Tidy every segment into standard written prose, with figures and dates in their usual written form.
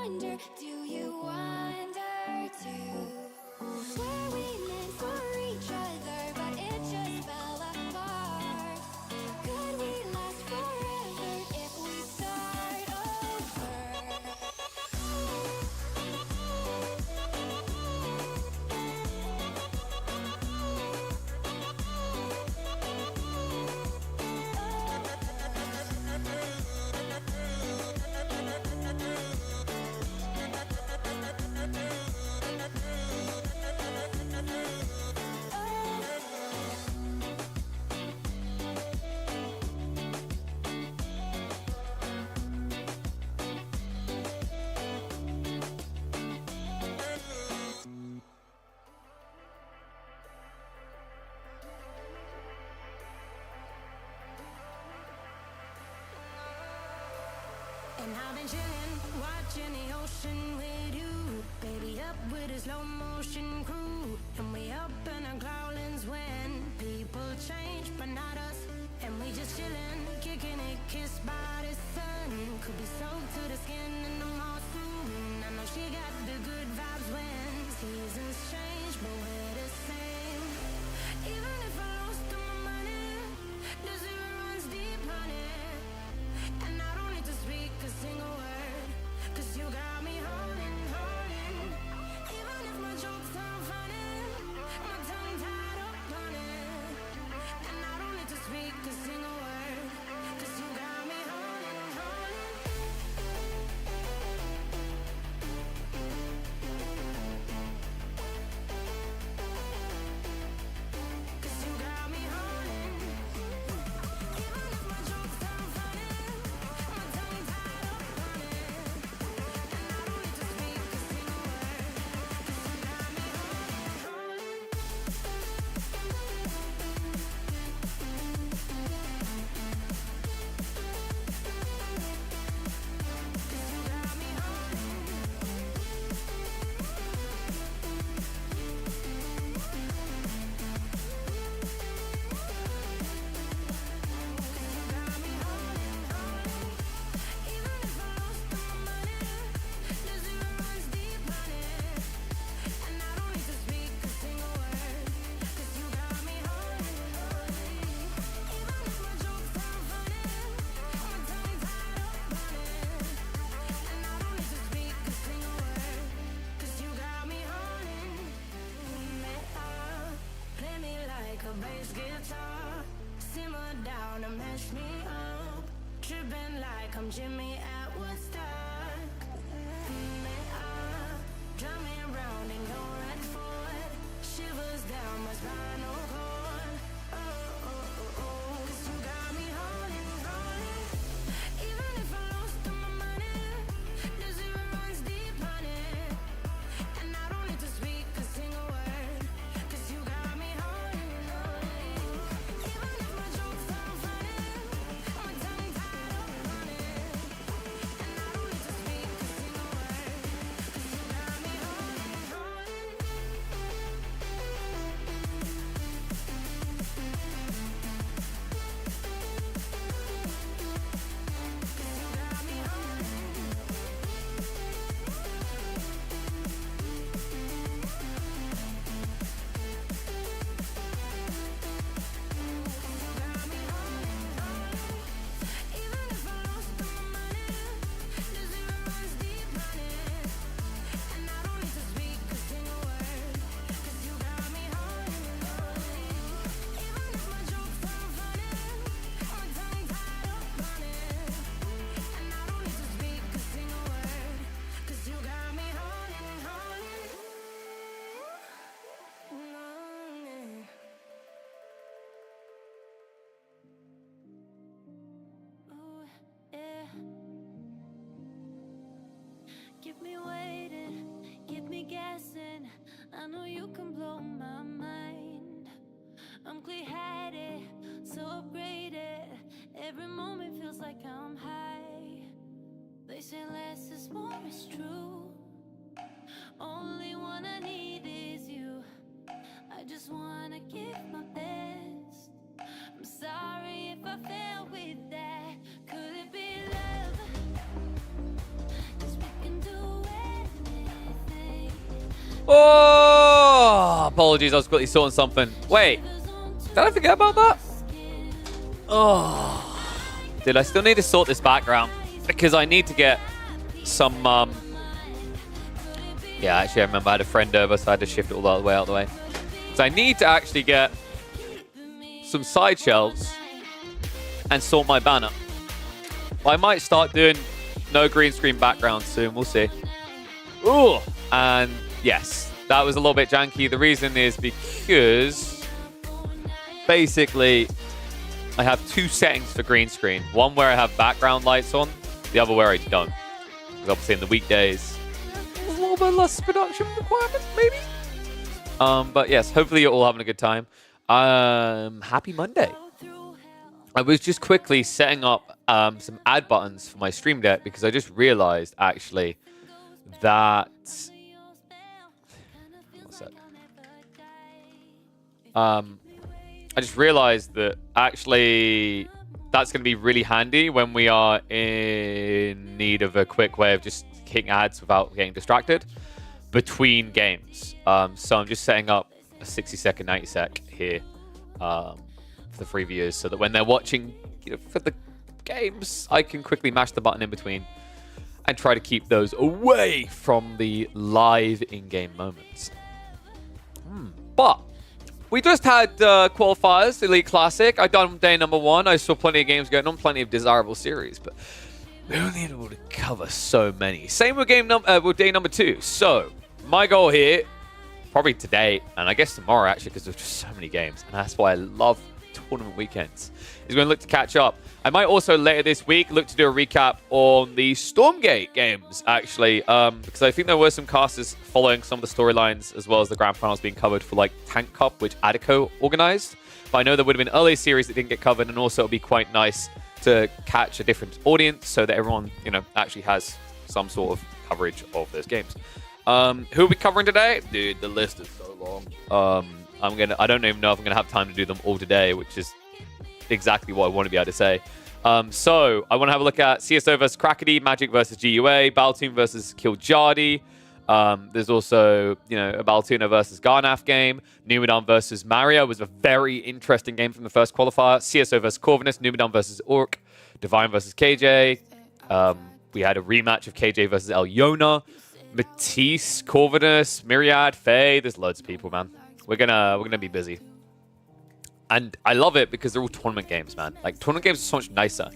wonder, do you wonder too? Were we meant for each other, but it just fell apart? Could we last forever if we start over? And I've been chillin', watching the ocean with you. Baby, up with a slow motion crew. And we up in our growlings when people change, but not us. And we just chillin', kicking it, kissed by the sun. Could be soaked to the skin in the mall soon. I know she got the good vibes when seasons change, but we're the same. Even if I lost all my money, the zero runs deep, honey. And I don't need to speak a single word, 'cause you got me holding, holding. Even if my jokes sound funny, my tongue tied up on it. And I don't need to speak a single word, 'cause you got me holding, holding. 'Cause you got me holding. Even if my jokes sound funny, my tongue tied up on it. And I don't need to speak a single word, 'cause you got me holding, holding. 'Cause you got me holding. You got me holding, holding. Even if I lost all my money, the zero runs deep, honey. And I don't need to speak a single word, 'cause you got me holding, holding. Even if my jokes sound funny, my tongue tied up on it. And I don't need to speak a single word, 'cause you got me holding me up. Play me like a bass guitar, simmer down and mash me up. Tripping like I'm Jimmy at Woodstock. Me up, drum me round and go right forward. Shivers down my spinal cord. Oh, oh, oh, oh. 'Cause you got me holding, holding. Even if I lost all my money, the zero runs deep, honey. And I don't need to speak a single word, 'cause you got me holding, holding. Even if my jokes sound funny, my tongue tied up on it. And I don't need to speak a single word, 'cause you got me holding, holding. 'Cause you got me holding. You got me holding, holding. Even if I lost all my money, the zero runs deep, honey. And I don't need to speak a single word, 'cause you got me holding, holding. Even if my jokes sound funny, my tongue tied up on it. And I don't need to speak a single word, 'cause you got me holding, holding. Oh, yeah. Keep me waiting, keep me guessing. I know you can blow my mind. I'm clear-headed, so upgraded. Every moment feels like I'm high. They say less is more, it's true. Only one I need is you. I just wanna give my best. I'm sorry if I fail with that. Could it be love? 'Cause we can do Oh, apologies. I was quickly sorting something. Wait, did I forget about that? Oh, dude, I still need to sort this background because I need to get some. Yeah, actually, I remember I had a friend over, so I had to shift it all the way out of the way. So I need to actually get some side shelves and sort my banner. I might start doing no green screen background soon. We'll see. Ooh, and yes, that was a little bit janky. The reason is because basically I have two settings for green screen. One where I have background lights on, the other where I don't. Because obviously in the weekdays, there's a little bit less production requirements, maybe. But yes, hopefully you're all having a good time. Happy Monday. I was just quickly setting up some ad buttons for my Stream Deck because I just realized actually that I just realized that actually that's going to be really handy when we are in need of a quick way of just hitting ads without getting distracted between games. So I'm just setting up a 60-second, 90-sec here for the free viewers so that when they're watching, you know, for the games, I can quickly mash the button in between and try to keep those away from the live in-game moments. But we just had qualifiers, Elite Classic. I done day number 1. I saw plenty of games going on, plenty of desirable series, but we only able to cover so many. Same with with day number 2. So my goal here, probably today, and I guess tomorrow actually, because there's just so many games, and that's why I love tournament weekends, is going to look to catch up. I might also later this week look to do a recap on the Stormgate games, actually, because I think there were some casters following some of the storylines as well as the grand finals being covered for like Tank Cup, which Adico organized. But I know there would have been early series that didn't get covered, and also it would be quite nice to catch a different audience so that everyone, you know, actually has some sort of coverage of those games. Who are we covering today? Dude, the list is so long. I don't even know if I'm gonna have time to do them all today, which is exactly what I want to be able to say. So I want to have a look at CSO versus Crackety, Magic versus GUA, Baltoon versus Kiljardi. There's also, you know, a Baltuna versus Garnath game. Numidan versus Mario was a very interesting game from the first qualifier. CSO versus Corvinus, Numidan versus Orc, Divine versus KJ. We had a rematch of KJ versus Elyona, Matisse, Corvinus, Myriad, Faye. There's loads of people, man. We're gonna be busy. And I love it because they're all tournament games, man. Like, tournament games are so much nicer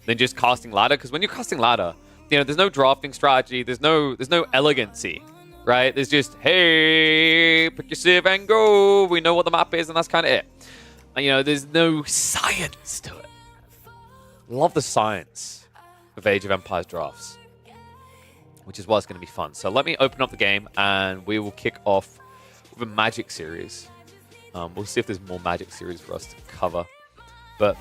than just casting ladder. Because when you're casting ladder, you know, there's no drafting strategy. There's no elegancy, right? There's just, hey, pick your civ and go. We know what the map is, and that's kind of it. And, you know, there's no science to it. Love the science of Age of Empires drafts, which is why it's going to be fun. So let me open up the game, and we will kick off with a Magic series. We'll see if there's more Magic series for us to cover. But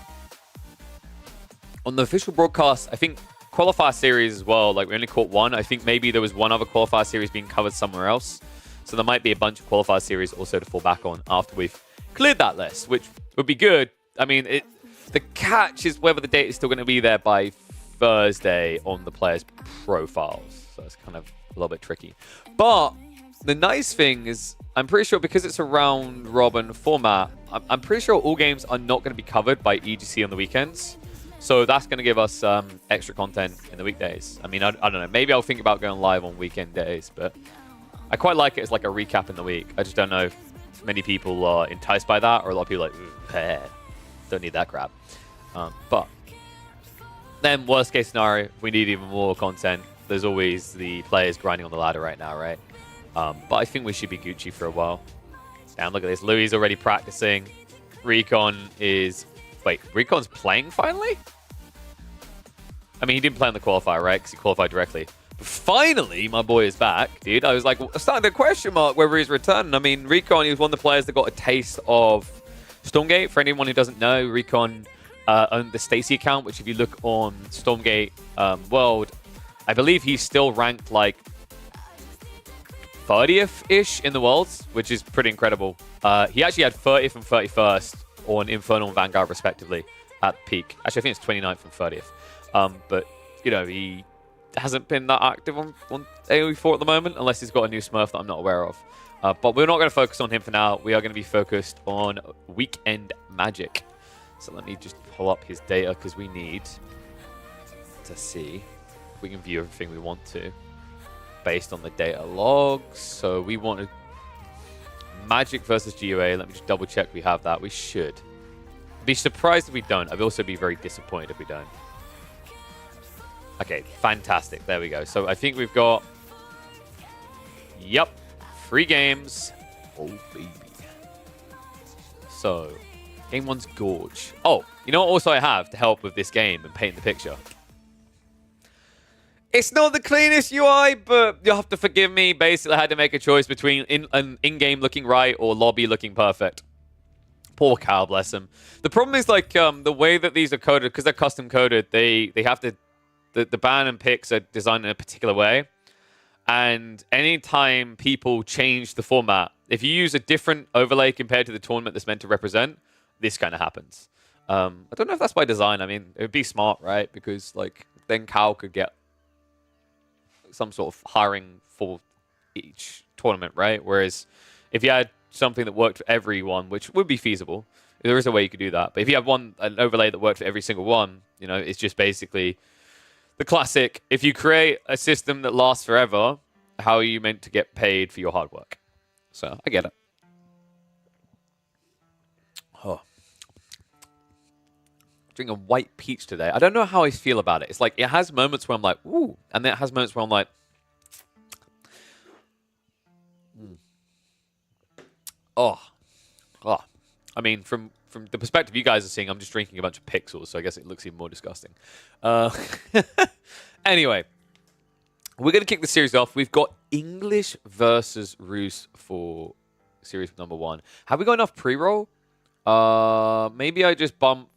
on the official broadcast, I think qualifier series as well, like we only caught one. I think maybe there was one other qualifier series being covered somewhere else. So there might be a bunch of qualifier series also to fall back on after we've cleared that list, which would be good. I mean, the catch is whether the data is still going to be there by Thursday on the players' profiles. So it's kind of a little bit tricky. But the nice thing is, I'm pretty sure because it's a round robin format, I'm pretty sure all games are not going to be covered by EGC on the weekends. So that's going to give us extra content in the weekdays. I mean, I don't know. Maybe I'll think about going live on weekend days, but I quite like it as like a recap in the week. I just don't know if many people are enticed by that, or a lot of people are like, don't need that crap. But then worst case scenario, if we need even more content, there's always the players grinding on the ladder right now, right? But I think we should be Gucci for a while. Damn, look at this. Louis is already practicing. Recon is... Wait, Recon's playing finally? I mean, he didn't play on the qualifier, right? Because he qualified directly. But finally, my boy is back, dude. I was like, starting to question mark whether he's returning. I mean, Recon, he was one of the players that got a taste of Stormgate. For anyone who doesn't know, Recon owned the Stacy account, which if you look on Stormgate World, I believe he's still ranked like 30th-ish in the world, which is pretty incredible. He actually had 30th and 31st on Infernal and Vanguard, respectively, at the peak. Actually, I think it's 29th and 30th. But, you know, he hasn't been that active on AoE4 at the moment, unless he's got a new Smurf that I'm not aware of. But we're not going to focus on him for now. We are going to be focused on Weekend Magic. So let me just pull up his data because we need to see if we can view everything we want to based on the data logs. So we want to Magic versus GUA. Let me just double check we have that. We should. Be surprised if we don't. I'd also be very disappointed if we don't. Okay, fantastic. There we go. So I think we've got... Yep. 3 games. Oh, baby. So, game 1's Gorge. Oh, you know what also I have to help with this game and paint the picture? It's not the cleanest UI, but you'll have to forgive me. Basically, I had to make a choice between in-game looking right or lobby looking perfect. Poor cow, bless him. The problem is, like, the way that these are coded, because they're custom coded, they have to... The ban and picks are designed in a particular way. And anytime people change the format, if you use a different overlay compared to the tournament that's meant to represent, this kind of happens. I don't know if that's by design. I mean, it would be smart, right? Because, like, then Cal could get some sort of hiring for each tournament, right? Whereas if you had something that worked for everyone, which would be feasible, there is a way you could do that. But if you have an overlay that worked for every single one, you know, it's just basically the classic, if you create a system that lasts forever, how are you meant to get paid for your hard work? So, I get it. Oh. Drinking a white peach today. I don't know how I feel about it. It's like, it has moments where I'm like, ooh, and then it has moments where I'm like, oh. I mean, from the perspective you guys are seeing, I'm just drinking a bunch of pixels, so I guess it looks even more disgusting. Anyway, we're going to kick the series off. We've got English versus Rus for series number 1. Have we got enough pre-roll? Maybe I just bump...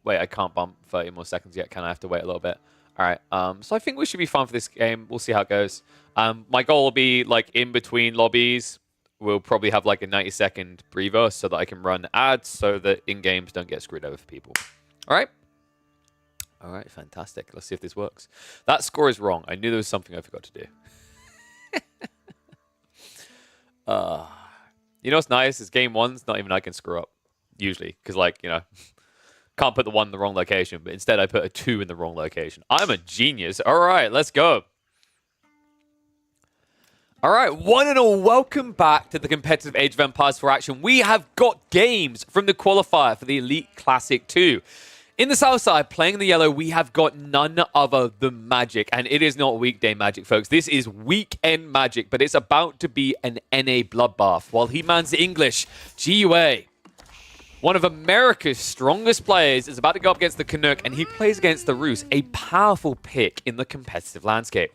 Wait, I can't bump 30 more seconds yet, can I? I have to wait a little bit. All right, so I think we should be fine for this game. We'll see how it goes. My goal will be, like, in between lobbies, we'll probably have like a 90-second breather so that I can run ads so that in-games don't get screwed over for people. All right? All right, fantastic. Let's see if this works. That score is wrong. I knew there was something I forgot to do. You know what's nice is game 1's not even I can screw up, usually. Because, like, you know, can't put the 1 in the wrong location, but instead I put a 2 in the wrong location. I'm a genius. All right, let's go. All right, one and all, welcome back to the competitive Age of Empires 4 action. We have got games from the qualifier for the Elite Classic 2. In the south side, playing in the yellow, we have got none other than Magic. And it is not weekday Magic, folks. This is weekend Magic, but it's about to be an NA bloodbath. While he mans the English, GUA, one of America's strongest players, is about to go up against the Canuck, and he plays against the Rus, a powerful pick in the competitive landscape.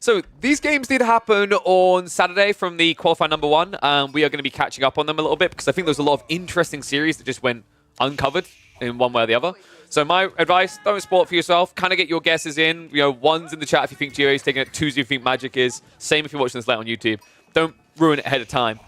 So these games did happen on Saturday from the qualifier number 1. We are going to be catching up on them a little bit because I think there's a lot of interesting series that just went uncovered in one way or the other. So my advice, don't spoil it for yourself. Kind of get your guesses in. You know, 1's in the chat if you think GUA is taking it. 2's if you think Magic is. Same if you're watching this late on YouTube. Don't ruin it ahead of time.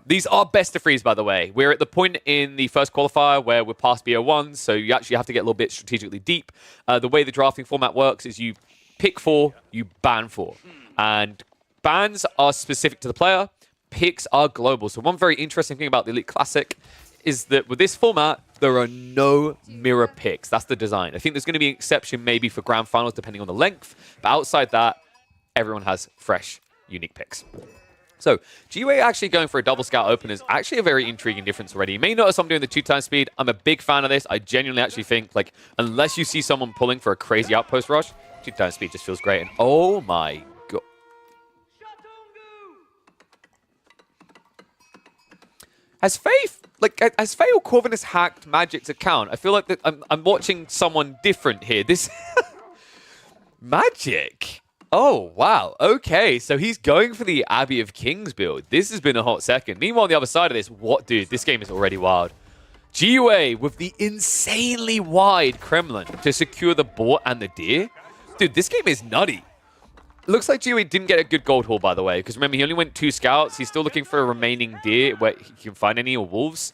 These are best of 3s, by the way. We're at the point in the first qualifier where we're past BO1, so you actually have to get a little bit strategically deep. The way the drafting format works is you pick 4, you ban 4. And bans are specific to the player. Picks are global. So one very interesting thing about the Elite Classic is that with this format, there are no mirror picks. That's the design. I think there's going to be an exception maybe for grand finals depending on the length. But outside that, everyone has fresh, unique picks. So, GUA actually going for a double scout open is actually a very intriguing difference already. You may notice I'm doing the 2x speed. I'm a big fan of this. I genuinely actually think, like, unless you see someone pulling for a crazy outpost rush, 2x speed just feels great. And oh my god. Has Faye or Corvinus hacked Magic's account? I feel like that I'm watching someone different here. This Magic. Oh, wow. Okay, so he's going for the Abbey of Kings build. This has been a hot second. Meanwhile, on the other side of this, what, dude? This game is already wild. GUA with the insanely wide Kremlin to secure the boar and the deer. Dude, this game is nutty. Looks like GUA didn't get a good gold haul, by the way, because remember, he only went 2 scouts. He's still looking for a remaining deer where he can find any or wolves.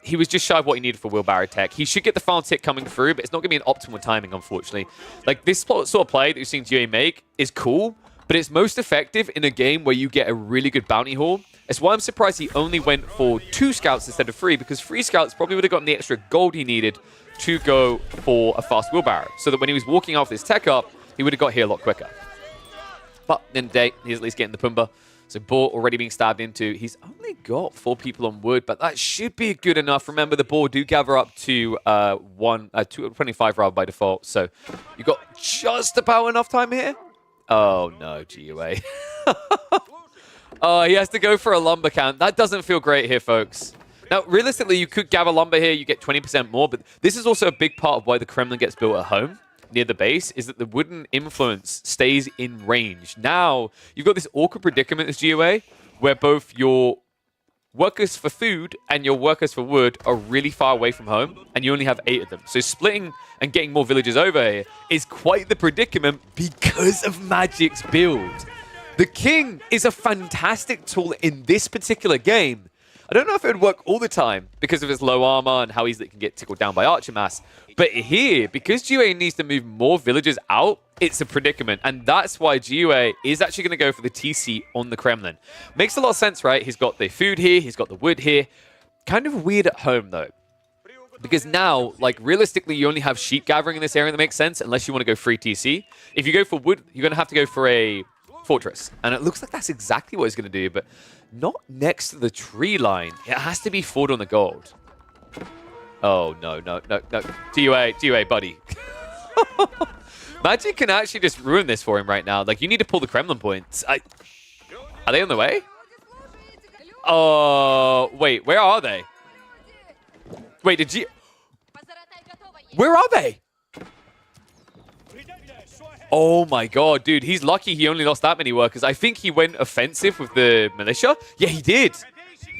He was just shy of what he needed for wheelbarrow tech. He should get the final tick coming through, but it's not going to be an optimal timing, unfortunately. Like, this sort of play that you've seen GUA make is cool, but it's most effective in a game where you get a really good bounty haul It's why I'm surprised he only went for 2 scouts instead of 3, because 3 scouts probably would have gotten the extra gold he needed to go for a fast wheelbarrow, so that when he was walking off this tech up, he would have got here a lot quicker. But in the day, he's at least getting the Pumbaa. So Boar already being stabbed into. He's only got 4 people on wood, but that should be good enough. Remember, the Boar do gather up to 25 rather by default. So you've got just about enough time here. Oh no, GUA. Oh, he has to go for a lumber count. That doesn't feel great here, folks. Now, realistically, you could gather lumber here. You get 20% more, but this is also a big part of why the Kremlin gets built at home near the base, is that the wooden influence stays in range. Now, you've got this awkward predicament as GOA, where both your workers for food and your workers for wood are really far away from home, and you only have 8 of them. So splitting and getting more villagers over here is quite the predicament because of Magic's build. The King is a fantastic tool in this particular game. I don't know if it would work all the time because of his low armor and how easily it can get tickled down by Archer Mass. But here, because GUA needs to move more villagers out, it's a predicament. And that's why GUA is actually going to go for the TC on the Kremlin. Makes a lot of sense, right? He's got the food here. He's got the wood here. Kind of weird at home, though. Because now, like, realistically, you only have sheep gathering in this area that makes sense, unless you want to go free TC. If you go for wood, you're going to have to go for a fortress. And it looks like that's exactly what he's going to do, but not next to the tree line. It has to be forward on the gold. Oh, no. GUA, buddy. Magic can actually just ruin this for him right now. Like, you need to pull the Kremlin points. Are they on the way? Oh, wait, where are they? Wait, where are they? Oh my god, dude, he's lucky he only lost that many workers. I think he went offensive with the militia. Yeah, he did.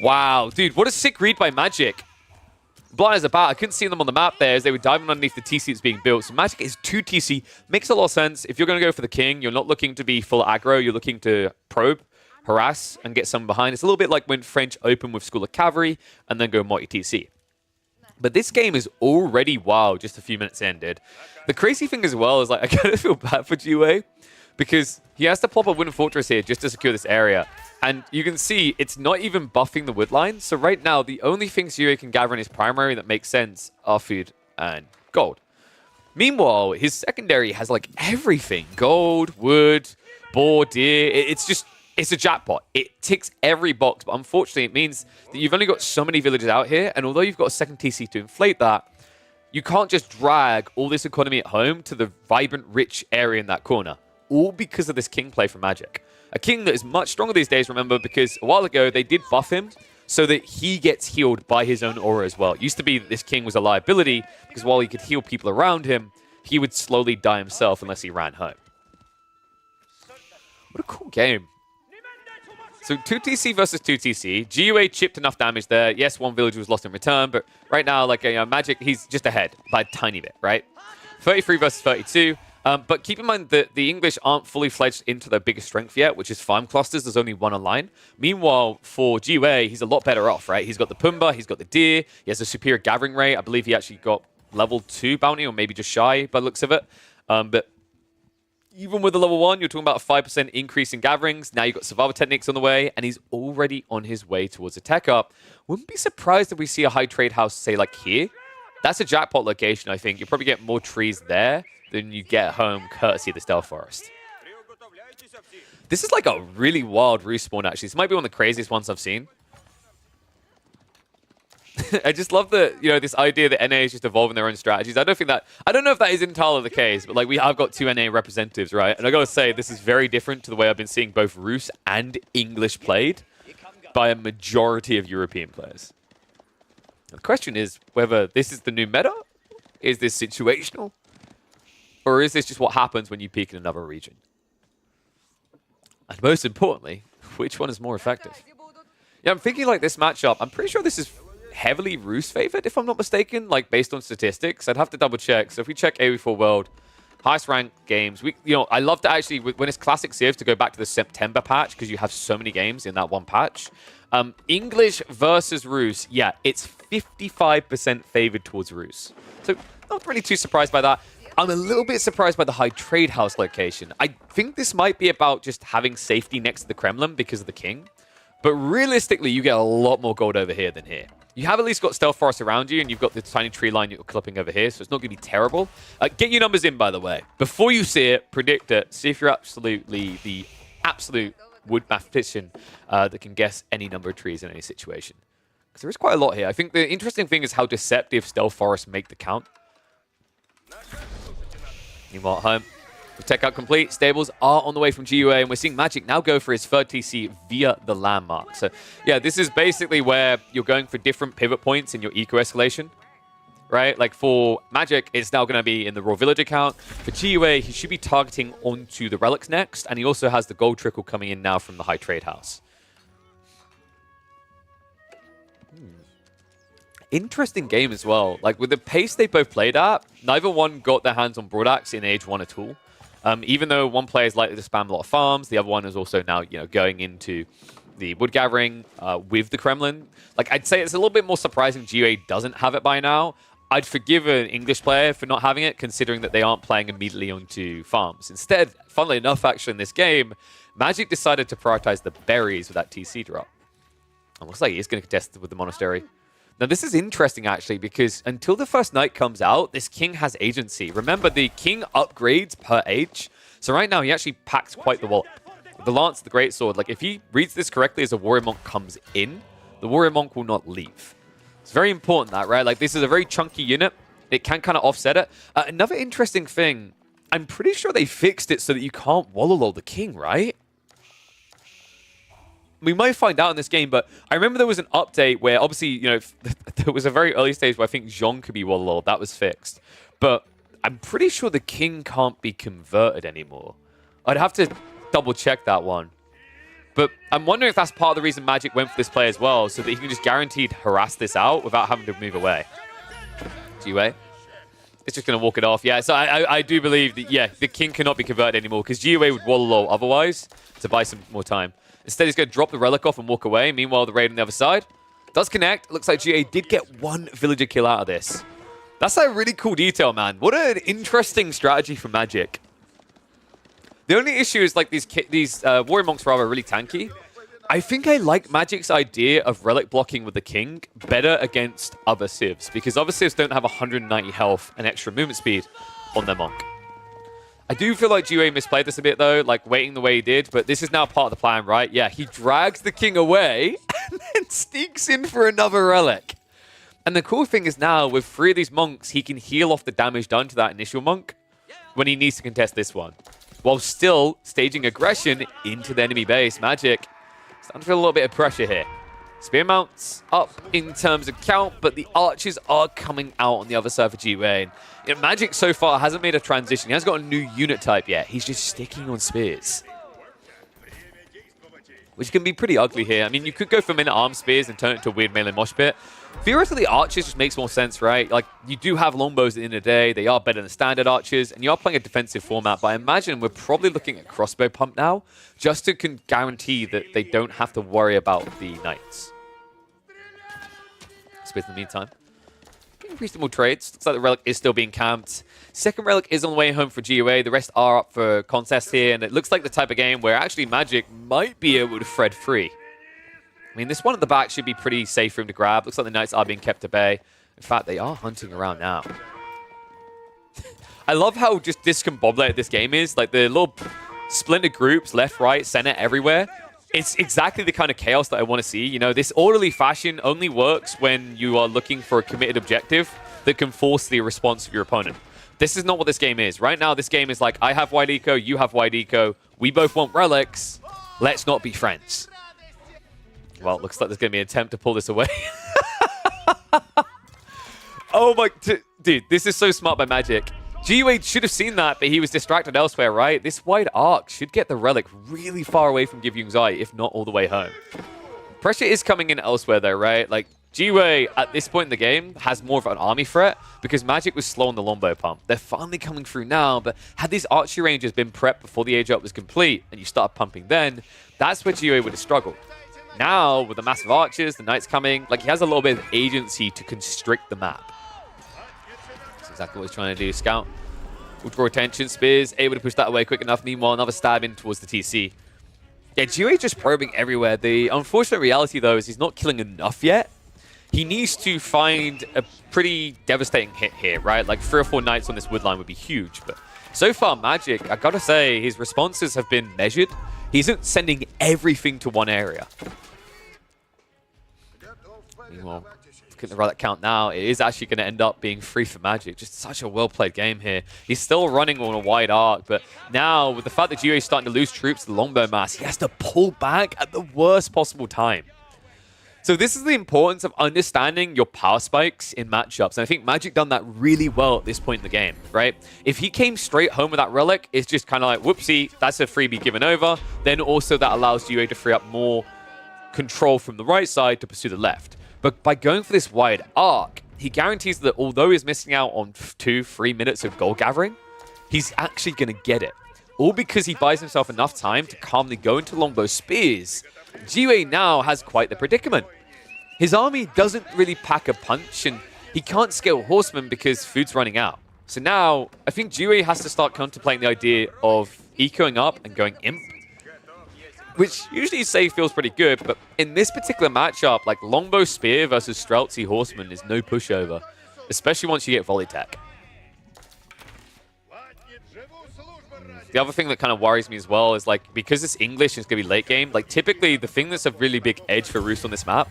Wow, dude, what a sick read by Magic. Blind as a bat, I couldn't see them on the map there as they were diving underneath the TC that's being built. So Magic is 2 TC. Makes a lot of sense. If you're going to go for the King, you're not looking to be full aggro. You're looking to probe, harass, and get some behind. It's a little bit like when French open with School of Cavalry and then go multi-TC. But this game is already wild just a few minutes in, dude. The crazy thing as well is, like, I kind of feel bad for GUA because he has to plop a wooden fortress here just to secure this area. And you can see it's not even buffing the wood line. So right now, the only things GUA can gather in his primary that makes sense are food and gold. Meanwhile, his secondary has, like, everything. Gold, wood, boar, deer. It's a jackpot. It ticks every box, but unfortunately it means that you've only got so many villages out here, and although you've got a second TC to inflate that, you can't just drag all this economy at home to the vibrant, rich area in that corner, all because of this King play from Magic. A King that is much stronger these days, remember, because a while ago they did buff him so that he gets healed by his own aura as well. It used to be that this King was a liability because while he could heal people around him, he would slowly die himself unless he ran home. What a cool game. So 2TC versus 2TC. GUA chipped enough damage there. Yes, 1 village was lost in return, but right now, like, Magic, he's just ahead by a tiny bit, right? 33 versus 32. But keep in mind that the English aren't fully fledged into their biggest strength yet, which is farm clusters. There's only 1 online. Meanwhile, for GUA, he's a lot better off, right? He's got the Pumbaa, he's got the deer, he has a superior gathering rate. I believe he actually got level 2 bounty, or maybe just shy by the looks of it. But even with the level 1, you're talking about a 5% increase in gatherings. Now you've got survival techniques on the way, and he's already on his way towards a tech up. Wouldn't be surprised if we see a high trade house, say, like here. That's a jackpot location, I think. You'll probably get more trees there than you get at home, courtesy of the Stealth Forest. This is like a really wild respawn, actually. This might be one of the craziest ones I've seen. I just love the, this idea that NA is just evolving their own strategies. I don't know if that is entirely the case, but like I've got 2 NA representatives, right? And I gotta say, this is very different to the way I've been seeing both Rus and English played by a majority of European players. The question is whether this is the new meta, is this situational, or is this just what happens when you peak in another region? And most importantly, which one is more effective? Yeah, I'm thinking like this matchup, I'm pretty sure this is heavily Rus favored, if I'm not mistaken, like based on statistics. I'd have to double check. So if we check AoE4 World, highest ranked games, I love to actually, when it's classic Civ, to go back to the September patch because you have so many games in that one patch. English versus Rus, yeah, it's 55% favored towards Rus. So not really too surprised by that. I'm a little bit surprised by the high trade house location. I think this might be about just having safety next to the Kremlin because of the King. But realistically, you get a lot more gold over here than here. You have at least got Stealth Forest around you, and you've got the tiny tree line you're clipping over here, so it's not going to be terrible. Get your numbers in, by the way. Before you see it, predict it. See if you're absolutely the absolute wood mathematician that can guess any number of trees in any situation. Because there is quite a lot here. I think the interesting thing is how deceptive Stealth Forests make the count. Meanwhile, at home, with tech out complete, stables are on the way from GUA, and we're seeing Magic now go for his third TC via the landmark. So, yeah, this is basically where you're going for different pivot points in your eco-escalation, right? Like for Magic, it's now going to be in the Raw Village account. For GUA, he should be targeting onto the relics next, and he also has the gold trickle coming in now from the High Trade House. Interesting game as well. Like with the pace they both played at, neither one got their hands on Broadaxe in Age 1 at all. Even though one player is likely to spam a lot of farms, the other one is also now, going into the wood gathering with the Kremlin. Like I'd say it's a little bit more surprising GUA doesn't have it by now. I'd forgive an English player for not having it, considering that they aren't playing immediately onto farms. Instead, funnily enough, actually in this game, Magic decided to prioritize the berries with that TC drop. It looks like he's going to contest with the Monastery. Now, this is interesting, actually, because until the first knight comes out, this king has agency. Remember, the king upgrades per age. So right now, he actually packs quite the wallop. The lance, the greatsword, like if he reads this correctly as a warrior monk comes in, the warrior monk will not leave. It's very important that, right? Like this is a very chunky unit. It can kind of offset it. Another interesting thing, I'm pretty sure they fixed it so that you can't Wololo the king, right? We might find out in this game, but I remember there was an update where obviously, there was a very early stage where I think Zhong could be Wololo. That was fixed. But I'm pretty sure the king can't be converted anymore. I'd have to double check that one. But I'm wondering if that's part of the reason Magic went for this play as well, so that he can just guaranteed harass this out without having to move away. GUA? It's just going to walk it off. Yeah, so I do believe that, yeah, the king cannot be converted anymore because GUA would Wololo otherwise to buy some more time. Instead, he's going to drop the relic off and walk away. Meanwhile, the raid on the other side does connect. Looks like GA did get one villager kill out of this. That's a really cool detail, man. What an interesting strategy for Magic. The only issue is like these warrior monks rather are really tanky. I think I like Magic's idea of relic blocking with the king better against other civs because other civs don't have 190 health and extra movement speed on their monk. I do feel like GUA misplayed this a bit, though, like waiting the way he did, but this is now part of the plan, right? Yeah, he drags the king away and then sneaks in for another relic. And the cool thing is now, with 3 of these monks, he can heal off the damage done to that initial monk when he needs to contest this one, while still staging aggression into the enemy base. Magic starting to feel a little bit of pressure here. Spear mounts up in terms of count, but the archers are coming out on the other side for GUA. And Magic so far hasn't made a transition. He hasn't got a new unit type yet. He's just sticking on spears, which can be pretty ugly here. I mean, you could go for men-at-arms spears and turn it to a weird melee mosh pit. Theoretically, archers just makes more sense, right? Like, you do have longbows at the end of the day. They are better than standard archers, and you are playing a defensive format. But I imagine we're probably looking at crossbow pump now, just to guarantee that they don't have to worry about the knights. Spears in the meantime. Getting reasonable trades. Looks like the relic is still being camped. Second relic is on the way home for GUA. The rest are up for contest here, and it looks like the type of game where actually Magic might be able to thread free. I mean, this one at the back should be pretty safe for him to grab. Looks like the knights are being kept at bay. In fact, they are hunting around now. I love how just discombobulated this game is. Like, the little splintered groups, left, right, center, everywhere. It's exactly the kind of chaos that I want to see. You know, this orderly fashion only works when you are looking for a committed objective that can force the response of your opponent. This is not what this game is. Right now, this game is like, I have wide eco, you have wide eco, we both want relics, let's not be friends. Well, it looks like there's going to be an attempt to pull this away. Oh my... Dude, this is so smart by Magic. GUA should have seen that, but he was distracted elsewhere, right? This wide arc should get the relic really far away from Givyung's Eye, if not all the way home. Pressure is coming in elsewhere, though, right? Like, GUA, at this point in the game, has more of an army threat because Magic was slow on the longbow pump. They're finally coming through now, but had these archery ranges been prepped before the age up was complete and you start pumping then, that's where GUA would have struggled. Now, with the massive archers, the knights coming, like, he has a little bit of agency to constrict the map. That's exactly what he's trying to do. Scout will draw attention. Spears able to push that away quick enough. Meanwhile, another stab in towards the TC. Yeah, GUA just probing everywhere. The unfortunate reality, though, is he's not killing enough yet. He needs to find a pretty devastating hit here, right? Like 3 or 4 Knights on this wood line would be huge. But so far, Magic, I gotta say, his responses have been measured. He isn't sending everything to one area. Meanwhile, looking at the right count now, it is actually going to end up being free for Magic. Just such a well-played game here. He's still running on a wide arc, but now with the fact that GUA is starting to lose troops to the longbow mass, he has to pull back at the worst possible time. So this is the importance of understanding your power spikes in matchups. And I think Magic done that really well at this point in the game, right? If he came straight home with that Relic, it's just kind of like, whoopsie, that's a freebie given over. Then also that allows GUA to free up more control from the right side to pursue the left. But by going for this wide arc, he guarantees that although he's missing out on 2-3 minutes of gold gathering, he's actually going to get it. All because he buys himself enough time to calmly go into longbow spears. GUA now has quite the predicament. His army doesn't really pack a punch, and he can't scale horsemen because food's running out. So now, I think GUA has to start contemplating the idea of ecoing up and going imp, which usually you say feels pretty good, but in this particular matchup, like longbow spear versus Streltsy horseman is no pushover, especially once you get volley tech. The other thing that kind of worries me as well is like, because it's English and it's going to be late game, like typically the thing that's a really big edge for Roost on this map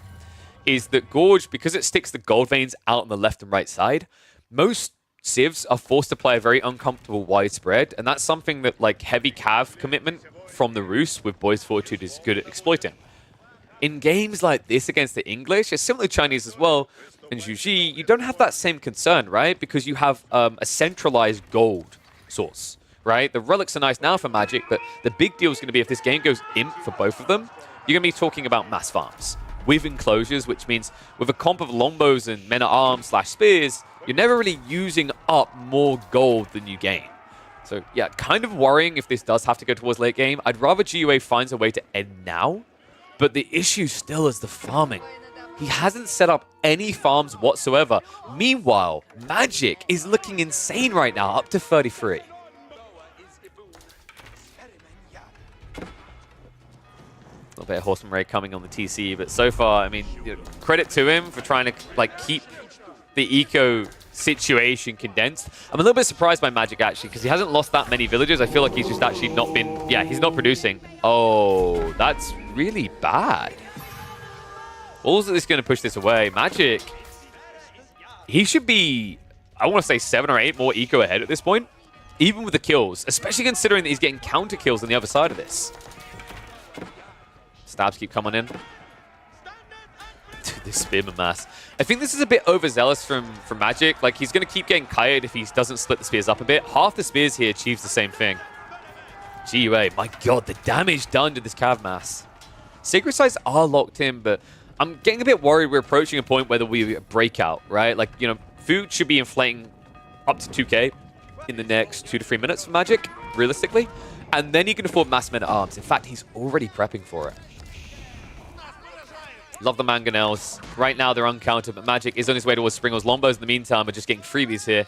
is that Gorge, because it sticks the gold veins out on the left and right side, most civs are forced to play a very uncomfortable widespread, and that's something that like heavy cav commitment from the Roost with Boys Fortitude is good at exploiting. In games like this against the English, it's similar to Chinese as well, and Zhuji, you don't have that same concern, right? Because you have a centralized gold source, right? The relics are nice now for Magic, but the big deal is going to be if this game goes imp for both of them, you're going to be talking about mass farms with enclosures, which means with a comp of longbows and men-at-arms / spears, you're never really using up more gold than you gain. So yeah, kind of worrying if this does have to go towards late game. I'd rather GUA finds a way to end now, but the issue still is the farming. He hasn't set up any farms whatsoever. Meanwhile, Magic is looking insane right now, up to 33. A little bit of Horseman Raid coming on the TC, but so far, I mean, credit to him for trying to like keep the eco situation condensed. I'm a little bit surprised by Magic actually, because he hasn't lost that many villagers. I feel like he's just actually not been, yeah, he's not producing. Oh, that's really bad. Balls is going to push this away. Magic, he should be, I want to say 7 or 8 more eco ahead at this point, even with the kills, especially considering that he's getting counter kills on the other side of this. Stabs keep coming in. Dude, this Spearman mass. I think this is a bit overzealous from Magic. Like, he's going to keep getting kited if he doesn't split the spears up a bit. Half the spears here achieves the same thing. GUA, my god, the damage done to this Cav mass. Sacred Sites are locked in, but I'm getting a bit worried we're approaching a point where we break out, right? Like, you know, food should be inflating up to 2k in the next 2 to 3 minutes for Magic, realistically. And then you can afford mass men-at-arms. In fact, he's already prepping for it. Love the mangonels. Right now, they're uncounted, but Magic is on his way towards Springles. Longbows, in the meantime, are just getting freebies here.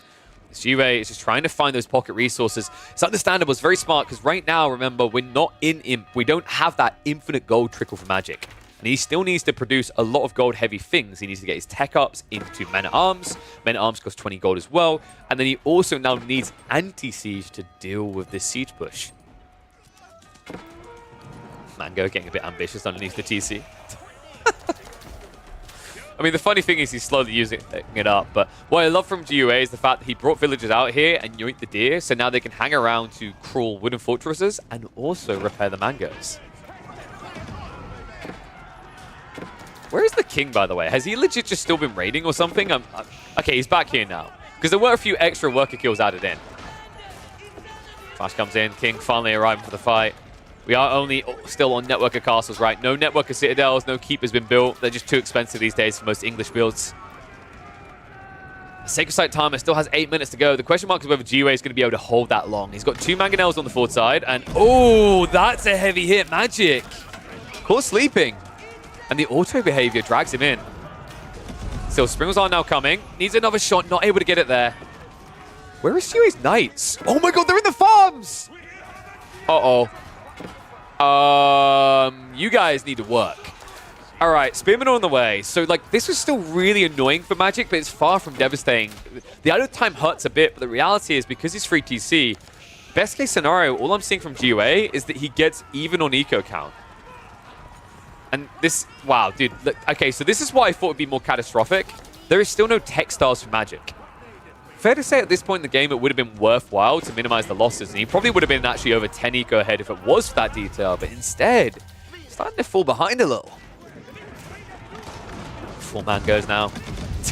GUA is just trying to find those pocket resources. It's understandable. It's very smart, because right now, remember, we're not in Imp. We don't have that infinite gold trickle for Magic. And he still needs to produce a lot of gold-heavy things. He needs to get his tech ups into Men-at-Arms. Men-at-Arms cost 20 gold as well. And then he also now needs Anti-Siege to deal with this siege push. Mango getting a bit ambitious underneath the TC. I mean, the funny thing is he's slowly using it up, but what I love from GUA is the fact that he brought villagers out here and yoinked the deer, so now they can hang around to crawl wooden fortresses and also repair the mangoes. Where is the king, by the way? Has he legit just still been raiding or something? Okay, he's back here now, because there were a few extra worker kills added in. Flash comes in, king finally arriving for the fight. We are only still on Networker castles, right? No Networker citadels, no keep has been built. They're just too expensive these days for most English builds. Sacred Site timer still has 8 minutes to go. The question mark is whether GUA is going to be able to hold that long. He's got 2 mangonels on the forward side, and oh, that's a heavy hit. Magic. Caught sleeping. And the auto behavior drags him in. Still, Springles are now coming. Needs another shot, not able to get it there. Where is GUA's knights? Oh my god, they're in the farms! Uh-oh. You guys need to work. All right, Spearman on the way. So, like, this was still really annoying for Magic, but it's far from devastating. The idle time hurts a bit, but the reality is because he's free TC, best case scenario, all I'm seeing from GUA is that he gets even on eco count. And this, wow, dude. Look, okay, so this is what I thought would be more catastrophic. There is still no textiles for Magic. Fair to say at this point in the game, it would have been worthwhile to minimize the losses, and he probably would have been actually over 10 eco ahead if it was for that detail, but instead, starting to fall behind a little. 4 Mangoes now.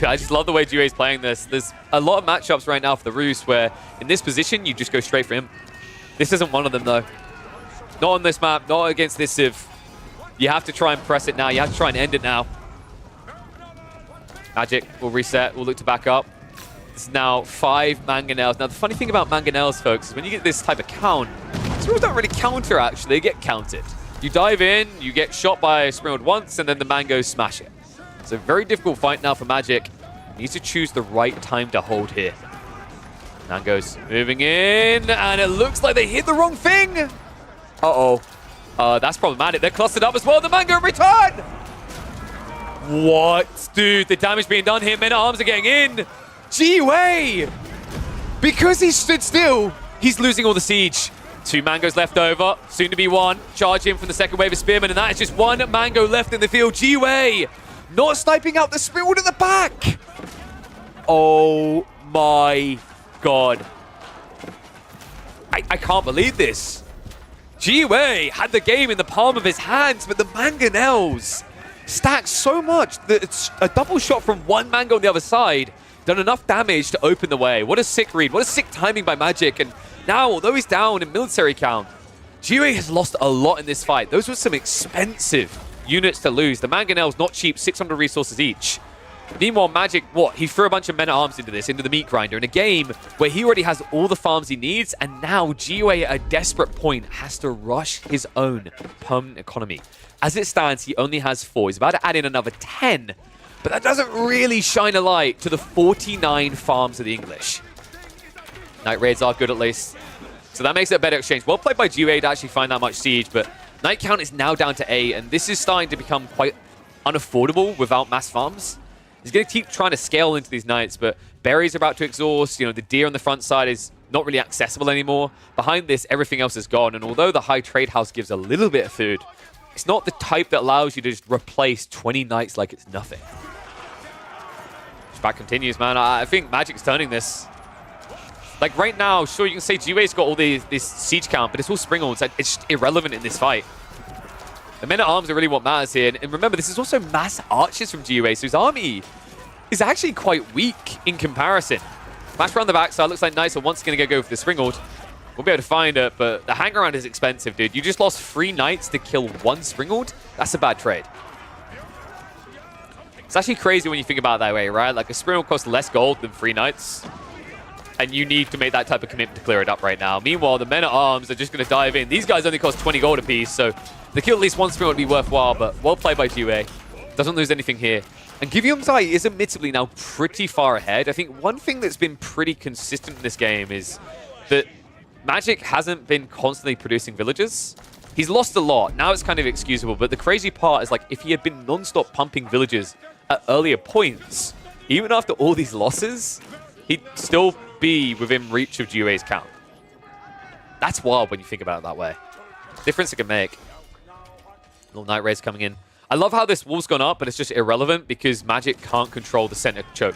I just love the way GUA is playing this. There's a lot of matchups right now for the Roost where in this position, you just go straight for him. This isn't one of them, though. Not on this map, not against this Civ. You have to try and press it now. You have to try and end it now. Magic will reset. We'll look to back up. It's now 5 Mangonels. Now, the funny thing about Mangonels, folks, is when you get this type of count, Springald don't really counter, actually. They get counted. You dive in, you get shot by Springald once, and then the Mangoes smash it. It's a very difficult fight now for Magic. Needs to choose the right time to hold here. Mangoes moving in, and it looks like they hit the wrong thing. Uh-oh. That's problematic. They're clustered up as well. The Mango return! What? Dude, the damage being done here. Men-at-Arms are getting in. GUA! Because he stood still, he's losing all the siege. 2 Mangoes left over. Soon to be 1. Charge in from the second wave of Spearman, and that is just 1 Mango left in the field. GUA! Not sniping out the Springald at the back. Oh my god. I can't believe this. GUA had the game in the palm of his hands, but the Mangonels stacked so much that it's a double shot from 1 Mango on the other side. Done enough damage to open the way. What a sick read. What a sick timing by Magic. And now, although he's down in military count, GUA has lost a lot in this fight. Those were some expensive units to lose. The Mangonels, not cheap, 600 resources each. Meanwhile, Magic, what? He threw a bunch of men-at-arms into this, into the meat grinder, in a game where he already has all the farms he needs, and now GUA at a desperate point has to rush his own permanent economy. As it stands, he only has 4. He's about to add in another 10, but that doesn't really shine a light to the 49 farms of the English. Night Raids are good at least, so that makes it a better exchange. Well played by GUA to actually find that much siege, but Night count is now down to 8, and this is starting to become quite unaffordable without mass farms. He's going to keep trying to scale into these Knights, but berries are about to exhaust. You know, the deer on the front side is not really accessible anymore. Behind this, everything else is gone, and although the high trade house gives a little bit of food, it's not the type that allows you to just replace 20 Knights like it's nothing. Back continues, man. I think Magic's turning this. Like, right now, sure, you can say GUA's got all this siege count, but it's all Springald. It's just irrelevant in this fight. The men-at-arms are really what matters here. And remember, this is also mass archers from GUA, so his army is actually quite weak in comparison. Smash around the backside. Looks like Knights are once going to go for the Springald. We'll be able to find it, but the hang-around is expensive, dude. You just lost 3 Knights to kill 1 Springald? That's a bad trade. It's actually crazy when you think about it that way, right? Like, a Springald costs less gold than 3 Knights. And you need to make that type of commitment to clear it up right now. Meanwhile, the men-at-arms are just going to dive in. These guys only cost 20 gold apiece, so the kill at least 1 Springald would be worthwhile, but well played by GUA. Doesn't lose anything here. And Giviumzai is admittedly now pretty far ahead. I think one thing that's been pretty consistent in this game is that Magic hasn't been constantly producing villagers. He's lost a lot. Now it's kind of excusable, but the crazy part is, like, if he had been non-stop pumping villagers at earlier points, even after all these losses, he'd still be within reach of GUA's count. That's wild when you think about it that way. Difference it can make. Little Night Raids coming in. I love how this wall's gone up, but it's just irrelevant because Magic can't control the center choke.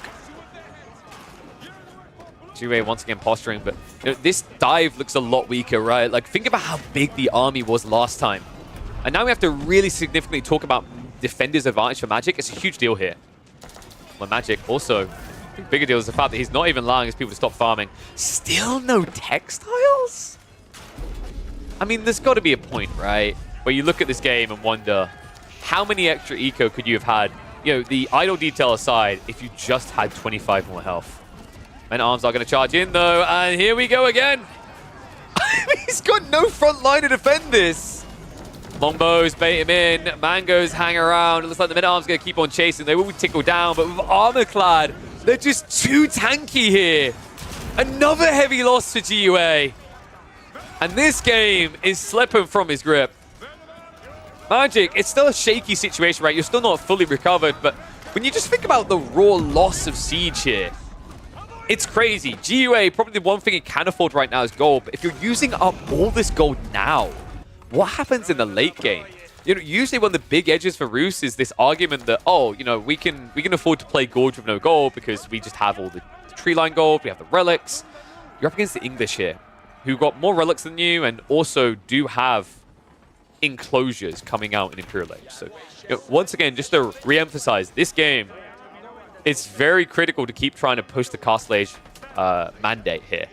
GUA once again posturing, but you know, this dive looks a lot weaker, right? Like, think about how big the army was last time. And now we have to really significantly talk about defender's advantage for Magic. It's a huge deal here. Well, Magic also, I think bigger deal is the fact that he's not even allowing his people to stop farming. Still no textiles? I mean, there's got to be a point, right? Where you look at this game and wonder, how many extra eco could you have had, you know, the idle detail aside, if you just had 25 more health? Men-at-Arms are going to charge in, though, and here we go again. He's got no front line to defend this. Longbows bait him in. Mangoes hang around. It looks like the Men-at-Arms are going to keep on chasing. They will tickle down, but with Armorclad, they're just too tanky here. Another heavy loss for GUA. And this game is slipping from his grip. Magic, it's still a shaky situation, right? You're still not fully recovered, but when you just think about the raw loss of Siege here, it's crazy. GUA, probably the one thing it can afford right now is gold, but if you're using up all this gold now, what happens in the late game? You know, usually one of the big edges for Roos is this argument that, oh, you know, we can afford to play Gorge with no gold because we just have all the tree line gold, we have the relics. You're up against the English here, who got more relics than you and also do have enclosures coming out in Imperial Age. So, you know, once again, just to re-emphasize, this game, it's very critical to keep trying to push the Castle Age mandate here.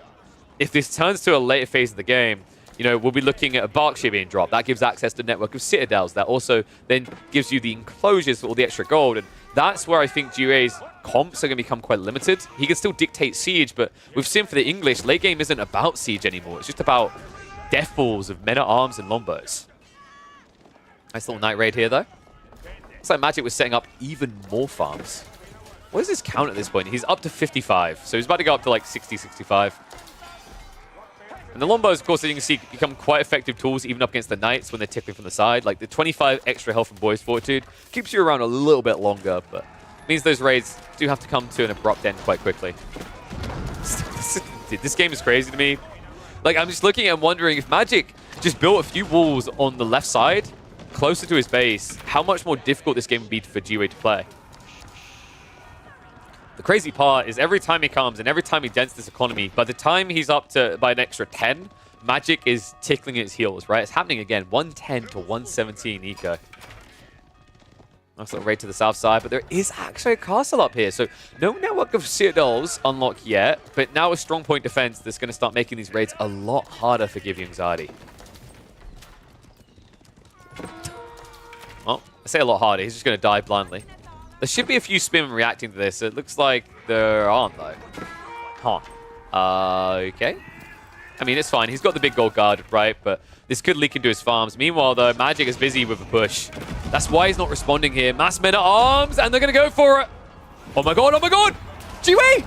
If this turns to a later phase of the game, you know, we'll be looking at a Berkshire being dropped. That gives access to a network of citadels. That also then gives you the enclosures for all the extra gold. And that's where I think GUA's comps are going to become quite limited. He can still dictate Siege, but we've seen for the English, late game isn't about Siege anymore. It's just about death balls of men-at-arms and longbows. Nice little Night Raid here, though. Looks like Magic was setting up even more farms. What is his count at this point? He's up to 55, so he's about to go up to like 60, 65. And the longbows, of course, as you can see, become quite effective tools even up against the knights when they're tickling from the side. Like the 25 extra health from Boy's Fortitude keeps you around a little bit longer, but means those raids do have to come to an abrupt end quite quickly. This game is crazy to me. Like, I'm just looking and wondering if Magic just built a few walls on the left side, closer to his base, how much more difficult this game would be for GUA to play. The crazy part is every time he comes and every time he dents this economy, by the time he's up to by an extra 10, Magic is tickling at his heels, right? It's happening again. 110 to 117 eco. Nice little raid to the south side, but there is actually a castle up here. So no network of citadels unlocked yet, but now a strong point defense that's going to start making these raids a lot harder for Give You Anxiety. Well, I say a lot harder. He's just going to die bluntly. There should be a few spin reacting to this. It looks like there aren't, though. Huh. Okay. I mean, it's fine. He's got the big gold guard, right? But this could leak into his farms. Meanwhile, though, Magic is busy with a push. That's why he's not responding here. Mass men at arms, and they're going to go for it. Oh my god, oh my god! GUA!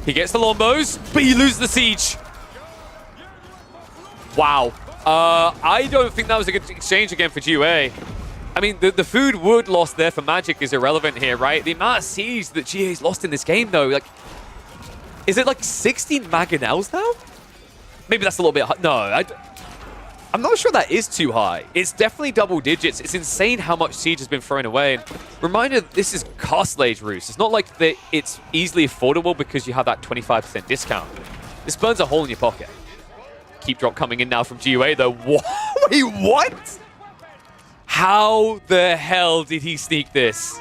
He gets the longbows, but he loses the siege. Wow. I don't think that was a good exchange again for GUA. I mean, the food wood lost there for Magic is irrelevant here, right? The amount of siege that GA's lost in this game, though, like, is it like 16 Mangonels now? Maybe that's a little bit high. No, I'm not sure that is too high. It's definitely double digits. It's insane how much siege has been thrown away. And reminder, this is Castle Age Roos. It's not like it's easily affordable because you have that 25% discount. This burns a hole in your pocket. Keep drop coming in now from GUA, though. What? Wait, what? How the hell did he sneak this?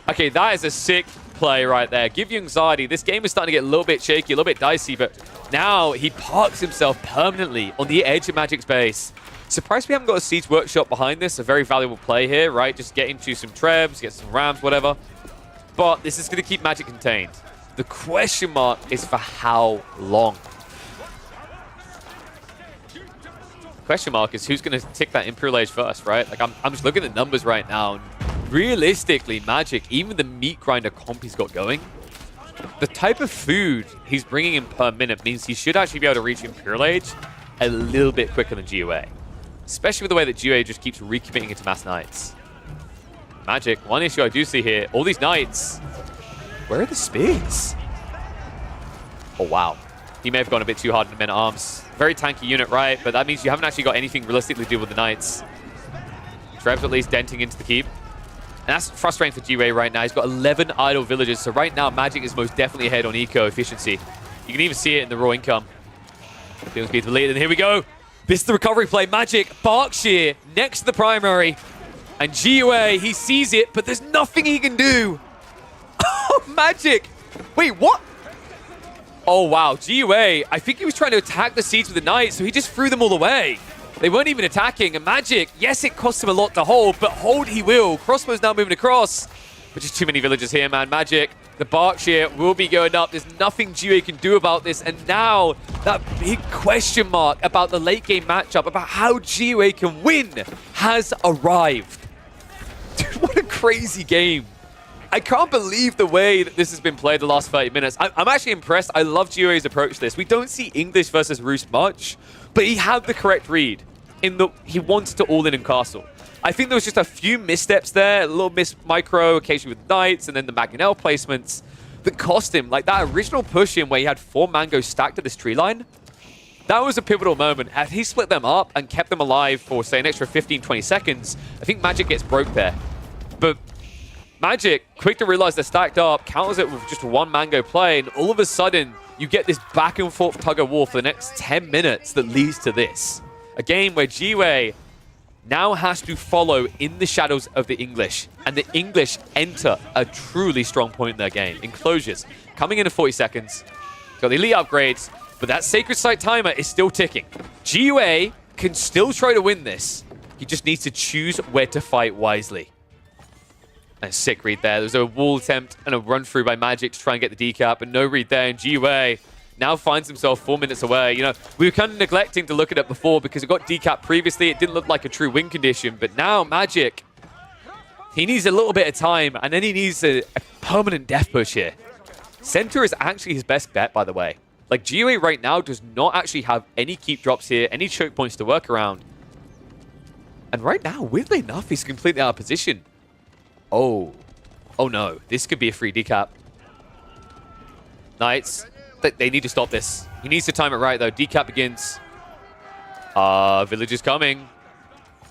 Okay, that is a sick play right there. Give You Anxiety. This game is starting to get a little bit shaky, a little bit dicey, but now he parks himself permanently on the edge of Magic's base. Surprised we haven't got a Siege Workshop behind this. A very valuable play here, right? Just get into some Trebs, get some Rams, whatever. But this is going to keep Magic contained. The question mark is for how long? Question mark is who's going to tick that Imperial Age first, right? Like, I'm just looking at the numbers right now. And realistically, Magic, even the meat grinder comp he's got going, the type of food he's bringing in per minute means he should actually be able to reach Imperial Age a little bit quicker than GUA. Especially with the way that GUA just keeps recommitting into Mass Knights. Magic, one issue I do see here, all these Knights, where are the spears? Oh, wow. He may have gone a bit too hard in the men-at-arms. Very tanky unit, right? But that means you haven't actually got anything realistically to do with the Knights. Treb's at least denting into the keep. And that's frustrating for GUA right now. He's got 11 idle villages, so right now Magic is most definitely ahead on eco efficiency. You can even see it in the raw income. Feels speed to the lead, and here we go. This is the recovery play. Magic, Berkshire, next to the primary. And GUA, he sees it, but there's nothing he can do. Oh, Magic! Wait, what? Oh, wow. GUA, I think he was trying to attack the siege with the Knights, so he just threw them all away. They weren't even attacking. And Magic, yes, it costs him a lot to hold, but hold he will. Crossbow's now moving across. But just too many villagers here, man. Magic, the Berkshire will be going up. There's nothing GUA can do about this. And now, that big question mark about the late game matchup, about how GUA can win, has arrived. Dude, what a crazy game. I can't believe the way that this has been played the last 30 minutes. I'm actually impressed. I love GUA's approach to this. We don't see English versus Roos much, but he had the correct read. he wanted to all in Castle. I think there was just a few missteps there, a little miss micro, occasionally with Knights, and then the Mangonel placements that cost him. Like that original push in where he had 4 Mangos stacked at this tree line, that was a pivotal moment. Had he split them up and kept them alive for, say, an extra 15, 20 seconds, I think Magic gets broke there. But Magic, quick to realize they're stacked up, counters it with just 1 Mango play, and all of a sudden, you get this back and forth tug-of-war for the next 10 minutes that leads to this. A game where Jiwei now has to follow in the shadows of the English, and the English enter a truly strong point in their game. Enclosures coming in 40 seconds. Got the elite upgrades, but that Sacred Site timer is still ticking. Jiwei can still try to win this. He just needs to choose where to fight wisely. And a sick read there. There's a wall attempt and a run through by Magic to try and get the decap, but no read there. And Jiwei now finds himself 4 minutes away. You know, we were kind of neglecting to look at it before because it got decap previously. It didn't look like a true win condition, but now Magic, he needs a little bit of time, and then he needs a permanent death push here. Center is actually his best bet, by the way. Like, Jiwei right now does not actually have any keep drops here, any choke points to work around. And right now, weirdly enough, he's completely out of position. Oh. Oh no. This could be a free decap. Knights, they need to stop this. He needs to time it right, though. Decap begins. Village is coming.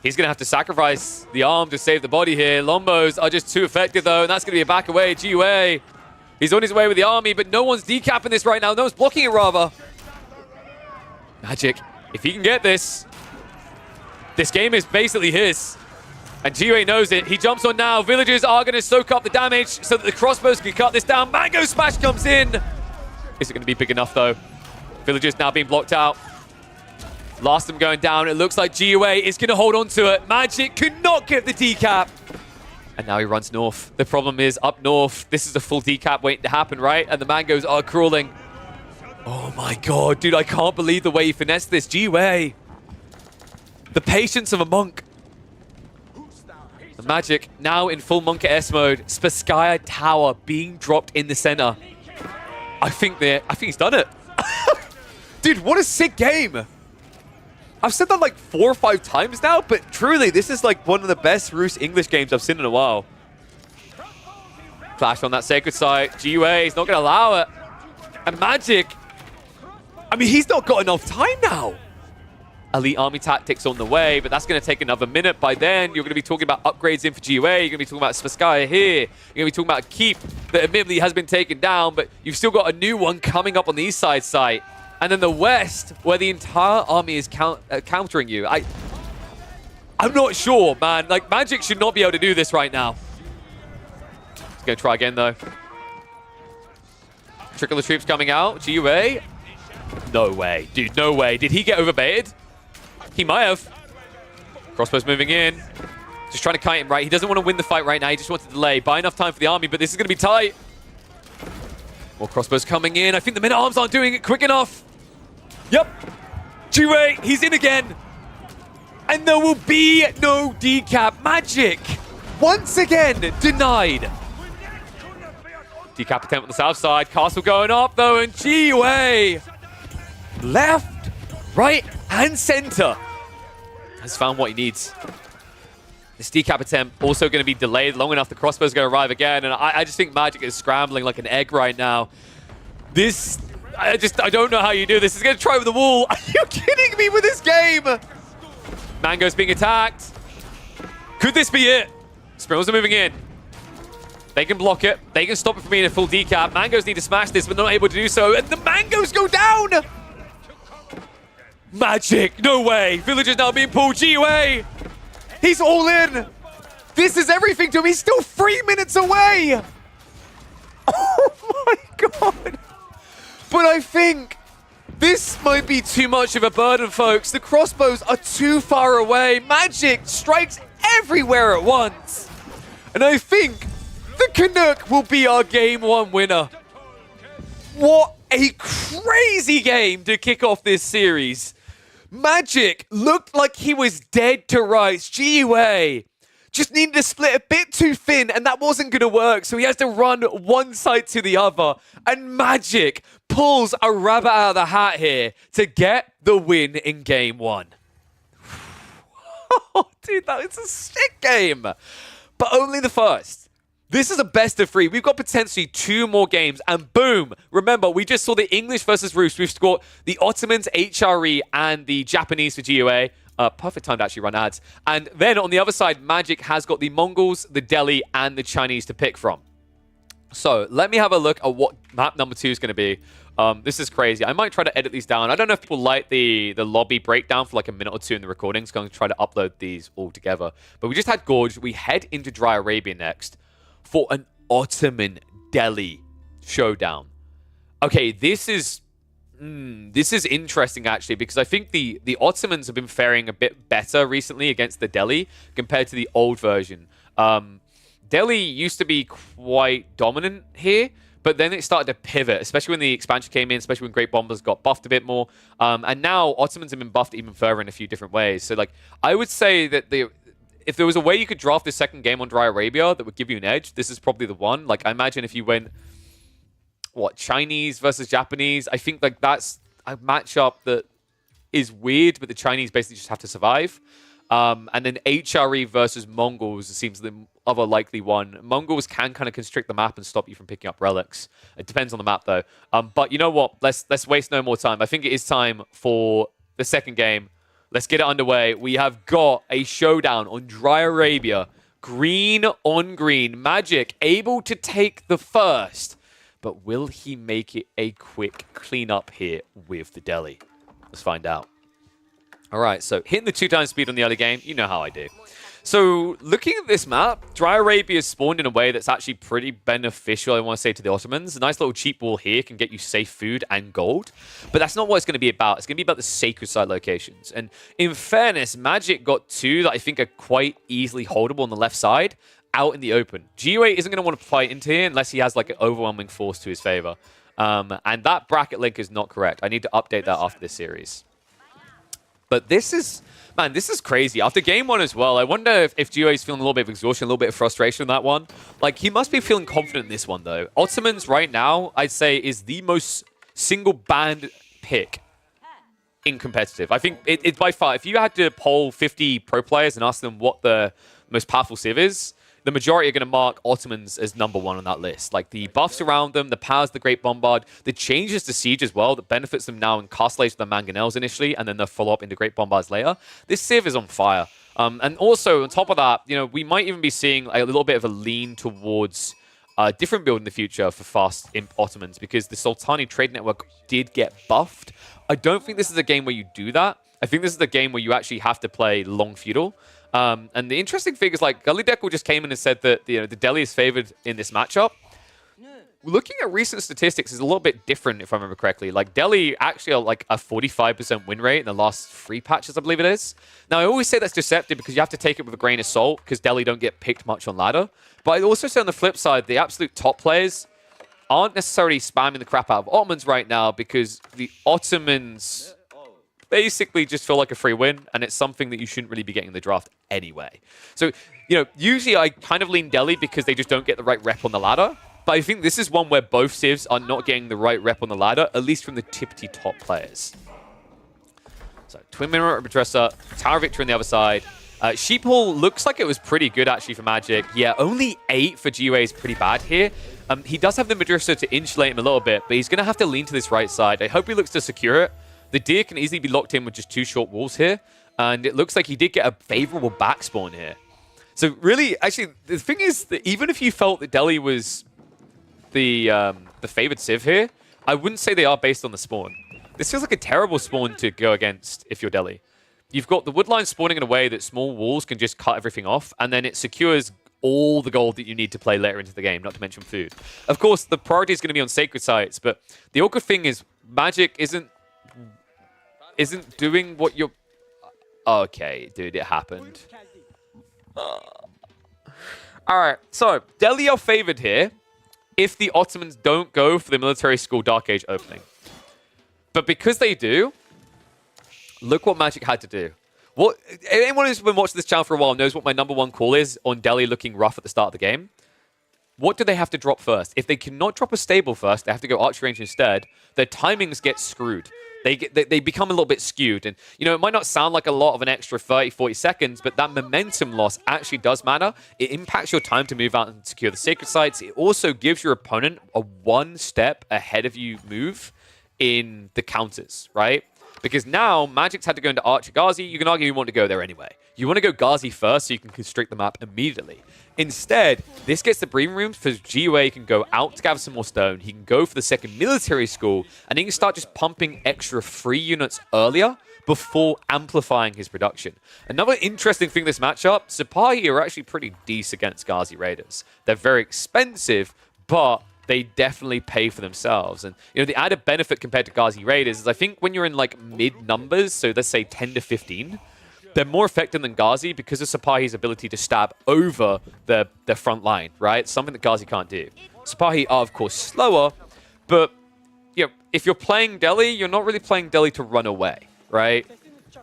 He's going to have to sacrifice the arm to save the body here. Lombos are just too effective, though, and that's going to be a back away. Jiwei, he's on his way with the army, but no one's decapping this right now. No one's blocking it, rather. Magic, if he can get this, this game is basically his. And Jiwei knows it. He jumps on now. Villagers are going to soak up the damage so that the crossbows can cut this down. Mango Smash comes in. Is it going to be big enough, though? Villagers now being blocked out. Last them going down. It looks like Jiwei is going to hold on to it. Magic could not get the decap. And now he runs north. The problem is up north, this is a full decap waiting to happen, right? And the Mangos are crawling. Oh my god, dude, I can't believe the way he finessed this. Jiwei. The patience of a monk. The Magic now in full Monk S mode. Spasskaya Tower being dropped in the center. I think he's done it. Dude, what a sick game. I've said that like 4 or 5 times now, but truly, this is like one of the best Roost English games I've seen in a while. Flash on that Sacred Site. Jiwei is not going to allow it. And Magic, I mean, he's not got enough time now. Elite Army Tactics on the way, but that's going to take another minute. By then, you're going to be talking about upgrades in for Jiwei. You're going to be talking about Spasskaya here. You're going to be talking about a keep that admittedly has been taken down, but you've still got a new one coming up on the east side site. And then the west, where the entire army is countering you. I'm not sure, man. Like, Magic should not be able to do this right now. He's going to try again, though. Trickle of troops coming out. Jiwei. No way. Dude, no way. Did he get overbaited? He might have. Crossbows moving in. Just trying to kite him right. He doesn't want to win the fight right now. He just wants to delay. Buy enough time for the army, but this is going to be tight. More crossbows coming in. I think the men-at-arms aren't doing it quick enough. Yep. Jiwei, he's in again. And there will be no decap. Magic, once again, denied. Decap attempt on the south side. Castle going up, though, and Jiwei, left, right, and center, has found what he needs. This decap attempt also going to be delayed long enough. The crossbow's going to arrive again, and I just think Magic is scrambling like an egg right now. This, I don't know how you do this. He's going to try with the wall. Are you kidding me with this game? Mango's being attacked. Could this be it? Sprills are moving in. They can block it. They can stop it from being a full decap. Mangos need to smash this, but not able to do so. And the Mangos go down! Magic, no way. Villagers now being pulled. Jiwei, he's all in. This is everything to him. He's still 3 minutes away. Oh my god. But I think this might be too much of a burden, folks. The crossbows are too far away. Magic strikes everywhere at once. And I think the Canuck will be our game 1 winner. What a crazy game to kick off this series. Magic looked like he was dead to rights. Jiwei just needed to split a bit too thin, and that wasn't going to work, so he has to run one side to the other. And Magic pulls a rabbit out of the hat here to get the win in game 1. Dude, that is a sick game. But only the first. This is a best of 3. We've got potentially 2 more games, and boom! Remember, we just saw the English versus Rus. We've got the Ottomans, HRE, and the Japanese for GUA. Perfect time to actually run ads. And then on the other side, Magic has got the Mongols, the Delhi, and the Chinese to pick from. So let me have a look at what map number 2 is going to be. This is crazy. I might try to edit these down. I don't know if people like the lobby breakdown for like a minute or 2 in the recordings. I'm going to try to upload these all together. But we just had Gorge. We head into Dry Arabia next for an Ottoman Delhi showdown. Okay, this is interesting actually, because I think the Ottomans have been faring a bit better recently against the Delhi compared to the old version. Delhi used to be quite dominant here, but then it started to pivot, especially when the expansion came in, especially when Great Bombers got buffed a bit more. And now Ottomans have been buffed even further in a few different ways. So like, I would say that if there was a way you could draft the second game on Dry Arabia that would give you an edge, this is probably the one. Like, I imagine if you went, Chinese versus Japanese, I think like that's a matchup that is weird, but the Chinese basically just have to survive. And then HRE versus Mongols seems the other likely one. Mongols can kind of constrict the map and stop you from picking up relics. It depends on the map, though. But you know what? Let's waste no more time. I think it is time for the second game. Let's get it underway. We have got a showdown on Dry Arabia. Green on green. Magic able to take the first. But will he make it a quick cleanup here with the Delhi? Let's find out. All right, so hitting the 2x speed on the early game, you know how I do. So looking at this map, Dry Arabia is spawned in a way that's actually pretty beneficial, I want to say, to the Ottomans. A nice little cheap wall here can get you safe food and gold. But that's not what it's going to be about. It's going to be about the sacred side locations. And in fairness, Magic got 2 that I think are quite easily holdable on the left side out in the open. GUA isn't going to want to fight into here unless he has like an overwhelming force to his favor. And that bracket link is not correct. I need to update that after this series. But this is, man, this is crazy. After game 1 as well, I wonder if GUA is feeling a little bit of exhaustion, a little bit of frustration on that one. Like, he must be feeling confident in this one, though. Ottomans right now, I'd say, is the most single-band pick in competitive. I think it's by far, if you had to poll 50 pro players and ask them what the most powerful civ is, the majority are going to mark Ottomans as number 1 on that list. Like, the buffs around them, the powers of the Great Bombard, the changes to Siege as well that benefits them now in Castle Age with the Mangonels initially, and then they'll follow up into Great Bombards later. This civ is on fire. And also, on top of that, you know, we might even be seeing a little bit of a lean towards a different build in the future for fast Imp Ottomans, because the Sultani trade network did get buffed. I don't think this is a game where you do that. I think this is the game where you actually have to play long feudal. And the interesting thing is, like, Gully Deckle just came in and said that the Delhi is favored in this matchup. Looking at recent statistics is a little bit different, if I remember correctly. Like, Delhi actually are like a 45% win rate in the last 3 patches, I believe it is. Now, I always say that's deceptive because you have to take it with a grain of salt because Delhi don't get picked much on ladder. But I also say on the flip side, the absolute top players aren't necessarily spamming the crap out of Ottomans right now because the Ottomans basically just feel like a free win, and it's something that you shouldn't really be getting in the draft anyway. So, you know, usually I kind of lean Delhi because they just don't get the right rep on the ladder. But I think this is one where both civs are not getting the right rep on the ladder, at least from the tippity top players. So, Twin Mirror Dresser, Tower Victory on the other side. Sheeple looks like it was pretty good actually for Magic. Yeah, only 8 for GUA is pretty bad here. He does have the Madrasa to insulate him a little bit, but he's going to have to lean to this right side. I hope he looks to secure it. The deer can easily be locked in with just 2 short walls here. And it looks like he did get a favorable back spawn here. So really, actually, the thing is that even if you felt that Delhi was the favored civ here, I wouldn't say they are based on the spawn. This feels like a terrible spawn to go against if you're Delhi. You've got the woodline spawning in a way that small walls can just cut everything off, and then it secures all the gold that you need to play later into the game, not to mention food. Of course, the priority is going to be on sacred sites, but the awkward thing is Magic isn't doing what you're... Okay, dude, it happened. Alright, so Delhi are favored here if the Ottomans don't go for the military school Dark Age opening. But because they do, look what Magic had to do. Anyone who's been watching this channel for a while knows what my #1 call is on Delhi looking rough at the start of the game. What do they have to drop first? If they cannot drop a stable first, they have to go archery range instead. Their timings get screwed. they become a little bit skewed. And, you know, it might not sound like a lot of an extra 30, 40 seconds, but that momentum loss actually does matter. It impacts your time to move out and secure the sacred sites. It also gives your opponent a one step ahead of you move in the counters, right? Because now Magic's had to go into Archer Ghazi. You can argue you want to go there anyway. You want to go Ghazi first so you can constrict the map immediately. Instead, this gets the breathing room for GUA can go out to gather some more stone. He can go for the second military school, and he can start just pumping extra free units earlier before amplifying his production. Another interesting thing this matchup, Sipahi are actually pretty decent against Ghazi Raiders. They're very expensive, but they definitely pay for themselves. And, you know, the added benefit compared to Ghazi Raiders is I think when you're in, like, mid-numbers, so let's say 10 to 15, they're more effective than Ghazi because of Sipahi's ability to stab over the front line, right? Something that Ghazi can't do. Sipahi are, of course, slower, but, you know, if you're playing Delhi, you're not really playing Delhi to run away, right?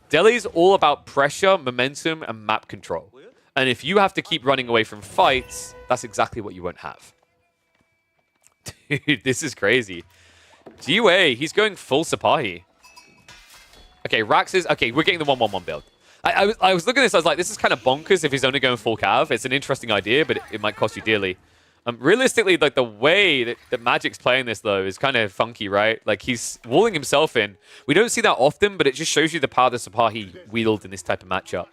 Delhi's all about pressure, momentum, and map control. And if you have to keep running away from fights, that's exactly what you won't have. Dude, this is crazy. GUA, he's going full Sipahi. Okay, Rax is... Okay, we're getting the 1-1-1 build. I was looking at this, I was like, this is kind of bonkers if he's only going full Cav. It's an interesting idea, but it might cost you dearly. Realistically, like, the way that Magic's playing this, though, is kind of funky, right? Like, he's walling himself in. We don't see that often, but it just shows you the power that Sipahi wield in this type of matchup.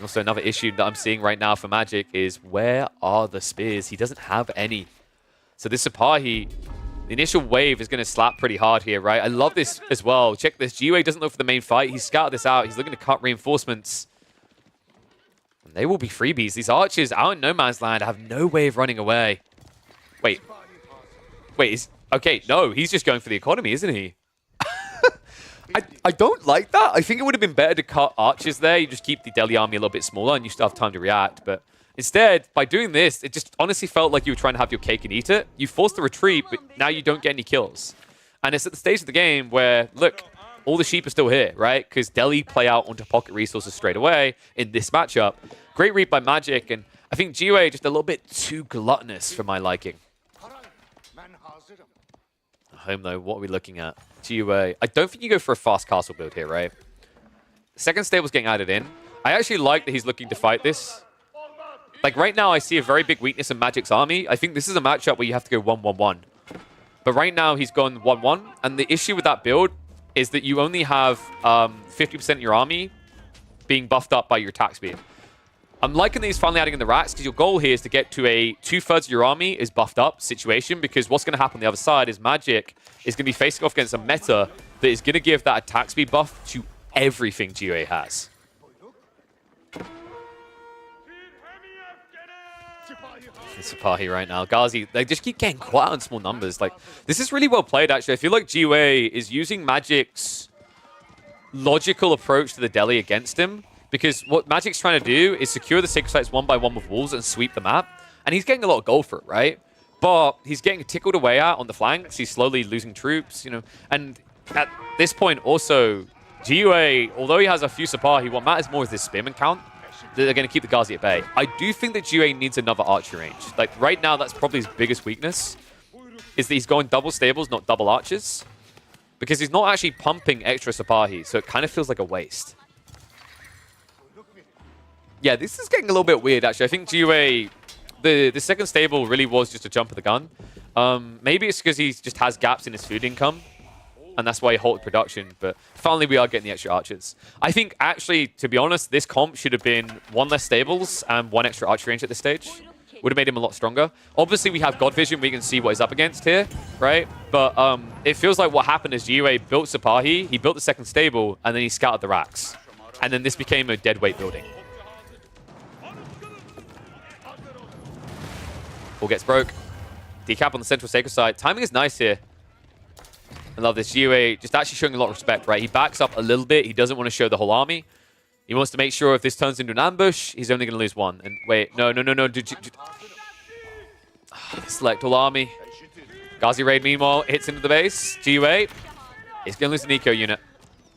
Also, another issue that I'm seeing right now for Magic is, where are the spears? He doesn't have any. So this Sipahi, the initial wave is going to slap pretty hard here, right? I love this as well. Check this. GUA doesn't look for the main fight. He's scouted this out. He's looking to cut reinforcements. And they will be freebies. These archers out in no man's land have no way of running away. Wait. Okay, no. He's just going for the economy, isn't he? I don't like that. I think it would have been better to cut archers there. You just keep the Delhi army a little bit smaller and you still have time to react. But instead, by doing this, it just honestly felt like you were trying to have your cake and eat it. You forced the retreat, but now you don't get any kills. And it's at the stage of the game where, look, all the sheep are still here, right? Because Delhi play out onto pocket resources straight away in this matchup. Great read by Magic, and I think GUA just a little bit too gluttonous for my liking. Home, though, what are we looking at? GUA. I don't think you go for a fast castle build here, right? Second stable's getting added in. I actually like that he's looking to fight this. Like, right now, I see a very big weakness in Magic's army. I think this is a matchup where you have to go 1-1-1. But right now, he's gone 1-1. And the issue with that build is that you only have 50% of your army being buffed up by your attack speed. I'm liking that he's finally adding in the racks, because your goal here is to get to a 2/3 of your army is buffed up situation, because what's going to happen on the other side is Magic is going to be facing off against a meta that is going to give that attack speed buff to everything GUA has. Sipahi right now. Ghazi, they just keep getting quiet on small numbers. Like, this is really well played, actually. I feel like GUA is using Magic's logical approach to the Delhi against him, because what Magic's trying to do is secure the sacred sites one by one with wolves and sweep the map. And he's getting a lot of gold for it, right? But he's getting tickled away at on the flanks. He's slowly losing troops, you know. And at this point, also, GUA, although he has a few Sipahi, what matters more is this spearman count. They're going to keep the Ghazi at bay. I do think that GUA needs another archer range. Like, right now, that's probably his biggest weakness, is that he's going double stables, not double archers. Because he's not actually pumping extra Sipahi, so it kind of feels like a waste. Yeah, this is getting a little bit weird, actually. I think GUA, the second stable really was just a jump of the gun. Maybe it's because he just has gaps in his food income, and that's why he halted production. But finally, we are getting the extra archers. I think, actually, to be honest, this comp should have been 1 less stables and 1 extra archer range at this stage. Would have made him a lot stronger. Obviously, we have God Vision. We can see what he's up against here, right? But it feels like what happened is GUA built Sipahi, he built the second stable, and then he scouted the racks. And then this became a deadweight building. All gets broke. Decap on the central sacred side. Timing is nice here. I love this. GUA just actually showing a lot of respect, right? He backs up a little bit. He doesn't want to show the whole army. He wants to make sure if this turns into an ambush, he's only going to lose 1. And wait, no. Select all army. Ghazi raid, meanwhile, hits into the base. GUA is going to lose an eco unit.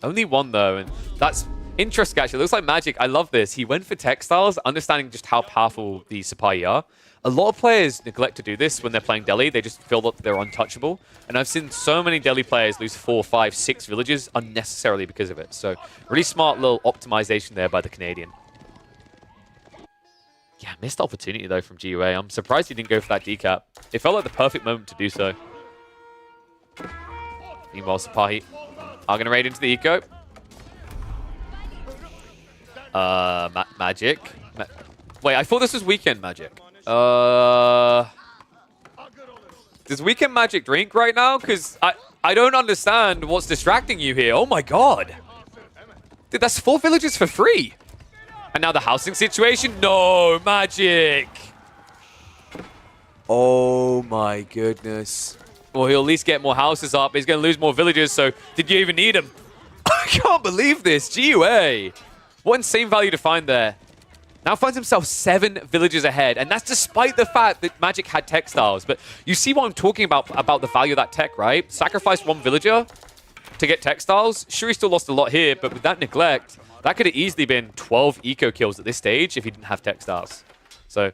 Only 1, though. And that's Interesting, actually. Looks like Magic. I love this. He went for Textiles, understanding just how powerful the Sipahi are. A lot of players neglect to do this when they're playing Delhi. They just feel that they're untouchable. And I've seen so many Delhi players lose 4, 5, 6 villages unnecessarily because of it. So really smart little optimization there by the Canadian. Yeah, missed opportunity though from GUA. I'm surprised he didn't go for that decap. It felt like the perfect moment to do so. Meanwhile, Sipahi are going to raid into the eco. Magic. Wait, I thought this was Weekend Magic. Does Weekend Magic drink right now? Because I don't understand what's distracting you here. Oh my god. Dude, that's 4 villages for free. And now the housing situation? No, Magic. Oh my goodness. Well, he'll at least get more houses up. He's going to lose more villages, so did you even need him? I can't believe this. GUA. What insane value to find there. Now finds himself 7 villages ahead, and that's despite the fact that Magic had Textiles. But you see what I'm talking about the value of that tech, right? Sacrificed 1 villager to get Textiles. Sure, he still lost a lot here, but with that neglect, that could have easily been 12 eco kills at this stage if he didn't have Textiles. So,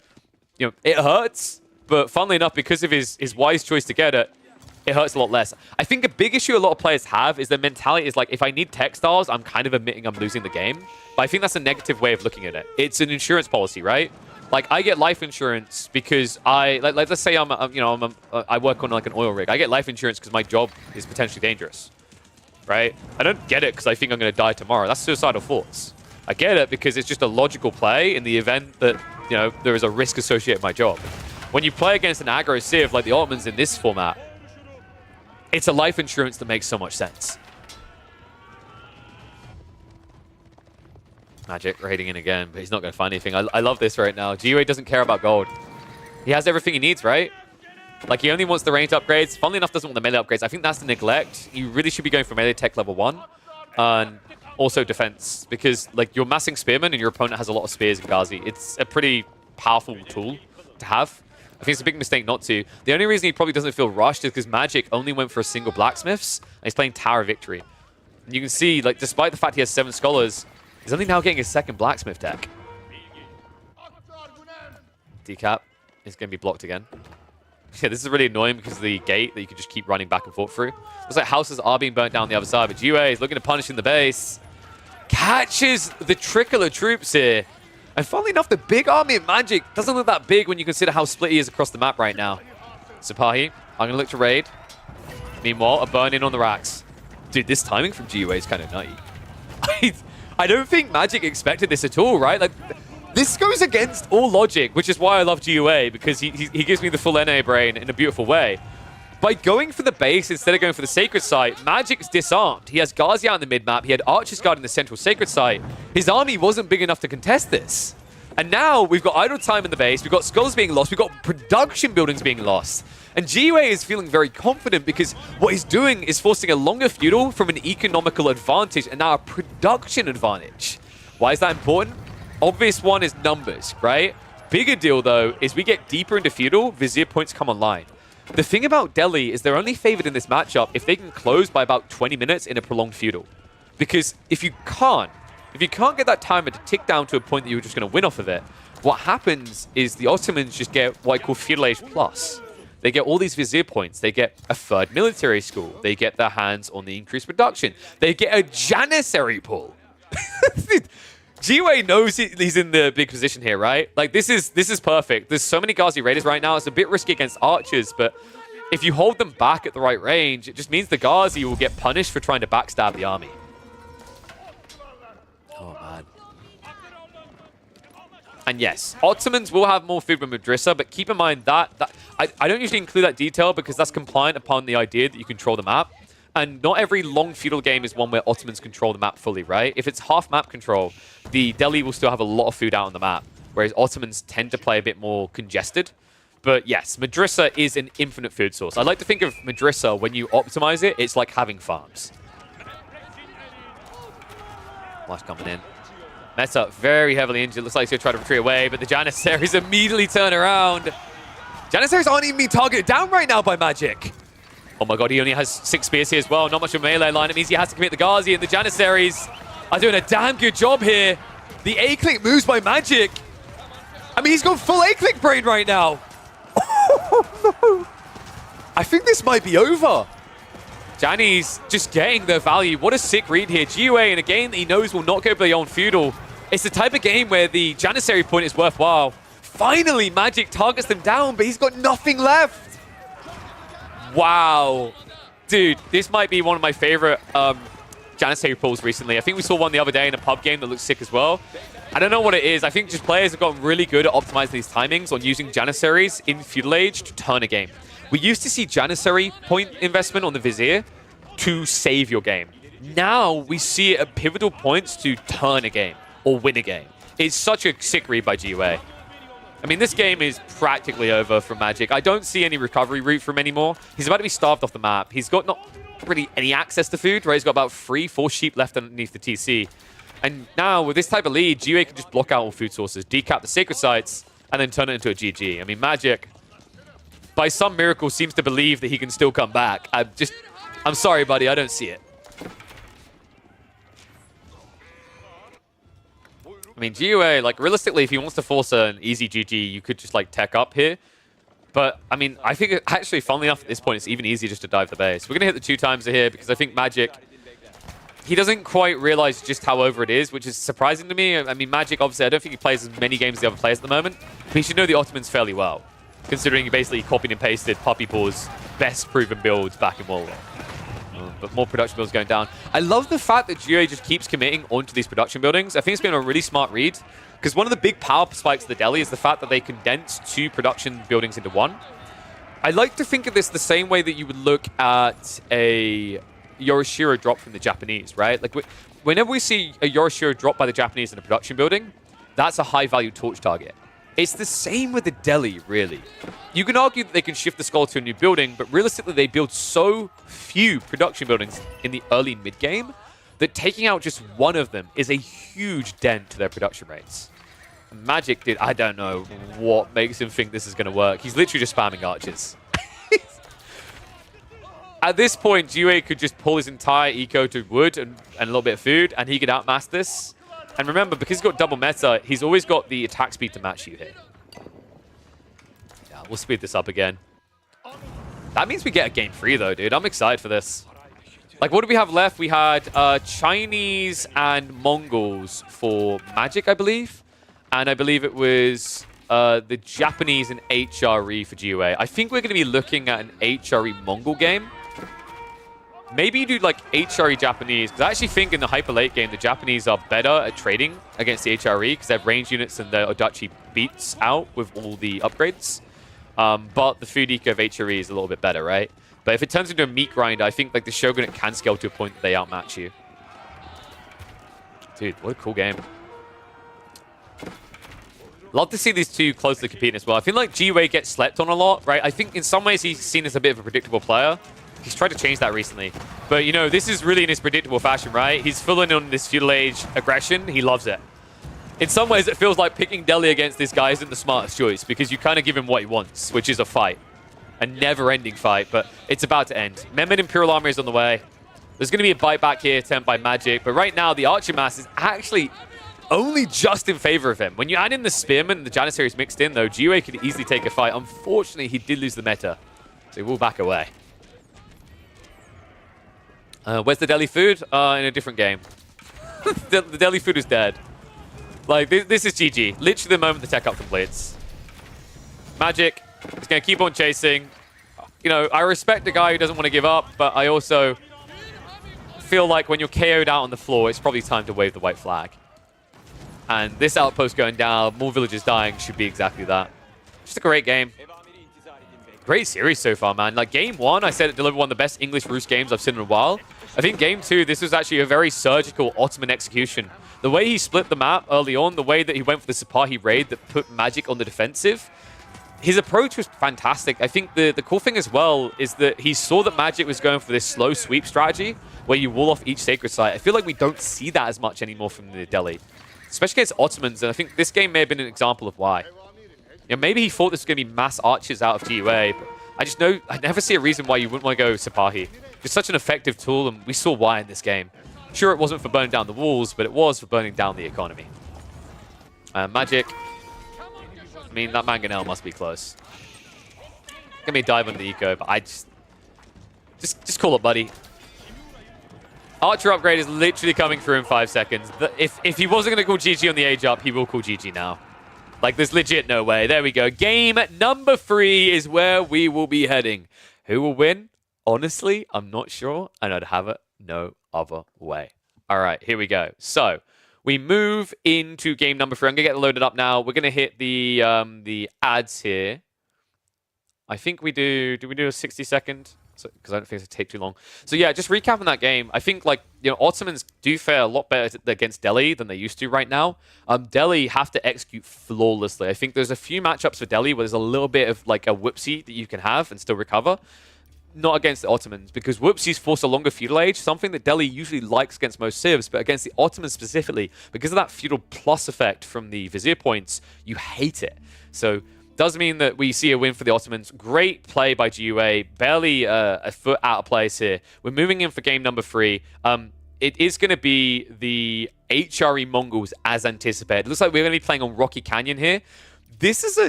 you know, it hurts, but funnily enough, because of his wise choice to get it, it hurts a lot less. I think a big issue a lot of players have is their mentality is like, if I need Textiles, I'm kind of admitting I'm losing the game. But I think that's a negative way of looking at it. It's an insurance policy, right? Like, I get life insurance because let's say I work on like an oil rig. I get life insurance because my job is potentially dangerous, right? I don't get it because I think I'm going to die tomorrow. That's suicidal thoughts. I get it because it's just a logical play in the event that, you know, there is a risk associated with my job. When you play against an aggro Civ like the Ottomans in this format, it's a life insurance that makes so much sense. Magic raiding in again, but he's not going to find anything. I love this right now. GUA doesn't care about gold. He has everything he needs, right? Like, he only wants the ranged upgrades. Funnily enough, doesn't want the melee upgrades. I think that's the neglect. You really should be going for melee tech level 1. And also defense. Because, like, you're massing Spearman and your opponent has a lot of spears and Ghazi. It's a pretty powerful tool to have. I think it's a big mistake not to. The only reason he probably doesn't feel rushed is because Magic only went for a single Blacksmiths, and he's playing Tower Victory. And you can see, like, despite the fact he has 7 Scholars, he's only now getting his 2nd Blacksmith deck. Decap is going to be blocked again. Yeah, this is really annoying because of the gate that you can just keep running back and forth through. Looks like houses are being burnt down on the other side, but GUA is looking to punish in the base. Catches the trickle of troops here. And funnily enough, the big army of Magic doesn't look that big when you consider how split he is across the map right now. Sipahi, I'm going to look to raid. Meanwhile, a burn in on the racks. Dude, this timing from GUA is kind of nutty. I don't think Magic expected this at all, right? Like, this goes against all logic, which is why I love GUA, because he gives me the full NA brain in a beautiful way. By going for the base instead of going for the Sacred Site, Magic's disarmed. He has Ghazi out in the mid-map. He had Archers guarding the central Sacred Site. His army wasn't big enough to contest this. And now we've got idle time in the base. We've got Skulls being lost. We've got production buildings being lost. And GUA is feeling very confident because what he's doing is forcing a longer feudal from an economical advantage and now a production advantage. Why is that important? Obvious one is numbers, right? Bigger deal, though, is we get deeper into feudal, Vizier points come online. The thing about Delhi is they're only favored in this matchup if they can close by about 20 minutes in a prolonged feudal. Because if you can't get that timer to tick down to a point that you're just going to win off of it, what happens is the Ottomans just get what I call feudal age plus. They get all these Vizier points. They get a 3rd military school. They get their hands on the increased production. They get a Janissary pool. GUA knows he's in the big position here, right? Like, this is perfect. There's so many Ghazi Raiders right now. It's a bit risky against Archers, but if you hold them back at the right range, it just means the Ghazi will get punished for trying to backstab the army. Oh, man. And yes, Ottomans will have more food with Madrasa, but keep in mind that I don't usually include that detail because that's compliant upon the idea that you control the map. And not every long feudal game is one where Ottomans control the map fully, right? If it's half map control, the Delhi will still have a lot of food out on the map, whereas Ottomans tend to play a bit more congested. But yes, Madrasa is an infinite food source. I like to think of Madrasa, when you optimize it, it's like having farms. Flash coming in. Meta very heavily injured. Looks like he's going to try to retreat away, but the Janissaries immediately turn around. Janissaries aren't even being targeted down right now by Magic. Oh my god, he only has 6 spears here as well. Not much of a melee line. It means he has to commit the Ghazi, and the Janissaries are doing a damn good job here. The A-click moves by Magic. I mean, he's got full A-click brain right now. Oh, no. I think this might be over. Janny's just getting the value. What a sick read here. GUA in a game that he knows will not go beyond Feudal. It's the type of game where the Janissary point is worthwhile. Finally, Magic targets them down, but he's got nothing left. Wow. Dude, this might be one of my favorite Janissary pulls recently. I think we saw one the other day in a pub game that looked sick as well. I don't know what it is. I think just players have gotten really good at optimizing these timings on using Janissaries in Feudal Age to turn a game. We used to see Janissary point investment on the Vizier to save your game. Now we see it at pivotal points to turn a game or win a game. It's such a sick read by GUA. I mean, this game is practically over for Magic. I don't see any recovery route from him anymore. He's about to be starved off the map. He's got not really any access to food, right? He's got about 3-4 sheep left underneath the TC. And now, with this type of lead, GUA can just block out all food sources, decap the Sacred Sites, and then turn it into a GG. I mean, Magic, by some miracle, seems to believe that he can still come back. I'm sorry, buddy, I don't see it. I mean, GUA, like, realistically, if he wants to force an easy GG, you could just, like, tech up here. But, I mean, I think, actually, funnily enough, at this point, it's even easier just to dive the base. We're going to hit the 2 times here because I think Magic, he doesn't quite realize just how over it is, which is surprising to me. I mean, Magic, obviously, I don't think he plays as many games as the other players at the moment, but he should know the Ottomans fairly well, considering he basically copied and pasted Puppy Ball's best proven builds back in World War. But more production builds going down. I love the fact that GUA just keeps committing onto these production buildings. I think it's been a really smart read, because one of the big power spikes of the Delhi is the fact that they condense 2 production buildings into 1. I like to think of this the same way that you would look at a Yorishiro drop from the Japanese, right? Like, whenever we see a Yorishiro drop by the Japanese in a production building, that's a high-value torch target. It's the same with the Delhi, really. You can argue that they can shift the skull to a new building, but realistically, they build so few production buildings in the early mid-game that taking out just one of them is a huge dent to their production rates. Magic, dude, I don't know what makes him think this is going to work. He's literally just spamming archers. At this point, GUA could just pull his entire eco to wood and a little bit of food, and he could outmass this. And remember, because he's got double meta, he's always got the attack speed to match you here. Yeah, we'll speed this up again. That means we get a game 3, though, dude. I'm excited for this. Like, what do we have left? We had Chinese and Mongols for Magic, I believe. And I believe it was the Japanese and HRE for GUA. I think we're going to be looking at an HRE Mongol game. Maybe you do like HRE Japanese, because I actually think in the hyper late game, the Japanese are better at trading against the HRE because they have range units and the Odachi beats out with all the upgrades. But the food eco of HRE is a little bit better, right? But if it turns into a meat grinder, I think like the Shogunate can scale to a point that they outmatch you. Dude, what a cool game. Love to see these two closely competing as well. I feel like GUA gets slept on a lot, right? I think in some ways he's seen as a bit of a predictable player. He's tried to change that recently. But, you know, this is really in his predictable fashion, right? He's full in on this Feudal Age aggression. He loves it. In some ways, it feels like picking Delhi against this guy isn't the smartest choice because you kind of give him what he wants, which is a fight. A never-ending fight, but it's about to end. Mehmed Imperial Army is on the way. There's going to be a bite back here attempt by Magic, but right now, the Archer Mass is actually only just in favor of him. When you add in the Spearman and the Janissaries mixed in, though, GUA could easily take a fight. Unfortunately, he did lose the meta, so he will back away. Where's the Delhi food? In a different game. The Delhi food is dead. Like, this is GG. Literally the moment the tech up completes. Magic is going to keep on chasing. You know, I respect a guy who doesn't want to give up, but I also feel like when you're KO'd out on the floor, it's probably time to wave the white flag. And this outpost going down, more villagers dying, should be exactly that. Just a great game. Great series so far, man. Like, game 1, I said it delivered one of the best English Roost games I've seen in a while. I think game 2, this was actually a very surgical Ottoman execution. The way he split the map early on, the way that he went for the Sipahi raid that put Magic on the defensive, his approach was fantastic. I think the cool thing as well is that he saw that Magic was going for this slow sweep strategy where you wall off each sacred site. I feel like we don't see that as much anymore from the Delhi, especially against Ottomans, and I think this game may have been an example of why. You know, maybe he thought this was going to be mass archers out of GUA, but I never see a reason why you wouldn't want to go Sipahi. It's such an effective tool, and we saw why in this game. Sure, it wasn't for burning down the walls, but it was for burning down the economy. Magic. I mean, that Mangonel must be close. Give me a dive under the eco, but I just call it, buddy. Archer upgrade is literally coming through in 5 seconds. If he wasn't going to call GG on the age up, he will call GG now. Like, there's legit no way. There we go. Game number 3 is where we will be heading. Who will win? Honestly, I'm not sure, and I'd have it no other way. All right, here we go. So, we move into game number 3. I'm going to get loaded up now. We're going to hit the ads here. I think we do we do a 60-second? Because I don't think it'll take too long. So yeah, just recapping that game. I think, like, you know, Ottomans do fare a lot better against Delhi than they used to right now. Delhi have to execute flawlessly. I think there's a few matchups for Delhi where there's a little bit of like a whoopsie that you can have and still recover. Not against the Ottomans, because whoopsies force a longer feudal age, something that Delhi usually likes against most civs, but against the Ottomans specifically, because of that feudal plus effect from the Vizier points, you hate it. So does mean that we see a win for the Ottomans. Great play by GUA. Barely a foot out of place here. We're moving in for game number 3. It is going to be the HRE Mongols as anticipated. It looks like we're going to be playing on Rocky Canyon here. This is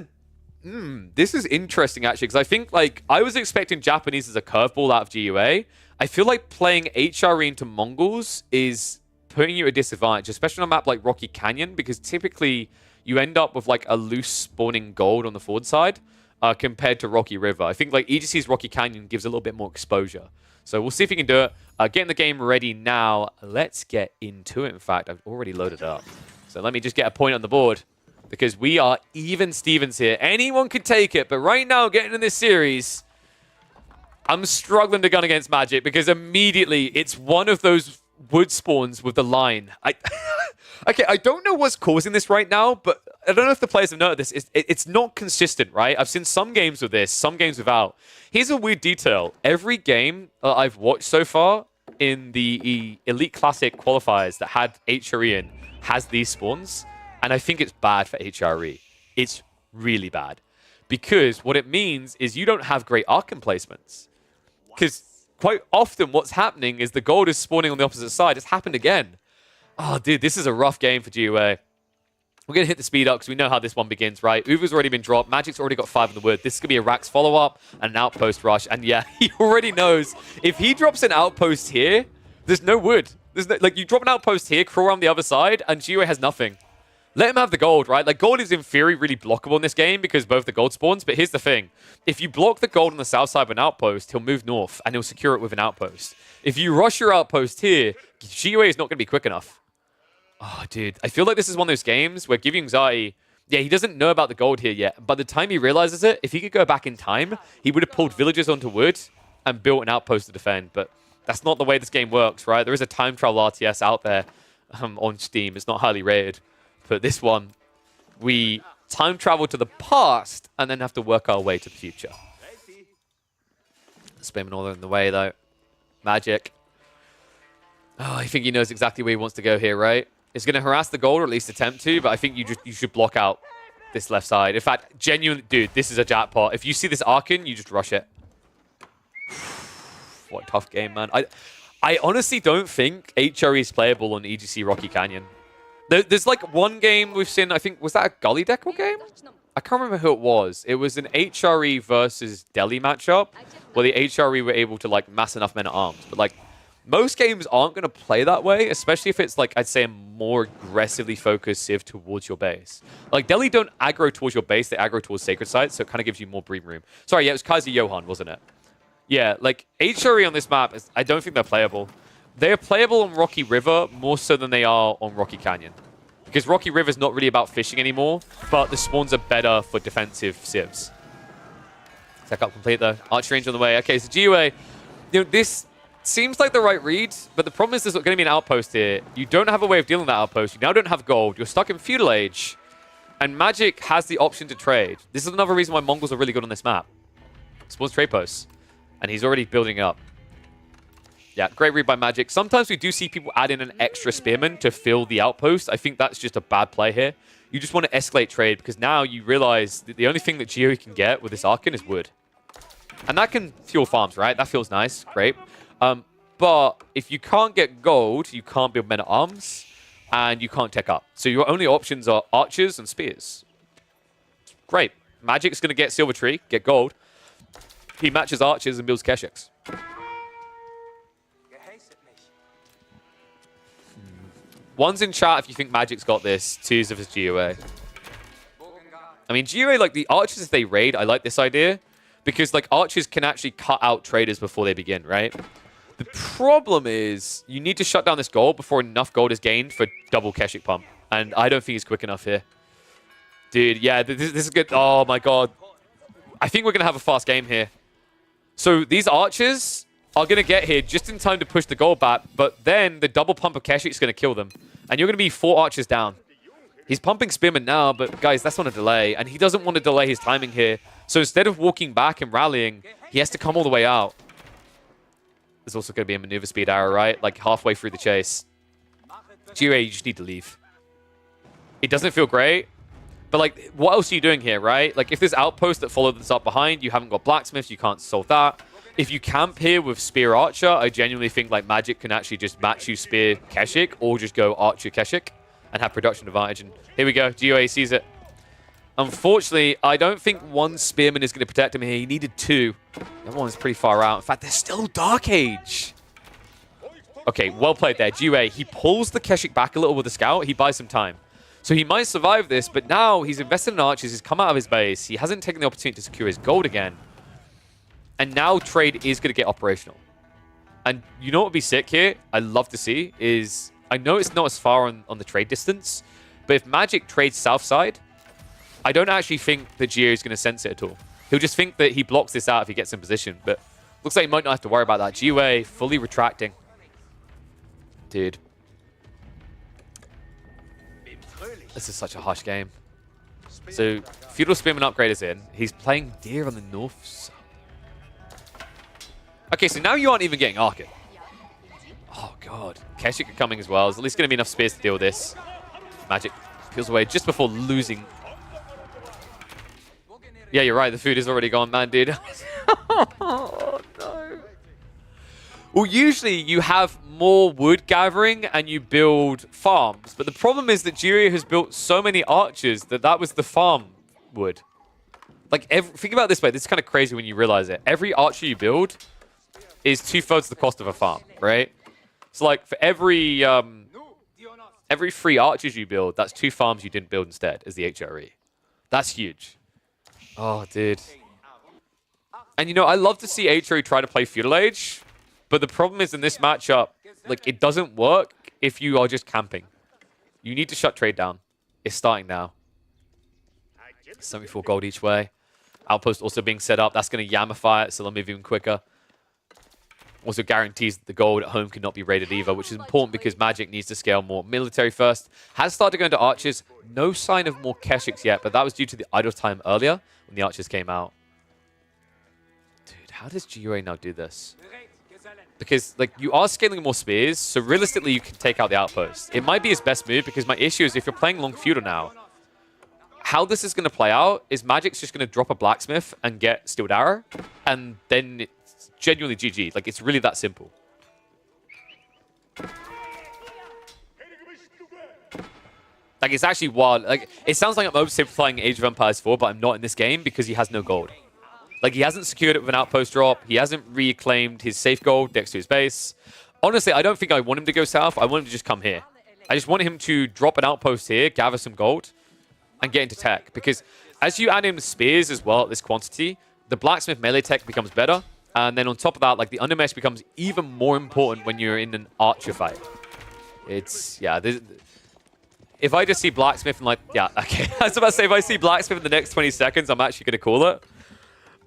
this is interesting, actually, because I think, like, I was expecting Japanese as a curveball out of GUA. I feel like playing HRE into Mongols is putting you at a disadvantage, especially on a map like Rocky Canyon, because typically you end up with like a loose spawning gold on the forward side compared to Rocky River. I think like EGC's Rocky Canyon gives a little bit more exposure. So we'll see if we can do it. Getting the game ready now. Let's get into it. In fact, I've already loaded up. So let me just get a point on the board because we are even Stevens here. Anyone could take it, but right now getting in this series, I'm struggling to gun against Magic because immediately it's one of those wood spawns with the line. Okay, I don't know what's causing this right now, but I don't know if the players have noticed this. It's not consistent, right? I've seen some games with this, some games without. Here's a weird detail. Every game I've watched so far in the Elite Classic qualifiers that had HRE in has these spawns, and I think it's bad for HRE. It's really bad. Because what it means is you don't have great Archon placements. Because quite often what's happening is the gold is spawning on the opposite side. It's happened again. Oh, dude, this is a rough game for GUA. We're going to hit the speed up because we know how this one begins, right? Uva's already been dropped. Magic's already got 5 in the wood. This is going to be a Rax follow-up and an outpost rush. And yeah, he already knows. If he drops an outpost here, there's no wood. There's no, like, you drop an outpost here, crawl around the other side, and GUA has nothing. Let him have the gold, right? Like, gold is in theory really blockable in this game because both the gold spawns. But here's the thing. If you block the gold on the south side of an outpost, he'll move north and he'll secure it with an outpost. If you rush your outpost here, GUA is not going to be quick enough. Oh, dude. I feel like this is one of those games where Give You Anxiety, yeah, he doesn't know about the gold here yet. By the time he realizes it, if he could go back in time, he would have pulled villagers onto wood and built an outpost to defend. But that's not the way this game works, right? There is a time travel RTS out there on Steam. It's not highly rated. But this one, we time travel to the past and then have to work our way to the future. Spamming all in the way, though. Magic. Oh, I think he knows exactly where he wants to go here, right? It's going to harass the gold, or at least attempt to, but I think you should block out this left side. In fact, genuinely, dude, this is a jackpot. If you see this Archon, you just rush it. What a tough game, man. I honestly don't think HRE is playable on EGC Rocky Canyon. There's like one game we've seen, I think, was that a Gully Deckle game? I can't remember who it was. It was an HRE versus Delhi matchup where the HRE were able to like mass enough men at arms. But like, most games aren't going to play that way, especially if it's like, I'd say, a more aggressively focused civ towards your base. Like, Delhi don't aggro towards your base, they aggro towards sacred sites, so it kind of gives you more breathing room. Sorry, yeah, it was Kaiser Johan, wasn't it? Yeah, like, HRE on this map, I don't think they're playable. They're playable on Rocky River more so than they are on Rocky Canyon. Because Rocky River is not really about fishing anymore, but the spawns are better for defensive civs. Tech up complete, though. Archer range on the way. Okay, so GUA, you know, this seems like the right read, but the problem is there's going to be an outpost here. You don't have a way of dealing with that outpost. You now don't have gold. You're stuck in feudal age. And Magic has the option to trade. This is another reason why Mongols are really good on this map. Spawns trade posts. And he's already building up. Yeah, great read by Magic. Sometimes we do see people add in an extra spearman to fill the outpost. I think that's just a bad play here. You just want to escalate trade because now you realize that the only thing that GUA can get with this Archon is wood. And that can fuel farms, right? That feels nice. Great. But if you can't get gold, you can't build men at arms, and you can't tech up. So your only options are archers and spears. Great. Magic's going to get Silver Tree, get gold. He matches archers and builds Keshiks. One's in chat if you think Magic's got this. Two's if it's GOA. I mean, GOA, like, the archers, if they raid, I like this idea. Because, like, archers can actually cut out traders before they begin, right? The problem is you need to shut down this gold before enough gold is gained for double Keshik pump. And I don't think he's quick enough here. Dude, yeah, this is good. Oh, my God. I think we're going to have a fast game here. So these archers are going to get here just in time to push the gold back. But then the double pump of Keshik is going to kill them. And you're going to be 4 archers down. He's pumping Spearman now, but guys, that's on a delay. And he doesn't want to delay his timing here. So instead of walking back and rallying, he has to come all the way out. There's also going to be a maneuver speed arrow, right? Like halfway through the chase. GOA, you just need to leave. It doesn't feel great. But like, what else are you doing here, right? Like if there's outposts that follow this up behind, you haven't got blacksmiths, you can't solve that. If you camp here with Spear Archer, I genuinely think like Magic can actually just match you Spear Keshik or just go Archer Keshik and have production advantage. And here we go. GOA sees it. Unfortunately, I don't think one Spearman is going to protect him here. He needed 2. The other one's pretty far out. In fact, there's still Dark Age. Okay, well played there. GOA, he pulls the Keshik back a little with the Scout. He buys some time. So he might survive this, but now he's invested in archers. He's come out of his base. He hasn't taken the opportunity to secure his gold again. And now trade is going to get operational. And you know what would be sick here? I'd love to see is... I know it's not as far on the trade distance, but if Magic trades south side, I don't actually think that Gio is going to sense it at all. He'll just think that he blocks this out if he gets in position, but looks like he might not have to worry about that. GOA fully retracting. Dude. This is such a harsh game. So, Feudal Spearman upgrade is in. He's playing Deer on the north side. Okay, so now you aren't even getting Arkin. Oh, God. Keshik are coming as well. There's at least going to be enough spears to deal with this. Magic peels away just before losing. Yeah, you're right. The food is already gone, man, dude. Oh, no. Well, usually you have more wood gathering and you build farms. But the problem is that Jirio has built so many archers that was the farm wood. Like, think about it this way. This is kind of crazy when you realize it. Every archer you build is 2/3 the cost of a farm, right? So, like, for every 3 archers you build, that's 2 farms you didn't build instead as the HRE. That's huge. Oh, dude. And, you know, I love to see HRE try to play Feudal Age, but the problem is in this matchup, like, it doesn't work if you are just camping. You need to shut trade down. It's starting now. 74 gold each way. Outpost also being set up. That's going to Yamify it, so they'll move even quicker. Also guarantees that the gold at home cannot be raided either, which is important because Magic needs to scale more military first. Has started going to archers. No sign of more Keshiks yet, but that was due to the idle time earlier when the archers came out. Dude, how does GOA now do this? Because, like, you are scaling more spears, so realistically you can take out the outpost. It might be his best move because my issue is if you're playing long feudal now, how this is going to play out is Magic's just going to drop a blacksmith and get Steeled Arrow, and then it's genuinely GG. Like, it's really that simple. Like, it's actually wild. Like, it sounds like I'm oversimplifying Age of Empires 4, but I'm not in this game because he has no gold. Like, he hasn't secured it with an outpost drop. He hasn't reclaimed his safe gold next to his base. Honestly, I don't think I want him to go south. I want him to just come here. I just want him to drop an outpost here, gather some gold, and get into tech. Because as you add in spears as well at this quantity, the blacksmith melee tech becomes better. And then on top of that, like, the undermesh becomes even more important when you're in an archer fight. It's, yeah, if I just see blacksmith and like, yeah, okay. I was about to say, if I see blacksmith in the next 20 seconds, I'm actually going to call it.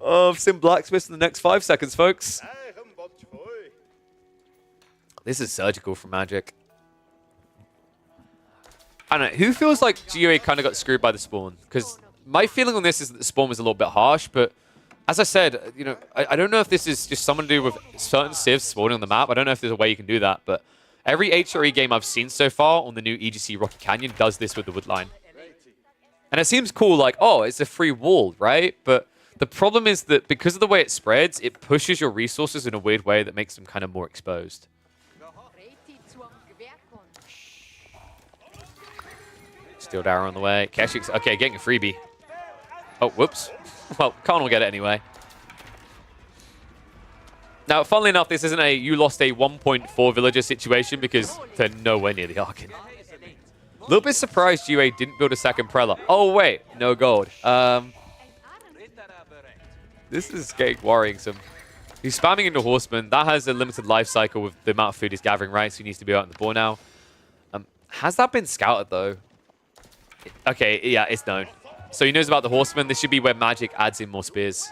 Oh, I've seen blacksmith in the next 5 seconds, folks. This is surgical for Magic. I don't know. Who feels like GOA kind of got screwed by the spawn? Because my feeling on this is that the spawn was a little bit harsh, but as I said, you know, I don't know if this is just something to do with certain civs spawning on the map. I don't know if there's a way you can do that, but every HRE game I've seen so far on the new EGC Rocky Canyon does this with the wood line. And it seems cool, like, oh, it's a free wall, right? But The problem is that because of the way it spreads, it pushes your resources in a weird way that makes them kind of more exposed. Steel Arrow on the way. Keshik's, okay, getting a freebie. Oh, whoops. Well, Khan will get it anyway. Now, funnily enough, this isn't a you lost a 1.4 villager situation because they're nowhere near the Arkin. A little bit surprised UA didn't build a second Prela. Oh, wait. No gold. This is getting worrying. He's spamming into Horseman. That has a limited life cycle with the amount of food he's gathering, right? So he needs to be out in the boar now. Has that been scouted, though? Okay, yeah, it's known. So he knows about the Horseman. This should be where Magic adds in more spears.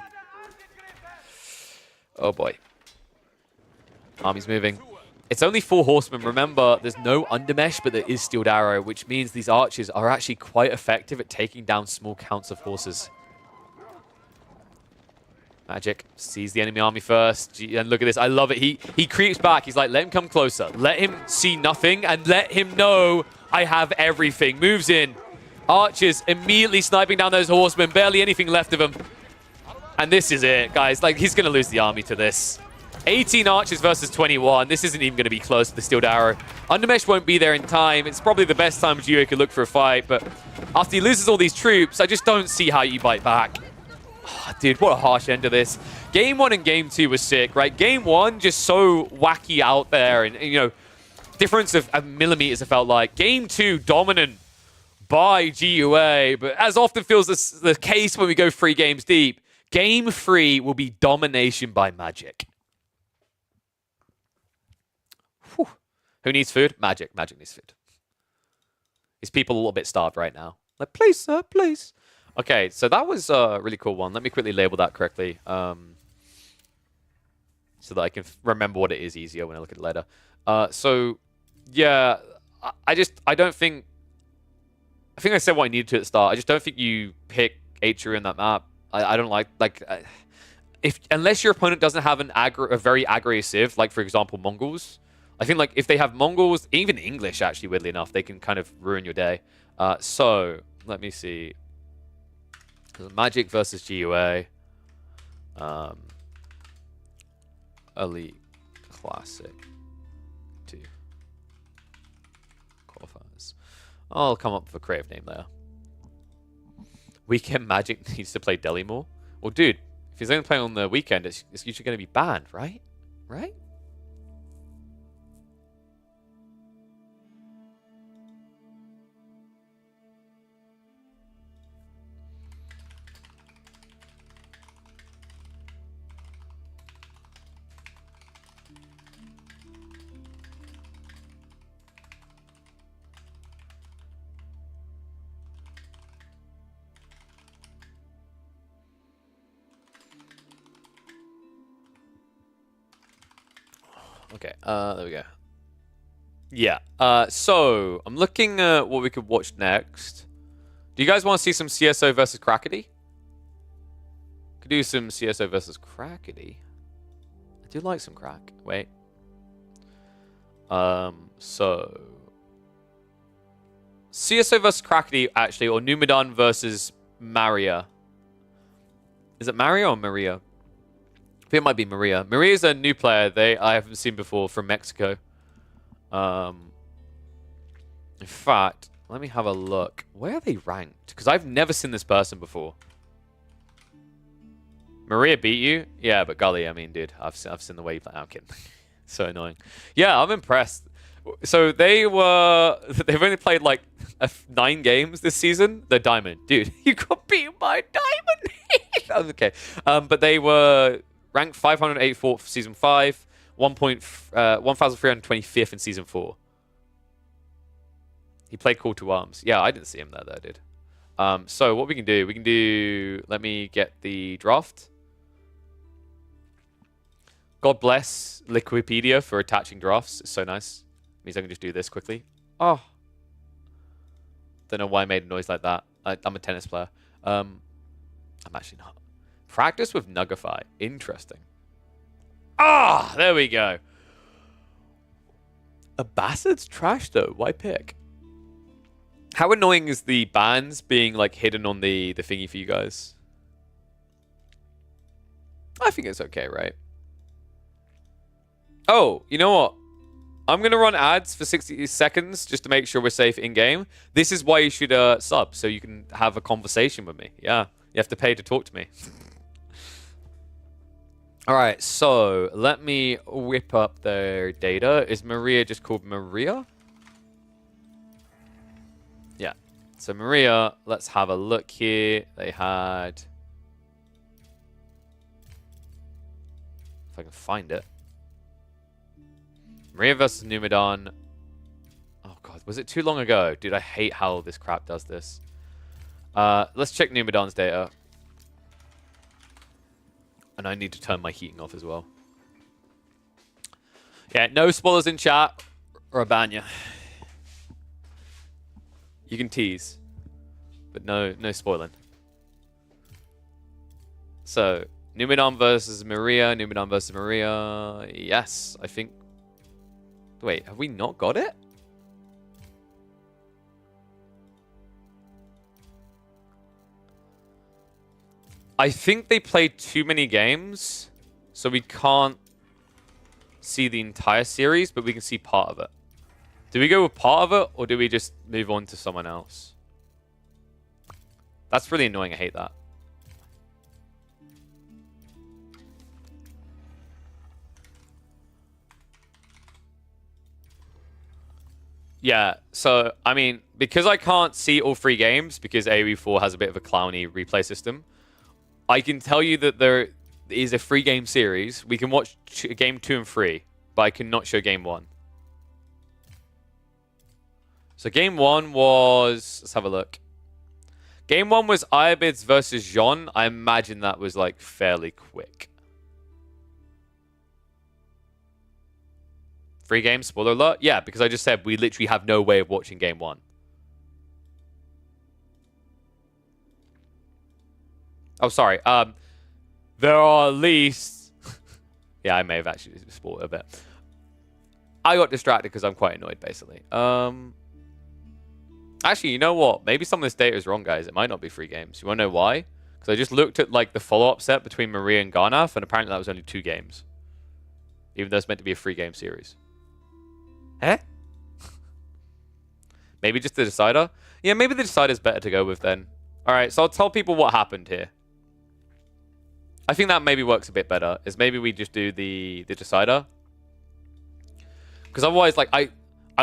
Oh, boy. Army's moving. It's only 4 Horsemen. Remember, there's no Undermesh, but there is Steeled Arrow, which means these archers are actually quite effective at taking down small counts of horses. Magic sees the enemy army first. And look at this. I love it. He creeps back. He's like, let him come closer. Let him see nothing and let him know I have everything. Moves in. Archers immediately sniping down those horsemen. Barely anything left of them. And this is it, guys. Like, he's going to lose the army to this. 18 archers versus 21. This isn't even going to be close to the Steeled Arrow. Undermesh won't be there in time. It's probably the best time Gio could look for a fight. But after he loses all these troops, I just don't see how you bite back. Oh, dude, what a harsh end to this. Game 1 and Game 2 was sick, right? Game 1, just so wacky out there. And you know, difference of millimeters, it felt like. Game 2, dominant by GUA, but as often feels the case when we go 3 games deep, Game 3 will be domination by Magic. Whew. Who needs food? Magic. Magic needs food. These people a little bit starved right now. Like, please, sir, please. Okay, so that was a really cool one. Let me quickly label that correctly so that I can remember what it is easier when I look at it later. So, yeah, I don't think... I think I said what I needed to at the start. I just don't think you pick Atria in that map. I don't unless your opponent doesn't have a very aggro civ, like for example Mongols. I think like if they have Mongols, even English actually, weirdly enough, they can kind of ruin your day. So let me see. Magic versus GUA. Elite Classic 2 qualifiers. I'll come up with a creative name there. Weekend Magic needs to play Delhi more. Well, dude, if he's only playing on the weekend, it's usually going to be banned, right? Right? Okay, there we go. Yeah, so I'm looking at what we could watch next. Do you guys want to see some CSO versus Crackety? Could do some CSO versus Crackety. I do like some crack. Wait. So CSO versus Crackety, actually, or Numidan versus Maria. Is it Maria or Maria? I think it might be Maria. Maria's a new player I haven't seen before from Mexico. In fact, let me have a look. Where are they ranked? Because I've never seen this person before. Maria beat you? Yeah, but golly, I mean, dude, I've seen the way you play. I'm kidding. So annoying. Yeah, I'm impressed. So they've only played like 9 games this season. They're Diamond. Dude, you got beaten by Diamond. Okay. But they were ranked 584th for Season 5, 1,325th in Season 4. He played Call to Arms. Yeah, I didn't see him there, though, dude. So what we can do... Let me get the draft. God bless Liquipedia for attaching drafts. It's so nice. Means I can just do this quickly. Oh. Don't know why I made a noise like that. I'm a tennis player. I'm actually not. Practice with Nugify. Interesting. Ah, there we go. Abbasid's trash, though. Why pick? How annoying is the bans being like hidden on the thingy for you guys? I think it's okay, right? Oh, you know what? I'm going to run ads for 60 seconds just to make sure we're safe in-game. This is why you should sub, so you can have a conversation with me. Yeah, you have to pay to talk to me. All right, so let me whip up their data. Is Maria just called Maria? Yeah. So Maria, let's have a look here. They had... If I can find it. Maria versus Numidon. Oh god, was it too long ago? Dude, I hate how this crap does this. Let's check Numidon's data. And I need to turn my heating off as well. Yeah, no spoilers in chat or I'll ban you. You can tease, but no spoiling. So, Numidon versus Maria. Numidon versus Maria. Yes, I think... Wait, have we not got it? I think they played too many games, so we can't see the entire series, but we can see part of it. Do we go with part of it, or do we just move on to someone else? That's really annoying. I hate that. Yeah, so, I mean, because I can't see all 3 games, because AoE 4 has a bit of a clowny replay system, I can tell you that there is a 3-game series. We can watch game 2 and 3, but I cannot show game 1. So game 1 was... Let's have a look. Game 1 was Ayabids versus Jean. I imagine that was, like, fairly quick. 3 games, spoiler alert? Yeah, because I just said we literally have no way of watching game 1. Oh, sorry. There are at least... yeah, I may have actually spoiled a bit. I got distracted because I'm quite annoyed, basically. Actually, you know what? Maybe some of this data is wrong, guys. It might not be 3 games. You want to know why? Because I just looked at like the follow-up set between Maria and Garnath, and apparently that was only 2 games. Even though it's meant to be a 3-game series. Eh? Maybe just the decider? Yeah, maybe the decider's better to go with then. Alright, so I'll tell people what happened here. I think that maybe works a bit better, is maybe we just do the decider. Because otherwise, like, I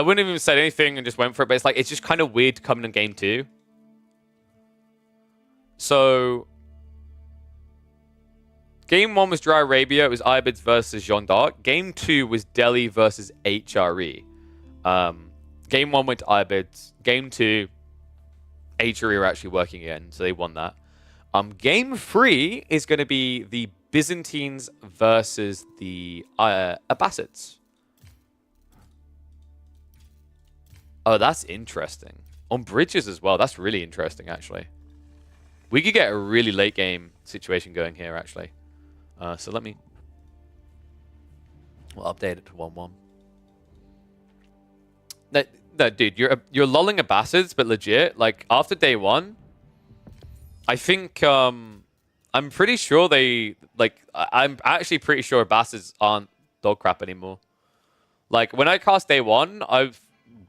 wouldn't have even said anything and just went for it, but it's like, it's just kind of weird coming in game 2. So, game 1 was Dry Arabia. It was Ayabids versus Jeanne d'Arc. Game 2 was Delhi versus HRE. Game 1 went to Ayabids. Game 2, HRE are actually working again, so they won that. Game 3 is going to be the Byzantines versus the Abbasids. Oh, that's interesting. On bridges as well. That's really interesting, actually. We could get a really late game situation going here, actually. So let me... We'll update it to 1-1. No, dude, you're lulling Abbasids, but legit, like, after day 1, I think, I'm pretty sure they, like, I'm actually pretty sure Abbasids aren't dog crap anymore. Like, when I cast day 1,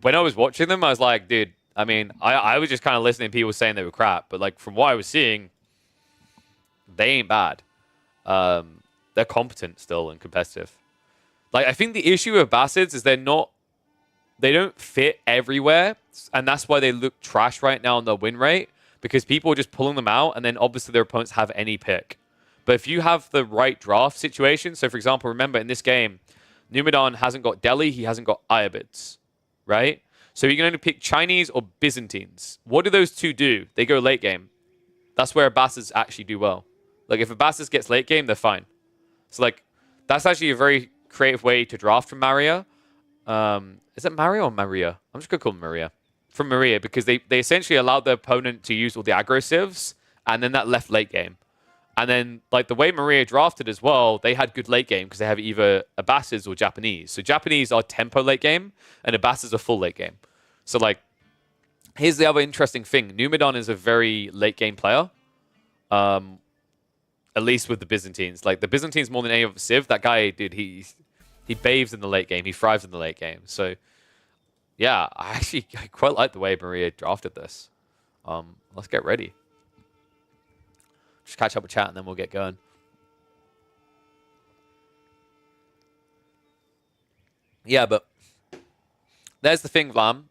when I was watching them, I was like, dude, I mean, I was just kind of listening to people saying they were crap, but, like, from what I was seeing, they ain't bad. They're competent still and competitive. Like, I think the issue with Abbasids is they don't fit everywhere, and that's why they look trash right now on their win rate, because people are just pulling them out, and then obviously their opponents have any pick. But if you have the right draft situation, so for example, remember in this game, Numidon hasn't got Delhi, he hasn't got Ayabids, right? So you can only pick Chinese or Byzantines. What do those two do? They go late game. That's where Abbasids actually do well. Like, if Abbasids gets late game, they're fine. So, like, that's actually a very creative way to draft from Maria. Is it Maria or Maria? I'm just going to call them Maria. From Maria, because they essentially allowed their opponent to use all the aggro civs, and then that left late game. And then, like, the way Maria drafted as well, they had good late game, because they have either Abbasids or Japanese. So Japanese are tempo late game, and Abbasids are full late game. So, like, here's the other interesting thing. Numidon is a very late game player. At least with the Byzantines. Like, the Byzantines more than any other Civ, that guy, dude, he bathes in the late game. He thrives in the late game. So, yeah, I quite like the way Maria drafted this. Let's get ready. Just catch up with chat and then we'll get going. Yeah, but there's the thing, Vlam.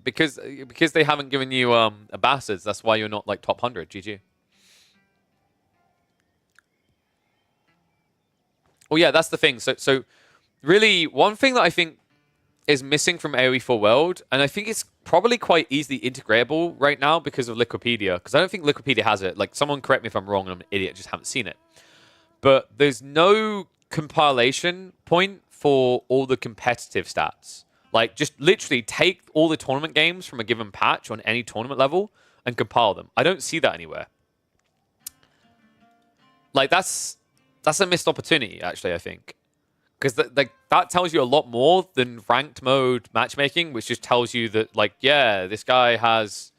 Because they haven't given you ambassadors, that's why you're not like top 100. GG. Oh yeah, that's the thing. So really, one thing that I think is missing from AoE 4 World, and I think it's probably quite easily integratable right now because of Liquipedia, because I don't think Liquipedia has it. Like, someone correct me if I'm wrong, and I'm an idiot, just haven't seen it. But there's no compilation point for all the competitive stats. Like, just literally take all the tournament games from a given patch on any tournament level and compile them. I don't see that anywhere. Like, that's a missed opportunity, actually, I think. Because that tells you a lot more than ranked mode matchmaking, which just tells you that, like, yeah, this guy has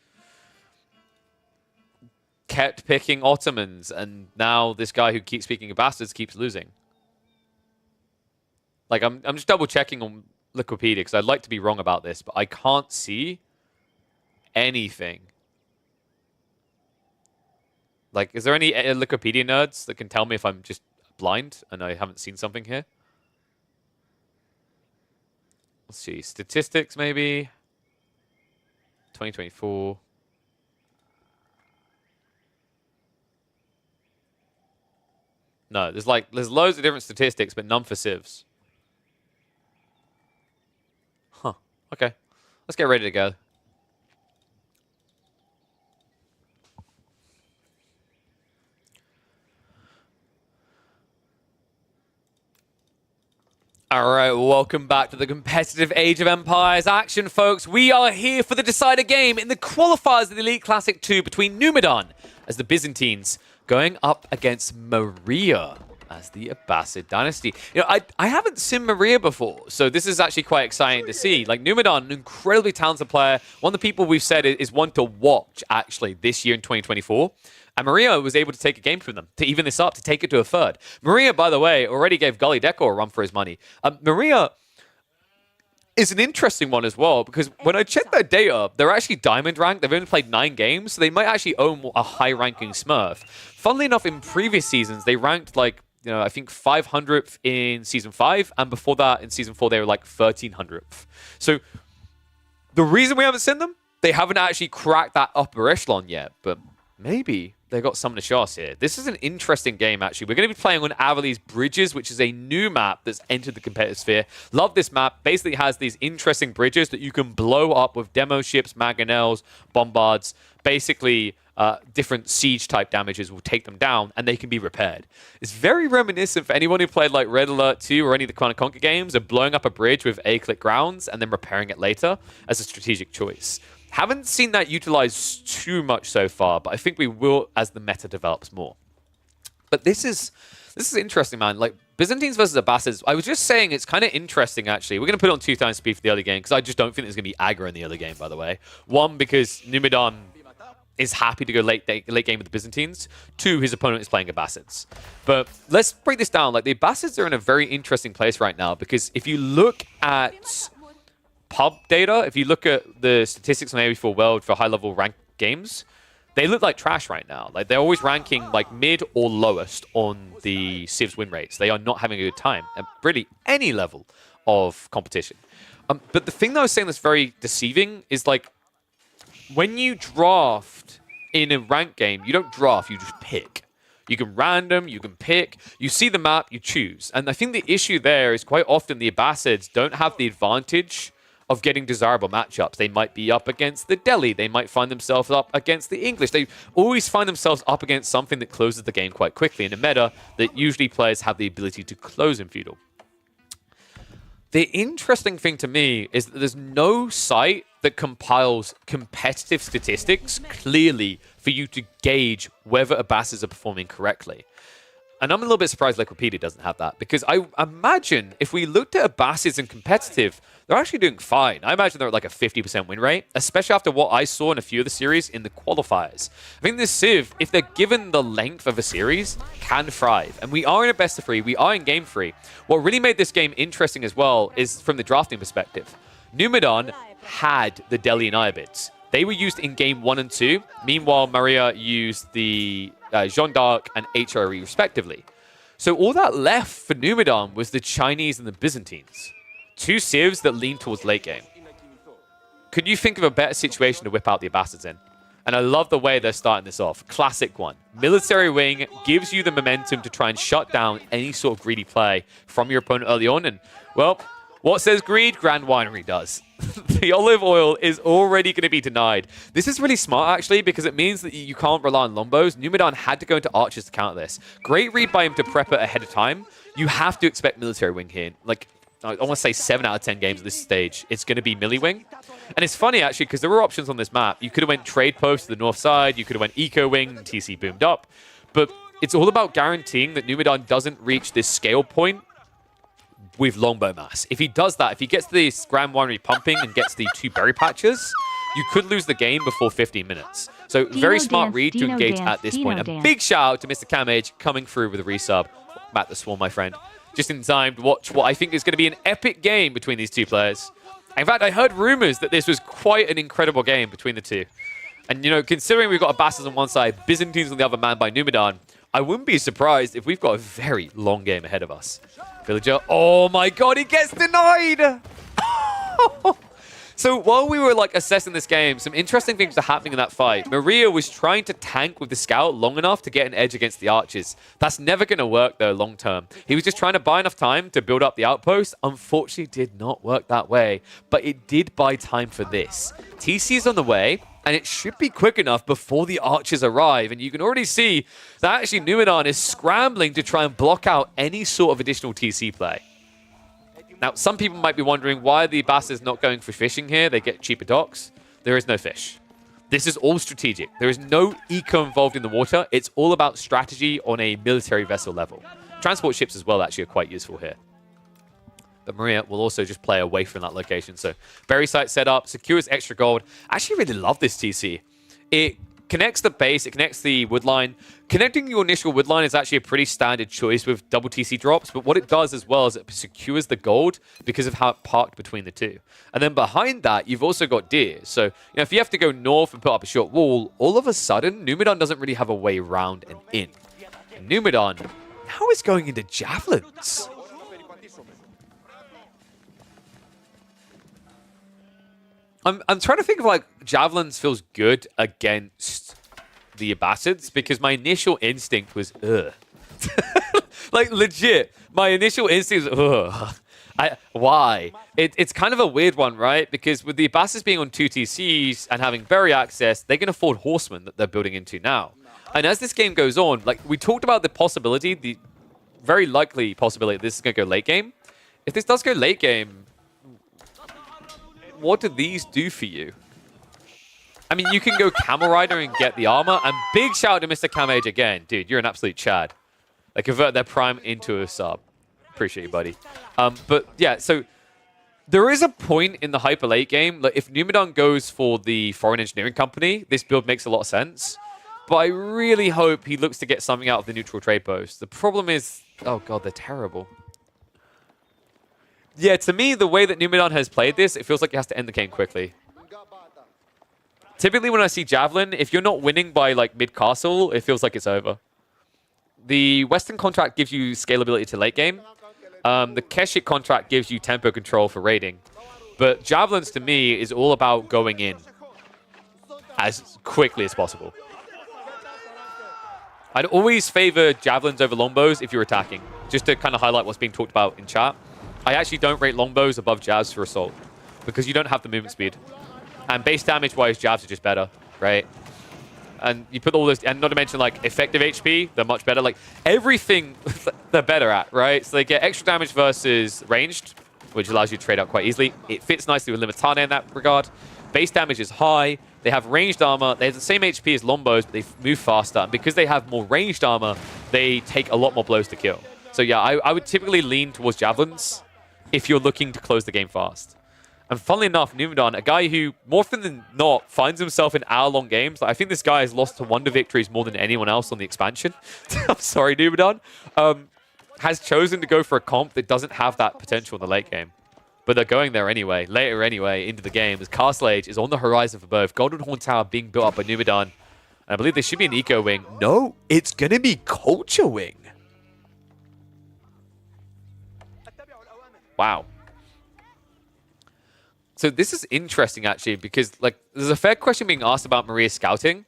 kept picking Ottomans, and now this guy who keeps picking bastards keeps losing. Like, I'm just double checking on Liquipedia because I'd like to be wrong about this, but I can't see anything. Like, is there any Liquipedia nerds that can tell me if I'm just blind and I haven't seen something here? Let's see. Statistics, maybe. 2024. No, there's loads of different statistics, but none for civs. Huh. Okay. Let's get ready to go. All right, welcome back to the competitive Age of Empires action, folks. We are here for the decider game in the qualifiers of the Elite Classic 2 between Numidan as the Byzantines going up against Maria as the Abbasid dynasty. You know, I haven't seen Maria before, so this is actually quite exciting to see. Like, Numidan, an incredibly talented player, one of the people we've said is one to watch, actually, this year in 2024. And Maria was able to take a game from them, to even this up, to take it to a third. Maria, by the way, already gave Gully Deco a run for his money. Maria is an interesting one as well, because when I checked their data, they're actually diamond ranked. They've only played 9 games, so they might actually own a high-ranking Smurf. Funnily enough, in previous seasons, they ranked, like, you know, I think 500th in Season 5, and before that, in Season 4, they were like 1300th. So the reason we haven't seen them, they haven't actually cracked that upper echelon yet, but maybe they got something to show us here. This is an interesting game, actually. We're going to be playing on Avali's Bridges, which is a new map that's entered the competitive sphere. Love this map. Basically has these interesting bridges that you can blow up with demo ships, mangonels, bombards. Basically, different siege-type damages will take them down, and they can be repaired. It's very reminiscent for anyone who played like Red Alert 2 or any of the Command & Conquer games of blowing up a bridge with A-click grounds and then repairing it later as a strategic choice. Haven't seen that utilized too much so far, but I think we will as the meta develops more. But this is interesting, man. Like, Byzantines versus Abbasids. I was just saying it's kind of interesting, actually. We're going to put it on 2 times speed for the early game, because I just don't think there's going to be aggro in the early game, by the way. 1, because Numidan is happy to go late game with the Byzantines. 2, his opponent is playing Abbasids. But let's break this down. Like, the Abbasids are in a very interesting place right now, because if you look at pub data, if you look at the statistics on AoE4 World for high-level ranked games, they look like trash right now. Like, they're always ranking like mid or lowest on the Civ's win rates. They are not having a good time at really any level of competition. But the thing that I was saying that's very deceiving is, like, when you draft in a ranked game, you don't draft, you just pick. You can random, you can pick, you see the map, you choose. And I think the issue there is quite often the Abbasids don't have the advantage of getting desirable matchups. They might be up against the Delhi. They might find themselves up against the English. They always find themselves up against something that closes the game quite quickly in a meta that usually players have the ability to close in Feudal. The interesting thing to me is that there's no site that compiles competitive statistics clearly for you to gauge whether Abbasids are performing correctly. And I'm a little bit surprised Liquipedia doesn't have that, because I imagine if we looked at Abasses in competitive, they're actually doing fine. I imagine they're at like a 50% win rate, especially after what I saw in a few of the series in the qualifiers. I think this Civ, if they're given the length of a series, can thrive. And we are in a best of 3, we are in game 3. What really made this game interesting as well is from the drafting perspective. Numidan had the Delian Iobits. They were used in game 1 and 2. Meanwhile, Maria used the Jeanne d'Arc and HRE respectively. So all that left for Numidan was the Chinese and the Byzantines. 2 civs that lean towards late game. Could you think of a better situation to whip out the Abbassids in? And I love the way they're starting this off. Classic one. Military wing gives you the momentum to try and shut down any sort of greedy play from your opponent early on. And, well, what says greed? Grand Winery does. The olive oil is already going to be denied. This is really smart, actually, because it means that you can't rely on Lombos. Numidan had to go into archers to counter this. Great read by him to prep it ahead of time. You have to expect military wing here. Like, I want to say 7 out of 10 games at this stage, it's going to be melee wing. And it's funny, actually, because there were options on this map. You could have went trade post to the north side. You could have went eco wing, and TC boomed up. But it's all about guaranteeing that Numidan doesn't reach this scale point with longbow mass. If he does that, if he gets this Grand Winery pumping and gets the 2 berry patches, you could lose the game before 15 minutes. So very smart read to engage at this point. A big shout out to Mr. Camage coming through with a resub. Matt the Swarm, my friend. Just in time to watch what I think is going to be an epic game between these 2 players. In fact, I heard rumors that this was quite an incredible game between the 2. And, you know, considering we've got Abbassids on one side, Byzantines on the other, man by Numidan, I wouldn't be surprised if we've got a very long game ahead of us. Villager, oh my god, he gets denied! So while we were like assessing this game, some interesting things were happening in that fight. Maria was trying to tank with the scout long enough to get an edge against the archers. That's never going to work though long term. He was just trying to buy enough time to build up the outpost. Unfortunately, did not work that way, but it did buy time for this. TC's on the way, and it should be quick enough before the archers arrive. And you can already see that actually Numidan is scrambling to try and block out any sort of additional TC play. Now, some people might be wondering why the Abbassids not going for fishing here. They get cheaper docks. There is no fish. This is all strategic. There is no eco involved in the water. It's all about strategy on a military vessel level. Transport ships as well actually are quite useful here. But Maria will also just play away from that location. So berry site set up, secures extra gold. I actually really love this TC. It connects the base, it connects the wood line. Connecting your initial wood line is actually a pretty standard choice with double TC drops, but what it does as well is it secures the gold because of how it parked between the 2. And then behind that, you've also got deer. So, you know, if you have to go north and put up a short wall, all of a sudden, Numidan doesn't really have a way around and in. And Numidan now is going into javelins. I'm trying to think of, like, javelins feels good against the Abbassids because my initial instinct was, ugh. Like, legit, my initial instinct was, ugh. Why? It's kind of a weird one, right? Because with the Abbassids being on 2 TCs and having berry access, they can afford horsemen that they're building into now. And as this game goes on, like, we talked about the possibility, the very likely possibility this is going to go late game. If this does go late game, what do these do for you? I mean, you can go Camel Rider and get the armor. And big shout out to Mr. Camage again. Dude, you're an absolute Chad. They convert their prime into a sub. Appreciate you, buddy. But yeah, so there is a point in the hyper late game. Like, if Numidan goes for the foreign engineering company, this build makes a lot of sense. But I really hope he looks to get something out of the neutral trade post. The problem is, oh god, they're terrible. Yeah, to me, the way that Numidan has played this, it feels like he has to end the game quickly. Typically, when I see Javelin, if you're not winning by, like, mid-castle, it feels like it's over. The Western contract gives you scalability to late game. The Keshik contract gives you tempo control for raiding. But Javelins, to me, is all about going in as quickly as possible. I'd always favor Javelins over Longbows if you're attacking, just to kind of highlight what's being talked about in chat. I actually don't rate Longbows above Jabs for Assault, because you don't have the movement speed. And base damage-wise, Jabs are just better, right? And you put all this, and not to mention, like, effective HP, they're much better. Like, everything they're better at, right? So they get extra damage versus ranged, which allows you to trade out quite easily. It fits nicely with Limitana in that regard. Base damage is high. They have ranged armor. They have the same HP as Longbows, but they move faster. And because they have more ranged armor, they take a lot more blows to kill. So yeah, I would typically lean towards javelins if you're looking to close the game fast. And funnily enough, Numadon, a guy who more often than not finds himself in hour-long games. Like, I think this guy has lost to Wonder victories more than anyone else on the expansion. I'm sorry, Numadon. Has chosen to go for a comp that doesn't have that potential in the late game. But they're going there anyway, later anyway, into the game, as Castle Age is on the horizon for both. Golden Horn Tower being built up by Numadon. And I believe there should be an Eco Wing. No, it's going to be Culture Wing. Wow. So this is interesting, actually, because like there's a fair question being asked about Maria's scouting.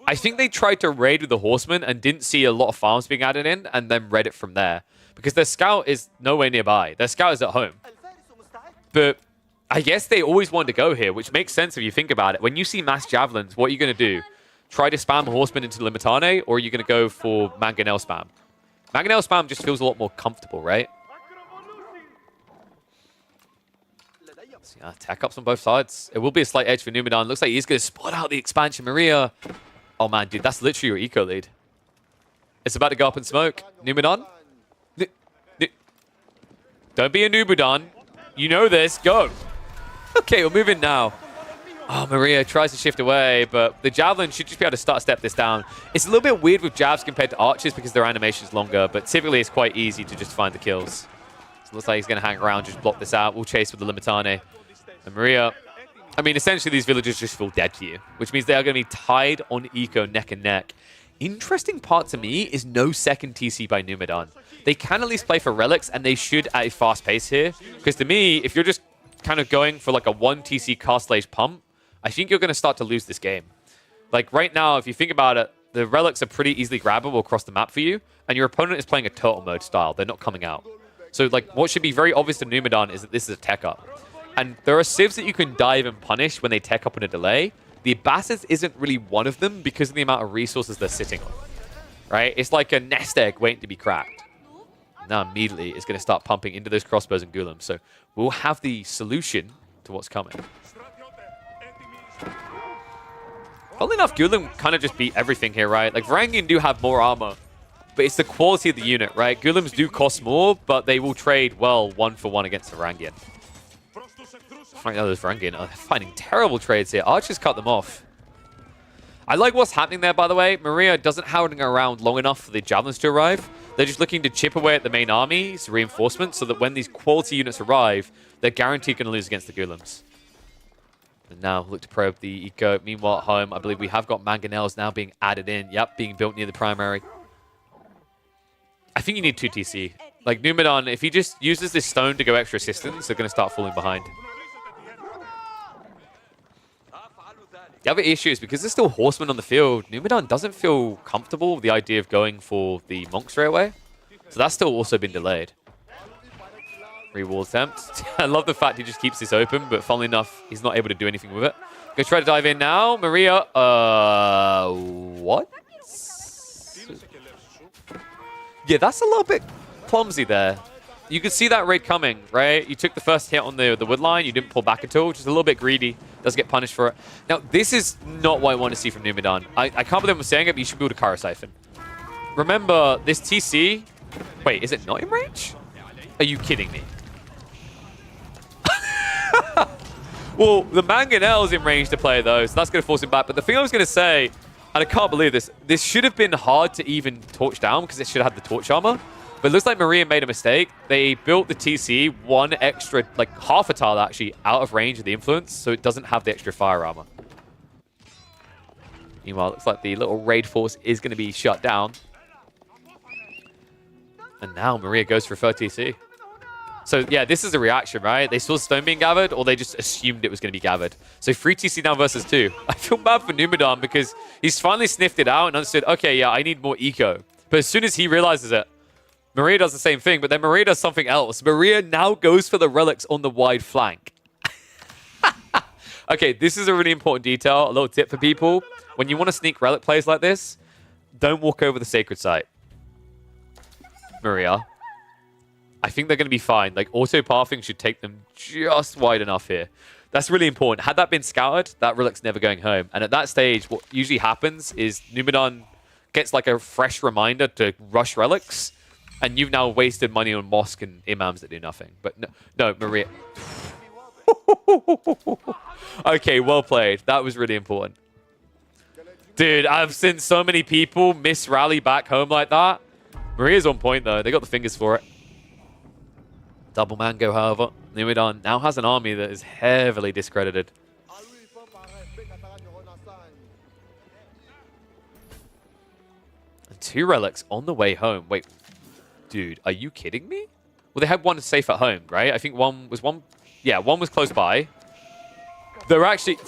I think they tried to raid with the Horsemen and didn't see a lot of farms being added in and then read it from there. Because their scout is nowhere nearby. Their scout is at home. But I guess they always wanted to go here, which makes sense if you think about it. When you see mass javelins, what are you going to do? Try to spam Horsemen into Limitane, or are you going to go for Mangonel spam? Mangonel spam just feels a lot more comfortable, right? Yeah, attack ups on both sides. It will be a slight edge for Numadon. Looks like he's going to spot out the expansion. Maria. Oh, man, dude, that's literally your eco lead. It's about to go up in smoke. Numadon. Don't be a Numadon. You know this. Go. Okay, we're moving now. Oh, Maria tries to shift away, but the Javelin should just be able to step this down. It's a little bit weird with Jabs compared to Archers because their animation is longer, but typically it's quite easy to just find the kills. So it looks like he's going to hang around, just block this out. We'll chase with the Limitane. And Maria, I mean, essentially these villagers just feel dead to you, which means they are going to be tied on eco neck and neck. Interesting part to me is no second TC by Numadon. They can at least play for relics, and they should at a fast pace here. Because to me, if you're just kind of going for like a 1 TC Castle Age pump, I think you're going to start to lose this game. Like right now, if you think about it, the relics are pretty easily grabbable across the map for you, and your opponent is playing a turtle mode style. They're not coming out. So like what should be very obvious to Numadon is that this is a tech up. And there are civs that you can dive and punish when they tech up in a delay. The Abbasis isn't really one of them because of the amount of resources they're sitting on. Right? It's like a nest egg waiting to be cracked. Now immediately it's going to start pumping into those crossbows and Ghoulems. So we'll have the solution to what's coming. Funnily enough, Ghoulam kind of just beat everything here, right? Like Varangian do have more armor, but it's the quality of the unit, right? Ghoulems do cost more, but they will trade well 1-for-1 against Varangian. Right now, those Varangian are finding terrible trades here. Archers cut them off. I like what's happening there, by the way. Maria doesn't hang around long enough for the Javelins to arrive. They're just looking to chip away at the main army's reinforcements so that when these quality units arrive, they're guaranteed going to lose against the Ghoulems. And now look to probe the eco. Meanwhile, at home, I believe we have got Mangonels now being added in. Yep, being built near the primary. I think you need 2 TC. Like Numadon, if he just uses this stone to go extra assistance, they're going to start falling behind. The other issue is because there's still horsemen on the field, Numadon doesn't feel comfortable with the idea of going for the monk straight away. So that's still also been delayed. Rewall attempt. I love the fact he just keeps this open, but funnily enough, he's not able to do anything with it. Gonna try to dive in now. Maria, what? Yeah, that's a little bit clumsy there. You could see that raid coming, right? You took the first hit on the wood line. You didn't pull back at all, which is a little bit greedy. Does get punished for it. Now, this is not what I want to see from Numadon. I can't believe I'm saying it, but you should build a Kara Siphon. Remember, this TC... Wait, is it not in range? Are you kidding me? Well, the Mangonel is in range to play, though, so that's going to force him back. But the thing I was going to say, and I can't believe this should have been hard to even torch down because it should have had the torch armor. But it looks like Maria made a mistake. They built the TC one extra, like half a tile actually, out of range of the influence, so it doesn't have the extra fire armor. Meanwhile, it looks like the little raid force is going to be shut down. And now Maria goes for a third TC. So yeah, this is a reaction, right? They saw stone being gathered, or they just assumed it was going to be gathered. So 3 TC now versus 2. I feel bad for Numadon because he's finally sniffed it out and understood, okay, yeah, I need more eco. But as soon as he realizes it, Maria does the same thing, but then Maria does something else. Maria now goes for the relics on the wide flank. Okay, this is a really important detail, a little tip for people. When you want to sneak relic plays like this, don't walk over the sacred site. Maria. I think they're going to be fine. Like, auto-pathing should take them just wide enough here. That's really important. Had that been scouted, that relic's never going home. And at that stage, what usually happens is Numadon gets like a fresh reminder to rush relics, and you've now wasted money on Mosque and Imams that do nothing. But no, Maria. Okay, well played. That was really important. Dude, I've seen so many people miss rally back home like that. Maria's on point, though. They got the fingers for it. Double Mango, however. Numidan now has an army that is heavily discredited. And 2 relics on the way home. Wait, dude, are you kidding me? Well, they had one safe at home, right? I think one was one... Yeah, one was close by. They're actually...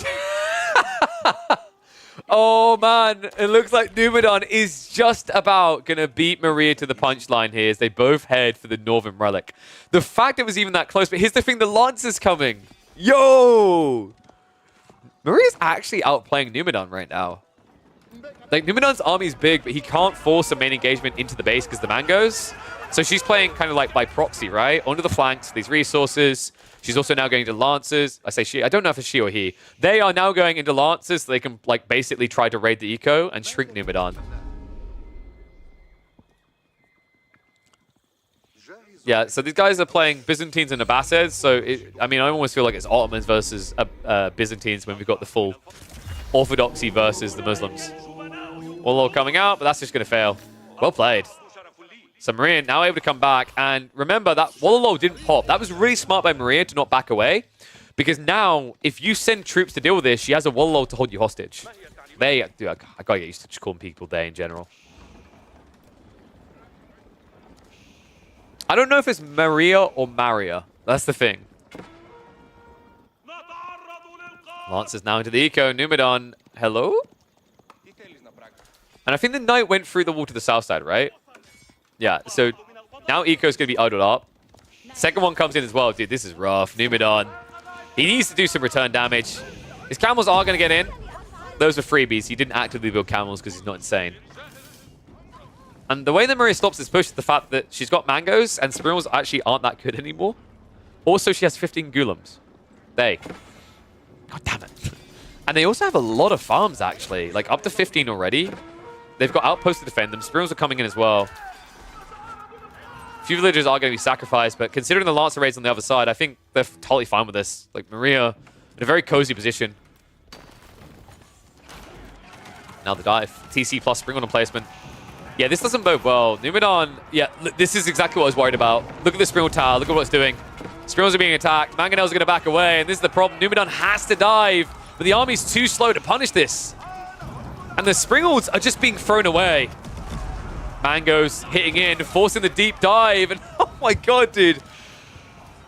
Oh, man. It looks like Numidan is just about going to beat Maria to the punchline here as they both head for the Northern Relic. The fact it was even that close, but here's the thing, the Lance is coming. Yo! Maria's actually outplaying Numidan right now. Like, Numidan's army is big, but he can't force a main engagement into the base because the mangoes. So she's playing kind of like by proxy, right? Onto the flanks, these resources. She's also now going to Lancers. I say she. I don't know if it's she or he. They are now going into Lancers so they can like basically try to raid the eco and shrink Numidan. Yeah, so these guys are playing Byzantines and Abbasids. So, I mean, I almost feel like it's Ottomans versus Byzantines when we've got the full Orthodoxy versus the Muslims. All coming out, but that's just going to fail. Well played. So Maria now able to come back. And remember, that Wololo didn't pop. That was really smart by Maria to not back away. Because now, if you send troops to deal with this, she has a Wololo to hold you hostage. Dude, I gotta get used to just calling people they in general. I don't know if it's Maria or Maria. That's the thing. Lance is now into the eco. Numidan, hello? And I think the knight went through the wall to the south side, right? Yeah, so now eco's going to be idled up. Second one comes in as well. Dude, this is rough. Numidan, he needs to do some return damage. His camels are going to get in. Those are freebies. He didn't actively build camels because he's not insane. And the way that Maria stops this push is the fact that she's got mangoes and Spirals actually aren't that good anymore. Also, she has 15 Gulams. God damn it. And they also have a lot of farms, actually. Like, up to 15 already. They've got outposts to defend them. Spirals are coming in as well. A few villagers are going to be sacrificed, but considering the Lancer raids on the other side, I think they're totally fine with this. Like, Maria in a very cozy position. Now the dive. TC plus spring on a placement. Yeah, this doesn't bode well. Numidan, yeah, this is exactly what I was worried about. Look at the Springle Tower. Look at what it's doing. Springles are being attacked. Mangonels are going to back away, and this is the problem. Numidan has to dive, but the army's too slow to punish this. And the Springles are just being thrown away. Mango's hitting in, forcing the deep dive, and oh my god, dude.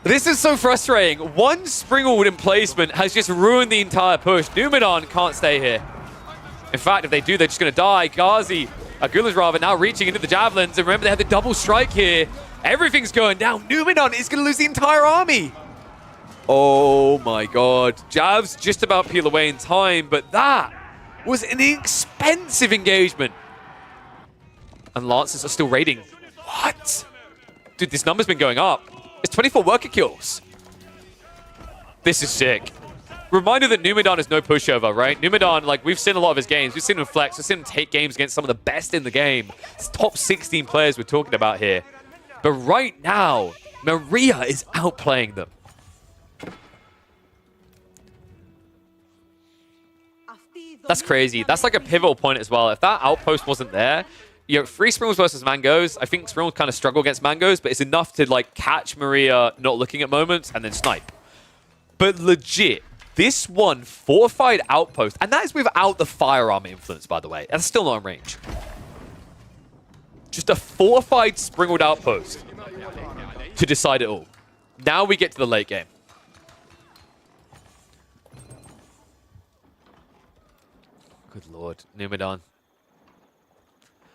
This is so frustrating. One Springald emplacement has just ruined the entire push. Numidan can't stay here. In fact, if they do, they're just going to die. Ghazi, Gulas rather, now reaching into the javelins. And remember, they have the double strike here. Everything's going down. Numidan is going to lose the entire army. Oh my god. Javs just about peel away in time, but that was an expensive engagement. And Lancers are still raiding. What? Dude, this number's been going up. It's 24 worker kills. This is sick. Reminder that Numidan is no pushover, right? Numidan, like, we've seen a lot of his games. We've seen him flex. We've seen him take games against some of the best in the game. It's top 16 players we're talking about here. But right now, Maria is outplaying them. That's crazy. That's like a pivotal point as well. If that outpost wasn't there, you know, 3 Springles versus Mangoes. I think Springles kind of struggle against Mangoes, but it's enough to, like, catch Maria not looking at moments and then snipe. But legit, this one fortified outpost, and that is without the firearm influence, by the way. That's still not in range. Just a fortified Springled outpost to decide it all. Now we get to the late game. Good lord, Numidan.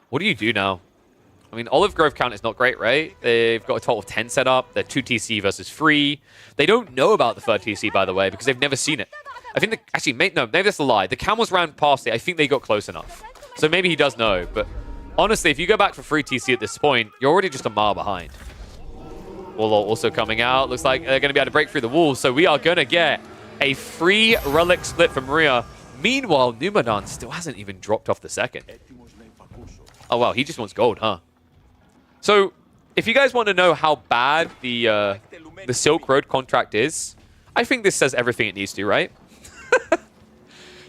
What do you do now? I mean, Olive Grove count is not great, right? They've got a total of 10 set up. They're 2 TC versus 3. They don't know about the third TC, by the way, because they've never seen it. I think, actually, no, maybe that's a lie. The camels ran past it. I think they got close enough. So maybe he does know. But honestly, if you go back for 3 TC at this point, you're already just a mile behind. Warlord also coming out. Looks like they're going to be able to break through the wall. So we are going to get a free relic split from Maria. Meanwhile, Numidan still hasn't even dropped off the second. Oh, wow. He just wants gold, huh? So, if you guys want to know how bad the Silk Road contract is, I think this says everything it needs to, right?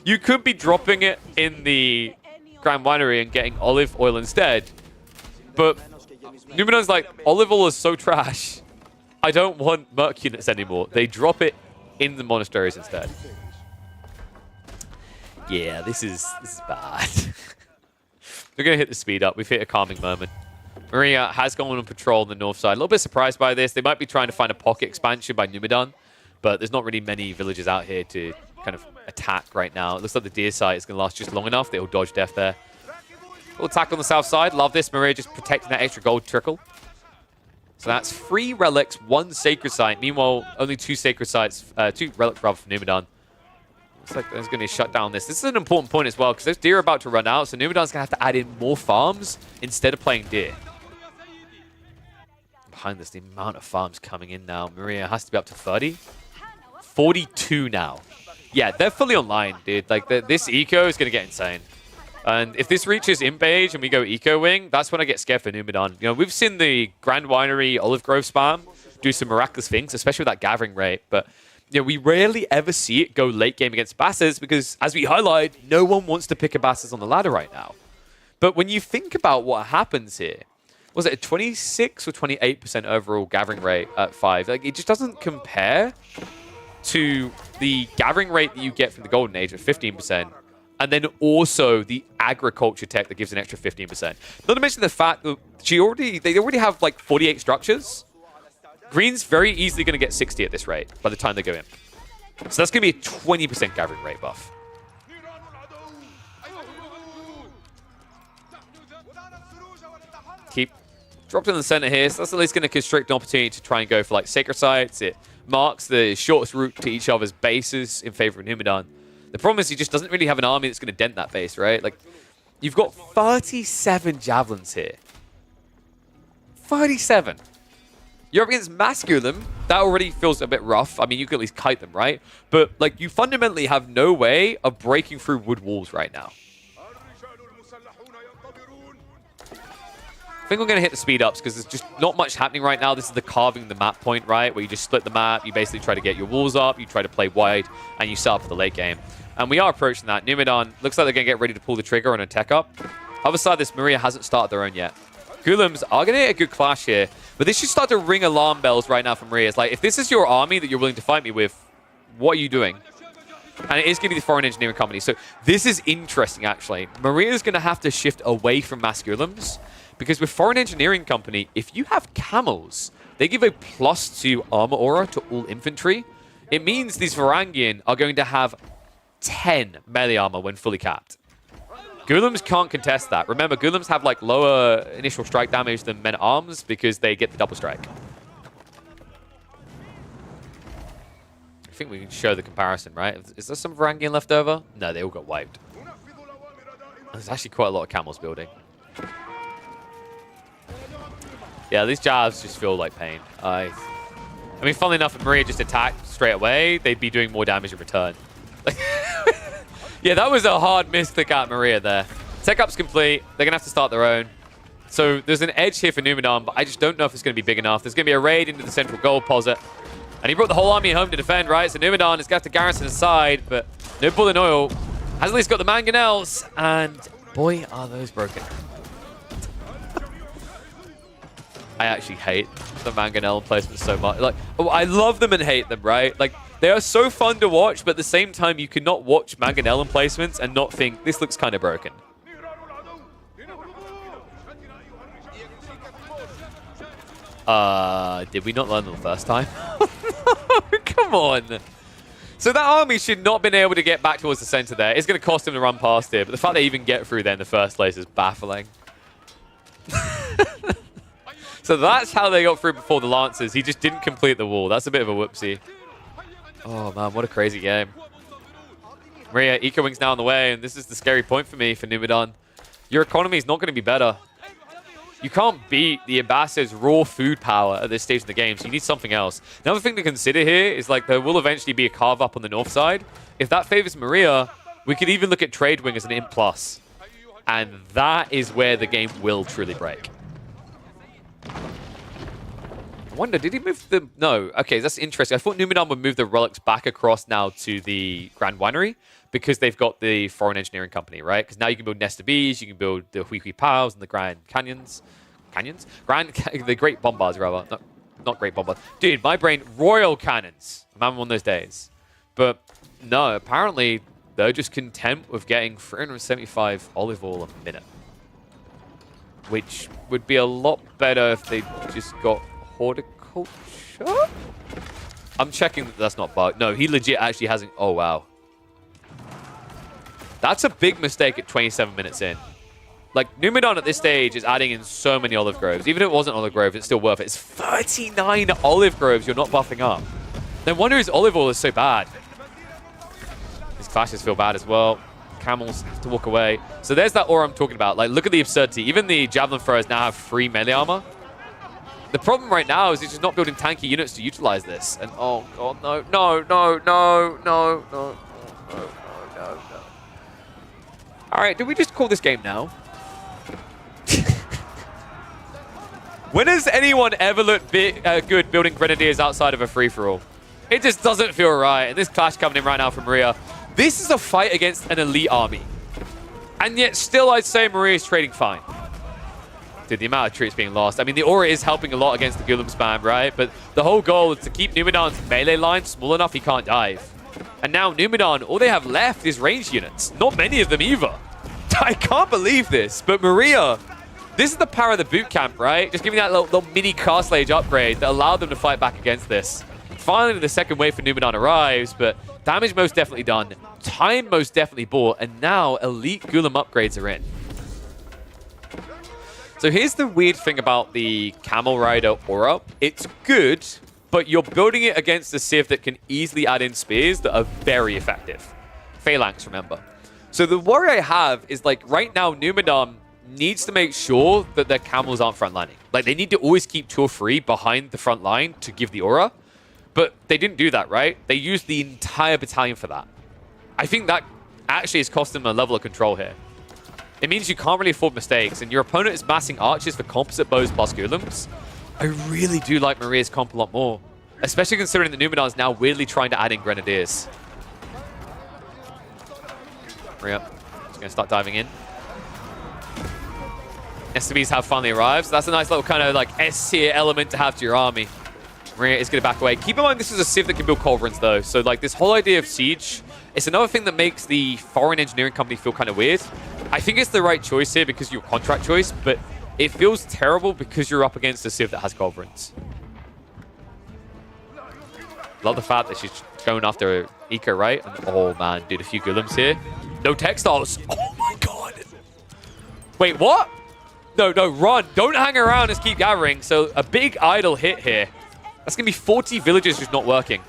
You could be dropping it in the Grand Winery and getting olive oil instead. But Numenon's like, olive oil is so trash. I don't want merc units anymore. They drop it in the monasteries instead. Yeah, this is bad. We're going to hit the speed up. We've hit a calming moment. Maria has gone on patrol on the north side. A little bit surprised by this. They might be trying to find a pocket expansion by Numedon, but there's not really many villages out here to kind of attack right now. It looks like the deer site is going to last just long enough. They'll dodge death there. Little attack on the south side. Love this. Maria just protecting that extra gold trickle. So that's 3 relics, 1 sacred site. Meanwhile, only 2 sacred sites, 2 relics rather from Numedon. Looks like there's going to shut down this. This is an important point as well, because those deer are about to run out, so Numedon's going to have to add in more farms instead of playing deer. Behind this, the amount of farms coming in now. Maria has to be up to 30. 42 now. Yeah, they're fully online, dude. Like, this eco is going to get insane. And if this reaches Imp Age and we go Eco Wing, that's when I get scared for Numedon. You know, we've seen the Grand Winery Olive Grove spam do some miraculous things, especially with that gathering rate. But, you know, we rarely ever see it go late game against Basses because, as we highlight, no one wants to pick a Basses on the ladder right now. But when you think about what happens here, was it a 26 or 28% overall gathering rate at 5? Like, it just doesn't compare to the gathering rate that you get from the Golden Age at 15%. And then also the agriculture tech that gives an extra 15%. Not to mention the fact that they already have like 48 structures. Green's very easily going to get 60 at this rate by the time they go in. So that's going to be a 20% gathering rate buff. Keep dropped in the center here, so that's at least going to constrict an opportunity to try and go for like sacred sites. It marks the shortest route to each other's bases in favor of Numedon. The problem is he just doesn't really have an army that's going to dent that base, right? Like, you've got 37 javelins here. 37. You're up against Masculum. That already feels a bit rough. I mean, you can at least kite them, right? But, like, you fundamentally have no way of breaking through wood walls right now. I think we're going to hit the speed ups because there's just not much happening right now. This is the carving the map point, right? Where you just split the map, you basically try to get your walls up, you try to play wide, and you set up for the late game. And we are approaching that. Numedon looks like they're going to get ready to pull the trigger on a tech up. Other side of this, Maria hasn't started their own yet. Ghoulims are going to get a good clash here, but this should start to ring alarm bells right now from Maria. It's like, if this is your army that you're willing to fight me with, what are you doing? And it is going to be the Foreign Engineering Company. So this is interesting, actually. Maria's going to have to shift away from Masculums, because with Foreign Engineering Company, if you have camels, they give a +2 armor aura to all infantry. It means these Varangian are going to have 10 melee armor when fully capped. Ghoulims can't contest that. Remember, Ghoulims have like lower initial strike damage than men-at-arms because they get the double strike. I think we can show the comparison, right? Is there some Varangian left over? No, they all got wiped. There's actually quite a lot of camels building. Yeah, these jabs just feel like pain. I mean, funnily enough, if Maria just attacked straight away, they'd be doing more damage in return. Yeah, that was a hard miss to at Maria there. Tech up's complete. They're going to have to start their own. So there's an edge here for Numedon, but I just don't know if it's going to be big enough. There's going to be a raid into the central gold posit. And he brought the whole army home to defend, right? So Numedon is going to have to garrison aside, but no bull in oil. Has at least got the mangonels, and boy, are those broken. I actually hate the mangonel placements so much. Like, oh, I love them and hate them, right? Like, they are so fun to watch, but at the same time, you cannot watch mangonel placements and not think, this looks kind of broken. Did we not learn them the first time? Come on. So that army should not have been able to get back towards the center there. It's going to cost him to run past here, but the fact they even get through there in the first place is baffling. So that's how they got through before the Lancers. He just didn't complete the wall. That's a bit of a whoopsie. Oh, man, what a crazy game. Maria, Eco Wing's now on the way, and this is the scary point for me for Numedon. Your economy is not going to be better. You can't beat the Abbasid's raw food power at this stage of the game, so you need something else. Another thing to consider here is like there will eventually be a carve up on the north side. If that favors Maria, we could even look at Trade Wing as an imp plus. And that is where the game will truly break. I wonder, did he move the... No. Okay, that's interesting. I thought Numinon would move the relics back across now to the Grand Winery because they've got the Foreign Engineering Company, right? Because now you can build Nest of Bees, you can build the Hui Hui Pals and the Grand Canyons. Canyons? The Great Bombards, rather. No, not Great Bombards. Dude, my brain, Royal Cannons. I'm having one of those days. But no, apparently they're just content with getting 375 olive oil a minute. Which would be a lot better if they just got horticulture? I'm checking that that's not bugged. No, he legit actually hasn't. Oh, wow. That's a big mistake at 27 minutes in. Like, Numinon at this stage is adding in so many olive groves. Even if it wasn't olive grove, it's still worth it. It's 39 olive groves you're not buffing up. No wonder his olive oil is so bad. His clashes feel bad as well. Camels have to walk away. So there's that aura I'm talking about. Like, look at the absurdity. Even the Javelin Throwers now have free melee armor. The problem right now is he's just not building tanky units to utilize this. And oh god, no, no, no, no, no, no, no, no, no, no. Alright, do we just call this game now? When has anyone ever looked good building Grenadiers outside of a free-for-all? It just doesn't feel right. And this clash coming in right now from Maria. This is a fight against an elite army. And yet still I'd say Maria's trading fine. Dude, the amount of troops being lost. I mean, the aura is helping a lot against the Gulam spam, right? But the whole goal is to keep Numidon's melee line small enough he can't dive. And now Numidon, all they have left is range units. Not many of them either. I can't believe this. But Maria, this is the power of the boot camp, right? Just giving that little mini Castle Age upgrade that allowed them to fight back against this. Finally, the second wave for Numidon arrives, but damage most definitely done. Time most definitely bought. And now elite Gulam upgrades are in. So here's the weird thing about the Camel Rider aura. It's good, but you're building it against a Civ that can easily add in spears that are very effective. Phalanx, remember. So the worry I have is, like, right now, Numidon needs to make sure that their camels aren't frontlining. Like, they need to always keep 2 or 3 behind the front line to give the aura. But they didn't do that, right? They used the entire battalion for that. I think that actually has cost them a level of control here. It means you can't really afford mistakes, and your opponent is massing archers for composite bows plus Gulams. I really do like Maria's comp a lot more, especially considering that Numidon is now weirdly trying to add in Grenadiers. Maria is going to start diving in. SCBs have finally arrived, so that's a nice little kind of like S-tier element to have to your army. Maria is going to back away. Keep in mind this is a Civ that can build culverins though, so like this whole idea of siege, it's another thing that makes the Foreign Engineering Company feel kind of weird. I think it's the right choice here because your contract choice, but it feels terrible because you're up against a Civ that has culverins. Love the fact that she's going after Eco, right? And, oh man, dude, a few Gulams here. No textiles. Oh my god. Wait, what? No, no, run. Don't hang around, just keep gathering. So a big idle hit here. That's going to be 40 villagers just not working.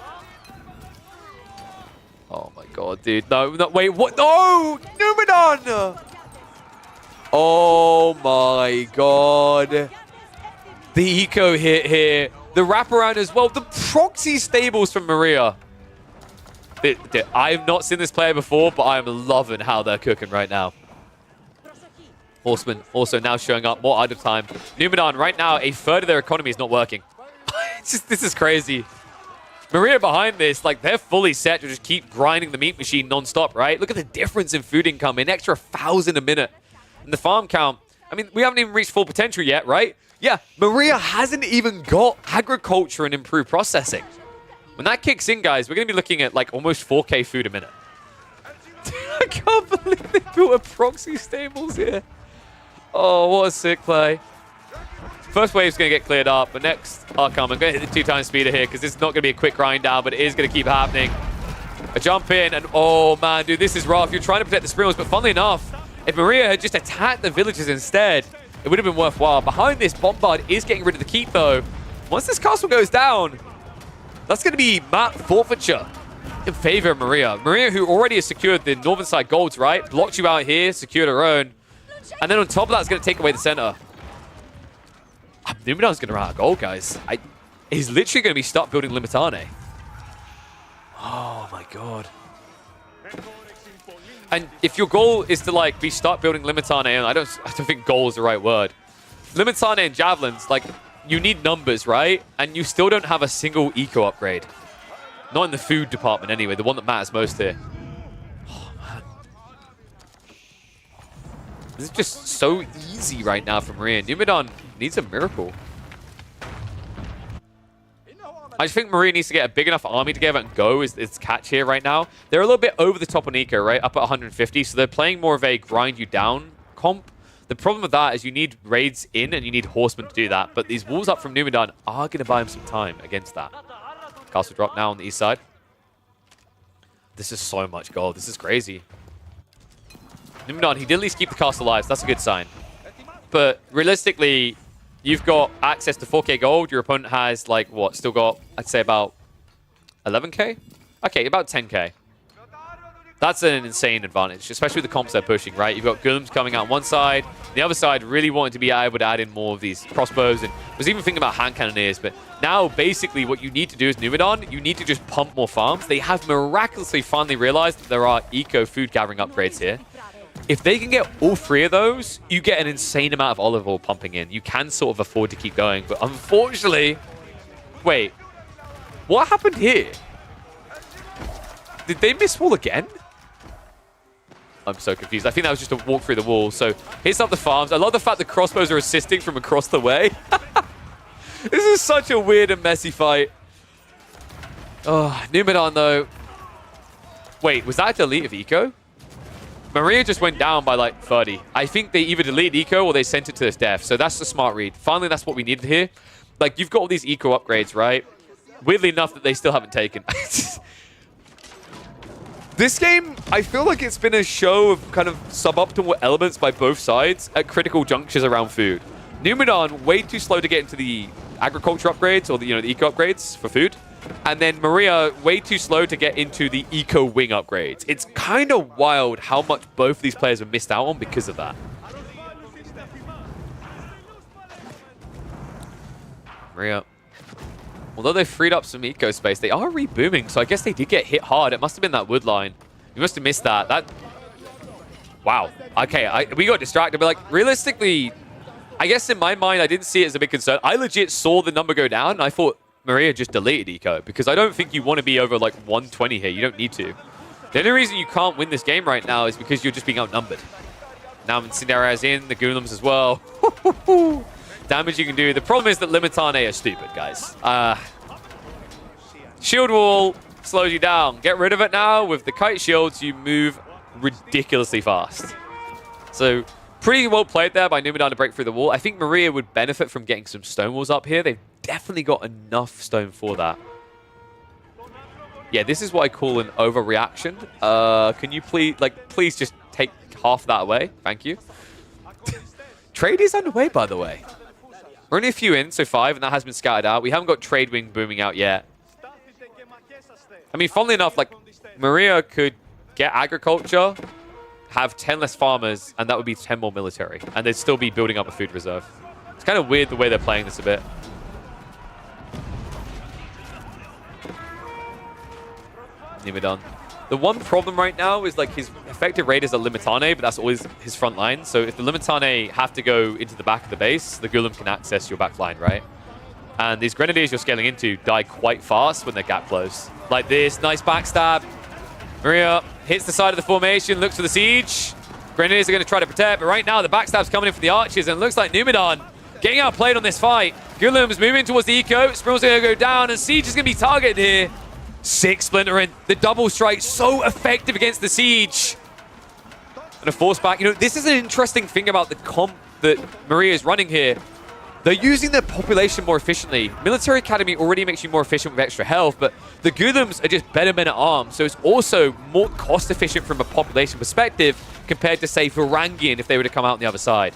Oh my god, dude. No, no, wait, what? No! Numidon! Oh my god. The eco hit here. The wraparound as well. The proxy stables from Maria. I have not seen this player before, but I am loving how they're cooking right now. Horseman also now showing up more idle time. Numidon, right now, a third of their economy is not working. This is crazy. Maria behind this, like, they're fully set to just keep grinding the meat machine non-stop, right? Look at the difference in food income, an extra 1,000 a minute. And the farm count, I mean, we haven't even reached full potential yet, right? Yeah, Maria hasn't even got agriculture and improved processing. When that kicks in, guys, we're going to be looking at, like, almost 4K food a minute. I can't believe they built a proxy stables here. Oh, what a sick play. First wave's going to get cleared up, but next outcome, I'm going to hit the 2x speeder here because this is not going to be a quick grind down, but it is going to keep happening. A jump in, and oh man, dude, this is rough. You're trying to protect the Springles, but funnily enough, if Maria had just attacked the villagers instead, it would have been worthwhile. Behind this, Bombard is getting rid of the keep, though. Once this castle goes down, that's going to be map forfeiture in favor of Maria. Maria, who already has secured the northern side golds, right? Blocked you out here, secured her own. And then on top of that, it's going to take away the center. Numidon's going to run out of gold, guys. He's literally going to be stuck building Limitane. Oh, my God. And if your goal is to like start building Limitane, and I don't think goal is the right word. Limitane and Javelins, like you need numbers, right? And you still don't have a single eco upgrade. Not in the food department anyway, the one that matters most here. Oh man. This is just so easy right now for Maria. Numidan needs a miracle. I just think Maria needs to get a big enough army together and go is its catch here right now. They're a little bit over the top on eco, right? Up at 150, so they're playing more of a grind you down comp. The problem with that is you need raids in and you need horsemen to do that. But these walls up from Numidan are going to buy him some time against that. Castle drop now on the east side. This is so much gold. This is crazy. Numidan, he did at least keep the castle alive, so that's a good sign. But realistically, you've got access to 4k gold. Your opponent has, like, what? Still got, I'd say, about 11k? Okay, about 10k. That's an insane advantage, especially with the comps they're pushing, right? You've got Golems coming out on one side. The other side really wanted to be able to add in more of these crossbows. And was even thinking about hand cannoneers. But now, basically, what you need to do is Numidan, you need to just pump more farms. They have miraculously finally realized that there are eco food gathering upgrades here. If they can get all three of those, you get an insane amount of olive oil pumping in. You can sort of afford to keep going. But unfortunately... Wait. What happened here? Did they miss wall again? I'm so confused. I think that was just a walk through the wall. So hits up the farms. I love the fact the crossbows are assisting from across the way. This is such a weird and messy fight. Oh, Numidan though. Wait, was that a delete of eco? Maria just went down by like 30. I think they either deleted eco or they sent it to its death. So that's the smart read. Finally, that's what we needed here. Like, you've got all these eco upgrades, right? Weirdly enough that they still haven't taken. This game, I feel like it's been a show of kind of suboptimal elements by both sides at critical junctures around food. Numidan, way too slow to get into the agriculture upgrades or the, the eco upgrades for food. And then Maria, way too slow to get into the eco wing upgrades. It's kind of wild how much both of these players have missed out on because of that. Maria, although they freed up some eco space, they are rebooming, so I guess they did get hit hard. It must have been that wood line. You must have missed that. Wow. Okay, we got distracted, but like realistically, I guess in my mind, I didn't see it as a big concern. I legit saw the number go down, and I thought Maria just deleted eco, because I don't think you want to be over like 120 here. You don't need to. The only reason you can't win this game right now is because you're just being outnumbered. Now Incendiary's in, the Golems as well. Damage you can do. The problem is that Limitane are stupid, guys. Shield wall slows you down. Get rid of it now. With the kite shields, you move ridiculously fast. So pretty well played there by Numidan to break through the wall. I think Maria would benefit from getting some stone walls up here. They've definitely got enough stone for that. Yeah, this is what I call an overreaction. Can you please just take half that away? Thank you. Trade is underway, by the way. We're only a few in, so 5, and that has been scattered out. We haven't got Trade Wing booming out yet. I mean, funnily enough, like, Maria could get agriculture, have 10 less farmers, and that would be 10 more military. And they'd still be building up a food reserve. It's kind of weird the way they're playing this a bit. Numidan. The one problem right now is like his effective raiders are Limitane, but that's always his front line. So if the Limitane have to go into the back of the base, the Golem can access your back line, right? And these Grenadiers you're scaling into die quite fast when they're gap close. Like this, nice backstab. Maria hits the side of the formation, looks for the siege. Grenadiers are going to try to protect, but right now the backstab's coming in for the archers, and it looks like Numidan getting outplayed on this fight. Golem's moving towards the eco. Spiral's going to go down, and siege is going to be targeted here. 6 splintering. The double strike so effective against the siege. And a force back. You know, this is an interesting thing about the comp that Maria is running here. They're using their population more efficiently. Military Academy already makes you more efficient with extra health, but the Golems are just better men at arms, so it's also more cost efficient from a population perspective compared to, say, Varangian if they were to come out on the other side.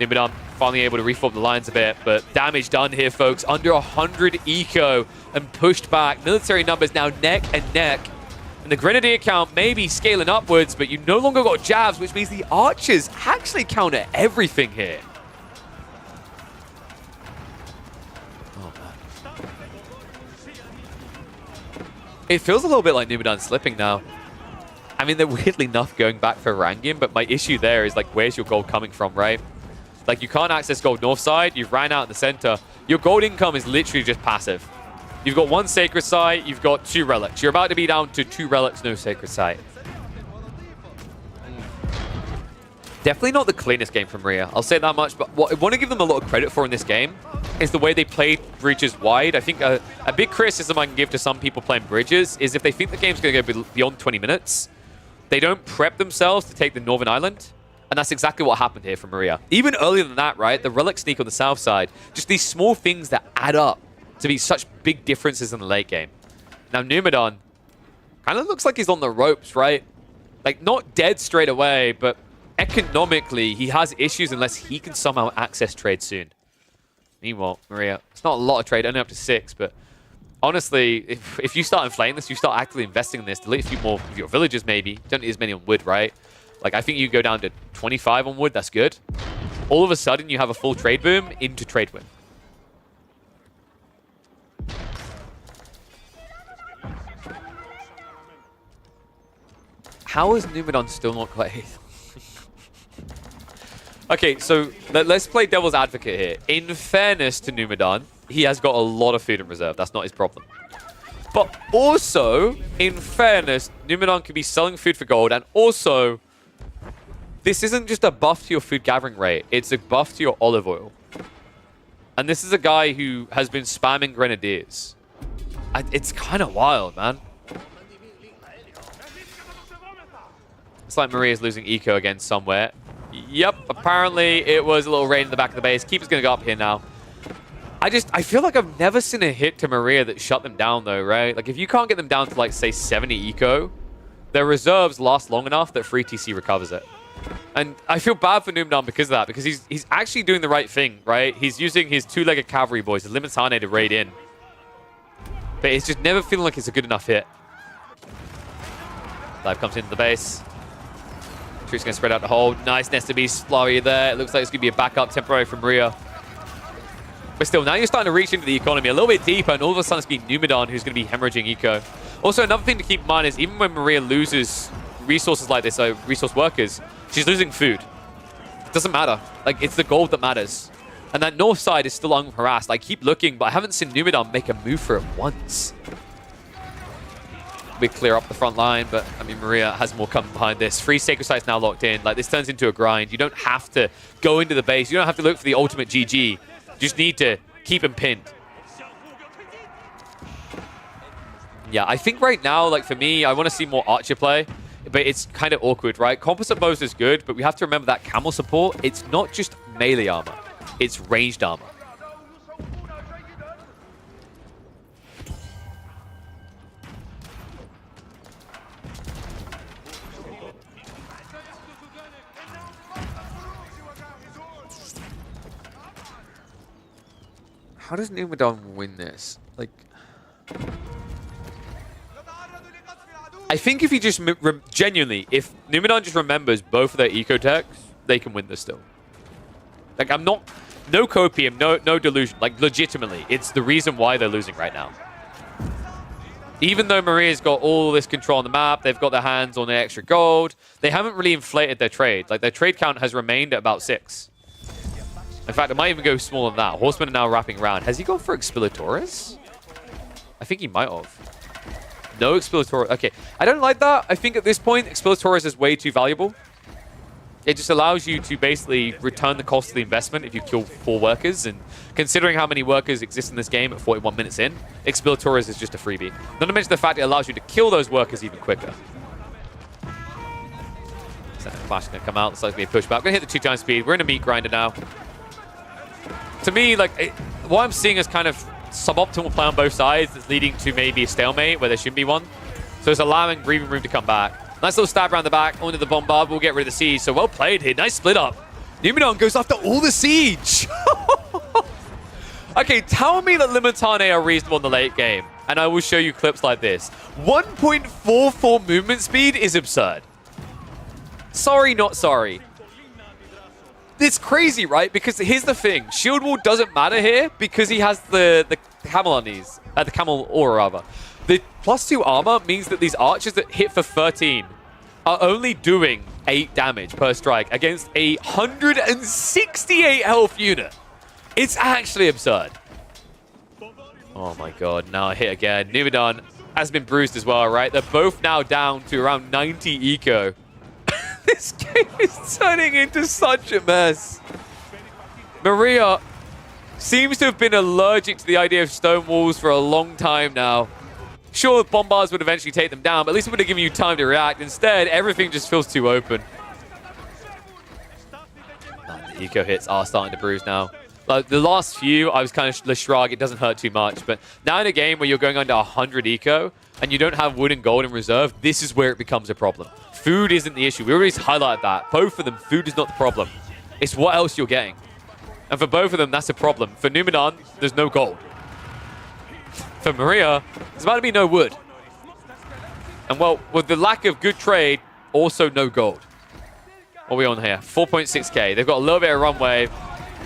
Numidan finally able to reform the lines a bit, but damage done here, folks. Under 100 eco and pushed back. Military numbers now neck and neck. And the Grenadier count may be scaling upwards, but you no longer got jabs, which means the archers actually counter everything here. Oh, man. It feels a little bit like Numidan slipping now. I mean, they're weirdly enough going back for Rangian, but my issue there is like, where's your gold coming from, right? Like, you can't access gold north side. You've ran out in the center. Your gold income is literally just passive. You've got 1 sacred site. You've got 2 relics. You're about to be down to 2 relics, no sacred site. Definitely not the cleanest game from Maria. I'll say that much. But what I want to give them a lot of credit for in this game is the way they played Bridges wide. I think a big criticism I can give to some people playing Bridges is if they think the game's going to go beyond 20 minutes, they don't prep themselves to take the Northern Island. And that's exactly what happened here for Maria. Even earlier than that, right? The Relic Sneak on the south side. Just these small things that add up to be such big differences in the late game. Now, Numadon kind of looks like he's on the ropes, right? Like, not dead straight away, but economically, he has issues unless he can somehow access trade soon. Meanwhile, Maria, it's not a lot of trade, only up to 6, but honestly, if you start inflating this, you start actively investing in this, delete a few more of your villages maybe. Don't need as many on wood, right? Like, I think you go down to 25 on wood, that's good. All of a sudden, you have a full trade boom into trade win. How is Numadon still not quite... Okay, so let's play devil's advocate here. In fairness to Numadon, he has got a lot of food in reserve. That's not his problem. But also, in fairness, Numadon could be selling food for gold, and also, this isn't just a buff to your food gathering rate. It's a buff to your olive oil. And this is a guy who has been spamming Grenadiers. It's kind of wild, man. It's like Maria's losing eco again somewhere. Yep, apparently it was a little rain in the back of the base. Keeper's going to go up here now. I feel like I've never seen a hit to Maria that shut them down, though, right? Like, if you can't get them down to, like, say, 70 eco, their reserves last long enough that free TC recovers it. And I feel bad for Numadon because of that, because he's actually doing the right thing, right? He's using his 2-legged cavalry boys, the Limitane, to raid in. But it's just never feeling like it's a good enough hit. Dive comes into the base. Tree's going to spread out the hold. Nice Nestor Beast flurry there. It looks like it's going to be a backup temporary from Maria. But still, now you're starting to reach into the economy a little bit deeper, and all of a sudden it's going to be Numadon who's going to be hemorrhaging eco. Also, another thing to keep in mind is even when Maria loses resources like this, so resource workers, she's losing food. It doesn't matter. Like, it's the gold that matters. And that north side is still unharassed. I keep looking, but I haven't seen Numadon make a move for it once. We clear up the front line, but I mean, Maria has more coming behind this. 3 sacred sites now locked in. Like, this turns into a grind. You don't have to go into the base. You don't have to look for the ultimate GG. You just need to keep him pinned. Yeah, I think right now, like, for me, I want to see more archer play, but it's kind of awkward, right? Composite bows is good, but we have to remember that camel support, it's not just melee armor. It's ranged armor. How does Numadon win this? Like, I think if he just genuinely, if Numadon just remembers both of their eco techs, they can win this still. Like, I'm not, no copium, no delusion. Like, legitimately, it's the reason why they're losing right now. Even though Maria's got all this control on the map, they've got their hands on the extra gold, they haven't really inflated their trade. Like, their trade count has remained at about 6. In fact, it might even go smaller than that. Horsemen are now wrapping around. Has he gone for Expilatores? I think he might have. No Expilatores. Okay, I don't like that. I think at this point, Expilatores is way too valuable. It just allows you to basically return the cost of the investment if you kill 4 workers. And considering how many workers exist in this game at 41 minutes in, Expilatores is just a freebie. Not to mention the fact it allows you to kill those workers even quicker. Flash is going to come out. Looks like it's going to be a pushback. We're going to hit the 2 times speed. We're in a meat grinder now. To me, like, what I'm seeing is kind of suboptimal play on both sides that's leading to maybe a stalemate where there shouldn't be one. So it's allowing breathing room to come back. Nice little stab around the back, onto the bombard. We'll get rid of the siege. So well played here. Nice split up. Numadon goes after all the siege. Okay, tell me that Limitane are reasonable in the late game, and I will show you clips like this. 1.44 movement speed is absurd. Sorry, not sorry. It's crazy, right? Because here's the thing. Shield wall doesn't matter here because he has the camel on these. The camel aura, rather. The +2 armor means that these archers that hit for 13 are only doing 8 damage per strike against a 168 health unit. It's actually absurd. Oh my god, now I hit again. Numidan has been bruised as well, right? They're both now down to around 90 eco. This game is turning into such a mess. Maria seems to have been allergic to the idea of stone walls for a long time now. Sure, bombards would eventually take them down, but at least it would have given you time to react. Instead, everything just feels too open. The eco hits are starting to bruise now. Like the last few, I was kind of shrug, it doesn't hurt too much. But now in a game where you're going under 100 eco and you don't have wood and gold in reserve, this is where it becomes a problem. Food isn't the issue. We already highlighted that. Both of them, food is not the problem. It's what else you're getting. And for both of them, that's a problem. For Numidan, there's no gold. For Maria, there's about to be no wood. And well, with the lack of good trade, also no gold. What are we on here? 4.6k. They've got a little bit of runway.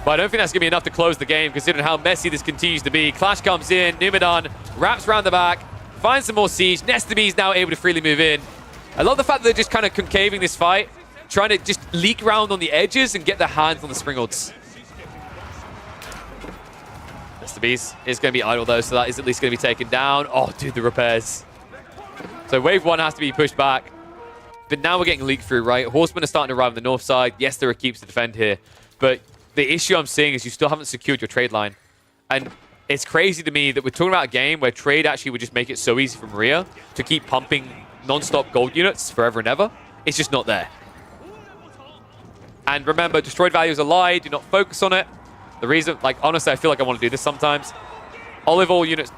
But I don't think that's going to be enough to close the game, considering how messy this continues to be. Clash comes in. Numidan wraps around the back. Finds some more siege. Nesta is now able to freely move in. I love the fact that they're just kind of concaving this fight. Trying to just leak around on the edges and get their hands on the Springolds. Nesta is going to be idle, though, so that is at least going to be taken down. Oh, dude, the repairs. So wave 1 has to be pushed back. But now we're getting leaked through, right? Horsemen are starting to arrive on the north side. Yes, there are keeps to defend here. But the issue I'm seeing is you still haven't secured your trade line. And it's crazy to me that we're talking about a game where trade actually would just make it so easy for Maria to keep pumping non-stop gold units forever and ever. It's just not there. And remember, destroyed value is a lie. Do not focus on it. The reason, like, honestly, I feel like I want to do this sometimes. Olive oil units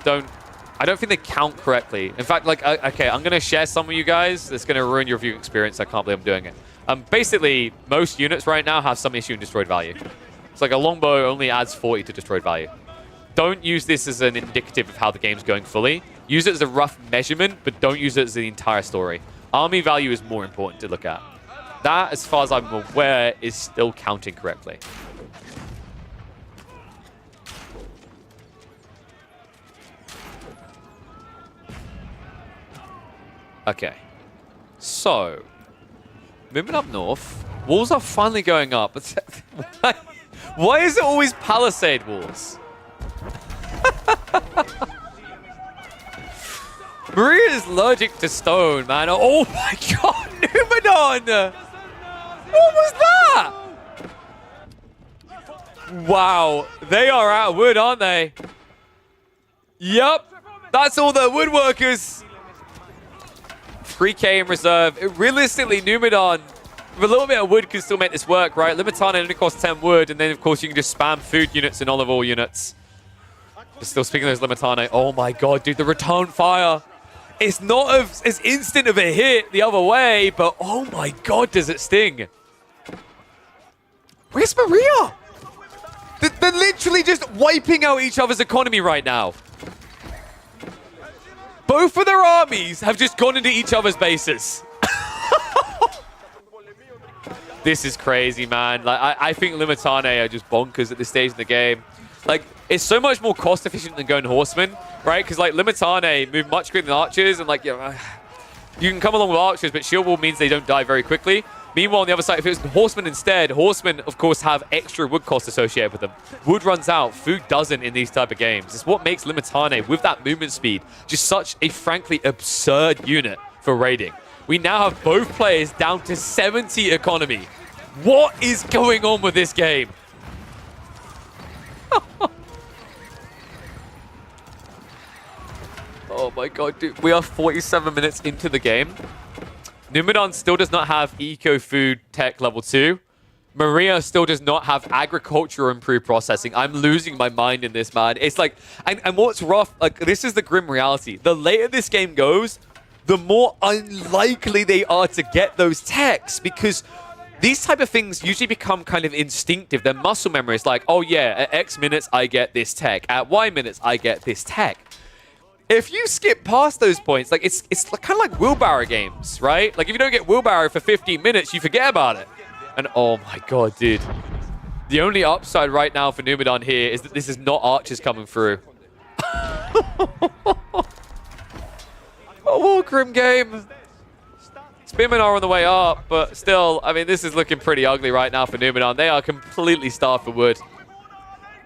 I don't think they count correctly. In fact, like, okay, I'm going to share some with you guys. That's going to ruin your viewing experience. I can't believe I'm doing it. Basically, most units right now have some issue in destroyed value. It's like a longbow only adds 40 to destroyed value. Don't use this as an indicative of how the game's going fully. Use it as a rough measurement, but don't use it as the entire story. Army value is more important to look at. That, as far as I'm aware, is still counting correctly. Okay. So, moving up north, walls are finally going up. Why is it always palisade walls? Maria is allergic to stone, man. Oh my god, Numidan! What was that? Wow, they are out of wood, aren't they? Yup, that's all the woodworkers. 3k in reserve. Realistically, Numidan, with a little bit of wood, can still make this work, right? Limitana only costs 10 wood, and then, of course, you can just spam food units and olive oil units. But still, speaking of those Limitana, oh my god, dude, the return fire. It's not as instant of a hit the other way, but oh my god, does it sting. Where's Maria? They're literally just wiping out each other's economy right now. Both of their armies have just gone into each other's bases. This is crazy, man. Like, I think Limitane are just bonkers at this stage in the game. Like, it's so much more cost efficient than going Horsemen, right? Because, like, Limitane move much quicker than Archers, and, like, you can come along with Archers, but Shield Wall means they don't die very quickly. Meanwhile, on the other side, if it was Horsemen instead, Horsemen, of course, have extra wood cost associated with them. Wood runs out. Food doesn't in these type of games. It's what makes Limitane, with that movement speed, just such a, frankly, absurd unit for raiding. We now have both players down to 70 economy. What is going on with this game? Oh my god, dude. We are 47 minutes into the game. Numidan still does not have eco food tech level 2. Maria still does not have agriculture improved processing. I'm losing my mind in this, man. It's like, and what's rough, like, this is the grim reality. The later this game goes, the more unlikely they are to get those techs, because these type of things usually become kind of instinctive. They're muscle memory. It's like, oh yeah, at X minutes, I get this tech. At Y minutes, I get this tech. If you skip past those points, like it's kind of like wheelbarrow games, right? Like if you don't get wheelbarrow for 15 minutes, you forget about it. And oh my god, dude. The only upside right now for Numidan here is that this is not Archers coming through. Oh, what a grim game. Spearmen are on the way up, but still, I mean, this is looking pretty ugly right now for Numenor. They are completely starved for wood.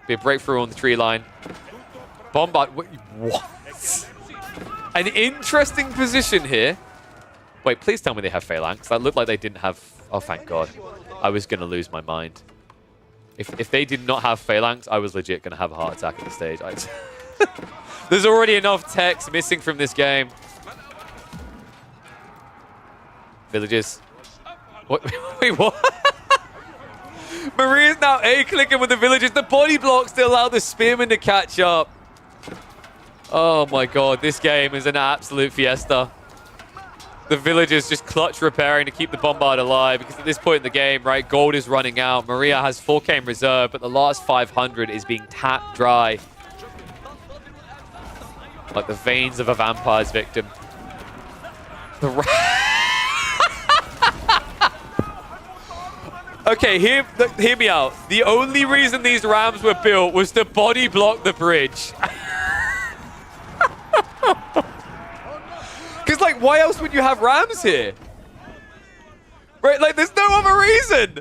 Be a breakthrough on the tree line. Bombard. What? An interesting position here. Wait, please tell me they have Phalanx. That looked like they didn't have... Oh, thank God. I was going to lose my mind. If they did not have Phalanx, I was legit going to have a heart attack at the stage. There's already enough text missing from this game. Villages. What? Wait, what? Maria's now A-clicking with the villagers. The body blocks to allow the spearmen to catch up. Oh my God, this game is an absolute fiesta. The villagers just clutch repairing to keep the bombard alive because at this point in the game, right, gold is running out. Maria has 4K in reserve, but the last 500 is being tapped dry. Like the veins of a vampire's victim. Okay, hear me out. The only reason these rams were built was to body block the bridge. Because, like, why else would you have rams here? Right, like, there's no other reason.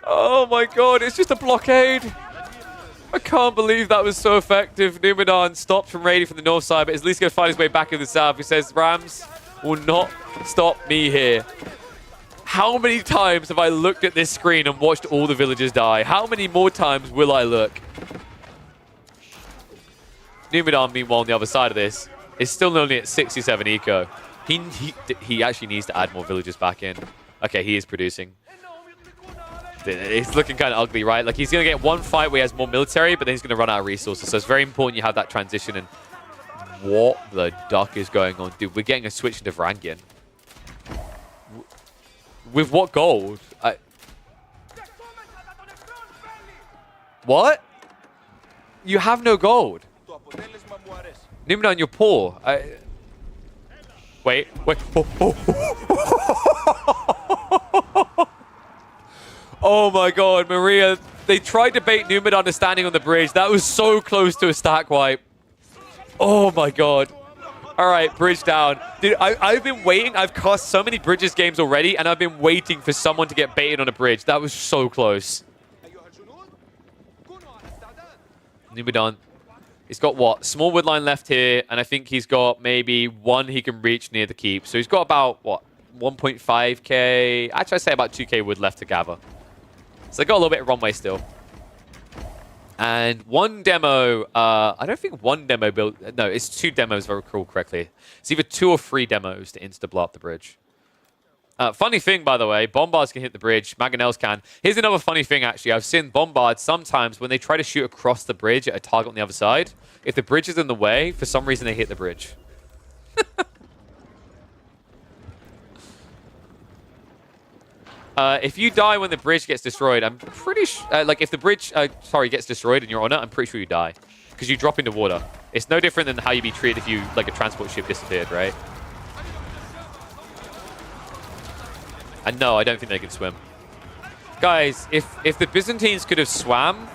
Oh my God, it's just a blockade. I can't believe that was so effective. Numenor stopped from raiding from the north side, but is at least going to find his way back in the south. He says, Rams will not stop me here. How many times have I looked at this screen and watched all the villagers die? How many more times will I look? Numenor, meanwhile, on the other side of this, is still only at 67 eco. He actually needs to add more villagers back in. Okay, he is producing. It's looking kind of ugly, right? Like, he's going to get one fight where he has more military, but then he's going to run out of resources. So it's very important you have that transition. And what the duck is going on? Dude, we're getting a switch into Varangian. With what gold? What? You have no gold. Numenor, you're poor. Wait. Oh my God, Maria. They tried to bait Numenor standing on the bridge. That was so close to a stack wipe. Oh my God. All right, bridge down. Dude, I've been waiting. I've cast so many bridges games already, and I've been waiting for someone to get baited on a bridge. That was so close. Numenor. He's got what? Small wood line left here, and I think he's got maybe one he can reach near the keep. So he's got about, what, 1.5k? Actually, I'd say about 2k wood left to gather. So they got a little bit of runway still. And one demo, I don't think one demo built, no, it's two demos if I recall correctly. It's either 2 or 3 demos to insta-blow up the bridge. Funny thing, by the way, bombards can hit the bridge, mangonels can. Here's another funny thing, actually. I've seen bombards sometimes when they try to shoot across the bridge at a target on the other side. If the bridge is in the way, for some reason they hit the bridge. If you die when the bridge gets destroyed, I'm pretty sure... like, if the bridge, gets destroyed and you're on it, I'm pretty sure you die. Because you drop into water. It's no different than how you'd be treated if you, like, a transport ship disappeared, right? And no, I don't think they can swim. Guys, if the Byzantines could have swam,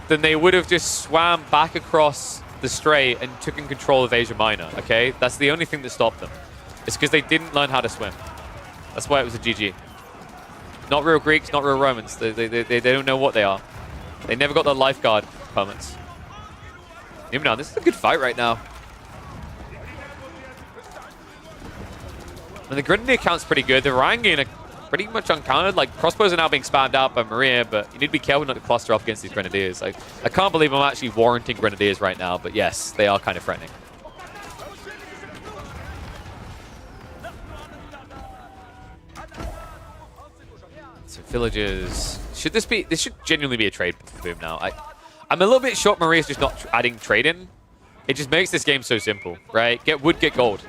then they would have just swam back across the strait and taken control of Asia Minor, okay? That's the only thing that stopped them. It's because they didn't learn how to swim. That's why it was a GG. Not real Greeks, not real Romans. They don't know what they are. They never got their lifeguard permits. Numenor, this is a good fight right now. And the Grenadier count's pretty good. The Varangian are pretty much uncounted. Like, crossbows are now being spammed out by Maria, but you need to be careful not to cluster up against these Grenadiers. I can't believe I'm actually warranting Grenadiers right now, but yes, they are kind of threatening. So villagers, this should genuinely be a trade boom now. I'm a little bit shocked Maria's just not adding trade in. It just makes this game so simple, right? Get wood, get gold.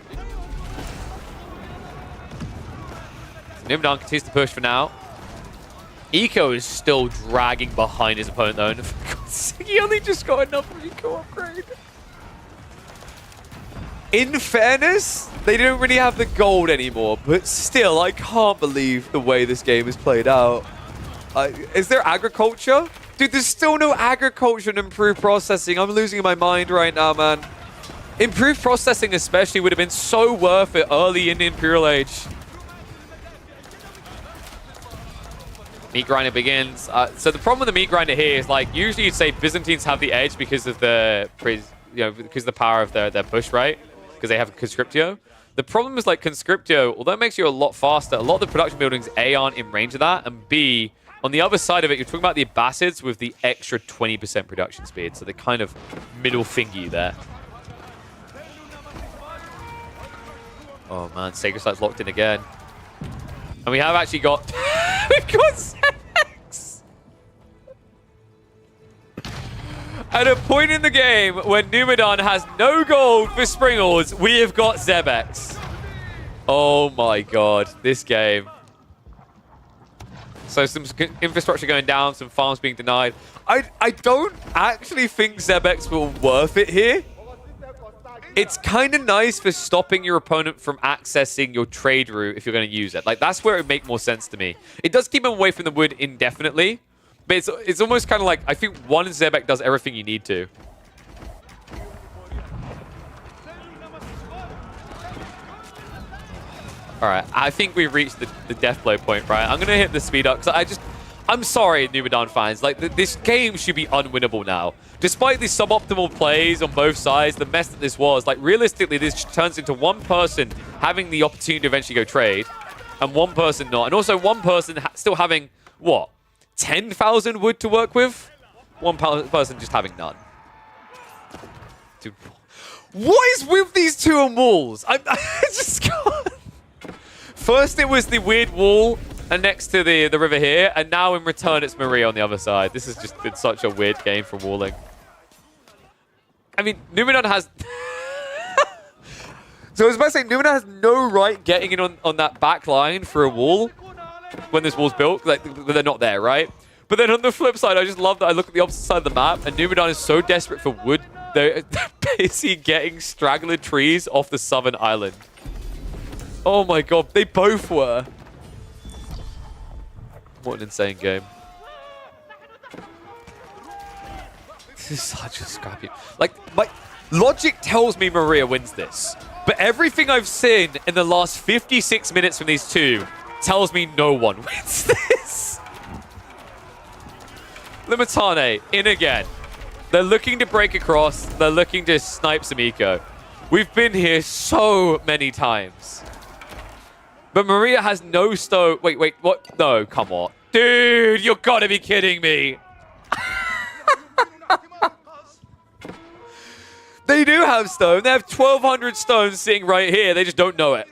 Numenor continues to push for now. Eco is still dragging behind his opponent though. He only just got enough Eco upgrade. In fairness, they don't really have the gold anymore, but still, I can't believe the way this game is played out. Is there agriculture? Dude, there's still no agriculture and improved processing. I'm losing my mind right now, man. Improved processing especially would have been so worth it early in Imperial Age. Meat grinder begins. So the problem with the meat grinder here is like usually you'd say Byzantines have the edge because of the because of the power of their push, right? Because they have Conscriptio. The problem is like Conscriptio, although it makes you a lot faster, a lot of the production buildings A aren't in range of that, and B, on the other side of it, you're talking about the Abbasids with the extra 20% production speed, so they kind of middle finger you there. Oh man, Sacred Site's locked in again. And we have actually got... we've got Zebex! At a point in the game when Numidan has no gold for Springles, we have got Zebex. Oh my god, this game. So some infrastructure going down, some farms being denied. I don't actually think Zebex will worth it here. It's kind of nice for stopping your opponent from accessing your trade route if you're going to use it. Like, that's where it would make more sense to me. It does keep him away from the wood indefinitely, but it's almost kind of like, I think one Zebex does everything you need to. All right, I think we've reached the death blow point, right? I'm going to hit the speed up because I'm sorry, Numidan fans. Like, this game should be unwinnable now. Despite the suboptimal plays on both sides, the mess that this was, like, realistically, this turns into one person having the opportunity to eventually go trade, and one person not. And also one person still having, what, 10,000 wood to work with? One person just having none. Dude, what is with these two on walls? I just can't. First, it was the weird wall next to the river here, and now in return, it's Maria on the other side. This has just been such a weird game for walling. I mean, Numidan has... So I was about to say, Numidan has no right getting in on that back line for a wall when this wall's built. Like, they're not there, right? But then on the flip side, I just love that I look at the opposite side of the map, and Numidan is so desperate for wood, they're basically getting straggler trees off the southern island. Oh my god, they both were. What an insane game. This is such a scrappy... Like, my logic tells me Maria wins this. But everything I've seen in the last 56 minutes from these two tells me no one wins this. Limitane in again. They're looking to break across. They're looking to snipe some eco. We've been here so many times. But Maria has no stone. Wait, what? No, come on. Dude, you gotta be kidding me. They do have stone. They have 1,200 stones sitting right here. They just don't know it.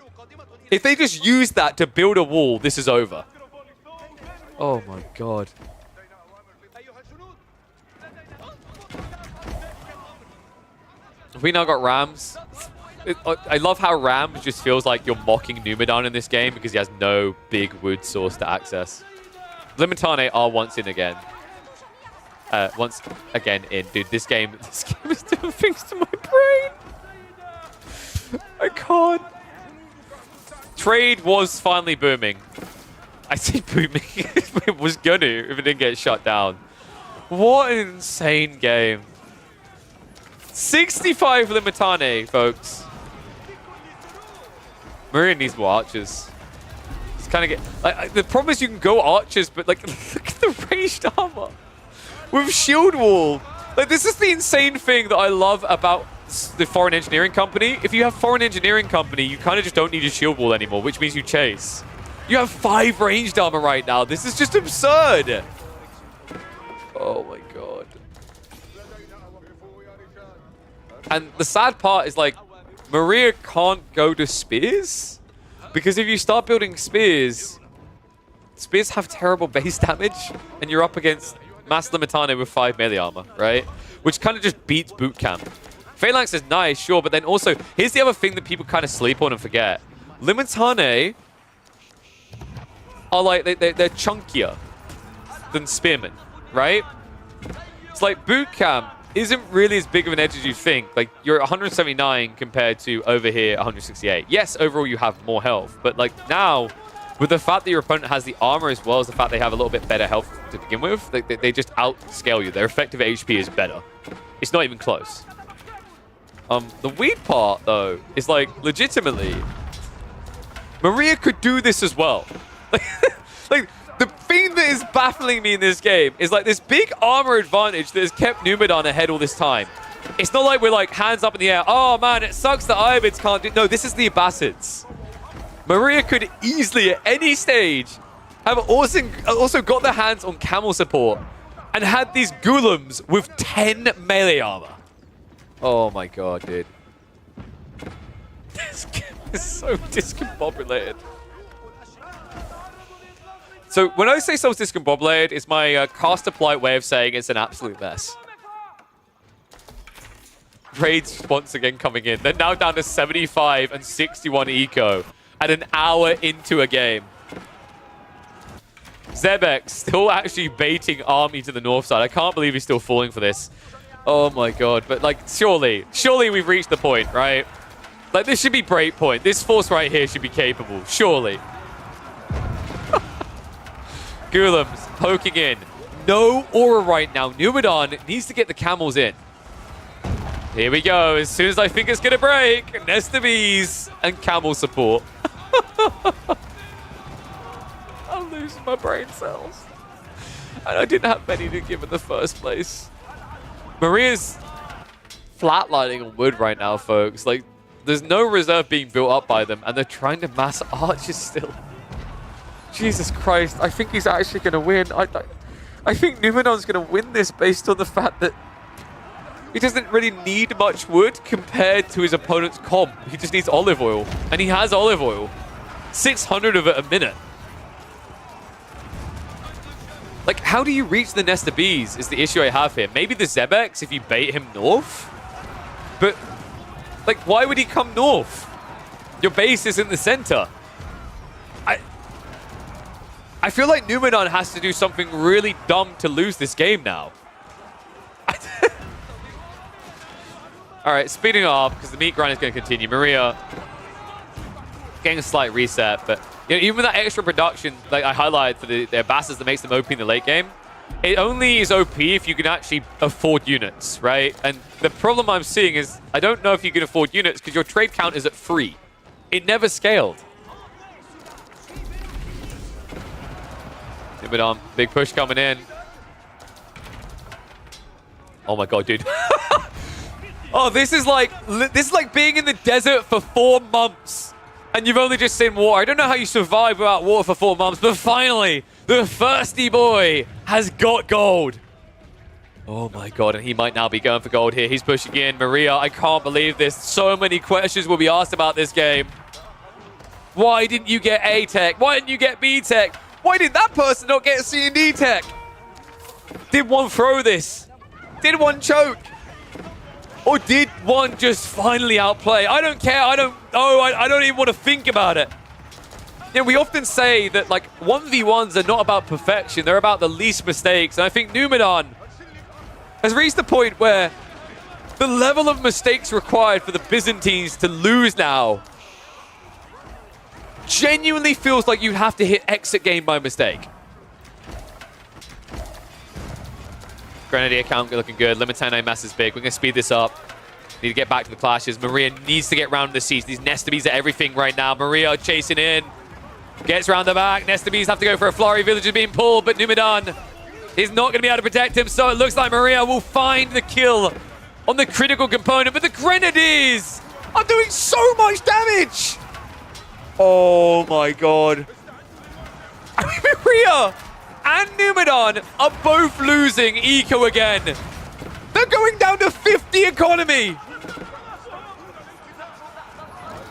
If they just use that to build a wall, this is over. Oh my god. We now got Rams. I love how Rams just feels like you're mocking Numidan in this game because he has no big wood source to access. Limitane are once in again. Once again in. Dude, this game is doing things to my brain. I can't. Trade was finally booming. I say booming. It was gonna if it didn't get shut down. What an insane game. 65 Limitane, folks. Maria needs more archers. It's kind of get like the problem is you can go archers, but like look at the ranged armor with shield wall. Like this is the insane thing that I love about the foreign engineering company. If you have foreign engineering company, you kind of just don't need a shield wall anymore, which means you chase. You have 5 ranged armor right now. This is just absurd. Oh my god. And the sad part is like Maria can't go to spears because if you start building spears have terrible base damage and you're up against Mass Limitane with 5 melee armor, right? Which kind of just beats boot camp. Phalanx is nice, sure, but then also, here's the other thing that people kind of sleep on and forget. Limitane are like, they're chunkier than spearmen, right? It's like boot camp isn't really as big of an edge as you think. Like, you're at 179 compared to over here 168. Yes, overall you have more health, but like now, with the fact that your opponent has the armor as well as the fact they have a little bit better health to begin with, they just outscale you. Their effective HP is better. It's not even close. The weird part, though, is like, legitimately, Maria could do this as well. Like, the thing that is baffling me in this game is like this big armor advantage that has kept Numidan ahead all this time. It's not like we're like hands up in the air. Oh man, it sucks that Ivids can't do. No, this is the Abbasids. Maria could easily at any stage have also got their hands on camel support and had these Ghoulems with 10 melee armor. Oh my god, dude. This game is so discombobulated. So when I say so discombobulated, it's my caster polite way of saying it's an absolute mess. Raids once again coming in. They're now down to 75 and 61 eco at an hour into a game. Zebek still actually baiting Army to the north side. I can't believe he's still falling for this. Oh my god. But like, surely we've reached the point, right? Like, this should be breakpoint. This force right here should be capable. Surely. Ghoulems poking in. No aura right now. Numidan needs to get the camels in. Here we go. As soon as I think it's going to break, Nest of Ease and camel support. I'm losing my brain cells. And I didn't have many to give in the first place. Maria's flatlining on wood right now, folks. Like, there's no reserve being built up by them, and they're trying to mass archers still. Jesus Christ, I think he's actually going to win. I think Numidan's going to win this based on the fact that he doesn't really need much wood compared to his opponent's comp. He just needs olive oil, and he has olive oil. 600 of it a minute. Like, how do you reach the Nest of Bees is the issue I have here. Maybe the Zebex if you bait him north? But, like, why would he come north? Your base is in the center. I feel like Numidan has to do something really dumb to lose this game now. All right, speeding up because the meat grind is going to continue. Maria getting a slight reset, but you know, even with that extra production, like I highlighted for their bastards that makes them OP in the late game, it only is OP if you can actually afford units, right? And the problem I'm seeing is I don't know if you can afford units because your trade count is at 3. It never scaled. Numidan, big push coming in. Oh my god, dude. Oh, this is like being in the desert for 4 months. And you've only just seen water. I don't know how you survive without water for 4 months, but finally, the thirsty boy has got gold. Oh my god, and he might now be going for gold here. He's pushing in. Maria, I can't believe this. So many questions will be asked about this game. Why didn't you get A tech? Why didn't you get B tech? Why did that person not get C and D tech? Did one throw this? Did one choke? Or did one just finally outplay? I don't care. I don't know. I don't even want to think about it. You know, we often say that like 1v1s are not about perfection. They're about the least mistakes. And I think Numidan has reached the point where the level of mistakes required for the Byzantines to lose now genuinely feels like you have to hit exit game by mistake. Grenadier count looking good. Limitano mass is big. We're going to speed this up. Need to get back to the clashes. Maria needs to get round the siege. These Nestabes are everything right now. Maria chasing in. Gets round the back. Nestabes have to go for a flurry. Villagers being pulled, but Numidan is not going to be able to protect him. So it looks like Maria will find the kill on the critical component. But the Grenadiers are doing so much damage. Oh my god. I mean, Maria and Numidan are both losing eco again. They're going down to 50 economy.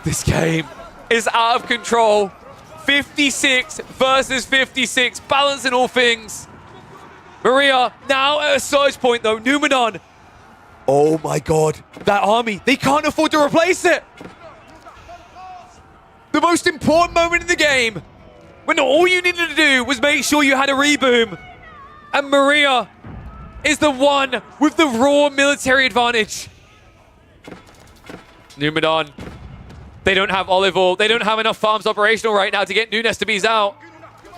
This game is out of control. 56 versus 56, balancing all things. Maria now at a surge point though. Numidan. Oh my god. That army, they can't afford to replace it. The most important moment in the game, when all you needed to do was make sure you had a reboom. And Maria is the one with the raw military advantage. Numidan, they don't have olive oil. They don't have enough farms operational right now to get new Nestabes out.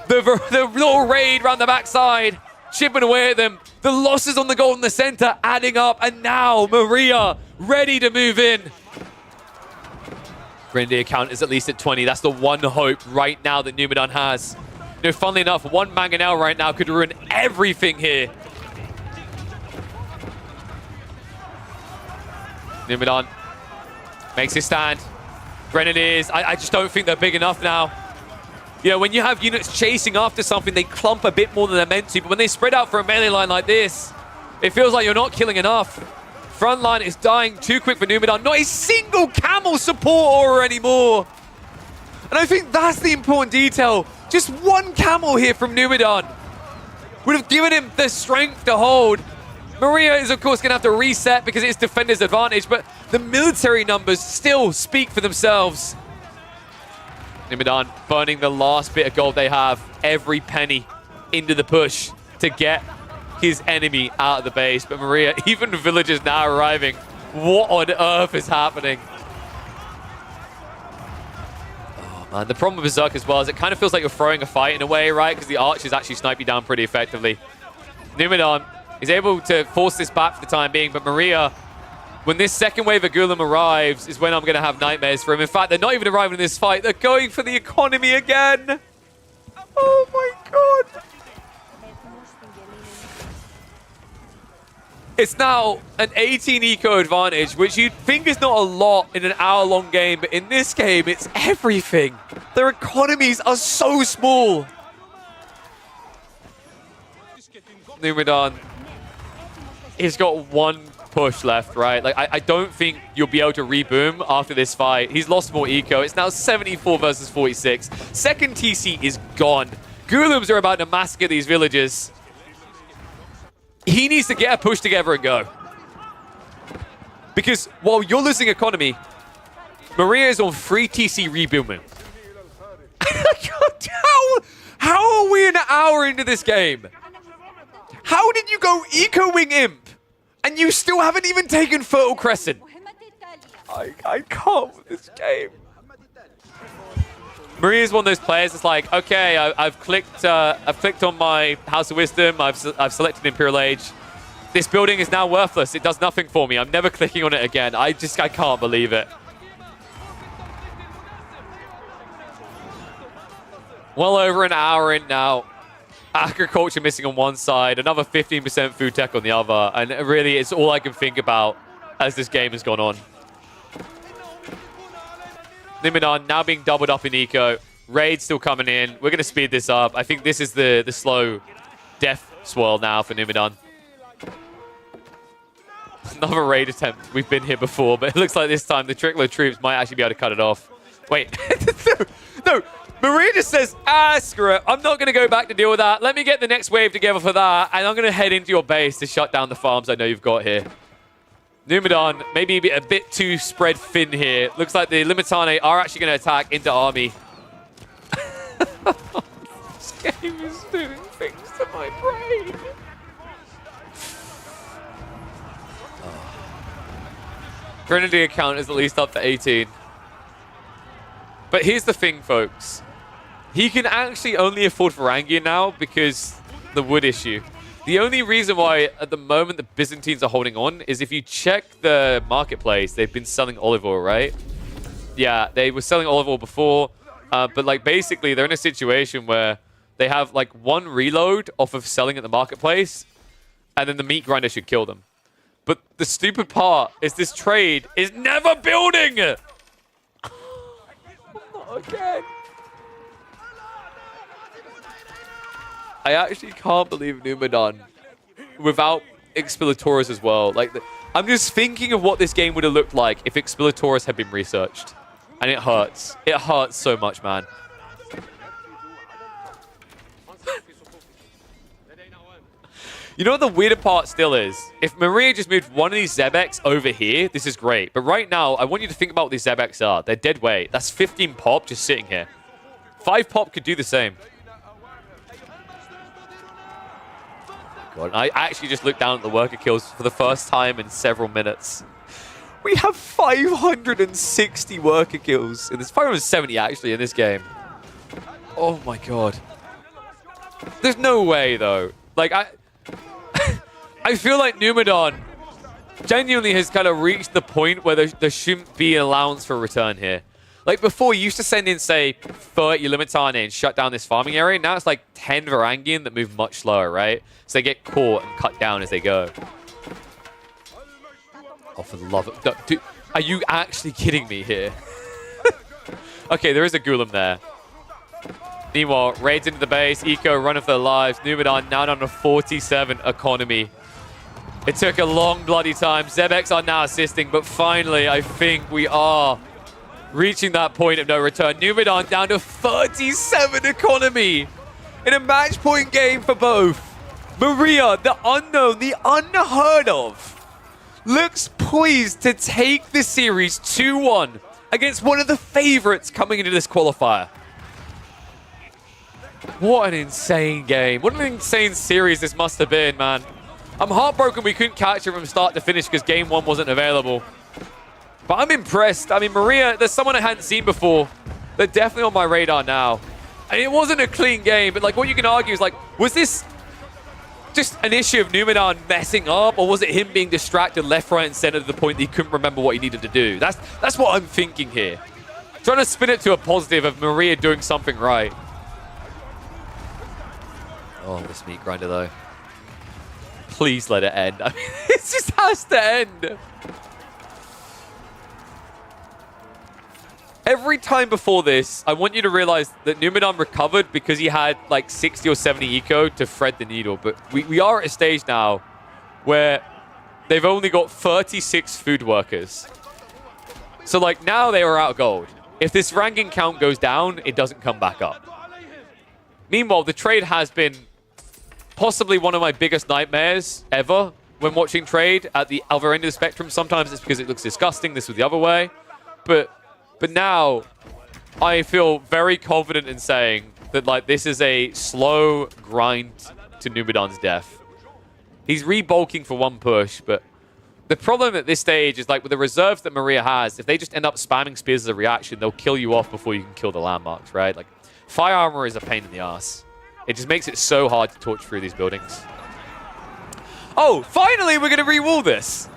The little raid around the backside, chipping away at them. The losses on the gold in the center adding up. And now Maria ready to move in. Grenadier count is at least at 20. That's the one hope right now that Numidan has. You know, funnily enough, one Mangonel right now could ruin everything here. Numidan makes his stand. Grenadiers, I just don't think they're big enough now. You know, when you have units chasing after something, they clump a bit more than they're meant to. But when they spread out for a melee line like this, it feels like you're not killing enough. Front line is dying too quick for Numidan. Not a single camel support aura anymore. And I think that's the important detail. Just one camel here from Numidan would have given him the strength to hold. Maria is, of course, going to have to reset because it's defender's advantage, but the military numbers still speak for themselves. Numidan burning the last bit of gold they have, every penny into the push to get his enemy out of the base. But Maria, even villagers now arriving. What on earth is happening? Oh man, the problem with Berserk as well is it kind of feels like you're throwing a fight in a way, right? Because the archers actually snipe you down pretty effectively. Numidan is able to force this back for the time being, but Maria, when this second wave of Gulam arrives, is when I'm going to have nightmares for him. In fact, they're not even arriving in this fight. They're going for the economy again. Oh my god. It's now an 18 eco advantage, which you'd think is not a lot in an hour-long game, but in this game, it's everything. Their economies are so small. Numidan, he's got one push left, right? Like, I don't think you'll be able to reboom after this fight. He's lost more eco. It's now 74 versus 46. Second TC is gone. Gulams are about to massacre these villages. He needs to get a push together and go. Because while you're losing economy, Maria is on 3 TC rebooming. How are we an hour into this game? How did you go Eco-Wing Imp and you still haven't even taken Fertile Crescent? I can't with this game. Maria's one of those players that's like, okay, I've clicked on my House of Wisdom, I've selected Imperial Age. This building is now worthless. It does nothing for me. I'm never clicking on it again. I can't believe it. Well over an hour in now. Agriculture missing on one side, another 15% food tech on the other, and really it's all I can think about as this game has gone on. Numidan now being doubled up in eco. Raid still coming in. We're going to speed this up. I think this is the slow death swirl now for Numidan. Another raid attempt. We've been here before, but it looks like this time the Trickler troops might actually be able to cut it off. Wait. No. Maria just says, screw it. I'm not going to go back to deal with that. Let me get the next wave together for that, and I'm going to head into your base to shut down the farms I know you've got here. Numidan, maybe a bit too spread thin here. Looks like the Limitane are actually going to attack into army. This game is doing things to my brain. Grenadier count is at least up to 18. But here's the thing, folks. He can actually only afford Varangian now because the wood issue. The only reason why at the moment the Byzantines are holding on is if you check the marketplace, they've been selling olive oil, right? Yeah, they were selling olive oil before, but like basically they're in a situation where they have like one reload off of selling at the marketplace, and then the meat grinder should kill them. But the stupid part is this trade is never building! Not again. I actually can't believe Numidan without Expilatoris as well. Like, I'm just thinking of what this game would have looked like if Expilatoris had been researched. And it hurts. It hurts so much, man. You know what the weirder part still is? If Maria just moved one of these Zebeks over here, this is great. But right now, I want you to think about what these Zebeks are. They're dead weight. That's 15 pop just sitting here. 5 pop could do the same. God, I actually just looked down at the worker kills for the first time in several minutes. We have 560 worker kills in this. 570 actually in this game. Oh my god. There's no way though. Like I feel like Numidan genuinely has kind of reached the point where there shouldn't be an allowance for return here. Like before, you used to send in, say, 30 Limitar and shut down this farming area. Now it's like 10 Varangian that move much slower, right? So they get caught and cut down as they go. Oh, for the love of... Dude, are you actually kidding me here? Okay, there is a Golem there. Meanwhile, raids into the base. Eco running for their lives. Numidan now down to 47 economy. It took a long bloody time. Zebex are now assisting, but finally, I think we are reaching that point of no return. Numidan down to 37 economy in a match point game for both. Maria, the unknown, the unheard of, looks poised to take the series 2-1 against one of the favorites coming into this qualifier. What an insane game. What an insane series this must have been, man. I'm heartbroken we couldn't catch it from start to finish because game 1 wasn't available. But I'm impressed. I mean, Maria, there's someone I hadn't seen before. They're definitely on my radar now. And it wasn't a clean game, but like what you can argue is like, was this just an issue of Numidan messing up, or was it him being distracted left, right, and center to the point that he couldn't remember what he needed to do? That's what I'm thinking here. Trying to spin it to a positive of Maria doing something right. Oh, this meat grinder though. Please let it end. I mean, it just has to end. Every time before this, I want you to realize that Numidan recovered because he had like 60 or 70 eco to thread the needle. But we are at a stage now where they've only got 36 food workers. So like now they are out of gold. If this ranking count goes down, it doesn't come back up. Meanwhile, the trade has been possibly one of my biggest nightmares ever when watching trade at the other end of the spectrum. Sometimes it's because it looks disgusting. This was the other way. But now, I feel very confident in saying that like this is a slow grind to Numidan's death. He's rebulking for one push, but the problem at this stage is like with the reserves that Maria has, if they just end up spamming spears as a reaction, they'll kill you off before you can kill the landmarks, right? Like fire armor is a pain in the ass. It just makes it so hard to torch through these buildings. Oh, finally we're going to re-wall this.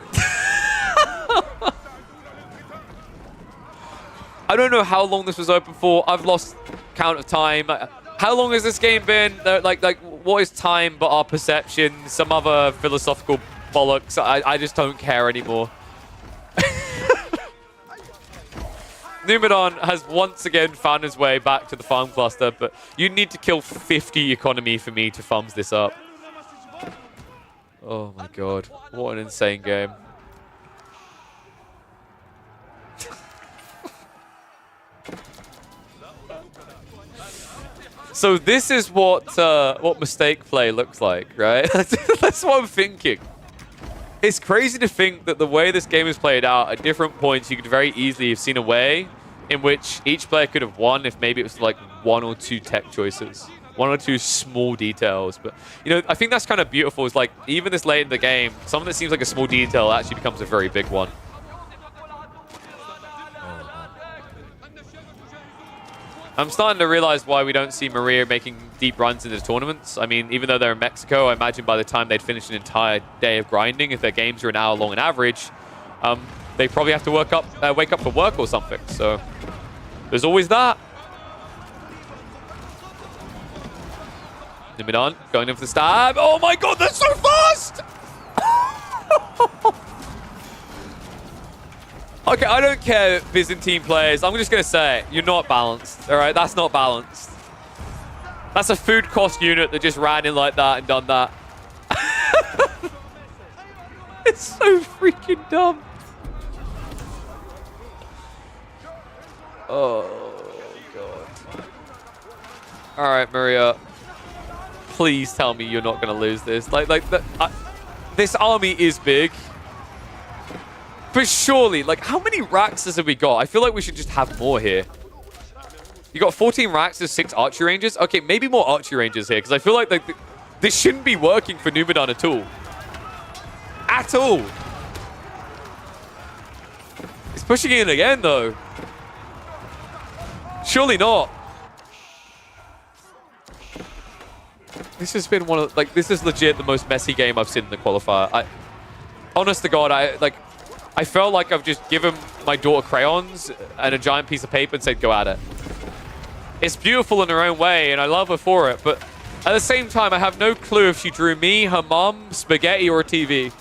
I don't know how long this was open for. I've lost count of time. How long has this game been? Like, what is time but our perception? Some other philosophical bollocks. I just don't care anymore. Numidan has once again found his way back to the farm cluster, but you need to kill 50 economy for me to thumbs this up. Oh my god. What an insane game. So this is what mistake play looks like, right? That's what I'm thinking. It's crazy to think that the way this game is played out, at different points, you could very easily have seen a way in which each player could have won if maybe it was like 1 or 2 tech choices, 1 or 2 small details. But, you know, I think that's kind of beautiful. Is like, even this late in the game, something that seems like a small detail actually becomes a very big one. I'm starting to realize why we don't see Maria making deep runs into tournaments. I mean, even though they're in Mexico, I imagine by the time they'd finished an entire day of grinding, if their games are an hour long on average, they probably have to wake up for work or something. So there's always that. Numidan going in for the stab. Oh my god, that's so fast! Okay, I don't care, Byzantine players. I'm just going to say it. You're not balanced, all right? That's not balanced. That's a food cost unit that just ran in like that and done that. It's so freaking dumb. Oh, God. All right, Maria. Please tell me you're not going to lose this. This army is big. But surely, like, how many Raxes have we got? I feel like we should just have more here. You got 14 Raxes, 6 archery ranges? Okay, maybe more archery ranges here, because I feel like this shouldn't be working for Numidan at all. At all. He's pushing in again, though. Surely not. This has been one of, like, this is legit the most messy game I've seen in the qualifier. Honest to God, I felt like I've just given my daughter crayons and a giant piece of paper and said, go at it. It's beautiful in her own way, and I love her for it, but at the same time, I have no clue if she drew me, her mom, spaghetti, or a TV.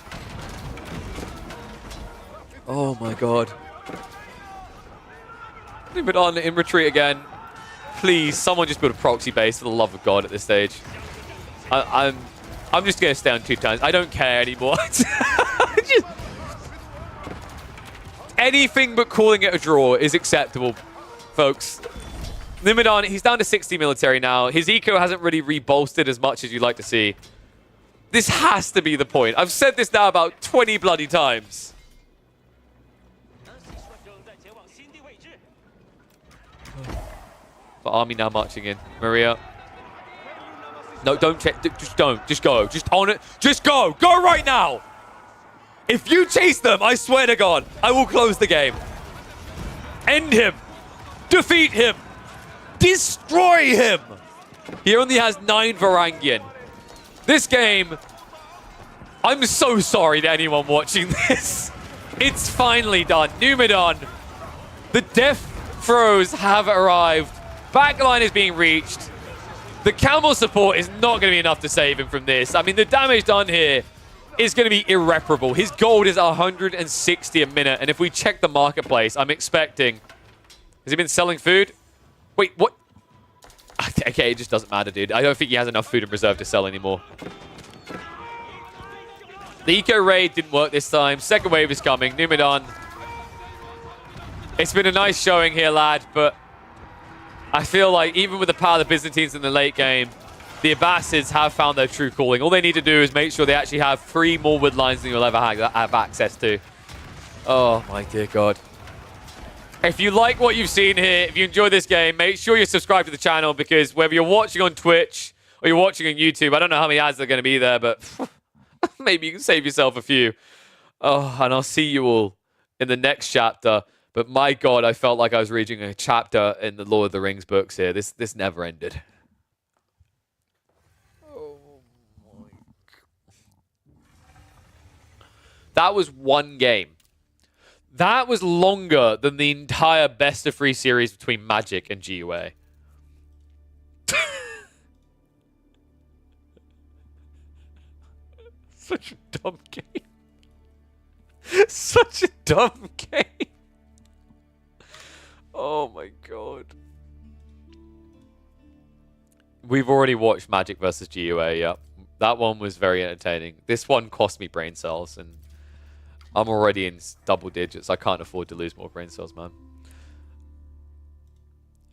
Oh my God. But on in retreat again. Please, someone just build a proxy base for the love of God at this stage. I'm just gonna stay on 2 times. I don't care anymore. Anything but calling it a draw is acceptable, folks. Nimidon, he's down to 60 military now. His eco hasn't really rebolstered as much as you'd like to see. This has to be the point. I've said this now about 20 bloody times. The army now marching in. Maria. No, don't check. Just don't. Just go. Just on it. Just go. Go right now. If you chase them, I swear to God, I will close the game. End him. Defeat him. Destroy him. He only has 9 Varangian. This game, I'm so sorry to anyone watching this. It's finally done. Numidon. The death throes have arrived. Backline is being reached. The camel support is not going to be enough to save him from this. I mean, the damage done here is going to be irreparable. His gold is 160 a minute. And if we check the marketplace, I'm expecting... Has he been selling food? Wait, what? Okay, it just doesn't matter, dude. I don't think he has enough food in reserve to sell anymore. The eco raid didn't work this time. Second wave is coming. Numidon. It's been a nice showing here, lad, but I feel like even with the power of the Byzantines in the late game, the Abbasids have found their true calling. All they need to do is make sure they actually have 3 more wood lines than you'll ever have access to. Oh, my dear God. If you like what you've seen here, if you enjoy this game, make sure you subscribe to the channel, because whether you're watching on Twitch or you're watching on YouTube, I don't know how many ads are going to be there, but maybe you can save yourself a few. Oh, and I'll see you all in the next chapter. But my God, I felt like I was reading a chapter in the Lord of the Rings books here. This never ended. Oh my God. That was one game. That was longer than the entire best of 3 series between Magic and GUA. Such a dumb game. Such a dumb game. Oh my God. We've already watched Magic versus GUA, yep. That one was very entertaining. This one cost me brain cells, and I'm already in double digits. I can't afford to lose more brain cells, man.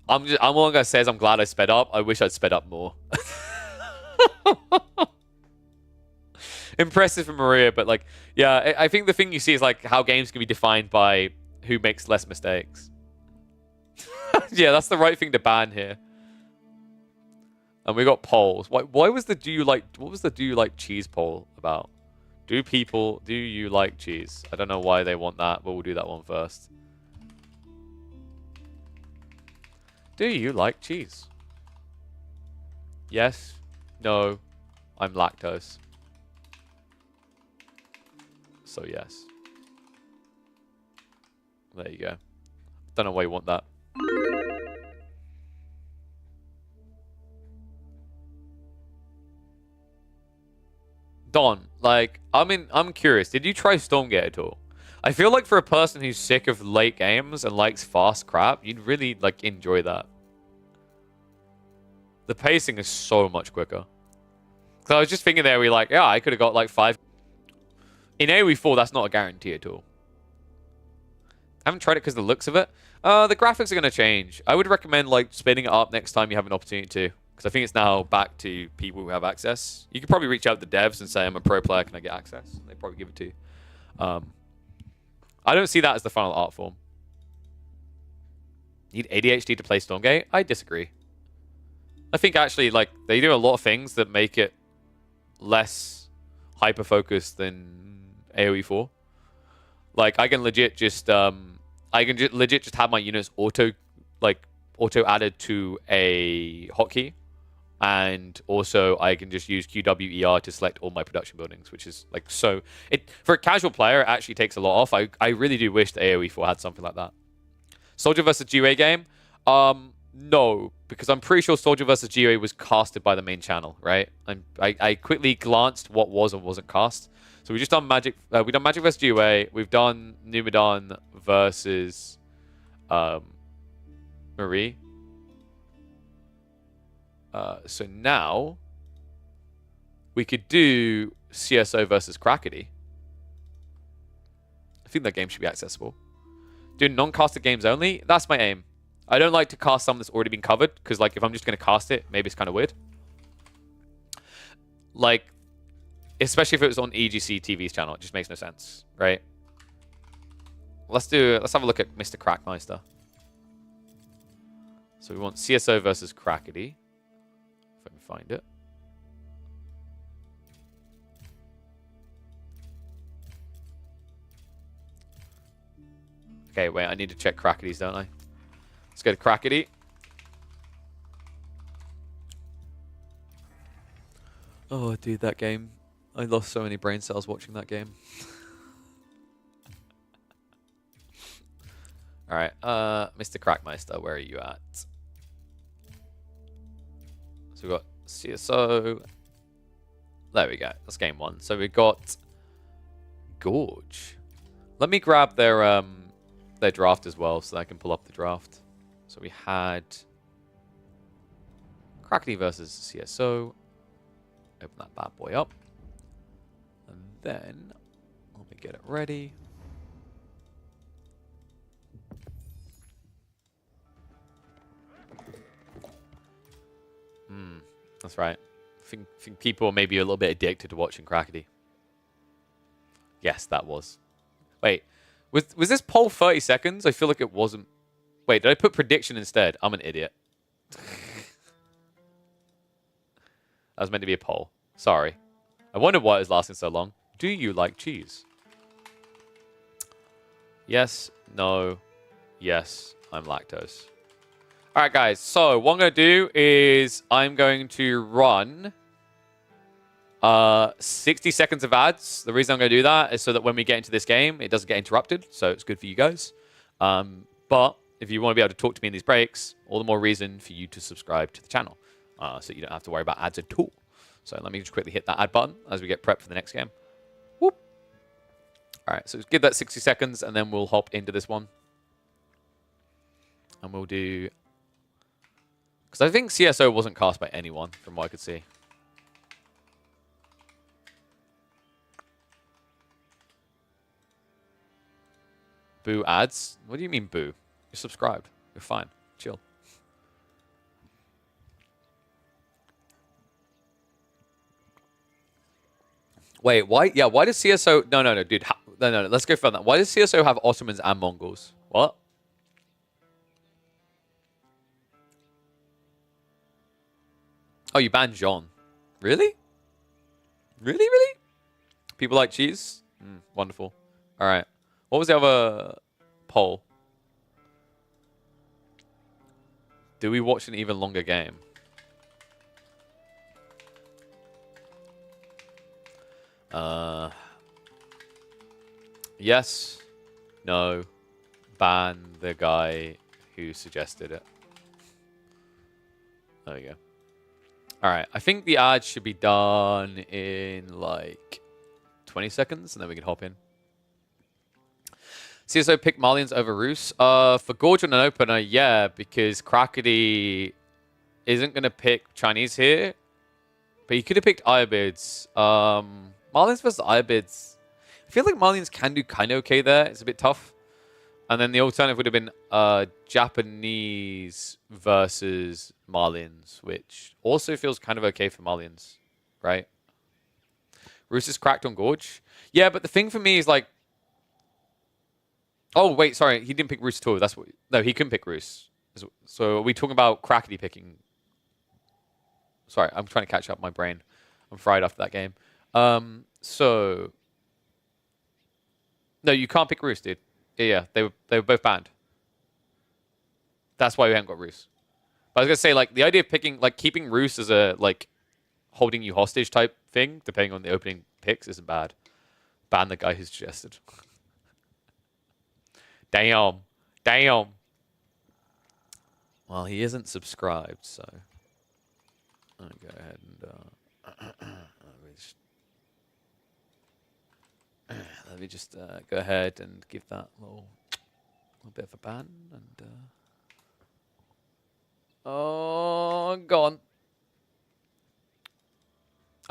I'm all I'm gonna say is I'm glad I sped up. I wish I'd sped up more. Impressive for Maria, but like, yeah, I think the thing you see is like how games can be defined by who makes less mistakes. Yeah, that's the right thing to ban here. And we got polls. Why was the what was the do you like cheese poll about? Do you like cheese? I don't know why they want that, but we'll do that one first. Do you like cheese? Yes. No. I'm lactose. So yes. There you go. Don't know why you want that. Don, like, I'm curious. Did you try Stormgate at all? I feel like for a person who's sick of late games and likes fast crap, you'd really, like, enjoy that. The pacing is so much quicker. So I was just thinking there, like, yeah, I could have got, like, 5. In AoE 4, that's not a guarantee at all. I haven't tried it because of the looks of it. The graphics are going to change. I would recommend, like, spinning it up next time you have an opportunity to. Because I think it's now back to people who have access. You could probably reach out to devs and say, I'm a pro player, can I get access? They probably give it to you. I don't see that as the final art form. Need ADHD to play Stormgate? I disagree. I think actually, like, they do a lot of things that make it less hyper-focused than AoE 4. Like, I can legit just have my units auto added to a hotkey And also, I can just use QWER to select all my production buildings, which is like so. It for a casual player, it actually takes a lot off. I really do wish the AoE4 had something like that. Soldier versus GUA game? No, because I'm pretty sure Soldier versus GUA was casted by the main channel, right? I quickly glanced what was and wasn't cast. So we just done Magic. We've done Magic versus GUA. We've done Numidan versus Marie. So now we could do CSO versus Crackety. I think that game should be accessible. Do non-casted games only. That's my aim. I don't like to cast something that's already been covered because, like, if I'm just going to cast it, maybe it's kind of weird. Like, especially if it was on EGC TV's channel, it just makes no sense, right? Let's have a look at Mr. Crackmeister. So we want CSO versus Crackety. If I can find it. Okay, wait, I need to check Crackety's, don't I? Let's go to Crackety. Oh, dude, that game. I lost so many brain cells watching that game. Alright, Mr. Crackmeister, where are you at? So we've got CSO. There we go. That's game one. So we've got Gorge. Let me grab their draft as well so that I can pull up the draft. So we had Crackety versus CSO. Open that bad boy up. And then let me get it ready. That's right. I think people are maybe a little bit addicted to watching Crackety. Yes, that was. Wait, was this poll 30 seconds? I feel like it wasn't. Wait, did I put prediction instead? I'm an idiot. That was meant to be a poll. Sorry. I wondered why it was lasting so long. Do you like cheese? Yes, no, yes, I'm lactose. All right, guys. So what I'm going to do is I'm going to run 60 seconds of ads. The reason I'm going to do that is so that when we get into this game, it doesn't get interrupted. So it's good for you guys. But if you want to be able to talk to me in these breaks, all the more reason for you to subscribe to the channel. So you don't have to worry about ads at all. So let me just quickly hit that add button as we get prepped for the next game. Whoop. All right, so just give that 60 seconds, and then we'll hop into this one. And we'll do... Because I think CSO wasn't cast by anyone, from what I could see. Boo ads? What do you mean boo? You're subscribed. You're fine. Chill. Wait, why? Yeah, why does CSO... No, dude. No. Let's go further. Why does CSO have Ottomans and Mongols? What? Oh, you banned John. Really? Really? People like cheese? Wonderful. All right. What was the other poll? Do we watch an even longer game? Yes. No. Ban the guy who suggested it. There we go. All right. I think the ad should be done in like 20 seconds, and then we can hop in. CSO pick Marlians over Roos. For Gorge on an opener, yeah, because Crackety isn't going to pick Chinese here. But he could have picked Irobids. Marlians versus Irobids. I feel like Marlians can do kind of okay there. It's a bit tough. And then the alternative would have been Japanese versus Marlians, which also feels kind of okay for Marlians, right? Roos is cracked on Gorge. Yeah, but the thing for me is like... Oh, wait, sorry. He didn't pick Roos at all. That's what... No, he couldn't pick Roos. So are we talking about Crackety picking... Sorry, I'm trying to catch up my brain. I'm fried after that game. So... No, you can't pick Roos, dude. Yeah, they were both banned. That's why we haven't got Roos. I was gonna say like the idea of picking like keeping Roos as a like holding you hostage type thing, depending on the opening picks, isn't bad. Ban the guy who suggested. Damn. Damn. Well, he isn't subscribed, so I'll go ahead and let me just go ahead and give that little bit of a ban and oh, gone.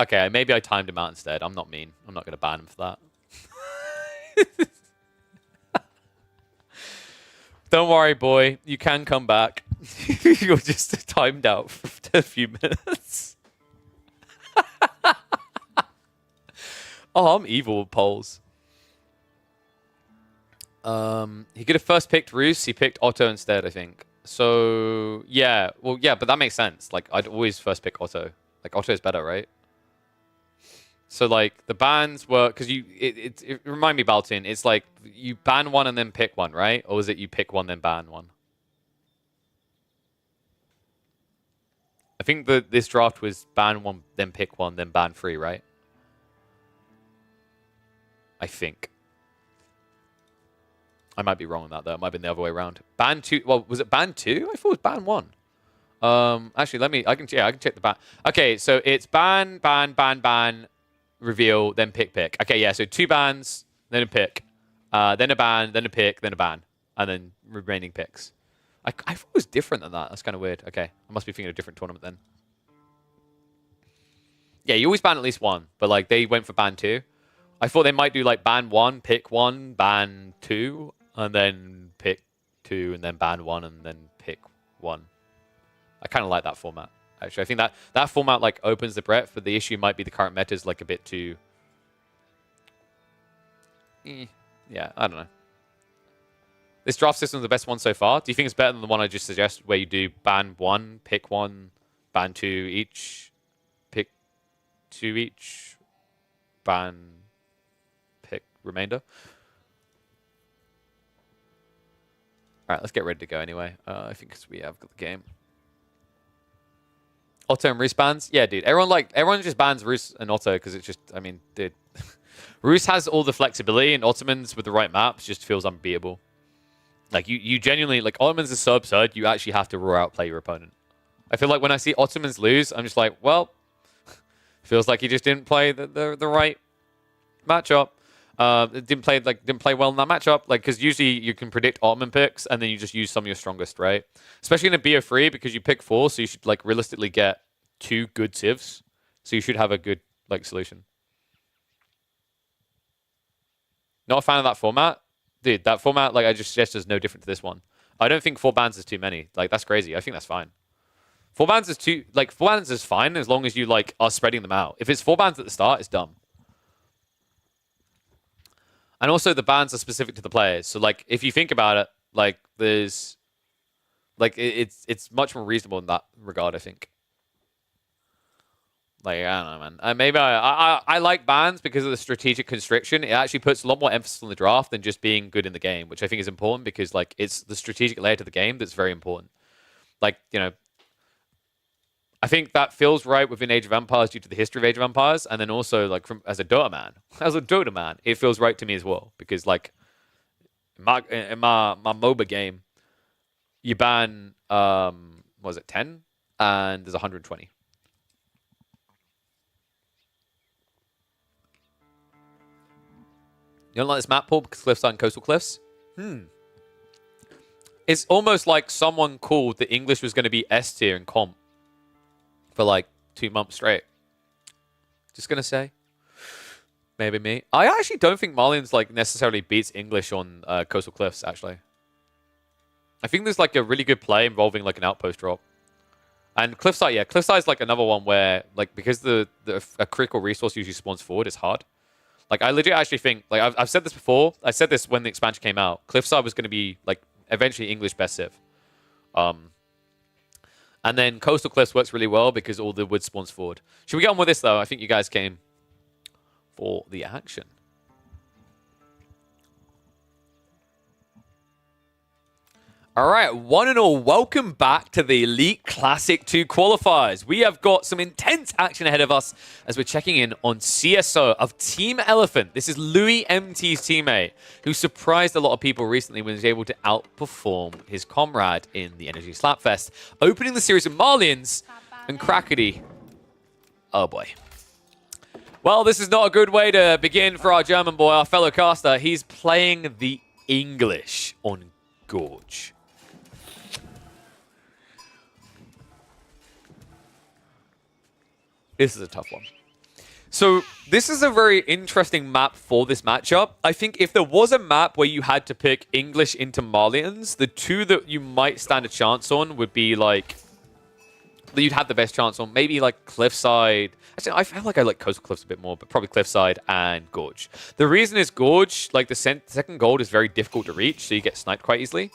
Okay, maybe I timed him out instead. I'm not mean. I'm not going to ban him for that. Don't worry, boy. You can come back. You're just timed out for a few minutes. Oh, I'm evil with polls. He could have first picked Roos. He picked Otto instead, I think. So, yeah. Well, yeah, but that makes sense. Like, I'd always first pick Otto. Like, Otto's better, right? So, like, the bans were... Because it remind me, Baltin, it's like you ban one and then pick one, right? Or is it you pick one, then ban one? I think that this draft was ban one, then pick one, then ban three, right? I think. I might be wrong on that, though. It might have been the other way around. Ban two... Well, was it ban two? I thought it was ban one. Actually, let me... I can check the ban. Okay, so it's ban, reveal, then pick. Okay, yeah, so 2 bans, then a pick. Then a ban, then a pick, then a ban. And then remaining picks. I thought it was different than that. That's kind of weird. Okay, I must be thinking of a different tournament then. Yeah, you always ban at least one, but like they went for ban 2. I thought they might do like ban 1, pick 1, ban 2, and then pick 2, and then ban 1, and then pick 1. I kind of like that format. Actually, I think that format like opens the breadth, but the issue might be the current meta is like a bit too... Yeah, I don't know. This draft system is the best one so far. Do you think it's better than the one I just suggested, where you do ban 1, pick 1, ban 2 each, pick 2 each, ban, pick remainder? All right, let's get ready to go anyway. I think we have got the game. Otto and Roos bans? Yeah, dude. Everyone just bans Roos and Otto because it's just, I mean, dude. Roos has all the flexibility, and Ottomans with the right maps just feels unbeatable. Like, you genuinely, like, Ottomans is so absurd, you actually have to raw outplay your opponent. I feel like when I see Ottomans lose, I'm just like, well, feels like he just didn't play the right matchup. Didn't play well in that matchup. Like, because usually you can predict Ottoman picks, and then you just use some of your strongest, right? Especially in a BO3, because you pick 4, so you should like realistically get 2 good civs. So you should have a good like solution. Not a fan of that format, dude. That format, like I just suggested, is no different to this one. I don't think 4 bans is too many. Like that's crazy. I think that's fine. 4 bans is 4 bans is fine as long as you like are spreading them out. If it's 4 bans at the start, it's dumb. And also the bans are specific to the players. So like if you think about it, like there's like it's much more reasonable in that regard, I think. Like I don't know, man. Maybe I like bans because of the strategic constriction. It actually puts a lot more emphasis on the draft than just being good in the game, which I think is important because like it's the strategic layer to the game that's very important. Like, you know, I think that feels right within Age of Empires due to the history of Age of Empires, and then also like as a Dota man, it feels right to me as well because like in my MOBA game, you ban what was it 10 and there's 120. You don't like this map, Paul? Because Cliffside and Coastal Cliffs? It's almost like someone called the English was going to be S tier in comp for like 2 months straight. Just gonna say, maybe me. I actually don't think Marlians like necessarily beats English on Coastal Cliffs. Actually, I think there's like a really good play involving like an outpost drop. And Cliffside, yeah, Cliffside is like another one where like because a critical resource usually spawns forward, it's hard. Like I legit actually think like I've said this before. I said this when the expansion came out. Cliffside was going to be like eventually English best civ. And then Coastal Cliffs works really well because all the wood spawns forward. Should we get on with this, though? I think you guys came for the action. All right, one and all, welcome back to the Elite Classic 2 qualifiers. We have got some intense action ahead of us as we're checking in on CSO of Team Elephant. This is Louis MT's teammate, who surprised a lot of people recently when he was able to outperform his comrade in the Energy Slapfest, opening the series of Marlians and Crackety. Oh boy. Well, this is not a good way to begin for our German boy, our fellow caster. He's playing the English on Gorge. This is a tough one. So this is a very interesting map for this matchup. I think if there was a map where you had to pick English into Marlians, the two that you might stand a chance on would be like, that you'd have the best chance on, maybe like Cliffside. Actually, I feel like I like Coastal Cliffs a bit more, but probably Cliffside and Gorge. The reason is Gorge, like the second gold is very difficult to reach, so you get sniped quite easily.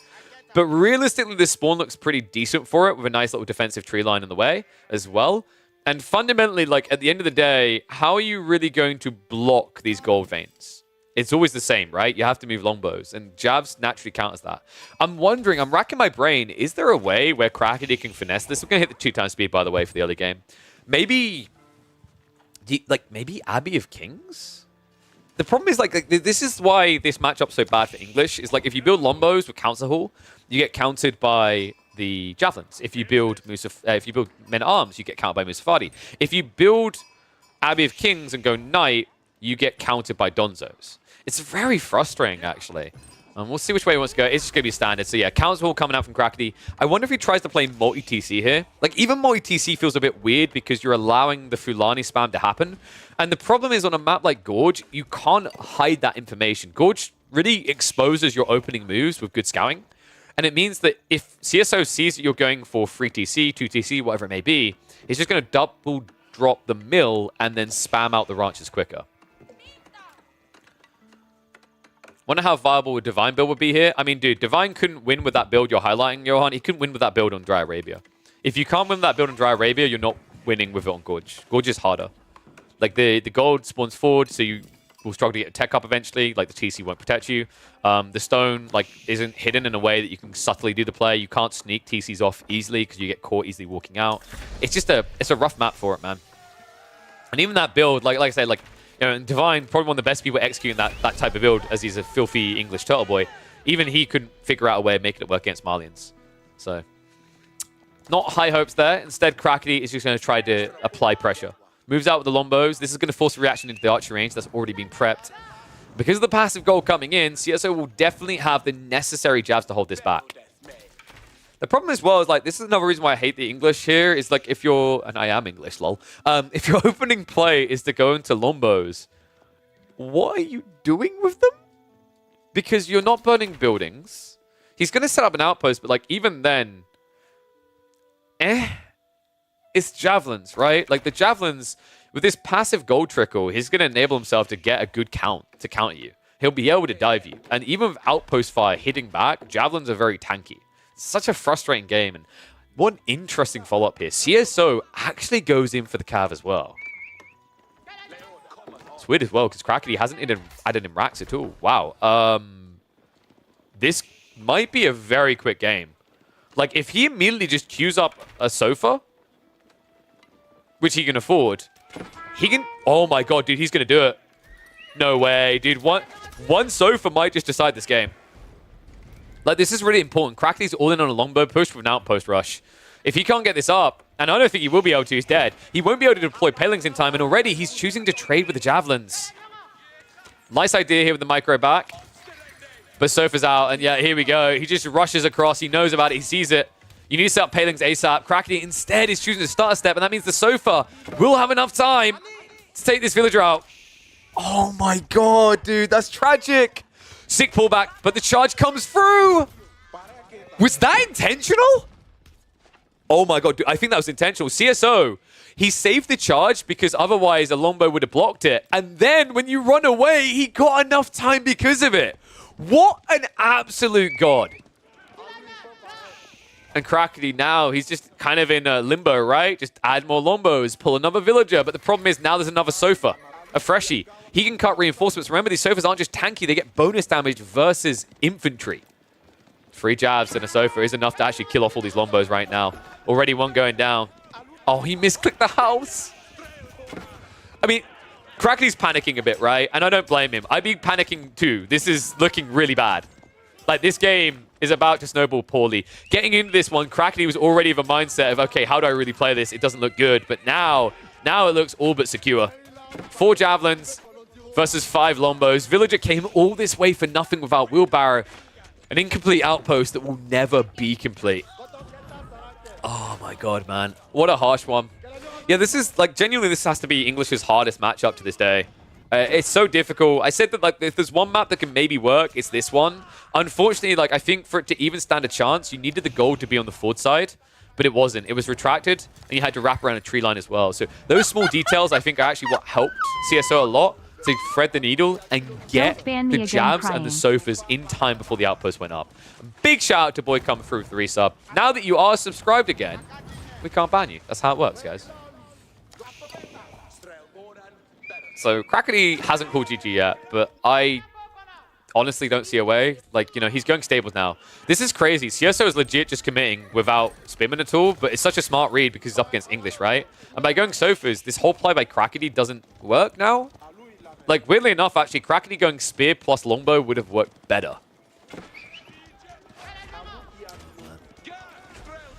But realistically, this spawn looks pretty decent for it with a nice little defensive tree line in the way as well. And fundamentally, like, at the end of the day, how are you really going to block these gold veins? It's always the same, right? You have to move longbows, and jabs naturally counters that. I'm wondering, I'm racking my brain, is there a way where Crackety can finesse this? We're going to hit the 2x speed, by the way, for the early game. Maybe, like, maybe Abbey of Kings? The problem is, like, this is why this matchup's so bad for English, is, like, if you build longbows with Council Hall, you get countered by the javelins. If you build men-at-arms, you get countered by Musafadi. If you build Abbey of Kings and go Knight, you get countered by Donzos. It's very frustrating, actually. We'll see which way he wants to go. It's just going to be standard. So yeah, Council Hall coming out from Crackety. I wonder if he tries to play multi-TC here. Like, even multi-TC feels a bit weird because you're allowing the Fulani spam to happen. And the problem is, on a map like Gorge, you can't hide that information. Gorge really exposes your opening moves with good scouting. And it means that if CSO sees that you're going for 3TC, 2TC, whatever it may be, he's just going to double drop the mill and then spam out the ranches quicker. Wonder how viable a Divine build would be here. I mean, dude, Divine couldn't win with that build you're highlighting, Johan. He couldn't win with that build on Dry Arabia. If you can't win with that build on Dry Arabia, you're not winning with it on Gorge. Gorge is harder. Like, the gold spawns forward, so you will struggle to get a tech up eventually. Like, the TC won't protect you. The stone, like, isn't hidden in a way that you can subtly do the play. You can't sneak TCs off easily because you get caught easily walking out. It's just it's a rough map for it, man. And even that build, like I said, like, you know, Divine, probably one of the best people executing that type of build, as he's a filthy English turtle boy. Even he couldn't figure out a way of making it work against Marlians. So, not high hopes there. Instead, Crackety is just going to try to apply pressure. Moves out with the longbows. This is going to force a reaction into the archery range that's already been prepped. Because of the passive gold coming in, CSO will definitely have the necessary jabs to hold this back. The problem as well is, like, this is another reason why I hate the English here, is, like, if you're, and I am English, lol. If your opening play is to go into longbows, what are you doing with them? Because you're not burning buildings. He's going to set up an outpost, but, like, even then, it's javelins, right? Like, the javelins, with this passive gold trickle, he's going to enable himself to get a good count to counter you. He'll be able to dive you. And even with outpost fire hitting back, javelins are very tanky. It's such a frustrating game. And one interesting follow-up here. CSO actually goes in for the Cav as well. It's weird as well, because Crackety hasn't added in racks at all. Wow. This might be a very quick game. Like, if he immediately just queues up a sofa, which he can afford, he can... Oh my god, dude, he's going to do it. No way, dude. One sofa might just decide this game. Like, this is really important. Crackety's all in on a longbow push with an outpost rush. If he can't get this up, and I don't think he will be able to, he's dead. He won't be able to deploy palings in time, and already he's choosing to trade with the javelins. Nice idea here with the micro back. But Sofa's out, and yeah, here we go. He just rushes across. He knows about it. He sees it. You need to set up palings ASAP. Crackety instead is choosing to start a step, and that means the Sofa will have enough time to take this villager out. Oh my god, dude. That's tragic. Sick pullback, but the charge comes through. Was that intentional? Oh my god, dude, I think that was intentional. CSO, he saved the charge because otherwise a longbow would have blocked it. And then when you run away, he got enough time because of it. What an absolute god. And Crackety now, he's just kind of in limbo, right? Just add more longbows, pull another villager. But the problem is now there's another Sofa, a freshie. He can cut reinforcements. Remember, these Sofas aren't just tanky. They get bonus damage versus infantry. 3 jabs and a Sofa is enough to actually kill off all these Lombos right now. Already one going down. Oh, he misclicked the house. I mean, Crackety's panicking a bit, right? And I don't blame him. I'd be panicking too. This is looking really bad. Like, this game is about to snowball poorly. Getting into this one, Crackety was already of a mindset of, okay, how do I really play this? It doesn't look good. But now it looks all but secure. 4 Javelins versus 5 Lombos. Villager came all this way for nothing without Wheelbarrow. An incomplete outpost that will never be complete. Oh my god, man. What a harsh one. Yeah, this is, like, genuinely, this has to be English's hardest matchup to this day. It's so difficult. I said that, like, if there's one map that can maybe work, it's this one. Unfortunately, like, I think for it to even stand a chance, you needed the gold to be on the forward side, but it wasn't. It was retracted, and you had to wrap around a tree line as well. So those small details, I think, are actually what helped CSO a lot to thread the needle and get the jabs and the Sofas in time before the outpost went up. Big shout out to Boy Come Through for the resub. Now that you are subscribed again, we can't ban you. That's how it works, guys. So Crackety hasn't called GG yet, but I honestly don't see a way. Like, you know, he's going stables now. This is crazy. CSO is legit just committing without spinning at all, but it's such a smart read because he's up against English, right? And by going Sofas, this whole play by Crackety doesn't work now. Like, weirdly enough, actually, Crackety going Spear plus Longbow would have worked better.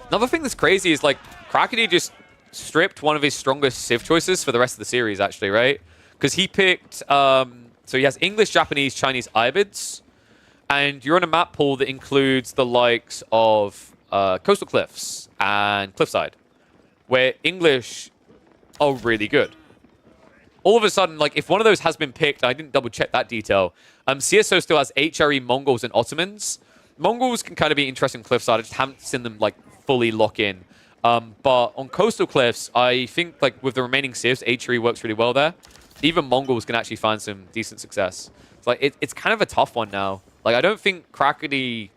Another thing that's crazy is, like, Crackety just stripped one of his strongest Civ choices for the rest of the series, actually, right? Because he picked, so he has English, Japanese, Chinese Ibids, and you're on a map pool that includes the likes of Coastal Cliffs and Cliffside, where English are really good. All of a sudden, like, if one of those has been picked, I didn't double check that detail, CSO still has HRE, Mongols, and Ottomans. Mongols can kind of be interesting Cliffside. I just haven't seen them, like, fully lock in. But on Coastal Cliffs, I think, like, with the remaining civs, HRE works really well there. Even Mongols can actually find some decent success. It's like, it's kind of a tough one now. Like, I don't think Crackety...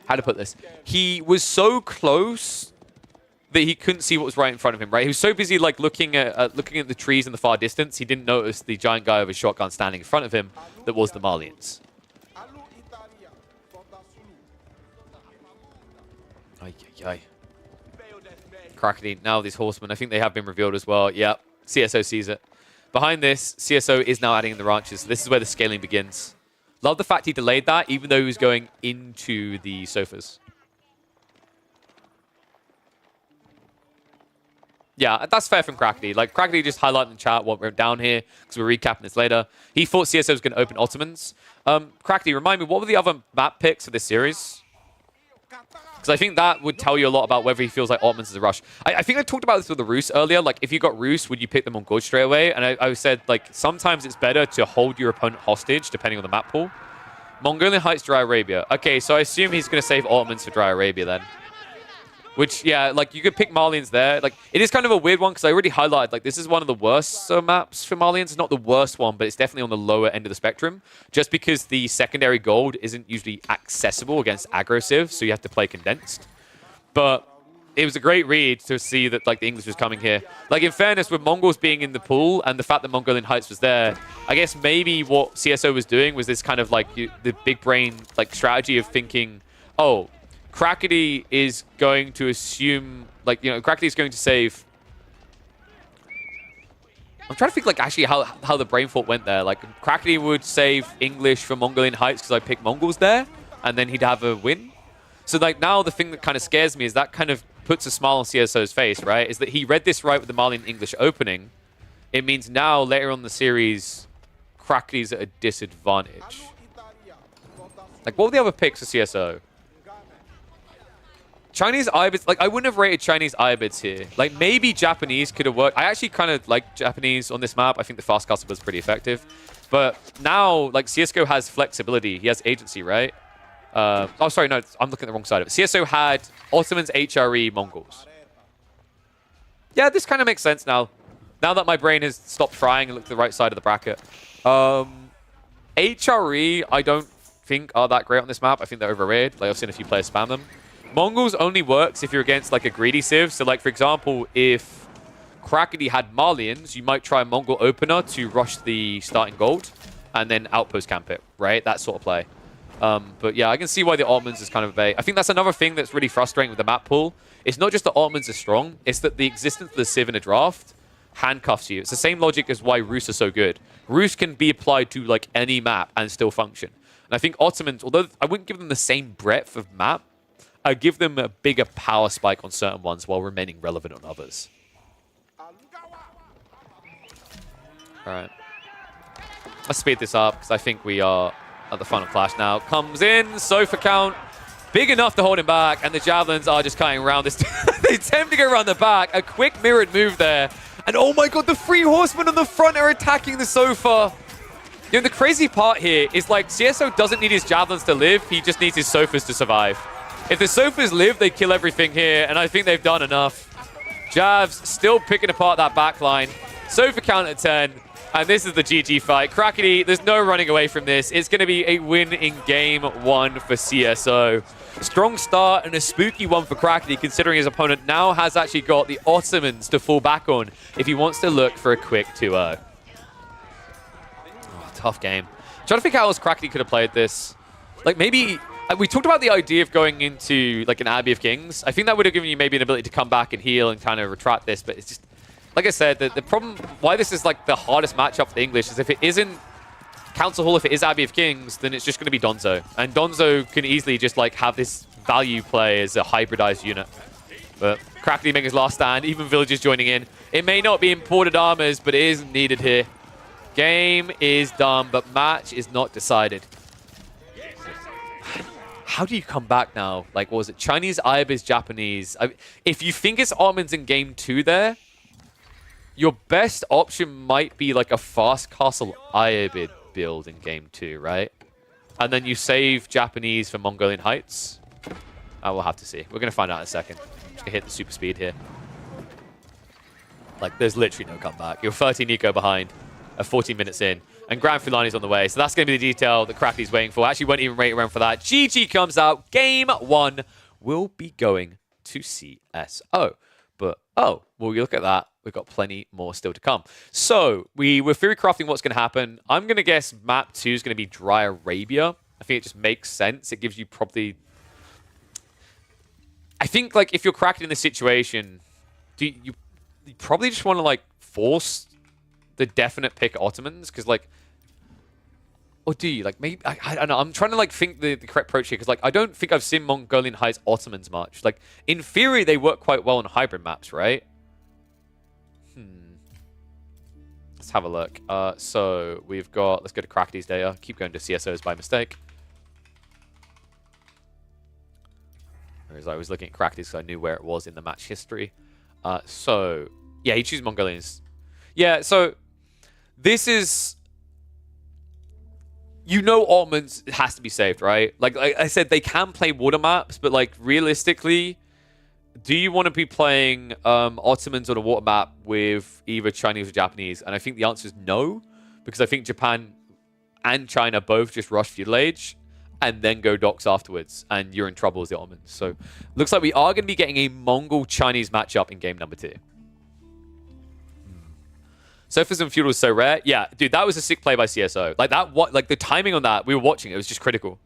How to put this? He was so close that he couldn't see what was right in front of him, right? He was so busy, like, looking at the trees in the far distance, he didn't notice the giant guy with a shotgun standing in front of him that was the Malians. Ay, ay, ay. Crackety, now these horsemen, I think they have been revealed as well. Yep, CSO sees it. Behind this, CSO is now adding in the ranches. So this is where the scaling begins. Love the fact he delayed that, even though he was going into the Sofas. Yeah, that's fair from Crackety. Like, Crackety just highlighted in the chat what went down here, because we're recapping this later. He thought CSO was going to open Ottomans. Crackety, remind me, what were the other map picks for this series? Because I think that would tell you a lot about whether he feels like Ottomans is a rush. I think I talked about this with the Roos earlier. Like, if you got Roos, would you pick them on Gorge straight away? And I said, like, sometimes it's better to hold your opponent hostage, depending on the map pool. Mongolian Heights, Dry Arabia. Okay, so I assume he's going to save Ottomans for Dry Arabia then. Which, yeah, like, you could pick Malians there. Like, it is kind of a weird one, because I already highlighted, like, this is one of the worst maps for Malians. It's not the worst one, but it's definitely on the lower end of the spectrum. Just because the secondary gold isn't usually accessible against aggro civ, so you have to play condensed. But it was a great read to see that, like, the English was coming here. Like, in fairness, with Mongols being in the pool and the fact that Mongolian Heights was there, I guess maybe what CSO was doing was this kind of, like, the big brain, like, strategy of thinking, oh, Crackety is going to assume, like, you know, Crackety is going to save... I'm trying to think, like, actually how the brain thought went there. Like, Crackety would save English for Mongolian Heights because I picked Mongols there, and then he'd have a win. So, like, now the thing that kind of scares me is that kind of puts a smile on CSO's face, right? Is that he read this right with the Malian English opening. It means now, later on in the series, Crackety's at a disadvantage. Like, what were the other picks for CSO? Chinese Ibids, like, I wouldn't have rated Chinese Ibids here. Like, maybe Japanese could have worked. I actually kind of like Japanese on this map. I think the fast castle was pretty effective. But now, like, CSGO has flexibility. He has agency, right? Oh, sorry, no, I'm looking at the wrong side of it. CSO had Ottomans, HRE, Mongols. Yeah, this kind of makes sense now. Now that my brain has stopped frying and looked at the right side of the bracket. HRE, I don't think are that great on this map. I think they're overrated. Like, I've seen a few players spam them. Mongols only works if you're against, like, a greedy civ. So, like, for example, if Crackety had Malians, you might try a Mongol opener to rush the starting gold and then outpost camp it, right? That sort of play. But yeah, I can see why the Ottomans is kind of a bait. I think that's another thing that's really frustrating with the map pool. It's not just the Ottomans are strong, it's that the existence of the Civ in a draft handcuffs you. It's the same logic as why Rus are so good. Rus can be applied to like any map and still function. And I think Ottomans, although I wouldn't give them the same breadth of map, I give them a bigger power spike on certain ones while remaining relevant on others. Alright. Let's speed this up because I think we are at the final clash now. Comes in, Sofa count. Big enough to hold him back, and the Javelins are just cutting around this. They attempt to go around the back. A quick mirrored move there. And oh my god, the 3 horsemen on the front are attacking the Sofa. You know, the crazy part here is like CSO doesn't need his Javelins to live. He just needs his Sofas to survive. If the Sofas live, they kill everything here, and I think they've done enough. Javs still picking apart that back line. Sofa count at 10. And this is the GG fight. Crackety, there's no running away from this. It's going to be a win in game 1 for CSO. Strong start and a spooky one for Crackety, considering his opponent now has actually got the Ottomans to fall back on if he wants to look for a quick 2-0. Oh, tough game. I'm trying to think how else Crackety could have played this. Like maybe... We talked about the idea of going into like an Abbey of Kings. I think that would have given you maybe an ability to come back and heal and kind of retract this, but it's just... Like I said, the problem, why this is like the hardest matchup for the English is if it isn't Council Hall, if it is Abbey of Kings, then it's just going to be Donzo. And Donzo can easily just like have this value play as a hybridized unit. But Crackety making his last stand, even villagers joining in. It may not be imported armors, but it is needed here. Game is done, but match is not decided. How do you come back now? Like, what was it? Chinese, Ibis, Japanese. If you think it's Ottomans in game 2 there, your best option might be like a fast castle Iobid build in game 2, right? And then you save Japanese for Mongolian Heights. I will have to see. We're going to find out in a second. Just going to hit the super speed here. Like, there's literally no comeback. You're 13 eco behind at 14 minutes in. And Grand Fulani's on the way. So that's going to be the detail that Crackety's waiting for. Actually, won't even wait around for that. GG comes out. Game 1 will be going to CSO. But, oh, well, you look at that. We've got plenty more still to come. So, we're theory crafting what's going to happen. I'm going to guess map 2 is going to be Dry Arabia. I think it just makes sense. It gives you probably... I think, like, if you're cracked in this situation, you probably just want to, like, force the definite pick Ottomans. Because, like... Or do you? Like, maybe... I don't know. I'm trying to, like, think the correct approach here. Because, like, I don't think I've seen Mongolian Heights Ottomans much. Like, in theory, they work quite well on hybrid maps, right? Let's have a look. So we've got... Let's go to Crackety's data. Keep going to CSOs by mistake. Whereas I was looking at Crackety's because I knew where it was in the match history. So, yeah, he chooses Mongolians. Yeah, so this is... You know Ottomans has to be saved, right? Like I said, they can play water maps, but like realistically... Do you want to be playing Ottomans on a water map with either Chinese or Japanese? And I think the answer is no, because I think Japan and China both just rush feudal age and then go docks afterwards, and you're in trouble as the Ottomans. So looks like we are going to be getting a Mongol-Chinese matchup in game number 2. Sofas and feudal is so rare. Yeah, dude, that was a sick play by CSO. Like that, like the timing on that, we were watching, it was just critical.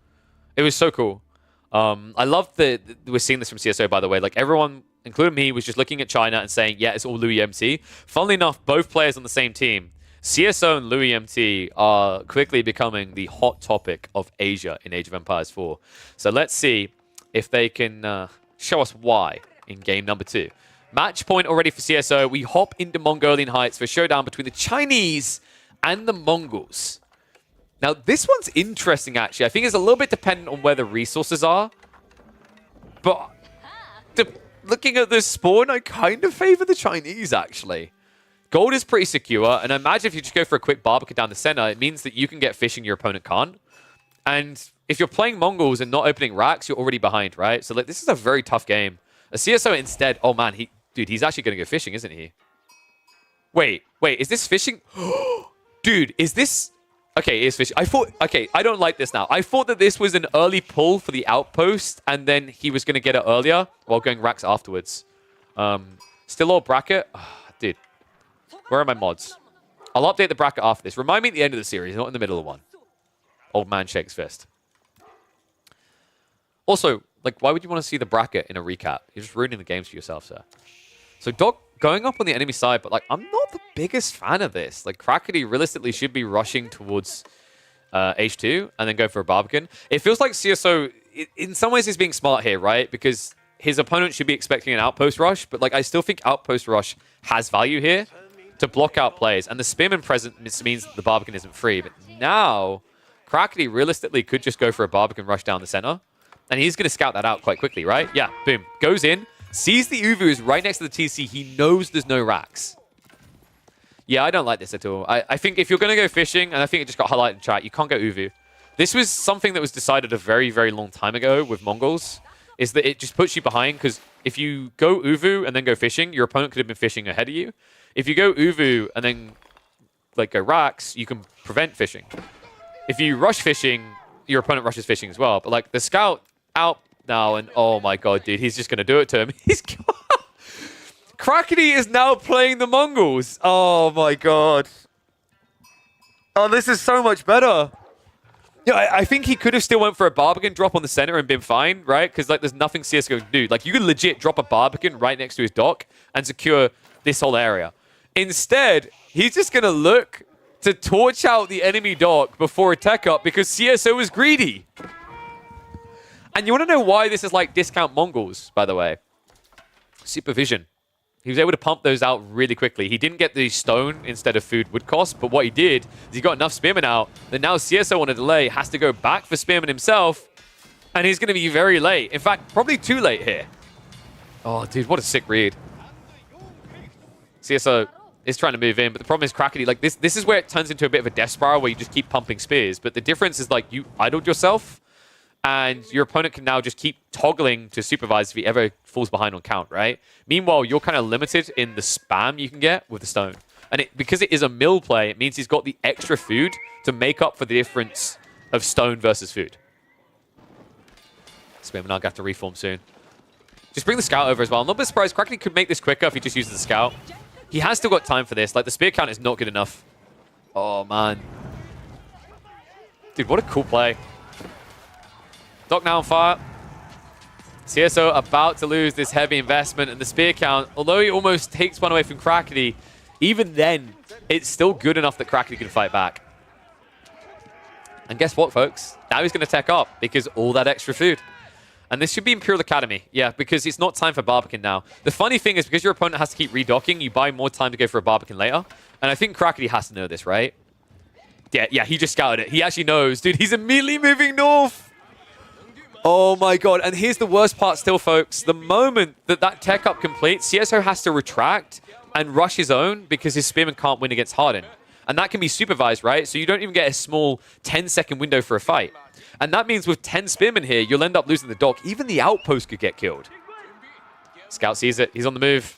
It was so cool. I love that we're seeing this from CSO, by the way. Like, everyone, including me, was just looking at China and saying, yeah, it's all Louis MT. Funnily enough, both players on the same team, CSO and Louis MT, are quickly becoming the hot topic of Asia in Age of Empires 4. So let's see if they can show us why in game number 2. Match point already for CSO. We hop into Mongolian Heights for a showdown between the Chinese and the Mongols. Now, this one's interesting, actually. I think it's a little bit dependent on where the resources are. But looking at this spawn, I kind of favor the Chinese, actually. Gold is pretty secure, and I imagine if you just go for a quick barbecue down the center, it means that you can get fishing your opponent can't. And if you're playing Mongols and not opening racks, you're already behind, right? So like, this is a very tough game. A CSO instead... Oh, man, he's actually going to go fishing, isn't he? Wait, is this fishing? Dude, is this... Okay, it is fishing. Okay, I don't like this now. I thought that this was an early pull for the outpost, and then he was going to get it earlier while going racks afterwards. Still all bracket? Oh, dude, where are my mods? I'll update the bracket after this. Remind me at the end of the series, not in the middle of one. Old man shakes fist. Also, like, why would you want to see the bracket in a recap? You're just ruining the games for yourself, sir. So Doc going up on the enemy side, but like, I'm not the biggest fan of this. Like, Crackety realistically should be rushing towards H2 and then go for a Barbican. It feels like CSO, in some ways, is being smart here, right? Because his opponent should be expecting an outpost rush, but like, I still think outpost rush has value here to block out plays. And the Spearman presence means that the Barbican isn't free. But now, Crackety realistically could just go for a Barbican rush down the center. And he's going to scout that out quite quickly, right? Yeah, boom. Goes in, sees the Uvu is right next to the TC. He knows there's no racks. Yeah, I don't like this at all. I think if you're going to go fishing, and I think it just got highlighted in chat, you can't go Uvu. This was something that was decided a very, very long time ago with Mongols, is that it just puts you behind, because if you go Uvu and then go fishing, your opponent could have been fishing ahead of you. If you go Uvu and then like go racks, you can prevent fishing. If you rush fishing, your opponent rushes fishing as well. But like the scout out now, and oh my god, dude, he's just going to do it to him. He's Crackety is now playing the Mongols. Oh my god. Oh, this is so much better. Yeah, I think he could have still went for a Barbican drop on the center and been fine, right? Because like there's nothing CSGO can do. Like you could legit drop a Barbican right next to his dock and secure this whole area. Instead, he's just going to look to torch out the enemy dock before a tech up because CSO is greedy. And you want to know why this is like discount Mongols, by the way? Supervision. He was able to pump those out really quickly. He didn't get the stone instead of food would cost, but what he did is he got enough Spearman out that now CSO on a delay has to go back for Spearman himself, and he's going to be very late. In fact, probably too late here. Oh, dude, what a sick read. CSO is trying to move in, but the problem is Crackety, like this is where it turns into a bit of a death spiral where you just keep pumping spears, but the difference is like you idled yourself, and your opponent can now just keep toggling to supervise if he ever falls behind on count, right? Meanwhile, you're kind of limited in the spam you can get with the stone. And because it is a mill play, it means he's got the extra food to make up for the difference of stone versus food. Spearman now have to reform soon. Just bring the scout over as well. I'm not a bit surprised. Crackety could make this quicker if he just uses the scout. He has still got time for this. Like, the spear count is not good enough. Oh, man. Dude, what a cool play. Doc now on fire. CSO about to lose this heavy investment, and the spear count, although he almost takes one away from Crackety, even then, it's still good enough that Crackety can fight back. And guess what, folks? Now he's going to tech up because all that extra food. And this should be Imperial Academy. Yeah, because it's not time for Barbican now. The funny thing is, because your opponent has to keep redocking, you buy more time to go for a Barbican later. And I think Crackety has to know this, right? Yeah, he just scouted it. He actually knows. Dude, he's immediately moving north. Oh my god, and here's the worst part still, folks. The moment that tech up completes, CSO has to retract and rush his own because his Spearman can't win against Harden. And that can be supervised, right? So you don't even get a small 10-second window for a fight. And that means with 10 Spearmen here, you'll end up losing the dock. Even the outpost could get killed. Scout sees it. He's on the move.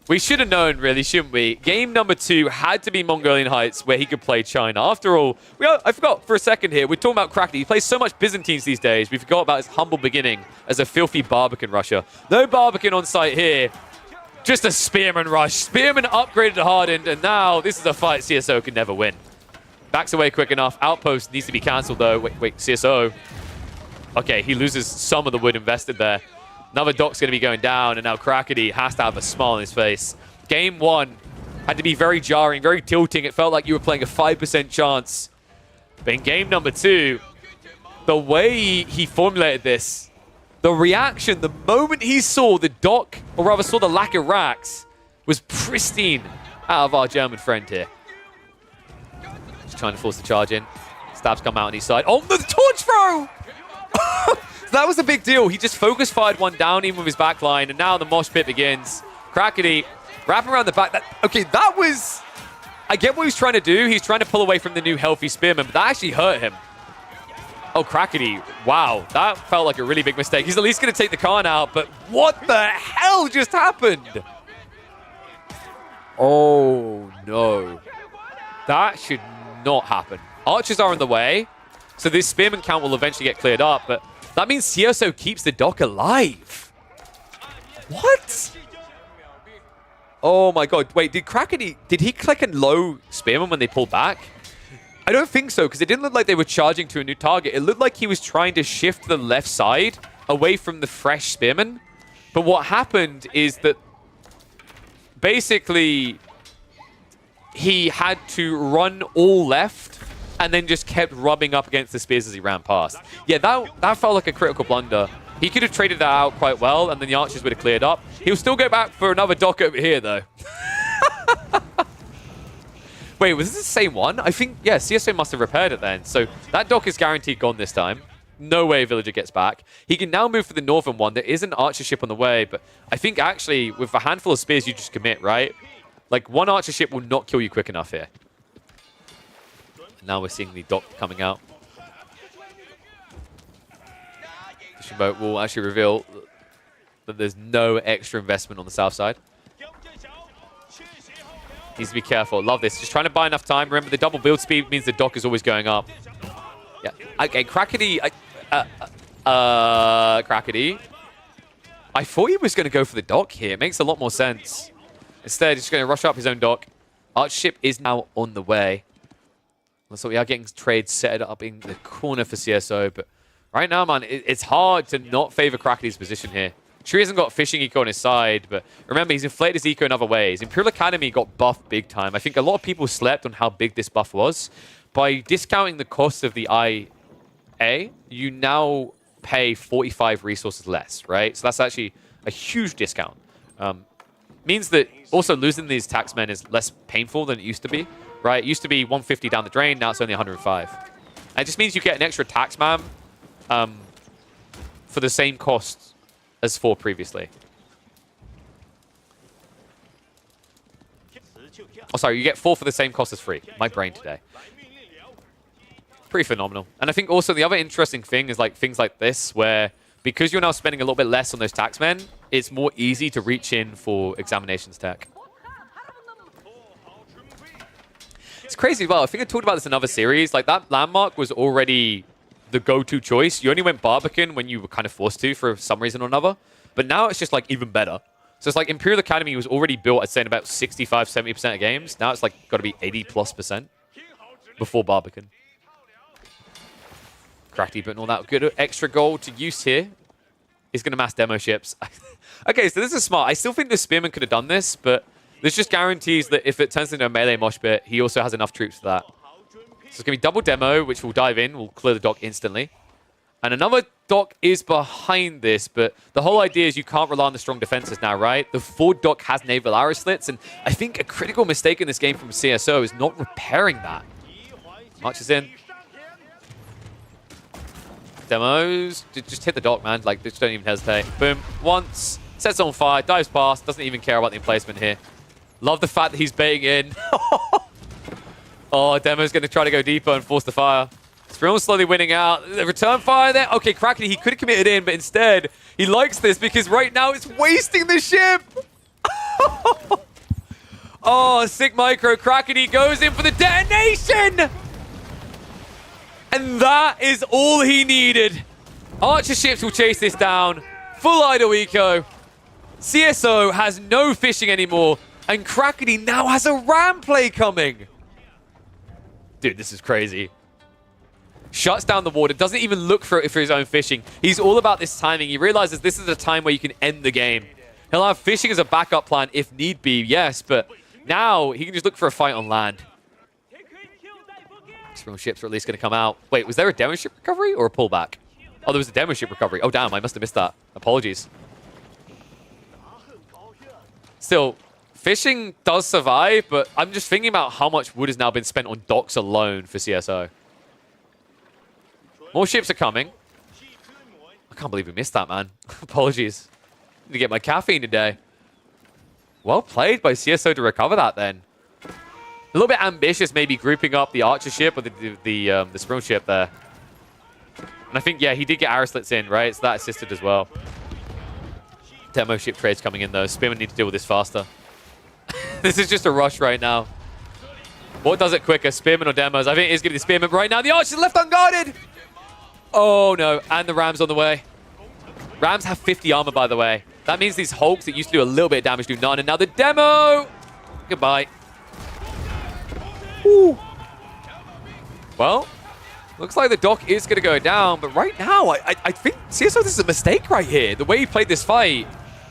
We should have known, really, shouldn't we? Game number 2 had to be Mongolian Heights, where he could play China. After all, I forgot for a second here, we're talking about Crackety. He plays so much Byzantines these days, we forgot about his humble beginning as a filthy Barbican rusher. No Barbican on site here. Just a Spearman rush. Spearman upgraded to Hardened, and now this is a fight CSO can never win. Backs away quick enough. Outpost needs to be cancelled, though. Wait, CSO. Okay, he loses some of the wood invested there. Another dock's going to be going down, and now Crackety has to have a smile on his face. Game 1 had to be very jarring, very tilting. It felt like you were playing a 5% chance. But in game number 2, the way he formulated this, the reaction, the moment he saw the dock, or rather saw the lack of racks, was pristine out of our German friend here. Just trying to force the charge in. Stabs come out on his side. Oh, the torch throw! That was a big deal. He just focus fired one down even with his back line, and now the mosh pit begins. Crackety wrapping around the back. That was... I get what he's trying to do. He's trying to pull away from the new healthy Spearman, but that actually hurt him. Oh, Crackety. Wow. That felt like a really big mistake. He's at least going to take the Khan out, but what the hell just happened? Oh, no. That should not happen. Archers are in the way, so this Spearman count will eventually get cleared up, but that means CSO keeps the dock alive. What? Oh my god. Wait, did Crackety... Did he click a low Spearman when they pulled back? I don't think so, because it didn't look like they were charging to a new target. It looked like he was trying to shift the left side away from the fresh spearman. But what happened is that basically he had to run all left and then just kept rubbing up against the spears as he ran past. Yeah, that felt like a critical blunder. He could have traded that out quite well, and then the archers would have cleared up. He'll still go back for another dock over here, though. Wait, was this the same one? I think, yeah, CSO must have repaired it then. So that dock is guaranteed gone this time. No way Villager gets back. He can now move for the northern one. There is an archer ship on the way, but I think actually with a handful of spears, you just commit, right? Like, one archer ship will not kill you quick enough here. And now we're seeing the dock coming out. Fishing boat will actually reveal that there's no extra investment on the south side. Needs to be careful. Love this. Just trying to buy enough time. Remember, the double build speed means the dock is always going up. Yeah. Okay, Crackety. Crackety. I thought he was going to go for the dock here. It makes a lot more sense. Instead, he's just going to rush up his own dock. Archer ship is now on the way. So we are getting trades set up in the corner for CSO. But right now, man, it's hard to not favor Crackety's position here. Sure, he hasn't got fishing eco on his side, but remember, he's inflated his eco in other ways. Imperial Academy got buffed big time. I think a lot of people slept on how big this buff was. By discounting the cost of the IA, you now pay 45 resources less, right? So that's actually a huge discount. Means that also losing these taxmen is less painful than it used to be, right? It used to be 150 down the drain, now it's only 105. And it just means you get an extra taxman for the same cost as 4 previously. Oh, sorry, you get 4 for the same cost as 3. My brain today. Pretty phenomenal. And I think also the other interesting thing is like things like this, where because you're now spending a little bit less on those taxmen, it's more easy to reach in for examinations tech. It's crazy as well. I think I talked about this in another series. Like, that landmark was already the go-to choice. You only went Barbican when you were kind of forced to for some reason or another. But now it's just like even better. So it's like Imperial Academy was already built, I'd say, in about 65, 70% of games. Now it's like got to be 80+% before Barbican. Crackety putting all that good extra gold to use here. He's going to mass demo ships. Okay, so this is smart. I still think the Spearman could have done this, but this just guarantees that if it turns into a melee mosh pit, he also has enough troops for that. So it's going to be double demo, which will dive in. We'll clear the dock instantly. And another dock is behind this, but the whole idea is you can't rely on the strong defenses now, right? The forward dock has naval arrow slits, and I think a critical mistake in this game from CSO is not repairing that. March is in. Demos. Just hit the dock, man. Like, just don't even hesitate. Boom. Once. Sets on fire. Dives past. Doesn't even care about the emplacement here. Love the fact that he's baiting in. Oh, Demo's going to try to go deeper and force the fire. Sprill's slowly winning out. The return fire there. Okay, Crackety, he could have committed in, but instead, he likes this because right now it's wasting the ship. Oh, sick micro. Crackety goes in for the detonation. And that is all he needed. Archer ships will chase this down. Full idle eco. CSO has no fishing anymore. And Crackety now has a ram play coming. Dude, this is crazy. Shuts down the water. Doesn't even look for his own fishing. He's all about this timing. He realizes this is a time where you can end the game. He'll have fishing as a backup plan if need be, yes. But now he can just look for a fight on land. External ships are at least going to come out. Wait, was there a demo ship recovery or a pullback? Oh, there was a demo ship recovery. Oh, damn. I must have missed that. Apologies. Still, fishing does survive, but I'm just thinking about how much wood has now been spent on docks alone for CSO. More ships are coming. I can't believe we missed that, man. Apologies. Need to get my caffeine today. Well played by CSO to recover that then. A little bit ambitious, maybe grouping up the archer ship or the sprung ship there. And I think, yeah, he did get arrow slits in, right? So that assisted as well. Demo ship trades coming in, though. Spearman need to deal with this faster. This is just a rush right now. What does it quicker, Spearman or demos? I think it is going to be Spearman right now. The archer's left unguarded. Oh, no. And the Rams on the way. Rams have 50 armor, by the way. That means these Hulks that used to do a little bit of damage do none. And now the demo. Goodbye. Woo. Well, looks like the Doc is going to go down, but right now, I think CSO, this is a mistake right here. The way he played this fight,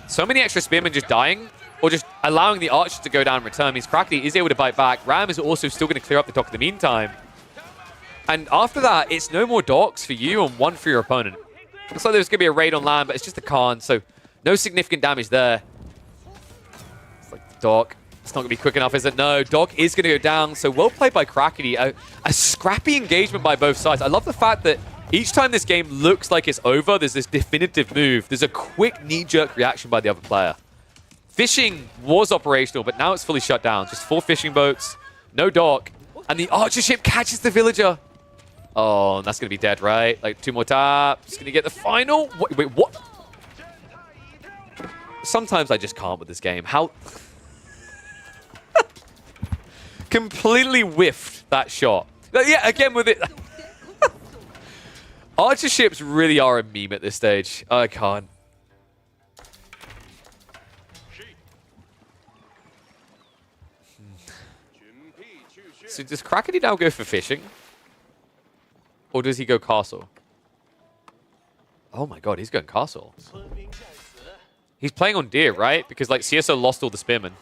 so many extra Spearmen just dying, or just allowing the Archers to go down in return means Crackly is able to bite back. Ram is also still going to clear up the Doc in the meantime. And after that, it's no more Docs for you and one for your opponent. Looks like there's going to be a raid on land, but it's just a Khan, so no significant damage there. It's like the Doc. It's not going to be quick enough, is it? No, Doc is going to go down, so well played by Crackety. A scrappy engagement by both sides. I love the fact that each time this game looks like it's over, there's this definitive move. There's a quick knee-jerk reaction by the other player. Fishing was operational, but now it's fully shut down. Just 4 fishing boats, no Doc, and the Archer ship catches the Villager. Oh, and that's going to be dead, right? Like, 2 more taps. Going to get the final. Wait, what? Sometimes I just can't with this game. How... Completely whiffed that shot. Yeah, again with it. Archer ships really are a meme at this stage. I can't. So does Crackety now go for fishing? Or does he go castle? Oh my god, he's going castle. He's playing on deer, right? Because like CSO lost all the spearmen.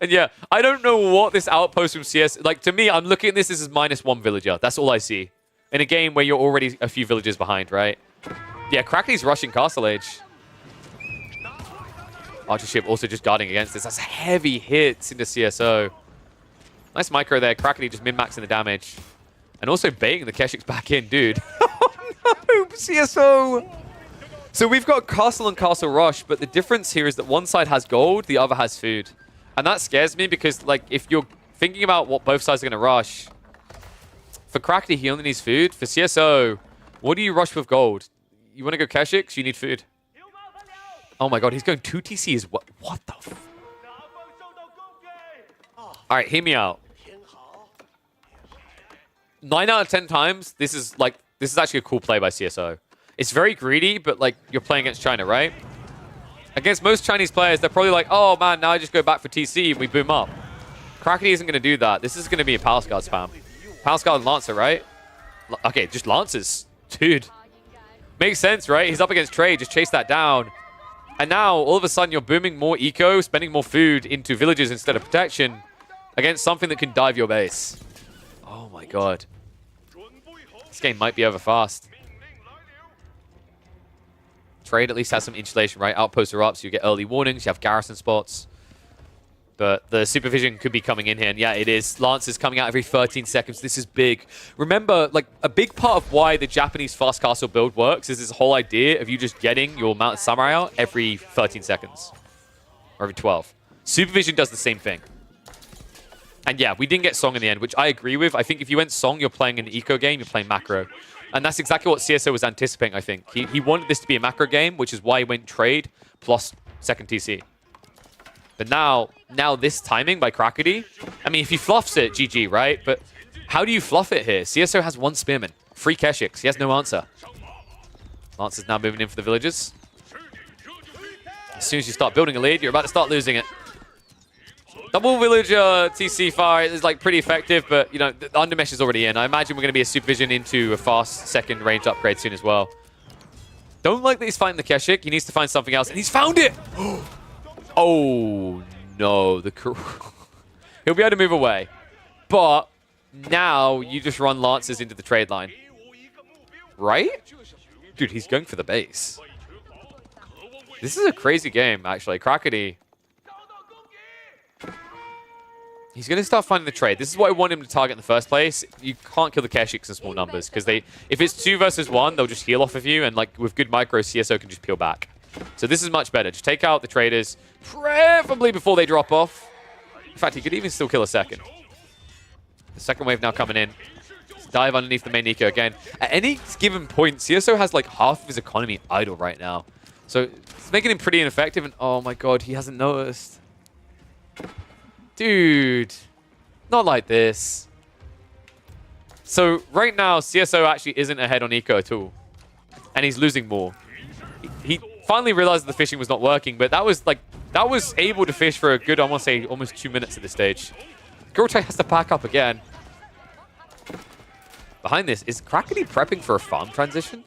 And yeah, I don't know what this outpost from CS... Like, to me, I'm looking at this as -1 villager. That's all I see. In a game where you're already a few villages behind, right? Yeah, Crackety's rushing Castle Age. Archer ship also just guarding against this. That's heavy hits into CSO. Nice micro there. Crackety just min-maxing the damage. And also baiting the Keshiks back in, dude. Oh no, CSO! So we've got Castle and Castle Rush, but the difference here is that one side has gold, the other has food. And that scares me because, like, if you're thinking about what both sides are going to rush, for Crackety, he only needs food. For CSO, what do you rush with gold? You want to go Keshiks? You need food. Oh my god, he's going 2 TC as well. What the f... Alright, hear me out. 9 out of 10 times, this is actually a cool play by CSO. It's very greedy, but, like, you're playing against China, right? Against most Chinese players, they're probably like, oh man, now I just go back for TC and we boom up. Crackety isn't going to do that. This is going to be a Palace Guard spam. Palace Guard and Lancer, right? Okay, just Lancers. Dude. Makes sense, right? He's up against Trade. Just chase that down. And now, all of a sudden, you're booming more eco, spending more food into villages instead of protection against something that can dive your base. Oh my god. This game might be over fast. Trade at least has some insulation, right? Outposts are up, so you get early warnings. You have garrison spots. But the supervision could be coming in here. And yeah, it is. Lance is coming out every 13 seconds. This is big. Remember, like, a big part of why the Japanese fast castle build works is this whole idea of you just getting your mounted samurai out every 13 seconds. Or every 12. Supervision does the same thing. And yeah, we didn't get Song in the end, which I agree with. I think if you went Song, you're playing an eco game, you're playing macro. And that's exactly what CSO was anticipating, I think. He wanted this to be a macro game, which is why he went trade plus second TC. But now this timing by Crackety, I mean, if he fluffs it, GG, right? But how do you fluff it here? CSO has 1 Spearman, 3 Keshiks. He has no answer. Lance is now moving in for the villagers. As soon as you start building a lead, you're about to start losing it. Double villager TC fire is like pretty effective, but you know, the undermesh is already in. I imagine we're going to be a supervision into a fast second range upgrade soon as well. Don't like that he's finding the Keshik. He needs to find something else, and he's found it! Oh no, he'll be able to move away. But now you just run Lancers into the trade line. Right? Dude, he's going for the base. This is a crazy game, actually. Crackety. He's going to start finding the trade. This is what I want him to target in the first place. You can't kill the Keshiks in small numbers, because if it's 2 versus 1, they'll just heal off of you, and like with good micro, CSO can just peel back. So this is much better. Just take out the traders, preferably before they drop off. In fact, he could even still kill a second. The second wave now coming in. Just dive underneath the main eco again. At any given point, CSO has like half of his economy idle right now. So it's making him pretty ineffective, and oh my god, he hasn't noticed. Dude, not like this. So right now, CSO actually isn't ahead on eco at all. And he's losing more. He finally realized that the fishing was not working, but that was able to fish for a good, I want to say, almost 2 minutes at this stage. Girltray has to pack up again. behind this, is Crackety prepping for a farm transition?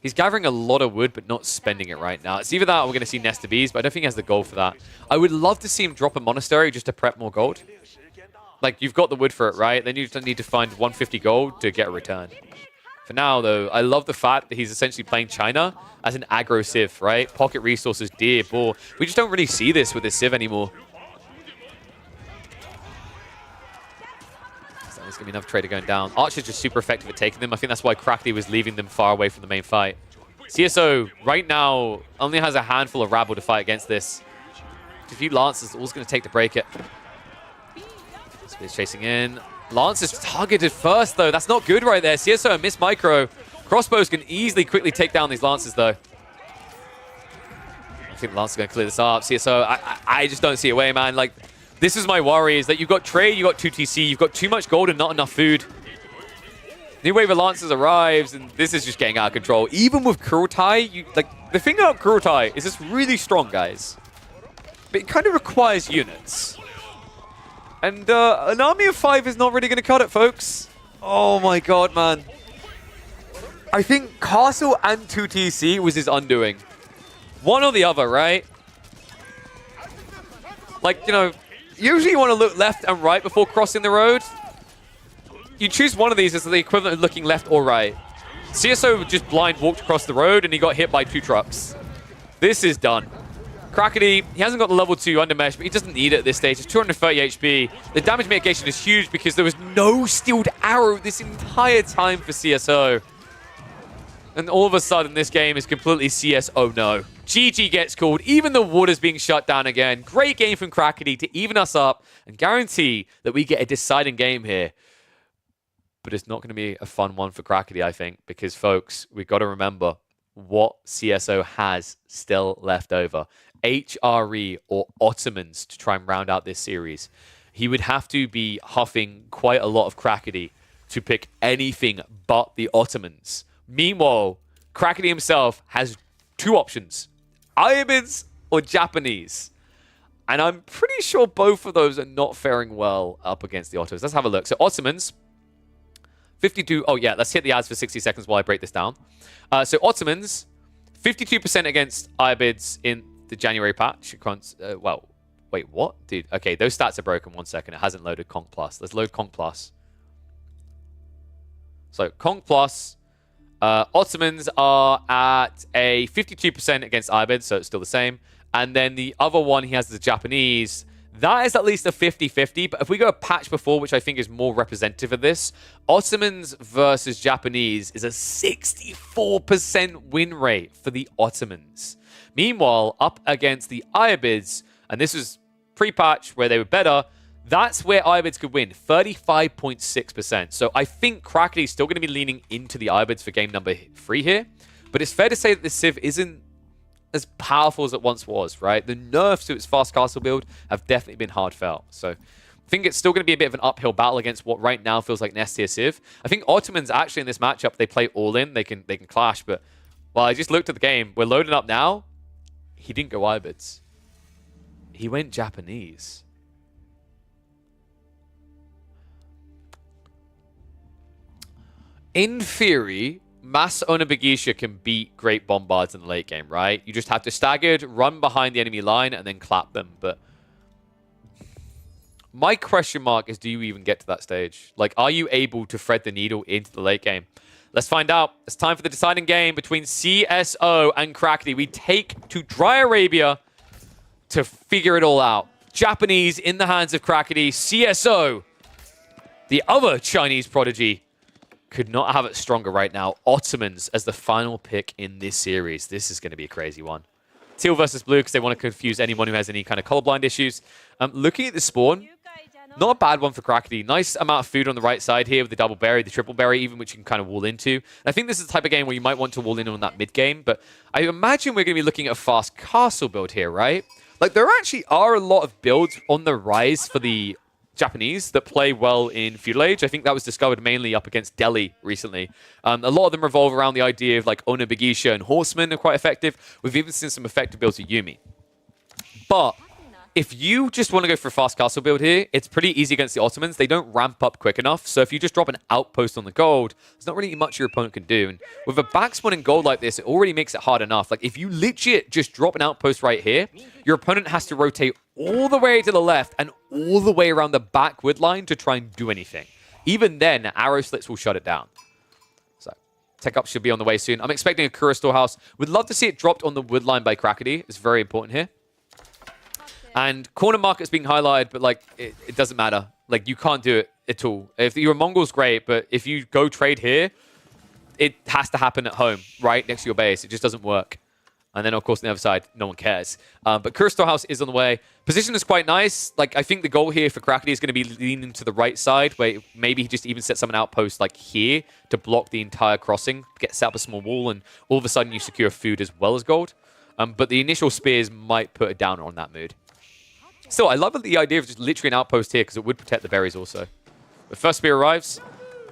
He's gathering a lot of wood, but not spending it right now. It's either that or we're going to see Nest of Bees, but I don't think he has the gold for that. I would love to see him drop a Monastery just to prep more gold. Like, you've got the wood for it, right? Then you just need to find 150 gold to get a return. For now, though, I love the fact that he's essentially playing China as an aggro Civ, right? Pocket resources, deer, boar. We just don't really see this with this Civ anymore. There's going to be another trader going down. Archer's just super effective at taking them. I think that's why Crackety was leaving them far away from the main fight. CSO right now only has a handful of rabble to fight against this. A few Lancers, all's going to take to break it. Spears chasing in. Lance is targeted first, though. That's not good right there. CSO and Miss Micro. Crossbows can easily quickly take down these Lancers, though. I think Lance is going to clear this up. CSO, I just don't see a way, man. Like, this is my worry, is that you've got trade, you've got 2TC, you've got too much gold and not enough food. New wave of Lancers arrives, and this is just getting out of control. Even with Kurultai, like, the thing about Kurultai is it's really strong, guys. But it kind of requires units. And an army of 5 is not really going to cut it, folks. Oh my god, man. I think Castle and 2TC was his undoing. One or the other, right? Like, you know, usually you want to look left and right before crossing the road. You choose one of these as the equivalent of looking left or right. CSO just blind walked across the road and he got hit by 2 trucks. This is done. Crackety, he hasn't got the level 2 under mesh, but he doesn't need it at this stage. It's 230 HP. The damage mitigation is huge because there was no steeled arrow this entire time for CSO. And all of a sudden, this game is completely CS oh no. GG gets called. Even the water's being shut down again. Great game from Crackety to even us up and guarantee that we get a deciding game here. But it's not going to be a fun one for Crackety, I think, because, folks, we've got to remember what CSO has still left over. HRE or Ottomans to try and round out this series. He would have to be huffing quite a lot of Crackety to pick anything but the Ottomans. Meanwhile, Crackety himself has 2 options. Iobids or Japanese. And I'm pretty sure both of those are not faring well up against the Ottomans. Let's have a look. So Ottomans, 52. Oh yeah, let's hit the ads for 60 seconds while I break this down. So Ottomans, 52% against Iobids in the January patch. Well, wait, what? Dude, okay, those stats are broken. 1 second. It hasn't loaded Conk Plus. Let's load Conk Plus. So Conk Plus, Ottomans are at a 52% against Iobids, so it's still the same. And then the other one he has the Japanese. That is at least a 50-50, but if we go a patch before, which I think is more representative of this, Ottomans versus Japanese is a 64% win rate for the Ottomans. Meanwhile, up against the Iobids, and this was pre-patch where they were better, that's where Iobids could win, 35.6%. So I think Crackety is still going to be leaning into the Iobids for game number 3 here, but it's fair to say that this Civ isn't as powerful as it once was, right? The nerfs to its fast castle build have definitely been hard felt. So I think it's still going to be a bit of an uphill battle against what right now feels like an S tier Civ. I think Ottomans actually in this matchup, they play all in. They can clash, but well, I just looked at the game. We're loading up now. He didn't go Iobids. He went Japanese. In theory, Mass Onabagisha can beat Great Bombards in the late game, right? You just have to staggered, run behind the enemy line, and then clap them. But my question mark is, do you even get to that stage? Like, are you able to thread the needle into the late game? Let's find out. It's time for the deciding game between CSO and Crackety. We take to Dry Arabia to figure it all out. Japanese in the hands of Crackety. CSO, the other Chinese prodigy, could not have it stronger right now. Ottomans as the final pick in this series. This is going to be a crazy one. Teal versus blue because they want to confuse anyone who has any kind of colorblind issues. Looking at the spawn, not a bad one for Crackety. Nice amount of food on the right side here with the double berry, the triple berry, even which you can kind of wall into. And I think this is the type of game where you might want to wall in on that mid game, but I imagine we're going to be looking at a fast castle build here, right? Like, there actually are a lot of builds on the rise for the Japanese that play well in Feudal Age. I think that was discovered mainly up against Delhi recently. A lot of them revolve around the idea of like Onabagisha and Horsemen are quite effective. We've even seen some effective builds of Yumi. But if you just want to go for a fast castle build here, it's pretty easy against the Ottomans. They don't ramp up quick enough. So if you just drop an outpost on the gold, there's not really much your opponent can do. And with a backspawn in gold like this, it already makes it hard enough. Like, if you legit just drop an outpost right here, your opponent has to rotate all the way to the left and all the way around the back wood line to try and do anything. Even then, arrow slits will shut it down. So, tech up should be on the way soon. I'm expecting a Kura storehouse. Would love to see it dropped on the wood line by Crackety. It's very important here. And corner market's being highlighted, but like it doesn't matter. Like, you can't do it at all. If you're a Mongol's great, but if you go trade here, it has to happen at home, right next to your base. It just doesn't work. And then, of course, on the other side, no one cares. But Kura storehouse is on the way. Position is quite nice. Like, I think the goal here for Crackety is going to be leaning to the right side, where maybe he just even sets up an outpost like here to block the entire crossing, get set up a small wall, and all of a sudden you secure food as well as gold. But the initial spears might put a downer on that mood. Still, I love the idea of just literally an outpost here because it would protect the berries also. The first spear arrives.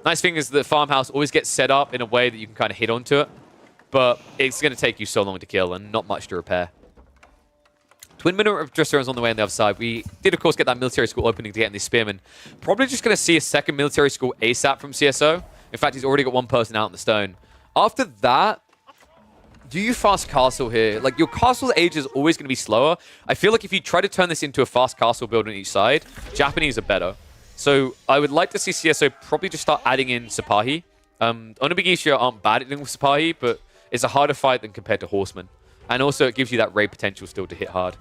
Nice thing is that the farmhouse always gets set up in a way that you can kind of hit onto it. But it's going to take you so long to kill and not much to repair. Twin Minute of Dressrounds on the way on the other side. We did, of course, get that military school opening to get in these spearmen. Probably just going to see a second military school ASAP from CSO. In fact, he's already got one person out in the stone. After that, do you fast castle here? Like, your castle age is always going to be slower. I feel like if you try to turn this into a fast castle build on each side, Japanese are better. So I would like to see CSO probably just start adding in Sipahi. Onibigisha aren't bad at dealing with Sipahi, but it's a harder fight than compared to Horsemen. And also, it gives you that raid potential still to hit hard.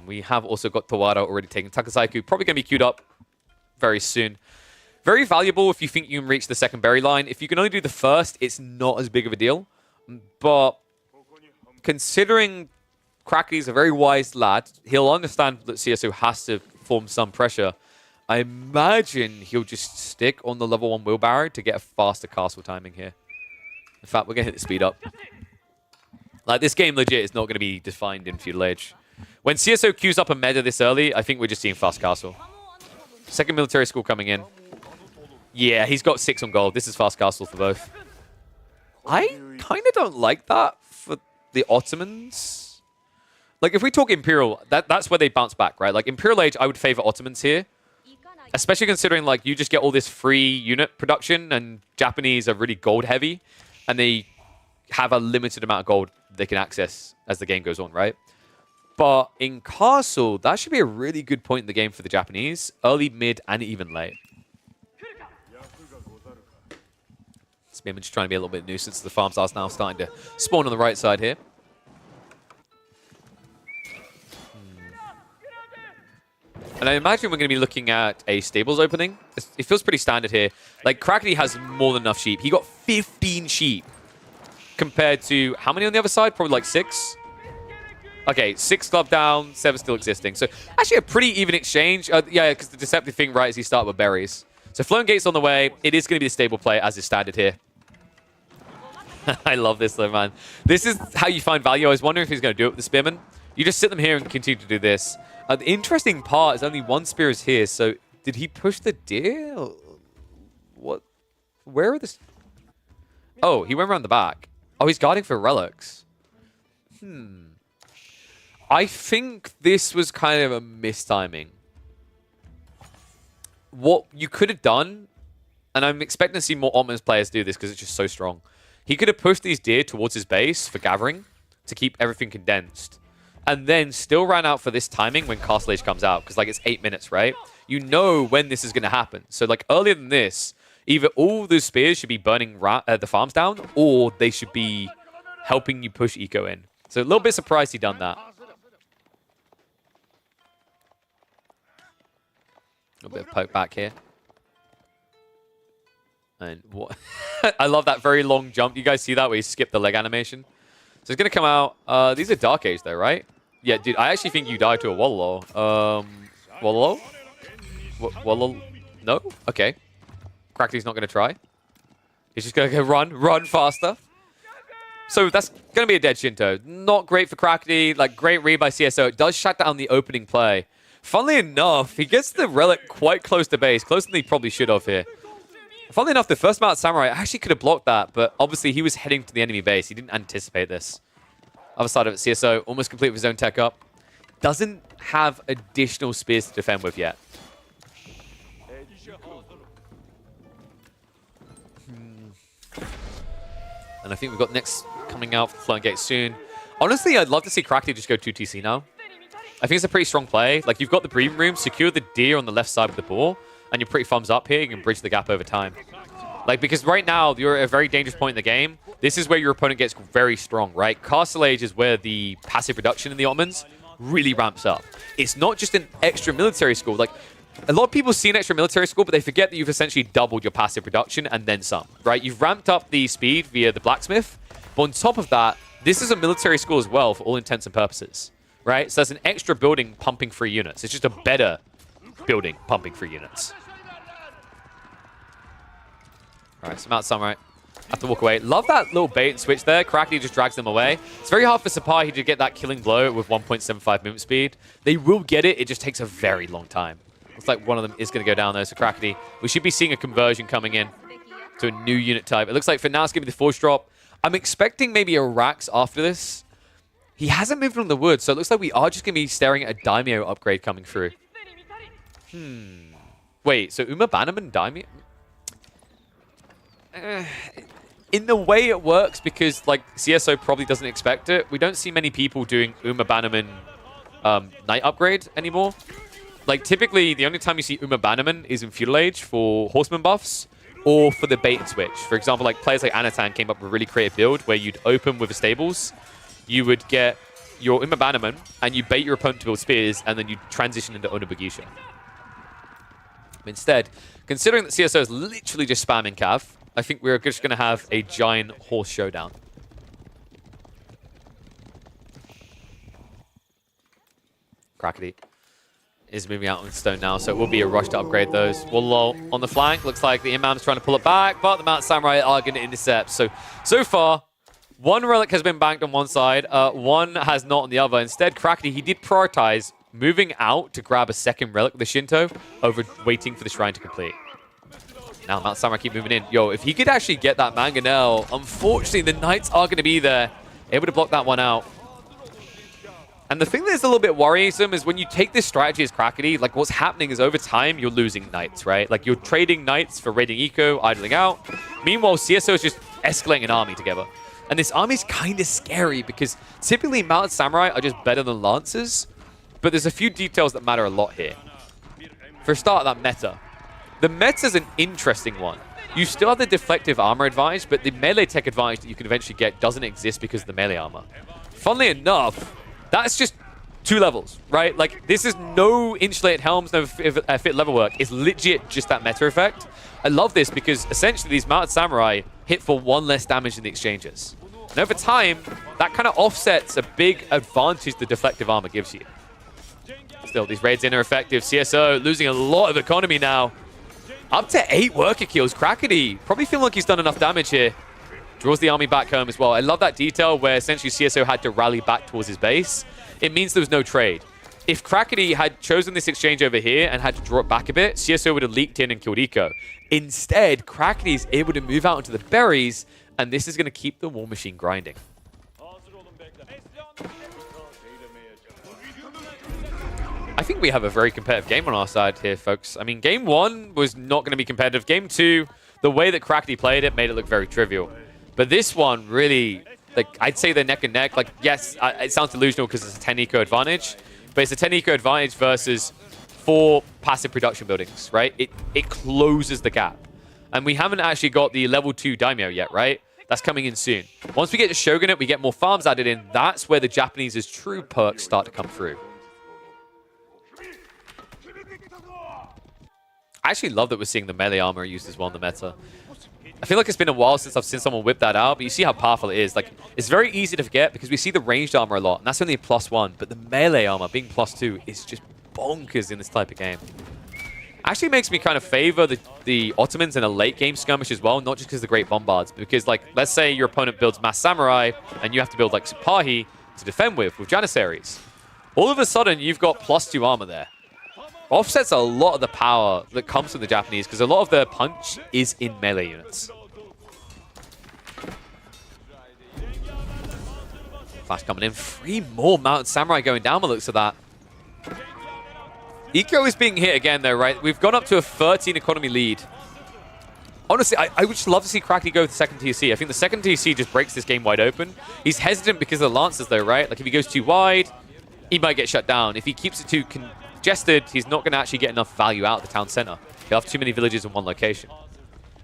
We have also got Tawara already taking Takasaiku. Probably going to be queued up very soon. Very valuable if you think you can reach the second berry line. If you can only do the first, it's not as big of a deal. But considering Crackety's a very wise lad, he'll understand that CSO has to form some pressure. I imagine he'll just stick on the level 1 wheelbarrow to get a faster castle timing here. In fact, we're going to hit the speed up. Like, this game legit is not going to be defined in Feudal Age. When CSO queues up a meta this early, I think we're just seeing fast castle. Second military school coming in. Yeah, he's got 6 on gold. This is fast castle for both. I kind of don't like that for the Ottomans. Like, if we talk Imperial, that's where they bounce back, right? Like, Imperial Age, I would favor Ottomans here. Especially considering, like, you just get all this free unit production, and Japanese are really gold heavy, and they have a limited amount of gold they can access as the game goes on, right? But in Castle, that should be a really good point in the game for the Japanese. Early, mid, and even late. Spearman just trying to be a little bit nuisance. The farms are now starting to spawn on the right side here. And I imagine we're going to be looking at a stables opening. It feels pretty standard here. Like, Crackety has more than enough sheep. He got 15 sheep compared to how many on the other side? Probably like 6. Okay, 6 club down, 7 still existing. So actually a pretty even exchange. Yeah, because the deceptive thing, right, is he start with berries. So Flown Gate's on the way. It is going to be the stable play as is standard here. I love this though, man. This is how you find value. I was wondering if he's going to do it with the Spearman. You just sit them here and continue to do this. The interesting part is only 1 spear is here. So did he push the deer? What? Where are this? Oh, he went around the back. Oh, he's guarding for relics. I think this was kind of a mistiming. What you could have done, and I'm expecting to see more Ottomans players do this because it's just so strong. He could have pushed these deer towards his base for gathering to keep everything condensed. And then still ran out for this timing when Castle Age comes out. Because, like, it's 8 minutes, right? You know when this is going to happen. So, like, earlier than this, either all those spears should be burning the farms down, or they should be helping you push eco in. So, a little bit surprised he done that. A little bit of poke back here. And what? I love that very long jump. You guys see that where he skipped the leg animation? So it's going to come out. These are Dark Age though, right? Yeah, dude, I actually think you died to a Wololo. Wololo? Wololo? No? Okay. Crackety's not going to try. He's just going to go run faster. So that's going to be a dead Shinto. Not great for Crackety. Like, great read by CSO. It does shut down the opening play. Funnily enough, he gets the relic quite close to base. Closer than he probably should have here. Funnily enough, the first Mount Samurai actually could have blocked that, but obviously he was heading to the enemy base. He didn't anticipate this. Other side of it, CSO almost complete with his own tech up. Doesn't have additional spears to defend with yet. And I think we've got next coming out for Floating Gate soon. Honestly, I'd love to see Crackly just go 2TC now. I think it's a pretty strong play. Like, you've got the breathing room, secure the deer on the left side with the ball, and you're pretty thumbs up here. You can bridge the gap over time. Like, because right now, you're at a very dangerous point in the game. This is where your opponent gets very strong, right? Castle Age is where the passive reduction in the Ottomans really ramps up. It's not just an extra military school. Like, a lot of people see an extra military school, but they forget that you've essentially doubled your passive reduction and then some, right? You've ramped up the speed via the blacksmith, but on top of that, this is a military school as well for all intents and purposes, right? So there's an extra building pumping 3 units. It's just a better building pumping 3 units. All right, so Mount Samurai have to walk away. Love that little bait and switch there. Crackly just drags them away. It's very hard for Sipahi to get that killing blow with 1.75 movement speed. They will get it. It just takes a very long time. Looks like one of them is going to go down there. So Crackly, we should be seeing a conversion coming in to a new unit type. It looks like for now it's going to be the force drop. I'm expecting maybe a Rax after this. He hasn't moved on the wood, so it looks like we are just going to be staring at a Daimyo upgrade coming through. Wait, so Uma Bannerman Daimyo? In the way it works, because like CSO probably doesn't expect it, we don't see many people doing Uma Bannerman Knight upgrade anymore. Like, typically, the only time you see Uma Bannerman is in Feudal Age for Horseman buffs or for the bait and switch. For example, like players like Anatan came up with a really creative build where you'd open with the stables, you would get your Uma Bannerman, and you bait your opponent to build spears, and then you transition into Onobugisha. Instead, considering that CSO is literally just spamming Cav, I think we're just going to have a giant horse showdown. Crackety is moving out on stone now, so it will be a rush to upgrade those. Wallow on the flank. Looks like the Imam's trying to pull it back, but the Mount Samurai are going to intercept. So far, one relic has been banked on one side, one has not on the other. Instead, Crackety, he did prioritize moving out to grab a second relic with the Shinto over waiting for the shrine to complete. Now Mount Samurai keep moving in. Yo, if he could actually get that Mangonel, unfortunately the Knights are going to be there, able to block that one out. And the thing that is a little bit worrisome is when you take this strategy as Crackety, like what's happening is over time you're losing Knights, right? Like you're trading Knights for raiding eco, idling out. Meanwhile, CSO is just escalating an army together. And this army is kind of scary because typically Mounted Samurai are just better than Lancers, but there's a few details that matter a lot here. For a start, that meta. The meta is an interesting one. You still have the deflective armor advantage, but the melee tech advantage that you can eventually get doesn't exist because of the melee armor. Funnily enough, that's just 2 levels, right? Like, this is no insulated helms, no fit level work. It's legit just that meta effect. I love this because essentially these Mounted Samurai hit for 1 less damage in the exchanges. And over time, that kind of offsets a big advantage the deflective armor gives you. Still, these raids in are effective. CSO losing a lot of economy now. Up to 8 worker kills. Crackety probably feeling like he's done enough damage here. Draws the army back home as well. I love that detail where essentially CSO had to rally back towards his base. It means there was no trade. If Crackety had chosen this exchange over here and had to draw it back a bit, CSO would have leaked in and killed eco. Instead, Crackety is able to move out into the berries, and this is going to keep the War Machine grinding. I think we have a very competitive game on our side here, folks. I mean, game 1 was not going to be competitive. Game 2, the way that Crackety played it made it look very trivial. But this one really, like, I'd say they're neck and neck. Like, yes, it sounds delusional because it's a 10 eco advantage, but it's a 10 eco advantage versus 4 passive production buildings, right? It closes the gap. And we haven't actually got the level 2 Daimyo yet, right? That's coming in soon. Once we get to Shogunate, we get more farms added in. That's where the Japanese's true perks start to come through. I actually love that we're seeing the melee armor used as well in the meta. I feel like it's been a while since I've seen someone whip that out, but you see how powerful it is. Like, it's very easy to forget because we see the ranged armor a lot, and that's only a +1, but the melee armor being +2 is just bonkers in this type of game. Actually makes me kind of favor the Ottomans in a late game skirmish as well, not just because of the Great Bombards, because, like, let's say your opponent builds Mass Samurai, and you have to build, like, Sipahi to defend with Janissaries. All of a sudden, you've got +2 armor there. Offsets a lot of the power that comes from the Japanese because a lot of their punch is in melee units. Flash coming in. 3 more Mountain Samurai going down by the looks of that. Eco is being hit again, though, right? We've gone up to a 13 economy lead. Honestly, I would just love to see Crackly go with the second TC. I think the second TC just breaks this game wide open. He's hesitant because of the Lancers, though, right? Like, if he goes too wide, he might get shut down. If he keeps it too congested, he's not going to actually get enough value out of the town center. He'll have too many villages in one location.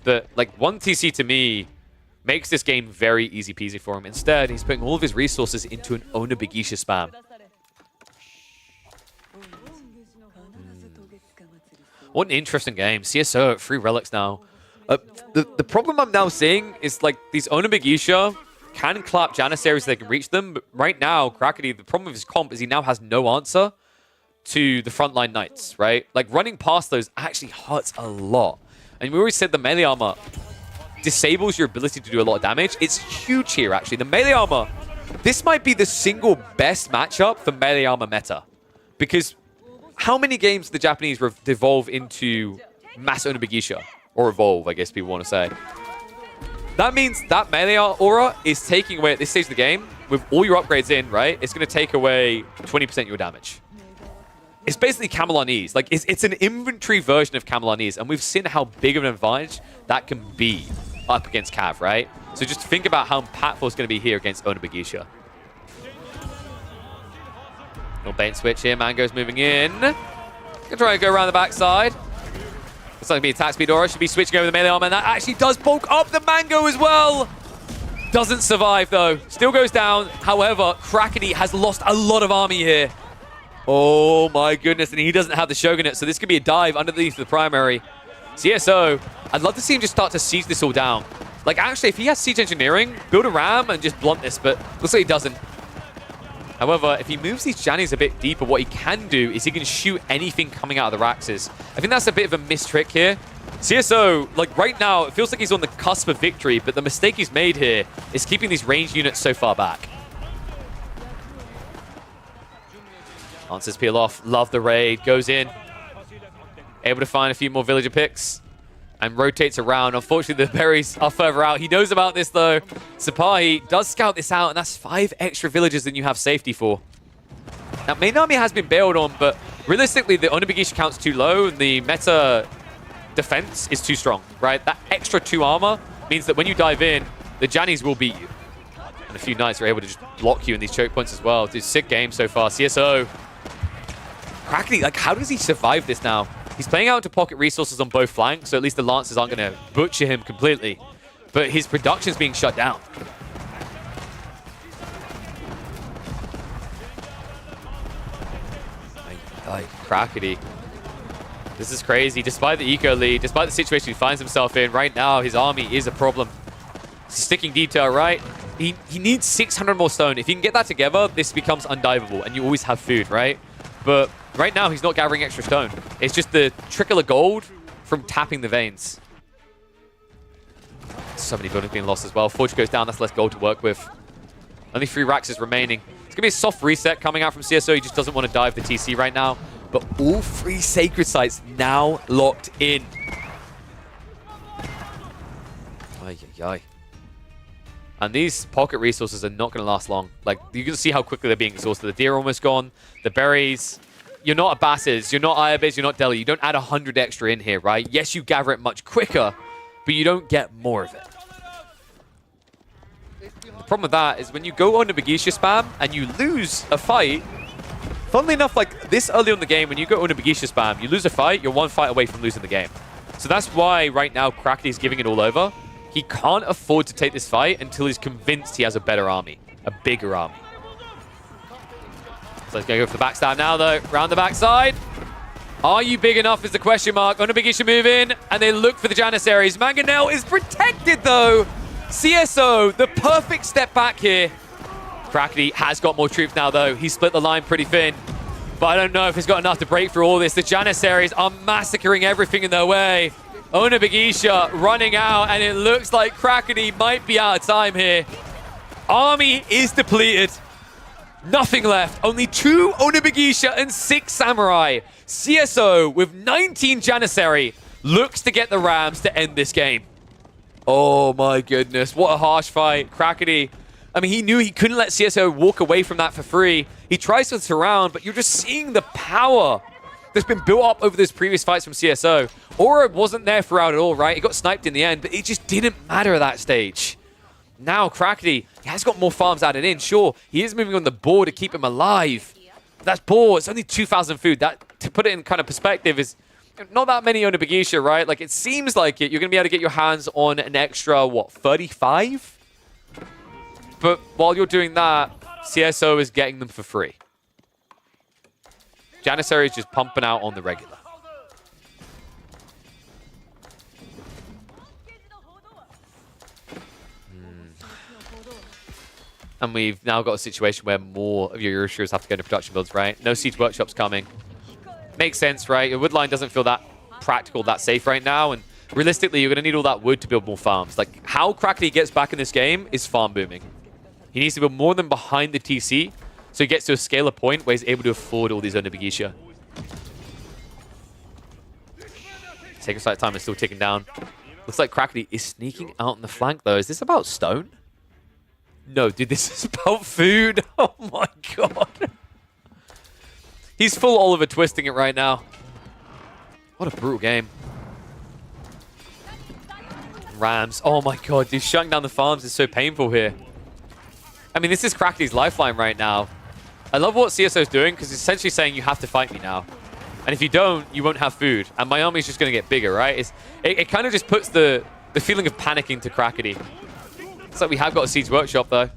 But, like, one TC to me makes this game very easy peasy for him. Instead, he's putting all of his resources into an Owner Bigisha spam. What an interesting game. CSO at 3 relics now. The problem I'm now seeing is, like, these Owner Bigisha can clap Janissaries so they can reach them, but right now, Crackety, the problem with his comp is he now has no answer to the frontline knights, right? Like, running past those actually hurts a lot. And we always said the melee armor disables your ability to do a lot of damage. It's huge here, actually. The melee armor, this might be the single best matchup for melee armor meta. Because how many games do the Japanese devolve into mass Owner Bigisha? Or evolve, I guess people want to say. That means that melee aura is taking away, at this stage of the game, with all your upgrades in, right? It's going to take away 20% of your damage. It's basically Camelonese. Like, it's an inventory version of Camelonese, and we've seen how big of an advantage that can be up against Cav, right? So just think about how impactful it's going to be here against Owner Bigisha. Little bait switch here. Mango's moving in. Gonna try and go around the backside. It's not going to be attack speed aura. Should be switching over the melee armor, and that actually does bulk up the Mango as well. Doesn't survive, though. Still goes down. However, Crackety has lost a lot of army here. Oh, my goodness. And he doesn't have the Shogunate, so this could be a dive underneath the primary. CSO, I'd love to see him just start to siege this all down. Like, actually, if he has siege engineering, build a ram and just blunt this, but looks like he doesn't. However, if he moves these Jannies a bit deeper, what he can do is he can shoot anything coming out of the Raxes. I think that's a bit of a missed trick here. CSO, like right now, it feels like he's on the cusp of victory, but the mistake he's made here is keeping these ranged units so far back. Answers peel off. Love the raid. Goes in. Able to find a few more villager picks. And rotates around. Unfortunately, the berries are further out. He knows about this, though. Sapahi does scout this out, and that's 5 extra villagers than you have safety for. Now, main army has been bailed on, but realistically, the Owner Bigisha count's too low, and the meta defense is too strong, right? That extra 2 armor means that when you dive in, the Jannies will beat you. And a few knights are able to just block you in these choke points as well. It's a sick game so far. CSO. Crackly, like, how does he survive this now? He's playing out into pocket resources on both flanks, so at least the Lancers aren't going to butcher him completely. But his production's being shut down. Crackety. This is crazy. Despite the eco lead, despite the situation he finds himself in, right now his army is a problem. Sticking detail, right? He needs 600 more stone. If you can get that together, this becomes undiveable, and you always have food, right? But right now, he's not gathering extra stone. It's just the trickle of gold from tapping the veins. So many buildings being lost as well. Forge goes down. That's less gold to work with. Only 3 Raxes remaining. It's going to be a soft reset coming out from CSO. He just doesn't want to dive the TC right now. But all 3 Sacred Sites now locked in. Ay, ay, ay. And these pocket resources are not going to last long. Like, you can see how quickly they're being exhausted. The deer are almost gone. The berries. You're not Abbasis. You're not Ayabiz. You're not Delhi. You don't add 100 extra in here, right? Yes, you gather it much quicker, but you don't get more of it. The problem with that is when you go on the Bigisha spam and you lose a fight, funnily enough, like this early on the game, when you go on the Bigisha spam, you lose a fight, you're 1 fight away from losing the game. So that's why right now Crackety is giving it all over. He can't afford to take this fight until he's convinced he has a better army, a bigger army. So he's going to go for the backstab now, though. Round the backside. Are you big enough is the question mark. On a Bigisha move in, and they look for the Janissaries. Mangonel is protected, though. CSO, the perfect step back here. Crackety has got more troops now, though. He split the line pretty thin. But I don't know if he's got enough to break through all this. The Janissaries are massacring everything in their way. Owner Bigisha running out, and it looks like Crackety might be out of time here. Army is depleted. Nothing left. Only 2 Owner Bigisha and 6 Samurai. CSO with 19 Janissary looks to get the Rams to end this game. Oh my goodness, what a harsh fight. Crackety, I mean, he knew he couldn't let CSO walk away from that for free. He tries to surround, but you're just seeing the power that's been built up over those previous fights from CSO. Aura wasn't there throughout at all, right? He got sniped in the end, but it just didn't matter at that stage. Now, Crackety, he has got more farms added in. Sure, he is moving on the board to keep him alive. But that's poor. It's only 2,000 food. That, to put it in kind of perspective, is not that many Onibagisha, right? Like, it seems like you're going to be able to get your hands on an extra, what, 35? But while you're doing that, CSO is getting them for free. Janissary is just pumping out on the regular. And we've now got a situation where more of your Urushiras have to go into production builds, right? No Siege Workshops coming. Makes sense, right? Your wood line doesn't feel that practical, that safe right now. And realistically, you're going to need all that wood to build more farms. Like, how Crackety gets back in this game is farm booming. He needs to build more than behind the TC, so he gets to a scalar point where he's able to afford all these Onibagisha. Sacred Site time is still ticking down. Looks like Crackety is sneaking out on the flank, though. Is this about stone? No, dude, this is about food. Oh my god. He's full Oliver Twisting it right now. What a brutal game. Rams. Oh my god, dude, shutting down the farms is so painful here. I mean, this is Crackety's lifeline right now. I love what CSO's doing, because it's essentially saying you have to fight me now. And if you don't, you won't have food. And my army's just going to get bigger, right? It kind of just puts the feeling of panicking to Crackety. Looks like we have got a Siege Workshop, though.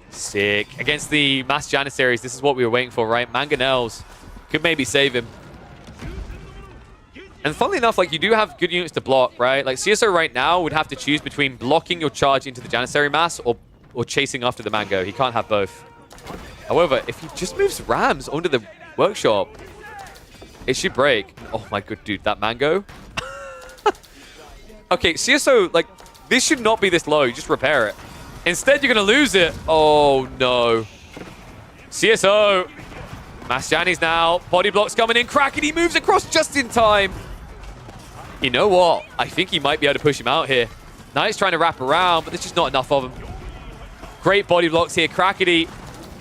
Sick. Against the Mass Janissaries, this is what we were waiting for, right? Mangonels could maybe save him. And funnily enough, like, you do have good units to block, right? Like, CSO right now would have to choose between blocking your charge into the Janissary mass or chasing after the Mango. He can't have both. However, if he just moves Rams onto the workshop, it should break. Oh my good dude, that Mango. Okay, CSO, like, this should not be this low. You just repair it. Instead, you're going to lose it. Oh, no. CSO. Mass Janis now. Body blocks coming in. Crackety moves across just in time. You know what? I think he might be able to push him out here. Knight's trying to wrap around, but there's just not enough of him. Great body blocks here. Crackety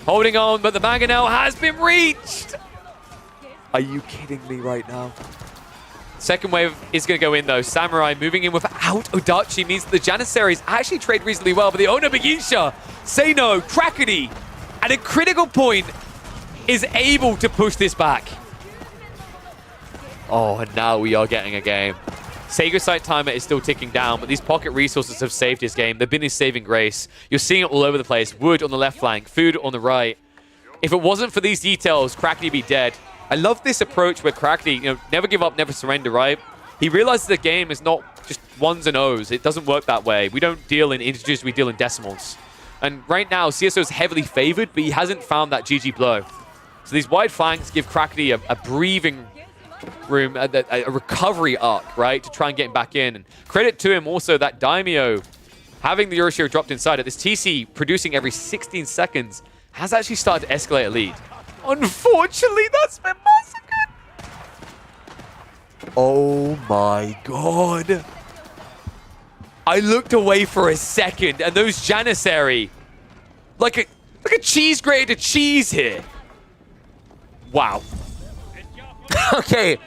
holding on, but the Mangonel has been reached. Are you kidding me right now? Second wave is going to go in, though. Samurai moving in without Odachi means that the Janissaries actually trade reasonably well, but the Onibagisha say no. Crackety, at a critical point, is able to push this back. Oh, and now we are getting a game. Sacred Site timer is still ticking down, but these pocket resources have saved his game. They've been his saving grace. You're seeing it all over the place. Wood on the left flank, food on the right. If it wasn't for these details, Crackety would be dead. I love this approach where Crackety, never give up, never surrender, right? He realizes the game is not just ones and O's. It doesn't work that way. We don't deal in integers, we deal in decimals. And right now, CSO is heavily favored, but he hasn't found that GG blow. So these wide flanks give Crackety a breathing room, a recovery arc, right, to try and get him back in. And credit to him also that Daimyo, having the Euroshiro dropped inside it, this TC producing every 16 seconds, has actually started to escalate a lead. Unfortunately, that's been massacred. Oh my god. I looked away for a second, and those Janissary, like a cheese grated cheese here. Wow. Okay,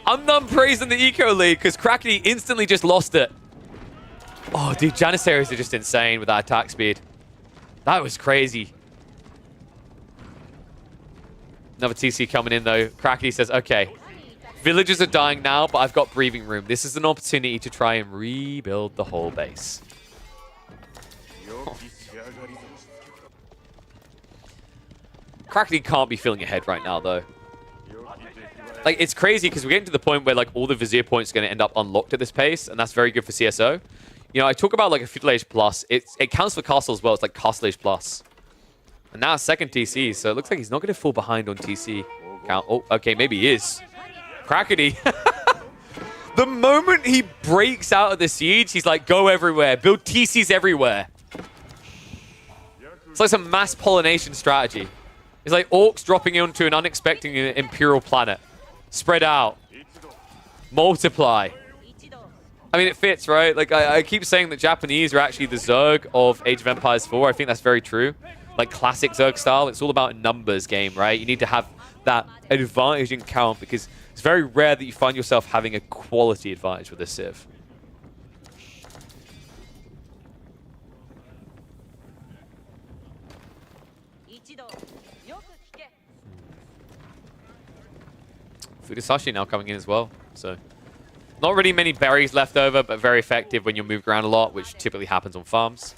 I'm done praising the eco lead because Crackety instantly just lost it. Oh, dude, Janissaries are just insane with that attack speed. That was crazy. Another TC coming in, though. Crackety says, okay, villagers are dying now, but I've got breathing room. This is an opportunity to try and rebuild the whole base. Oh. Crackety can't be feeling ahead right now, though. Like, it's crazy because we're getting to the point where, like, all the Vizier points are going to end up unlocked at this pace, and that's very good for CSO. You know, I talk about, like, a Feudal Age Plus. It counts for Castle as well. It's like Castle Age Plus. And now second TC, so it looks like he's not going to fall behind on TC count. Oh, okay, maybe he is. Crackety. The moment he breaks out of the siege, he's like, go everywhere. Build TCs everywhere. It's like some mass pollination strategy. It's like orcs dropping onto an unexpected imperial planet. Spread out. Multiply. I mean, it fits, right? Like, I keep saying that Japanese are actually the Zerg of Age of Empires 4. I think that's very true. Like, classic Zerg style, it's all about a numbers game, right? You need to have that advantage in count because it's very rare that you find yourself having a quality advantage with this Civ. Fukasashi now coming in as well, so not really many berries left over, but very effective when you're moving around a lot, which typically happens on farms.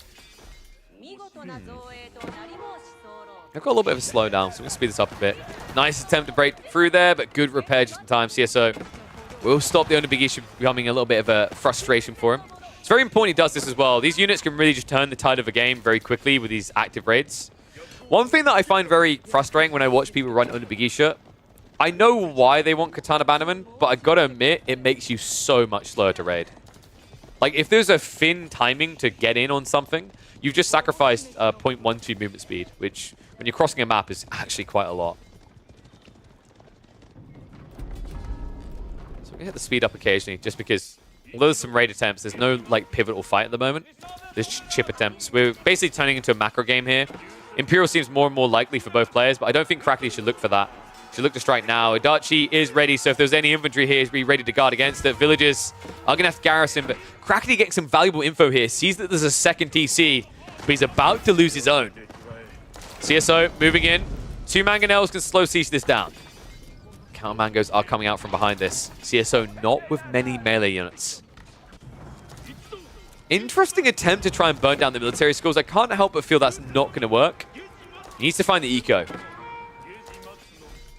I've got a little bit of a slowdown, so I'm going to speed this up a bit. Nice attempt to break through there, but good repair just in time. CSO will stop the Onibigisha becoming a little bit of a frustration for him. It's very important he does this as well. These units can really just turn the tide of a game very quickly with these active raids. One thing that I find very frustrating when I watch people run Onibigisha, I know why they want Katana Bannerman, but I gotta admit, it makes you so much slower to raid. Like, if there's a thin timing to get in on something, you've just sacrificed 0.12 movement speed, which, when you're crossing a map, is actually quite a lot. So we're gonna hit the speed up occasionally, just because, although there's some raid attempts, there's no, like, pivotal fight at the moment. There's chip attempts. We're basically turning into a macro game here. Imperial seems more and more likely for both players, but I don't think Crackly should look for that. Should look to strike now. Adachi is ready, so if there's any infantry here, he's be ready to guard against it. Villagers are going to have to garrison, but Crackly getting some valuable info here. Sees that there's a second TC, but he's about to lose his own. CSO moving in. 2 Mangonels can slow siege this down. Counter Mangos are coming out from behind this. CSO not with many melee units. Interesting attempt to try and burn down the military schools. I can't help but feel that's not going to work. He needs to find the eco.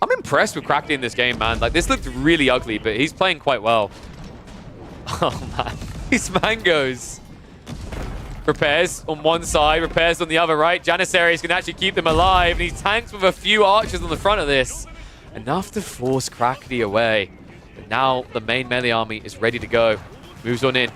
I'm impressed with Crackly in this game, man. Like, this looked really ugly, but he's playing quite well. Oh, man. These Mangoes. Repairs on one side, repairs on the other, right? Janissaries can actually keep them alive, and he tanks with a few archers on the front of this. Enough to force Crackly away. But now the main melee army is ready to go. Moves on in.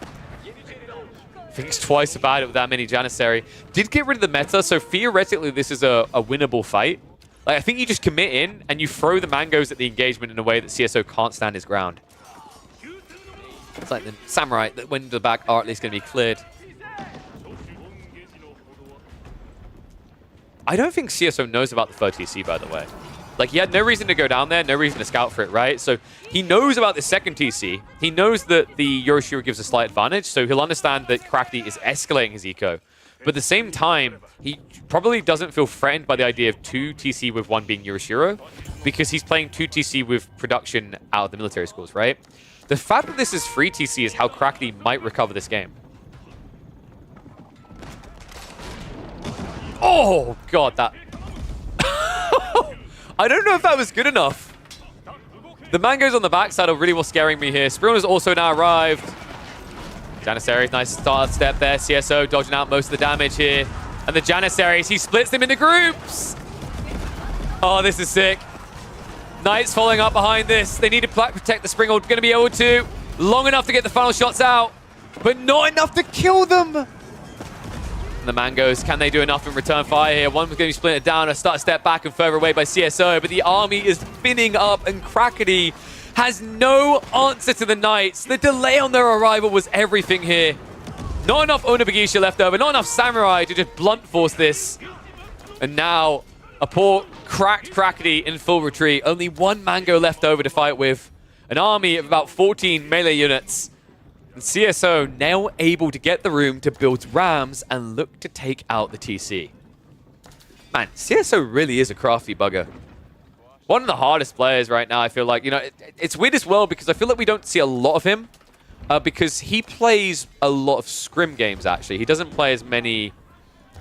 Thinks twice about it with that many Janissary. Did get rid of the meta, so theoretically this is a winnable fight. Like, I think you just commit in and you throw the Mangoes at the engagement in a way that CSO can't stand his ground. It's like the Samurai that went to the back are at least going to be cleared. I don't think CSO knows about the third TC, by the way. Like, he had no reason to go down there, no reason to scout for it, right? So he knows about the second TC. He knows that the Yorishiro gives a slight advantage, so he'll understand that Crackly is escalating his eco. But at the same time, he probably doesn't feel threatened by the idea of 2 TC with 1 being Yorishiro, because he's playing 2 TC with production out of the military schools, right? The fact that this is 3 TC is how Crackly might recover this game. Oh, God, that... I don't know if that was good enough. The Mangoes on the backside are really what's scaring me here. Spruan has also now arrived. Janissaries, nice start step there. CSO dodging out most of the damage here. And the Janissaries, he splits them into groups. Oh, this is sick. Knights following up behind this. They need to protect the Springald. Going to be able to. Long enough to get the final shots out, but not enough to kill them. And the Mangoes, can they do enough in return fire here? One was going to be splintered down, a step back and further away by CSO, but the army is spinning up and Crackly has no answer to the Knights. The delay on their arrival was everything here. Not enough Onibigisha left over, not enough Samurai to just blunt force this. And now, a poor cracked Crackly in full retreat. Only 1 Mango left over to fight with. An army of about 14 melee units. And CSO now able to get the room to build rams and look to take out the TC. Man, CSO really is a crafty bugger. One of the hardest players right now, I feel like. You know, it's weird as well because I feel like we don't see a lot of him. Because he plays a lot of scrim games, actually. He doesn't play as many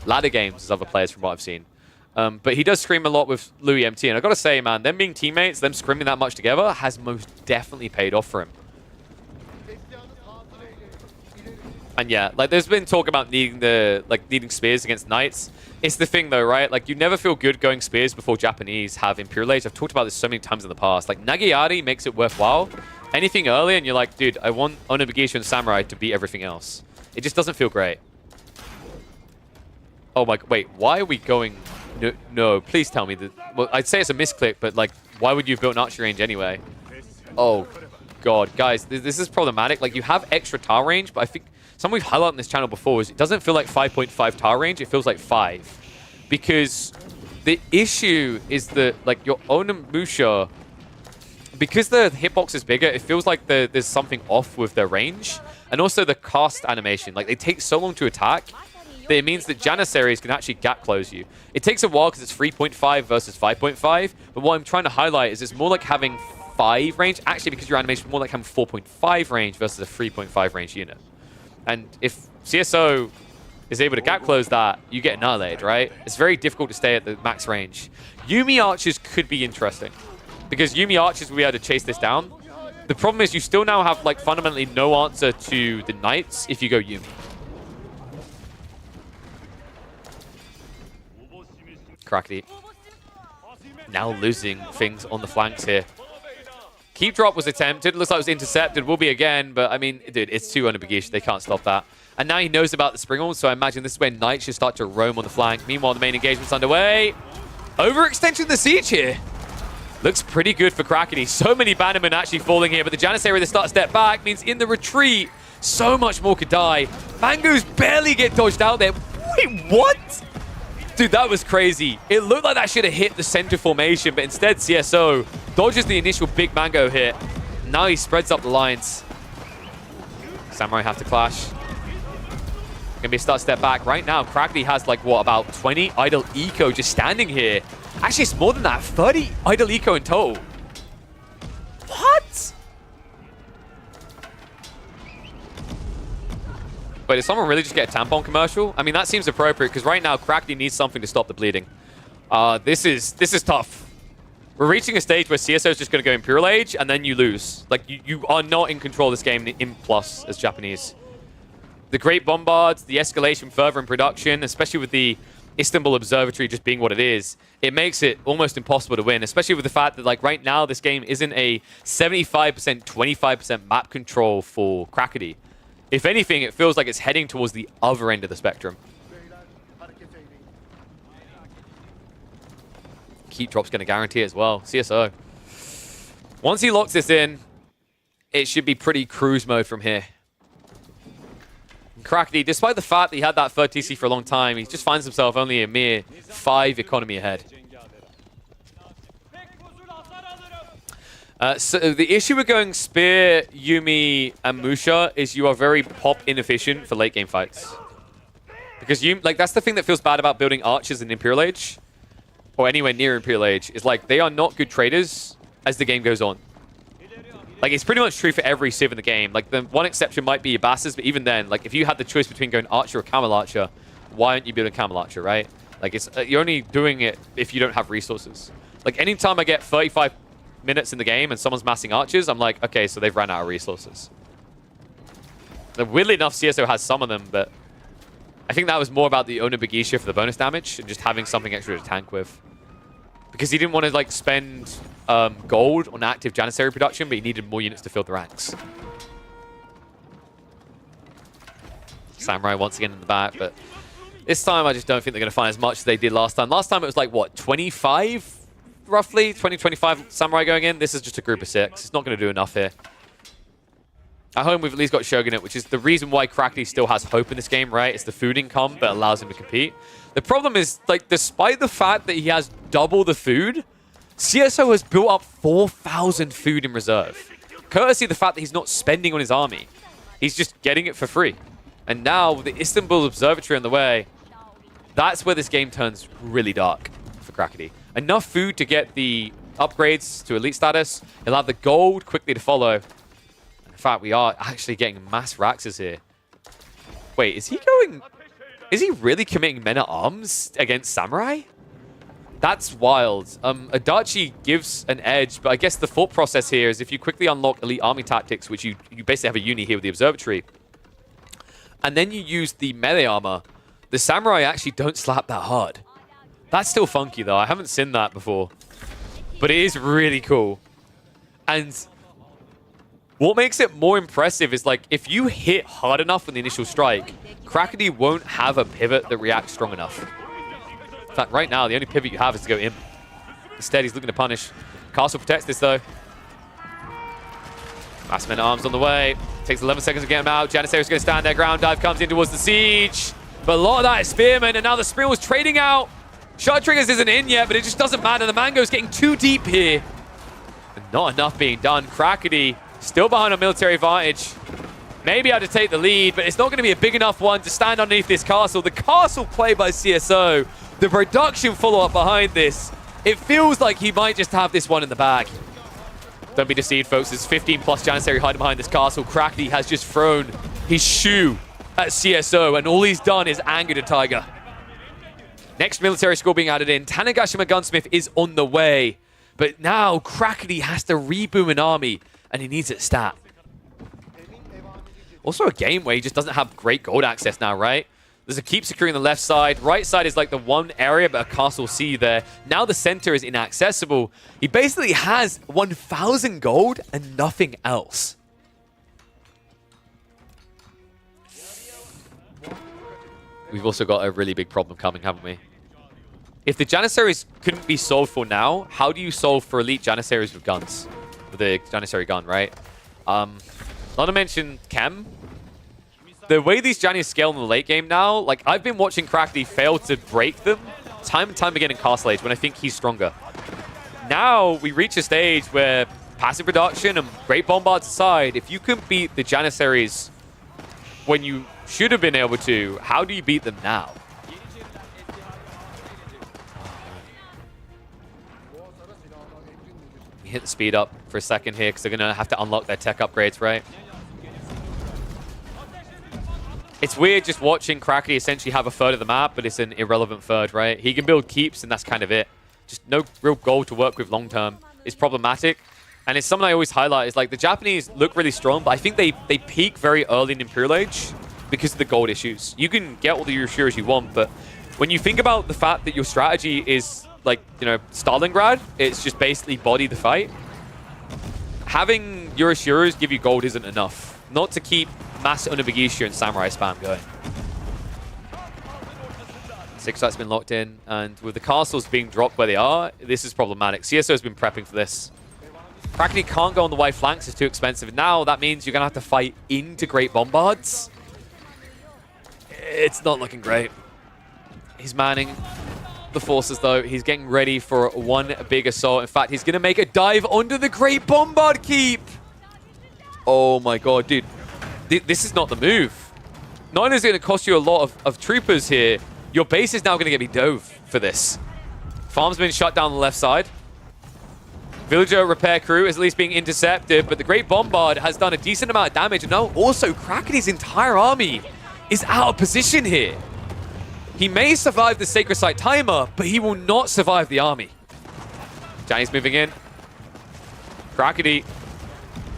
ladder games as other players from what I've seen. But he does scrim a lot with Louis MT. And I've got to say, man, them being teammates, them scrimming that much together has most definitely paid off for him. And yeah, like there's been talk about needing spears against Knights. It's the thing though, right? Like you never feel good going spears before Japanese have Imperial Age. I've talked about this so many times in the past. Like Nagayari makes it worthwhile. Anything early and you're like, dude, I want Onibigisha and Samurai to beat everything else. It just doesn't feel great. Oh my, wait, why are we going? No, please tell me that. Well, I'd say it's a misclick, but like, why would you have built an archery range anyway? Oh, god. Guys, this is problematic. Like, you have extra tower range, but I think something we've highlighted on this channel before is it doesn't feel like 5.5 tower range, it feels like 5. Because the issue is that, like, your Onimusha, because the hitbox is bigger, it feels like there's something off with their range. And also the cast animation. Like, they take so long to attack that it means that Janissaries can actually gap close you. It takes a while because it's 3.5 versus 5.5, but what I'm trying to highlight is it's more like having 5 range, actually, because your animation is more like having 4.5 range versus a 3.5 range unit. And if CSO is able to gap close that, you get annihilated, right? It's very difficult to stay at the max range. Yuumi Archers could be interesting, because Yuumi Archers will be able to chase this down. The problem is you still now have, like, fundamentally no answer to the Knights if you go Yuumi. Crackety. Now losing things on the flanks here. Keep drop was attempted. Looks like it was intercepted. Will be again, but I mean, dude, it's too Onabagish. They can't stop that. And now he knows about the Springald, so I imagine this is where Knights should start to roam on the flank. Meanwhile, the main engagement's underway. Overextension of the siege here. Looks pretty good for Crackety. So many Bannermen actually falling here, but the Janissary that start step back means in the retreat, so much more could die. Mangoos barely get dodged out there. Wait, what? Dude, that was crazy. It looked like that should have hit the center formation, but instead CSO dodges the initial big Mango hit. Now he spreads up the lines. Samurai have to clash. Gonna be a start step back. Right now, Crackety has, like, what, about 20 idle eco just standing here. Actually, it's more than that. 30 idle eco in total. What? Wait, did someone really just get a tampon commercial? I mean, that seems appropriate, because right now, Crackety needs something to stop the bleeding. This is tough. We're reaching a stage where CSO is just going to go Imperial Age, and then you lose. Like, you are not in control of this game in plus as Japanese. The Great Bombards, the escalation further in production, especially with the Istanbul Observatory just being what it is, it makes it almost impossible to win, especially with the fact that, like, right now, this game isn't a 75%, 25% map control for Crackety. If anything, it feels like it's heading towards the other end of the spectrum. Keep drop's going to guarantee it as well. CSO. Once he locks this in, it should be pretty cruise mode from here. Crackety, despite the fact that he had that third TC for a long time, he just finds himself only a mere 5 economy ahead. So the issue with going Spear, Yuumi, and Musha is you are very pop inefficient for late game fights. Because you, like, that's the thing that feels bad about building archers in Imperial Age, or anywhere near Imperial Age, is like they are not good traders as the game goes on. Like, it's pretty much true for every civ in the game. Like, the one exception might be Abbasis, but even then, like, if you had the choice between going Archer or Camel Archer, why aren't you building Camel Archer, right? Like, it's you're only doing it if you don't have resources. Like, anytime I get 35 minutes in the game and someone's massing archers, I'm like, okay, so they've ran out of resources. Weirdly enough, CSO has some of them, but I think that was more about the Onabagisha for the bonus damage and just having something extra to tank with. Because he didn't want to, like, spend gold on active Janissary production, but he needed more units to fill the ranks. Samurai once again in the back, but this time I just don't think they're going to find as much as they did last time. Last time it was like, what, 25? Roughly 20, 25 Samurai going in. This is just a group of 6. It's not going to do enough here. At home, we've at least got Shogunate, which is the reason why Crackety still has hope in this game, right? It's the food income that allows him to compete. The problem is, like, despite the fact that he has double the food, CSO has built up 4,000 food in reserve. Courtesy of the fact that he's not spending on his army. He's just getting it for free. And now, with the Istanbul Observatory on the way, that's where this game turns really dark for Crackety. Enough food to get the upgrades to elite status. He'll have the gold quickly to follow. In fact, we are actually getting mass Raxes here. Wait, is he going... Is he really committing men-at-arms against Samurai? That's wild. Adachi gives an edge, but I guess the thought process here is if you quickly unlock elite army tactics, which you basically have a uni here with the observatory, and then you use the melee armor, the Samurai actually don't slap that hard. That's still funky, though. I haven't seen that before. But it is really cool. And what makes it more impressive is, like, if you hit hard enough on the initial strike, Crackety won't have a pivot that reacts strong enough. In fact, right now, the only pivot you have is to go in. Instead, he's looking to punish. Castle protects this, though. Last minute arms on the way. Takes 11 seconds to get him out. Janissary's going to stand there. Ground dive comes in towards the siege. But a lot of that is Spearman, and now the Sprinkl's trading out. Shot Triggers isn't in yet, but it just doesn't matter. The Mango's getting too deep here. And not enough being done. Crackety still behind on military advantage. Maybe able to take the lead, but it's not going to be a big enough one to stand underneath this castle. The castle play by CSO. The production follow-up behind this. It feels like he might just have this one in the bag. Don't be deceived, folks. There's 15 plus Janissary hiding behind this castle. Crackety has just thrown his shoe at CSO, and all he's done is anger the Tiger. Next military score being added in. Tanegashima Gunsmith is on the way. But now Crackety has to reboom an army, and he needs it stat. Also a game where he just doesn't have great gold access now, right? There's a keep securing the left side. Right side is like the one area, but a castle C there. Now the center is inaccessible. He basically has 1,000 gold and nothing else. We've also got a really big problem coming, haven't we? If the Janissaries couldn't be solved for now, how do you solve for elite Janissaries with guns? With the Janissary gun, right? Not to mention Chem. The way these Jannies scale in the late game now, like, I've been watching Crackety fail to break them time and time again in Castle Age when I think he's stronger. Now we reach a stage where passive production and great bombards aside, if you can beat the Janissaries when you should have been able to, how do you beat them now? Hit the speed up for a second here because they're going to have to unlock their tech upgrades, right? It's weird just watching Crackety essentially have a third of the map, but it's an irrelevant third, right? He can build keeps, and that's kind of it. Just no real goal to work with long term is problematic. And it's something I always highlight is like the Japanese look really strong, but I think they peak very early in Imperial Age because of the gold issues. You can get all the Euroshiras you want, but when you think about the fact that your strategy is like, you know, Stalingrad, it's just basically body the fight. Having Euroshiras give you gold isn't enough. Not to keep Mass Unabagisha and Samurai spam going. 6 sites been locked in, and with the castles being dropped where they are, this is problematic. CSO has been prepping for this. Crackety can't go on the wide flanks, it's too expensive. Now that means you're going to have to fight into Great Bombards. It's not looking great. He's manning the forces though. He's getting ready for one big assault. In fact, he's going to make a dive onto the Great Bombard Keep. Oh my god, dude. This is not the move. Not only is it going to cost you a lot of troopers here, your base is now going to get me dove for this. Farm's been shut down on the left side. Villager repair crew is at least being intercepted, but the Great Bombard has done a decent amount of damage. And now also Crackety's entire army is out of position here. He may survive the Sacred Site timer, but he will not survive the army. Johnny's moving in. Crackety.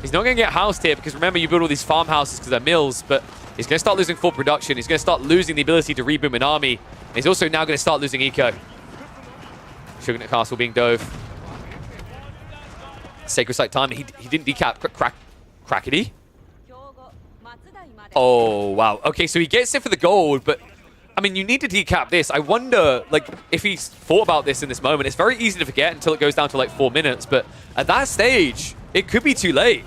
He's not going to get housed here because remember, you build all these farmhouses because they're mills, but he's going to start losing full production. He's going to start losing the ability to reboom an army. And he's also now going to start losing eco. Sugarnet Castle being dove. Sacred Site time. He didn't decap Crackety. Oh, wow. Okay, so he gets it for the gold, but I mean, you need to decap this. I wonder, like, if he's thought about this in this moment. It's very easy to forget until it goes down to like 4 minutes, but at that stage, it could be too late.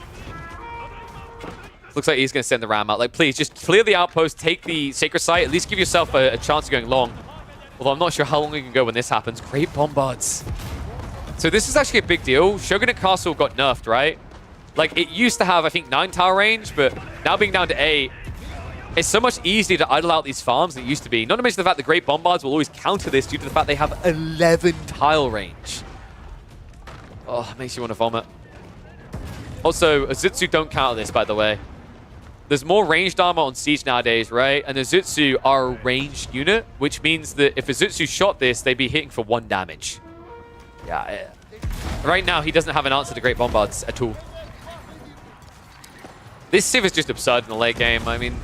Looks like he's going to send the ram out. Like, please, just clear the outpost, take the Sacred Site, at least give yourself a chance of going long. Although I'm not sure how long you can go when this happens. Great Bombards. So this is actually a big deal. Shogunate Castle got nerfed, right? Like, it used to have, I think, 9 tower range, but now being down to 8, it's so much easier to idle out these farms than it used to be. Not to mention the fact that Great Bombards will always counter this due to the fact they have 11 tile range. Oh, it makes you want to vomit. Also, Azutsu don't counter this, by the way. There's more ranged armor on Siege nowadays, right? And Azutsu are a ranged unit, which means that if Azutsu shot this, they'd be hitting for 1 damage. Yeah. Right now, he doesn't have an answer to Great Bombards at all. This Civ is just absurd in the late game. I mean,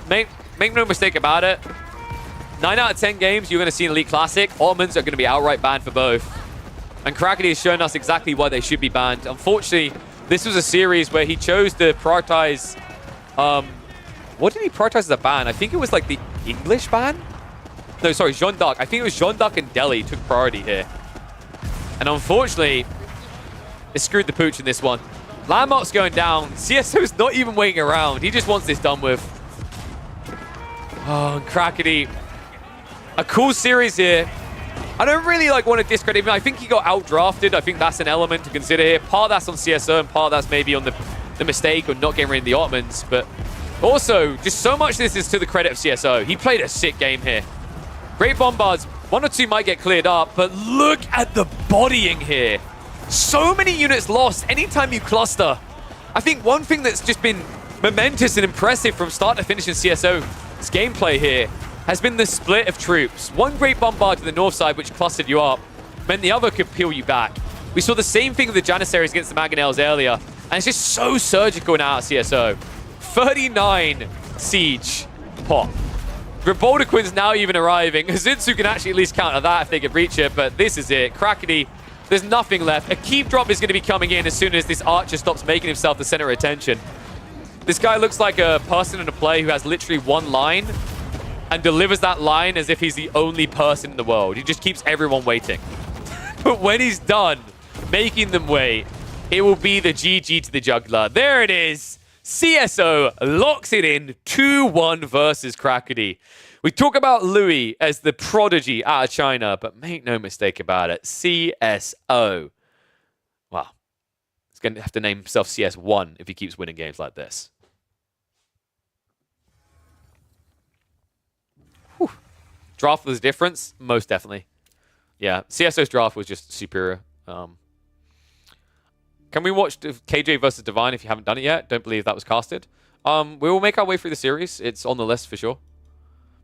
make no mistake about it. 9 out of 10 games, you're going to see an Elite Classic. Ottomans are going to be outright banned for both. And Crackety has shown us exactly why they should be banned. Unfortunately, this was a series where he chose to prioritize... what did he prioritize as a ban? I think it was like the English ban? No, sorry, Jeanne d'Arc. I think it was Jeanne d'Arc and Delhi took priority here. And unfortunately, it screwed the pooch in this one. Landmark's going down. CSO's not even waiting around. He just wants this done with. Oh, and Crackety. A cool series here. I don't really want to discredit him. I think he got outdrafted. I think that's an element to consider here. Part that's on CSO and part that's maybe on the mistake of not getting rid of the Ottomans. But also, just so much of this is to the credit of CSO. He played a sick game here. Great bombards. 1 or 2 might get cleared up, but look at the bodying here. So many units lost anytime you cluster. I think one thing that's just been momentous and impressive from start to finish in CSO's gameplay here has been the split of troops. One great bombard to the north side, which clustered you up, meant the other could peel you back. We saw the same thing with the Janissaries against the Mangonels earlier, and it's just so surgical now at CSO. 39 siege pop. Reboldaquin's now even arriving. Azutsu can actually at least counter that if they could reach it, but this is it. Crackety, there's nothing left. A keep drop is going to be coming in as soon as this archer stops making himself the center of attention. This guy looks like a person in a play who has literally one line and delivers that line as if he's the only person in the world. He just keeps everyone waiting. But when he's done making them wait, it will be the GG to the juggler. There it is. CSO locks it in 2-1 versus Crackety. We talk about Louis as the prodigy out of China, but make no mistake about it, CSO. Well, he's going to have to name himself CS1 if he keeps winning games like this. Whew. Draft was a difference? Most definitely. Yeah, CSO's draft was just superior. Can we watch KJ versus Divine if you haven't done it yet? Don't believe that was casted. We will make our way through the series. It's on the list for sure.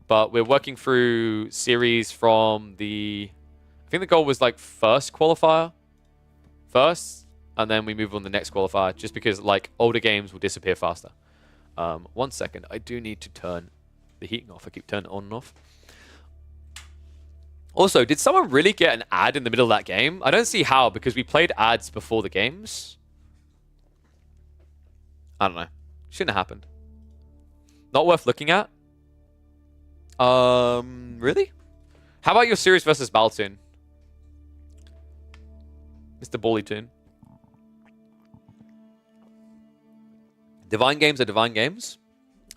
But we're working through series from the... I think the goal was first qualifier. First. And then we move on to the next qualifier. Just because older games will disappear faster. 1 second. I do need to turn the heating off. I keep turning it on and off. Also, did someone really get an ad in the middle of that game? I don't see how, because we played ads before the games. I don't know. Shouldn't have happened. Not worth looking at? Really? How about your series versus Baltoon? Mr. Ballytoon. Divine games are Divine games?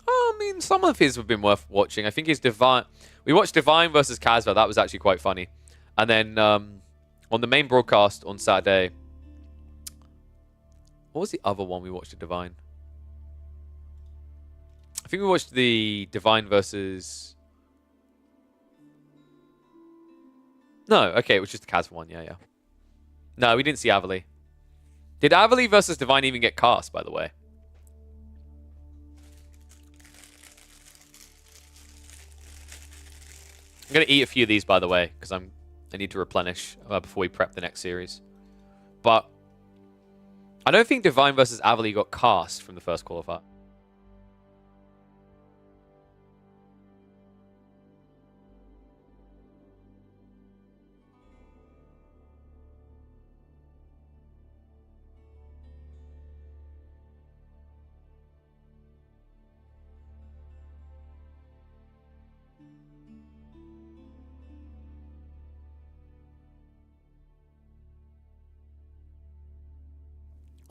I mean, some of his have been worth watching. I think his Divine... We watched Divine versus Casva. That was actually quite funny. And then on the main broadcast on Saturday... What was the other one we watched at Divine? I think we watched the Divine versus... No, okay, it was just the Casva one. Yeah. No, we didn't see Avali. Did Avali versus Divine even get cast, by the way? I'm going to eat a few of these, by the way, because I need to replenish before we prep the next series. But I don't think Divine versus Avali got cast from the first qualifier.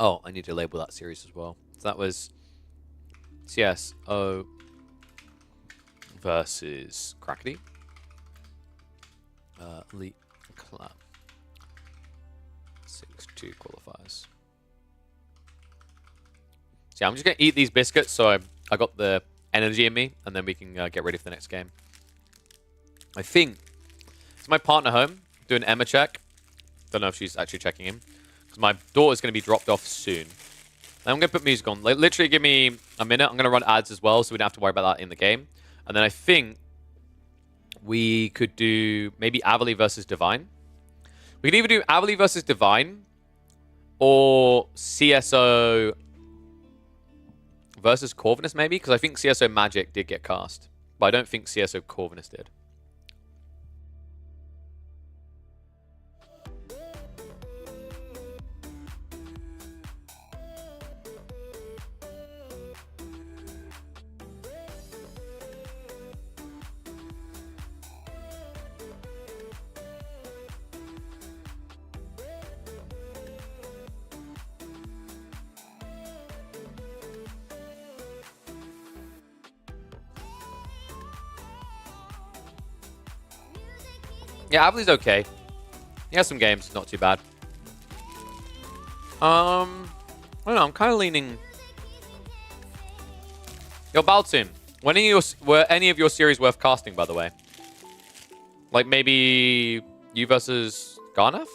Oh, I need to label that series as well. So that was CSO versus Crackety. Elite Clan. 6-2 qualifiers. So yeah, I'm just going to eat these biscuits so I got the energy in me, and then we can get ready for the next game. I think... Is my partner home? Doing Emma check. Don't know if she's actually checking him. Because my daughter's going to be dropped off soon. I'm going to put music on. Literally give me a minute. I'm going to run ads as well, so we don't have to worry about that in the game. And then I think we could do maybe Avali versus Divine. We could either do Avali versus Divine or CSO versus Corvinus maybe, because I think CSO Magic did get cast. But I don't think CSO Corvinus did. Yeah, Avali's okay. He has some games, not too bad. I don't know, I'm kind of leaning... Yo, Baltim, were any of your series worth casting, by the way? Like maybe you versus Garnath?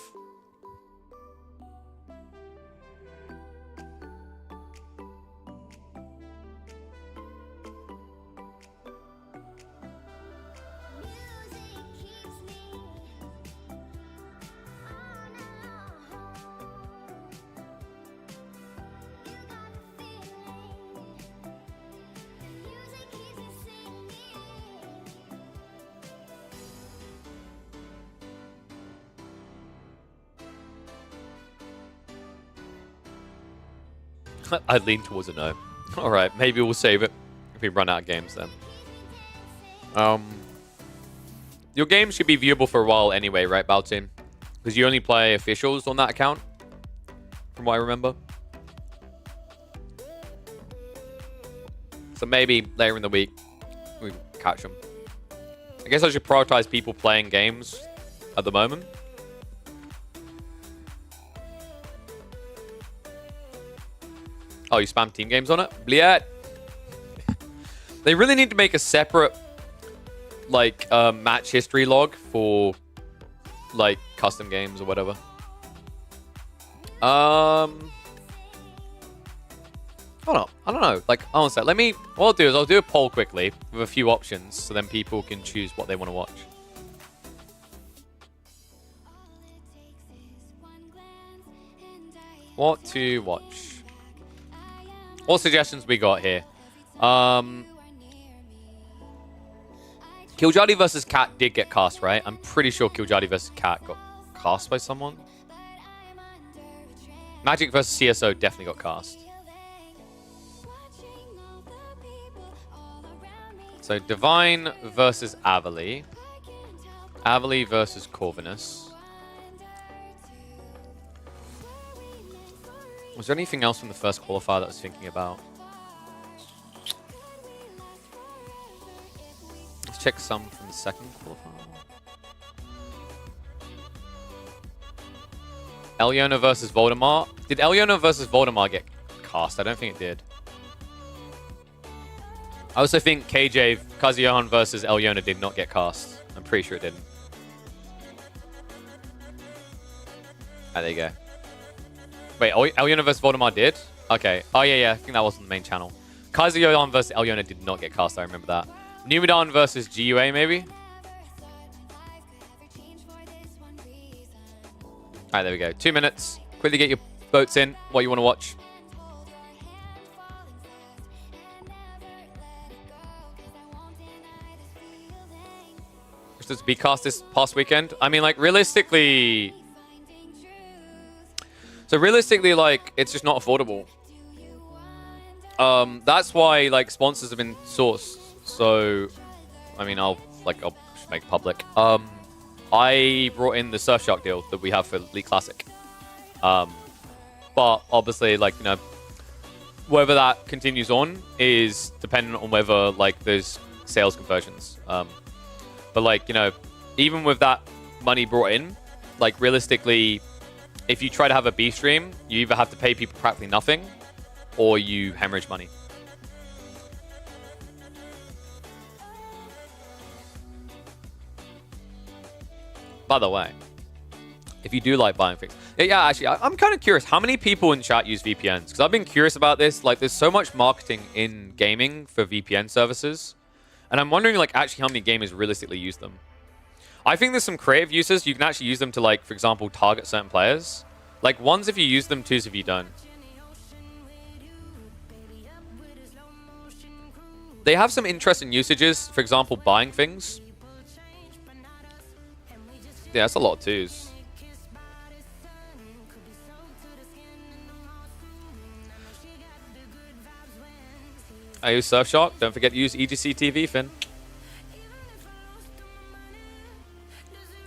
I'd lean towards a no. Alright, maybe we'll save it if we run out of games then. Your game should be viewable for a while anyway, right, Baltin? Because you only play officials on that account, from what I remember. So maybe later in the week, we can catch them. I guess I should prioritize people playing games at the moment. Oh, you spam team games on it? Bliat. They really need to make a separate, like, match history log for, like, custom games or whatever. I don't know. Like, honestly, what I'll do is I'll do a poll quickly with a few options so then people can choose what they want to watch. What to watch? What suggestions we got here? Killjadi versus Cat did get cast, right? I'm pretty sure Killjadi versus Cat got cast by someone. Magic versus CSO definitely got cast. So Divine versus Avali. Avali versus Corvinus. Was there anything else from the first qualifier that I was thinking about? Let's check some from the second qualifier. Elyon versus Voldemort. Did Elyon versus Voldemort get cast? I don't think it did. I also think KJ Kazuyon versus Elyon did not get cast. I'm pretty sure it didn't. Ah, there you go. Wait, Elyon versus Voldemort did? Okay. Oh, yeah. I think that was on the main channel. Kazuyon versus Elyon did not get cast. I remember that. Numidon versus GUA, maybe? Alright, there we go. 2 minutes. Quickly get your votes in. What you want to watch. Does be cast this past weekend? I mean, like, realistically... So realistically, like, it's just not affordable. That's why, like, sponsors have been sourced. So, I mean, I'll just make it public. I brought in the Surfshark deal that we have for League Classic. But obviously, like, you know, whether that continues on is dependent on whether, like, there's sales conversions. But, like, you know, even with that money brought in, like, realistically, if you try to have a B stream, you either have to pay people practically nothing, or you hemorrhage money. By the way, if you do like buying things... Yeah, actually, I'm kind of curious. How many people in chat use VPNs? Because I've been curious about this. Like, there's so much marketing in gaming for VPN services. And I'm wondering, like, actually how many gamers realistically use them. I think there's some creative uses. You can actually use them to, like, for example, target certain players. Like, one's if you use them, two's if you don't. They have some interesting usages. For example, buying things. Yeah, that's a lot of twos. I use Surfshark. Don't forget to use EGC TV, Finn.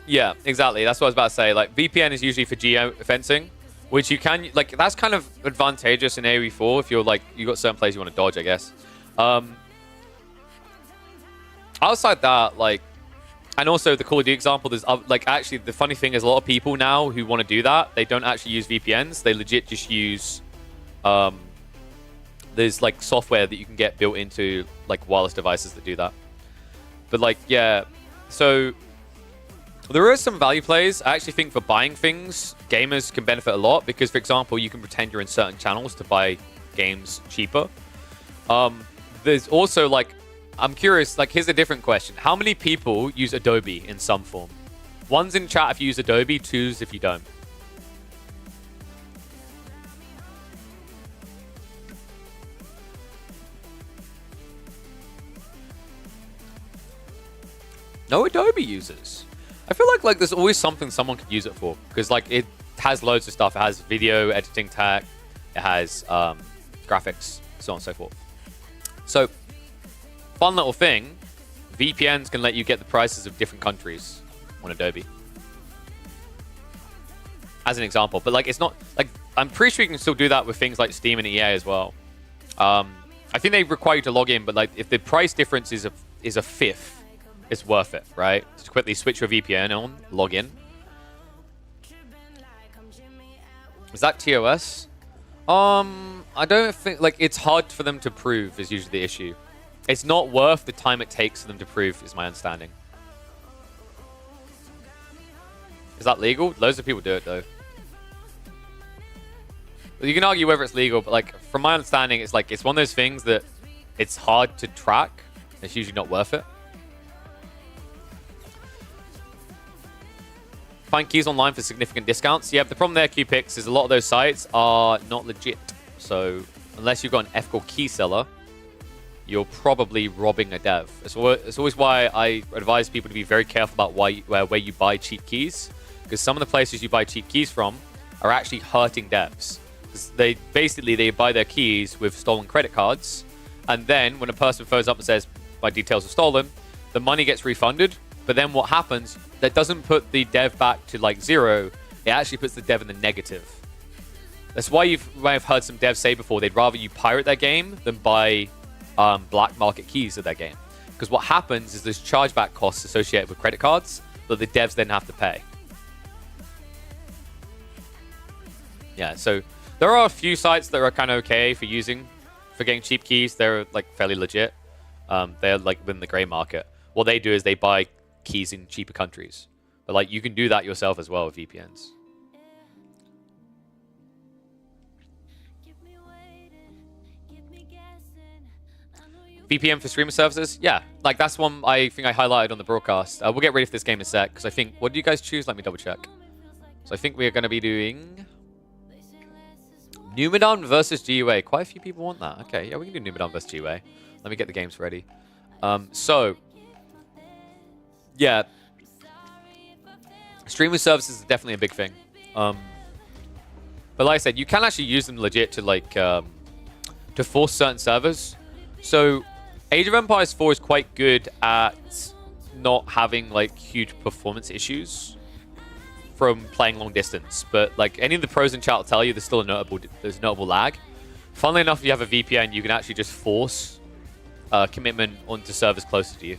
Yeah, exactly. That's what I was about to say. Like, VPN is usually for geo-fencing, which you can, like, that's kind of advantageous in AoE4 if you're, like, you got certain places you want to dodge, I guess. Outside that, like, And also the Call of Duty example, there's like actually the funny thing is a lot of people now who want to do that, they don't actually use VPNs. They legit just use there's like software that you can get built into like wireless devices that do that. But like yeah, so there are some value plays. I actually think for buying things, gamers can benefit a lot because, for example, you can pretend you're in certain channels to buy games cheaper. There's also like, I'm curious, like here's a different question. How many people use Adobe in some form? One's in chat if you use Adobe, two's if you don't. No Adobe users. I feel like there's always something someone could use it for because like it has loads of stuff. It has video editing tech, it has graphics, so on and so forth. So fun little thing, VPNs can let you get the prices of different countries on Adobe. As an example, but like it's not like I'm pretty sure you can still do that with things like Steam and EA as well. I think they require you to log in, but like if the price difference is a fifth, it's worth it, right? Just quickly switch your VPN on, log in. Is that TOS? I don't think, like, it's hard for them to prove is usually the issue. It's not worth the time it takes for them to prove, is my understanding. Is that legal? Loads of people do it, though. You can argue whether it's legal, but, like, from my understanding, it's, like, it's one of those things that it's hard to track. It's usually not worth it. Find keys online for significant discounts. Yeah, but the problem there, QPix, is a lot of those sites are not legit. So unless you've got an ethical key seller, you're probably robbing a dev. It's always why I advise people to be very careful about where you buy cheap keys, because some of the places you buy cheap keys from are actually hurting devs. They buy their keys with stolen credit cards, and then when a person phones up and says my details were stolen, the money gets refunded. But then what happens, that doesn't put the dev back to like 0. It actually puts the dev in the negative. That's why you may have heard some devs say before they'd rather you pirate their game than buy black market keys of their game. Because what happens is there's chargeback costs associated with credit cards that the devs then have to pay. Yeah, so there are a few sites that are kind of okay for getting cheap keys. They're like fairly legit. They're like within the gray market. What they do is they buy keys in cheaper countries, but like you can do that yourself as well with VPNs. VPN for streamer services, yeah, like that's one I think I highlighted on the broadcast. We'll get ready for this game in a sec because I think, what do you guys choose? Let me double check. So I think we are going to be doing Numidan versus GUA. Quite a few people want that. Okay, yeah, we can do Numidan versus GUA. Let me get the games ready. So yeah, streaming services is definitely a big thing. But like I said, you can actually use them legit to like to force certain servers. So Age of Empires 4 is quite good at not having like huge performance issues from playing long distance. But like any of the pros in chat will tell you, there's still there's notable lag. Funnily enough, if you have a VPN, you can actually just force commitment onto servers closer to you.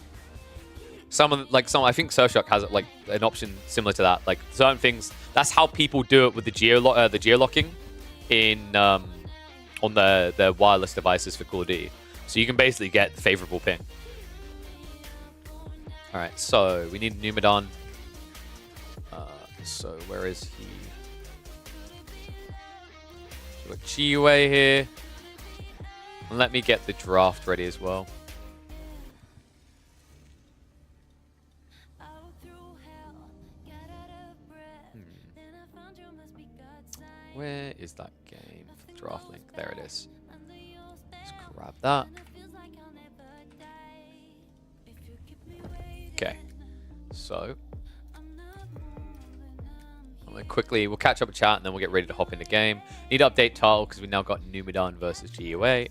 I think Surfshock has like an option similar to that. Like certain things, that's how people do it with the geolocking in on their wireless devices for Call of Duty. So you can basically get the favorable ping. All right, so we need Numidan. So where is he? We've got GUA here. And let me get the draft ready as well. Where is that game? Draft link. There it is. Let's grab that. Okay. So I'm gonna quickly, we'll catch up a chat and then we'll get ready to hop in the game. Need to update title because we now got Numidan versus GUA.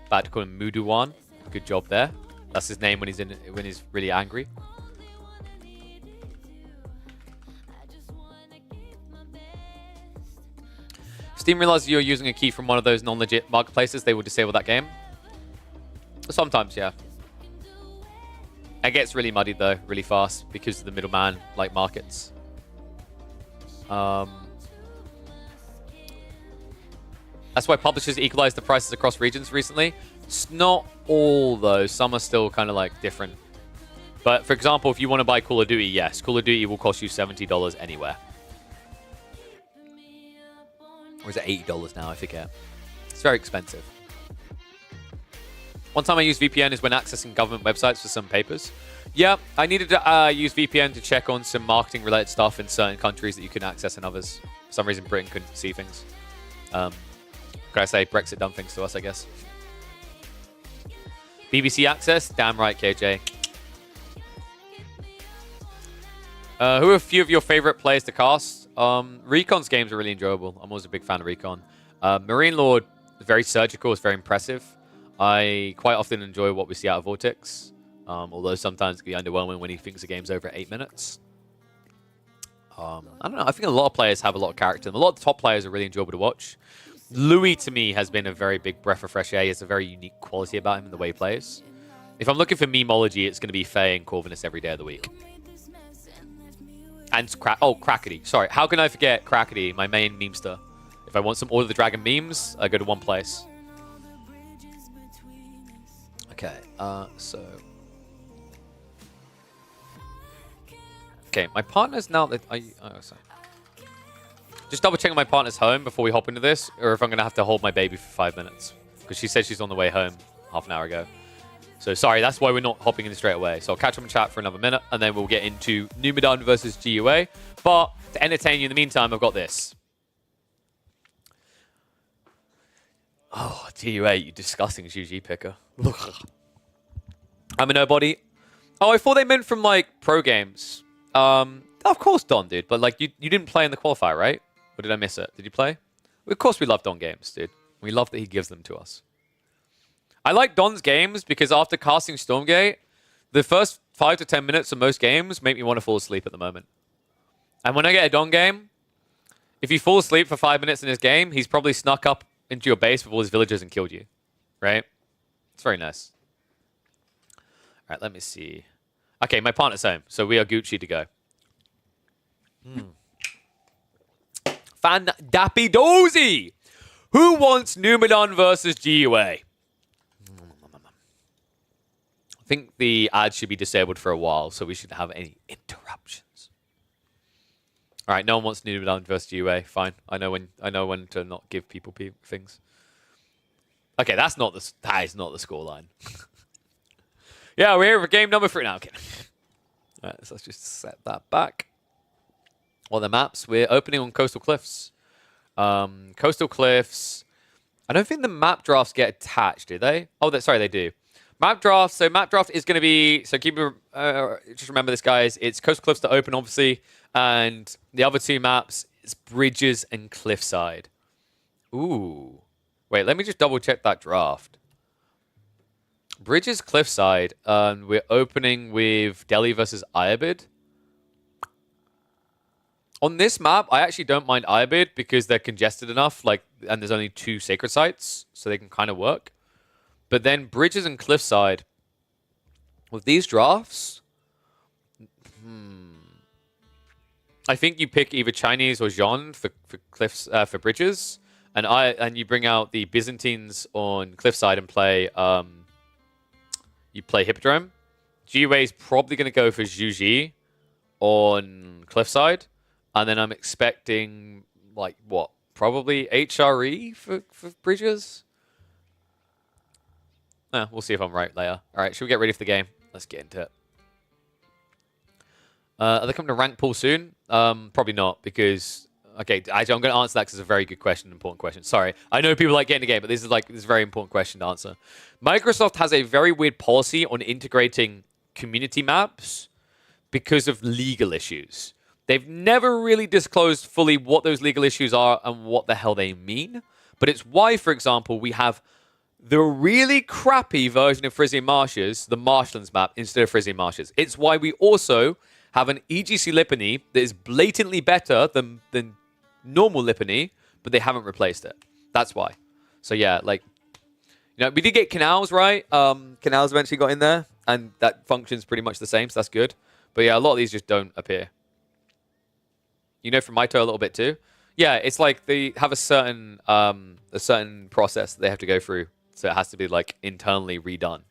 About to call him Muduwan. Good job there. That's his name when he's really angry. Steam realizes you're using a key from one of those non-legit marketplaces, they will disable that game. Sometimes, yeah. It gets really muddied though, really fast because of the middleman like markets. That's why publishers equalize the prices across regions recently. It's not all though. Some are still kind of like different. But for example, if you want to buy Call of Duty, yes, Call of Duty will cost you $70 anywhere. Or is it $80 now? I forget. It's very expensive. One time I used VPN is when accessing government websites for some papers. Yeah, I needed to use VPN to check on some marketing related stuff in certain countries that you couldn't access in others. For some reason, Britain couldn't see things. Could I say Brexit done things to us, I guess. BBC access? Damn right, KJ. Who are a few of your favorite players to cast? Recon's games are really enjoyable. I'm always a big fan of Recon. Marine Lord is very surgical, is very impressive. I quite often enjoy what we see out of Vortex, although sometimes it can be underwhelming when he thinks the game's over at 8 minutes. I don't know. I think a lot of players have a lot of character. And a lot of the top players are really enjoyable to watch. Louis, to me, has been a very big breath of fresh air. He has a very unique quality about him in the way he plays. If I'm looking for memology, it's going to be Faye and Corvinus every day of the week. And Crackety. Sorry, how can I forget Crackety, my main memester? If I want some Order of the Dragon memes, I go to one place. Okay, so... Okay, my partner's now... sorry. Just double checking my partner's home before we hop into this, or if I'm going to have to hold my baby for 5 minutes. Because she said she's on the way home half an hour ago. So sorry, that's why we're not hopping in straight away. So I'll catch up in chat for another minute, and then we'll get into Numidan versus GUA. But to entertain you in the meantime, I've got this. Oh, GUA, you disgusting GG picker. I'm a nobody. Oh, I thought they meant from, like, pro games. Of course, Don, dude. But, like, you didn't play in the qualifier, right? Or did I miss it? Did you play? Of course we love Don games, dude. We love that he gives them to us. I like Don's games because after casting Stormgate, the first 5 to 10 minutes of most games make me want to fall asleep at the moment. And when I get a Don game, if you fall asleep for 5 minutes in his game, he's probably snuck up into your base with all his villagers and killed you. Right? It's very nice. All right, let me see. Okay, my partner's home, so we are Gucci to go. Fan Dappy Dozy! Who wants Numidan versus GUA? I think the ad should be disabled for a while, so we shouldn't have any interruptions. All right, no one wants Numidan versus GUA. Fine, I know when to not give people things. Okay, that is not the scoreline. Yeah, we're here for game number 3 now. Okay. All right, so let's just set that back. On the maps, we're opening on Coastal Cliffs. Coastal Cliffs. I don't think the map drafts get attached, do they? Oh, sorry, they do. Map draft. So map draft is going to be. So just remember this, guys. It's Coastal Cliffs to open, obviously, and the other 2 maps is Bridges and Cliffside. Ooh, wait. Let me just double check that draft. Bridges, Cliffside. We're opening with Delhi versus Iabid. On this map, I actually don't mind Iabid because they're congested enough, and there's only 2 sacred sites, so they can kind of work. But then Bridges and Cliffside, with these drafts, I think you pick either Chinese or Zhon for Bridges, and you bring out the Byzantines on Cliffside and play Hippodrome. GUA is probably going to go for Zhuji on Cliffside. And then I'm expecting, probably HRE for Bridges? We'll see if I'm right later. All right, should we get ready for the game? Let's get into it. Are they coming to rank pool soon? Probably not, because... Okay, actually, I'm going to answer that because it's a very good question, important question. Sorry. I know people like getting the game, but this is a very important question to answer. Microsoft has a very weird policy on integrating community maps because of legal issues. They've never really disclosed fully what those legal issues are and what the hell they mean. But it's why, for example, we have the really crappy version of Frisian Marshes, the Marshlands map, instead of Frisian Marshes. It's why we also have an EGC Lipany that is blatantly better than normal Lipany, but they haven't replaced it. That's why. So yeah, we did get Canals, right? Canals eventually got in there. and that functions pretty much the same, so that's good. But yeah, a lot of these just don't appear. You know from Maito a little bit too? Yeah, it's like they have a certain process that they have to go through, so it has to be like internally redone.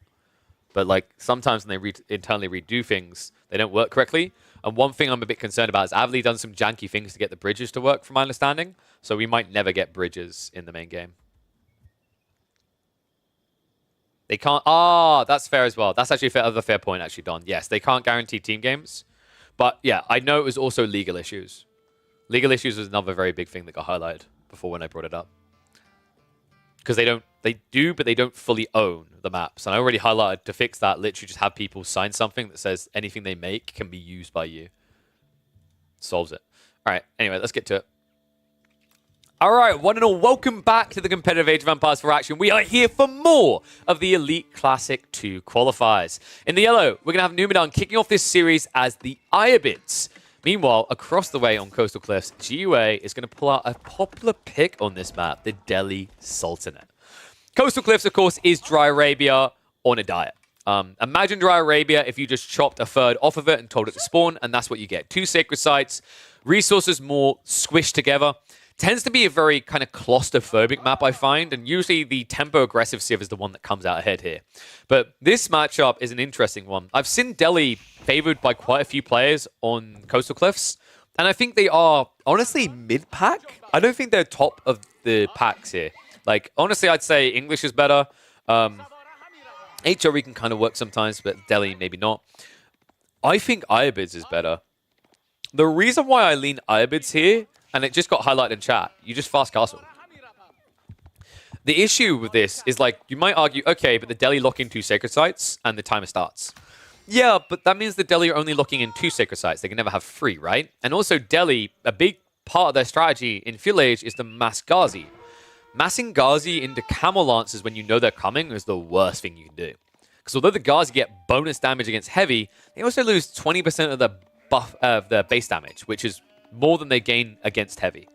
But like sometimes when they internally redo things, they don't work correctly. And one thing I'm a bit concerned about is Avli done some janky things to get the bridges to work, from my understanding. So we might never get bridges in the main game. They can't... Ah, that's fair as well. That's actually a fair point, actually, Don. Yes, they can't guarantee team games. But yeah, I know it was also legal issues. Legal issues was another very big thing that got highlighted before when I brought it up. Because they do, but they don't fully own the maps. And I already highlighted to fix that, literally just have people sign something that says anything they make can be used by you. Solves it. All right, anyway, let's get to it. All right, one and all, welcome back to the competitive Age of Empires 4 action. We are here for more of the Elite Classic 2 qualifiers. In the yellow, we're going to have Numidan kicking off this series as the Ayabids. Meanwhile, across the way on Coastal Cliffs, GUA is going to pull out a popular pick on this map, the Delhi Sultanate. Coastal Cliffs, of course, is Dry Arabia on a diet. Imagine Dry Arabia if you just chopped a third off of it and told it to spawn, and that's what you get. 2 sacred sites, resources more squished together. Tends to be a very kind of claustrophobic map, I find, and usually the tempo aggressive civ is the one that comes out ahead here. But this matchup is an interesting one. I've seen Delhi favored by quite a few players on Coastal Cliffs, and I think they are honestly mid-pack. I don't think they're top of the packs here. Like, honestly, I'd say English is better. HRE can kind of work sometimes, but Delhi maybe not. I think Ayabids is better. The reason why I lean Ayabids here, and it just got highlighted in chat, you just fast castle. The issue with this is, like, you might argue, okay, but the Delhi lock in 2 sacred sites and the timer starts. Yeah, but that means the Delhi are only locking in 2 sacred sites. They can never have 3, right? And also Delhi, a big part of their strategy in Field Age is the mass Ghazi. Massing Ghazi into Camel Lancers when you know they're coming is the worst thing you can do. Because although the Ghazi get bonus damage against heavy, they also lose 20% of the buff of the base damage, which is more than they gain against heavy.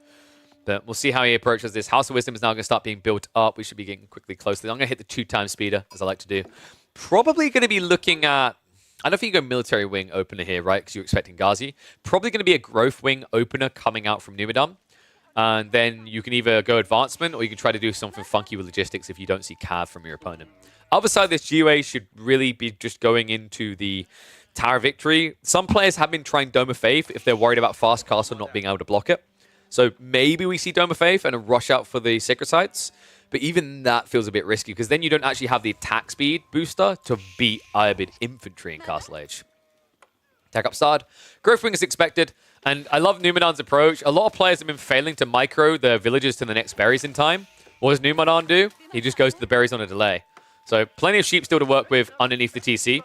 But we'll see how he approaches this. House of Wisdom is now going to start being built up. We should be getting quickly close. I'm going to hit the 2-time speeder, as I like to do. Probably going to be looking at... I don't think you go military wing opener here, right? Because you're expecting Ghazi. Probably going to be a growth wing opener coming out from Numidan. And then you can either go advancement or you can try to do something funky with logistics if you don't see Cav from your opponent. Other side of this, GUA should really be just going into the Tower of Victory. Some players have been trying Dome of Faith if they're worried about Fast Castle not being able to block it. So maybe we see Dome of Faith and a rush out for the Sacred Sites. But even that feels a bit risky because then you don't actually have the attack speed booster to beat Ayabid infantry in Castle Age. Attack up start. Growth wing is expected. And I love Numidan's approach. A lot of players have been failing to micro their villages to the next berries in time. What does Numidan do? He just goes to the berries on a delay. So plenty of sheep still to work with underneath the TC.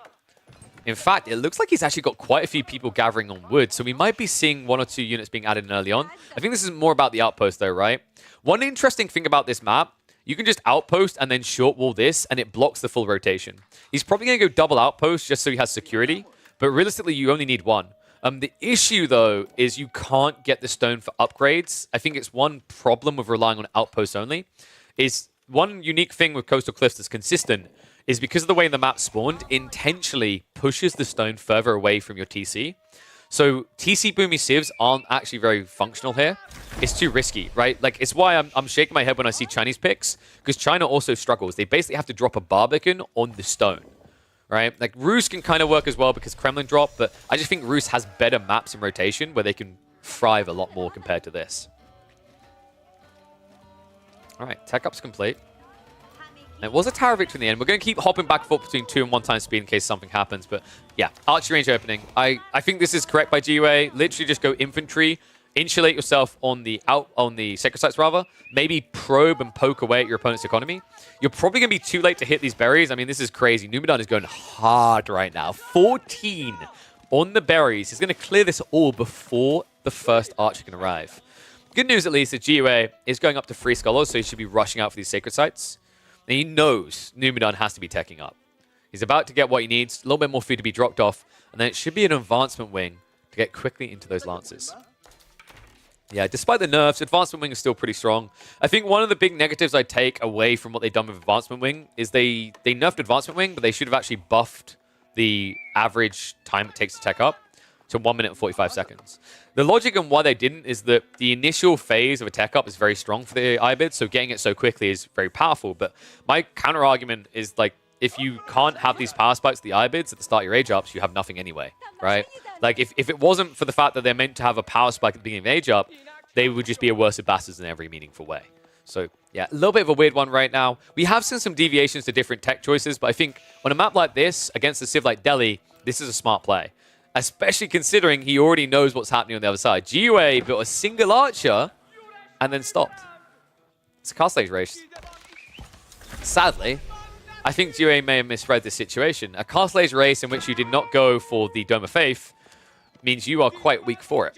In fact, it looks like he's actually got quite a few people gathering on wood. So we might be seeing 1 or 2 units being added in early on. I think this is more about the outpost though, right? One interesting thing about this map, you can just outpost and then short wall this and it blocks the full rotation. He's probably going to go double outpost just so he has security. But realistically, you only need 1. The issue, though, is you can't get the stone for upgrades. I think it's one problem with relying on outposts only. Is one unique thing with Coastal Cliffs that's consistent is because of the way the map spawned, intentionally pushes the stone further away from your TC. So TC boomy civs aren't actually very functional here. It's too risky, right? Like, it's why I'm shaking my head when I see Chinese picks, because China also struggles. They basically have to drop a Barbican on the stone. Right? Like, Rus can kind of work as well because Kremlin drop, but I just think Rus has better maps in rotation where they can thrive a lot more compared to this. Alright, tech up's complete. And it was a Tower Victory in the end. We're going to keep hopping back and forth between 2 and 1-time speed in case something happens, but yeah, archery range opening. I think this is correct by GUA. Literally just go infantry, insulate yourself on the sacred sites rather, maybe probe and poke away at your opponent's economy. You're probably going to be too late to hit these berries. I mean, this is crazy. Numidan is going hard right now. 14 on the berries. He's going to clear this all before the first archer can arrive. Good news, at least, that GUA is going up to 3 scholars, so he should be rushing out for these sacred sites. And he knows Numidan has to be teching up. He's about to get what he needs, a little bit more food to be dropped off, and then it should be an advancement wing to get quickly into those lances. Yeah, despite the nerfs, Advancement Wing is still pretty strong. I think one of the big negatives I take away from what they've done with Advancement Wing is they nerfed Advancement Wing, but they should have actually buffed the average time it takes to tech up to 1 minute and 45 seconds. The logic on why they didn't is that the initial phase of a tech up is very strong for the IBID, so getting it so quickly is very powerful. But my counter argument is like, if you can't have these power spikes, the IBIDs at the start of your age ups, you have nothing anyway, right? Like if it wasn't for the fact that they're meant to have a power spike at the beginning of an age up, they would just be a worse of bastards in every meaningful way. So yeah, a little bit of a weird one right now. We have seen some deviations to different tech choices, but I think on a map like this, against a Civ like Delhi, this is a smart play. Especially considering he already knows what's happening on the other side. GUA built a single archer and then stopped. It's a castle age race. Sadly, I think GUA may have misread this situation. A castle age race in which you did not go for the Dome of Faith means you are quite weak for it.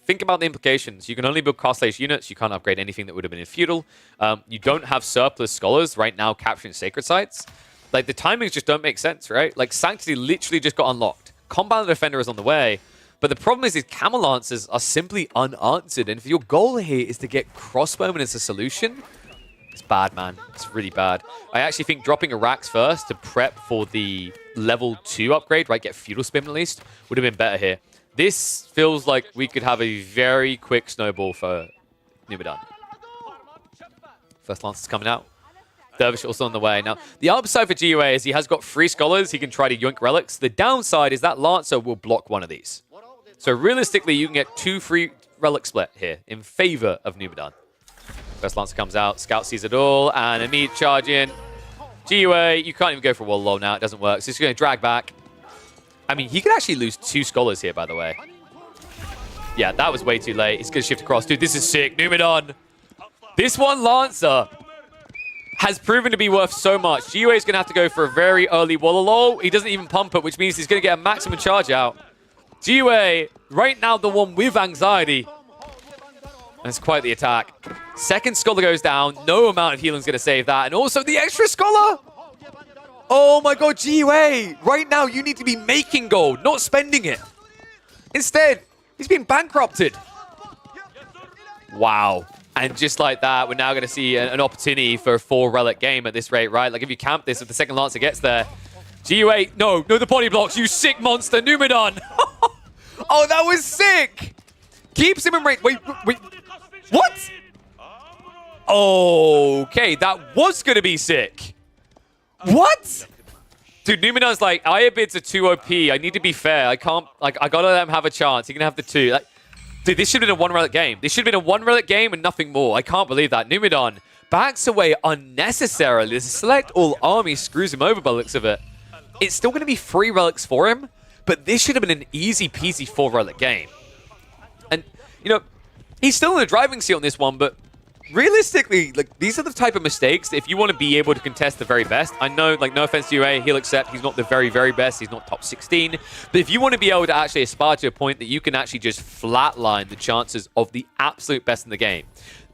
Think about the implications. You can only build castle age units. You can't upgrade anything that would have been in feudal. You don't have surplus scholars right now capturing sacred sites. Like, the timings just don't make sense, right? Like, Sanctity literally just got unlocked. Compound Defender is on the way. But the problem is these Camel Lancers are simply unanswered. And if your goal here is to get Crossbowmen as a solution, it's bad, man. It's really bad. I actually think dropping a Rax first to prep for the level 2 upgrade, right? Get Feudal Spin at least, would have been better here. This feels like we could have a very quick snowball for Numidan. First Lancer's coming out. Dervish also on the way. Now, the upside for GUA is he has got 3 scholars. He can try to yoink relics. The downside is that Lancer will block one of these. So realistically, you can get 2 free relic split here in favor of Numidan. First Lancer comes out. Scout sees it all. And immediate charge in. GUA, you can't even go for a wall low now. It doesn't work. So he's going to drag back. I mean, he could actually lose 2 scholars here, by the way. Yeah, that was way too late. He's going to shift across. Dude, this is sick. Numidan. This one, Lancer, has proven to be worth so much. GUA is going to have to go for a very early Wallalow. He doesn't even pump it, which means he's going to get a maximum charge out. GUA, right now the one with anxiety. That's quite the attack. Second Scholar goes down. No amount of healing is going to save that. And also the extra Scholar. Oh my god, GUA. Right now you need to be making gold, not spending it. Instead, he's being bankrupted. Wow. And just like that, we're now going to see an opportunity for a 4 relic game at this rate, right? Like, if you camp this, if the second Lancer gets there. GUA, no, the body blocks, you sick monster, Numidan. Oh, that was sick. Keeps him in range. Wait. What? Okay, that was going to be sick. What? Dude, Numidan's like, Iabid's are too OP. I need to be fair. I can't, like, I got to let him have a chance. He can have the 2. Like, dude, this should have been a 1 relic game. This should have been a 1 relic game and nothing more. I can't believe that. Numidan backs away unnecessarily. The select all army screws him over by the looks of it. It's still going to be 3 relics for him, but this should have been an easy peasy 4 relic game. And, you know, he's still in the driving seat on this one, but realistically, like, these are the type of mistakes that if you want to be able to contest the very best, I know, like, no offense to UA, he'll accept he's not the very, very best, he's not top 16, but if you want to be able to actually aspire to a point that you can actually just flatline the chances of the absolute best in the game,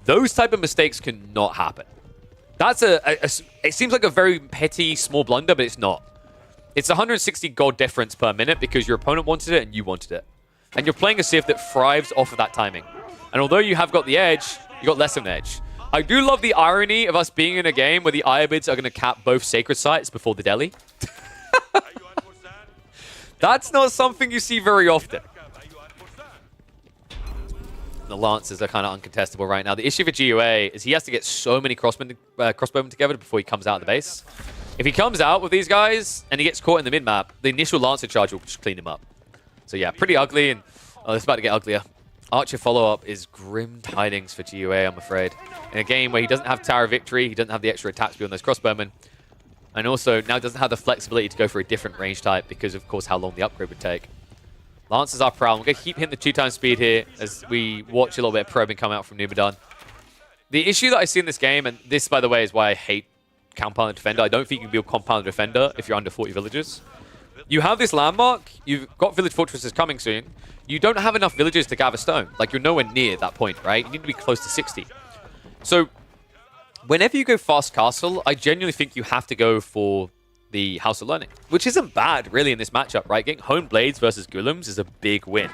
those type of mistakes cannot happen. That's it seems like a very petty, small blunder, but it's not. It's 160 gold difference per minute because your opponent wanted it and you wanted it. And you're playing a Civ that thrives off of that timing. And although you have got the edge, you got less of an edge. I do love the irony of us being in a game where the Iabids are going to cap both sacred sites before the Delhi. That's not something you see very often. The Lancers are kind of uncontestable right now. The issue for GUA is he has to get so many crossbowmen together before he comes out of the base. If he comes out with these guys and he gets caught in the mid-map, the initial Lancer charge will just clean him up. So yeah, pretty ugly, and it's about to get uglier. Archer follow-up is grim tidings for GUA, I'm afraid. In a game where he doesn't have Tower of Victory, he doesn't have the extra attack speed on those crossbowmen, and also now doesn't have the flexibility to go for a different range type because, of course, how long the upgrade would take. Lancers are proud. We're going to keep hitting the 2x speed here as we watch a little bit of probing come out from Numidan. The issue that I see in this game, and this, by the way, is why I hate Compound Defender. I don't think you can build Compound Defender if you're under 40 villagers. You have this landmark. You've got village fortresses coming soon. You don't have enough villagers to gather stone. Like, you're nowhere near that point, right? You need to be close to 60. So, whenever you go fast castle, I genuinely think you have to go for the House of Learning, which isn't bad, really, in this matchup, right? Getting Honed Blades versus Gulums is a big win.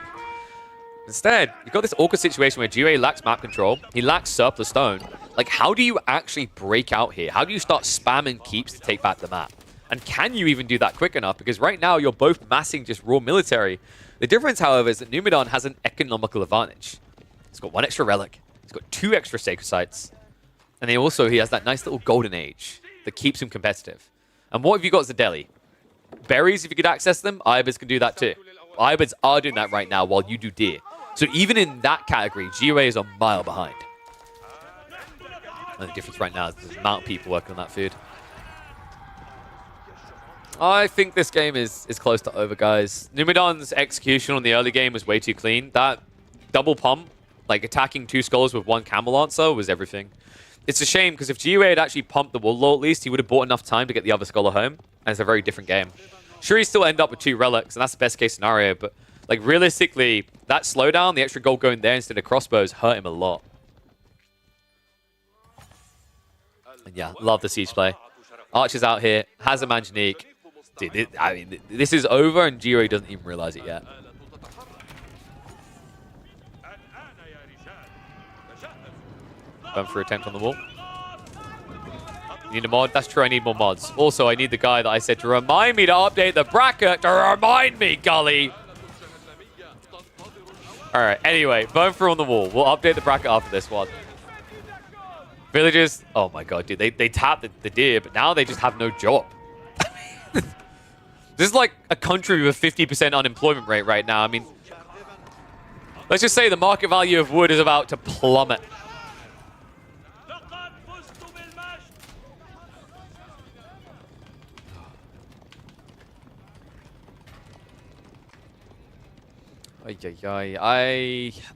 Instead, you've got this awkward situation where GUA lacks map control. He lacks surplus stone. Like, how do you actually break out here? How do you start spamming keeps to take back the map? And can you even do that quick enough? Because right now, you're both massing just raw military. The difference, however, is that Numidan has an economical advantage. He's got 1 extra relic. He's got 2 extra sacred sites. And then also, he has that nice little golden age that keeps him competitive. And what have you got as a Delhi? Berries, if you could access them, Iberds can do that too. Iberds are doing that right now while you do deer. So even in that category, GOA is a mile behind. And the difference right now is there's a amount of people working on that food. I think this game is close to over, guys. Numidan's execution on the early game was way too clean. That double pump, like attacking 2 skulls with 1 camel lancer, was everything. It's a shame, because if GOA had actually pumped the Warlord at least, he would have bought enough time to get the other scholar home. And it's a very different game. Sure, he still end up with 2 relics, and that's the best case scenario, but like realistically, that slowdown, the extra gold going there instead of crossbows, hurt him a lot. And yeah, love the siege play. Archer's out here, has a Manjanique. Dude, I mean, this is over, and GOA doesn't even realize it yet. Going for an attempt on the wall. Need a mod? That's true, I need more mods. Also, I need the guy that I said to remind me to update the bracket to remind me, Gully. Alright, anyway, bone through on the wall. We'll update the bracket after this one. Villagers, oh my god, dude, they tapped the deer, but now they just have no job. This is like a country with a 50% unemployment rate right now. I mean, let's just say the market value of wood is about to plummet.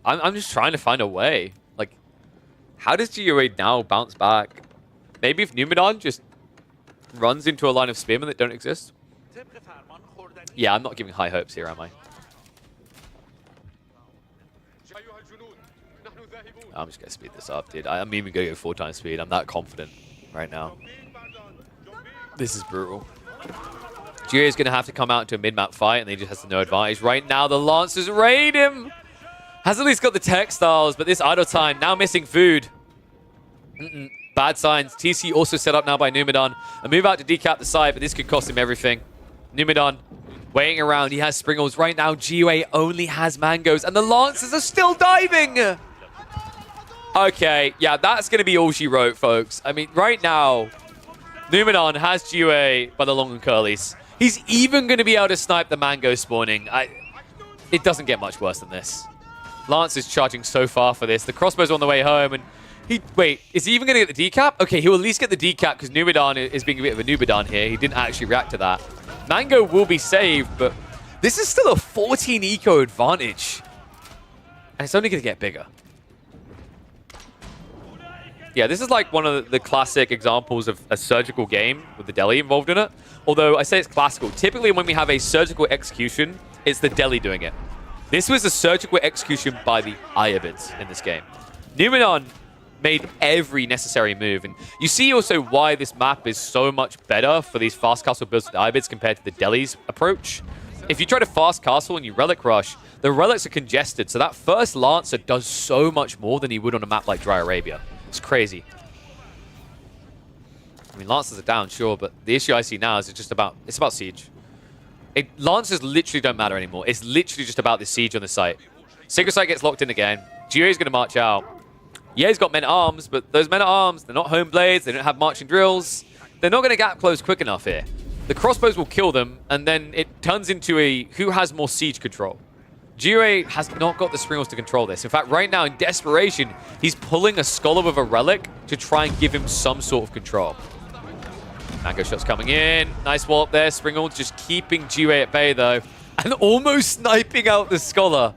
I'm just trying to find a way. Like, how does GOA now bounce back? Maybe if Numidan just runs into a line of spearmen that don't exist? Yeah, I'm not giving high hopes here, am I? I'm just going to speed this up, dude. I'm even going to go 4 times speed. I'm that confident right now. This is brutal. GOA is going to have to come out into a mid-map fight, and he just has no advantage. Right now, the Lancers raid him! Has at least got the textiles, but this idle time, now missing food. Bad signs. TC also set up now by Numidan. A move out to decap the side, but this could cost him everything. Numidan waiting around. He has Springles. Right now, GOA only has mangoes, and the Lancers are still diving! Okay, yeah, that's going to be all she wrote, folks. I mean, right now, Numidan has GOA by the long and curlies. He's even going to be able to snipe the mango spawning. It doesn't get much worse than this. Lance is charging so far for this. The crossbow's on the way home, and wait, is he even going to get the decap? Okay, he'll at least get the decap because Numidan is being a bit of a Numidan here. He didn't actually react to that. Mango will be saved, but this is still a 14 eco advantage. And it's only going to get bigger. Yeah, this is like one of the classic examples of a surgical game with the Delhi involved in it. Although I say it's classical. Typically, when we have a surgical execution, it's the Delhi doing it. This was a surgical execution by the Iberds in this game. Numidan made every necessary move. And you see also why this map is so much better for these fast castle builds with the Iberds compared to the Delhi's approach. If you try to fast castle and you relic rush, the relics are congested. So that first Lancer does so much more than he would on a map like Dry Arabia. It's crazy. I mean, Lancers are down, sure, but the issue I see now is it's about siege. Lancers literally don't matter anymore. It's literally just about the siege on the site. Sacred Site gets locked in again. GOA is going to march out. Yeah, he's got men-at-arms, but those men-at-arms, they're not home blades, they don't have marching drills. They're not going to gap close quick enough here. The crossbows will kill them, and then it turns into a who has more siege control. GOA has not got the Springles to control this. In fact, right now, in desperation, he's pulling a Scholar with a Relic to try and give him some sort of control. Mango shots coming in. Nice wall up there. Springles just keeping GOA at bay, though. And almost sniping out the Scholar.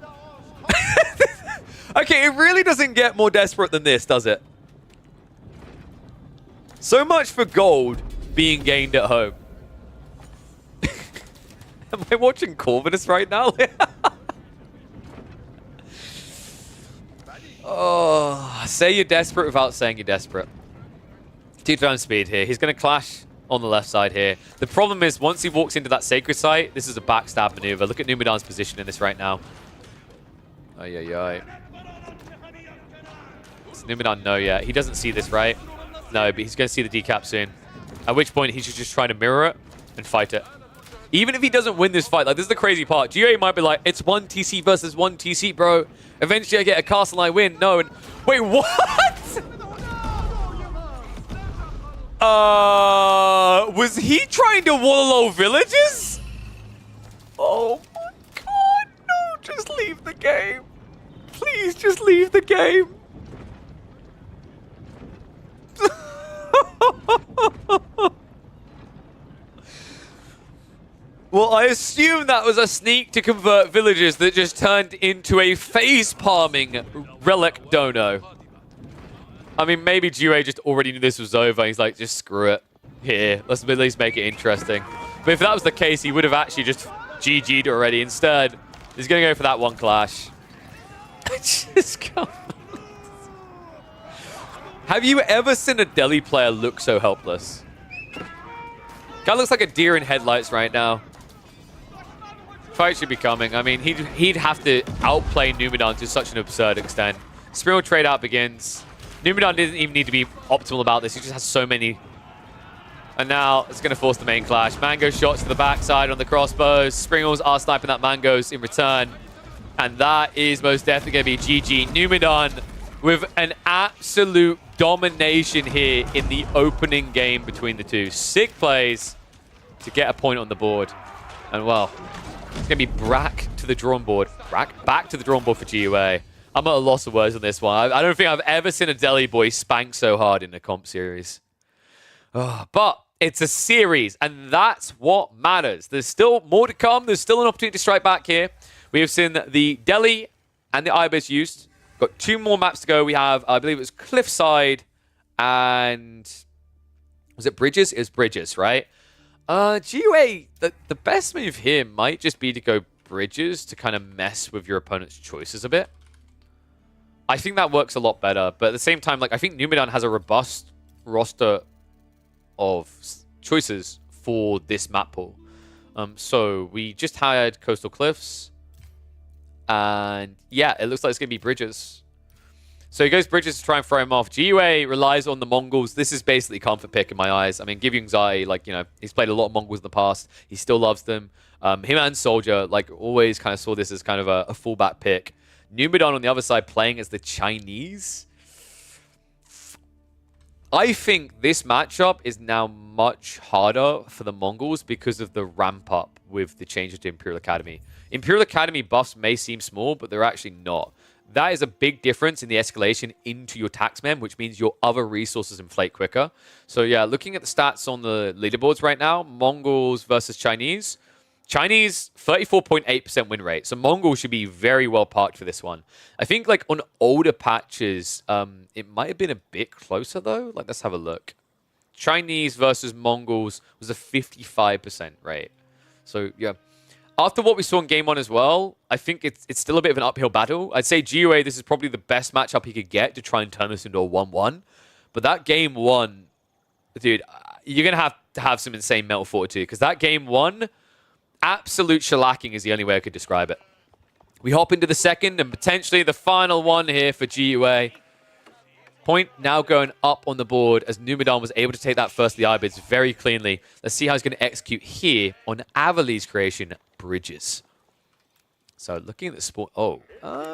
Okay, it really doesn't get more desperate than this, does it? So much for gold being gained at home. Am I watching Corvinus right now? Oh, say you're desperate without saying you're desperate. 2 times speed here. He's going to clash on the left side here. The problem is, once he walks into that Sacred Site, this is a backstab maneuver. Look at Numidan's position in this right now. Ay. Does Numidan know yet? He doesn't see this, right? No, but he's going to see the decap soon. At which point, he's just trying to mirror it. and fight it. Even if he doesn't win this fight, like, this is the crazy part. GA might be like, it's 1 TC versus 1 TC, bro. Eventually I get a castle and I win. No, and wait, what? Was he trying to wallow villages? Oh my god, no, just leave the game. Please just leave the game. Well, I assume that was a sneak to convert villages that just turned into a face-palming relic dono. I mean, maybe GUA just already knew this was over. He's like, just screw it. Here, let's at least make it interesting. But if that was the case, he would have actually just GG'd already. Instead, he's going to go for that one clash. Just come on. Have you ever seen a Delhi player look so helpless? Guy looks like a deer in headlights right now. Fight should be coming. I mean, he'd have to outplay Numidan to such an absurd extent. Spiral trade out begins. Numidan didn't even need to be optimal about this. He just has so many. And now it's going to force the main clash. Mango shots to the backside on the crossbows. Springles are sniping that Mangoes in return. And that is most definitely going to be GG. Numidan with an absolute domination here in the opening game between the two. 6 plays to get a point on the board. And well, it's going to be back to the drawing board. Back to the drawing board for GUA. I'm at a loss of words on this one. I don't think I've ever seen a Delhi boy spank so hard in a comp series. Oh, but it's a series, and that's what matters. There's still more to come. There's still an opportunity to strike back here. We have seen the Delhi and the Ibis used. Got 2 more maps to go. We have, I believe it was Cliffside and... Was it Bridges? It was Bridges, right? GUA, the best move here might just be to go Bridges to kind of mess with your opponent's choices a bit. I think that works a lot better, but at the same time, like, I think Numidan has a robust roster of choices for this map pool. So we just had Coastal Cliffs, and yeah, it looks like it's going to be Bridges. So he goes Bridges to try and throw him off. GUA relies on the Mongols. This is basically comfort pick in my eyes. I mean, Give Zai, like, you know, he's played a lot of Mongols in the past. He still loves them. Him and Soldier, like, always kind of saw this as kind of a fullback pick. Numidan on the other side playing as the Chinese. I think this matchup is now much harder for the Mongols because of the ramp up with the changes to Imperial Academy. Imperial Academy buffs may seem small, but they're actually not. That is a big difference in the escalation into your taxmen, which means your other resources inflate quicker. So yeah, looking at the stats on the leaderboards right now, Mongols versus Chinese. Chinese, 34.8% win rate. So Mongols should be very well parked for this one. I think like on older patches, it might have been a bit closer though. Like, let's have a look. Chinese versus Mongols was a 55% rate. So yeah. After what we saw in Game 1 as well, I think it's still a bit of an uphill battle. I'd say GUA, this is probably the best matchup he could get to try and turn this into a 1-1. But that Game 1, dude, you're going to have some insane mental fortitude. Because that Game 1, absolute shellacking is the only way I could describe it. We hop into the second and potentially the final one here for GUA. Point now going up on the board as Numidan was able to take that first of the Ibids very cleanly. Let's see how he's going to execute here on Avali's creation, Bridges. So looking at the sport... Oh,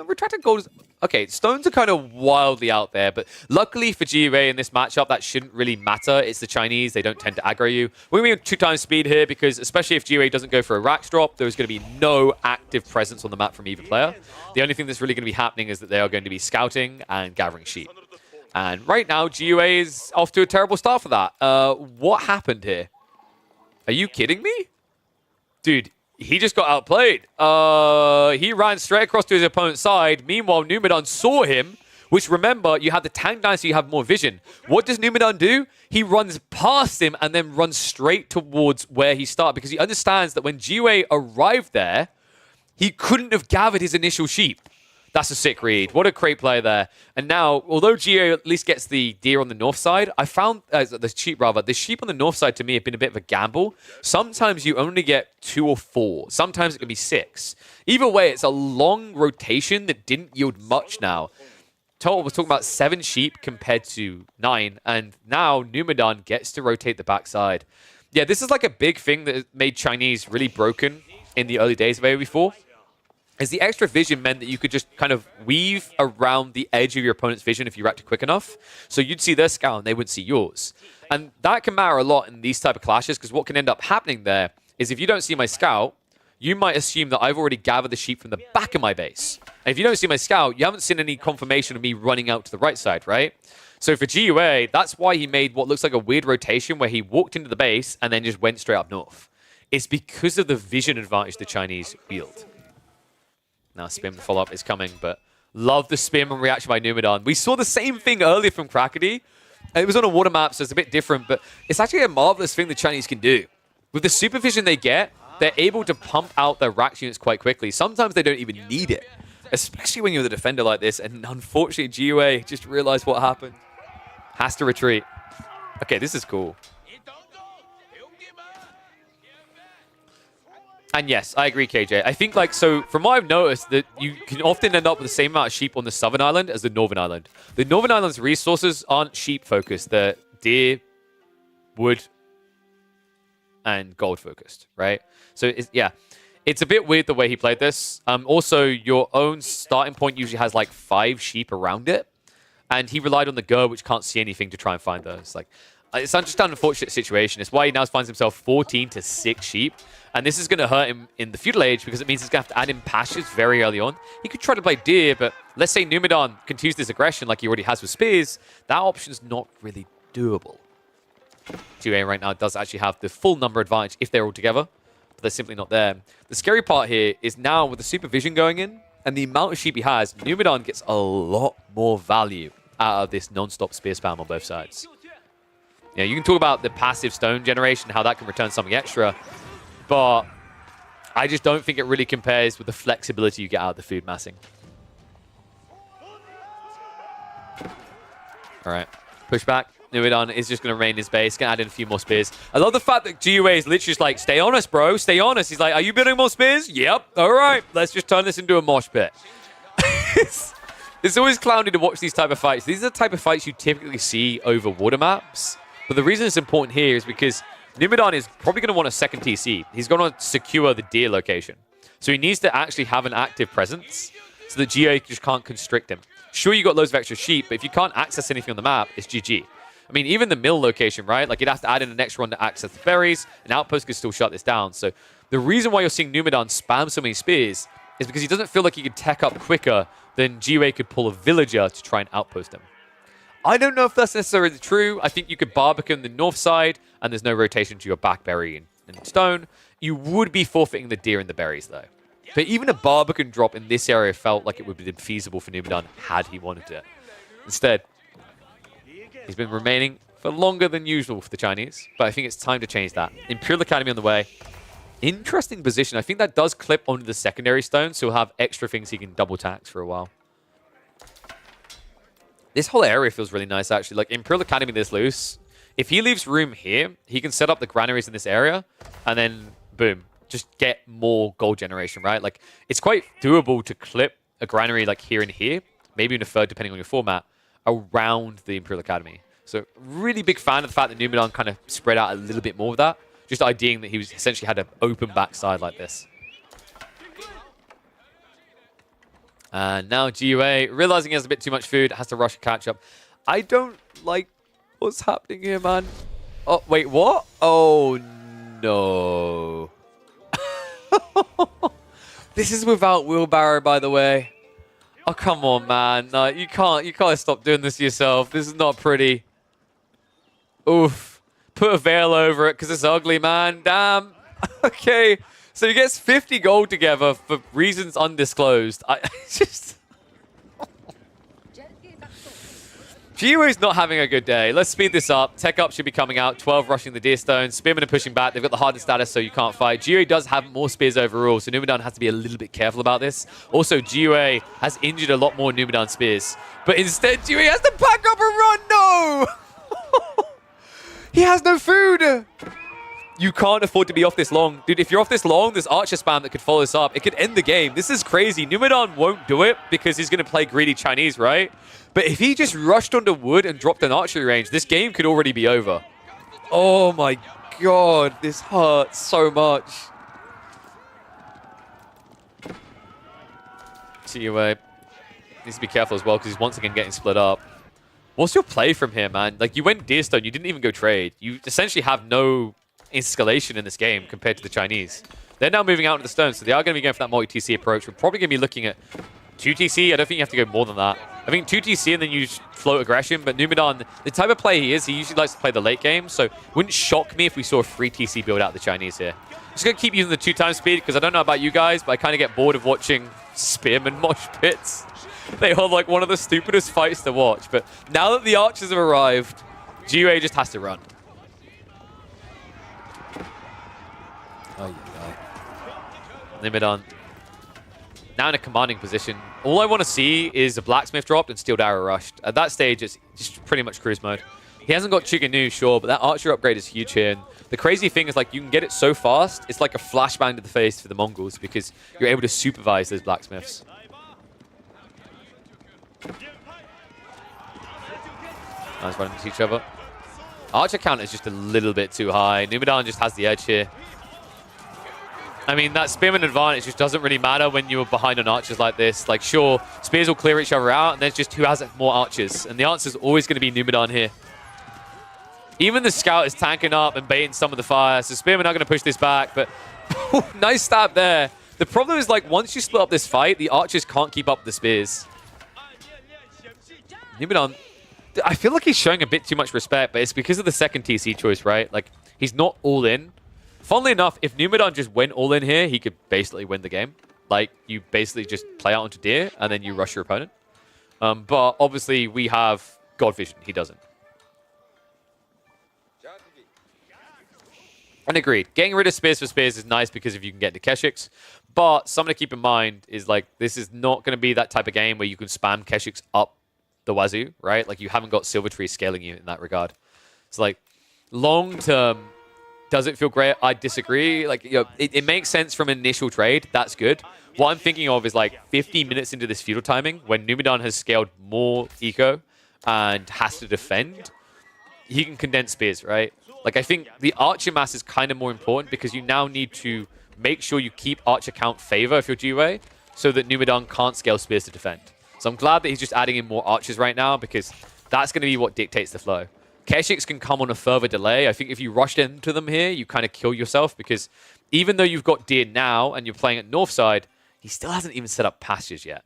Retracted Gold is... Okay, stones are kind of wildly out there, but luckily for GUA in this matchup, that shouldn't really matter. It's the Chinese. They don't tend to aggro you. We're going to be 2x speed here because especially if GUA doesn't go for a Rax drop, there's going to be no active presence on the map from either player. The only thing that's really going to be happening is that they are going to be scouting and gathering sheep. And right now, GUA is off to a terrible start for that. What happened here? Are you kidding me? Dude, he just got outplayed. He ran straight across to his opponent's side. Meanwhile, Numidan saw him, which, remember, you have the tank down so you have more vision. What does Numidan do? He runs past him and then runs straight towards where he started because he understands that when GUA arrived there, he couldn't have gathered his initial sheep. That's a sick read. What a great play there. And now, although GA at least gets the deer on the north side, I found, the sheep rather, the sheep on the north side to me have been a bit of a gamble. Sometimes you only get 2 or 4. Sometimes it can be 6. Either way, it's a long rotation that didn't yield much now. Total was talking about 7 sheep compared to 9. And now Numidan gets to rotate the backside. Yeah, this is like a big thing that made Chinese really broken in the early days of AoE4. Is the extra vision meant that you could just kind of weave around the edge of your opponent's vision if you reacted quick enough. So you'd see their scout and they wouldn't see yours. And that can matter a lot in these type of clashes, because what can end up happening there is if you don't see my scout, you might assume that I've already gathered the sheep from the back of my base. And if you don't see my scout, you haven't seen any confirmation of me running out to the right side, right? So for GUA, that's why he made what looks like a weird rotation where he walked into the base and then just went straight up north. It's because of the vision advantage the Chinese wield. Now spam the follow-up is coming, but love the spam and reaction by Numidan. We saw the same thing earlier from Krakody. It was on a water map, so it's a bit different, but it's actually a marvelous thing the Chinese can do. With the super vision they get, they're able to pump out their Rax units quite quickly. Sometimes they don't even need it, especially when you're the defender like this, and unfortunately GUA just realized what happened. Has to retreat. Okay, this is cool. And yes, I agree, KJ. I think, like, so from what I've noticed, that you can often end up with the same amount of sheep on the southern island as the northern island. The northern island's resources aren't sheep focused. They're deer, wood, and gold focused, right? So, it's a bit weird the way he played this. Also, your own starting point usually has, like, 5 sheep around it. And he relied on the Gur, which can't see anything, to try and find those. Like, it's just an unfortunate situation. It's why he now finds himself 14 to 6 sheep. And this is going to hurt him in the feudal age because it means he's going to have to add in pastures very early on. He could try to play deer, but let's say Numidan continues this aggression like he already has with spears. That option's not really doable. GUA right now does actually have the full number advantage if they're all together, but they're simply not there. The scary part here is now with the supervision going in and the amount of sheep he has, Numidan gets a lot more value out of this non-stop spear spam on both sides. Yeah, you can talk about the passive stone generation, how that can return something extra, but I just don't think it really compares with the flexibility you get out of the food massing. All right, push back. Numidan is just going to remain in his base, going to add in a few more spears. I love the fact that GUA is literally just like, stay honest, bro, stay honest. He's like, are you building more spears? Yep, all right, let's just turn this into a mosh pit. It's always clowny to watch these type of fights. These are the type of fights you typically see over water maps. But the reason it's important here is because Numidan is probably going to want a second TC. He's going to secure the deer location. So he needs to actually have an active presence so that GA just can't constrict him. Sure, you got loads of extra sheep, but if you can't access anything on the map, it's GG. I mean, even the mill location, right? Like, you'd have to add in an extra one to access the berries. An outpost could still shut this down. So the reason why you're seeing Numidan spam so many spears is because he doesn't feel like he could tech up quicker than GA could pull a villager to try and outpost him. I don't know if that's necessarily true. I think you could Barbican the north side, and there's no rotation to your back berry and stone. You would be forfeiting the deer and the berries, though. But even a Barbican drop in this area felt like it would have been feasible for Numidan had he wanted it. Instead, he's been remaining for longer than usual for the Chinese, but I think it's time to change that. Imperial Academy on the way. Interesting position. I think that does clip onto the secondary stone, so he'll have extra things he can double tax for a while. This whole area feels really nice, actually. Like, Imperial Academy this loose. If he leaves room here, he can set up the granaries in this area, and then, boom, just get more gold generation, right? Like, it's quite doable to clip a granary, like, here and here, maybe in a third, depending on your format, around the Imperial Academy. So, really big fan of the fact that Numidan kind of spread out a little bit more of that. Just IDing that he was essentially had an open backside like this. And now GUA, realizing he has a bit too much food, has to rush and catch up. I don't like what's happening here, man. Oh, wait, what? Oh, no. This is without wheelbarrow, by the way. Oh, come on, man. No, you can't stop doing this yourself. This is not pretty. Oof. Put a veil over it because it's ugly, man. Damn. Okay. So he gets 50 gold together for reasons undisclosed. GUA's not having a good day. Let's speed this up. Tech up should be coming out. 12 rushing the deer stone. Spearmen are pushing back. They've got the hardened status, so you can't fight. GUA does have more spears overall, so Numidan has to be a little bit careful about this. Also, GUA has injured a lot more Numidan spears. But instead, GUA has to pack up and run. No! He has no food. You can't afford to be off this long. Dude, if you're off this long, there's archer spam that could follow this up. It could end the game. This is crazy. Numidan won't do it because he's going to play greedy Chinese, right? But if he just rushed onto wood and dropped an archery range, this game could already be over. Oh my god, this hurts so much. GUA needs to be careful as well because he's once again getting split up. What's your play from here, man? Like, you went Deerstone, you didn't even go trade. You essentially have no escalation in this game compared to the Chinese. They're now moving out into the stone, so they are going to be going for that multi-TC approach. We're probably going to be looking at 2 TC. I don't think you have to go more than that. I think 2 TC and then you float aggression, but Numidan, the type of player he is, he usually likes to play the late game, so it wouldn't shock me if we saw a 3 TC build out the Chinese here. Just going to keep using the 2x speed, because I don't know about you guys, but I kind of get bored of watching Spearman mosh pits. They are like one of the stupidest fights to watch, but now that the archers have arrived, GUA just has to run. Oh, yeah. Numidan now in a commanding position. All I want to see is a blacksmith dropped and Steel Arrow rushed. At that stage, it's just pretty much cruise mode. He hasn't got Chiganu, sure, but that archer upgrade is huge here. And the crazy thing is, like, you can get it so fast, it's like a flashbang to the face for the Mongols because you're able to supervise those blacksmiths. Nice running into each other. Archer count is just a little bit too high. Numidan just has the edge here. I mean, that Spearman advantage just doesn't really matter when you're behind on archers like this. Like, sure, spears will clear each other out, and then it's just who has more archers. And the answer is always going to be Numidan here. Even the scout is tanking up and baiting some of the fire, so Spearman are going to push this back, but nice stab there. The problem is, like, once you split up this fight, the archers can't keep up the spears. Numidan, I feel like he's showing a bit too much respect, but it's because of the second TC choice, right? Like, he's not all in. Funnily enough, if Numidan just went all in here, he could basically win the game. Like, you basically just play out onto Deer, and then you rush your opponent. But obviously, we have God Vision. He doesn't. And agreed. Getting rid of spears for spears is nice because if you can get into Keshiks. But something to keep in mind is, like, this is not going to be that type of game where you can spam Keshiks up the wazoo, right? Like, you haven't got Silver Tree scaling you in that regard. So, like, long term, does it feel great? I disagree. Like, you know, it makes sense from initial trade. That's good. What I'm thinking of is, like, 15 minutes into this feudal timing, when Numidan has scaled more eco and has to defend, he can condense spears, right? Like, I think the archer mass is kind of more important because you now need to make sure you keep archer count favor if you're GUA so that Numidan can't scale spears to defend. So I'm glad that he's just adding in more archers right now because that's going to be what dictates the flow. Keshiks can come on a further delay. I think if you rush into them here, you kind of kill yourself because even though you've got Deer now and you're playing at north side, he still hasn't even set up pastures yet.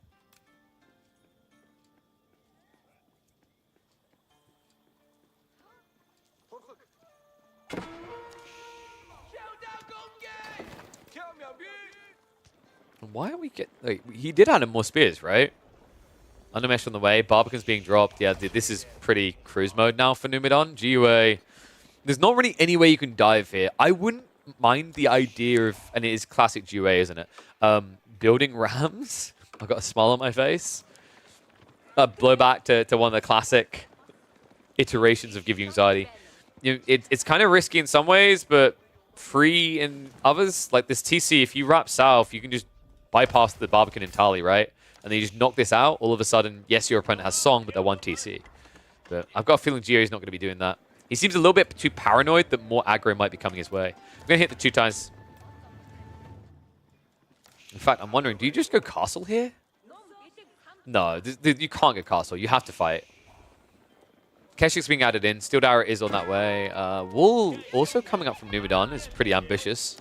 Why are we get? Like, he did add him more spears, right? Undermesh on the way. Barbican's being dropped. Yeah, this is pretty cruise mode now for Numidan. GUA. There's not really any way you can dive here. I wouldn't mind the idea of, and it is classic GUA, isn't it? Building rams. I've got a smile on my face. Blow back to one of the classic iterations of Give You Anxiety. You know, it's kind of risky in some ways, but free in others. Like this TC, if you wrap south, you can just bypass the Barbican entirely, right? And then you just knock this out. All of a sudden, yes, your opponent has Song, but they're 1 TC. But I've got a feeling GUA is not going to be doing that. He seems a little bit too paranoid that more aggro might be coming his way. I'm going to hit the 2 times. In fact, I'm wondering, do you just go castle here? No, you can't go castle. You have to fight. Keshik's being added in. Steel Arrow is on that way. Wool also coming up from Numidan is pretty ambitious.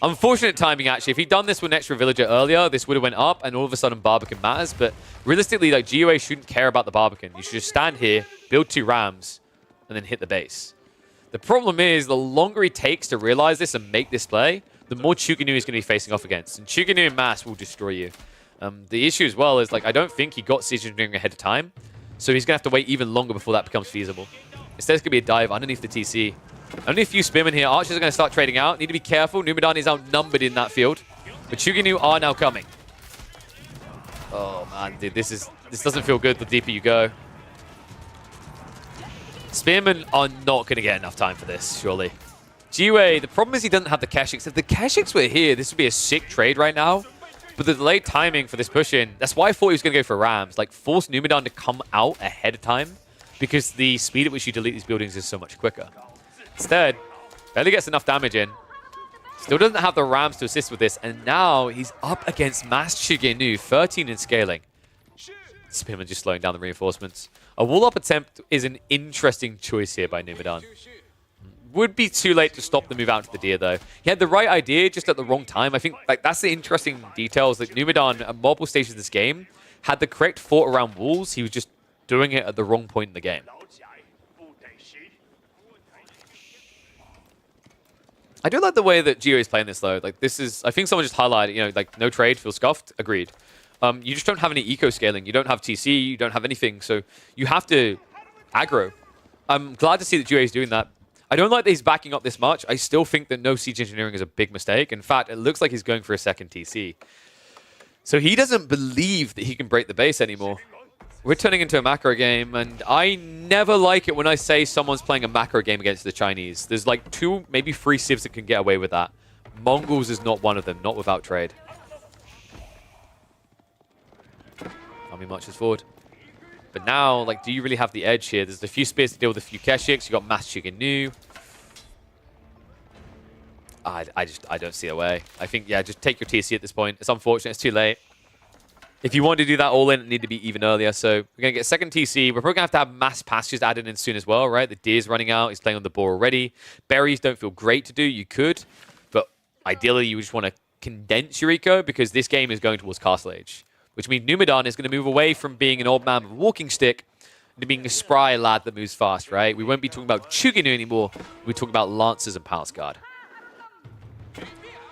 Unfortunate timing, actually. If he'd done this with an extra villager earlier, this would have went up, and all of a sudden Barbican matters. But realistically, like, GUA shouldn't care about the Barbican. You should just stand here, build 2 rams, and then hit the base. The problem is, the longer he takes to realize this and make this play, the more Chuganu he's going to be facing off against. And Chuganu in mass will destroy you. The issue as well is, like, I don't think he got Siege Engineering ahead of time. So he's going to have to wait even longer before that becomes feasible. Instead, it's going to be a dive underneath the TC. Only a few spearmen here. Archers are going to start trading out. Need to be careful. Numidan is outnumbered in that field. But Chuganu are now coming. Oh, man, dude. This doesn't feel good the deeper you go. Spearmen are not going to get enough time for this, surely. GUA, the problem is he doesn't have the Keshiks. If the Keshiks were here, this would be a sick trade right now. But the delayed timing for this push-in, that's why I thought he was going to go for Rams. Like, force Numidan to come out ahead of time because the speed at which you delete these buildings is so much quicker. Instead, Barely gets enough damage in. Still doesn't have the Rams to assist with this. And now he's up against Master Shigenu, 13 in scaling. Spearman just slowing down the reinforcements. A wall-up attempt is an interesting choice here by Numidan. Would be too late to stop the move out to the deer, though. He had the right idea, just at the wrong time. I think like that's the interesting details. Like Numidan, at multiple stages of this game, had the correct thought around walls. He was just doing it at the wrong point in the game. I do like the way that Geo is playing this, though. Like, this is... I think someone just highlighted, you know, like, no trade, feels scuffed. Agreed. You just don't have any eco scaling. You don't have TC. You don't have anything. So you have to aggro. I'm glad to see that Geo is doing that. I don't like that he's backing up this much. I still think that no siege engineering is a big mistake. In fact, it looks like he's going for a second TC. So he doesn't believe that he can break the base anymore. We're turning into a macro game, and I never like it when I say someone's playing a macro game against the Chinese. There's like 2, maybe 3 civs that can get away with that. Mongols is not one of them, not without trade. Army marches forward. But now, like, do you really have the edge here? There's a few spears to deal with a few Keshiks. You got Master Shigenu. I don't see a way. I think, yeah, just take your TC at this point. It's unfortunate. It's too late. If you want to do that all in, it need to be even earlier. So we're going to get second TC. We're probably going to have mass pastures added in soon as well, right? The deer's running out. He's playing on the boar already. Berries don't feel great to do. You could. But ideally, you just want to condense your eco because this game is going towards Castle Age. Which means Numidan is going to move away from being an old man with a walking stick into being a spry lad that moves fast, right? We won't be talking about Chuginu anymore. We're talking about Lancers and Palace Guard.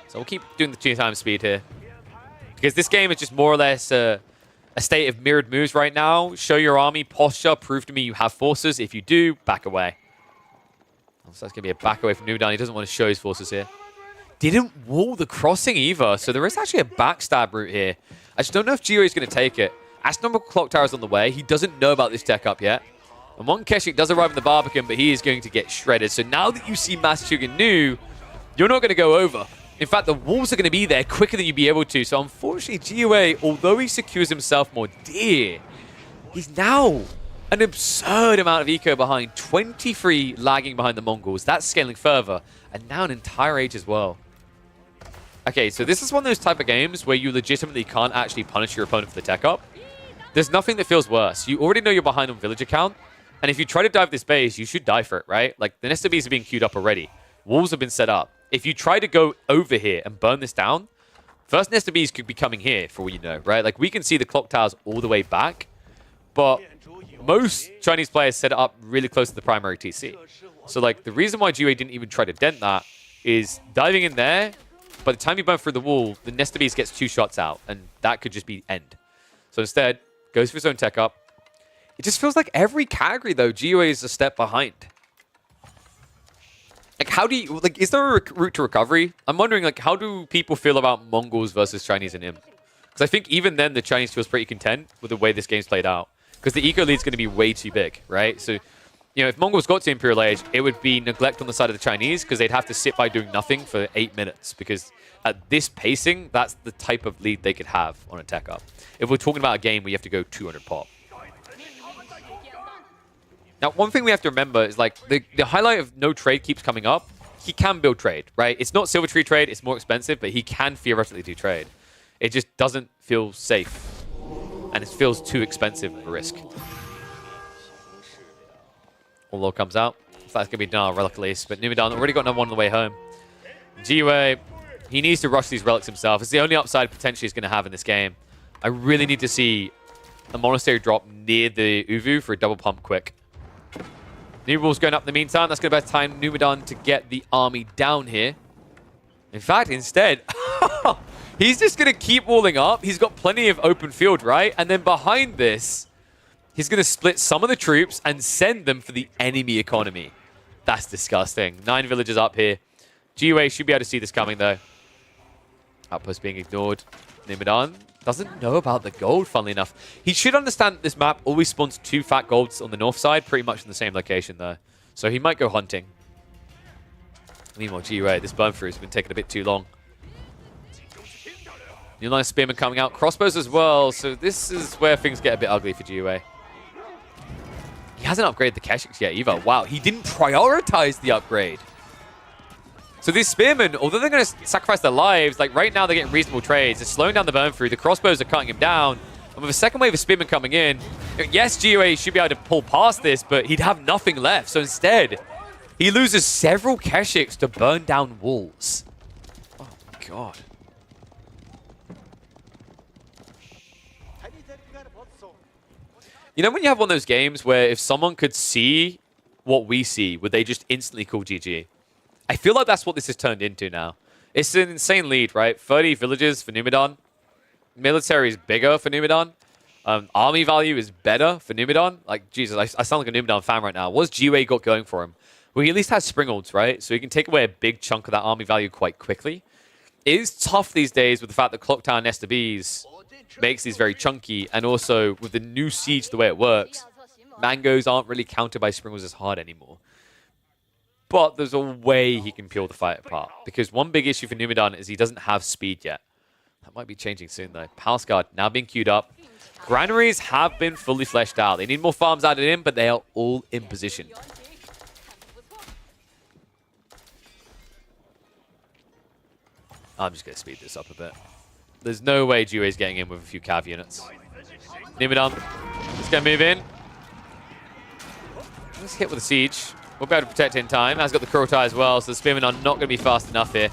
So we'll keep doing the 2 times speed here. Because this game is just more or less a state of mirrored moves right now. Show your army posture. Prove to me you have forces. If you do, back away. So that's going to be a back away from Numidan. He doesn't want to show his forces here. Didn't wall the crossing either. So there is actually a backstab route here. I just don't know if Geo is going to take it. Astronomical Clock Tower is on the way. He doesn't know about this tech up yet. And one Keshik does arrive in the Barbican, but he is going to get shredded. So now that you see Master Shigenu, you're not going to go over. In fact, the walls are going to be there quicker than you'd be able to. So unfortunately, GOA, although he secures himself more deer, he's now an absurd amount of eco behind. 23 lagging behind the Mongols. That's scaling further. And now an entire age as well. Okay, so this is one of those type of games where you legitimately can't actually punish your opponent for the tech up. There's nothing that feels worse. You already know you're behind on villager count. And if you try to dive this base, you should die for it, right? Like, the Nesta Bees are being queued up already. Walls have been set up. If you try to go over here and burn this down, first Nesta Bees could be coming here, for all you know, right? Like, we can see the clock towers all the way back, but most Chinese players set it up really close to the primary TC. So, like, the reason why GA didn't even try to dent that is diving in there, by the time you burn through the wall, the Nesta Beast gets 2 shots out, and that could just be end. So instead, goes for his own tech up. It just feels like every category, though, GOA is a step behind. Like, how do you... Like, is there a route to recovery? I'm wondering, like, how do people feel about Mongols versus Chinese and him? Because I think even then, the Chinese feels pretty content with the way this game's played out. Because the eco lead's going to be way too big, right? So, you know, if Mongols got to Imperial Age, it would be neglect on the side of the Chinese because they'd have to sit by doing nothing for 8 minutes. Because at this pacing, that's the type of lead they could have on a tech up. If we're talking about a game where you have to go 200 pop. Now, one thing we have to remember is, like, the highlight of no trade keeps coming up. He can build trade, right? It's not Silver Tree trade. It's more expensive, but he can theoretically do trade. It just doesn't feel safe. And it feels too expensive of a risk. Although comes out. That's going to be done, relic release. But Numidan already got another one on the way home. GUA, he needs to rush these relics himself. It's the only upside potentially he's going to have in this game. I really need to see a monastery drop near the Uvu for a double pump quick. New rules going up in the meantime. That's going to be the best time Numidan to get the army down here. In fact, instead, he's just going to keep walling up. He's got plenty of open field, right? And then behind this, he's going to split some of the troops and send them for the enemy economy. That's disgusting. 9 villages up here. GUA should be able to see this coming, though. Outpost being ignored. Numidan doesn't know about the gold, funnily enough. He should understand that this map always spawns 2 fat golds on the north side, pretty much in the same location, though. So he might go hunting. Meanwhile, GUA, this burn through has been taking a bit too long. New line spearmen coming out. Crossbows as well. So this is where things get a bit ugly for GUA. He hasn't upgraded the Keshiks yet either. Wow, he didn't prioritize the upgrade. So these spearmen, although they're going to sacrifice their lives, like right now they're getting reasonable trades. They're slowing down the burn through. The crossbows are cutting him down. And with a second wave of spearmen coming in, yes, GOA should be able to pull past this, but he'd have nothing left. So instead, he loses several Keshiks to burn down walls. Oh, my God. You know when you have one of those games where if someone could see what we see, would they just instantly call GG? I feel like that's what this has turned into now. It's an insane lead, right? 30 villages for Numidan. Military is bigger for Numidan. Army value is better for Numidan. Like, Jesus, I sound like a Numidan fan right now. What's GUA got going for him? Well, he at least has Springolds, right? So he can take away a big chunk of that army value quite quickly. It is tough these days with the fact that Clocktower Nest of Bees makes these very chunky, and also with the new siege the way it works, mangoes aren't really countered by Springolds as hard anymore. But there's a way he can peel the fight apart, because one big issue for Numidan is he doesn't have speed yet. That might be changing soon though. Palace Guard now being queued up. Granaries have been fully fleshed out. They need more farms added in, but they are all in position. I'm just going to speed this up a bit. There's no way GUA is getting in with a few cav units. Numidan, let's go move in. Let's hit with a siege. We'll be able to protect it in time. Has got the Kurotai as well, so the Spearmen are not going to be fast enough here.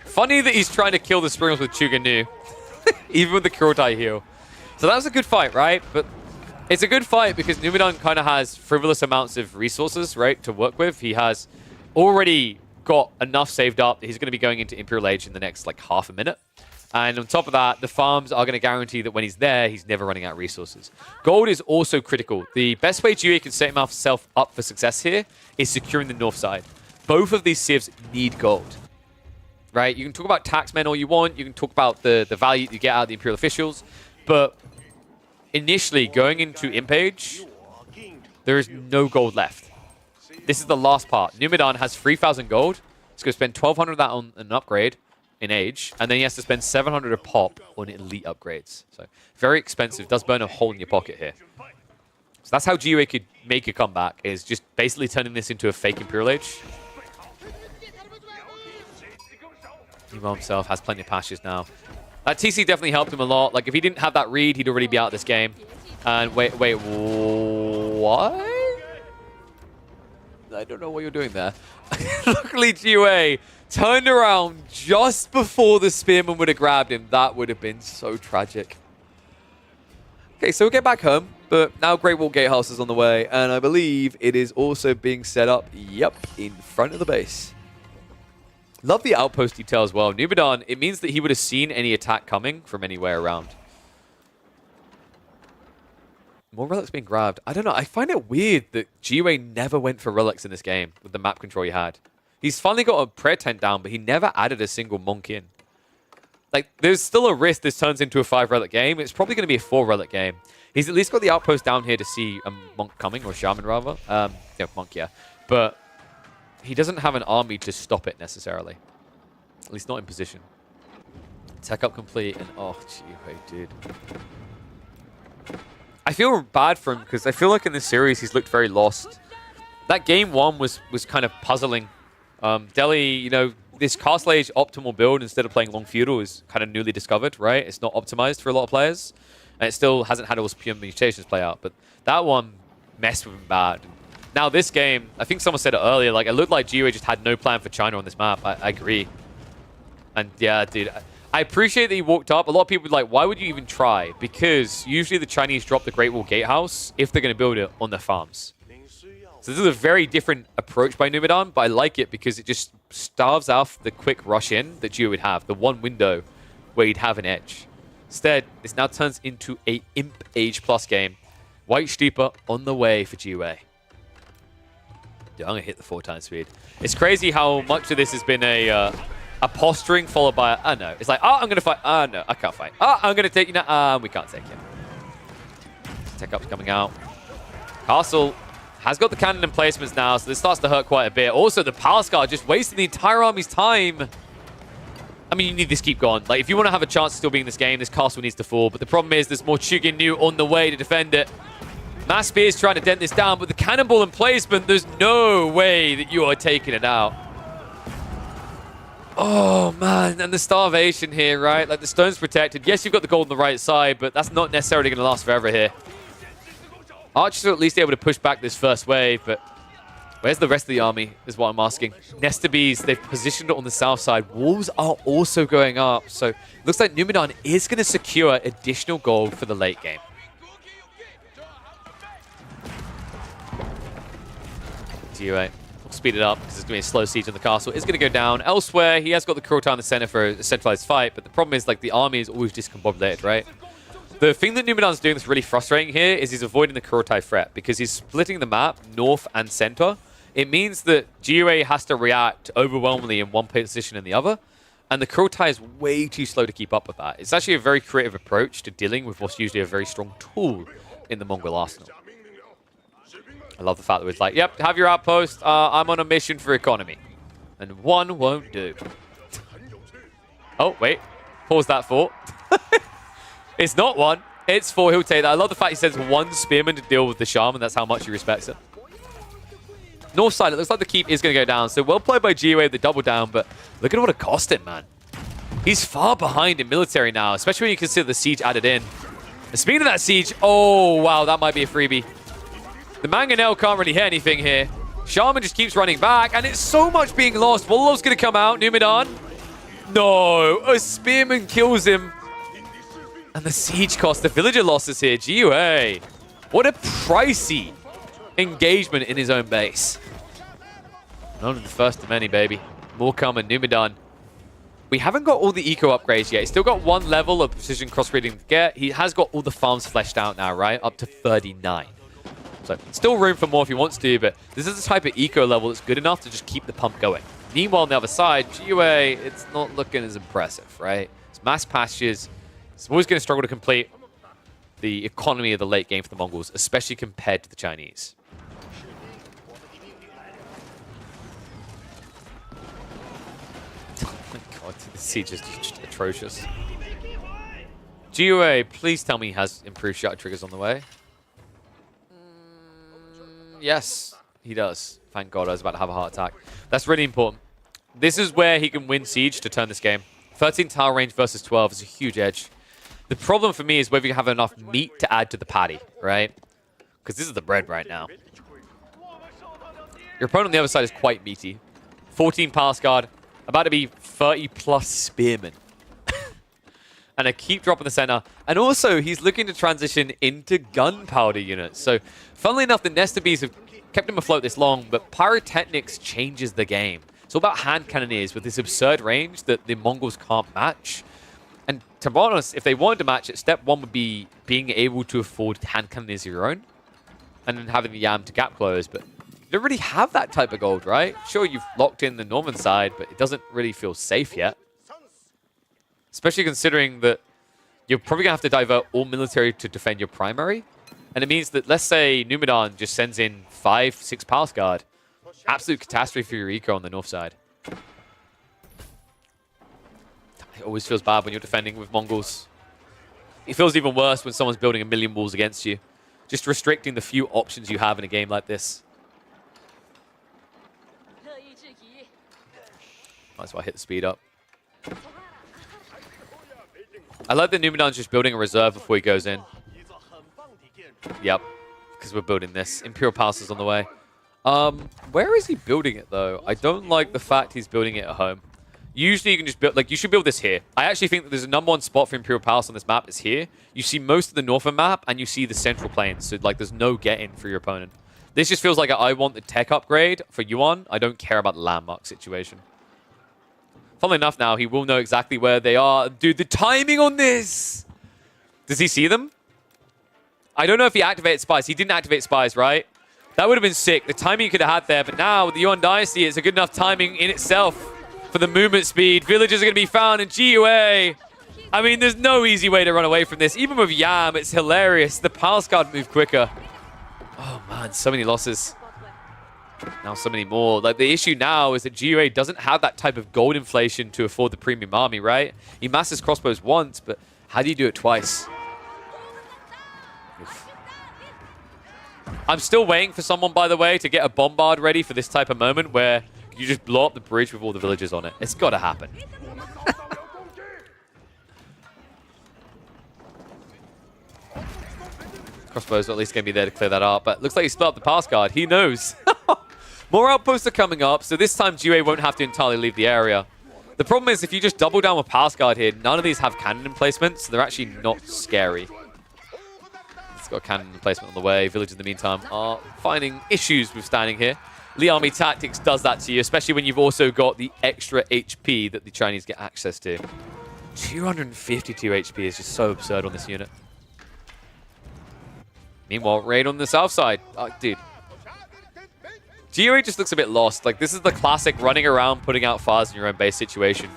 Funny that he's trying to kill the Springles with Chuganu, even with the Kurotai heal. So that was a good fight, right? But it's a good fight because Numidan kind of has frivolous amounts of resources, right, to work with. He has already got enough saved up that he's going to be going into Imperial Age in the next, like, half a minute. And on top of that, the farms are going to guarantee that when he's there, he's never running out of resources. Gold is also critical. The best way GUA can set himself up for success here is securing the north side. Both of these civs need gold, right? You can talk about taxmen all you want. You can talk about the value you get out of the Imperial officials. But initially, going into Imp Age, there is no gold left. This is the last part. Numidan has 3,000 gold. He's going to spend 1,200 of that on an upgrade in Age, and then he has to spend 700 a pop on elite upgrades. So very expensive. Does burn a hole in your pocket here. So that's how GUA could make a comeback, is just basically turning this into a fake Imperial Age. Nemo himself has plenty of pastures now. That TC definitely helped him a lot. Like, if he didn't have that read, he'd already be out of this game. And wait, what? I don't know what you're doing there. Luckily, GUA turned around just before the Spearman would have grabbed him. That would have been so tragic. Okay, so we'll get back home. But now Great Wall Gatehouse is on the way. And I believe it is also being set up, yep, in front of the base. Love the outpost detail as well. Numidan, it means that he would have seen any attack coming from anywhere around. More relics being grabbed. I don't know. I find it weird that GUA never went for relics in this game with the map control he had. He's finally got a prayer tent down, but he never added a single monk in. Like, there's still a risk this turns into a 5-relic game. It's probably going to be a 4-relic game. He's at least got the outpost down here to see a monk coming, or a shaman rather. Yeah, monk, yeah. But he doesn't have an army to stop it necessarily. At least not in position. Tech up complete, and oh, GUA, dude. I feel bad for him because I feel like in this series he's looked very lost. That game 1 was kind of puzzling. Delhi, you know, this Castle Age optimal build instead of playing Long Feudal is kind of newly discovered, right? It's not optimized for a lot of players. And it still hasn't had all its pure mutations play out. But that one messed with him bad. Now this game, I think someone said it earlier, like it looked like GUA just had no plan for China on this map. I agree. And yeah, dude, I appreciate that he walked up. A lot of people were like, why would you even try? Because usually the Chinese drop the Great Wall Gatehouse if they're going to build it on their farms. So this is a very different approach by Numidan, but I like it because it just starves off the quick rush in that GUA would have, the one window where you'd have an edge. Instead, this now turns into a Imp Age Plus game. White Stupa on the way for GUA. Dude, I'm going to hit the 4x speed. It's crazy how much of this has been a posturing followed by a, oh no. It's like, oh, I'm going to fight. Oh no, I can't fight. Oh, I'm going to take you now. We can't take him. Tech up's coming out. Castle has got the cannon emplacements now, so this starts to hurt quite a bit. Also, the Palace Guard just wasting the entire army's time. I mean, you need this to keep going. Like, if you want to have a chance of still being in this game, this castle needs to fall. But the problem is there's more Chuginu on the way to defend it. Mass Spear's trying to dent this down, but the cannonball emplacement, there's no way that you are taking it out. Oh, man. And the starvation here, right? Like, the stone's protected. Yes, you've got the gold on the right side, but that's not necessarily going to last forever here. Archers are at least able to push back this first wave, but where's the rest of the army is what I'm asking. Nesta Bees, they've positioned it on the south side. Walls are also going up, so it looks like Numidan is going to secure additional gold for the late game. GUA. We'll speed it up because it's going to be a slow siege on the castle. It's going to go down. Elsewhere, he has got the Kurultai in the center for a centralized fight, but the problem is, like, the army is always discombobulated, right? The thing that Numidan's doing that's really frustrating here is he's avoiding the Kurultai threat because he's splitting the map north and center. It means that GUA has to react overwhelmingly in one position and the other, and the Kurultai is way too slow to keep up with that. It's actually a very creative approach to dealing with what's usually a very strong tool in the Mongol arsenal. I love the fact that it's like, yep, have your outpost. I'm on a mission for economy. And one won't do. Oh, wait. Pause that thought. It's not one. It's four. He'll take that. I love the fact he sends one spearman to deal with the shaman. That's how much he respects it. North side, it looks like the keep is going to go down. So well played by GUA with the double down, but look at what it cost him, man. He's far behind in military now, especially when you consider the siege added in. And speaking of that siege, oh, wow, that might be a freebie. The Mangonel can't really hit anything here. Shaman just keeps running back, and it's so much being lost. Wololov's going to come out. Numidan. No, a spearman kills him. And the siege cost, the villager losses here. GUA. What a pricey engagement in his own base. And only the first of many, baby. More coming. Numidan. We haven't got all the eco upgrades yet. He's still got one level of precision crossbreeding to get. He has got all the farms fleshed out now, right? Up to 39. So still room for more if he wants to, but this is the type of eco level that's good enough to just keep the pump going. Meanwhile, on the other side, GUA, it's not looking as impressive, right? It's mass pastures. It's always going to struggle to complete the economy of the late game for the Mongols, especially compared to the Chinese. Oh my god, this siege is just atrocious. GUA, please tell me he has improved shot triggers on the way. Yes, he does. Thank God, I was about to have a heart attack. That's really important. This is where he can win siege to turn this game. 13 tower range versus 12 is a huge edge. The problem for me is whether you have enough meat to add to the patty, right? Because this is the bread right now. Your opponent on the other side is quite meaty. 14 pass guard, about to be 30 plus spearmen. And a keep drop in the center. And also, he's looking to transition into gunpowder units. So, funnily enough, the Nesta Bees have kept him afloat this long, but Pyrotechnics changes the game. It's all about hand cannoneers with this absurd range that the Mongols can't match. And to be honest, if they wanted to match it, step one would be being able to afford hand cannoneers of your own. And then having the Yam to gap close. But you don't really have that type of gold, right? Sure, you've locked in the northern side, but it doesn't really feel safe yet. Especially considering that you're probably going to have to divert all military to defend your primary. And it means that, let's say, Numidan just sends in 5, 6 Palace Guard. Absolute catastrophe for your eco on the north side. It always feels bad when you're defending with Mongols. It feels even worse when someone's building a million walls against you. Just restricting the few options you have in a game like this. Might as well hit the speed up. I like that Numidan's just building a reserve before he goes in. Yep, because we're building this. Imperial Palace is on the way. Where is he building it, though? I don't like the fact he's building it at home. Usually you can just build, like, you should build this here. I actually think that there's a #1 spot for Imperial Palace on this map is here. You see most of the northern map, and you see the central plains. So, like, there's no get-in for your opponent. This just feels like I want the tech upgrade for Yuan. I don't care about the landmark situation. Funnily enough now, he will know exactly where they are. Dude, the timing on this! Does he see them? I don't know if he activated spies. He didn't activate spies, right? That would have been sick. The timing he could have had there. But now, with the Yuan Dynasty, it's a good enough timing in itself for the movement speed. Villagers are going to be found in GUA. I mean, there's no easy way to run away from this. Even with Yam, it's hilarious. The Palace Guard moved quicker. Oh, man, so many losses. Now so many more. Like, the issue now is that GUA doesn't have that type of gold inflation to afford the premium army, right? He masses crossbows once, but how do you do it twice? Oof. I'm still waiting for someone, by the way, to get a bombard ready for this type of moment where you just blow up the bridge with all the villagers on it. It's got to happen. Crossbows are at least going to be there to clear that up, but looks like he split up the pass guard. He knows. More outposts are coming up, so this time GUA won't have to entirely leave the area. The problem is if you just double down with pass guard here, none of these have cannon emplacements, so they're actually not scary. It's got a cannon emplacement on the way. Villagers in the meantime are finding issues with standing here. Lee Army Tactics does that to you, especially when you've also got the extra HP that the Chinese get access to. 252 HP is just so absurd on this unit. Meanwhile, raid on the south side. Oh, dude. GUA just looks a bit lost. Like, this is the classic running around, putting out fires in your own base situation.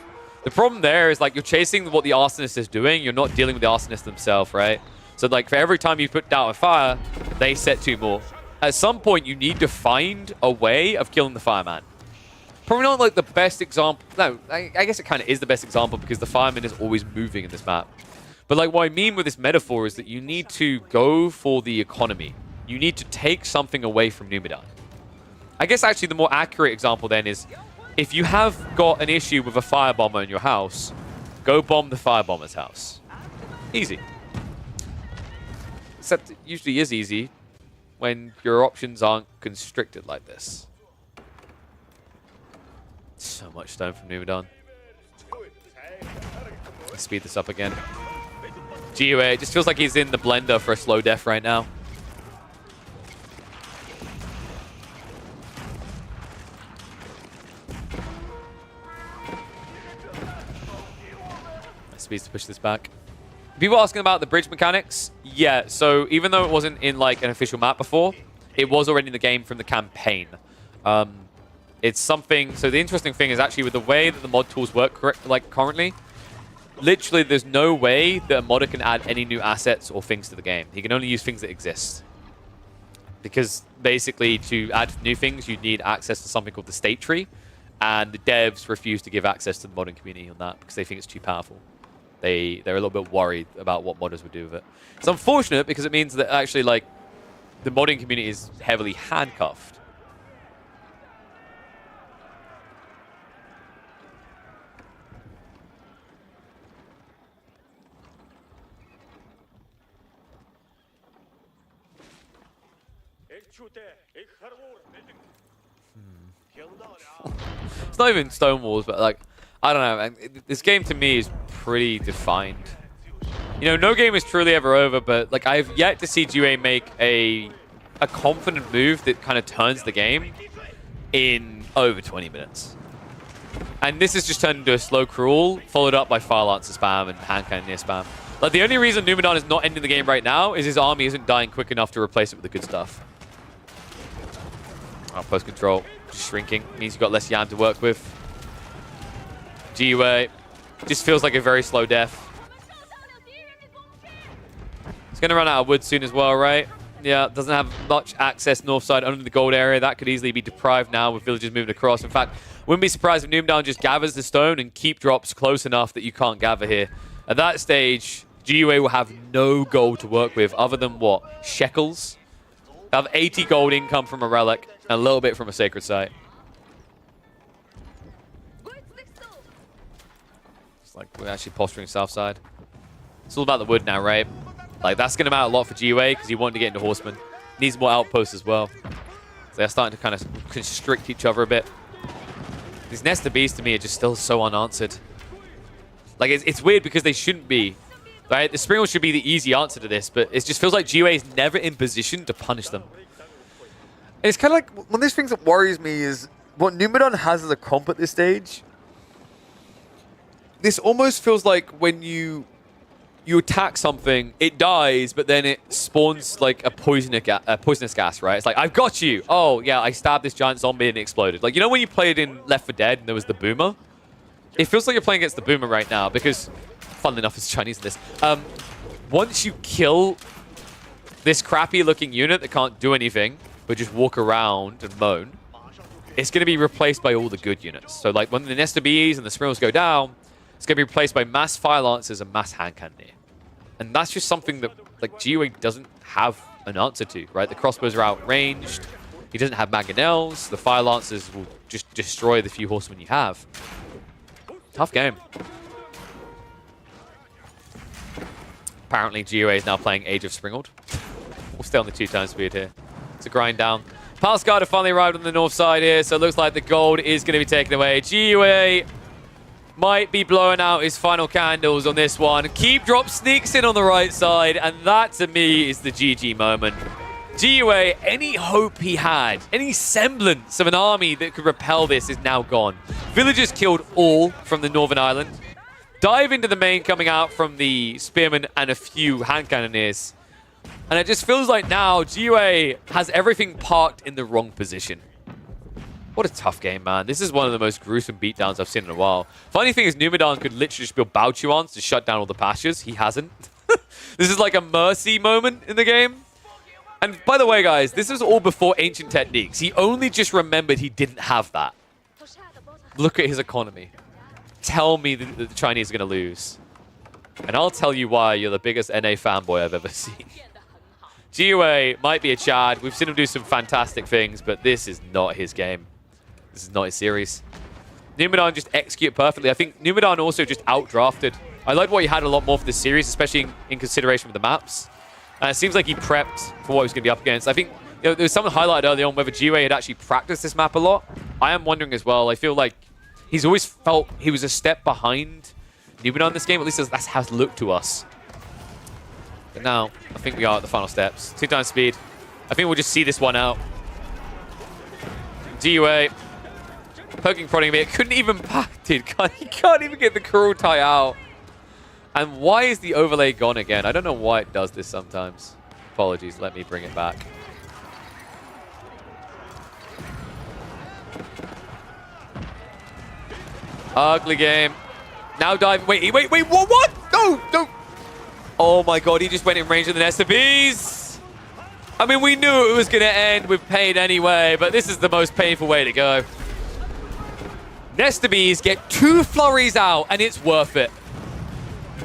The problem there is, like, you're chasing what the arsonist is doing. You're not dealing with the arsonist themselves, right? So, like, for every time you put down a fire, they set 2 more. At some point, you need to find a way of killing the fireman. Probably not, like, the best example. No, I guess it kind of is the best example because the fireman is always moving in this map. But, like, what I mean with this metaphor is that you need to go for the economy. You need to take something away from Numidan. I guess actually the more accurate example then is if you have got an issue with a firebomber in your house, go bomb the firebomber's house. Easy. Except it usually is easy when your options aren't constricted like this. So much stone from Numidan. Let's speed this up again. GUA, it just feels like he's in the blender for a slow death right now. Speeds to push this back. People asking about the bridge mechanics. Yeah, so even though it wasn't in like an official map before, it was already in the game from the campaign. It's something. So the interesting thing is actually with the way that the mod tools work currently, literally there's no way that a modder can add any new assets or things to the game. He can only use things that exist. Because basically to add new things, you need access to something called the state tree. And the devs refuse to give access to the modding community on that because they think it's too powerful. They're a little bit worried about what modders would do with it. It's unfortunate because it means that actually like the modding community is heavily handcuffed. It's not even stone walls, but like, I don't know, man. This game to me is pretty defined. You know, no game is truly ever over, but like I've yet to see GUA make a confident move that kind of turns the game in over 20 minutes. And this has just turned into a slow crawl, followed up by Fire Lancer spam and hand cannon near spam. Like the only reason Numidan is not ending the game right now is his army isn't dying quick enough to replace it with the good stuff. Outpost control shrinking means you've got less YAM to work with. GUA just feels like a very slow death. It's going to run out of wood soon as well, right? Yeah, doesn't have much access north side under the gold area. That could easily be deprived now with villagers moving across. In fact, wouldn't be surprised if Numidan just gathers the stone and keep drops close enough that you can't gather here. At that stage, GUA will have no gold to work with other than what? Shekels? They'll have 80 gold income from a relic and a little bit from a sacred site. It's like we're actually posturing south side. It's all about the wood now, right? Like that's going to matter a lot for GUA because he wanted to get into horsemen. Needs more outposts as well. So they're starting to kind of constrict each other a bit. These Nest of Bees to me are just still so unanswered. Like it's weird because they shouldn't be. Right? The Springald should be the easy answer to this, but it just feels like GUA is never in position to punish them. And it's kind of like one of these things that worries me is what Numidan has as a comp at this stage. This almost feels like when you attack something, it dies, but then it spawns like a poisonous gas, right? It's like, I've got you. Oh, yeah, I stabbed this giant zombie and it exploded. Like, you know when you played in Left 4 Dead and there was the boomer? It feels like you're playing against the boomer right now because, funnily enough, it's Chinese in this. Once you kill this crappy-looking unit that can't do anything, but just walk around and moan, it's going to be replaced by all the good units. So, like, when the Nest of Bees and the Springals go down, it's going to be replaced by mass Fire Lancers and mass hand cannoneer. And that's just something that, like, GUA doesn't have an answer to, right? The crossbows are outranged. He doesn't have mangonels. The Fire Lancers will just destroy the few horsemen you have. Tough game. Apparently, GUA is now playing Age of Springald. We'll stay on the 2-turn speed here. It's a grind down. Pulse Guard have finally arrived on the north side here, so it looks like the gold is going to be taken away. GUA might be blowing out his final candles on this one. Keep Drop sneaks in on the right side, and that, to me, is the GG moment. GUA, any hope he had, any semblance of an army that could repel this is now gone. Villagers killed all from the Northern Island. Dive into the main coming out from the Spearmen and a few hand cannoneers. And it just feels like now GUA has everything parked in the wrong position. What a tough game, man. This is one of the most gruesome beatdowns I've seen in a while. Funny thing is, Numidan could literally just build Baochuans to shut down all the pastures. He hasn't. This is like a mercy moment in the game. And by the way, guys, this is all before ancient techniques. He only just remembered he didn't have that. Look at his economy. Tell me that the Chinese are going to lose. And I'll tell you why you're the biggest NA fanboy I've ever seen. GUA might be a Chad. We've seen him do some fantastic things, but this is not his game. This is not his series. Numidan just execute perfectly. I think Numidan also just outdrafted. I like what he had a lot more for this series, especially in consideration with the maps. It seems like he prepped for what he was going to be up against. I think there was someone highlighted early on whether GUA had actually practiced this map a lot. I am wondering as well. I feel like he's always felt he was a step behind Numidan in this game. At least that's how it's looked to us. But now, I think we are at the final steps. 2-turn speed. I think we'll just see this one out. GUA poking, prodding a bit. Couldn't even dude, he can't even get the Kurultai out. And why is the overlay gone again? I don't know why it does this sometimes. Apologies, let me bring it back. Ugly game. Now dive. Wait, what? No. Oh my god, he just went in range of the Nest of Bees. I mean, we knew it was going to end with pain anyway, but this is the most painful way to go. Nest of Bees get 2 flurries out, and it's worth it.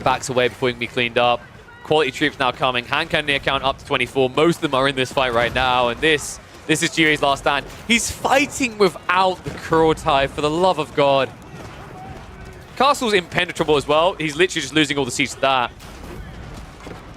Backs away before he can be cleaned up. Quality troops now coming. Hand cannoneer count up to 24. Most of them are in this fight right now, and this is GUA's last stand. He's fighting without the Kurultai, for the love of God. Castle's impenetrable as well. He's literally just losing all the siege to that.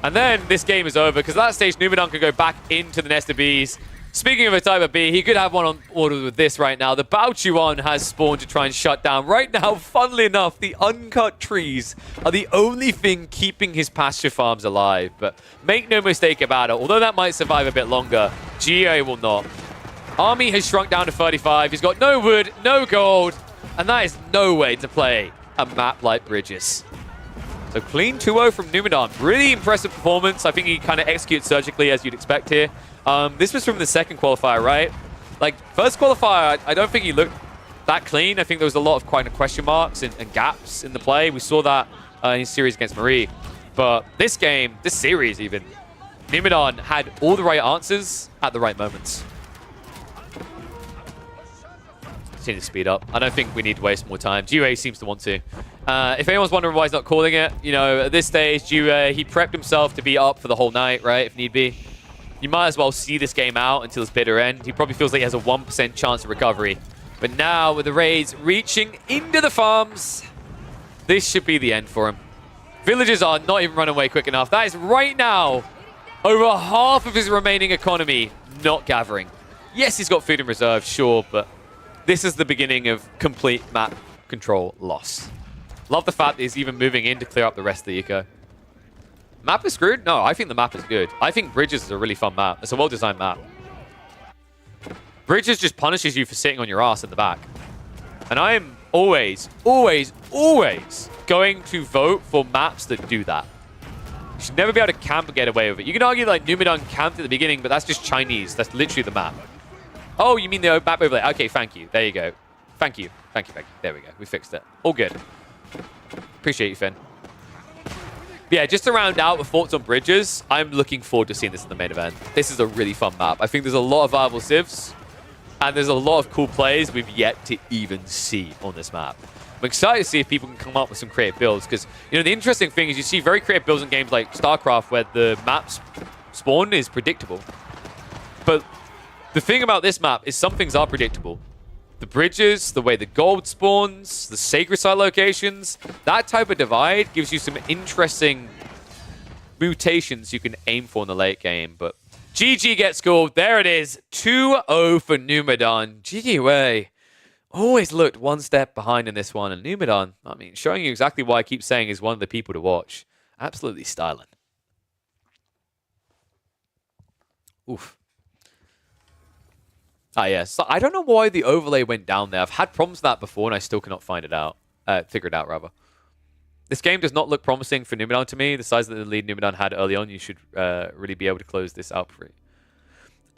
And then this game is over, because at that stage, Numidan could go back into the Nest of Bees. Speaking of a type of bee, he could have one on order with this right now. The Baochuan has spawned to try and shut down. Right now, funnily enough, the uncut trees are the only thing keeping his pasture farms alive. But make no mistake about it, although that might survive a bit longer, GUA will not. Army has shrunk down to 35. He's got no wood, no gold, and that is no way to play a map like Bridges. So clean 2-0 from Numidan. Really impressive performance. I think he kind of executes surgically as you'd expect here. This was from the second qualifier, right? Like, first qualifier, I don't think he looked that clean. I think there was a lot of kind of question marks and gaps in the play. We saw that in his series against Marie. But this game, this series even, Numidan had all the right answers at the right moments. Continue to speed up. I don't think we need to waste more time. GUA seems to want to. If anyone's wondering why he's not calling it, you know, at this stage, GUA, he prepped himself to be up for the whole night, right, if need be. You might as well see this game out until its bitter end. He probably feels like he has a 1% chance of recovery. But now, with the raids reaching into the farms, this should be the end for him. Villagers are not even running away quick enough. That is right now over half of his remaining economy not gathering. Yes, he's got food in reserve, sure, but this is the beginning of complete map control loss. Love the fact that he's even moving in to clear up the rest of the eco. Map is screwed? No, I think the map is good. I think Bridges is a really fun map. It's a well-designed map. Bridges just punishes you for sitting on your ass in the back. And I am always, always, always going to vote for maps that do that. You should never be able to camp and get away with it. You can argue like Numidan camped at the beginning, but that's just Chinese. That's literally the map. Oh, you mean the map overlay? Okay, thank you. There you go. Thank you. Thank you, thank you. There we go. We fixed it. All good. Appreciate you, Finn. Yeah, just to round out the thoughts on Bridges, I'm looking forward to seeing this in the main event. This is a really fun map. I think there's a lot of viable civs, and there's a lot of cool plays we've yet to even see on this map. I'm excited to see if people can come up with some creative builds, because, you know, the interesting thing is you see very creative builds in games like StarCraft where the map's spawn is predictable. But The thing about this map is some things are predictable. The bridges, the way the gold spawns, the sacred site locations, that type of divide gives you some interesting mutations you can aim for in the late game. But GG gets scored. There it is. 2-0 for Numadon. GG Way. Always looked one step behind in this one. And Numadon, I mean, showing you exactly why I keep saying is one of the people to watch. Absolutely styling. Oof. Ah, yes. So I don't know why the overlay went down there. I've had problems with that before, and I still cannot find it out. Figure it out, rather. This game does not look promising for Numadon to me. The size that the lead Numadon had early on, you should really be able to close this out for it.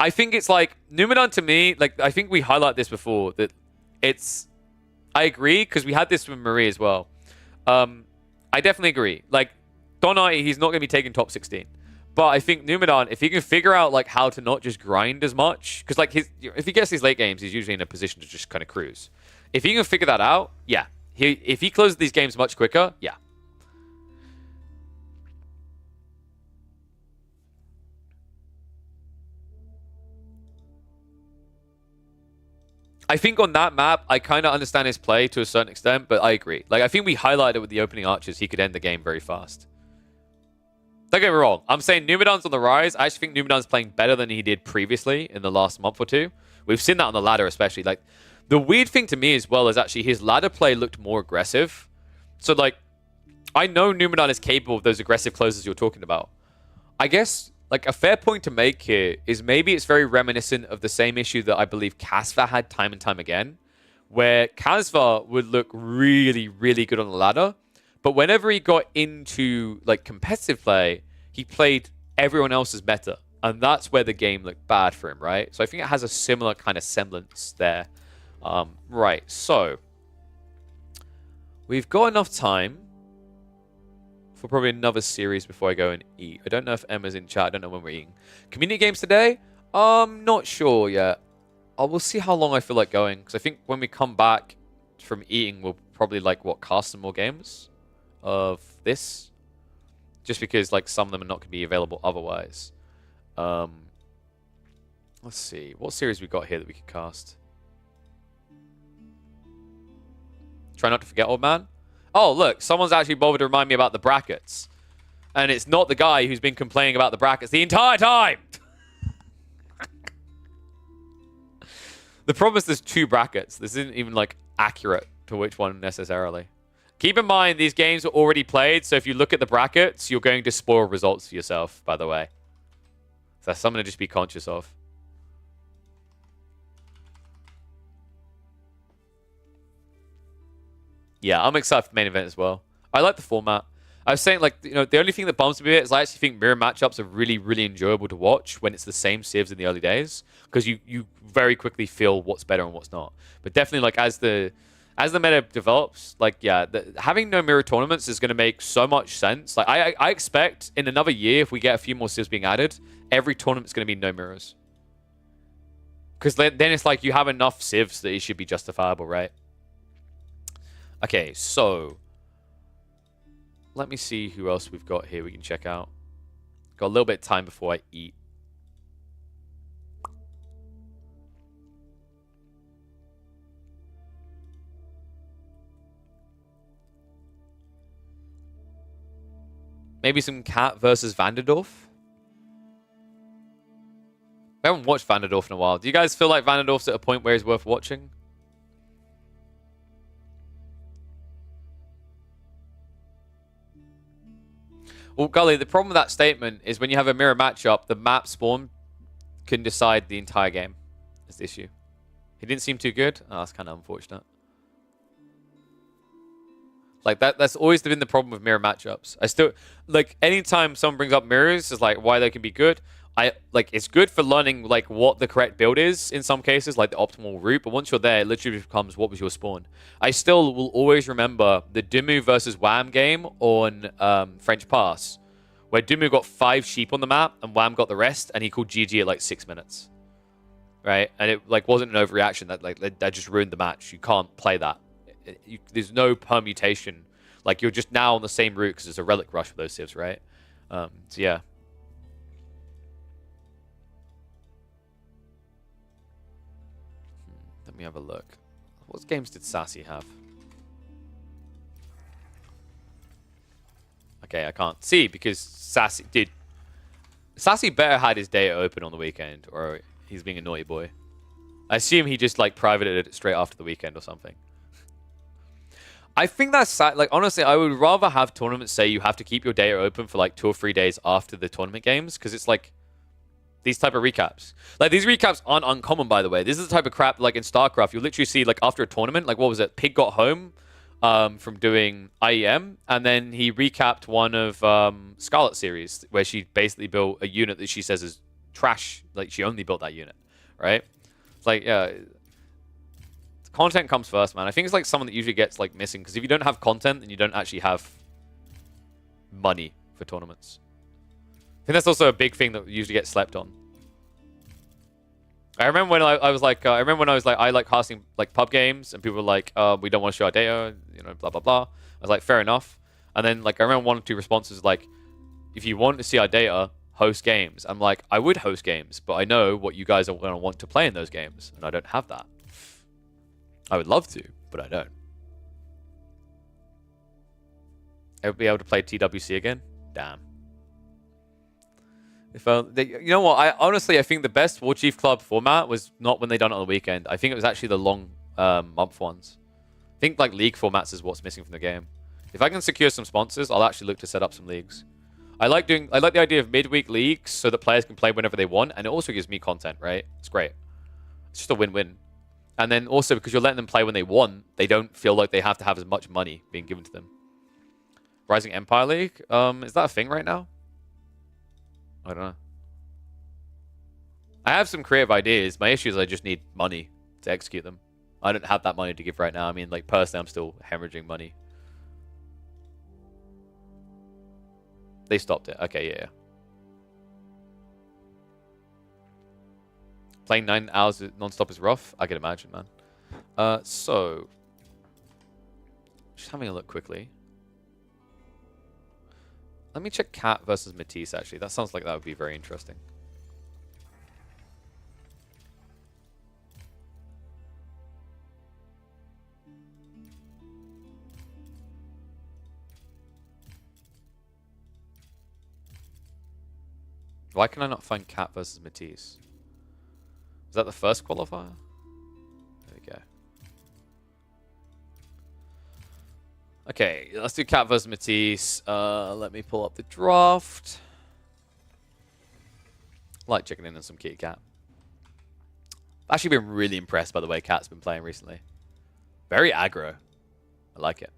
I think it's like, Numadon to me, like, I think we highlighted this before, that it's... I agree, because we had this with Marie as well. I definitely agree. Like, Donai, he's not going to be taking top 16. But I think Numadon, if he can figure out like how to not just grind as much, because like if he gets these late games, he's usually in a position to just kind of cruise. If he can figure that out, yeah. If he closes these games much quicker, yeah. I think on that map, I kind of understand his play to a certain extent, but I agree. Like I think we highlighted with the opening archers, he could end the game very fast. Don't get me wrong. I'm saying Numadon's on the rise. I actually think Numadon's playing better than he did previously in the last month or two. We've seen that on the ladder especially. Like, the weird thing to me as well is actually his ladder play looked more aggressive. So, like, I know Numadon is capable of those aggressive closes you're talking about. I guess, like, a fair point to make here is maybe it's very reminiscent of the same issue that I believe Kasva had time and time again, where Kasva would look really, really good on the ladder. But whenever he got into like competitive play, he played everyone else's better. And that's where the game looked bad for him, right? So I think it has a similar kind of semblance there. Right, so we've got enough time for probably another series before I go and eat. I don't know if Emma's in chat. I don't know when we're eating. Community games today? Not sure yet. We'll see how long I feel like going. Because I think when we come back from eating, we'll probably like, cast some more games of this, just because like some of them are not going to be available otherwise. Let's see what series we got here that we could cast. Try not to forget, old man. Oh look, someone's actually bothered to remind me about the brackets, and it's not the guy who's been complaining about the brackets the entire time. The problem is there's 2 brackets. This isn't even like accurate to which one necessarily. Keep in mind, these games are already played, so if you look at the brackets, you're going to spoil results for yourself, by the way. So that's something to just be conscious of. Yeah, I'm excited for the main event as well. I like the format. I was saying, like, you know, the only thing that bumps me a bit is I actually think mirror matchups are really, really enjoyable to watch when it's the same civs in the early days, because you very quickly feel what's better and what's not. But definitely, like, as the meta develops, like, yeah, having no mirror tournaments is going to make so much sense. Like, I expect in another year, if we get a few more civs being added, every tournament's going to be no mirrors. Because then it's like you have enough civs that it should be justifiable, right? Okay, so let me see who else we've got here we can check out. Got a little bit of time before I eat. Maybe some Cat versus Vanderdorf. I haven't watched Vanderdorf in a while. Do you guys feel like Vanderdorf's at a point where he's worth watching? Well, Gully, the problem with that statement is when you have a mirror matchup, the map spawn can decide the entire game. Is the issue. He didn't seem too good. Oh, that's kind of unfortunate. Like, that's always been the problem with mirror matchups. I still, like, anytime someone brings up mirrors, it's like, why they can be good. It's good for learning, like, what the correct build is in some cases, like the optimal route. But once you're there, it literally becomes, what was your spawn? I still will always remember the Dumu versus Wham game on French Pass, where Dumu got 5 sheep on the map and Wham got the rest, and he called GG at, like, 6 minutes. Right? And it, like, wasn't an overreaction. That just ruined the match. You can't play that. There's no permutation. Like, you're just now on the same route because there's a relic rush for those civs, right? So yeah. Let me have a look. What games did Sassy have? Okay, I can't see because Sassy did. Sassy better had his data open on the weekend, or he's being a naughty boy. I assume he just like privated it straight after the weekend or something. I think that's sad. Like, honestly, I would rather have tournaments say you have to keep your data open for like 2 or 3 days after the tournament games, because it's like these type of recaps. Like, these recaps aren't uncommon, by the way. This is the type of crap, like in StarCraft, you literally see like after a tournament, like what was it? Pig got home from doing IEM, and then he recapped one of Scarlet series where she basically built a unit that she says is trash. Like, she only built that unit, right? It's like, yeah. Content comes first, man. I think it's like someone that usually gets like missing, because if you don't have content, then you don't actually have money for tournaments. I think that's also a big thing that usually gets slept on. I remember when I was like, I like casting like pub games, and people were like, we don't want to show our data, you know, blah blah blah. I was like, fair enough. And then like I remember 1 or 2 responses like, if you want to see our data, host games. I'm like, I would host games, but I know what you guys are going to want to play in those games, and I don't have that. I would love to, but I don't. I would be able to play TWC again? Damn. If you know what? I think the best War Chief Club format was not when they done it on the weekend. I think it was actually the long month ones. I think like league formats is what's missing from the game. If I can secure some sponsors, I'll actually look to set up some leagues. I like the idea of midweek leagues so that players can play whenever they want, and it also gives me content, right? It's great. It's just a win-win. And then also, because you're letting them play when they want, they don't feel like they have to have as much money being given to them. Rising Empire League? Is that a thing right now? I don't know. I have some creative ideas. My issue is I just need money to execute them. I don't have that money to give right now. I mean, like, personally, I'm still hemorrhaging money. They stopped it. Okay, yeah. Playing 9 hours non-stop is rough. I can imagine, man. So, just having a look quickly. Let me check Cat versus Matisse, actually. That sounds like that would be very interesting. Why can I not find Cat versus Matisse? Is that the first qualifier? There we go. Okay, let's do Cat versus Matisse. Let me pull up the draft. I like checking in on some kitty Cat. I've actually been really impressed by the way Cat's been playing recently. Very aggro. I like it.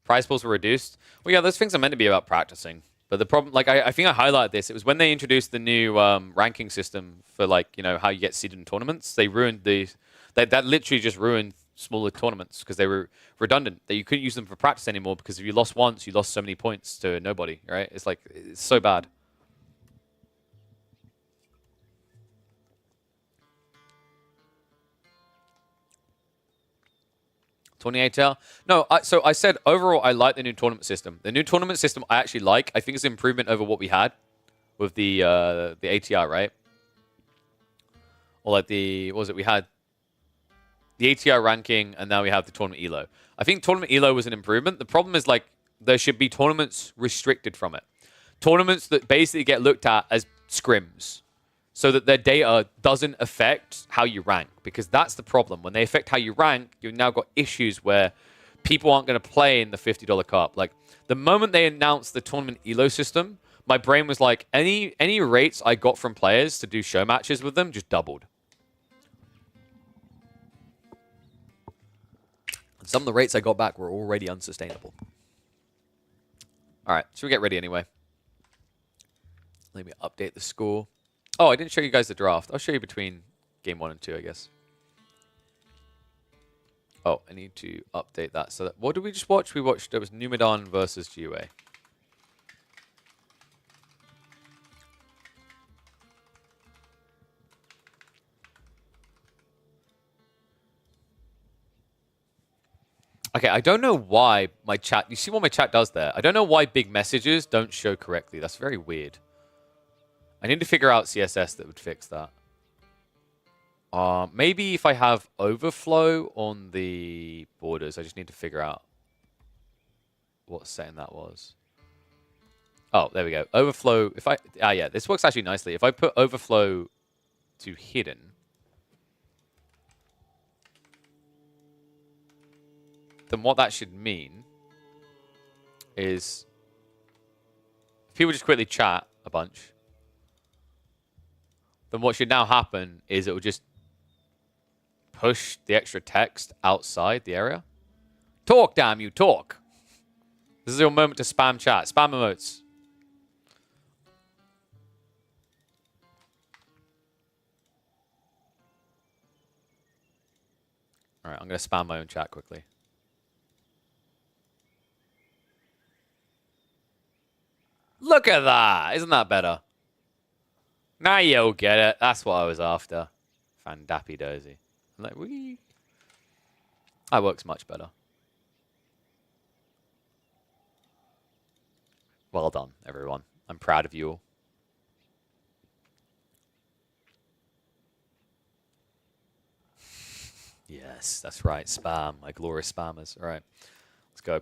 Prize pools were reduced. Well, yeah, those things are meant to be about practicing. But the problem, like, I think I highlighted this. It was when they introduced the new ranking system for, like, you know, how you get seeded in tournaments. They ruined the... That literally just ruined smaller tournaments because they were redundant. That you couldn't use them for practice anymore because if you lost once, you lost so many points to nobody, right? It's like, it's so bad. $28. No, so I said overall I like the new tournament system. The new tournament system I actually like. I think it's an improvement over what we had with the ATR, right? Or like the, what was it? We had the ATR ranking and now we have the tournament ELO. I think tournament ELO was an improvement. The problem is like there should be tournaments restricted from it. Tournaments that basically get looked at as scrims, so that their data doesn't affect how you rank. Because that's the problem. When they affect how you rank, you've now got issues where people aren't going to play in the $50 cup. Like, the moment they announced the tournament ELO system, my brain was like, any rates I got from players to do show matches with them just doubled. And some of the rates I got back were already unsustainable. All right, should we get ready anyway? Let me update the score. Oh, I didn't show you guys the draft. I'll show you between game 1 and 2, I guess. Oh, I need to update that. So, what did we just watch? We watched, it was Numidan versus GUA. Okay, I don't know why my chat... You see what my chat does there? I don't know why big messages don't show correctly. That's very weird. I need to figure out CSS that would fix that. Maybe if I have overflow on the borders, I just need to figure out what setting that was. Oh, there we go. Overflow. If I... yeah, this works actually nicely. If I put overflow to hidden... then what that should mean is if people just quickly chat a bunch, then what should now happen is it will just push the extra text outside the area. Talk, damn you, talk. This is your moment to spam chat. Spam emotes. All right, I'm going to spam my own chat quickly. Look at that. Isn't that better? Now you'll get it. That's what I was after. Fandappy dozy. Like, wee. That works much better. Well done, everyone. I'm proud of you all. Yes, that's right. Spam. My glorious spammers. All right. Let's go.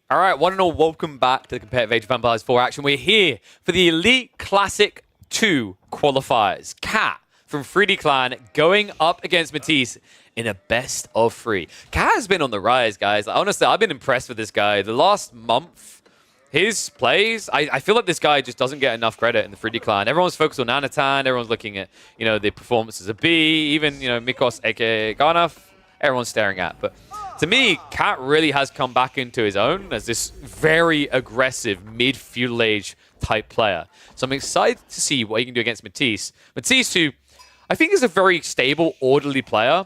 All right, one and all, welcome back to the Competitive Age of Empires 4 action. We're here for the Elite Classic 2 qualifiers. Cat from 3D Clan going up against Matisse in a best of 3. Cat has been on the rise, guys. Honestly, I've been impressed with this guy. The last month, his plays, I feel like this guy just doesn't get enough credit in the 3D Clan. Everyone's focused on Anatan. Everyone's looking at, the performances of B, even, Mikos, aka Garnaf. Everyone's staring at. But to me, Cat really has come back into his own as this very aggressive mid-feudal age type player. So I'm excited to see what he can do against Matisse. Matisse, who I think is a very stable, orderly player,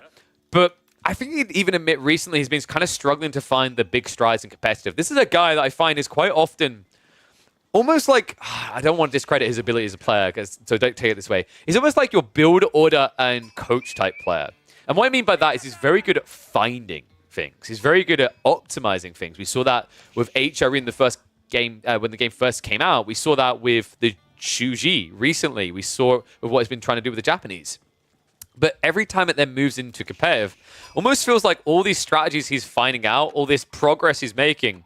but I think he'd even admit recently he's been kind of struggling to find the big strides in competitive. This is a guy that I find is quite often almost like, I don't want to discredit his ability as a player, so don't take it this way. He's almost like your build, order, and coach type player. And what I mean by that is he's very good at finding things. He's very good at optimizing things. We saw that with HRE in the first game, when the game first came out. We saw that with the Shuji recently. We saw with what he's been trying to do with the Japanese. But every time it then moves into competitive, almost feels like all these strategies he's finding out, all this progress he's making,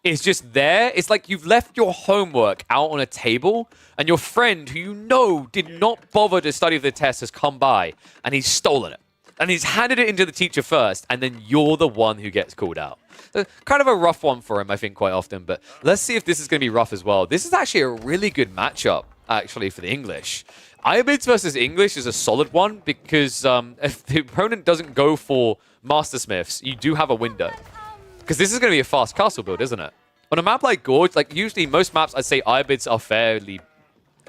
is just there. It's like you've left your homework out on a table, and your friend who you know did not bother to study for the test has come by, and he's stolen it. And he's handed it into the teacher first, and then you're the one who gets called out. So kind of a rough one for him, I think, quite often. But let's see if this is going to be rough as well. This is actually a really good matchup, actually, for the English. Iabids versus English is a solid one because if the opponent doesn't go for Master Smiths, you do have a window. Because this is going to be a fast castle build, isn't it? On a map like Gorge, like usually most maps, I'd say Iabids are fairly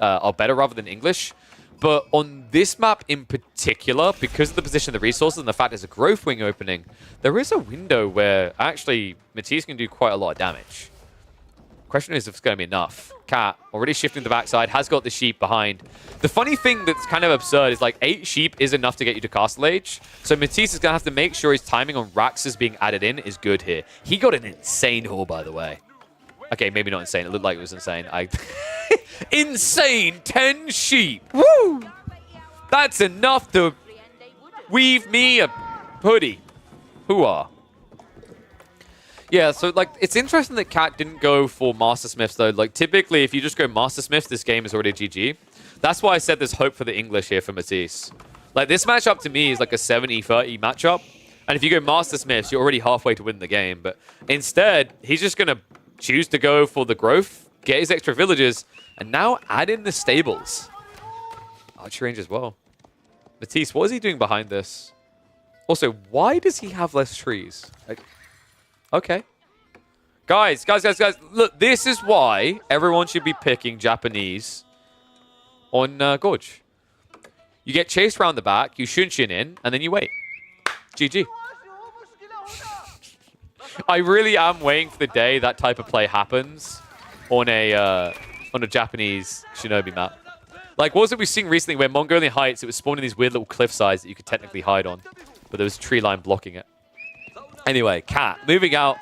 are better rather than English. But on this map in particular, because of the position of the resources and the fact there's a growth wing opening, there is a window where actually Matisse can do quite a lot of damage. Question is if it's going to be enough. Cat, already shifting the backside, has got the sheep behind. The funny thing that's kind of absurd is like 8 sheep is enough to get you to Castle Age. So Matisse is going to have to make sure his timing on Raxus being added in is good here. He got an insane haul, by the way. Okay, maybe not insane. It looked like it was insane. Insane 10 sheep. Woo! That's enough to weave me a hoodie. Hooah. Yeah, so like it's interesting that Cat didn't go for Master Smiths though. Like typically if you just go Master Smiths, this game is already GG. That's why I said there's hope for the English here for Matisse. Like this matchup to me is like a 70-30 matchup. And if you go Master Smiths, you're already halfway to win the game. But instead, he's just going to choose to go for the growth, get his extra villagers, and now add in the stables. Archery range as well. Matisse, what is he doing behind this? Also, why does he have less trees? Like, okay. Guys. Look, this is why everyone should be picking Japanese on Gorge. You get chased around the back, you shin in, and then you wait. GG. I really am waiting for the day that type of play happens on a Japanese Shinobi map. Like, what was it we've seen recently where Mongolian Heights, it was spawning these weird little cliff sides that you could technically hide on, but there was a tree line blocking it. Anyway, Cat, moving out.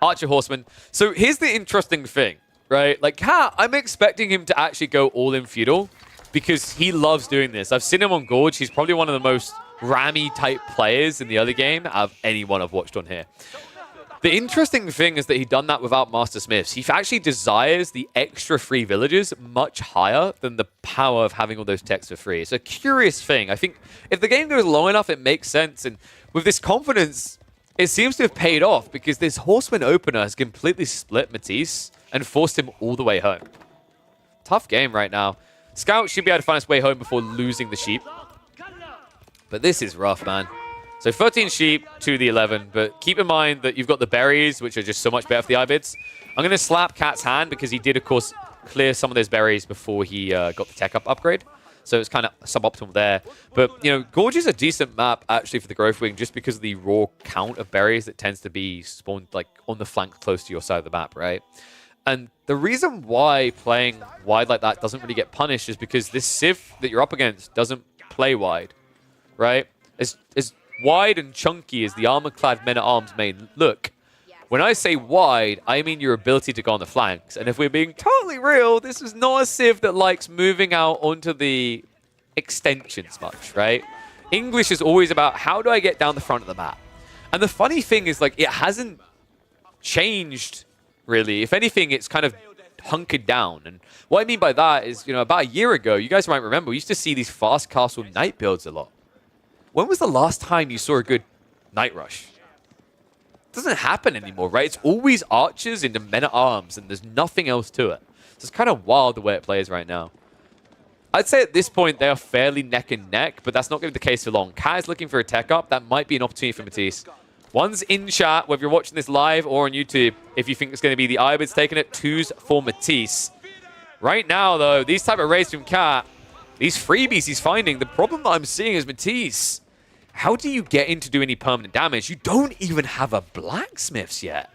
Archer Horseman. So here's the interesting thing, right? Like, Cat, I'm expecting him to actually go all in feudal because he loves doing this. I've seen him on Gorge. He's probably one of the most Rammy-type players in the other game out of anyone I've watched on here. The interesting thing is that he's done that without Master Smiths. He actually desires the extra free villages much higher than the power of having all those techs for free. It's a curious thing. I think if the game goes long enough, it makes sense. And with this confidence, it seems to have paid off because this Horseman opener has completely split Matisse and forced him all the way home. Tough game right now. Scout should be able to find his way home before losing the sheep. But this is rough, man. So 13 sheep to the 11, but keep in mind that you've got the berries, which are just so much better for the Ibids. I'm going to slap Cat's hand because he did, of course, clear some of those berries before he got the tech up upgrade. So it's kind of suboptimal there. But, you know, Gorge is a decent map, actually, for the Growth Wing, just because of the raw count of berries that tends to be spawned, like, on the flank close to your side of the map, right? And the reason why playing wide like that doesn't really get punished is because this Civ that you're up against doesn't play wide, right? As wide and chunky as the armor-clad men-at-arms may look, when I say wide, I mean your ability to go on the flanks. And if we're being totally real, this is not a Civ that likes moving out onto the extensions much, right? English is always about how do I get down the front of the map? And the funny thing is, like, it hasn't changed, really. If anything, it's kind of hunkered down. And what I mean by that is, you know, about a year ago, you guys might remember, we used to see these fast castle night builds a lot. When was the last time you saw a good night rush? It doesn't happen anymore, right? It's always archers into men-at-arms, and there's nothing else to it. So it's kind of wild the way it plays right now. I'd say at this point, they are fairly neck and neck, but that's not going to be the case for long. Cat is looking for a tech up. That might be an opportunity for Matisse. One's in chat, whether you're watching this live or on YouTube, if you think it's going to be the Ibids taking it, two's for Matisse. Right now, though, these type of raids from Cat, these freebies he's finding, the problem that I'm seeing is Matisse. How do you get in to do any permanent damage? You don't even have a blacksmiths yet.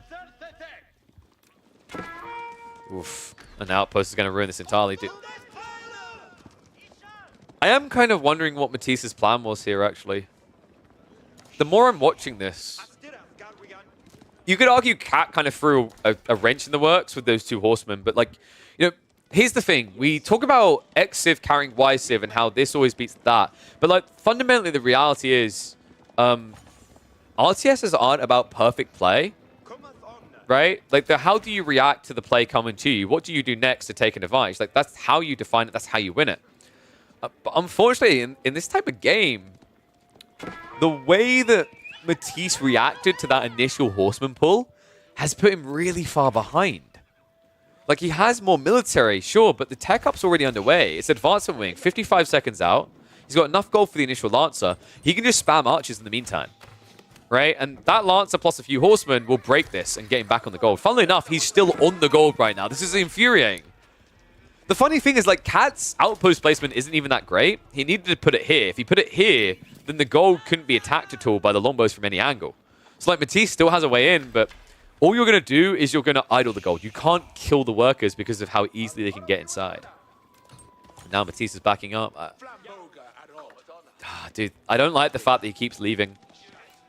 Oof. An outpost is going to ruin this entirely. I am kind of wondering what Matisse's plan was here, actually. The more I'm watching this, you could argue Cat kind of threw a wrench in the works with those two horsemen, but, like, you know, here's the thing. We talk about X Civ carrying Y Civ and how this always beats that. But, like, fundamentally, the reality is RTSs aren't about perfect play, right? Like, how do you react to the play coming to you? What do you do next to take an advantage? Like, that's how you define it. That's how you win it. But unfortunately, in this type of game, the way that Matisse reacted to that initial horseman pull has put him really far behind. Like, he has more military, sure, but the tech up's already underway. It's advancement wing, 55 seconds out. He's got enough gold for the initial Lancer. He can just spam archers in the meantime, right? And that Lancer plus a few horsemen will break this and get him back on the gold. Funnily enough, he's still on the gold right now. This is infuriating. The funny thing is, like, Cat's outpost placement isn't even that great. He needed to put it here. If he put it here, then the gold couldn't be attacked at all by the longbows from any angle. So, like, Matisse still has a way in, but all you're going to do is you're going to idle the gold. You can't kill the workers because of how easily they can get inside. Now Matisse is backing up. Dude, I don't like the fact that he keeps leaving.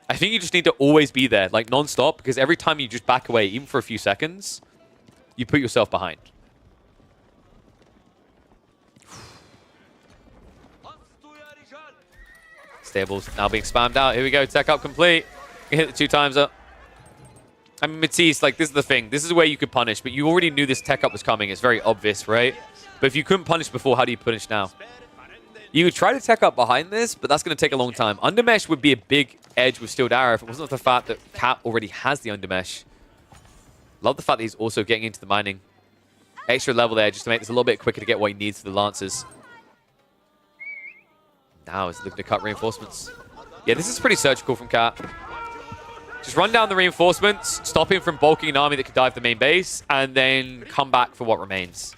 I think you just need to always be there, like, non-stop, because every time you just back away, even for a few seconds, you put yourself behind. Stables now being spammed out. Here we go. Tech up complete. You hit the 2 times up. I mean, Matisse, like, this is the thing. This is where you could punish, but you already knew this tech up was coming. It's very obvious, right? But if you couldn't punish before, how do you punish now? You would try to tech up behind this, but that's going to take a long time. Undermesh would be a big edge with Steeled Arrow if it wasn't for the fact that Cat already has the Undermesh. Love the fact that he's also getting into the mining. Extra level there just to make this a little bit quicker to get what he needs to the Lancers. Now he's looking to cut reinforcements. Yeah, this is pretty surgical from Cat. Just run down the reinforcements, stop him from bulking an army that could dive the main base, and then come back for what remains.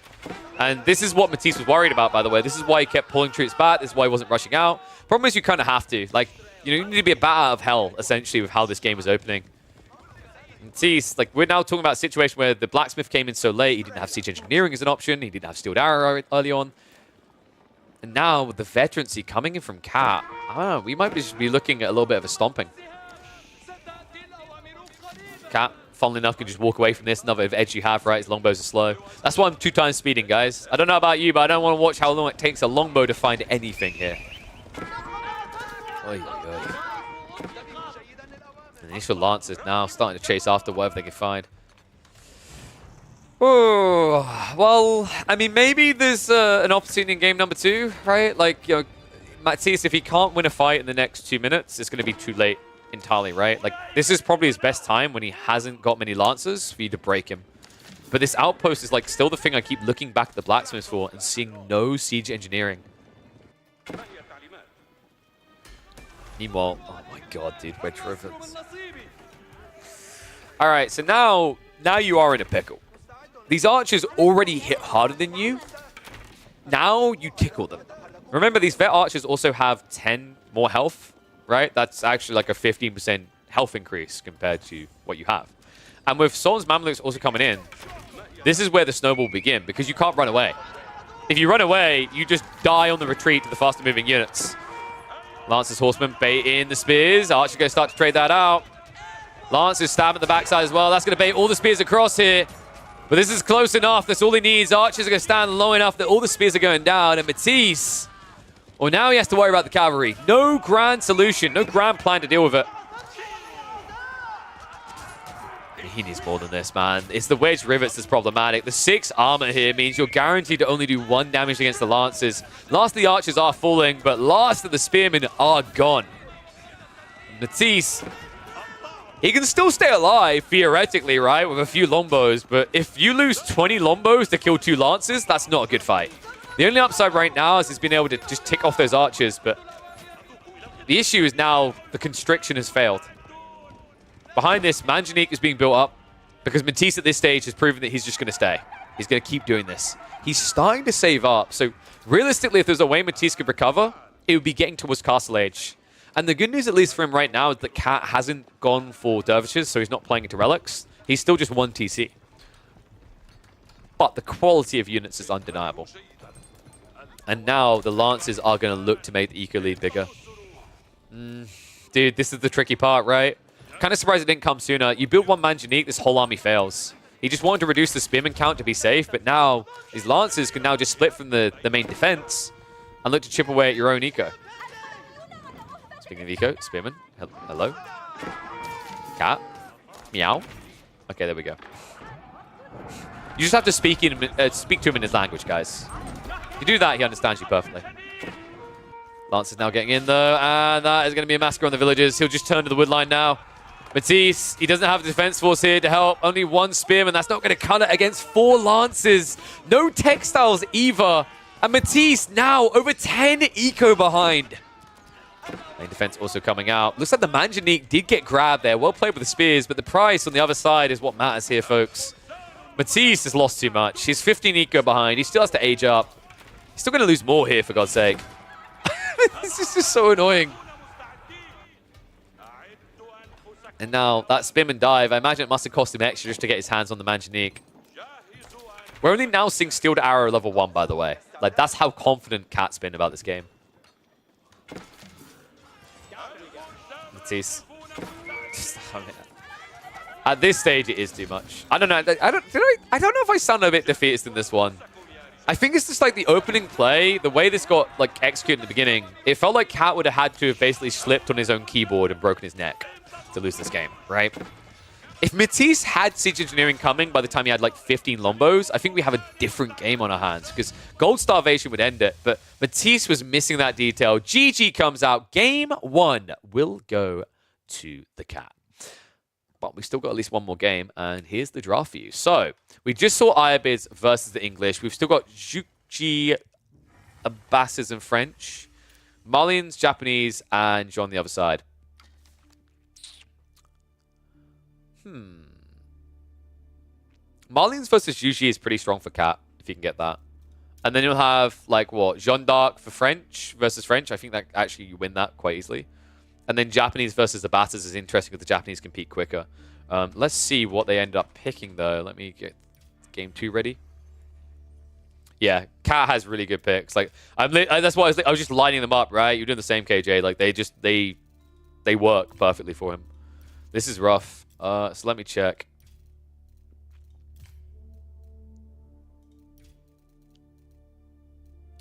And this is what Matisse was worried about, by the way. This is why he kept pulling troops back. This is why he wasn't rushing out. Problem is you kind of have to. Like, you know, you need to be a bat out of hell, essentially, with how this game is opening. Matisse, like, we're now talking about a situation where the blacksmith came in so late, he didn't have siege engineering as an option, he didn't have Steeled Arrow early on. And now, with the veterancy coming in from Cat, I don't know, we might just be looking at a little bit of a stomping. Cat, funnily enough, can just walk away from this. Another edge you have, right? His longbows are slow. That's why I'm 2 times speeding, guys. I don't know about you, but I don't want to watch how long it takes a longbow to find anything here. Oy, oy. The initial Lancers now starting to chase after whatever they can find. Oh, well, I mean, maybe there's an opportunity in game number 2, right? Like, you know, Matisse, if he can't win a fight in the next 2 minutes, it's going to be too late entirely, right? Like, this is probably his best time when he hasn't got many Lancers for you to break him. But this outpost is, like, still the thing I keep looking back at the blacksmiths for and seeing no siege engineering. Meanwhile, oh my god, dude, Wedge Rivets. Alright, so now you are in a pickle. These archers already hit harder than you. Now you tickle them. Remember, these vet archers also have 10 more health, right? That's actually like a 15% health increase compared to what you have. And with Sultan's Mamluks also coming in, this is where the snowball will begin, because you can't run away. If you run away, you just die on the retreat to the faster moving units. Lance's Horsemen bait in the spears. Archer's going to start to trade that out. Lance's stab at the backside as well. That's going to bait all the spears across here. But this is close enough. That's all he needs. Archers are going to stand low enough that all the spears are going down. And Matisse, well, now he has to worry about the cavalry. No grand solution. No grand plan to deal with it. He needs more than this, man. It's the Wedge Rivets that's problematic. The 6 armor here means you're guaranteed to only do 1 damage against the Lancers. Last of the archers are falling, but last of the spearmen are gone. Matisse, he can still stay alive, theoretically, right, with a few longbows, but if you lose 20 longbows to kill 2 Lancers, that's not a good fight. The only upside right now is he's been able to just tick off those archers, but the issue is now the constriction has failed. Behind this, Manjanique is being built up because Matisse at this stage has proven that he's just going to stay. He's going to keep doing this. He's starting to save up. So realistically, if there's a way Matisse could recover, it would be getting towards Castle Age. And the good news, at least for him right now, is that Cat hasn't gone for Dervishes, so he's not playing into Relics. He's still just 1 TC. But the quality of units is undeniable. And now the Lancers are going to look to make the eco lead bigger. Dude, this is the tricky part, right? Kind of surprised it didn't come sooner. You build 1 Manjanique, this whole army fails. He just wanted to reduce the spearman count to be safe, but now these Lancers can now just split from the main defense and look to chip away at your own eco. Speaking of eco, spearman, hello. Cat, meow. Okay, there we go. You just have to speak to him in his language, guys. If you do that, he understands you perfectly. Lance is now getting in, though, and that is going to be a massacre on the villagers. He'll just turn to the wood line now. Matisse, he doesn't have the defense force here to help. Only 1 spearman. That's not going to cut it against 4 lances. No textiles either. And Matisse now over 10 eco behind. Main defense also coming out. Looks like the Manjanique did get grabbed there. Well played with the spears, but the price on the other side is what matters here, folks. Matisse has lost too much. He's 15 eco behind. He still has to age up. He's still going to lose more here, for God's sake. This is just so annoying. And now that spearman dive, I imagine it must have cost him extra just to get his hands on the Manjanique. We're only now seeing Steeled Arrow level 1, by the way. Like, that's how confident Cat's been about this game. Matisse. At this stage, it is too much. I don't know. I don't know if I sound a bit defeatist in this one. I think it's just like the opening play, the way this got like executed in the beginning, it felt like Cat would have had to have basically slipped on his own keyboard and broken his neck to lose this game, right? If Matisse had Siege Engineering coming by the time he had like 15 Lombos, I think we have a different game on our hands because Gold Starvation would end it, but Matisse was missing that detail. GG comes out. Game 1 will go to the Cat. But we still got at least one more game, and here's the draft for you. So, we just saw Ayabids versus the English. We've still got Juki, Abbasses in French, Malians, Japanese, and John on the other side. Malians versus Juki is pretty strong for Cat, if you can get that. And then you'll have, like, what? Jeanne d'Arc for French versus French. I think that actually you win that quite easily. And then Japanese versus the Abbasses is interesting because the Japanese compete quicker. Let's see what they end up picking, though. Let me get game 2 ready. Yeah, Cat has really good picks. Like, that's why I was just lining them up, right? You're doing the same, KJ. Like, they work perfectly for him. This is rough. So let me check.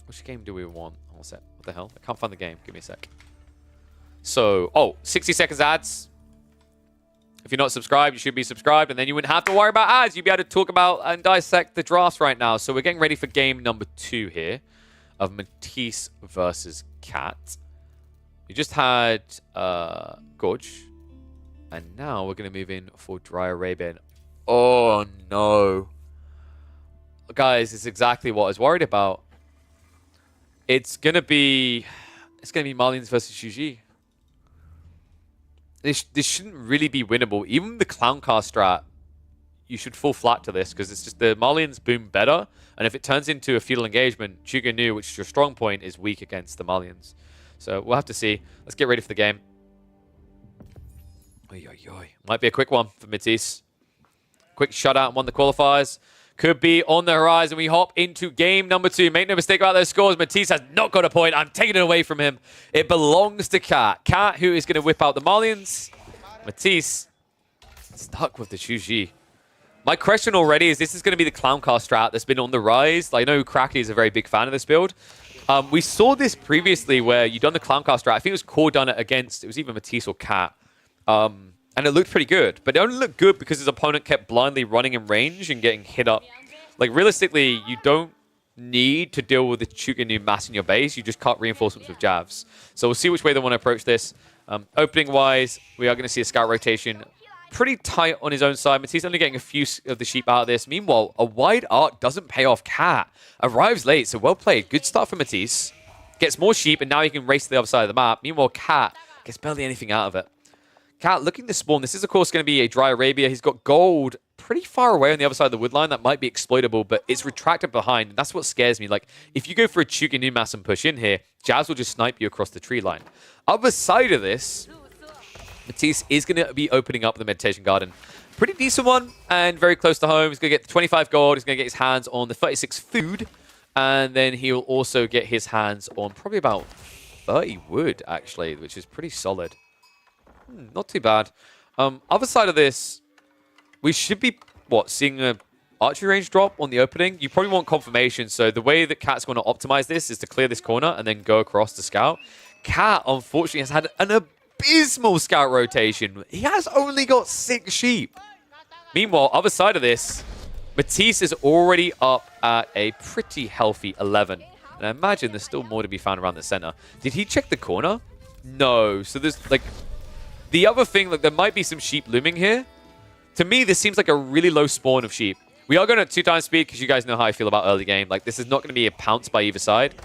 Which game do we want? One sec. What the hell? I can't find the game. Give me a sec. So, 60 seconds ads. If you're not subscribed, you should be subscribed, and then you wouldn't have to worry about ads. You'd be able to talk about and dissect the drafts right now. So we're getting ready for game number 2 here of Matisse versus Cat. We just had Gorge, and now we're going to move in for Dry Arabian. Oh, no. Guys, it's exactly what I was worried about. It's going to be Marlians versus Shuji. This shouldn't really be winnable. Even the Clown Car strat, you should fall flat to this because it's just the Marlians boom better. And if it turns into a feudal engagement, Chuga Nu, which is your strong point, is weak against the Marlians. So we'll have to see. Let's get ready for the game. Oy, oy, oy. Might be a quick one for Matisse. Quick shutout and won the qualifiers. Could be on the horizon. We hop into game number 2. Make no mistake about those scores. Matisse has not got a point. I'm taking it away from him. It belongs to Cat. Cat, who is going to whip out the Marlians. Matisse stuck with the Shuji. My question already is this is going to be the Clown Car strat that's been on the rise. I know Cracky is a very big fan of this build. We saw this previously where you done the Clown Car strat. I think it was Core done it against, it was either Matisse or Cat. And it looked pretty good, but it only looked good because his opponent kept blindly running in range and getting hit up. Like, realistically, you don't need to deal with the Chuga Nu mass in your base. You just cut reinforcements with jabs. So we'll see which way they want to approach this. Opening-wise, we are going to see a scout rotation pretty tight on his own side. Matisse only getting a few of the sheep out of this. Meanwhile, a wide arc doesn't pay off. Cat arrives late, so well played. Good start for Matisse. Gets more sheep, and now he can race to the other side of the map. Meanwhile, Cat gets barely anything out of it. Cat looking to spawn. This is, of course, going to be a Dry Arabia. He's got gold pretty far away on the other side of the wood line. That might be exploitable, but it's retracted behind. And that's what scares me. Like, if you go for a Chuga Nu mass and push in here, Jazz will just snipe you across the tree line. Other side of this, Matisse is going to be opening up the Meditation Garden. Pretty decent one and very close to home. He's going to get 25 gold. He's going to get his hands on the 36 food. And then he'll also get his hands on probably about 30 wood, actually, which is pretty solid. Not too bad. Other side of this, we should be, seeing a archery range drop on the opening. You probably want confirmation. So the way that Cat's going to optimize this is to clear this corner and then go across to scout. Cat, unfortunately, has had an abysmal scout rotation. He has only got 6 sheep. Meanwhile, other side of this, Matisse is already up at a pretty healthy 11. And I imagine there's still more to be found around the center. Did he check the corner? No. So there's, like... The other thing, like, there might be some sheep looming here. To me, this seems like a really low spawn of sheep. We are going at 2 times speed because you guys know how I feel about early game. Like, this is not going to be a pounce by either side.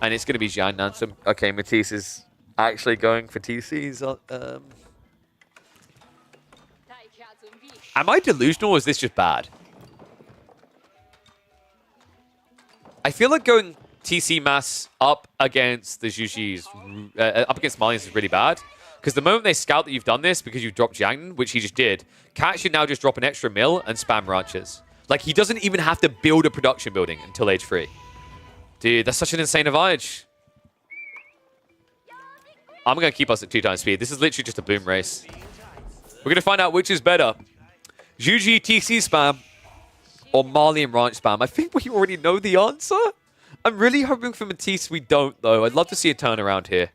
And it's going to be Jian Nansum. Okay, Matisse is actually going for TCs. Am I delusional or is this just bad? I feel like going TC mass up against the Zhujis, up against Marlians is really bad. Because the moment they scout that you've done this because you dropped Jiang, which he just did, Cat should now just drop an extra mill and spam ranches. Like, he doesn't even have to build a production building until age 3. Dude, that's such an insane advantage. I'm going to keep us at 2 times speed. This is literally just a boom race. We're going to find out which is better. Zhuji TC spam or Marlian ranch spam. I think we already know the answer. I'm really hoping for Matisse we don't, though. I'd love to see a turnaround here.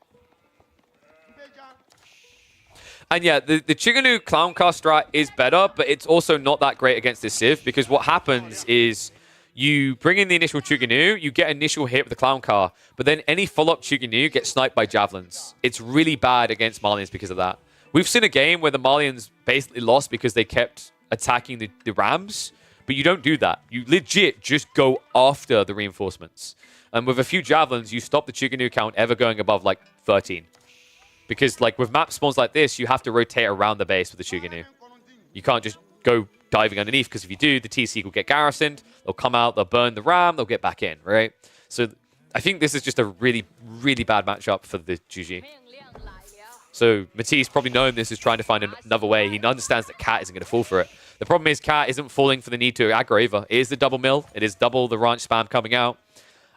And yeah, the Chuga Nu Clown Car strat is better, but it's also not that great against this Civ, because what happens is you bring in the initial Chuga Nu, you get initial hit with the Clown Car, but then any follow-up Chuga Nu gets sniped by Javelins. It's really bad against Marlians because of that. We've seen a game where the Marlians basically lost because they kept attacking the Rams, but you don't do that. You legit just go after the reinforcements. And with a few Javelins, you stop the Chuga Nu count ever going above, like, 13. Because, like, with map spawns like this, you have to rotate around the base with the Chuga Nu. You can't just go diving underneath, because if you do, the TC will get garrisoned, they'll come out, they'll burn the ram, they'll get back in, right? So I think this is just a really, really bad matchup for the GG. So Matisse, probably knowing this, is trying to find another way. He understands that Cat isn't going to fall for it. The problem is Cat isn't falling for the need to aggro either. It is the double mill. It is double the ranch spam coming out.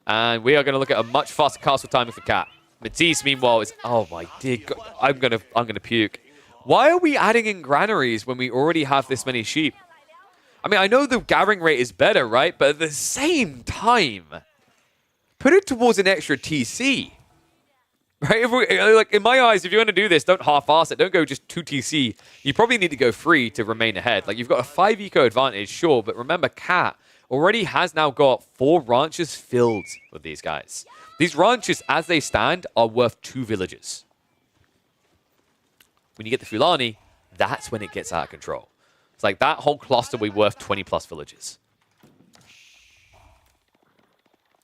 And we are going to look at a much faster castle timing for Cat. Matisse, meanwhile, is... Oh, my dear God. I'm gonna puke. Why are we adding in granaries when we already have this many sheep? I mean, I know the gathering rate is better, right? But at the same time, put it towards an extra TC. Right? Like in my eyes, if you want to do this, don't half-ass it. Don't go just 2 TC. You probably need to go 3 to remain ahead. Like you've got a 5 eco advantage, sure, but remember, Cat already has now got 4 ranches filled with these guys. These ranches, as they stand, are worth 2 villages. When you get the Fulani, that's when it gets out of control. It's like that whole cluster will be worth 20 plus villages.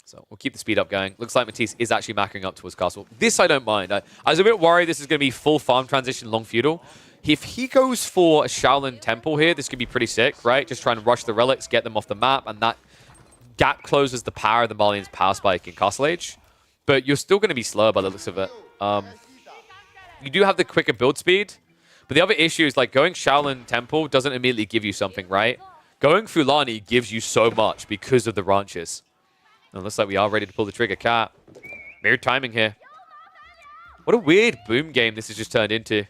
So we'll keep the speed up going. Looks like Matisse is actually macking up towards castle. This I don't mind. I was a bit worried this is going to be full farm transition, long feudal. If he goes for a Shaolin Temple here, this could be pretty sick, right? Just trying to rush the relics, get them off the map, and that gap closes the power of the Malian's power spike in Castle Age. But you're still going to be slower by the looks of it. You do have the quicker build speed, but the other issue is like going Shaolin Temple doesn't immediately give you something, right? Going Fulani gives you so much because of the ranches. And it looks like we are ready to pull the trigger. Cat. Weird timing here. What a weird boom game this has just turned into.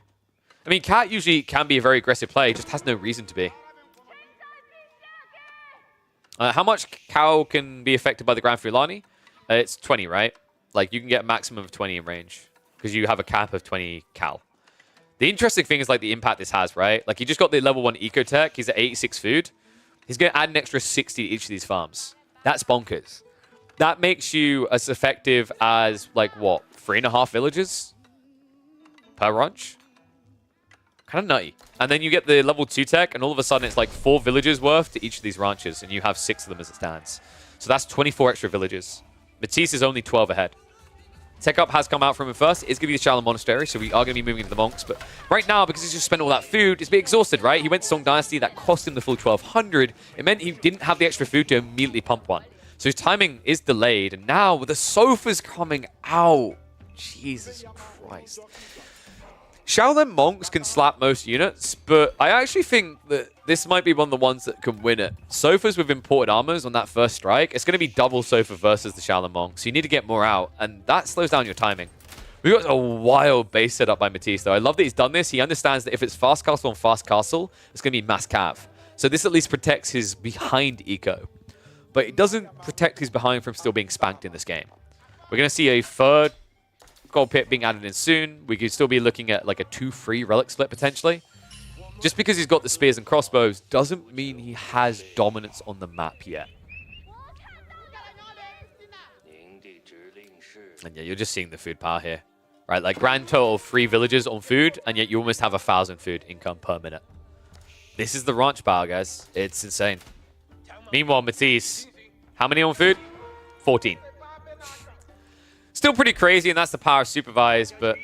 I mean, Cat usually can be a very aggressive play, just has no reason to be. How much Cow can be affected by the Grand Fulani? It's 20, right? Like, you can get a maximum of 20 in range because you have a cap of 20 Cal. The interesting thing is, like, the impact this has, right? Like, he just got the level 1 Ecotech. He's at 86 food. He's going to add an extra 60 to each of these farms. That's bonkers. That makes you as effective as, like, what, 3.5 villages per ranch? Kind of nutty. And then you get the level 2 tech, and all of a sudden it's like 4 villages worth to each of these ranches, and you have 6 of them as it stands. So that's 24 extra villages. Matisse is only 12 ahead. Tech up has come out from him first. It is going to be the Shaolin Monastery, so we are going to be moving into the monks. But right now, because he's just spent all that food, he's a bit exhausted, right? He went Song Dynasty. That cost him the full 1,200. It meant he didn't have the extra food to immediately pump one. So his timing is delayed. And now with the sofas coming out, Jesus Christ. Shaolin Monks can slap most units, but I actually think that this might be one of the ones that can win it. Sofas with imported armors on that first strike, it's going to be double Sofa versus the Shaolin Monks. So you need to get more out, and that slows down your timing. We've got a wild base set up by Matisse, though. I love that he's done this. He understands that if it's fast castle on fast castle, it's going to be mass cav. So this at least protects his behind eco. But it doesn't protect his behind from still being spanked in this game. We're going to see a third gold pit being added in soon. We could still be looking at like a 2-3 relic split potentially. Just because he's got the spears and crossbows doesn't mean he has dominance on the map yet. And yeah, you're just seeing the food power here. Right, like grand total of 3 villages on food, and yet you almost have 1,000 food income per minute. This is the ranch power, guys. It's insane. Meanwhile, Matisse, how many on food? 14. Still pretty crazy, and that's the power of supervise, but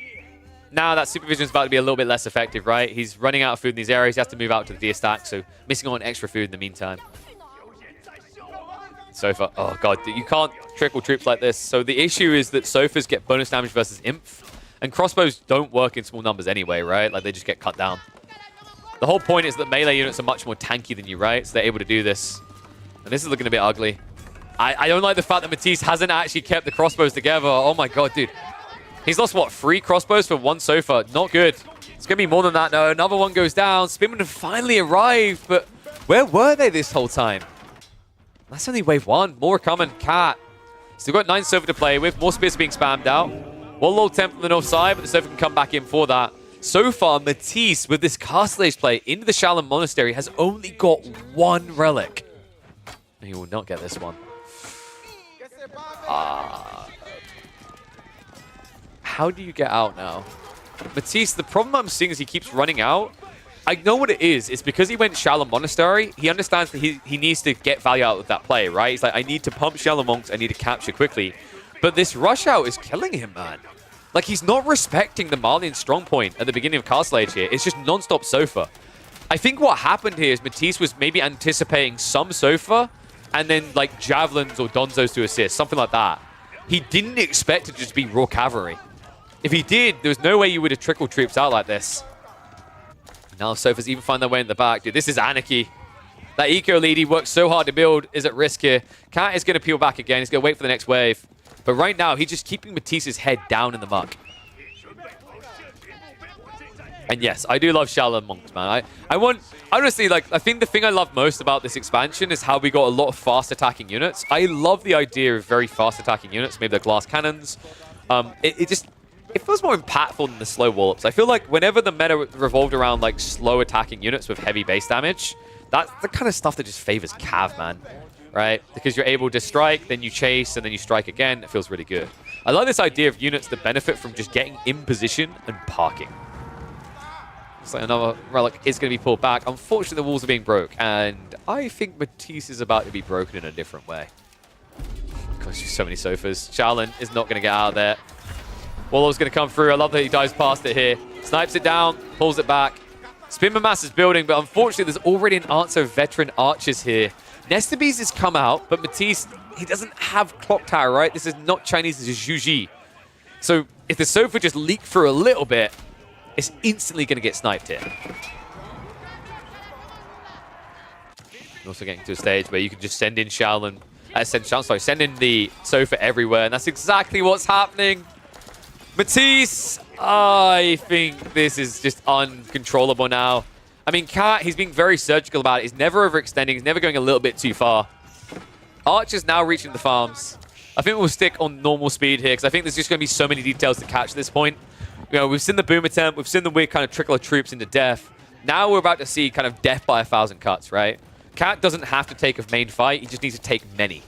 now that supervision is about to be a little bit less effective, right? He's running out of food in these areas. He has to move out to the deer stack, so missing on extra food in the meantime. Sofa. Oh, God. You can't trickle troops like this. So the issue is that Sofas get bonus damage versus Imp, and crossbows don't work in small numbers anyway, right? Like, they just get cut down. The whole point is that melee units are much more tanky than you, right? So they're able to do this. And this is looking a bit ugly. I don't like the fact that Matisse hasn't actually kept the crossbows together. Oh my God, dude. He's lost, what, 3 crossbows for 1 Sofa? Not good. It's going to be more than that, no. Another one goes down. Spearmen have finally arrived, but where were they this whole time? That's only wave 1. More coming. Cat. Still got 9 Sofa to play with. More spears being spammed out. One low temp from the north side, but the Sofa can come back in for that. So far, Matisse, with this Castle Age play into the Shaolin Monastery, has only got 1 relic. He will not get this one. How do you get out now? Matisse, the problem I'm seeing is he keeps running out. I know what it is. It's because he went Shaolin Monastery. He understands that he needs to get value out of that play, right? He's like, I need to pump Shaolin Monks. I need to capture quickly. But this rush out is killing him, man. Like, he's not respecting the Malian strong point at the beginning of Castle Age here. It's just non-stop Sofa. I think what happened here is Matisse was maybe anticipating some Sofa and then, like, javelins or donzos to assist, something like that. He didn't expect it to just be raw cavalry. If he did, there was no way you would have trickled troops out like this. Now Sofa's even find their way in the back. Dude, this is anarchy. That eco lead he worked so hard to build is at risk here. Cat is going to peel back again. He's going to wait for the next wave. But right now, he's just keeping Matisse's head down in the muck. And yes, I do love Shaolin Monks, man. Honestly, like, I think the thing I love most about this expansion is how we got a lot of fast attacking units. I love the idea of very fast attacking units, maybe the glass cannons. It feels more impactful than the slow wall-ups. I feel like whenever the meta revolved around like slow attacking units with heavy base damage, that's the kind of stuff that just favors Cav, man. Right? Because you're able to strike, then you chase, and then you strike again. It feels really good. I like this idea of units that benefit from just getting in position and parking. Looks like another relic is going to be pulled back. Unfortunately, the walls are being broke, and I think Matisse is about to be broken in a different way. Because there's so many sofas. Shaolin is not going to get out of there. Wallow's going to come through. I love that he dives past it here. Snipes it down, pulls it back. Spinman Mass is building, but unfortunately, there's already an answer of veteran archers here. Nestabees has come out, but Matisse, he doesn't have Clock Tower, right? This is not Chinese, this is Zhuji. So if the sofa just leaked through a little bit, it's instantly going to get sniped here. Also getting to a stage where you can just send in Shaolin, send in the sofa everywhere, and that's exactly what's happening. Matisse, I think this is just uncontrollable now. I mean, Cat, he's being very surgical about it. He's never overextending. He's never going a little bit too far. Archer's now reaching the farms. I think we'll stick on normal speed here because I think there's just going to be so many details to catch at this point. You know, we've seen the boom attempt. We've seen the weird kind of trickle of troops into death. Now we're about to see kind of death by 1,000 cuts, right? Cat doesn't have to take a main fight. He just needs to take many.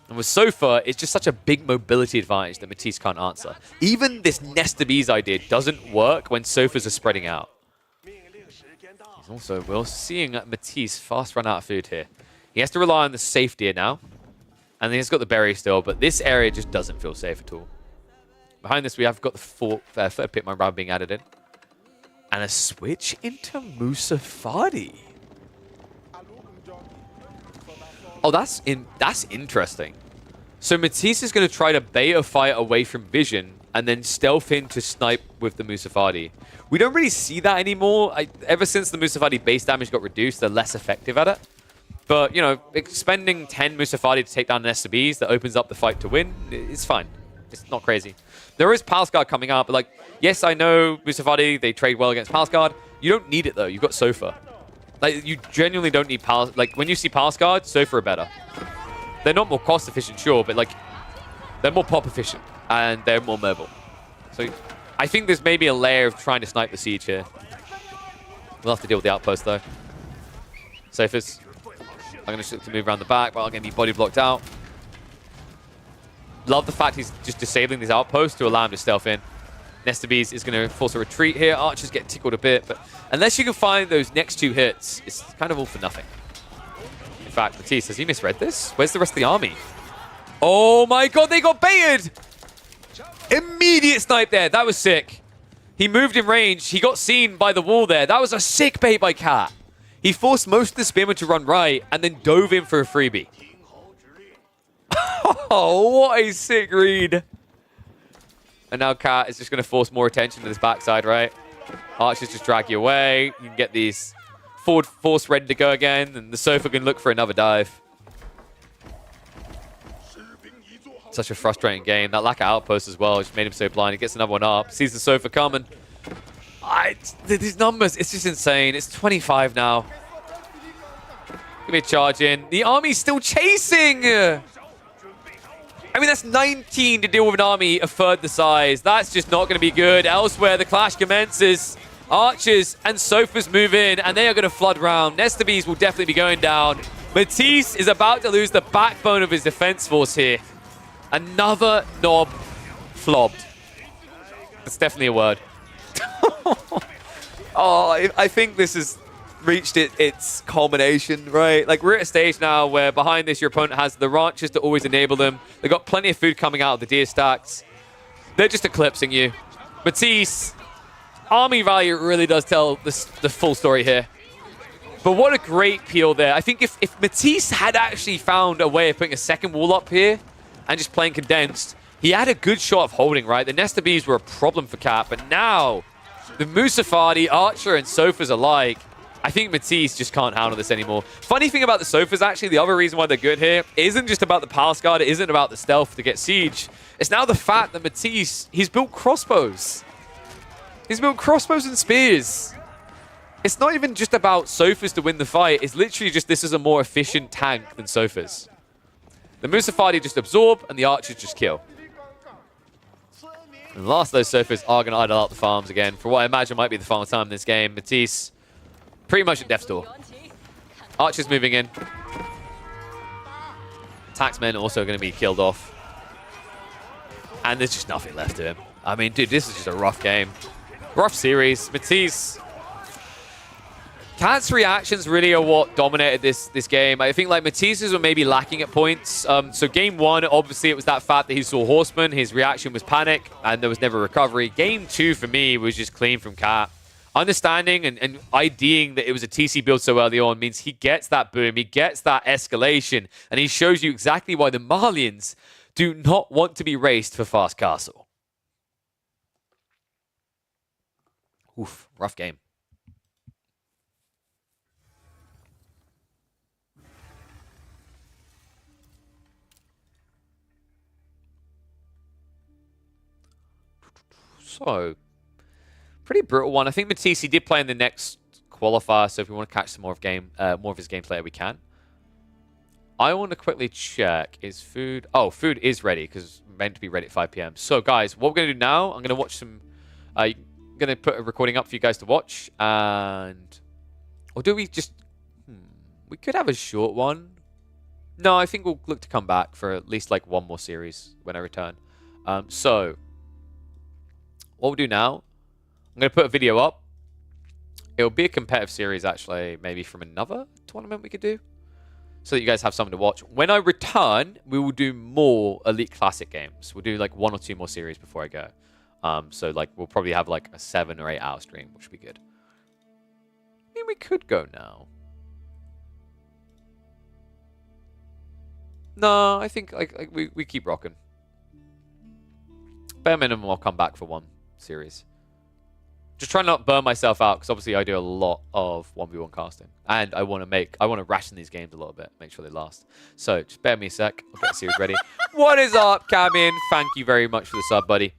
And with Sofa, it's just such a big mobility advantage that Matisse can't answer. Even this Nestabees idea doesn't work when Sofas are spreading out. Also, we're seeing Matisse fast run out of food here. He has to rely on the safe deer now. And he's got the berry still, but this area just doesn't feel safe at all. Behind this, we have got the third pit mine round being added in. And a switch into Musafadi. Oh, that's interesting. So Matisse is going to try to bait a fight away from vision and then stealth in to snipe with the Musafadi. We don't really see that anymore. Ever since the Musafadi base damage got reduced, they're less effective at it. But, you know, spending 10 Musafadi to take down an SCBs that opens up the fight to win, it's fine. It's not crazy. There is Palace Guard coming out, but, like, yes, I know Musafadi, they trade well against Palace Guard. You don't need it, though. You've got Sofa. Like, you genuinely don't need Palace. Like, when you see Palace Guard, Sofa are better. They're not more cost efficient, sure, but, like, they're more pop efficient and they're more mobile. So I think there's maybe a layer of trying to snipe the siege here. We'll have to deal with the outpost, though. Sofas. I'm going to move around the back, but I'm going to be body blocked out. Love the fact he's just disabling these outposts to allow him to stealth in. Nestabees is going to force a retreat here. Archers get tickled a bit, but unless you can find those next two hits, it's kind of all for nothing. In fact, Matisse, has he misread this? Where's the rest of the army? Oh my god, they got baited! Immediate snipe there. That was sick. He moved in range. He got seen by the wall there. That was a sick bait by Cat. He forced most of the spearmen to run right and then dove in for a freebie. Oh, what a sick read. And now Cat is just going to force more attention to this backside, right? Archers just drag you away. You can get these forward force ready to go again, and the Sofa can look for another dive. Such a frustrating game. That lack of outposts as well just made him so blind. He gets another one up, sees the Sofa coming. These numbers, it's just insane. It's 25 now. Give me a charge in. The army's still chasing. I mean, that's 19 to deal with an army a third the size. That's just not going to be good. Elsewhere, the clash commences. Archers and Sofas move in, and they are going to flood round. Nestabees will definitely be going down. Matisse is about to lose the backbone of his defense force here. Another knob flobbed. That's definitely a word. Oh, I think this has reached its culmination, right? Like, we're at a stage now where behind this, your opponent has the ranchers to always enable them. They've got plenty of food coming out of the deer stacks. They're just eclipsing you. Matisse, army value really does tell the full story here. But what a great peel there. I think if Matisse had actually found a way of putting a second wall up here and just playing condensed, he had a good shot of holding, right? The Nestabees were a problem for Cat, but now the Musafadi, Archer, and Sofas alike, I think Matisse just can't handle this anymore. Funny thing about the Sofas, actually, the other reason why they're good here isn't just about the Palace Guard, it isn't about the stealth to get siege. It's now the fact that Matisse, he's built crossbows. He's built crossbows and spears. It's not even just about Sofas to win the fight. It's literally just this is a more efficient tank than Sofas. The Musafadi just absorb, and the archers just kill. And the last of those Sofas are going to idle out the farms again for what I imagine might be the final time in this game. Matisse, pretty much at death's door. Archers moving in. Taxmen also going to be killed off. And there's just nothing left to him. I mean, dude, this is just a rough game. Rough series. Matisse. Cat's reactions really are what dominated this game. I think like Matisse's were maybe lacking at points. So game 1, obviously it was that fact that he saw Horseman. His reaction was panic, and there was never recovery. Game 2 for me was just clean from Cat. Understanding and IDing that it was a TC build so early on means he gets that boom, he gets that escalation, and he shows you exactly why the Malians do not want to be raced for Fast Castle. Oof, rough game. So, pretty brutal one. I think Matisse did play in the next qualifier, so if we want to catch some more of his gameplay, we can. I want to quickly check, is food... Oh, food is ready, because it's meant to be ready at 5 PM. So, guys, what we're going to do now, I'm going to watch some... I'm going to put a recording up for you guys to watch, and... Or do we just... We could have a short one. No, I think we'll look to come back for at least, like, one more series when I return. So... What we'll do now, I'm going to put a video up. It'll be a competitive series, actually, maybe from another tournament we could do, so that you guys have something to watch. When I return, we will do more Elite Classic games. We'll do like 1 or 2 more series before I go. So like we'll probably have like a 7 or 8 hour stream, which would be good. I mean, we could go now. No, I think like we keep rocking. Bare minimum, I'll come back for 1 series. Just trying not to burn myself out, because obviously I do a lot of 1v1 casting, and I want to ration these games a little bit, make sure they last. So just bear me a sec. I'll get the series ready. What is up, Camin? Thank you very much for the sub, buddy.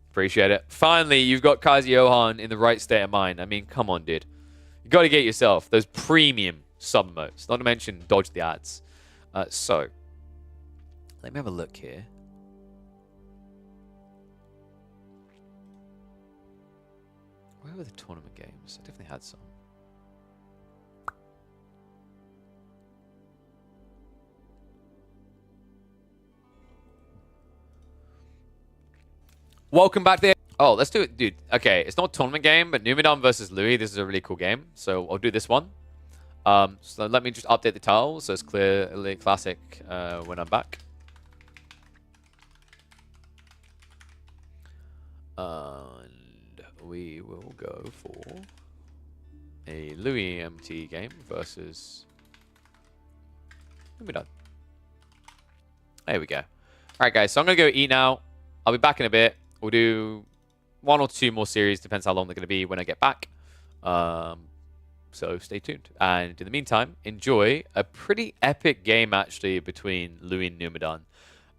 Appreciate it. Finally, you've got Kazi Johan in the right state of mind. I mean, come on, dude. You got to get yourself those premium sub modes. Not to mention dodge the ads. So let me have a look here. Where were the tournament games? I definitely had some. Welcome back there. Oh, let's do it, dude. Okay, it's not a tournament game, but Numidan versus Louis. This is a really cool game. So I'll do this one. So let me just update the title so it's clear Elite Classic when I'm back. And we will go for a Louis MT game versus Numidan. There we go. All right, guys. So I'm going to go eat now. I'll be back in a bit. We'll do 1 or 2 more series. Depends how long they're going to be when I get back. So stay tuned. And in the meantime, enjoy a pretty epic game, actually, between Louis and Numidan.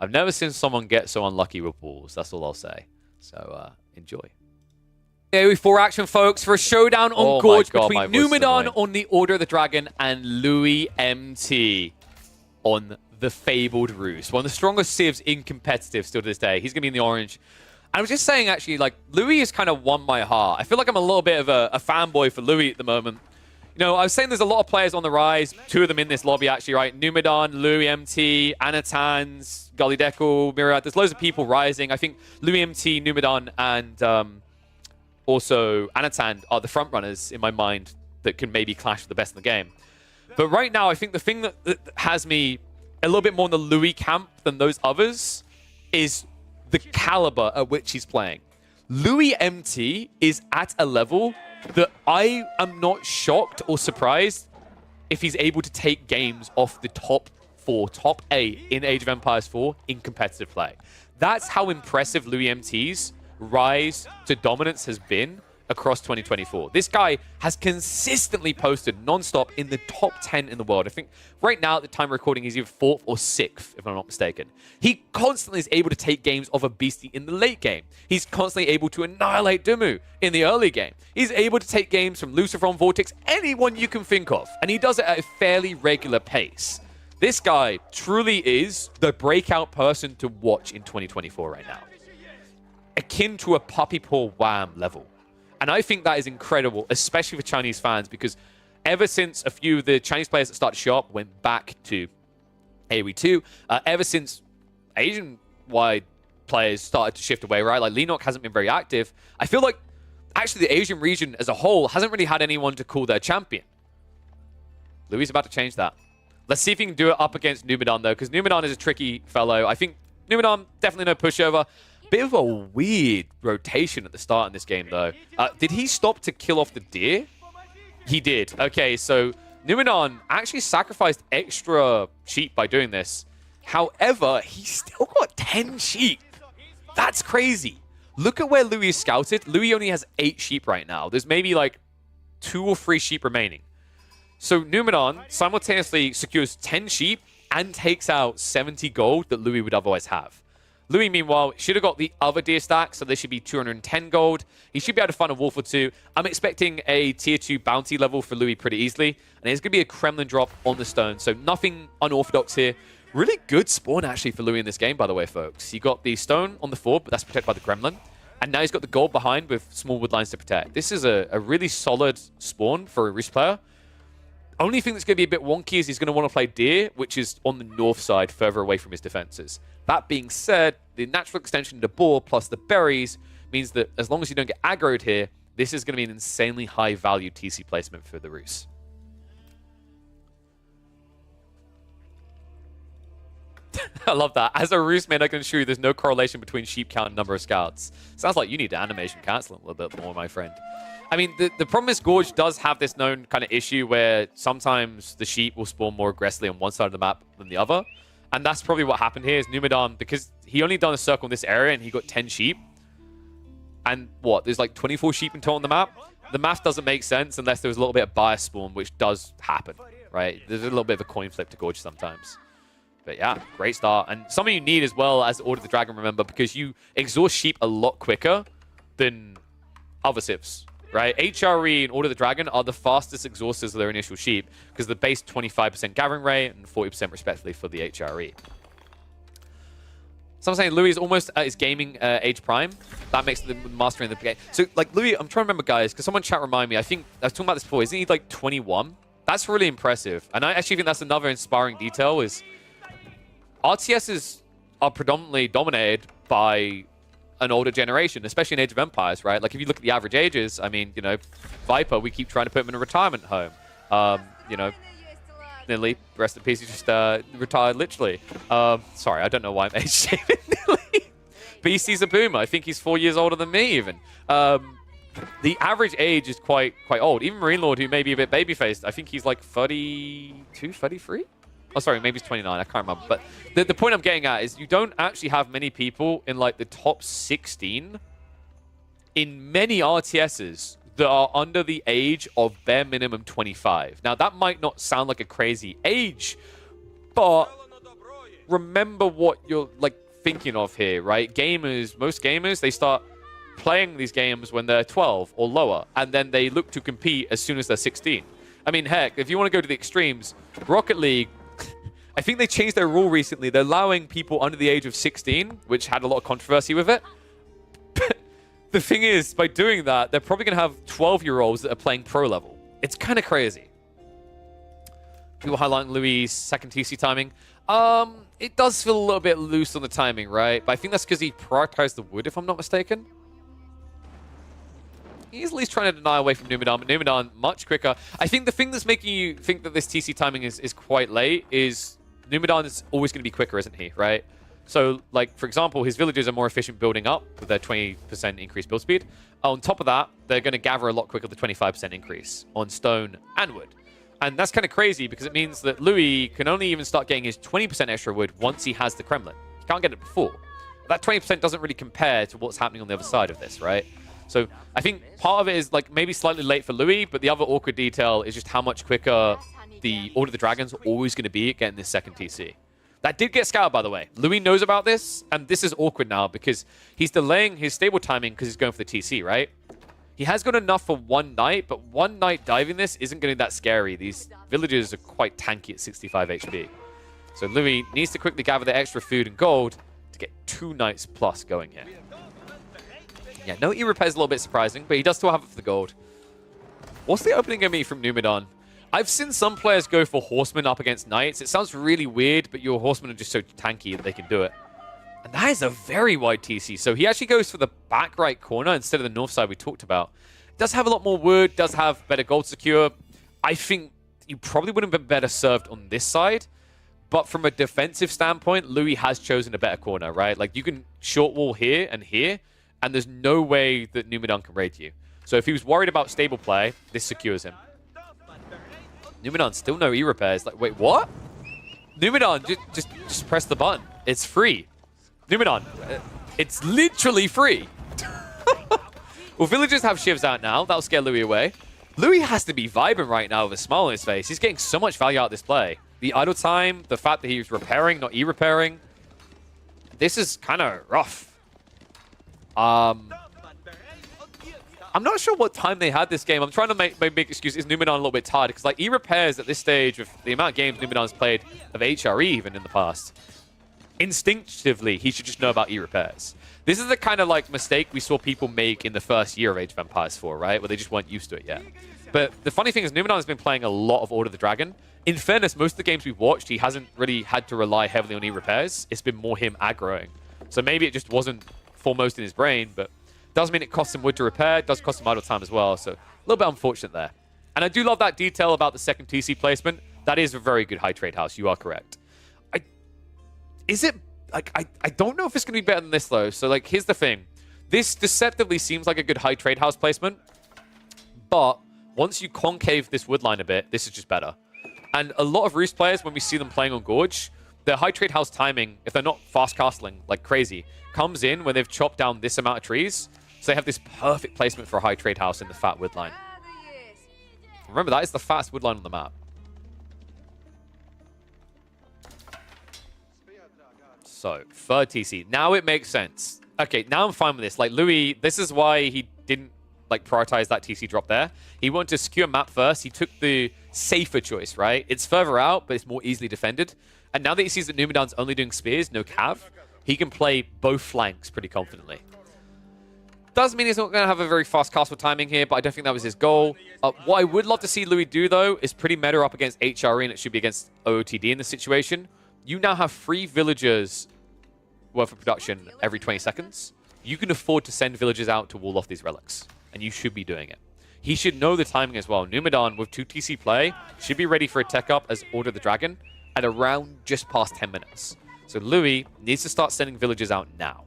I've never seen someone get so unlucky with balls. That's all I'll say. So enjoy. Okay, for action, folks, for a showdown on Gorge between Numidan on the Order of the Dragon and Louis MT on the Fabled Roost. One of the strongest civs in competitive still to this day. He's going to be in the orange. I was just saying, actually, like, Louis has kind of won my heart. I feel like I'm a little bit of a fanboy for Louis at the moment. You know, I was saying there's a lot of players on the rise. 2 of them in this lobby, actually, right? Numidan, Louis MT, Anatans, Gully Deckle, Myriad. There's loads of people rising. I think Louis MT, Numidan, and also Anatan are the front runners in my mind that can maybe clash with the best in the game. But right now, I think the thing that has me a little bit more in the Louis camp than those others is the caliber at which he's playing. Louis MT is at a level that I am not shocked or surprised if he's able to take games off the top 4, top 8 in Age of Empires 4 in competitive play. That's how impressive Louis MT's rise to dominance has been across 2024. This guy has consistently posted non-stop in the top 10 in the world. I think right now at the time of recording, he's either 4th or 6th, if I'm not mistaken. He constantly is able to take games off a Beastie in the late game. He's constantly able to annihilate Dumu in the early game. He's able to take games from Lucifer, Vortex, anyone you can think of. And he does it at a fairly regular pace. This guy truly is the breakout person to watch in 2024 right now. Akin to a puppy paw Wham level. And I think that is incredible, especially for Chinese fans, because ever since a few of the Chinese players that started Sharp went back to AoE 2, ever since Asian-wide players started to shift away, right? Like, Leenock hasn't been very active. I feel like, actually, the Asian region as a whole hasn't really had anyone to call their champion. Louis is about to change that. Let's see if he can do it up against Numidan, though, because Numidan is a tricky fellow. I think Numidan, definitely no pushover. Bit of a weird rotation at the start in this game, though. Did he stop to kill off the deer? He did. Okay, so Numidan actually sacrificed extra sheep by doing this. However, he still got 10 sheep. That's crazy. Look at where Louis is scouted. Louis only has 8 sheep right now. There's maybe like 2 or 3 sheep remaining. So Numidan simultaneously secures 10 sheep and takes out 70 gold that Louis would otherwise have. Louis, meanwhile, should have got the other deer stack, so this should be 210 gold. He should be able to find a wolf or 2. I'm expecting a tier 2 bounty level for Louis pretty easily. And there's going to be a Kremlin drop on the stone, so nothing unorthodox here. Really good spawn, actually, for Louis in this game, by the way, folks. He got the stone on the fort, but that's protected by the Kremlin. And now he's got the gold behind with small wood lines to protect. This is a really solid spawn for a Roost player. Only thing that's going to be a bit wonky is he's going to want to play deer, which is on the north side, further away from his defenses. That being said, the natural extension to boar plus the berries means that as long as you don't get aggroed here, this is going to be an insanely high value TC placement for the Roos. I love that. As a Roos man, I can assure you there's no correlation between sheep count and number of scouts. Sounds like you need to animation cancel a little bit more, my friend. I mean, the problem is Gorge does have this known kind of issue where sometimes the sheep will spawn more aggressively on one side of the map than the other. And that's probably what happened here is Numidan, because he only done a circle in this area and he got 10 sheep. And what? There's like 24 sheep in total on the map. The math doesn't make sense unless there was a little bit of bias spawn, which does happen, right? There's a little bit of a coin flip to Gorge sometimes. But yeah, great start. And something you need as well as Order of the Dragon, remember, because you exhaust sheep a lot quicker than other civs. Right, HRE and Order of the Dragon are the fastest exhausters of their initial sheep because the base 25% gathering rate and 40% respectively for the HRE. So I'm saying Louis is almost at his gaming age prime. That makes the mastering the game. So like Louis, I'm trying to remember, guys, because someone chat remind me. I think I was talking about this before. Isn't he like 21? That's really impressive, and I actually think that's another inspiring detail. Is RTSs are predominantly dominated by an older generation, especially in Age of Empires, right? Like if you look at the average ages, I mean, you know, Viper, we keep trying to put him in a retirement home. You know, Nilly, rest in peace, he just retired literally. Sorry, I don't know why I'm age shaming Nilly. BC's a boomer. I think he's 4 years older than me even. The average age is quite old. Even Marine Lord, who may be a bit baby-faced, I think he's like 32, 33? Oh, sorry, maybe he's 29. I can't remember. But the point I'm getting at is you don't actually have many people in like the top 16 in many RTSs that are under the age of bare minimum 25. Now, that might not sound like a crazy age, but remember what you're like thinking of here, right? Gamers, most gamers, they start playing these games when they're 12 or lower, and then they look to compete as soon as they're 16. I mean, heck, if you want to go to the extremes, Rocket League, I think they changed their rule recently. They're allowing people under the age of 16, which had a lot of controversy with it. The thing is, by doing that, they're probably going to have 12-year-olds that are playing pro level. It's kind of crazy. People highlighting Louis' second TC timing. It does feel a little bit loose on the timing, right? But I think that's because he prioritized the wood, if I'm not mistaken. He's at least trying to deny away from Numidan, but Numidan much quicker. I think the thing that's making you think that this TC timing is quite late is Numidan is always going to be quicker, isn't he, right? So, like, for example, his villagers are more efficient building up with their 20% increased build speed. On top of that, they're going to gather a lot quicker the 25% increase on stone and wood. And that's kind of crazy because it means that Louis can only even start getting his 20% extra wood once he has the Kremlin. He can't get it before. That 20% doesn't really compare to what's happening on the other side of this, right? So I think part of it is like maybe slightly late for Louis, but the other awkward detail is just how much quicker the Order of the Dragon's always going to be at getting this second TC. That did get scouted, by the way. Louis knows about this, and this is awkward now because he's delaying his stable timing because he's going for the TC, right? He has got enough for one night, but one night diving this isn't going to be that scary. These villagers are quite tanky at 65 HP. So Louis needs to quickly gather the extra food and gold to get 2 nights plus going here. Yeah, no E-repair is a little bit surprising, but he does still have it for the gold. What's the opening going to be from Numidan? I've seen some players go for horsemen up against knights. It sounds really weird, but your horsemen are just so tanky that they can do it. And that is a very wide TC. So he actually goes for the back right corner instead of the north side we talked about. Does have a lot more wood, does have better gold secure. I think you probably wouldn't have been better served on this side. But from a defensive standpoint, Louis has chosen a better corner, right? Like you can short wall here, and there's no way that Numidan can raid you. So if he was worried about stable play, this secures him. Numidan still no E-repairs. Like, wait, what? Numidan, just press the button. It's free. Numidan, it's literally free. Well, villagers have shivs out now. That'll scare Louis away. Louis has to be vibing right now with a smile on his face. He's getting so much value out of this play. The idle time, the fact that he's repairing, not E-repairing. This is kind of rough. I'm not sure what time they had this game. I'm trying to make excuses. Numidan a little bit tired because like E-repairs at this stage with the amount of games Numidan's played of HRE even in the past, instinctively he should just know about E-repairs. This is the kind of like mistake we saw people make in the first year of Age of Empires 4, right? Where they just weren't used to it yet. But the funny thing is Numidan has been playing a lot of Order of the Dragon. In fairness, most of the games we've watched, he hasn't really had to rely heavily on E-repairs. It's been more him aggroing. So maybe it just wasn't foremost in his brain, but does mean it costs him wood to repair. It does cost him idle time as well. So a little bit unfortunate there. And I do love that detail about the second TC placement. That is a very good high trade house. You are correct. I don't know if it's going to be better than this, though. So, like, here's the thing. This deceptively seems like a good high trade house placement. But once you concave this wood line a bit, this is just better. And a lot of Roost players, when we see them playing on Gorge, their high trade house timing, if they're not fast castling like crazy, comes in when they've chopped down this amount of trees. So they have this perfect placement for a high trade house in the fat wood line. Remember, that is the fattest wood line on the map. So, third TC. Now it makes sense. Okay, now I'm fine with this. Like, Louis, this is why he didn't, like, prioritize that TC drop there. He wanted to secure map first. He took the safer choice, right? It's further out, but it's more easily defended. And now that he sees that Numidan's only doing spears, no cav, he can play both flanks pretty confidently. Does mean he's not going to have a very fast castle timing here, but I don't think that was his goal. What I would love to see Louis do, though, is pretty meta up against HRE, and it should be against OOTD in this situation. You now have 3 villagers worth of production every 20 seconds. You can afford to send villagers out to wall off these relics, and you should be doing it. He should know the timing as well. Numidan, with 2 TC play, should be ready for a tech up as Order of the Dragon at around just past 10 minutes. So Louis needs to start sending villagers out now.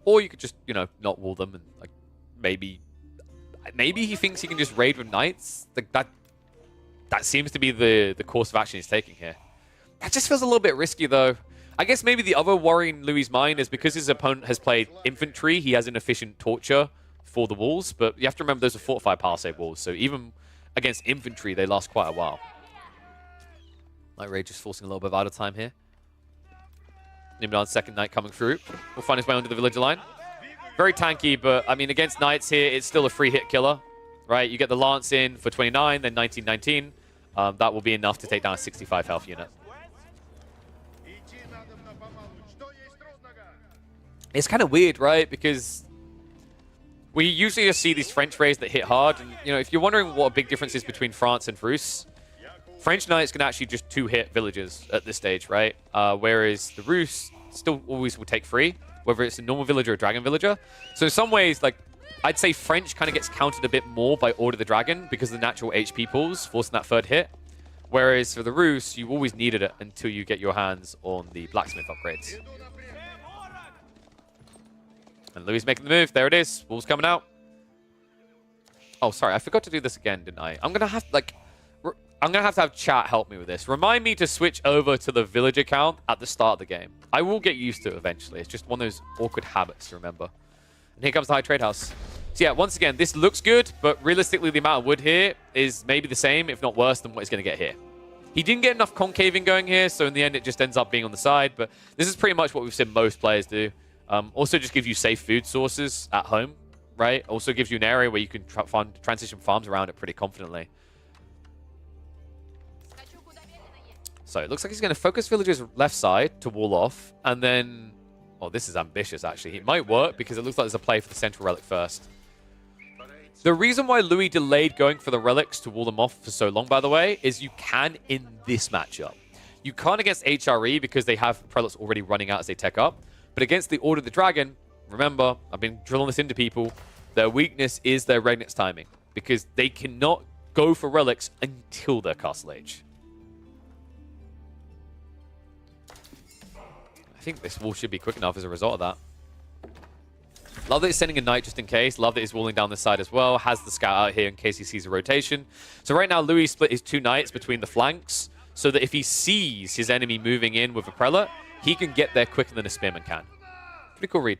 Or you could just, you know, not wall them and like maybe he thinks he can just raid with knights. Like that seems to be the course of action he's taking here. That just feels a little bit risky though. I guess maybe the other worry in Louis' mind is because his opponent has played infantry, he has an efficient torture for the walls, but you have to remember those are fortified palisade walls, so even against infantry, they last quite a while. Light Rage just forcing a little bit of idle time here. Numidan's second knight coming through. Will find his way onto the villager line. Very tanky, but I mean, against knights here, it's still a free hit killer, right? You get the lance in for 29, then 1919. That will be enough to take down a 65 health unit. It's kind of weird, right? Because we usually just see these French raids that hit hard. And, you know, if you're wondering what a big difference is between France and Rus, French knights can actually just 2-hit villagers at this stage, right? Whereas the Rus still always will take 3, whether it's a normal villager or a dragon villager. So in some ways, like, I'd say French kind of gets countered a bit more by Order of the Dragon because of the natural HP pools, forcing that 3rd hit. Whereas for the Rus, you always needed it until you get your hands on the blacksmith upgrades. And Louis making the move. There it is. Walls coming out. Oh, sorry. I forgot to do this again, didn't I? I'm going to have, like... I'm going to have chat help me with this. Remind me to switch over to the village account at the start of the game. I will get used to it eventually. It's just one of those awkward habits to remember. And here comes the high trade house. So yeah, once again, this looks good, but realistically, the amount of wood here is maybe the same, if not worse, than what he's going to get here. He didn't get enough concaving going here, so in the end, it just ends up being on the side. But this is pretty much what we've seen most players do. Also just gives you safe food sources at home, right? Also gives you an area where you can transition farms around it pretty confidently. So it looks like he's going to focus villagers left side to wall off, and then... Oh, this is ambitious, actually. It might work because it looks like there's a play for the central relic first. The reason why Louis delayed going for the relics to wall them off for so long, by the way, is you can in this matchup. You can't against HRE because they have prelates already running out as they tech up. But against the Order of the Dragon, remember, I've been drilling this into people, their weakness is their Regnit's timing. Because they cannot go for relics until their Castle Age. I think this wall should be quick enough as a result of that. Love that he's sending a knight just in case. Love that he's walling down this side as well. Has the scout out here in case he sees a rotation. So right now, Louis split his 2 knights between the flanks so that if he sees his enemy moving in with a prelate, he can get there quicker than a spearman can. Pretty cool read.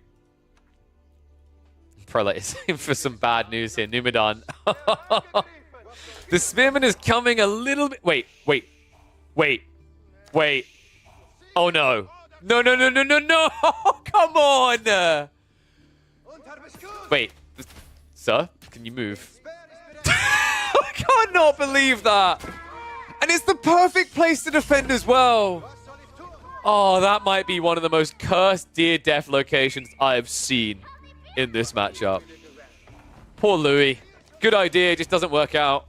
Prelate is in for some bad news here. Numidan. The spearman is coming a little bit... Wait. Oh, no. No. Come on. Wait. Sir, can you move? I cannot believe that. And it's the perfect place to defend as well. Oh, that might be one of the most cursed dear death locations I have seen in this matchup. Poor Louis. Good idea, just doesn't work out.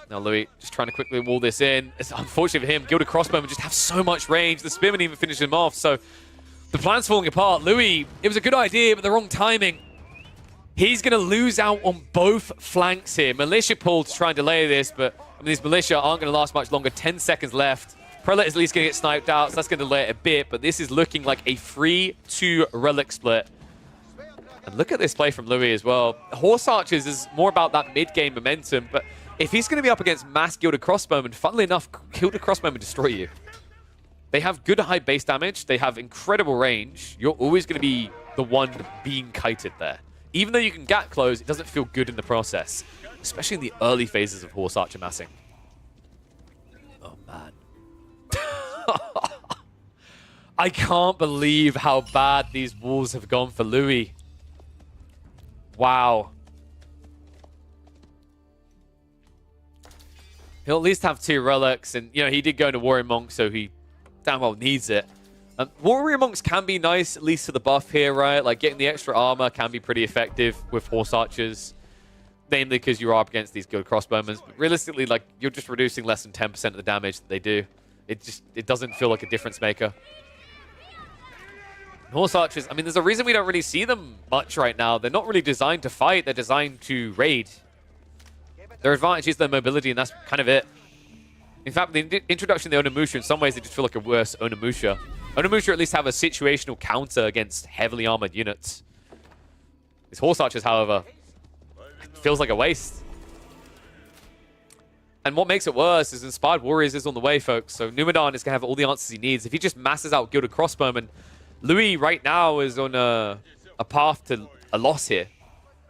Now Louis just trying to quickly wall this in. It's unfortunate for him. Gilded Crossbowmen just have so much range. The Spearman even finished him off, so the plan's falling apart. Louis, it was a good idea, but the wrong timing. He's going to lose out on both flanks here. Militia pulled to try and delay this, but I mean, these militia aren't going to last much longer. 10 seconds left. Prelate is at least going to get sniped out, so that's going to delay it a bit, but this is looking like a 3-2 relic split. And look at this play from Louis as well. Horse Archers is more about that mid-game momentum, but if he's going to be up against mass Gilded Crossbowmen, funnily enough, Gilded Crossbowmen destroy you. They have good high base damage. They have incredible range. You're always going to be the one being kited there. Even though you can gap close, it doesn't feel good in the process, especially in the early phases of Horse Archer massing. Oh, man. I can't believe how bad these walls have gone for Louis. Wow. He'll at least have 2 relics, and, you know, he did go into Warrior Monk, so he damn well needs it. Warrior Monks can be nice, at least to the buff here, right? Like, getting the extra armor can be pretty effective with Horse Archers, namely because you are up against these Gilded Crossbowmen. But realistically, like, you're just reducing less than 10% of the damage that they do. It doesn't feel like a difference maker. Horse Archers, I mean, there's a reason we don't really see them much right now. They're not really designed to fight. They're designed to raid. Their advantage is their mobility, and that's kind of it. In fact, the introduction of the Onimusha, in some ways, they just feel like a worse Onimusha. Onimusha at least have a situational counter against heavily armored units. These Horse Archers, however, feels like a waste. And what makes it worse is Inspired Warriors is on the way, folks. So Numidan is going to have all the answers he needs. If he just masses out Gilded Crossbowmen, Louis right now is on a path to a loss here.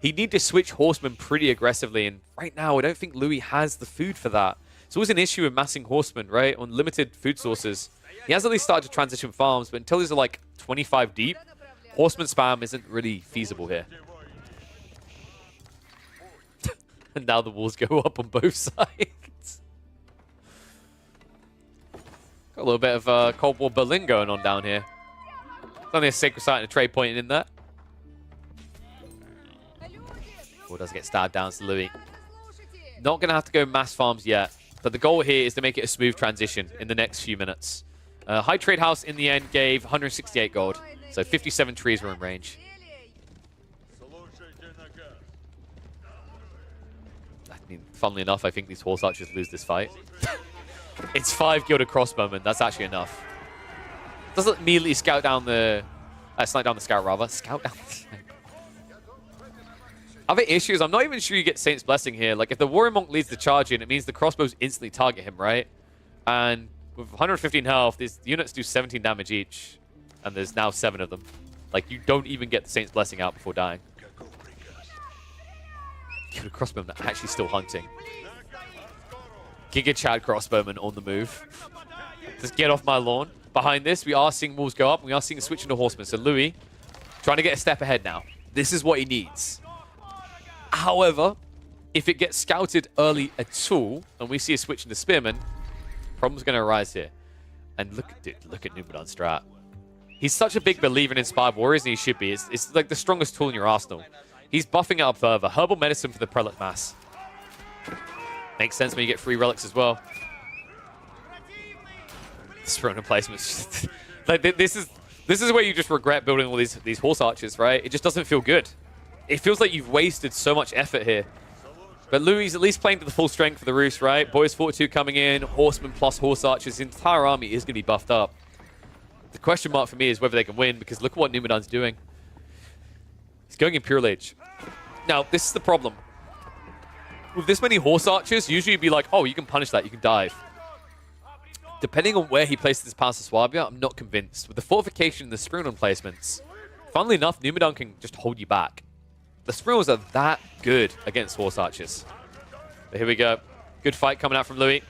He'd need to switch Horsemen pretty aggressively, and right now I don't think Louis has the food for that. It's always an issue with massing Horsemen, right? On limited food sources. He has at least started to transition farms, but until these are like 25 deep, Horseman spam isn't really feasible here. And now the walls go up on both sides. Got a little bit of Cold War Berlin going on down here. There's only a Sacred Site and a trade point in there. Or does get stabbed down to Louis. Not going to have to go mass farms yet. But the goal here is to make it a smooth transition in the next few minutes. High Trade House in the end gave 168 gold. So 57 trees were in range. I mean, funnily enough, I think these Horse Archers lose this fight. It's 5 Gilded Crossbowmen. That's actually enough. Doesn't immediately scout down the... snipe down the scout, rather. Scout down the snipe. Other issues, I'm not even sure you get Saint's Blessing here. Like, if the Warrior Monk leads the charge in, it means the crossbows instantly target him, right? And with 115 health, these units do 17 damage each. And there's now 7 of them. Like, you don't even get the Saint's Blessing out before dying. The crossbowman actually still hunting. Giga Chad crossbowman on the move. Just get off my lawn. Behind this, we are seeing walls go up. And we are seeing a switch into horsemen. So Louis, trying to get a step ahead now. This is what he needs. However, if it gets scouted early at all, and we see a switch into spearmen, problem's going to arise here. And look at Numidan's strat. He's such a big believer in Inspired Warriors, and he should be. It's like the strongest tool in your arsenal. He's buffing it up further. Herbal Medicine for the Prelate Mass. Makes sense when you get free relics as well. Throne placements. Like, this is where you just regret building all these horse archers, right? It just doesn't feel good. It feels like you've wasted so much effort here. But Louis at least playing to the full strength for the Roos, right? Boys Fortitude coming in, horsemen plus horse archers. His entire army is going to be buffed up. The question mark for me is whether they can win, because look at what Numidan's doing. He's going Imperial Age. Now, this is the problem. With this many horse archers, usually you'd be like, oh, you can punish that, you can dive. Depending on where he places his Palace of Swabia, I'm not convinced. With the fortification and the Spruan placements, funnily enough, Numidan can just hold you back. The Spruans are that good against horse archers. But here we go. Good fight coming out from Louis.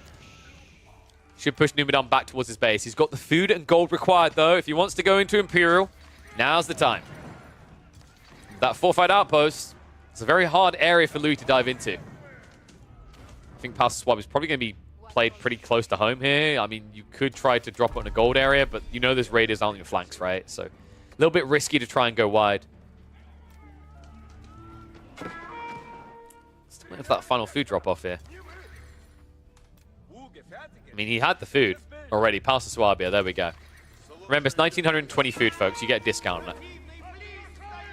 Should push Numidan back towards his base. He's got the food and gold required, though. If he wants to go into Imperial, now's the time. That fortified outpost, it's a very hard area for Louis to dive into. I think Palace of Swab is probably going to be played pretty close to home here. I mean, you could try to drop it in a gold area, but you know there's raiders on your flanks, right? So a little bit risky to try and go wide. Still waiting for that final food drop-off here. I mean, he had the food already. Palace of Swabia, there we go. Remember, it's 1920 food, folks. You get a discount on it.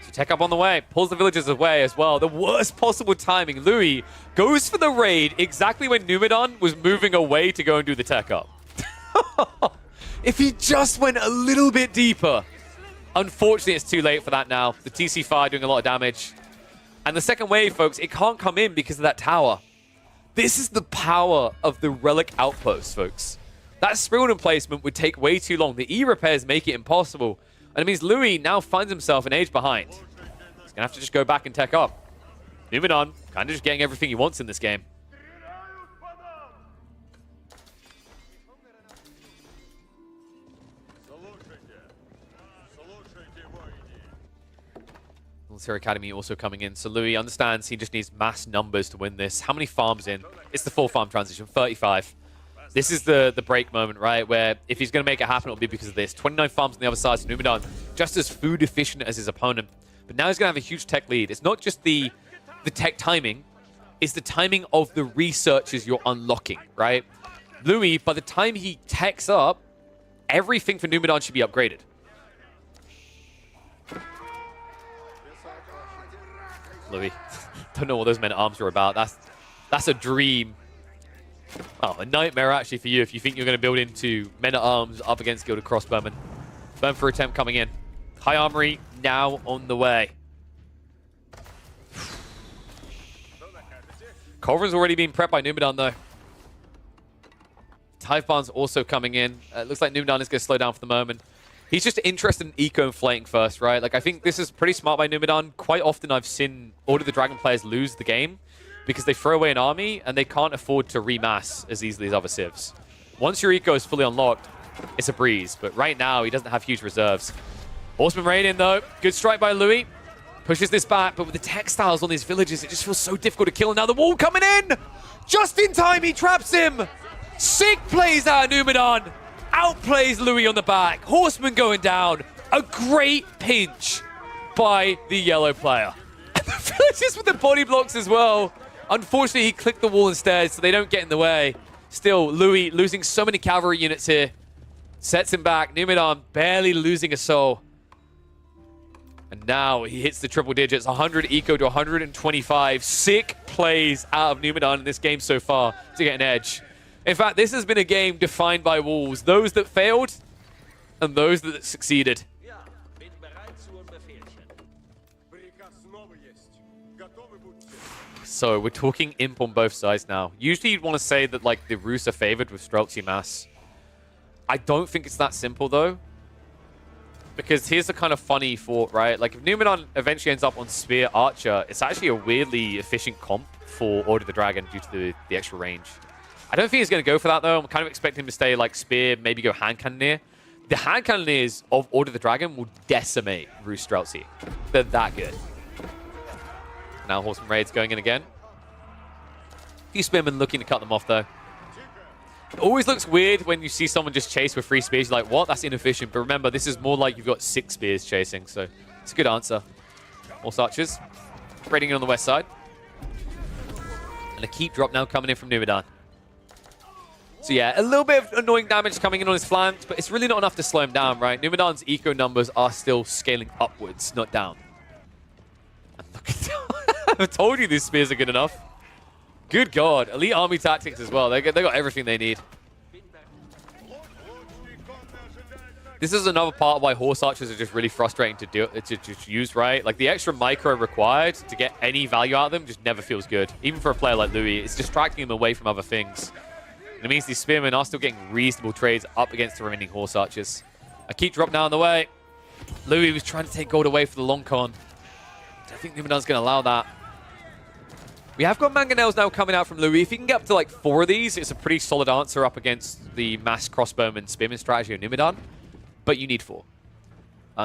So Tech Up on the way. Pulls the villagers away as well. The worst possible timing. Louis goes for the raid exactly when Numidan was moving away to go and do the Tech Up. If he just went a little bit deeper. Unfortunately, it's too late for that now. The TC Fire doing a lot of damage. And the second wave, folks, it can't come in because of that tower. This is the power of the Relic Outpost, folks. That Spruan placement would take way too long. The E-repairs make it impossible. And it means Louis now finds himself an age behind. He's going to have to just go back and tech up. Numidan, kind of just getting everything he wants in this game. Military Academy also coming in. So Louis understands he just needs mass numbers to win this. How many farms in? It's the full farm transition, 35. This is the break moment, right? Where if he's going to make it happen, it'll be because of this. 29 farms on the other side, so Numidan just as food efficient as his opponent. But now he's going to have a huge tech lead. It's not just the tech timing. It's the timing of the researches you're unlocking, right? Louis, by the time he techs up, everything for Numidan should be upgraded. Louis, don't know what those men-at-arms are about. That's a dream. Oh, a nightmare actually for you if you think you're going to build into men-at-arms up against Gilded Crossbowmen. Burn for attempt coming in. High Armory now on the way. Culverin's already been prepped by Numidan though. Tithe Barn's also coming in. Looks like Numidan is going to slow down for the moment. He's just interested in eco-inflating first, right? Like, I think this is pretty smart by Numidan. Quite often I've seen Order of the Dragon players lose the game because they throw away an army and they can't afford to remass as easily as other civs. Once your eco is fully unlocked, it's a breeze. But right now, he doesn't have huge reserves. Horseman raid in, though. Good strike by Louis. Pushes this back, but with the textiles on these villages, it just feels so difficult to kill. And now the wall coming in! Just in time, he traps him! Sick plays out of Numidan! Outplays Louis on the back. Horseman going down. A great pinch by the yellow player. And the villagers with the body blocks as well. Unfortunately, he clicked the wall instead, so they don't get in the way. Still, Louis losing so many cavalry units here. Sets him back. Numidan barely losing a soul. And now he hits the triple digits. 100 eco to 125. Sick plays out of Numidan in this game so far to get an edge. In fact, this has been a game defined by walls. Those that failed and those that succeeded. Ja, bin bereit zu einem Befehlchen. Приказ снова есть. Готовы So we're talking imp on both sides now. Usually you'd want to say that like the Rus are favored with Streltsy Mass. I don't think it's that simple though. Because here's the kind of funny thought, right? Like if Numenor eventually ends up on Spear Archer, it's actually a weirdly efficient comp for Order of the Dragon due to the extra range. I don't think he's going to go for that though. I'm kind of expecting him to stay like Spear, maybe go Hand Cannoneer. The Hand Cannoneers of Order of the Dragon will decimate Rus Streltsy. They're that good. Now Horseman Raid's going in again. A few Spearmen looking to cut them off though. It always looks weird when you see someone just chase with 3 spears. You're like, what? That's inefficient. But remember, this is more like you've got 6 spears chasing. So it's a good answer. Horse Archers. Raiding in on the west side. And a keep drop now coming in from Numenor. So yeah, a little bit of annoying damage coming in on his flanks, but it's really not enough to slow him down, right? Numenor's eco numbers are still scaling upwards, not down. And look at that. I told you these spears are good enough. Good God. Elite army tactics as well. They got everything they need. This is another part why Horse Archers are just really frustrating to just use, right? Like the extra micro required to get any value out of them just never feels good. Even for a player like Louis, it's distracting him away from other things. And it means these Spearmen are still getting reasonable trades up against the remaining Horse Archers. A keep drop now on the way. Louis was trying to take gold away for the long con. I think Numenor's going to allow that. We have got Mangonels now coming out from Louis. If he can get up to like 4 of these, it's a pretty solid answer up against the mass crossbowman Spearman strategy of Numenor. But you need 4.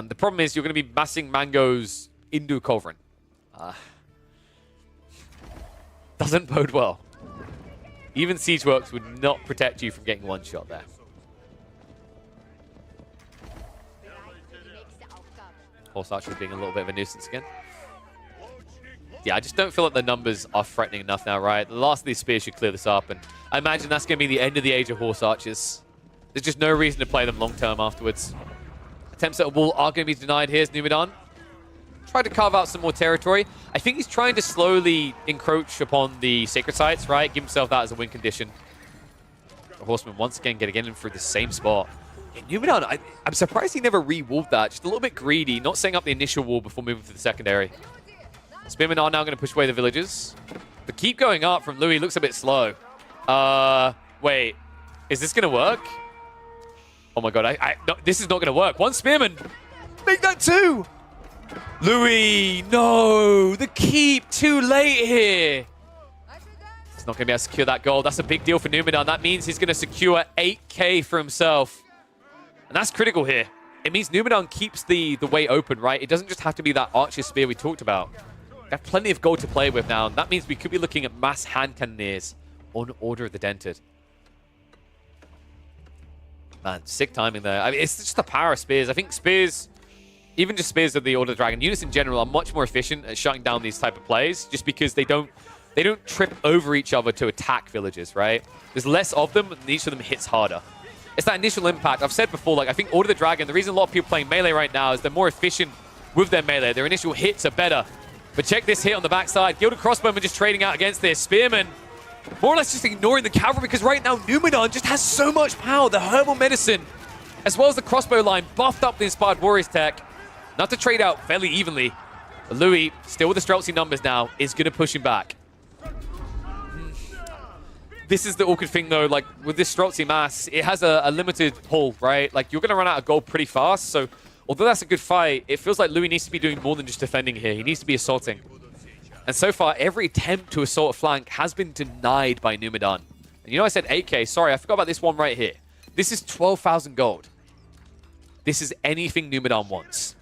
The problem is you're going to be massing Mangoes into Culverin. Doesn't bode well. Even Siegeworks would not protect you from getting 1 shot there. Horse Archer being a little bit of a nuisance again. Yeah, I just don't feel like the numbers are threatening enough now, right? The last of these spears should clear this up, and I imagine that's going to be the end of the age of Horse Archers. There's just no reason to play them long-term afterwards. Attempts at a wall are going to be denied. Here's Numenor. Tried to carve out some more territory. I think he's trying to slowly encroach upon the sacred sites, right? Give himself that as a win condition. The Horseman once again getting in through the same spot. Yeah, Numenor, I'm surprised he never re-walled that. Just a little bit greedy, not setting up the initial wall before moving to the secondary. Spearmen are now going to push away the villagers. The keep going up from Louis looks a bit slow. Wait. Is this going to work? Oh my god, no, this is not going to work. 1 Spearman. Make that 2. Louis, no. The keep, too late here. He's not going to be able to secure that gold. That's a big deal for Numenor. That means he's going to secure 8k for himself. And that's critical here. It means Numenor keeps the way open, right? It doesn't just have to be that Archer Spear we talked about. We have plenty of gold to play with now, and that means we could be looking at mass hand cannoneers on Order of the Dented. Man, sick timing there. I mean, it's just the power of spears. I think spears, even just spears of the Order of the Dragon, units in general are much more efficient at shutting down these type of plays, just because they don't trip over each other to attack villages, right? There's less of them, and each of them hits harder. It's that initial impact. I've said before, like, I think Order of the Dragon, the reason a lot of people playing melee right now is they're more efficient with their melee. Their initial hits are better. But check this hit on the backside. Gilded Crossbowmen just trading out against their Spearmen. More or less just ignoring the cavalry because right now Numenor just has so much power. The herbal medicine, as well as the crossbow line, buffed up the Inspired Warriors tech. Not to trade out fairly evenly. But Louis, still with the Streltsy numbers now, is going to push him back. This is the awkward thing, though. Like, with this Streltsy mass, it has a limited pull, right? Like, you're going to run out of gold pretty fast. So, although that's a good fight, it feels like Louis needs to be doing more than just defending here. He needs to be assaulting. And so far, every attempt to assault a flank has been denied by Numenor. And you know I said 8k. Sorry, I forgot about this one right here. This is 12,000 gold. This is anything Numenor wants.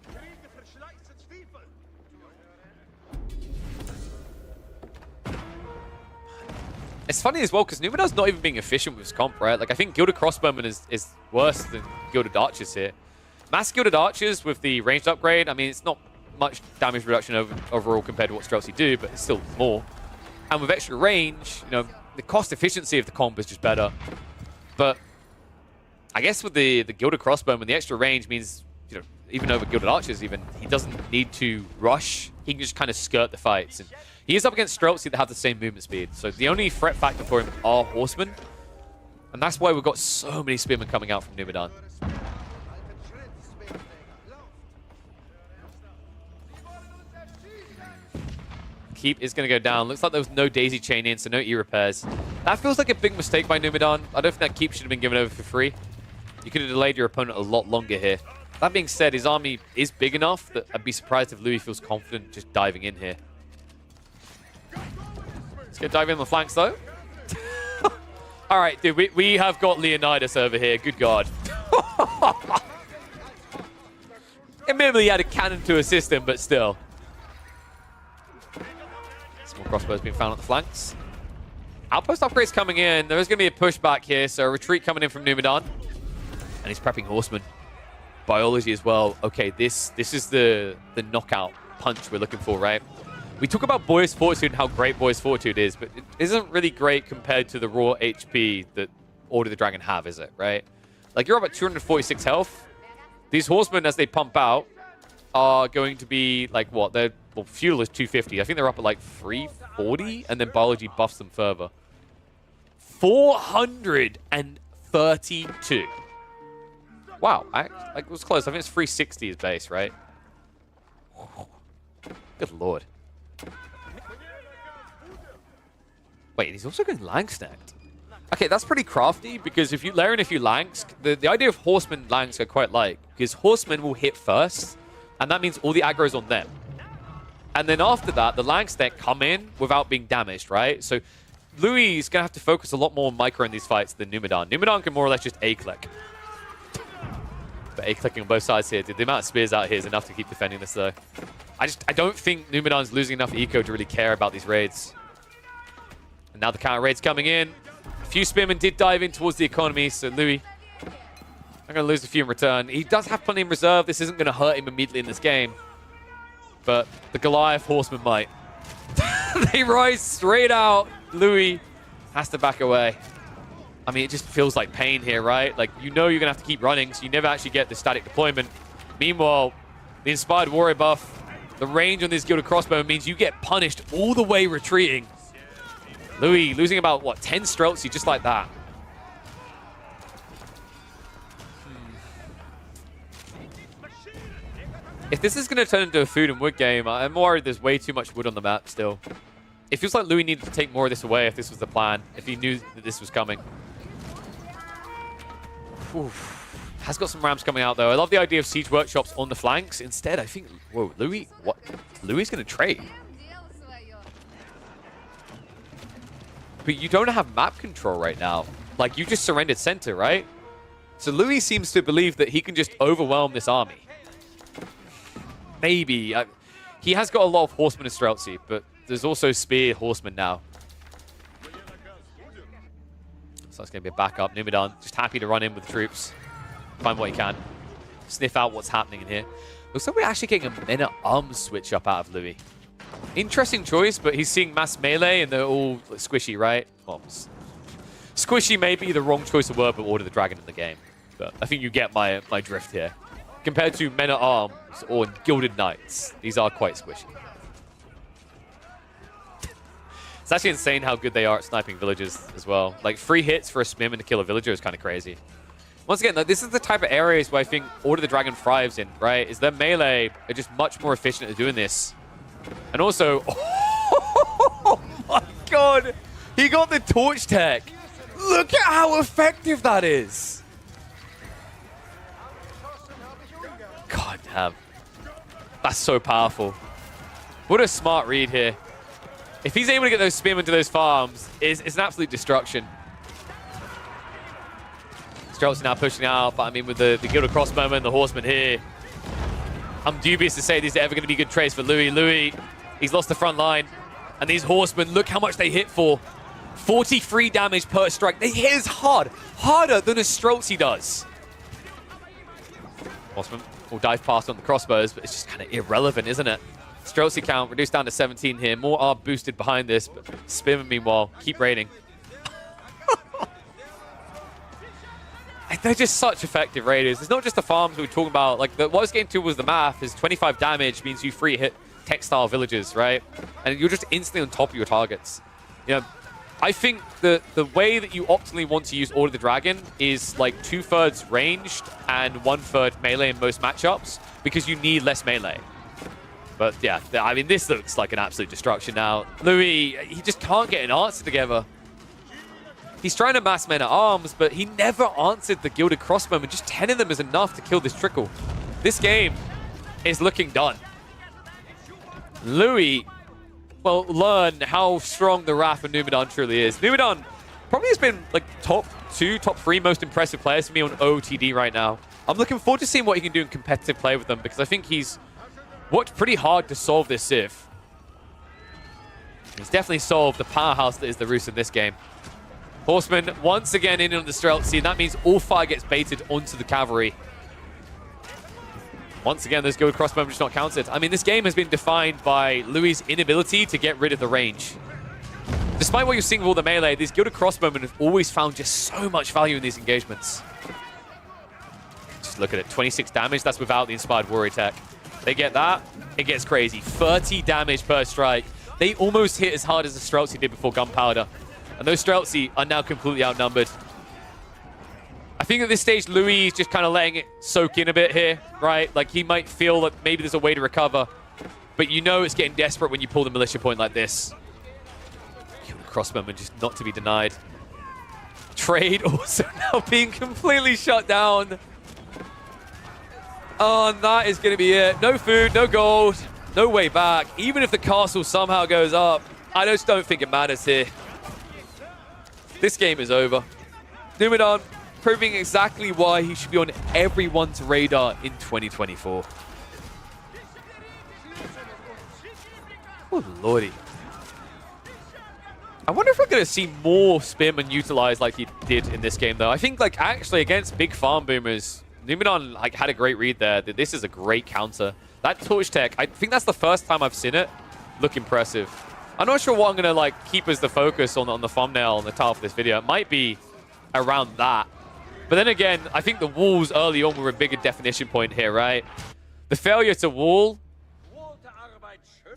It's funny as well, because Numenor's not even being efficient with his comp, right? Like, I think Gilded Crossbowmen is worse than Gilded Archers here. Mass Gilded Archers with the ranged upgrade, I mean, it's not much damage reduction overall compared to what Streltsy do, but it's still more. And with extra range, you know, the cost efficiency of the comp is just better. But I guess with the Gilded Crossbowman, the extra range means, you know, even over Gilded Archers even, he doesn't need to rush. He can just kind of skirt the fights. And he is up against Streltsy that have the same movement speed. So the only threat factor for him are Horsemen. And that's why we've got so many Spearmen coming out from Numenor. keep is going to go down. Looks like there was no daisy chain in, so no E-repairs. That feels like a big mistake by Numidan. I don't think that keep should have been given over for free. You could have delayed your opponent a lot longer here. That being said, his army is big enough that I'd be surprised if Louis feels confident just diving in here. Let's go dive in on the flanks, though. All right, dude, we have got Leonidas over here. Good God. Admittedly, he had a cannon to assist him, but still. Small crossbows being found on the flanks. Outpost upgrades coming in. There is going to be a pushback here, so a retreat coming in from Numidan. And he's prepping horsemen. Biology as well. Okay, this is the knockout punch we're looking for, right? We talk about Boy's Fortitude and how great Boy's Fortitude is, but it isn't really great compared to the raw HP that Order of the Dragon have, is it, right? Like, you're up at 246 health. These horsemen, as they pump out, are going to be, like, what? Well, fuel is 250. I think they're up at, like, 340, and then biology buffs them further. 432. Wow, I was close. I think it's 360 is base, right? Good lord. Wait, he's also going Langstacked. Okay, that's pretty crafty, because if you layer in a few Langs, the idea of Horseman Langs I quite like, because Horsemen will hit first, and that means all the aggro's on them. And then after that, the Langstack come in without being damaged, right? So Louis is going to have to focus a lot more on micro in these fights than Numidan. Numidan can more or less just A-click. But A-clicking on both sides here, dude, the amount of spears out here is enough to keep defending this, though. I don't think Numidan's losing enough eco to really care about these raids. And now the counter raid's coming in. A few spearmen did dive in towards the economy, so Louis, I'm going to lose a few in return. He does have plenty in reserve. This isn't going to hurt him immediately in this game. But the Goliath horsemen might. They rise straight out. Louis has to back away. I mean, it just feels like pain here, right? Like, you know you're going to have to keep running, so you never actually get the static deployment. Meanwhile, the Inspired Warrior buff, the range on this Gilded Crossbow means you get punished all the way retreating. Louis losing about, what, 10 Streltsy just like that. If this is going to turn into a food and wood game, I'm worried there's way too much wood on the map still. It feels like Louis needed to take more of this away if this was the plan, if he knew that this was coming. Oof. Has got some ramps coming out, though. I love the idea of siege workshops on the flanks. Instead, I think... Whoa, Louis... What? Louis is going to trade. But you don't have map control right now. Like, you just surrendered center, right? So Louis seems to believe that he can just overwhelm this army. Maybe. He has got a lot of horsemen and Streltsy, but there's also spear horsemen now. So that's going to be a backup. Numidan just happy to run in with the troops. Find what he can. Sniff out what's happening in here. Looks like we're actually getting a men-at-arms switch up out of Louis. Interesting choice, but he's seeing mass melee and they're all like, squishy, right? Well, squishy may be the wrong choice of word, but Order the Dragon in the game. But I think you get my drift here. Compared to men-at-arms or Gilded Knights, these are quite squishy. It's actually insane how good they are at sniping villagers as well. Like, 3 hits for a spearman to kill a villager is kind of crazy. Once again, though, this is the type of areas where I think Order the Dragon thrives in, right? Is their melee are just much more efficient at doing this. And also, oh my god, he got the torch tech. Look at how effective that is. God damn. That's so powerful. What a smart read here. If he's able to get those spearmen to those farms, it's an absolute destruction. Streltsy now pushing out, but I mean with the Gilded Crossbowmen and the Horsemen here, I'm dubious to say these are ever going to be good trades for Louis. Louis, he's lost the front line. And these Horsemen, look how much they hit for. 43 damage per strike. They hit as hard. Harder than a Streltsy does. Horsemen will dive past on the crossbows, but it's just kind of irrelevant, isn't it? Streltsy count reduced down to 17 here. More are boosted behind this, but Spearmen, meanwhile, keep raiding. They're just such effective raiders. It's not just the farms we were talking about. Like, what I was getting to was the math. Is 25 damage means you free hit textile villages, right? And you're just instantly on top of your targets. You know, I think the way that you optimally want to use Order of the Dragon is like 2/3 ranged and 1/3 melee in most matchups because you need less melee. But yeah, I mean, this looks like an absolute destruction now. Louis, he just can't get an answer together. He's trying to mass men at arms, but he never answered the Gilded Crossbowmen. Just 10 of them is enough to kill this trickle. This game is looking done. Louis, well, learn how strong the Wrath of Numidan truly is. Numidan probably has been like top 2, top 3 most impressive players for me on OTD right now. I'm looking forward to seeing what he can do in competitive play with them because I think he's worked pretty hard to solve this Civ. He's definitely solved the powerhouse that is the Rus in this game. Horseman once again in on the Streltsy, and that means all fire gets baited onto the cavalry. Once again, those Gilded Crossbowmen just not counted. I mean, this game has been defined by Louis' inability to get rid of the range. Despite what you're seeing with all the melee, these Gilded Crossbowmen have always found just so much value in these engagements. Just look at it, 26 damage, that's without the Inspired Warrior tech. They get that, it gets crazy. 30 damage per strike. They almost hit as hard as the Streltsy did before Gunpowder. And those Streltsy are now completely outnumbered. I think at this stage, Louis is just kind of letting it soak in a bit here, right? Like, he might feel that maybe there's a way to recover. But you know it's getting desperate when you pull the militia point like this. Crossbowmen just not to be denied. Trade also now being completely shut down. Oh, and that is going to be it. No food, no gold, no way back. Even if the castle somehow goes up, I just don't think it matters here. This game is over. Numidan proving exactly why he should be on everyone's radar in 2024. Oh, lordy. I wonder if we're going to see more Spearmen utilized like he did in this game, though. I think, like, actually against big farm boomers, Numidan, like, had a great read there. This is a great counter. That torch tech, I think that's the first time I've seen it look impressive. I'm not sure what I'm going to, like, keep as the focus on the thumbnail and the title for this video. It might be around that. But then again, I think the walls early on were a bigger definition point here, right? The failure to wall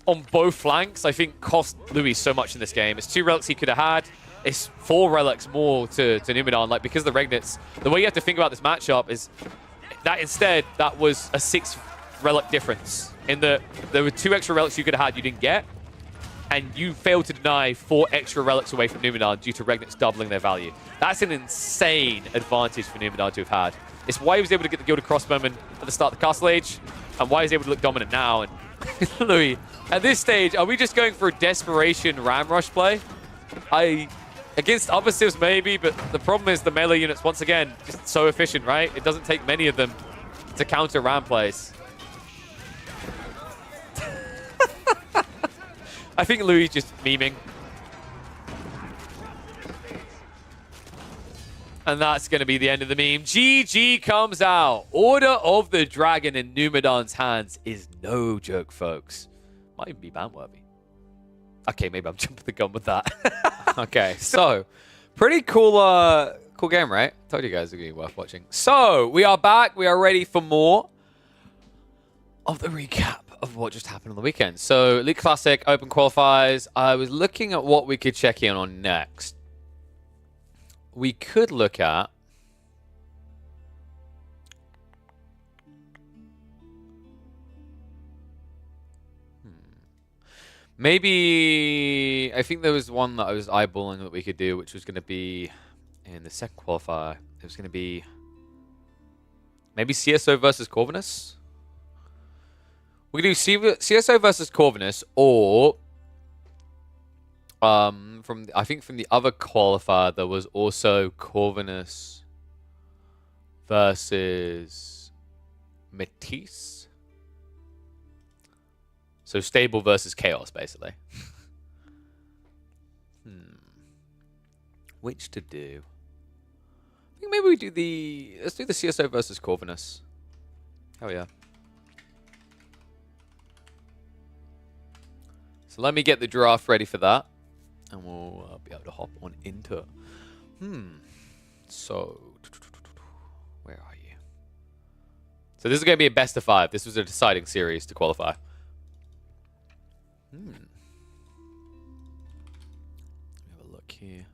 on both flanks, I think, cost Louis so much in this game. It's 2 relics he could have had. It's 4 relics more to Numidan. Like, because of the Regnits, the way you have to think about this matchup is that instead, that was a 6 relic difference. In that there were 2 extra relics you could have had you didn't get, and you failed to deny 4 extra relics away from Numidan due to Regnits doubling their value. That's an insane advantage for Numidan to have had. It's why he was able to get the Gilded Crossbowmen at the start of the Castle Age, and why he's able to look dominant now. And Louis, at this stage, are we just going for a desperation ram rush play? Against other civs maybe, but the problem is the melee units, once again, just so efficient, right? It doesn't take many of them to counter ram plays. I think Louis is just memeing. And that's going to be the end of the meme. GG comes out. Order of the Dragon in Numidan's hands is no joke, folks. Might even be ban-worthy. Okay, maybe I'm jumping the gun with that. Okay, so pretty cool cool game, right? Told you guys it would be worth watching. So we are back. We are ready for more of the recap of what just happened on the weekend. So League Classic, Open Qualifiers. I was looking at what we could check in on next. We could look at maybe, I think there was one that I was eyeballing that we could do, which was going to be in the second qualifier. It was going to be maybe CSO versus Corvinus. We could do CSO versus Corvinus, or I think from the other qualifier there was also Corvinus versus Matisse. So stable versus chaos, basically. Which to do? I think maybe we do let's do the CSO versus Corvinus. Oh yeah. So let me get the draft ready for that, and we'll be able to hop on into. So where are you? So this is going to be a best of 5. This was a deciding series to qualify. Let me have a look here.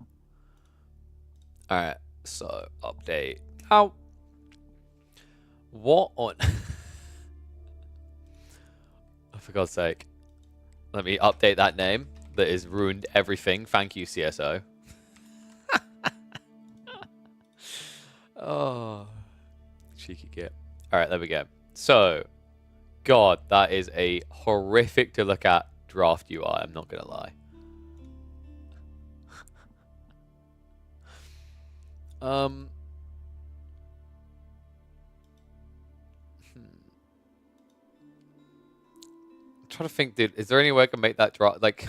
All right, so update. Ow. What on? for God's sake. Let me update that name that has ruined everything. Thank you, CSO. Oh, cheeky git. All right, there we go. So, God, that is a horrific to look at draft UI. I'm not going to lie. I'm trying to think, dude, is there any way I can make that draft? Like,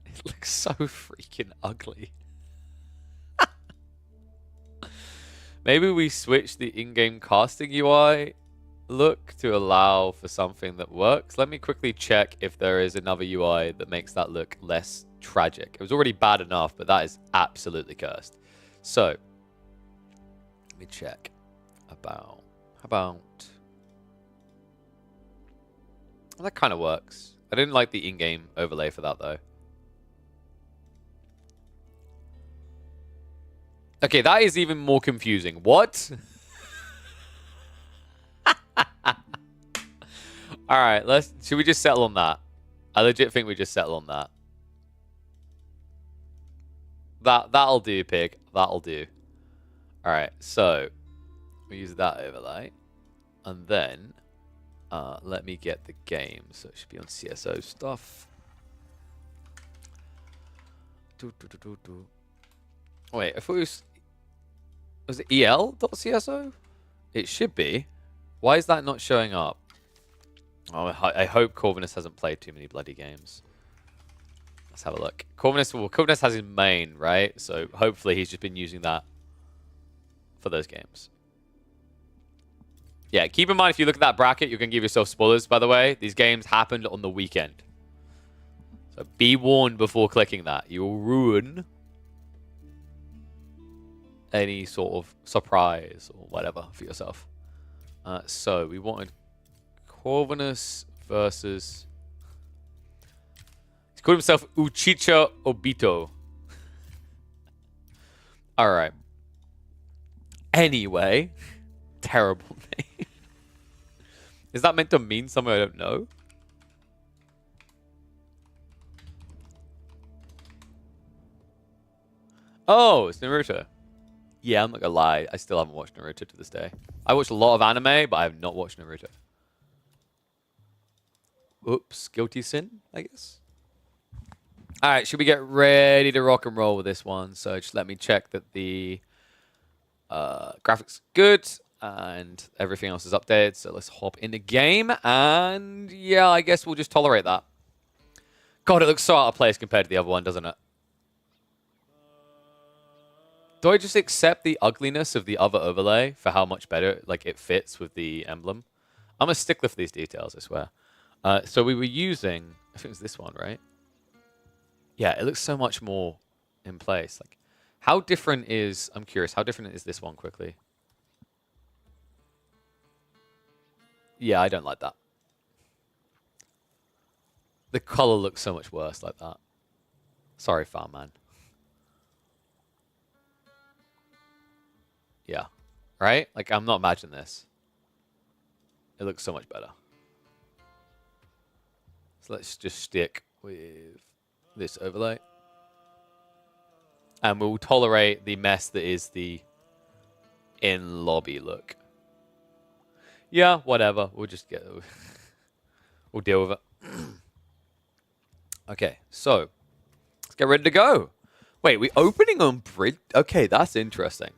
it looks so freaking ugly. Maybe we switch the in-game casting UI look to allow for something that works. Let me quickly check if there is another UI that makes that look less tragic. It was already bad enough, but that is absolutely cursed. So, let me check about... How about... Well, that kind of works. I didn't like the in-game overlay for that, though. Okay, that is even more confusing. What? Alright, should we just settle on that? I legit think we just settle on that. That'll do, pig. That'll do. Alright, so we use that overlay. And then let me get the game. So it should be on CSO stuff. Wait, I thought it was it el.cso? It should be. Why is that not showing up? Oh, I hope Corvinus hasn't played too many bloody games. Let's have a look. Corvinus has his main, right? So hopefully he's just been using that for those games. Yeah, keep in mind, if you look at that bracket, you're going to give yourself spoilers, by the way. These games happened on the weekend. So be warned before clicking that. You will ruin any sort of surprise or whatever for yourself. So we wanted Corvinus versus... He's called himself Uchicha Obito. Alright. Anyway. Terrible name. Is that meant to mean something I don't know? Oh, it's Naruto. Yeah, I'm not gonna lie. I still haven't watched Naruto to this day. I watched a lot of anime, but I have not watched Naruto. Oops, guilty sin, I guess. Alright, should we get ready to rock and roll with this one? So just let me check that the graphics good and everything else is updated. So let's hop in the game. And yeah, I guess we'll just tolerate that. God, it looks so out of place compared to the other one, doesn't it? Do I just accept the ugliness of the other overlay for how much better like it fits with the emblem? I'm a stickler for these details, I swear. So we were using, I think it was this one, right? Yeah, it looks so much more in place. Like, how different is, I'm curious, how different is this one quickly? Yeah, I don't like that. The color looks so much worse like that. Sorry, farm man. Yeah. Right? Like, I'm not imagining this. It looks so much better. So let's just stick with this overlay. And we'll tolerate the mess that is the in-lobby look. Yeah, whatever. We'll just get... we'll deal with it. Okay, so... let's get ready to go. Wait, we're opening on bridge? Okay, that's interesting.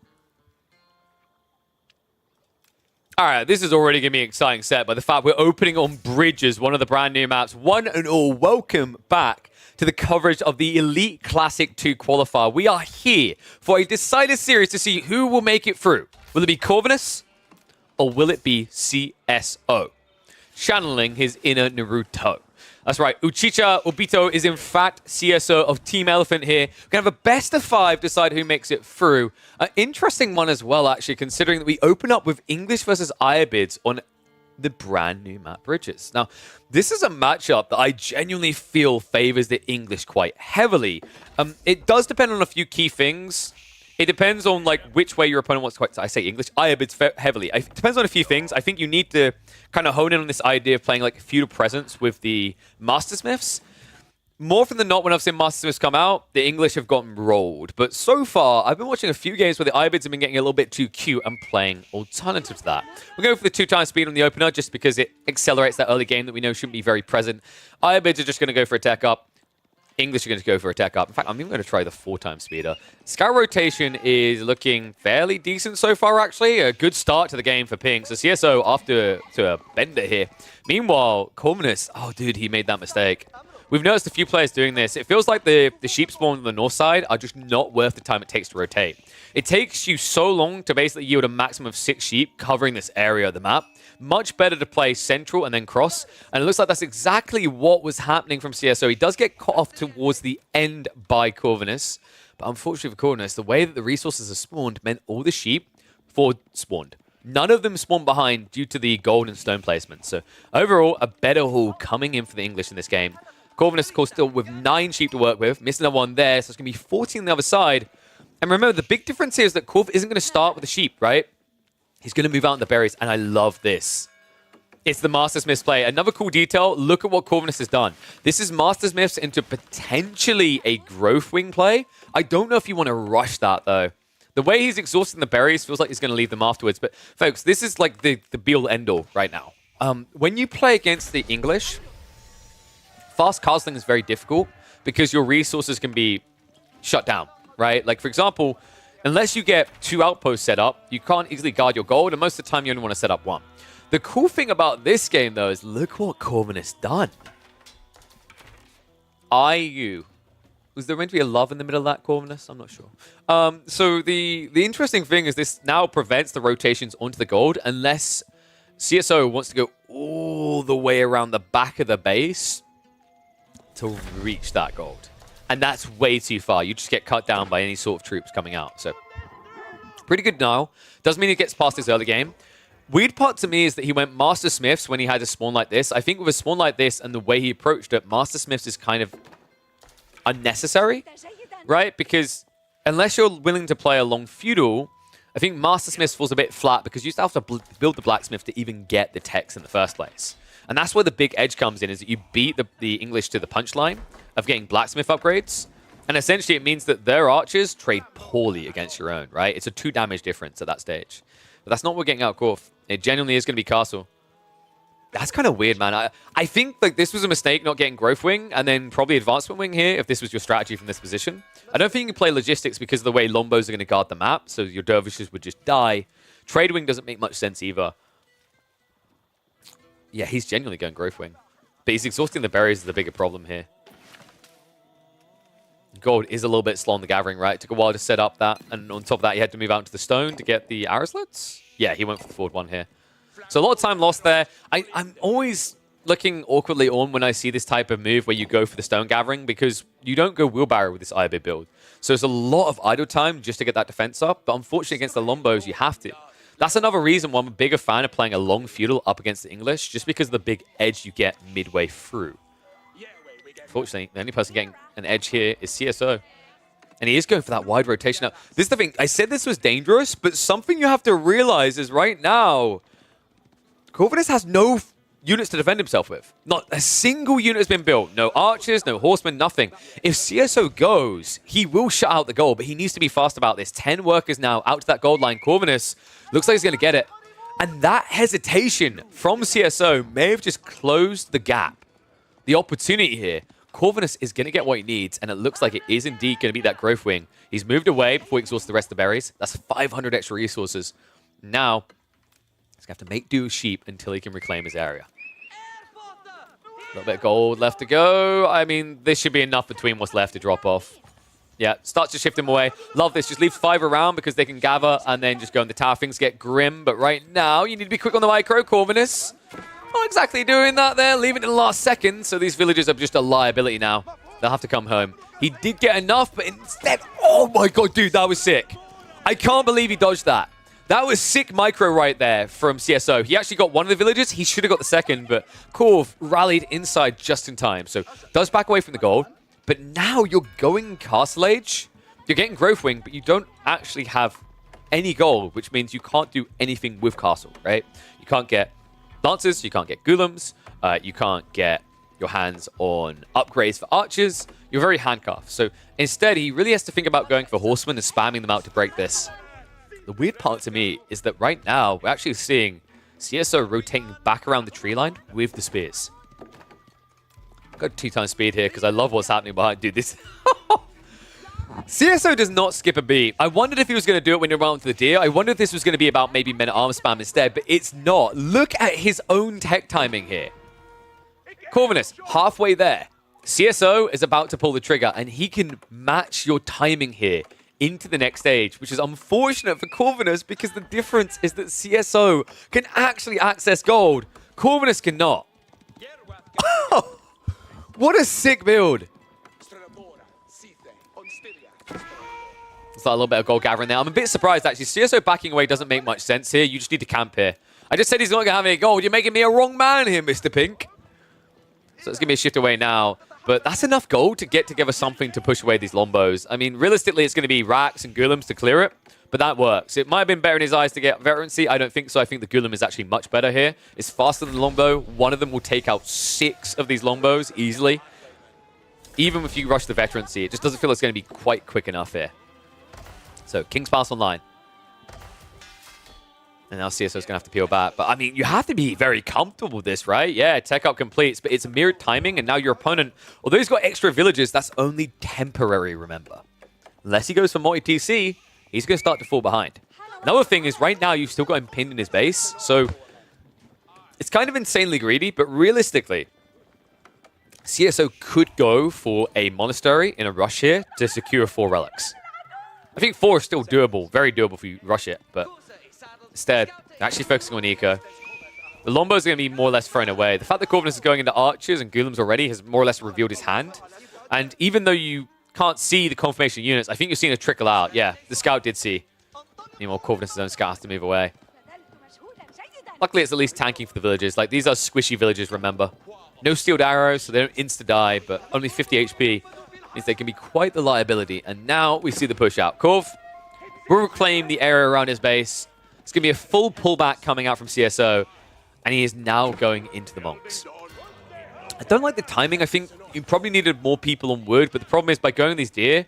Alright, this is already going to be an exciting set by the fact we're opening on Bridges, one of the brand new maps. One and all, welcome back to the coverage of the Elite Classic 2 qualifier. We are here for a decided series to see who will make it through. Will it be Corvinus or will it be CSO? Channeling his inner Naruto. That's right, Uchicha Obito is in fact CSO of Team Elephant here. We're going to have a best of 5 decide who makes it through. An interesting one as well, actually, considering that we open up with English versus Ayabids on the brand new map Bridges. Now, this is a matchup that I genuinely feel favors the English quite heavily. It does depend on a few key things. It depends on like which way your opponent wants to. I say English. Iabids heavily. It depends on a few things. I think you need to kind of hone in on this idea of playing like feudal presence with the Master Smiths. More often than not, when I've seen Master Smiths come out, the English have gotten rolled. But so far, I've been watching a few games where the Iabids have been getting a little bit too cute and playing alternative to that. We're going for the 2x speed on the opener just because it accelerates that early game that we know shouldn't be very present. Iabids are just going to go for a tech up. English are going to go for a tech up. In fact, I'm even going to try the 4x speeder. Scout rotation is looking fairly decent so far, actually. A good start to the game for Ping. So CSO after to a bender here. Meanwhile, Corvinus, oh, dude, he made that mistake. We've noticed a few players doing this. It feels like the sheep spawn on the north side are just not worth the time it takes to rotate. It takes you so long to basically yield a maximum of 6 sheep covering this area of the map. Much better to play central and then cross. And it looks like that's exactly what was happening from CSO. He does get cut off towards the end by Corvinus. But unfortunately for Corvinus, the way that the resources are spawned meant all the sheep forward spawned. None of them spawned behind due to the gold and stone placement. So overall, a better haul coming in for the English in this game. Corvinus, of course, still with 9 sheep to work with. Missing another one there, so it's going to be 14 on the other side. And remember, the big difference here is that Corv isn't going to start with the sheep, right? He's going to move out in the berries, and I love this. It's the Master Smiths play. Another cool detail, look at what Corvinus has done. This is Master Smiths into potentially a Growth Wing play. I don't know if you want to rush that, though. The way he's exhausting the berries feels like he's going to leave them afterwards. But, folks, this is like the be-all, end-all right now. When you play against the English, fast castling is very difficult because your resources can be shut down, right? Like, for example, unless you get 2 outposts set up, you can't easily guard your gold, and most of the time you only want to set up 1. The cool thing about this game, though, is look what Corvinus done. IU. Was there meant to be a love in the middle of that, Corvinus? I'm not sure. So the interesting thing is this now prevents the rotations onto the gold unless CSO wants to go all the way around the back of the base to reach that gold. And that's way too far. You just get cut down by any sort of troops coming out. So pretty good now. Doesn't mean he gets past this early game. Weird part to me is that he went Master Smiths when he had a spawn like this. I think with a spawn like this and the way he approached it, Master Smiths is kind of unnecessary, right? Because unless you're willing to play a long feudal, I think Master Smiths falls a bit flat because you still have to build the blacksmith to even get the techs in the first place. And that's where the big edge comes in, is that you beat the English to the punchline of getting blacksmith upgrades. And essentially it means that their archers trade poorly against your own, right? It's a 2 damage difference at that stage. But that's not what we're getting out of Corv. It genuinely is going to be Castle. That's kind of weird, man. I think like this was a mistake not getting Growth Wing and then probably Advancement Wing here if this was your strategy from this position. I don't think you can play Logistics because of the way Lombos are going to guard the map, so your Dervishes would just die. Trade Wing doesn't make much sense either. Yeah, he's genuinely going Growth Wing. But he's exhausting the berries is the bigger problem here. Gold is a little bit slow on the gathering, right? It took a while to set up that, and on top of that, he had to move out into the stone to get the arrowslets. Yeah, he went for the forward one here. So a lot of time lost there. I'm always looking awkwardly on when I see this type of move where you go for the stone gathering because you don't go wheelbarrow with this IB build. So there's a lot of idle time just to get that defense up, but unfortunately against the Lombos, you have to. That's another reason why I'm a bigger fan of playing a long feudal up against the English, just because of the big edge you get midway through. Unfortunately, the only person getting an edge here is CSO. And he is going for that wide rotation. Now, this is the thing. I said this was dangerous, but something you have to realize is right now, Corvinus has no units to defend himself with. Not a single unit has been built. No archers, no horsemen, nothing. If CSO goes, he will shut out the goal, but he needs to be fast about this. 10 workers now out to that gold line. Corvinus looks like he's going to get it. And that hesitation from CSO may have just closed the gap. The opportunity here. Corvinus is going to get what he needs, and it looks like it is indeed going to be that Growth Wing. He's moved away before he exhausts the rest of the berries. That's 500 extra resources. Now, he's going to have to make do with sheep until he can reclaim his area. A little bit of gold left to go. I mean, this should be enough between what's left to drop off. Yeah, starts to shift him away. Love this. Just leave 5 around because they can gather and then just go in the tower. Things get grim, but right now, you need to be quick on the micro, Corvinus. Not exactly doing that there, leaving it in the last second, so these villagers are just a liability now. They'll have to come home. He did get enough, but instead... Oh my god, dude, that was sick. I can't believe he dodged that. That was sick micro right there from CSO. He actually got one of the villagers. He should have got the second, but Corv rallied inside just in time. So does back away from the gold, but now you're going Castle Age You're getting Growth Wing, but you don't actually have any gold, which means you can't do anything with Castle, right? You can't get Lancers, you can't get Golems, you can't get your hands on upgrades for archers. You're very handcuffed. So instead, he really has to think about going for Horsemen and spamming them out to break this. The weird part to me is that right now, we're actually seeing CSO rotating back around the tree line with the spears. I've got 2x speed here because I love what's happening behind. Dude, this... CSO does not skip a beat. I wondered if he was going to do it when he ran to the deer. I wondered if this was going to be about maybe men-at-arms spam instead, but it's not. Look at his own tech timing here. Corvinus, halfway there. CSO is about to pull the trigger, and he can match your timing here into the next stage, which is unfortunate for Corvinus because the difference is that CSO can actually access gold. Corvinus cannot. What a sick build. It's like a little bit of gold gathering there. I'm a bit surprised, actually. CSO backing away doesn't make much sense here. You just need to camp here. I just said he's not going to have any gold. You're making me a wrong man here, Mr. Pink. So it's going to be a shift away now. But that's enough gold to get together something to push away these Lombos. I mean, realistically, it's going to be Racks and Golems to clear it. But that works. It might have been better in his eyes to get veterancy. I don't think so. I think the Golem is actually much better here. It's faster than the Longbow. One of them will take out 6 of these Longbows easily. Even if you rush the veterancy, it just doesn't feel it's going to be quite quick enough here. So, King's Pass online. And now CSO's going to have to peel back. But, I mean, you have to be very comfortable with this, right? Yeah, tech up completes, but it's mirrored timing, and now your opponent, although he's got extra villages, that's only temporary, remember. Unless he goes for multi-TC, he's going to start to fall behind. Another thing is, right now, you've still got him pinned in his base, so it's kind of insanely greedy, but realistically, CSO could go for a Monastery in a rush here to secure 4 relics. I think 4 is still doable, very doable if you rush it, but instead, actually focusing on Eco. The Lombo is going to be more or less thrown away. The fact that Corvinus is going into Archers and Golems already has more or less revealed his hand. And even though you can't see the confirmation units, I think you're seeing a trickle out. Yeah, the scout did see. Meanwhile, Corvinus' own scout has to move away. Luckily, it's at least tanking for the villagers. Like, these are squishy villagers, remember. No steeled arrows, so they don't insta-die, but only 50 HP means they can be quite the liability. And now we see the push out. Corv will reclaim the area around his base. It's going to be a full pullback coming out from CSO, and he is now going into the monks. I don't like the timing. I think you probably needed more people on wood, but the problem is by going these deer,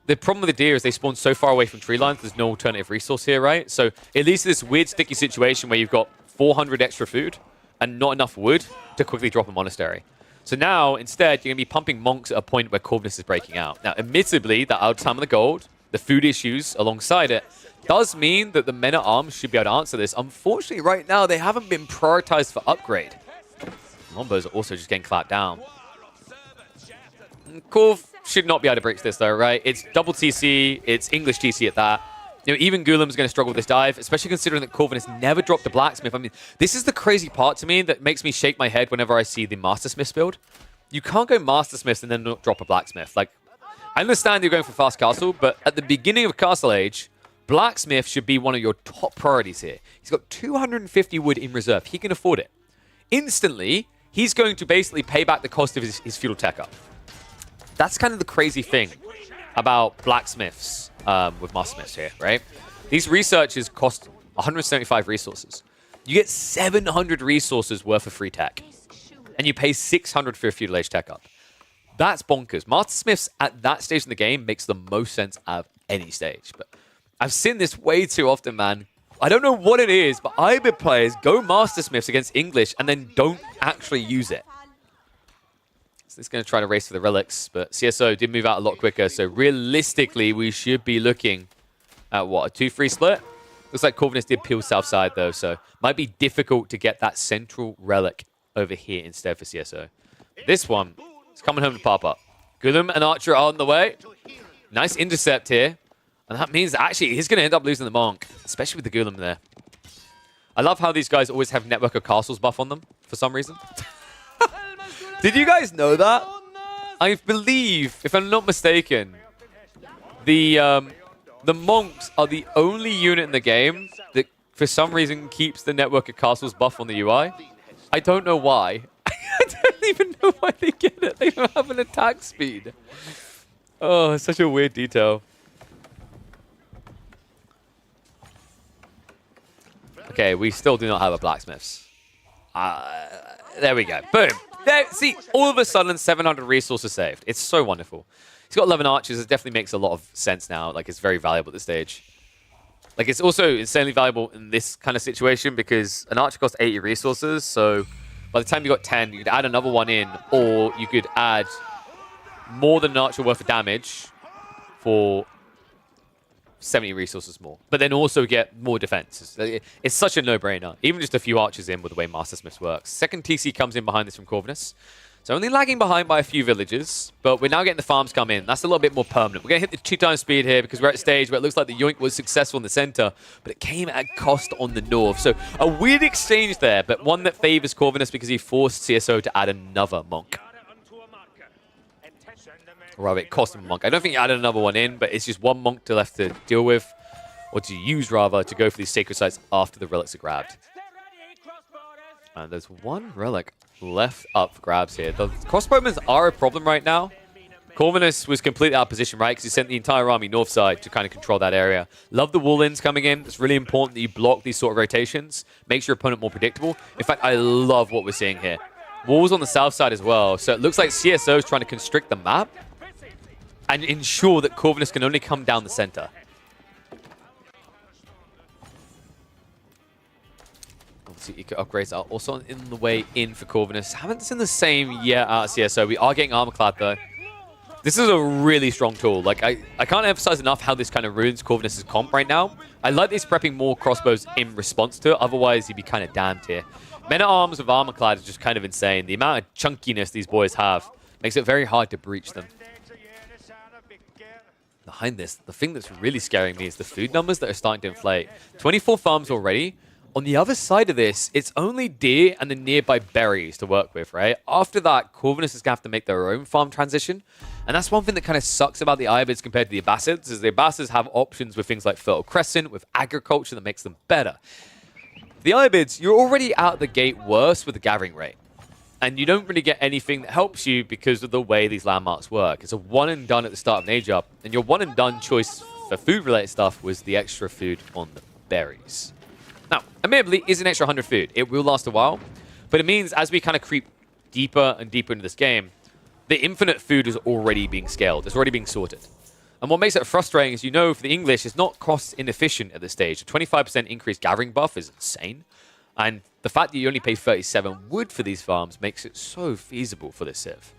the problem with the deer is they spawn so far away from tree lines, there's no alternative resource here, right? So it leads to this weird sticky situation where you've got 400 extra food and not enough wood to quickly drop a monastery. So now, instead, you're going to be pumping monks at a point where Corvinus is breaking out. Now, admittedly, that out time of the gold, the food issues alongside it, does mean that the men-at-arms should be able to answer this. Unfortunately, right now, they haven't been prioritized for upgrade. Lombos are also just getting clapped down. Corv should not be able to breach this, though, right? It's double TC, it's English TC at that. You know, even Golem's going to struggle with this dive, especially considering that Corvin has never dropped a Blacksmith. I mean, this is the crazy part to me that makes me shake my head whenever I see the Mastersmith build. You can't go Mastersmiths and then not drop a Blacksmith. Like, I understand you're going for Fast Castle, but at the beginning of Castle Age, Blacksmith should be one of your top priorities here. He's got 250 wood in reserve. He can afford it. Instantly, he's going to basically pay back the cost of his feudal tech up. That's kind of the crazy thing about Blacksmiths with Mastersmiths here, right? These researches cost 175 resources. You get 700 resources worth of free tech. And you pay 600 for a feudal age tech up. That's bonkers. Mastersmiths at that stage in the game makes the most sense out of any stage. But I've seen this way too often, man. I don't know what it is, but IBID players go Mastersmiths against English and then don't actually use it. So it's going to try to race for the relics, but CSO did move out a lot quicker. So realistically, we should be looking at what, a 2-3 split? Looks like Corvinus did peel south side though, so might be difficult to get that central relic over here instead for CSO. This one is coming home to pop up. Golem and Archer are on the way. Nice intercept here. And that means that actually he's going to end up losing the Monk, especially with the Golem there. I love how these guys always have Network of Castles buff on them for some reason. Did you guys know that? I believe, if I'm not mistaken, the Monks are the only unit in the game that for some reason keeps the Network of Castles buff on the UI. I don't know why. I don't even know why they get it. They don't have an attack speed. Oh, it's such a weird detail. Okay, we still do not have a blacksmiths. There we go. Boom. There, see, all of a sudden, 700 resources saved. It's so wonderful. He's got 11 archers. It definitely makes a lot of sense now. Like, it's very valuable at this stage. Like, it's also insanely valuable in this kind of situation because an archer costs 80 resources. So by the time you got 10, you could add another one in, or you could add more than an archer worth of damage for 70 resources more, but then also get more defense. It's such a no-brainer. Even just a few archers in with the way Master Smiths works. Second TC comes in behind this from Corvinus. So only lagging behind by a few villages, but we're now getting the farms come in. That's a little bit more permanent. We're going to hit the 2 times speed here because we're at a stage where it looks like the Yoink was successful in the center, but it came at cost on the north. So a weird exchange there, but one that favors Corvinus because he forced CSO to add another monk. Or rather, it cost him a monk. I don't think he added another one in, but it's just one monk left to deal with, or to use, rather, to go for these sacred sites after the relics are grabbed. And there's one relic left up for grabs here. The crossbowmen are a problem right now. Corvinus was completely out of position, right? Because he sent the entire army north side to kind of control that area. Love the wall-ins coming in. It's really important that you block these sort of rotations. Makes your opponent more predictable. In fact, I love what we're seeing here. Walls on the south side as well. So it looks like CSO is trying to constrict the map and ensure that Corvinus can only come down the center. Obviously, eco upgrades are also in the way in for Corvinus. Haven't seen the same yet out of CSO. We are getting Armorclad, though. This is a really strong tool. Like, I can't emphasize enough how this kind of ruins Corvinus' comp right now. I like this prepping more crossbows in response to it. Otherwise, he'd be kind of damned here. Men-at-Arms with Armorclad is just kind of insane. The amount of chunkiness these boys have makes it very hard to breach them. Behind this, the thing that's really scaring me is the food numbers that are starting to inflate. 24 farms already. On the other side of this, it's only deer and the nearby berries to work with, right? After that, Corvinus is going to have to make their own farm transition. And that's one thing that kind of sucks about the Ivids compared to the Abbasids, is the Abbasids have options with things like Fertile Crescent, with agriculture that makes them better. The Ivids, you're already out the gate worse with the gathering rate. And you don't really get anything that helps you because of the way these landmarks work. It's a one and done at the start of an age up, and your one and done choice for food-related stuff was the extra food on the berries. Now, admittedly, is an extra 100 food. It will last a while, but it means as we kind of creep deeper and deeper into this game, the infinite food is already being scaled. It's already being sorted. And what makes it frustrating is, you know, for the English, it's not cost inefficient at this stage. A 25% increased gathering buff is insane. And the fact that you only pay 37 wood for these farms makes it so feasible for this Civ.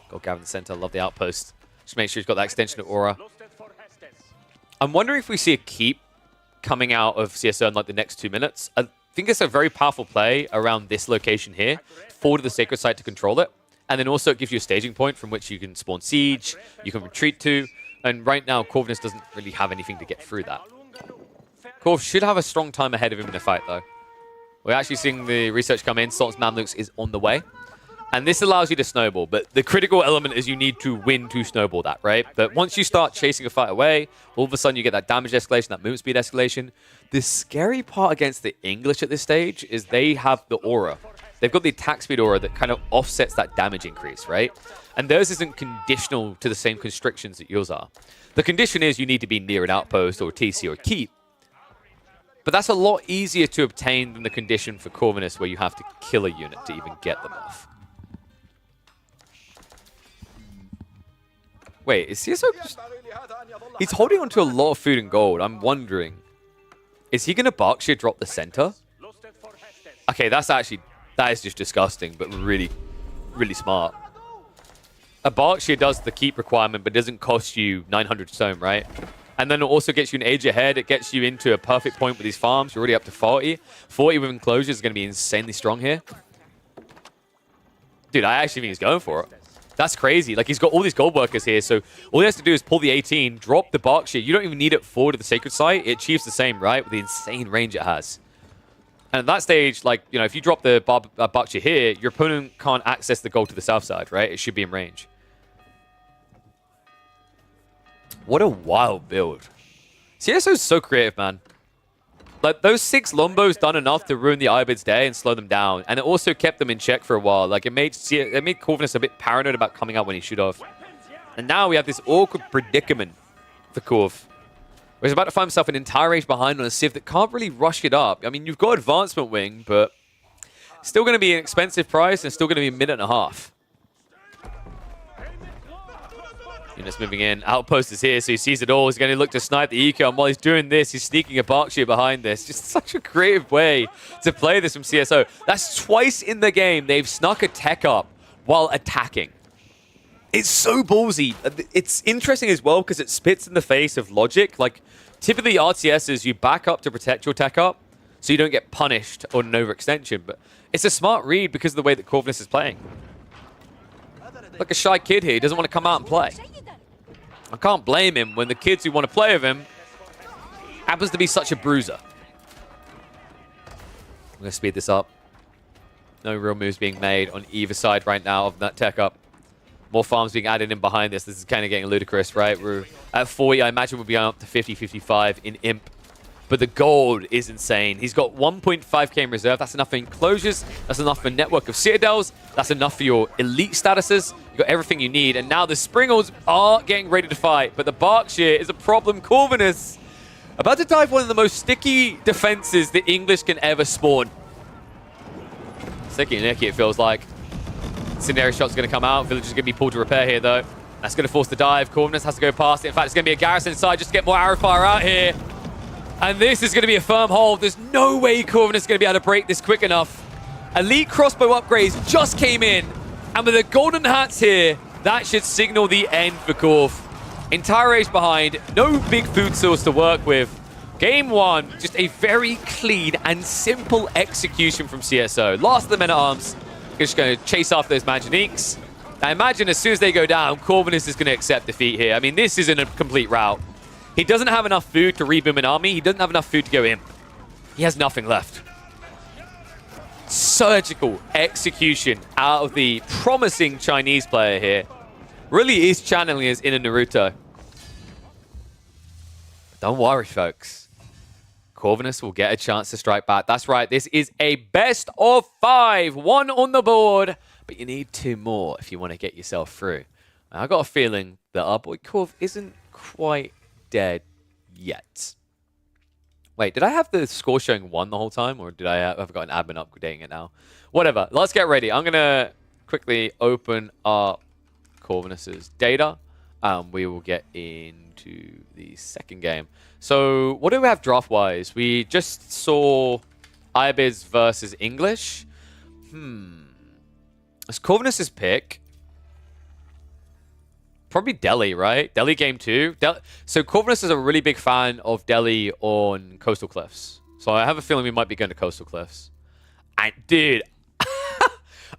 Got Gavin in the center. Love the outpost. Just make sure he's got that extension of aura. I'm wondering if we see a keep coming out of CSO in like the next 2 minutes. I think it's a very powerful play around this location here. Forward to the sacred site to control it. And then also it gives you a staging point from which you can spawn siege, you can retreat to. And right now, Corvinus doesn't really have anything to get through that. Corv should have a strong time ahead of him in the fight, though. We're actually seeing the research come in. Sultan's Mamluks is on the way. And this allows you to snowball. But the critical element is you need to win to snowball that, right? But once you start chasing a fight away, all of a sudden you get that damage escalation, that movement speed escalation. The scary part against the English at this stage is they have the aura. They've got the attack speed aura that kind of offsets that damage increase, right? And theirs isn't conditional to the same constrictions that yours are. The condition is you need to be near an outpost or TC or keep. But that's a lot easier to obtain than the condition for Corvinus where you have to kill a unit to even get them off. Wait, is CSO just... He's holding on to a lot of food and gold. I'm wondering, is he going to Berkshire drop the center? Okay, that is just disgusting, but really, really smart. A Berkshire does the keep requirement, but doesn't cost you 900 stone, right? And then it also gets you an age ahead. It gets you into a perfect point with these farms. You're already up to 40. 40 with enclosures is going to be insanely strong here. Dude, I actually think he's going for it. That's crazy. Like, he's got all these gold workers here, so all he has to do is pull the 18, drop the Berkshire. You don't even need it forward to the sacred site. It achieves the same, right? With the insane range it has. And at that stage, like, you know, if you drop the Berkshire here, your opponent can't access the gold to the south side, right? It should be in range. What a wild build. CSO's so creative, man. Like, those 6 Lombos done enough to ruin the Ibid's day and slow them down. And it also kept them in check for a while. Like, it made Corvinus a bit paranoid about coming out when he should have. And now we have this awkward predicament for Corv. He's about to find himself an entire rage behind on a Civ that can't really rush it up. I mean, you've got Advancement Wing, but still going to be an expensive price and still going to be a minute and a half. Units moving in. Outpost is here, so he sees it all. He's going to look to snipe the eco, and while he's doing this, he's sneaking a Berkshire behind this. Just such a creative way to play this from CSO. That's twice in the game they've snuck a tech up while attacking. It's so ballsy. It's interesting as well because it spits in the face of logic. Like, typically RTSs, you back up to protect your tech up so you don't get punished on an overextension. But it's a smart read because of the way that Corvinus is playing. Like a shy kid here. He doesn't want to come out and play. I can't blame him when the kids who want to play with him happens to be such a bruiser. I'm going to speed this up. No real moves being made on either side right now of that tech up. More farms being added in behind this. This is kind of getting ludicrous, right? We're at 40. I imagine we'll be up to 50, 55 in Imp. But the gold is insane. He's got 1.5k in reserve. That's enough for enclosures. That's enough for network of citadels. That's enough for your elite statuses. You've got everything you need. And now the Springles are getting ready to fight. But the Berkshire is a problem. Corvinus about to dive one of the most sticky defenses the English can ever spawn. Sticky and icky, it feels like. Incendiary shot's going to come out. Village is going to be pulled to repair here, though. That's going to force the dive. Corvinus has to go past it. In fact, it's going to be a garrison inside just to get more arrow fire out here. And this is going to be a firm hold. There's no way Corvinus is going to be able to break this quick enough. Elite crossbow upgrades just came in. And with the golden hats here, that should signal the end for Corv. Entire race behind. No big food source to work with. Game one, just a very clean and simple execution from CSO. Last of the men-at-arms. Just going to chase after those Maginiques. I imagine as soon as they go down, Corvinus is going to accept defeat here. I mean, this isn't a complete rout. He doesn't have enough food to reboom an army. He doesn't have enough food to go in. He has nothing left. Surgical execution out of the promising Chinese player here. Really is channeling his inner Naruto. But don't worry, folks. Corvinus will get a chance to strike back. That's right. This is a best of 5. 1 on the board. But you need 2 more if you want to get yourself through. I got a feeling that our boy Corv isn't quite dead yet. Wait, did I have the score showing 1 the whole time? Or did I have got an admin updating it now? Whatever. Let's get ready. I'm going to quickly open up Corvinus's data. We will get into the second game. So what do we have draft-wise? We just saw Ibiz versus English. It's Corvinus's pick. Probably Delhi, right? Delhi game 2. So Corvinus is a really big fan of Delhi on Coastal Cliffs. So I have a feeling we might be going to Coastal Cliffs. And dude,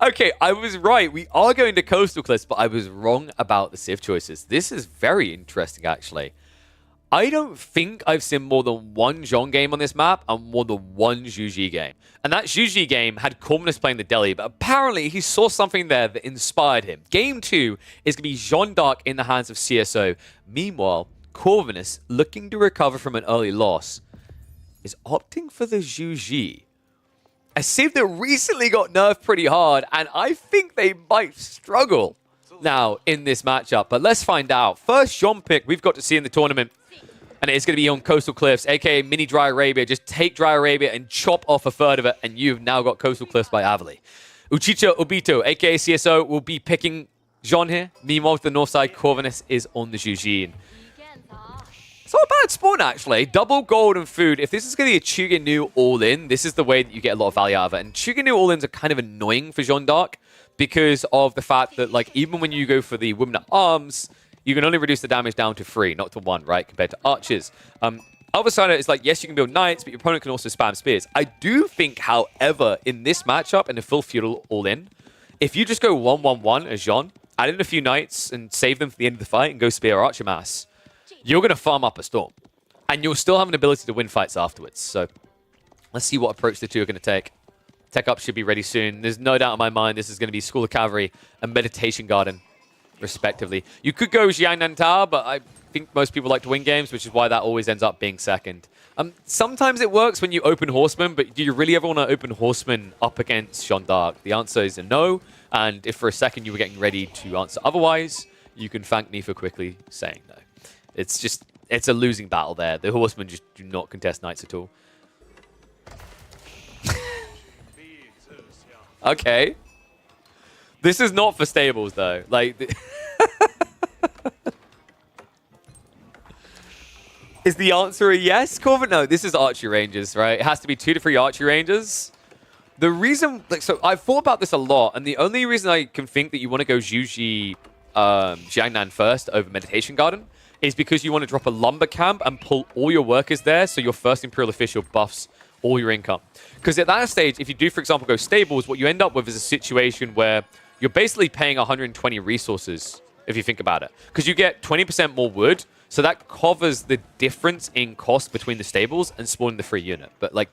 okay, I was right. We are going to Coastal Cliffs, but I was wrong about the Civ choices. This is very interesting, actually. I don't think I've seen more than 1 Zhong game on this map and more than 1 Zhuji game. And that Zhuji game had Corvinus playing the Delhi, but apparently he saw something there that inspired him. Game 2 is going to be Jeanne d'Arc in the hands of CSO. Meanwhile, Corvinus, looking to recover from an early loss, is opting for the Zhuji. A Civ that recently got nerfed pretty hard, and I think they might struggle now in this matchup. But let's find out. First Jean pick we've got to see in the tournament. And it's going to be on Coastal Cliffs, aka mini Dry Arabia. Just take Dry Arabia and chop off a third of it, and you've now got Coastal Cliffs by Avali. Uchicha Obito, aka CSO, will be picking Jean here. Meanwhile, to the north side, Corvinus is on the Zhujin. It's not a bad spawn, actually. Double gold and food. If this is going to be a Chuga Nu all-in, this is the way that you get a lot of value out of it. And Chuga Nu all-ins are kind of annoying for Jeanne d'Arc because of the fact that, like, even when you go for the Women at Arms, you can only reduce the damage down to 3, not to 1, right, compared to archers. Other side of it is like, yes, you can build knights, but your opponent can also spam spears. I do think, however, in this matchup, in the full feudal all-in, if you just go 1-1-1 as Jean, add in a few knights and save them for the end of the fight and go spear archer mass, you're going to farm up a storm. And you'll still have an ability to win fights afterwards. So let's see what approach the two are going to take. Tech up should be ready soon. There's no doubt in my mind this is going to be School of Cavalry and Meditation Garden, respectively. You could go Xiang Nantao, but I think most people like to win games, which is why that always ends up being second. Sometimes it works when you open Horseman, but do you really ever want to open Horseman up against Jeanne d'Arc? The answer is a no, and if for a second you were getting ready to answer otherwise, you can thank me for quickly saying no. It's just it's a losing battle there. The horsemen just do not contest knights at all. Okay. This is not for stables, though. Like, is the answer a yes, Corvin? No, this is archery ranges, right? It has to be 2 to 3 archery ranges. The reason, like, so I've thought about this a lot, and the only reason I can think that you want to go Zhuji Jiangnan first over Meditation Garden is because you want to drop a lumber camp and pull all your workers there, so your first Imperial official buffs all your income. Because at that stage, if you do, for example, go stables, what you end up with is a situation where you're basically paying 120 resources, if you think about it. Because you get 20% more wood, so that covers the difference in cost between the stables and spawning the free unit. But, like,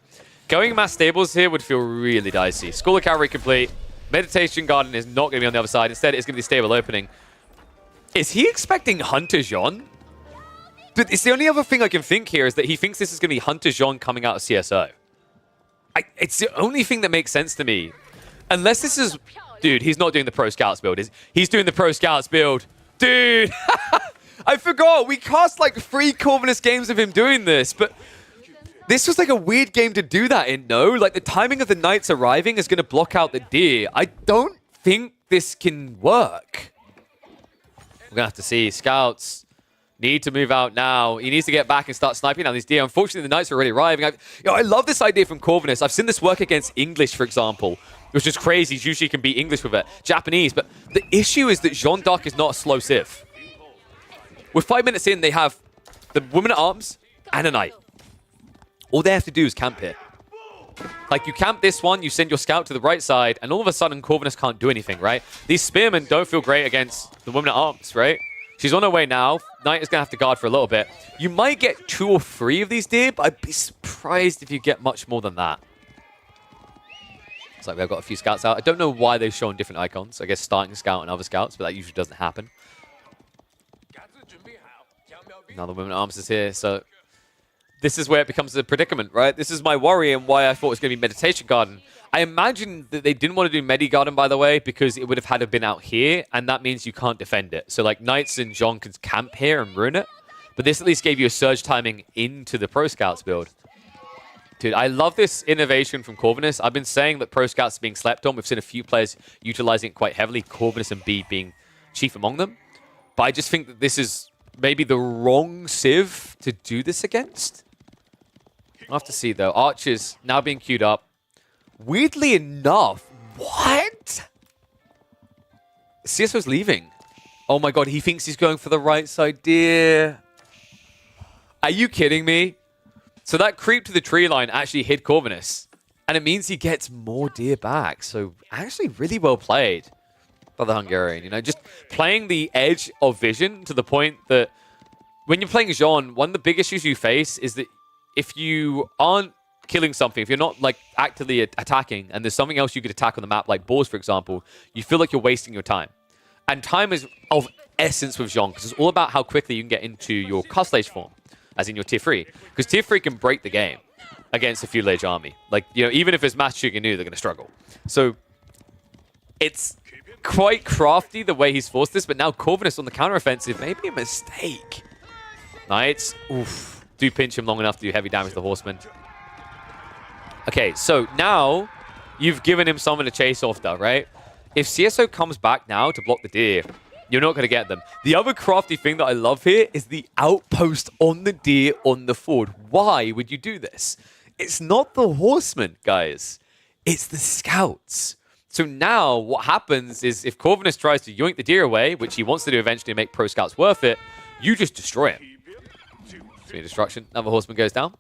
going mass stables here would feel really dicey. School of Cavalry complete. Meditation Garden is not going to be on the other side. Instead, it's going to be stable opening. Is he expecting Hunter Zhon? But it's the only other thing I can think here is that he thinks this is going to be Hunter Zhon coming out of CSO. It's the only thing that makes sense to me. Unless this is... Dude, he's not doing the Pro Scouts build. He's doing the Pro Scouts build. Dude! I forgot. We cast like 3 Corvinus games of him doing this, but... This was like a weird game to do that in, no? Like, the timing of the knights arriving is going to block out the deer. I don't think this can work. We're going to have to see. Scouts need to move out now. He needs to get back and start sniping down these deer. Unfortunately, the knights are already arriving. I love this idea from Corvinus. I've seen this work against English, for example, which is crazy. Usually can beat English with it. Japanese. But the issue is that Jeanne d'Arc is not a slow civ. With 5 minutes in, they have the woman at arms and a knight. All they have to do is camp here. Like, you camp this one, you send your scout to the right side, and all of a sudden, Corvinus can't do anything, right? These spearmen don't feel great against the woman at arms, right? She's on her way now. Knight is going to have to guard for a little bit. You might get 2 or 3 of these deer, but I'd be surprised if you get much more than that. Looks like they've got a few scouts out. I don't know why they've shown different icons. I guess starting a scout and other scouts, but that usually doesn't happen. Now the woman at arms is here, so... This is where it becomes a predicament, right? This is my worry and why I thought it was going to be Meditation Garden. I imagine that they didn't want to do Medi Garden, by the way, because it would have had to been out here, and that means you can't defend it. So, like, Knights and Jean can camp here and ruin it. But this at least gave you a surge timing into the Pro Scouts build. Dude, I love this innovation from Corvinus. I've been saying that Pro Scouts are being slept on. We've seen a few players utilizing it quite heavily, Corvinus and B being chief among them. But I just think that this is maybe the wrong civ to do this against. We'll have to see, though. Archers now being queued up. Weirdly enough, what? CSO's leaving. Oh my god, he thinks he's going for the right side, dear. Are you kidding me? So that creep to the tree line actually hit Corvinus. And it means he gets more deer back. So actually really well played by the Hungarian. You know, just playing the edge of vision to the point that when you're playing Jean, one of the big issues you face is that if you aren't killing something, if you're not like actively attacking, and there's something else you could attack on the map, like boars, for example, you feel like you're wasting your time. And time is of essence with Jean, because it's all about how quickly you can get into your Castlage form, as in your tier 3. Because tier 3 can break the game against a Fuelage army. Like, you know, even if it's Master Chicken New, they're going to struggle. So, it's quite crafty the way he's forced this, but now Corvinus on the counteroffensive, maybe a mistake. Knights, oof. Do pinch him long enough to do heavy damage to the horseman. Okay, so now you've given him someone to chase off, though, right? If CSO comes back now to block the deer, you're not going to get them. The other crafty thing that I love here is the outpost on the deer on the ford. Why would you do this? It's not the horsemen, guys. It's the scouts. So now what happens is if Corvinus tries to yoink the deer away, which he wants to do eventually to make Pro Scouts worth it, you just destroy him. Destruction. Another horseman goes down.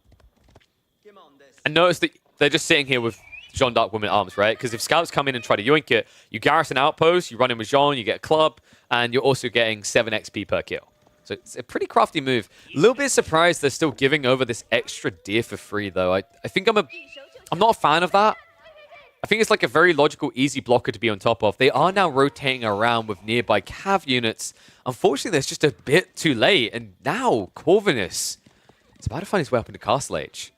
And notice that they're just sitting here with Jeanne d'Arc women at arms, right? Because if scouts come in and try to yoink it, you garrison outpost, you run in with Jean, you get a club, and you're also getting 7 XP per kill. So it's a pretty crafty move. A little bit surprised they're still giving over this extra deer for free, though. I think I'm not a fan of that. I think it's like a very logical, easy blocker to be on top of. They are now rotating around with nearby cav units. Unfortunately, that's just a bit too late. And now, Corvinus is about to find his way up into Castlage.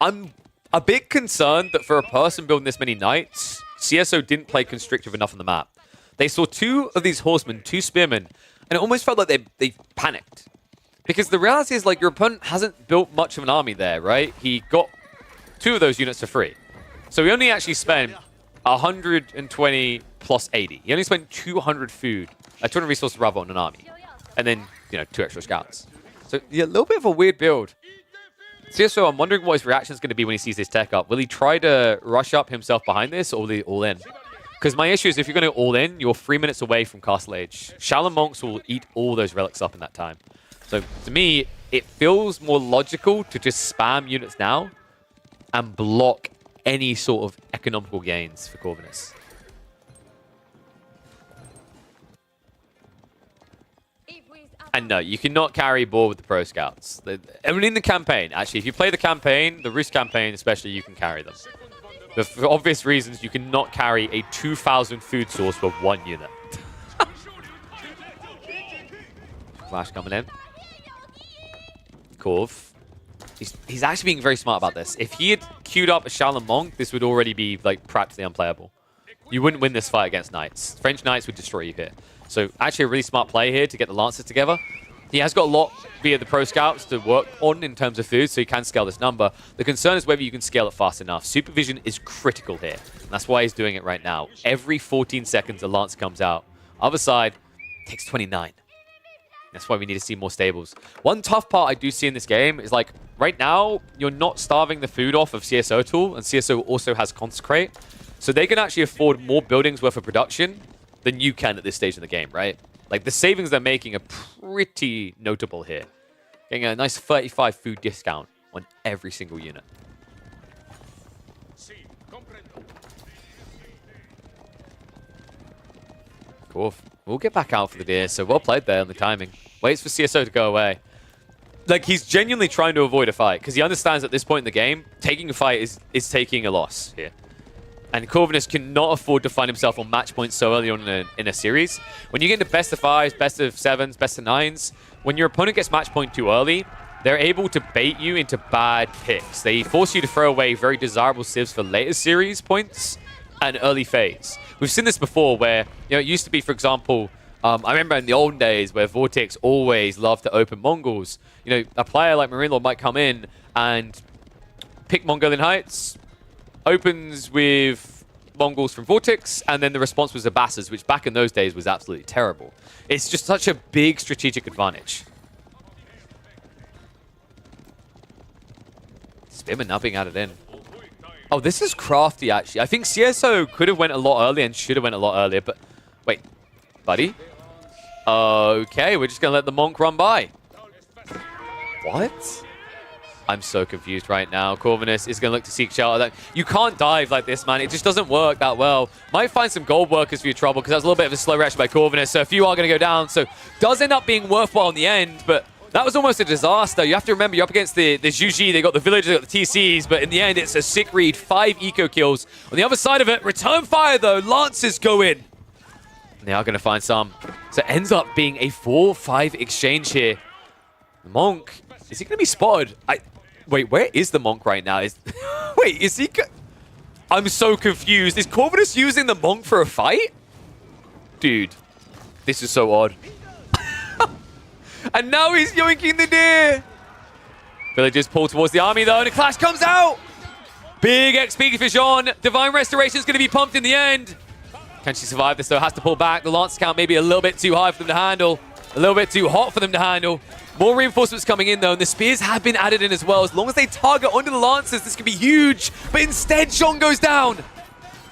I'm a bit concerned that for a person building this many knights, CSO didn't play constrictive enough on the map. They saw 2 of these horsemen, 2 spearmen, And it almost felt like they panicked. Because the reality is, like, your opponent hasn't built much of an army there, right? He got 2 of those units for free. So he only actually spent 120 plus 80. He only spent 200 200 resources rather on an army. And then, 2 extra scouts. So yeah, a little bit of a weird build. CSO, I'm wondering what his reaction is going to be when he sees this tech up. Will he try to rush up himself behind this, or will he all in? Because my issue is if you're going to all in, you're 3 minutes away from Castle Age. Shaolin Monks will eat all those relics up in that time. So to me, it feels more logical to just spam units now and block any sort of economical gains for Corvinus. And no, you cannot carry ball with the Pro Scouts. I mean, in the campaign, actually, if you play the campaign, the Roost campaign especially, you can carry them. For obvious reasons, you cannot carry a 2,000 food source for 1 unit. Flash coming in. Corv. He's actually being very smart about this. If he had queued up a Shaolin Monk, this would already be like practically unplayable. You wouldn't win this fight against Knights. French Knights would destroy you here. So actually a really smart play here to get the Lancers together. He has got a lot via the Pro Scouts to work on in terms of food, so he can scale this number. The concern is whether you can scale it fast enough. Supervision is critical here. And that's why he's doing it right now. Every 14 seconds, a Lance comes out. Other side takes 29. That's why we need to see more stables. One tough part I do see in this game is, like, right now, you're not starving the food off of CSO Tool, and CSO also has Consecrate. So they can actually afford more buildings worth of production than you can at this stage in the game, right? Like, the savings they're making are pretty notable here. Getting a nice 35 food discount on every single unit. Cool. We'll get back out for the deer, so well played there on the timing. Waits for CSO to go away. Like, he's genuinely trying to avoid a fight, because he understands at this point in the game, taking a fight is taking a loss here. And Corvinus cannot afford to find himself on match point so early on in a series. When you get into best of 5s, best of 7s, best of 9s, when your opponent gets match point too early, they're able to bait you into bad picks. They force you to throw away very desirable civs for later series points and early phase. We've seen this before where, it used to be, for example, I remember in the olden days where Vortex always loved to open Mongols. A player like Marinelord might come in and pick Mongolian Heights, opens with Mongols from Vortex, and then the response was Abbasis, which back in those days was absolutely terrible. It's just such a big strategic advantage. Spimmer now being added in. Oh, this is crafty, actually. I think CSO could have went a lot earlier and should have went a lot earlier, but... Wait. Buddy? Okay, we're just going to let the Monk run by. What? I'm so confused right now. Corvinus is going to look to seek shelter. You can't dive like this, man. It just doesn't work that well. Might find some gold workers for your trouble, because that was a little bit of a slow reaction by Corvinus, so a few are going to go down. So does end up being worthwhile in the end, but that was almost a disaster. You have to remember, you're up against the Zhuji. They got the villagers, they got the TCs, but in the end, it's a sick read. 5 eco kills. On the other side of it, return fire, though. Lancers go in. And they are going to find some. So it ends up being a 4-5 exchange here. The Monk, is he going to be spotted? Wait, where is the Monk right now? Wait, is he... I'm so confused. Is Corvinus using the Monk for a fight? Dude, this is so odd. And now he's yoinking the deer. Villagers pull towards the army, though, and a clash comes out. Big XP for Jean. Divine Restoration is going to be pumped in the end. Can she survive this, though? Has to pull back. The Lance count may be a little bit too high for them to handle. A little bit too hot for them to handle. More reinforcements coming in, though, and the spears have been added in as well. As long as they target onto the Lancers, this could be huge. But instead, Jean goes down.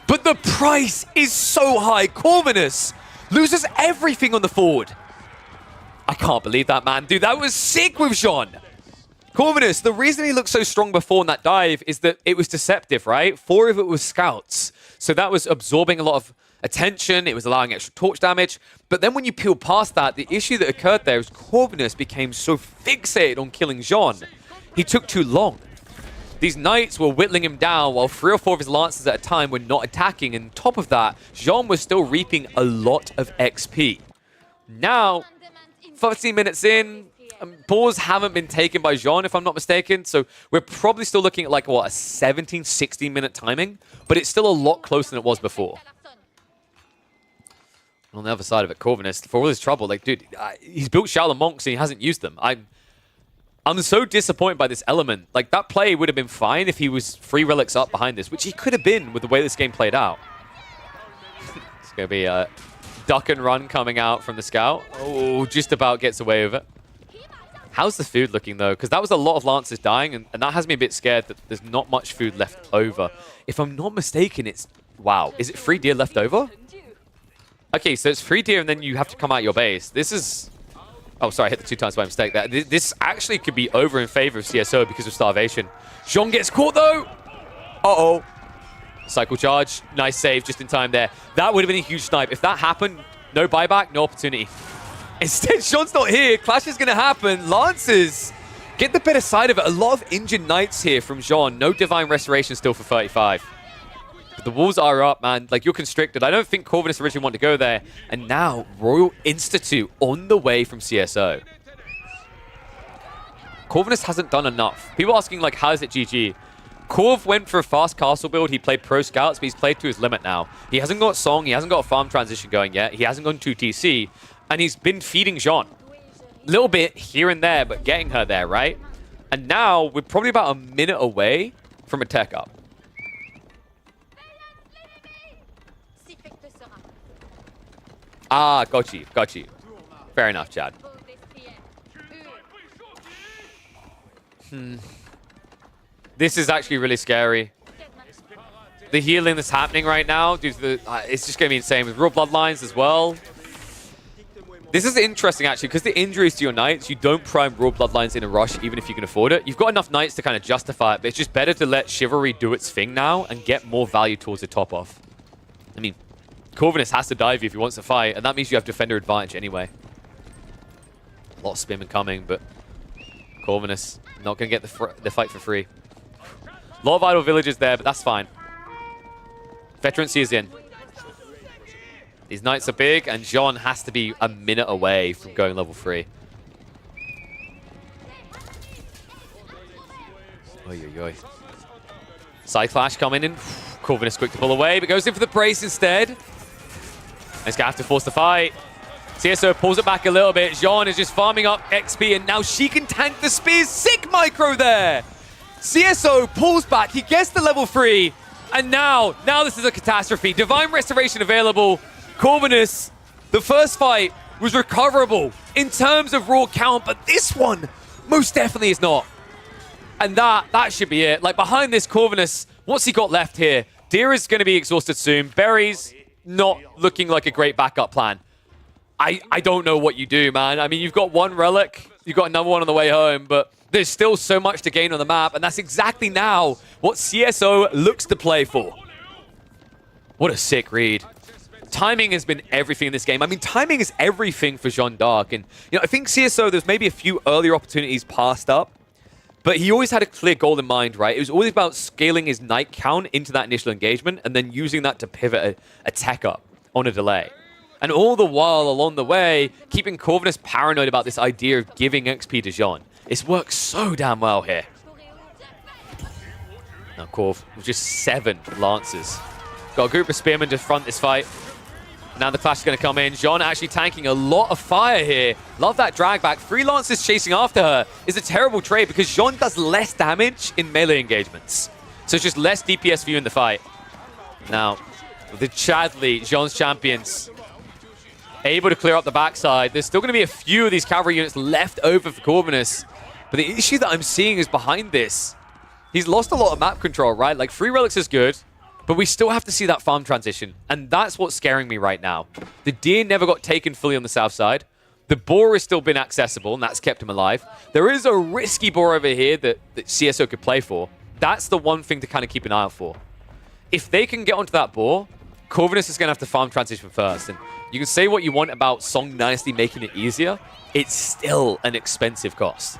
But the price is so high. Corvinus loses everything on the forward. I can't believe that, man. Dude, that was sick with Jean. Corvinus, the reason he looked so strong before in that dive is that it was deceptive, right? 4 of it was scouts. So that was absorbing a lot of attention. It was allowing extra torch damage. But then when you peel past that, the issue that occurred there is Corvinus became so fixated on killing Jean. He took too long. These knights were whittling him down while 3 or 4 of his lancers at a time were not attacking. And on top of that, Jean was still reaping a lot of XP. Now, 15 minutes in, balls haven't been taken by Jean, if I'm not mistaken. So we're probably still looking at, like, what, a 17, 16-minute timing? But it's still a lot closer than it was before. On the other side of it, Corvinus, for all his trouble, like, dude, he's built Shaolin Monks and he hasn't used them. I'm so disappointed by this element. Like, that play would have been fine if he was 3 relics up behind this, which he could have been with the way this game played out. It's going to be a duck and run coming out from the scout. Oh, just about gets away with it. How's the food looking, though? Because that was a lot of Lancers dying, and that has me a bit scared that there's not much food left over. If I'm not mistaken, it's... Wow. Is it 3 deer left over? Okay, so it's 3 deer, and then you have to come out your base. This is... Oh, sorry, I hit the 2 times by mistake there. This actually could be over in favor of CSO because of starvation. Jean gets caught, though! Uh-oh. Cycle charge. Nice save just in time there. That would have been a huge snipe. If that happened, no buyback, no opportunity. Instead, Jean's not here. Clash is going to happen. Lancers get the better side of it. A lot of injured knights here from Jean. No Divine Restoration still for 35. But the walls are up, man. Like, you're constricted. I don't think Corvinus originally wanted to go there. And now, Royal Institute on the way from CSO. Corvinus hasn't done enough. People asking, like, how is it GG? Corv went for a fast castle build. He played pro scouts, but he's played to his limit now. He hasn't got Song. He hasn't got a farm transition going yet. He hasn't gone to TC. And he's been feeding Jean. A little bit here and there, but getting her there, right? And now, we're probably about a minute away from a tech up. Ah, got you. Got you. Fair enough, Chad. This is actually really scary. The healing that's happening right now, due to the, it's just going to be insane with Royal Bloodlines as well. This is interesting, actually, because the injuries to your knights, you don't prime Royal Bloodlines in a rush, even if you can afford it. You've got enough knights to kind of justify it, but it's just better to let Chivalry do its thing now and get more value towards the top off. I mean, Corvinus has to dive you if he wants to fight, and that means you have defender advantage anyway. A lot of spaming coming, but Corvinus not going to get the fight for free. A lot of idle villages there, but that's fine. Veterancy is in. These knights are big, and Jean has to be a minute away from going level 3. Oy, oy, oy. Side clash coming in. Corvinus quick to pull away, but goes in for the brace instead. He's going to have to force the fight. CSO pulls it back a little bit. Jean is just farming up XP, and now she can tank the spears. Sick micro there. CSO pulls back. He gets the level 3. And now this is a catastrophe. Divine Restoration available. Corvinus, the first fight was recoverable in terms of raw count, but this one most definitely is not. And that should be it. Like, behind this, Corvinus, what's he got left here? Deer is going to be exhausted soon. Berry's not looking like a great backup plan. I don't know what you do, man. I mean, you've got 1 relic. You've got another one on the way home, but there's still so much to gain on the map, and that's exactly now what CSO looks to play for. What a sick read. Timing has been everything in this game. I mean, timing is everything for Jeanne d'Arc. And, you know, I think CSO, there's maybe a few earlier opportunities passed up, but he always had a clear goal in mind, right? It was always about scaling his knight count into that initial engagement and then using that to pivot a tech up on a delay. And all the while, along the way, keeping Corvinus paranoid about this idea of giving XP to Jean. It's worked so damn well here. Now Corv with just 7 Lancers. Got a group of Spearmen to front this fight. Now the clash is going to come in. Jean actually tanking a lot of fire here. Love that drag back. 3 Lancers chasing after her is a terrible trade because Jean does less damage in melee engagements. So it's just less DPS for you in the fight. Now, the Chadley, Jean's champions, able to clear up the backside. There's still going to be a few of these cavalry units left over for Corvinus. But the issue that I'm seeing is behind this. He's lost a lot of map control, right? Like, 3 relics is good, but we still have to see that farm transition. And that's what's scaring me right now. The deer never got taken fully on the south side. The boar has still been accessible, and that's kept him alive. There is a risky boar over here that CSO could play for. That's the one thing to kind of keep an eye out for. If they can get onto that boar, Corvinus is going to have to farm transition first. And you can say what you want about Song Dynasty making it easier. It's still an expensive cost.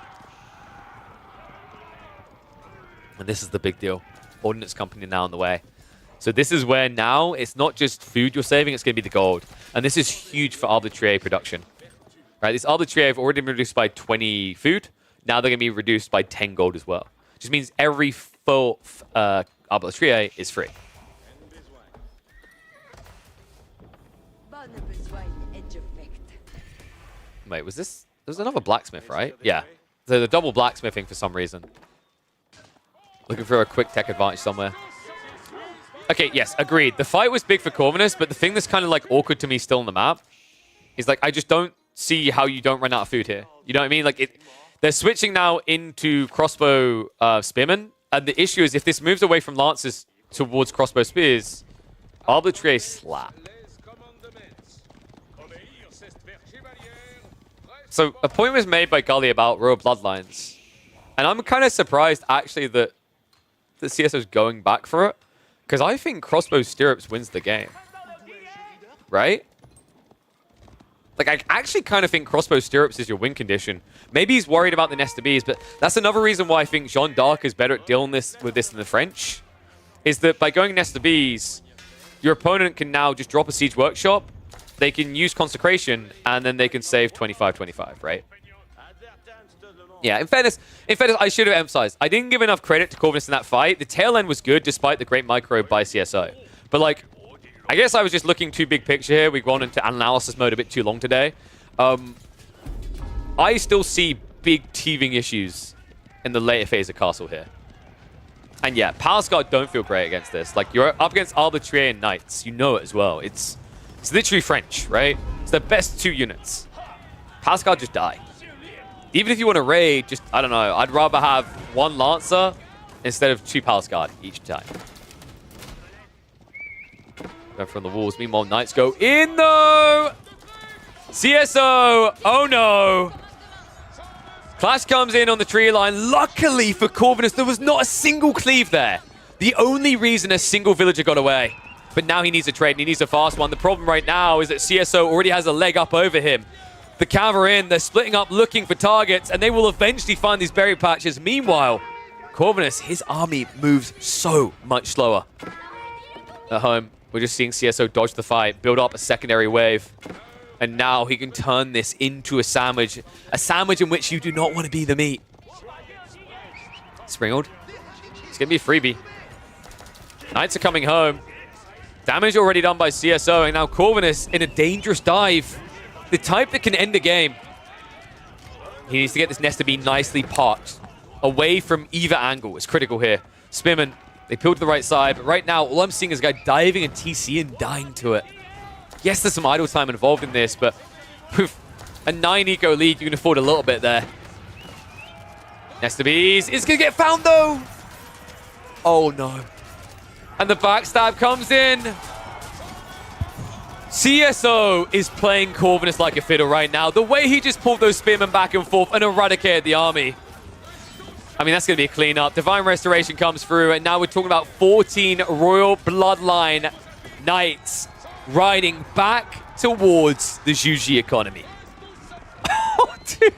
And this is the big deal. Ordnance Company now on the way. So this is where now it's not just food you're saving, it's going to be the gold. And this is huge for Arbitraire production. Right, these Arbitraire have already been reduced by 20 food. Now they're going to be reduced by 10 gold as well. Which means every full Arbitraire is free. Bonne besogne. Wait, was this... There's another blacksmith, right? Yeah. So the double blacksmithing for some reason. Looking for a quick tech advantage somewhere. Okay, yes, agreed. The fight was big for Corvinus, but the thing that's kind of like awkward to me still on the map is like, I just don't see how you don't run out of food here. You know what I mean? Like, they're switching now into crossbow spearmen, and the issue is if this moves away from lances towards crossbow spears, Arbitrary slap. So a point was made by Gully about Royal Bloodlines, and I'm kind of surprised actually that the CSO is going back for it, because I think crossbow stirrups wins the game, right? Like, I actually kind of think crossbow stirrups is your win condition. Maybe he's worried about the Nesta Bees, but that's another reason why I think Jean d'Arc is better at dealing with this than the French, is that by going Nesta Bees, your opponent can now just drop a Siege Workshop, they can use Consecration, and then they can save 25-25, right? Yeah, in fairness, I should have emphasized, I didn't give enough credit to Corvinus in that fight. The tail end was good, despite the great micro by CSO. But, like, I guess I was just looking too big picture here. We've gone into analysis mode a bit too long today. I still see big teething issues in the later phase of Castle here. And yeah, Palace Guard don't feel great against this. Like, you're up against Arbitrier and Knights. You know it as well. It's literally French, right? It's the best two units. Palace Guard just die. Even if you want to raid, just, I don't know, I'd rather have one Lancer instead of two Palace Guard each time. Go from the walls. Meanwhile, Knights go in, though! CSO! Oh, no! Clash comes in on the tree line. Luckily for Corvinus, there was not a single cleave there. The only reason a single villager got away. But now he needs a trade, and he needs a fast one. The problem right now is that CSO already has a leg up over him. The Cav are in, they're splitting up looking for targets, and they will eventually find these berry patches. Meanwhile, Corvinus, his army moves so much slower. At home, we're just seeing CSO dodge the fight, build up a secondary wave. And now he can turn this into a sandwich in which you do not want to be the meat. Springled. It's going to be a freebie. Knights are coming home. Damage already done by CSO, and now Corvinus in a dangerous dive. The type that can end the game. He needs to get this Nesta Bee nicely parked away from either angle. It's critical here. Spearman, they peeled to the right side, but right now, all I'm seeing is a guy diving and TC and dying to it. Yes, there's some idle time involved in this, but with a 9 eco lead, you can afford a little bit there. Nesta Bees is going to get found, though. Oh, no. And the backstab comes in. CSO is playing Corvinus like a fiddle right now. The way he just pulled those spearmen back and forth and eradicated the army. I mean, that's going to be a cleanup. Divine Restoration comes through, and now we're talking about 14 Royal Bloodline Knights riding back towards the Zhuji economy. Oh, dude.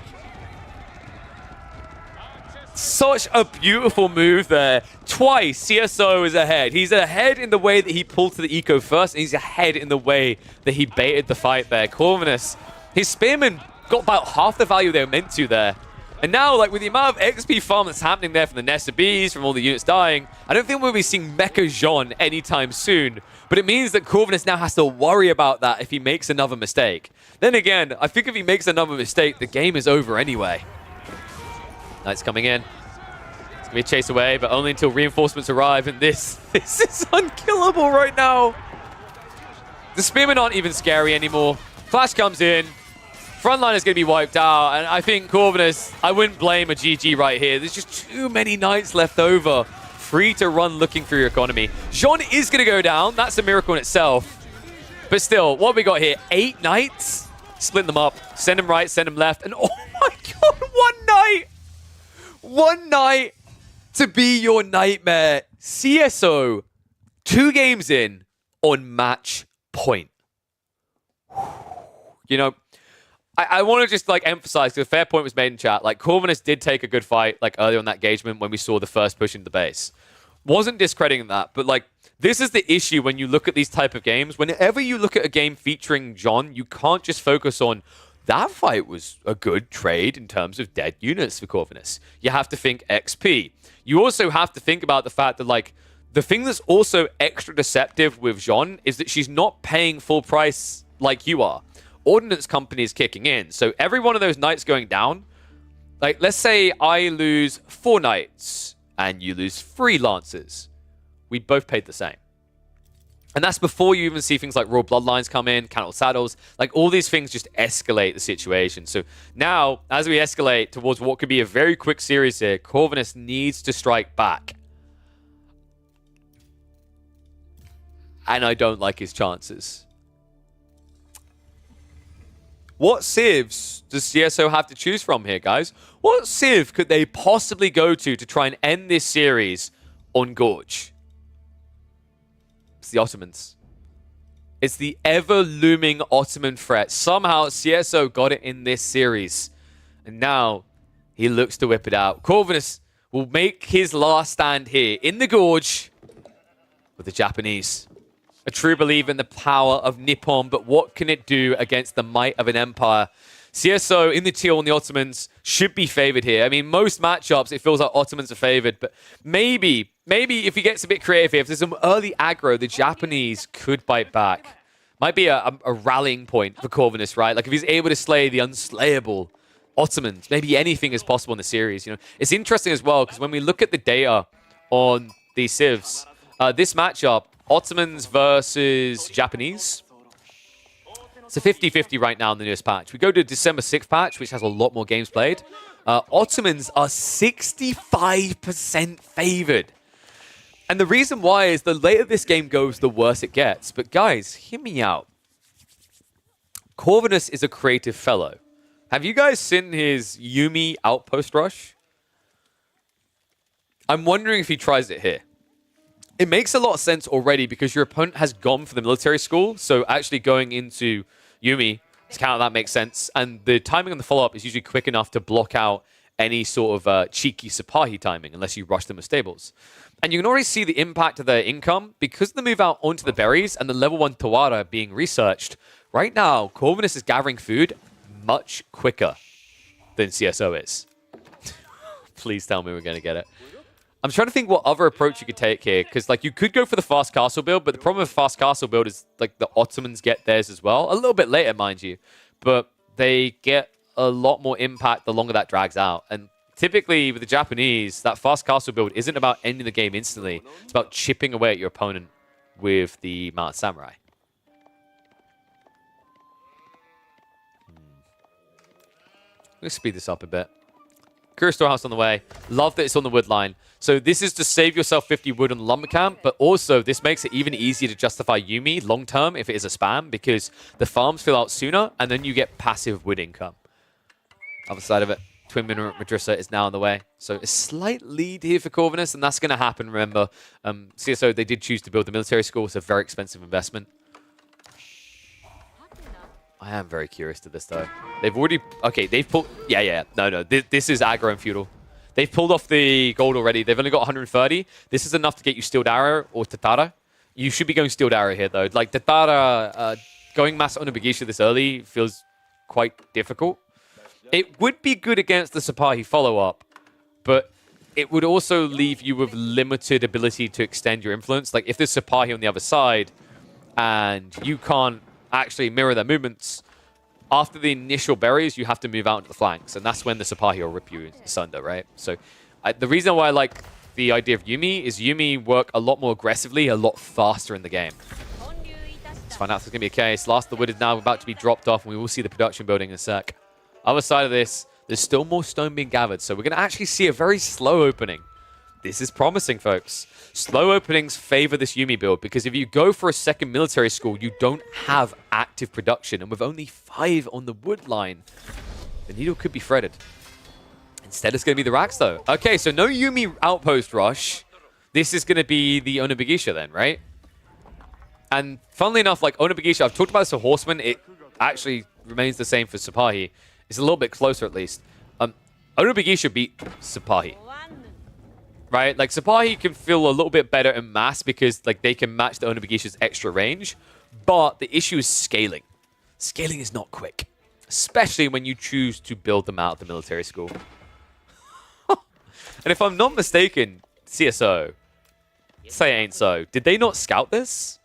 Such a beautiful move there. Twice, CSO is ahead. He's ahead in the way that he pulled to the eco first, and he's ahead in the way that he baited the fight there. Corvinus, his spearmen got about half the value they were meant to there. And now, like, with the amount of XP farm that's happening there from the Nesta Bees, from all the units dying, I don't think we'll be seeing Mecha Jean anytime soon. But it means that Corvinus now has to worry about that if he makes another mistake. Then again, I think if he makes another mistake, the game is over anyway. Knights coming in. It's going to be a chase away, but only until reinforcements arrive. And this is unkillable right now. The Spearmen aren't even scary anymore. Flash comes in. Frontline is going to be wiped out. And I think Corvinus, I wouldn't blame a GG right here. There's just too many Knights left over. Free to run looking for your economy. Jean is going to go down. That's a miracle in itself. But still, what have we got here? 8 Knights? Split them up. Send them right, send them left. And oh my god, 1 Knight! 1 Knight to be your nightmare. CSO, 2 games in on match point. You know, I want to just like emphasize, because a fair point was made in chat, like Corvinus did take a good fight like earlier on that engagement when we saw the first push into the base. Wasn't discrediting that, but like this is the issue when you look at these type of games. Whenever you look at a game featuring Jean, you can't just focus on that fight was a good trade in terms of dead units for Corvinus. You have to think XP. You also have to think about the fact that like the thing that's also extra deceptive with Jean is that she's not paying full price like you are. Ordnance Company is kicking in. So every one of those knights going down, like let's say I lose 4 knights and you lose 3 lancers. We both paid the same. And that's before you even see things like Royal Bloodlines come in, Council Saddles. Like, all these things just escalate the situation. So now, as we escalate towards what could be a very quick series here, Corvinus needs to strike back. And I don't like his chances. What civs does CSO have to choose from here, guys? What civ could they possibly go to try and end this series on Gorge? It's the Ottomans. It's the ever-looming Ottoman threat. Somehow, CSO got it in this series. And now, he looks to whip it out. Corvinus will make his last stand here in the Gorge with the Japanese. A true believer in the power of Nippon, but what can it do against the might of an empire? CSO in the teal and the Ottomans should be favored here. I mean, most matchups, it feels like Ottomans are favored, but maybe if he gets a bit creative here, if there's some early aggro, the Japanese could bite back. Might be a rallying point for Corvinus, right? Like, if he's able to slay the unslayable Ottomans, maybe anything is possible in the series. You know, it's interesting as well, because when we look at the data on these civs, this matchup, Ottomans versus Japanese, it's a 50-50 right now in the newest patch. We go to December 6th patch, which has a lot more games played. Ottomans are 65% favored. And the reason why is the later this game goes, the worse it gets. But guys, hear me out. Corvinus is a creative fellow. Have you guys seen his Yuumi outpost rush? I'm wondering if he tries it here. It makes a lot of sense already because your opponent has gone for the military school. So actually going into Yuumi, to counter that makes sense. And the timing on the follow-up is usually quick enough to block out any sort of cheeky Sipahi timing, unless you rush them with stables. And you can already see the impact of their income because of the move out onto the berries and the level 1 Tawara being researched. Right now, Corvinus is gathering food much quicker than CSO is. Please tell me we're going to get it. I'm trying to think what other approach you could take here, because like you could go for the fast castle build, but the problem with fast castle build is like the Ottomans get theirs as well, a little bit later, mind you, but they get a lot more impact the longer that drags out. And typically with the Japanese, that fast castle build isn't about ending the game instantly. It's about chipping away at your opponent with the Mounted Samurai. Let's speed this up a bit. Courier Storehouse on the way. Love that it's on the wood line. So this is to save yourself 50 wood on the lumber camp, but also this makes it even easier to justify Yuumi long term if it is a spam, because the farms fill out sooner and then you get passive wood income. Other side of it, Twin Minaret Madrasa is now on the way. So a slight lead here for Corvinus, and that's going to happen, remember. CSO, they did choose to build the military school. It's a very expensive investment. I am very curious to this, though. They've already... Okay, they've pulled... Yeah. No. This is aggro and feudal. They've pulled off the gold already. They've only got 130. This is enough to get you Steeled Arrow or Tatara. You should be going Steeled Arrow here, though. Like, Tatara, going Mass Onobugisha this early feels quite difficult. It would be good against the Sipahi follow-up, but it would also leave you with limited ability to extend your influence. Like, if there's Sipahi on the other side and you can't actually mirror their movements, after the initial berries, you have to move out into the flanks, and that's when the Sipahi will rip you asunder, right? So the reason why I like the idea of Yuumi is Yuumi work a lot more aggressively, a lot faster in the game. Let's find out if it's going to be a case. Last of the wood is now about to be dropped off, and we will see the production building in a sec. Other side of this, there's still more stone being gathered, so we're going to actually see a very slow opening. This is promising, folks. Slow openings favor this Yuumi build, because if you go for a second military school, you don't have active production. And with only 5 on the wood line, the needle could be threaded. Instead, it's going to be the racks, though. Okay, so no Yuumi outpost rush. This is going to be the Onobugisha then, right? And funnily enough, like Onobugisha, I've talked about this for Horseman. It actually remains the same for Sipahi. It's a little bit closer, at least. Onobugisha beat Sipahi. Right? Like, Sipahi can feel a little bit better in mass because, like, they can match the Onobugisha's extra range. But the issue is scaling. Scaling is not quick. Especially when you choose to build them out of the military school. And if I'm not mistaken, CSO, say it ain't so, did they not scout this?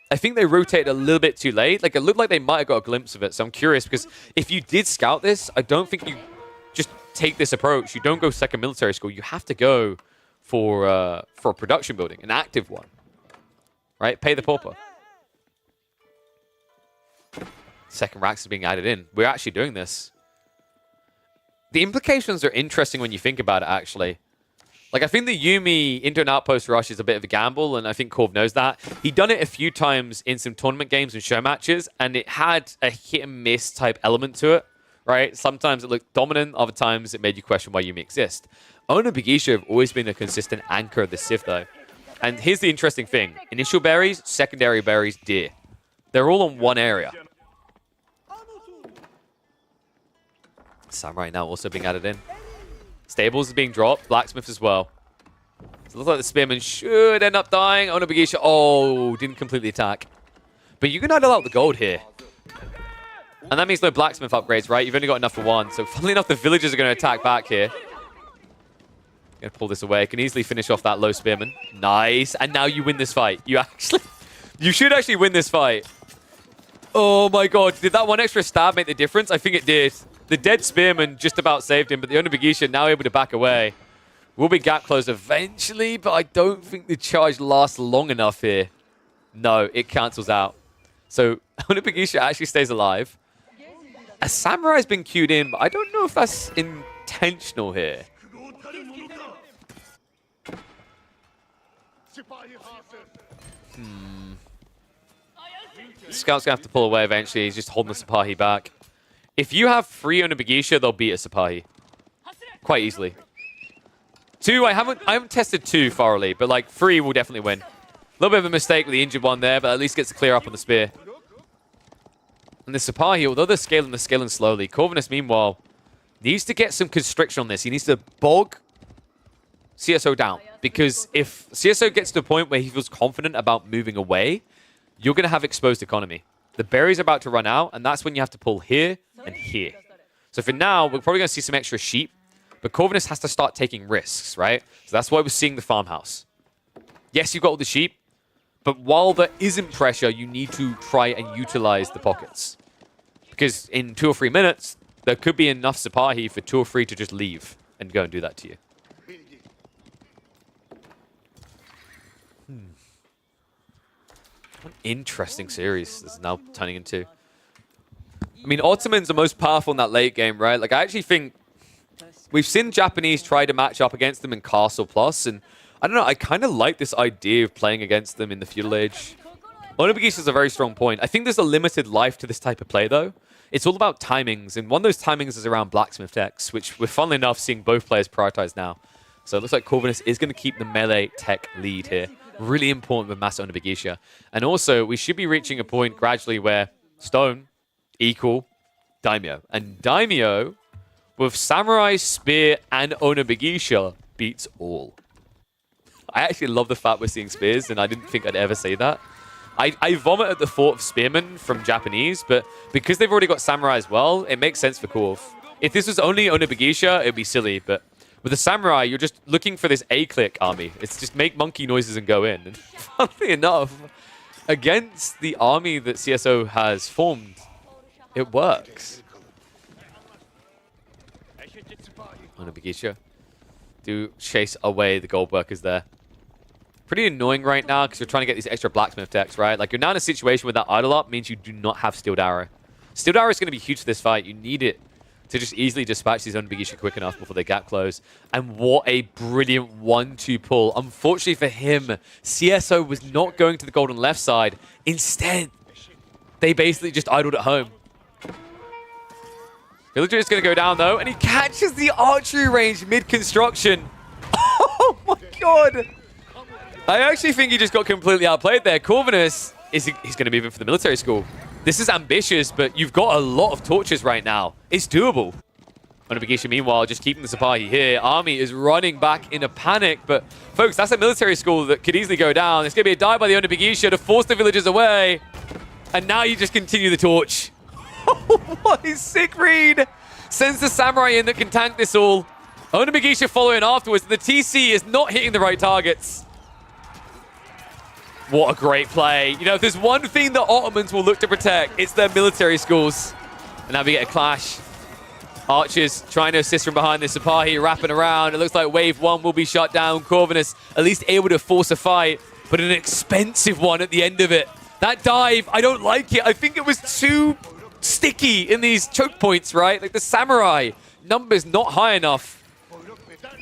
I think they rotated a little bit too late. Like, it looked like they might have got a glimpse of it. So I'm curious, because if you did scout this, I don't think you just take this approach. You don't go second military school. You have to go for a production building, an active one. Right? Pay the pauper. Second racks is being added in. We're actually doing this. The implications are interesting when you think about it, actually. Like, I think the Yuumi into an outpost rush is a bit of a gamble, and I think Corv knows that. He'd done it a few times in some tournament games and show matches, and it had a hit-and-miss type element to it, right? Sometimes it looked dominant, other times it made you question why Yuumi exists. Ona Bagisha have always been a consistent anchor of the Civ, though. And here's the interesting thing. Initial berries, secondary berries, deer. They're all in one area. Samurai now also being added in. Stables is being dropped. Blacksmith as well. So it looks like the Spearman should end up dying. Ona Bagisha, oh, didn't completely attack. But you can idle out the gold here. And that means no Blacksmith upgrades, right? You've only got enough for one. So funnily enough, the villagers are going to attack back here. Going to pull this away. Can easily finish off that low Spearman. Nice. And now you win this fight. You should actually win this fight. Oh my god. Did that one extra stab make the difference? I think it did. The dead Spearman just about saved him, but the Ona Bagisha now able to back away. Will be gap closed eventually, but I don't think the charge lasts long enough here. No, it cancels out. So Ona Bagisha actually stays alive. A Samurai's been queued in, but I don't know if that's intentional here. Scout's going to have to pull away eventually. He's just holding the Sipahi back. If you have 3 Ona Bagisha, they'll beat a Sipahi. Quite easily. 2, I haven't tested 2 thoroughly, but like 3 will definitely win. A little bit of a mistake with the injured one there, but at least gets to clear up on the spear. And the Sipahi, although they're scaling slowly, Corvinus, meanwhile, needs to get some constriction on this. He needs to bog CSO down. Because if CSO gets to the point where he feels confident about moving away, you're going to have exposed economy. The berries are about to run out, and that's when you have to pull here and here. So for now, we're probably going to see some extra sheep, but Corvinus has to start taking risks, right? So that's why we're seeing the farmhouse. Yes, you've got all the sheep, but while there isn't pressure, you need to try and utilize the pockets. Because in 2 or 3 minutes, there could be enough Sipahi for 2 or 3 to just leave and go and do that to you. What an interesting series this is now turning into. I mean, Ottoman's the most powerful in that late game, right? Like, I actually think we've seen Japanese try to match up against them in Castle Plus, and I don't know, I kind of like this idea of playing against them in the Feudal Age. Ona Bagisha is a very strong point. I think there's a limited life to this type of play, though. It's all about timings, and one of those timings is around Blacksmith decks, which we're funnily enough seeing both players prioritize now. So it looks like Corvinus is going to keep the melee tech lead here. Really important with Master Ona Bagisha. And also, we should be reaching a point gradually where Stone equal Daimyo. And Daimyo, with Samurai, Spear, and Ona Bagisha, beats all. I actually love the fact we're seeing Spears, and I didn't think I'd ever say that. I vomit at the thought of Spearmen from Japanese, but because they've already got Samurai as well, it makes sense for Corv. If this was only Ona Bagisha, it'd be silly, but with the Samurai, you're just looking for this A-click army. It's just make monkey noises and go in. And funnily enough, against the army that CSO has formed, it works. Ona Bagisha do chase away the gold workers there. Pretty annoying right now because you're trying to get these extra blacksmith decks, right? Like, you're now in a situation where that idle up means you do not have Steeled Arrow. Steeled Arrow is going to be huge for this fight. You need it to just easily dispatch these Ona Bagisha quick enough before they gap close. And what a brilliant 1-2 pull. Unfortunately for him, CSO was not going to the gold on the left side. Instead, they basically just idled at home. Villager is going to go down, though, and he catches the archery range mid-construction. Oh, my God. I actually think he just got completely outplayed there. Corvinus, he's going to move in for the military school. This is ambitious, but you've got a lot of torches right now. It's doable. Ona Bagisha, meanwhile, just keeping the Sipahi here. Army is running back in a panic, but folks, that's a military school that could easily go down. It's going to be a dive by the Ona Bagisha to force the villagers away. And now you just continue the torch. What a sick read. Sends the Samurai in that can tank this all. Ona Bagisha following afterwards. The TC is not hitting the right targets. What a great play. You know, if there's one thing that Ottomans will look to protect, it's their military schools. And now we get a clash. Archers trying to assist from behind this. Sapahi wrapping around. It looks like wave 1 will be shut down. Corvinus at least able to force a fight, but an expensive one at the end of it. That dive, I don't like it. I think it was too sticky in these choke points, right? Like the Samurai number's not high enough.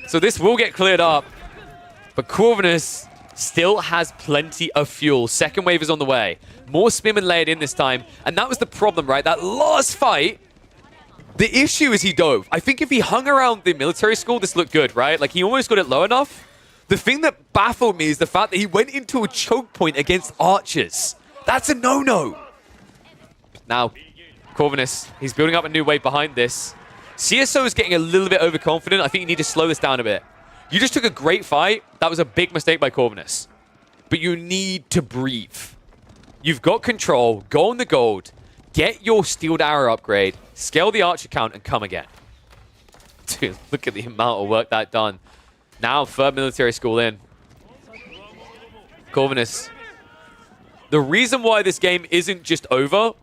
So this will get cleared up. But Corvinus still has plenty of fuel. Second wave is on the way. More Spearmen layered in this time. And that was the problem, right? That last fight, the issue is he dove. I think if he hung around the military school, this looked good, right? Like he almost got it low enough. The thing that baffled me is the fact that he went into a choke point against archers. That's a no-no. Now, Corvinus, he's building up a new wave behind this. CSO is getting a little bit overconfident. I think you need to slow this down a bit. You just took a great fight. That was a big mistake by Corvinus. But you need to breathe. You've got control. Go on the gold. Get your Steeled Arrow upgrade. Scale the archer count and come again. Dude, look at the amount of work that done. Now, third military school in. Corvinus. The reason why this game isn't just over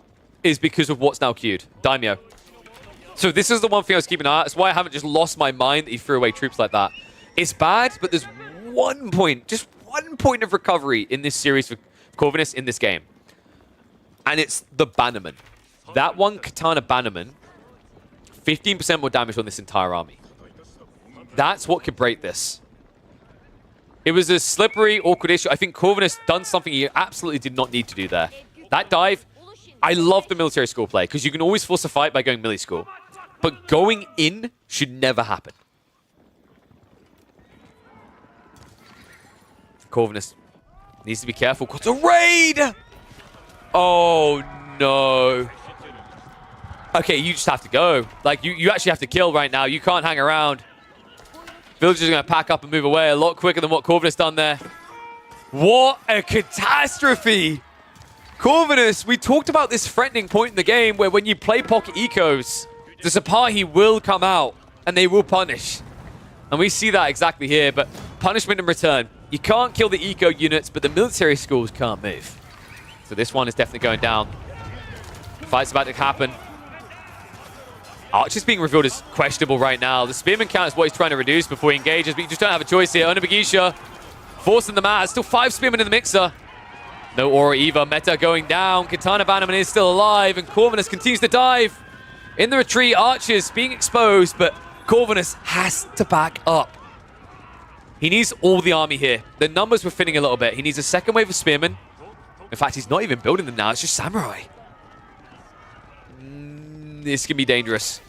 is because of what's now queued. Daimyo. So this is the one thing I was keeping an eye on. That's why I haven't just lost my mind that he threw away troops like that. It's bad, but there's 1 point, just 1 point of recovery in this series for Corvinus in this game. And it's the Bannerman. That one Katana Bannerman, 15% more damage on this entire army. That's what could break this. It was a slippery, awkward issue. I think Corvinus done something he absolutely did not need to do there. That dive, I love the military school play, because you can always force a fight by going melee school. But going in should never happen. Corvinus needs to be careful. It's a raid! Oh, no. Okay, you just have to go. Like, you actually have to kill right now. You can't hang around. Villagers are going to pack up and move away a lot quicker than what Corvinus done there. What a catastrophe! Corvinus, we talked about this threatening point in the game where when you play pocket ecos, the Sapahi will come out and they will punish. And we see that exactly here, but punishment in return. You can't kill the eco units, but the military schools can't move. So this one is definitely going down. Fight's about to happen. Archer's being revealed as questionable right now. The Spearman count is what he's trying to reduce before he engages, but you just don't have a choice here. Onabagisha forcing the mat. Still 5 Spearmen in the mixer. No Aura either. Meta going down. Katana Bannerman is still alive, and Corvinus continues to dive. In the retreat, Archer's being exposed, but Corvinus has to back up. He needs all the army here. The numbers were thinning a little bit. He needs a second wave of Spearmen. In fact, he's not even building them now. It's just Samurai. This can be dangerous.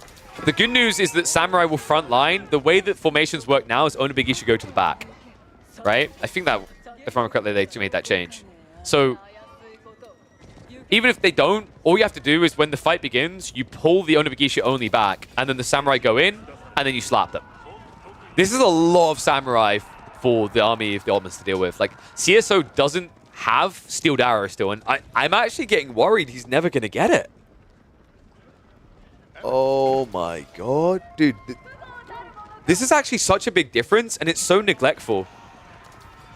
The good news is that Samurai will front line. The way that formations work now is Onabigi should go to the back. Right? I think that, if I remember correctly, they made that change. So, even if they don't, all you have to do is when the fight begins, you pull the Onabagisha only back, and then the Samurai go in, and then you slap them. This is a lot of Samurai for the army of the Ottomans to deal with. Like, CSO doesn't have Steeled Arrow still, and I'm actually getting worried he's never going to get it. Oh my god, dude. This is actually such a big difference, and it's so neglectful.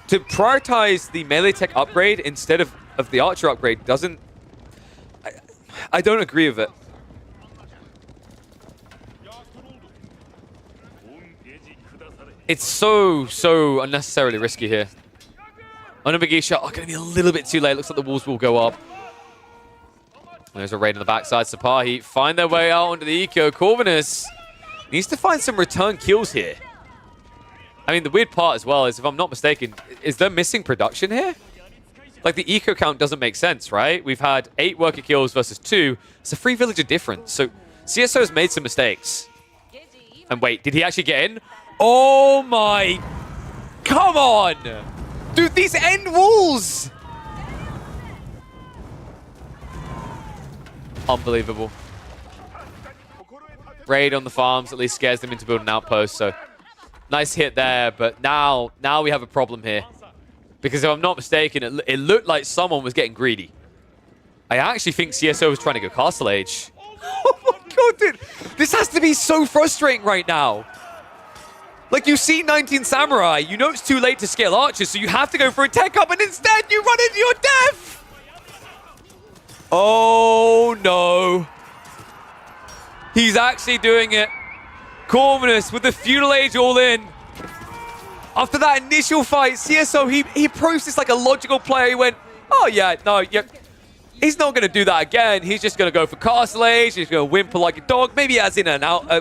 To prioritize the melee tech upgrade instead of the archer upgrade doesn't... I don't agree with it. It's so unnecessarily risky here. Onabagisha are going to be a little bit too late. Looks like the walls will go up. There's a raid on the backside. Sapahi find their way out onto the eco. Corvinus needs to find some return kills here. I mean, the weird part as well is, if I'm not mistaken, is there missing production here? Like, the eco count doesn't make sense, right? We've had 8 worker kills versus 2. It's a 3 villager difference. So CSO has made some mistakes. And wait, did he actually get in? Oh my... Come on! Dude, these end walls! Unbelievable. Raid on the farms at least scares them into building an outpost, so nice hit there, but now we have a problem here. Because if I'm not mistaken, it looked like someone was getting greedy. I actually think CSO was trying to go Castle Age. Oh my god, dude! This has to be so frustrating right now. Like, you see 19 Samurai, you know it's too late to scale archers, so you have to go for a tech up, and instead you run into your death! Oh, no. He's actually doing it. Corvinus with the Feudal Age all in. After that initial fight, CSO, he approached this like a logical player. He went, oh, yeah, no, yeah. He's not going to do that again. He's just going to go for Castle Age. He's going to whimper like a dog. Maybe as in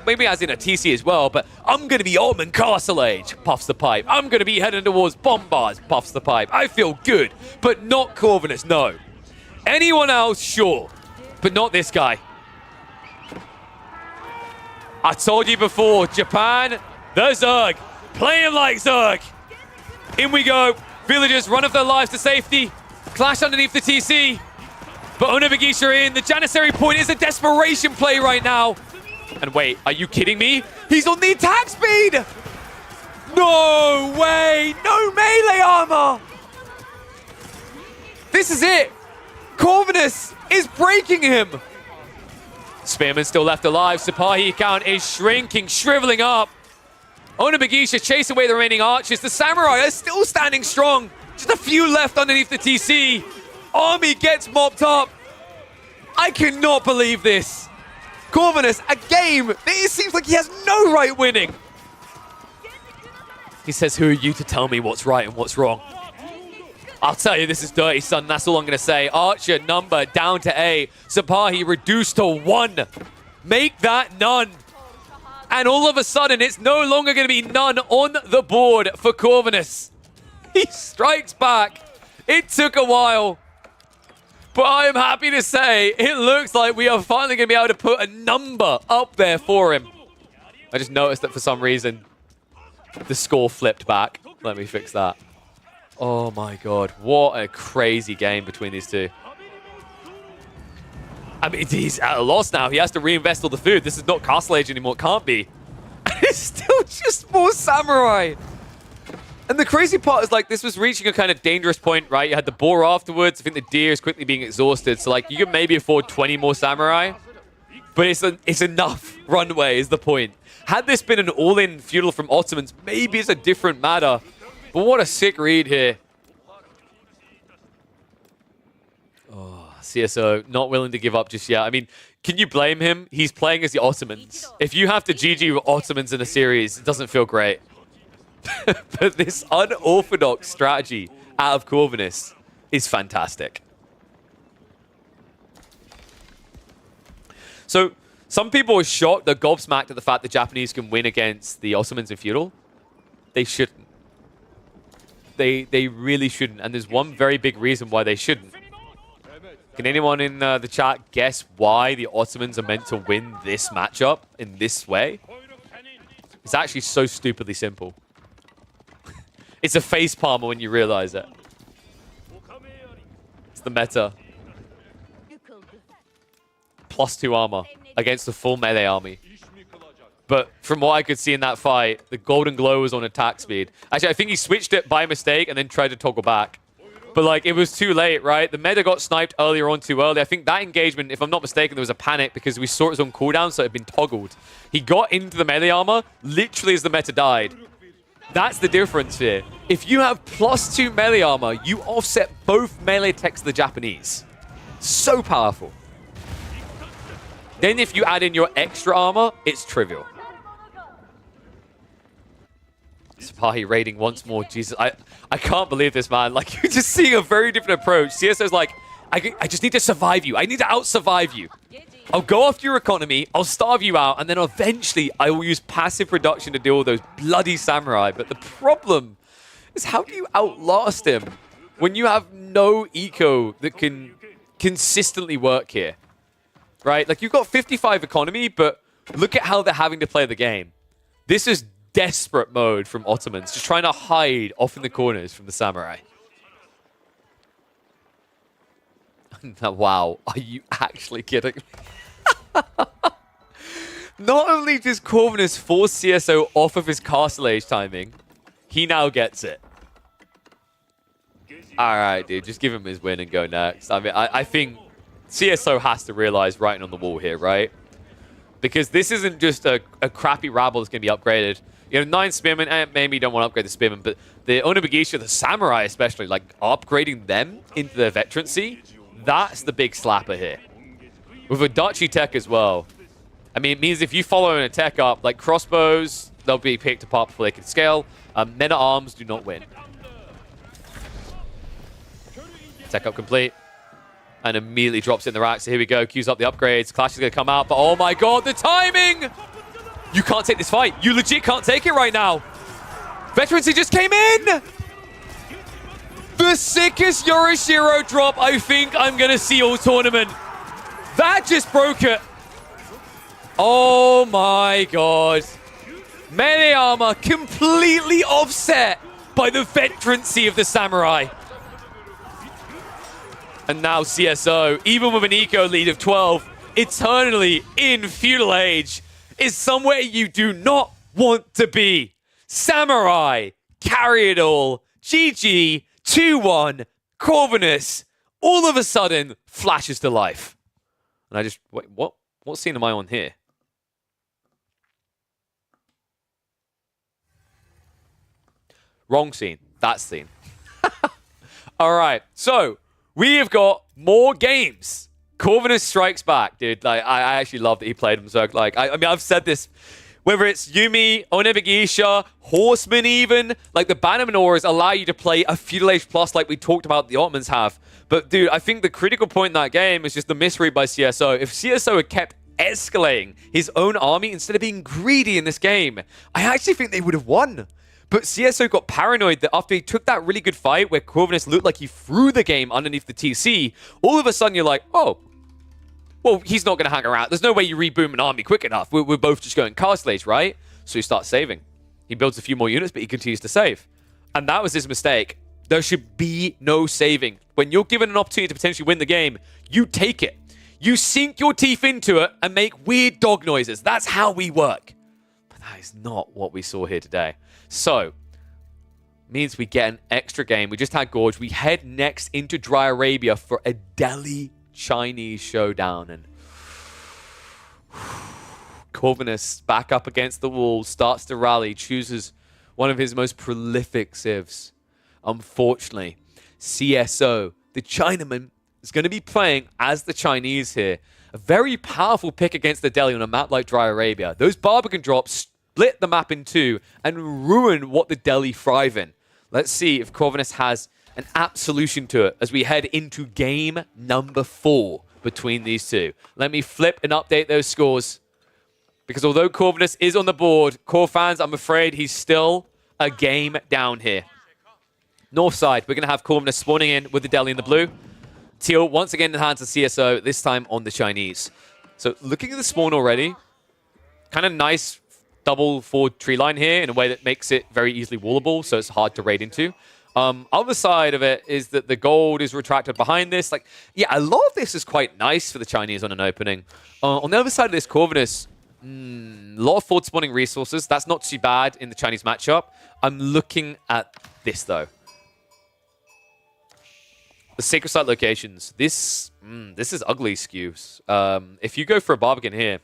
maybe as in a TC as well. But I'm going to be Omen Castle Age. Puffs the pipe. I'm going to be heading towards Bombars. Puffs the pipe. I feel good, but not Corvinus. No. Anyone else, sure, but not this guy. I told you before, Japan, the Zerg. Play him like Zerg. In we go. Villagers run off their lives to safety. Clash underneath the TC. But Onagigisha in. The Janissary point is a desperation play right now. And wait, are you kidding me? He's on the attack speed! No way! No melee armor! This is it! Corvinus is breaking him! Spearman still left alive. Sipahi count is shrinking, shriveling up. Onagigisha chase away the remaining archers. The Samurai are still standing strong. Just a few left underneath the TC. Army gets mopped up. I cannot believe this. Corvinus, a game that it seems like he has no right winning. He says, who are you to tell me what's right and what's wrong? I'll tell you, this is dirty, son. That's all I'm going to say. Archer number down to A. Sipahi reduced to 1. Make that none. And all of a sudden, it's no longer going to be none on the board for Corvinus. He strikes back. It took a while. But I am happy to say it looks like we are finally going to be able to put a number up there for him. I just noticed that for some reason, the score flipped back. Let me fix that. Oh my god. What a crazy game between these two. I mean, he's at a loss now. He has to reinvest all the food. This is not Castle Age anymore. It can't be. It's still just more Samurai. And the crazy part is, like, this was reaching a kind of dangerous point, right? You had the boar afterwards. I think the deer is quickly being exhausted. So, like, you can maybe afford 20 more Samurai. But it's enough runway is the point. Had this been an all-in feudal from Ottomans, maybe it's a different matter. But what a sick read here. Oh, CSO not willing to give up just yet. I mean, can you blame him? He's playing as the Ottomans. If you have to GG with Ottomans in a series, it doesn't feel great. But this unorthodox strategy out of Corvinus is fantastic. So, some people are shocked, they're gobsmacked at the fact the Japanese can win against the Ottomans in feudal. They shouldn't. They really shouldn't. And there's one very big reason why they shouldn't. Can anyone in the chat guess why the Ottomans are meant to win this matchup in this way? It's actually so stupidly simple. It's a face palmer when you realize it. It's the meta. +2 armor against the full melee army. But from what I could see in that fight, the Golden Glow was on attack speed. Actually, I think he switched it by mistake and then tried to toggle back. But, like, it was too late, right? The meta got sniped earlier on too early. I think that engagement, if I'm not mistaken, there was a panic because we saw it was on cooldown, so it had been toggled. He got into the melee armor literally as the meta died. That's the difference here. If you have +2 melee armor, you offset both melee techs of the Japanese. So powerful. Then if you add in your extra armor, it's trivial. Sipahi raiding once more. Jesus, I can't believe this, man. Like, you're just seeing a very different approach. CSO's like, I just need to survive you. I need to out-survive you. I'll go after your economy, I'll starve you out, and then eventually I will use passive production to deal with those bloody samurai. But the problem is, how do you outlast him when you have no eco that can consistently work here? Right? Like, you've got 55 economy, but look at how they're having to play the game. This is desperate mode from Ottomans, just trying to hide off in the corners from the samurai. Wow, are you actually kidding me? Not only does Corvinus force CSO off of his Castle Age timing, he now gets it. Alright, dude, just give him his win and go next. I mean, I think CSO has to realize writing on the wall here, right? Because this isn't just a crappy rabble that's going to be upgraded. You know, 9 Spearmen, maybe you don't want to upgrade the Spearmen, but the Onibagisha, the Samurai especially, like upgrading them into their veterancy, that's the big slapper here. With a Dachi tech as well. I mean, it means if you follow an tech up, like crossbows, they'll be picked apart before they can scale. Men-at-arms do not win. Tech up complete. And immediately drops in the rack. So here we go. Queues up the upgrades. Clash is going to come out. But oh my god, the timing! You can't take this fight. You legit can't take it right now. Veterancy just came in! The sickest Yorishiro drop I think I'm going to see all tournament. That just broke it. Oh my god. Melee armor completely offset by the veterancy of the Samurai. And now CSO, even with an eco lead of 12, eternally in Feudal Age, is somewhere you do not want to be. Samurai, carry it all. GG, 2-1, Corvinus, all of a sudden, flashes to life. And I just, wait, what scene am I on here? Wrong scene. That scene. All right, so we have got more games. Corvinus strikes back, dude. Like, I actually love that he played him. So, like, I mean, I've said this. Whether it's Yuumi, Onibagisha, Horseman even, like the Bannerman auras allow you to play a Feudal Age Plus like we talked about the Ottomans have. But, dude, I think the critical point in that game is just the misread by CSO. If CSO had kept escalating his own army instead of being greedy in this game, I actually think they would have won. But CSO got paranoid that after he took that really good fight where Corvinus looked like he threw the game underneath the TC, all of a sudden you're like, oh, well, he's not going to hang around. There's no way you reboom an army quick enough. We're both just going Castle Age, right? So he starts saving. He builds a few more units, but he continues to save. And that was his mistake. There should be no saving. When you're given an opportunity to potentially win the game, you take it. You sink your teeth into it and make weird dog noises. That's how we work. But that is not what we saw here today. So, means we get an extra game. We just had Gorge. We head next into Dry Arabia for a Delhi Chinese showdown. And Corvinus back up against the wall, starts to rally, chooses one of his most prolific civs. Unfortunately, CSO, the Chinaman, is going to be playing as the Chinese here. A very powerful pick against the Delhi on a map like Dry Arabia. Those Barbican drops split the map in two and ruin what the Delhi thrive in. Let's see if Corvinus has an apt solution to it as we head into game number 4 between these two. Let me flip and update those scores. Because although Corvinus is on the board, core fans, I'm afraid he's still a game down here. North side, we're going to have Corvinus spawning in with the Delhi in the blue. Teal once again in the hands of CSO, this time on the Chinese. So looking at the spawn already, kind of nice double forward tree line here in a way that makes it very easily wallable, so it's hard to raid into. Other side of it is that the gold is retracted behind this. Like, yeah, a lot of this is quite nice for the Chinese on an opening. On the other side of this, Corvinus, a lot of forward spawning resources. That's not too bad in the Chinese matchup. I'm looking at this, though. The Sacred Site locations. This is ugly skews. If you go for a Barbican here,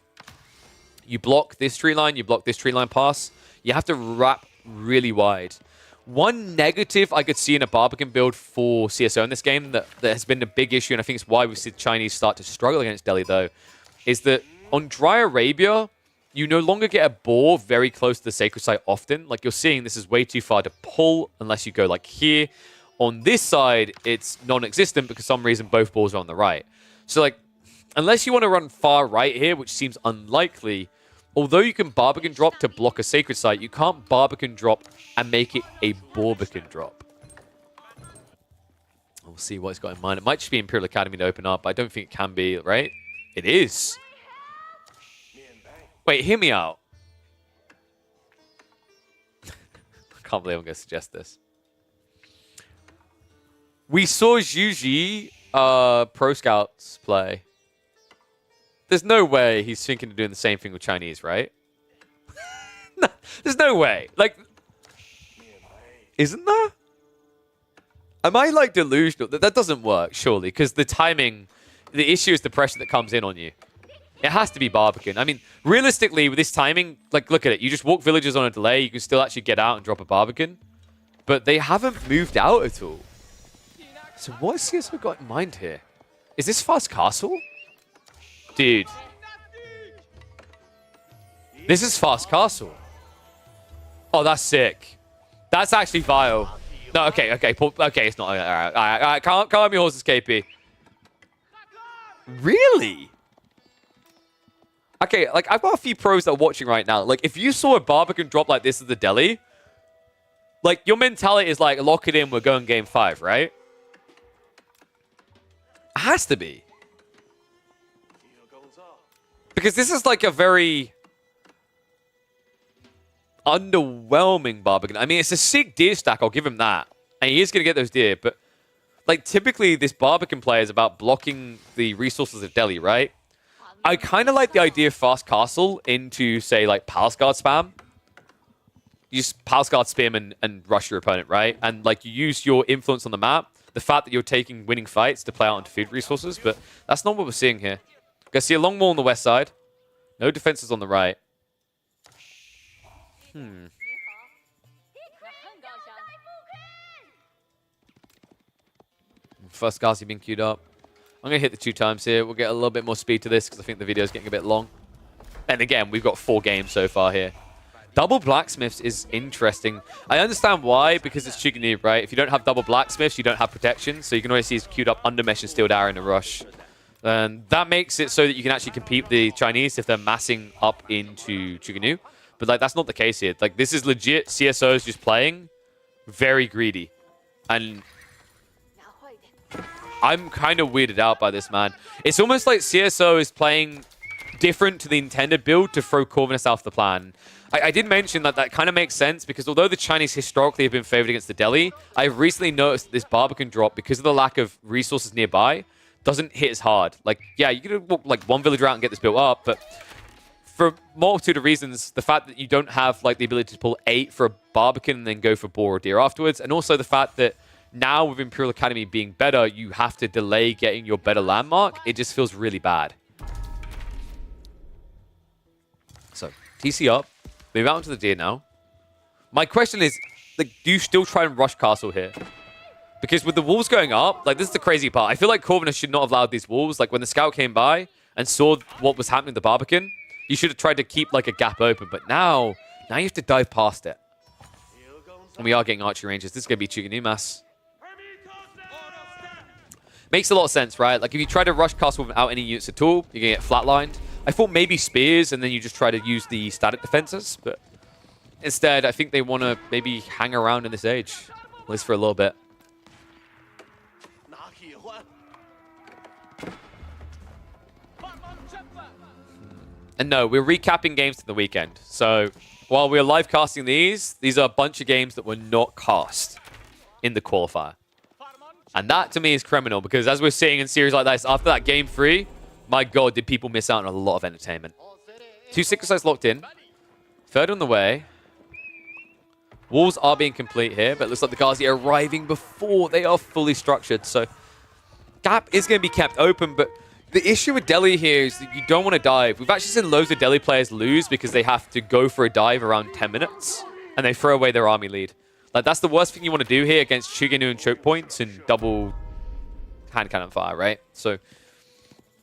you block this tree line, you block this tree line pass. You have to wrap really wide. One negative I could see in a Barbican build for CSO in this game that has been a big issue, and I think it's why we see the Chinese start to struggle against Delhi, though, is that on Dry Arabia, you no longer get a boar very close to the Sacred Site often. Like, you're seeing this is way too far to pull unless you go, like, here. On this side, it's non-existent because for some reason both boars are on the right. So, like, unless you want to run far right here, which seems unlikely, although you can Barbican drop to block a Sacred Site, you can't Barbican drop and make it a Barbican drop. We'll see what he's got in mind. It might just be Imperial Academy to open up. I don't think it can be, right? It is. Wait, hear me out. I can't believe I'm going to suggest this. We saw Zhuji Pro Scouts play. There's no way he's thinking of doing the same thing with Chinese, right? No, there's no way. Like, isn't there? Am I, like, delusional? That doesn't work, surely, because the timing, the issue is the pressure that comes in on you. It has to be Barbican. I mean, realistically, with this timing, like, look at it. You just walk villagers on a delay. You can still actually get out and drop a Barbican. But they haven't moved out at all. So what has CSO got in mind here? Is this Fast Castle? Dude. This is Fast Castle. Oh, that's sick. That's actually vile. No, okay, it's not. All right. Calm your horses, KP. Really? Okay, like, I've got a few pros that are watching right now. Like, if you saw a Barbican drop like this at the deli, like, your mentality is like, lock it in, we're going game 5, right? It has to be. Because this is like a very underwhelming Barbican. I mean, it's a sick deer stack, I'll give him that. And he is going to get those deer, but like, typically this Barbican play is about blocking the resources of Delhi, right? I kind of like the idea of Fast Castle into, say, like, Palace Guard spam. You just Palace Guard spam and rush your opponent, right? And, like, you use your influence on the map, the fact that you're taking winning fights to play out into food resources, but that's not what we're seeing here. Gonna see a long wall on the west side. No defenses on the right. First Gazi being queued up. I'm going to hit the 2 times here. We'll get a little bit more speed to this because I think the video is getting a bit long. And again, we've got 4 games so far here. Double Blacksmiths is interesting. I understand why, because it's Chiganu, right? If you don't have double Blacksmiths, you don't have protection. So you can always see he's queued up under Mesh and Steeled Arrow in a rush. And that makes it so that you can actually compete with the Chinese if they're massing up into Chiganu. But like, that's not the case here. Like, this is legit CSOs just playing very greedy. And I'm kind of weirded out by this, man. It's almost like CSO is playing different to the intended build to throw Corvinus off the plan. I did mention that kind of makes sense because although the Chinese historically have been favored against the Delhi, I've recently noticed that this Barbican drop, because of the lack of resources nearby, doesn't hit as hard. Like, yeah, you could walk like 1 villager out and get this built up, but for a multitude of reasons, the fact that you don't have like the ability to pull 8 for a Barbican and then go for boar or deer afterwards, and also the fact that now with Imperial Academy being better, you have to delay getting your better landmark. It just feels really bad. So, TC up. Move out into the deer now. My question is, like, do you still try and rush castle here? Because with the wolves going up, like, this is the crazy part. I feel like Corvinus should not have allowed these wolves. Like, when the scout came by and saw what was happening to the Barbican, you should have tried to keep, like, a gap open. But now you have to dive past it. And we are getting archery ranges. This is going to be Chiganu Mass. Makes a lot of sense, right? Like, if you try to rush castle without any units at all, you're going to get flatlined. I thought maybe spears, and then you just try to use the static defenses, but instead, I think they want to maybe hang around in this age, at least for a little bit. And no, we're recapping games to the weekend. So while we're live casting these are a bunch of games that were not cast in the qualifier. And that, to me, is criminal, because as we're seeing in series like this, after that game 3, my god, did people miss out on a lot of entertainment. 2 Sickle Sites locked in. 3rd on the way. Walls are being complete here, but it looks like the Ghazi are arriving before they are fully structured. So gap is going to be kept open, but the issue with Delhi here is that you don't want to dive. We've actually seen loads of Delhi players lose because they have to go for a dive around 10 minutes, and they throw away their army lead. Like, that's the worst thing you want to do here against Chiganu and choke points and double hand cannon fire, right? So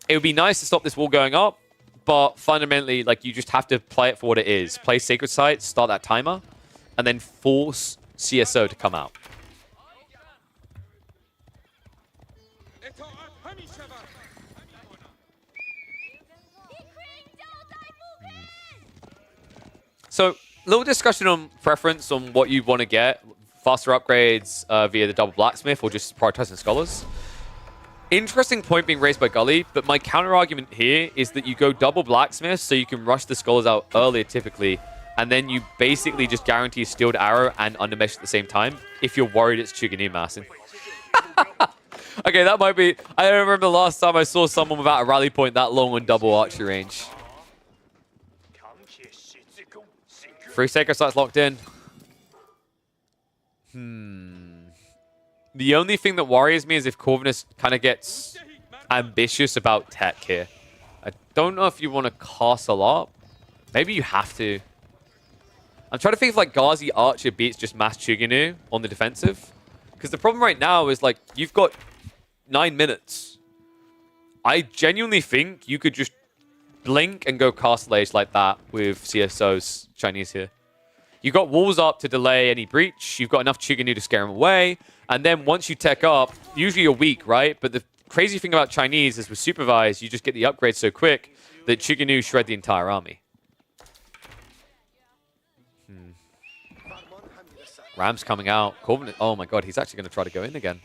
it would be nice to stop this wall going up, but fundamentally, like, you just have to play it for what it is. Play Sacred Sites, start that timer, and then force CSO to come out. So, little discussion on preference on what you want to get. Faster upgrades via the double blacksmith or just prioritizing scholars. Interesting point being raised by Gully, but my counter argument here is that you go double blacksmith so you can rush the scholars out earlier typically, and then you basically just guarantee Steeled Arrow and Undermesh at the same time if you're worried it's Chiganu massing. Okay, that might be... I don't remember the last time I saw someone without a rally point that long on double archery range. 3 Sacred Sites locked in. The only thing that worries me is if Corvinus kind of gets ambitious about tech here. I don't know if you want to castle up. Maybe you have to. I'm trying to think if like Ghazi Archer beats just Mass Chuginu on the defensive. Because the problem right now is like you've got 9 minutes. I genuinely think you could just blink and go Castle Age like that with CSO's Chinese here. You've got walls up to delay any breach. You've got enough Chuginu to scare him away. And then once you tech up, usually you're weak, right? But the crazy thing about Chinese is with Supervise, you just get the upgrade so quick that Chuginu shred the entire army. Ram's coming out. Corvin, oh my god, he's actually going to try to go in again.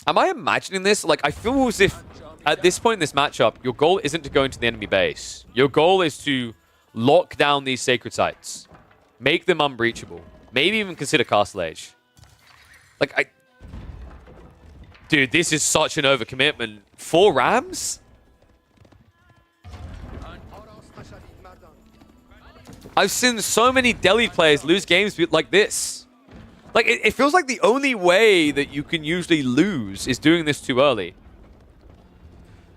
Am I imagining this? Like, I feel as if at this point in this matchup, your goal isn't to go into the enemy base. Your goal is to lock down these sacred sites. Make them unbreachable. Maybe even consider Castle Age. Like, dude, this is such an overcommitment. 4 Rams? I've seen so many Delhi players lose games like this. Like, it feels like the only way that you can usually lose is doing this too early.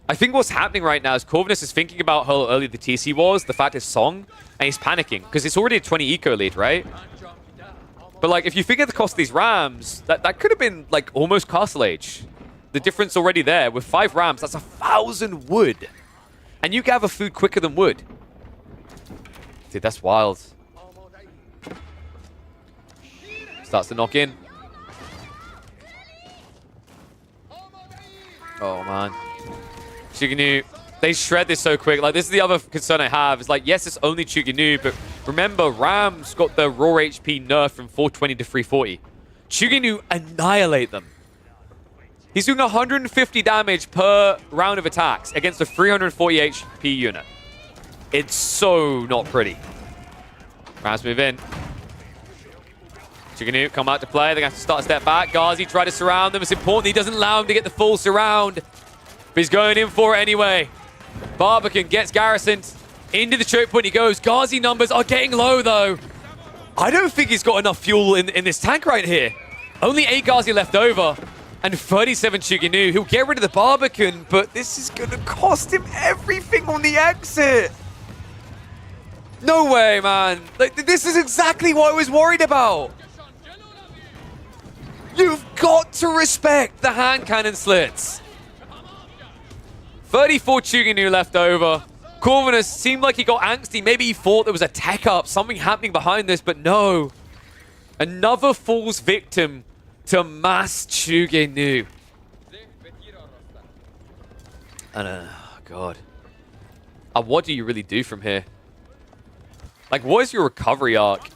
I think what's happening right now is Corvinus is thinking about how early the TC was, the fact is Song, and he's panicking, because it's already a 20 eco lead, right? But, like, if you figure the cost of these Rams, that could have been, like, almost Castle Age. The difference already there. With 5 Rams, that's 1,000 wood. And you gather food quicker than wood. Dude, that's wild. Starts to knock in. Oh, man. Chuginu, they shred this so quick. Like, this is the other concern I have. It's like, yes, it's only Chuginu, but remember, Rams got the raw HP nerf from 420 to 340. Chuginu annihilate them. He's doing 150 damage per round of attacks against a 340 HP unit. It's so not pretty. Rams move in. Chuginu come out to play. They're going to have to start a step back. Ghazi try to surround them. It's important he doesn't allow him to get the full surround. But he's going in for it anyway. Barbican gets garrisoned. Into the choke point he goes. Ghazi numbers are getting low, though. I don't think he's got enough fuel in this tank right here. Only 8 Ghazi left over. And 37 Chuginu. He'll get rid of the Barbican, but this is going to cost him everything on the exit. No way, man. Like, this is exactly what I was worried about. You've got to respect the hand cannon slits. 34 Chuginu left over. Corvinus seemed like he got angsty. Maybe he thought there was a tech up, something happening behind this, but no. Another falls victim to Mass Chuginu. And, oh, God. What do you really do from here? Like, what is your recovery arc?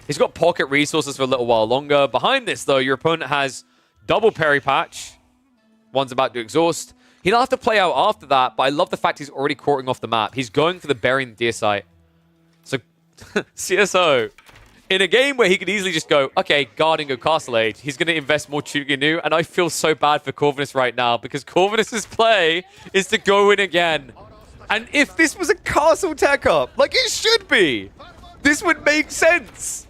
He's got pocket resources for a little while longer. Behind this, though, your opponent has double Perry Patch. One's about to exhaust. He'll have to play out after that, but I love the fact he's already quartering off the map. He's going for the burying the deer site. So, CSO, in a game where he could easily just go, okay, guard and go Castle Age, he's going to invest more Chuginu, and I feel so bad for Corvinus right now, because Corvinus' play is to go in again. And if this was a castle tech up, like it should be, this would make sense.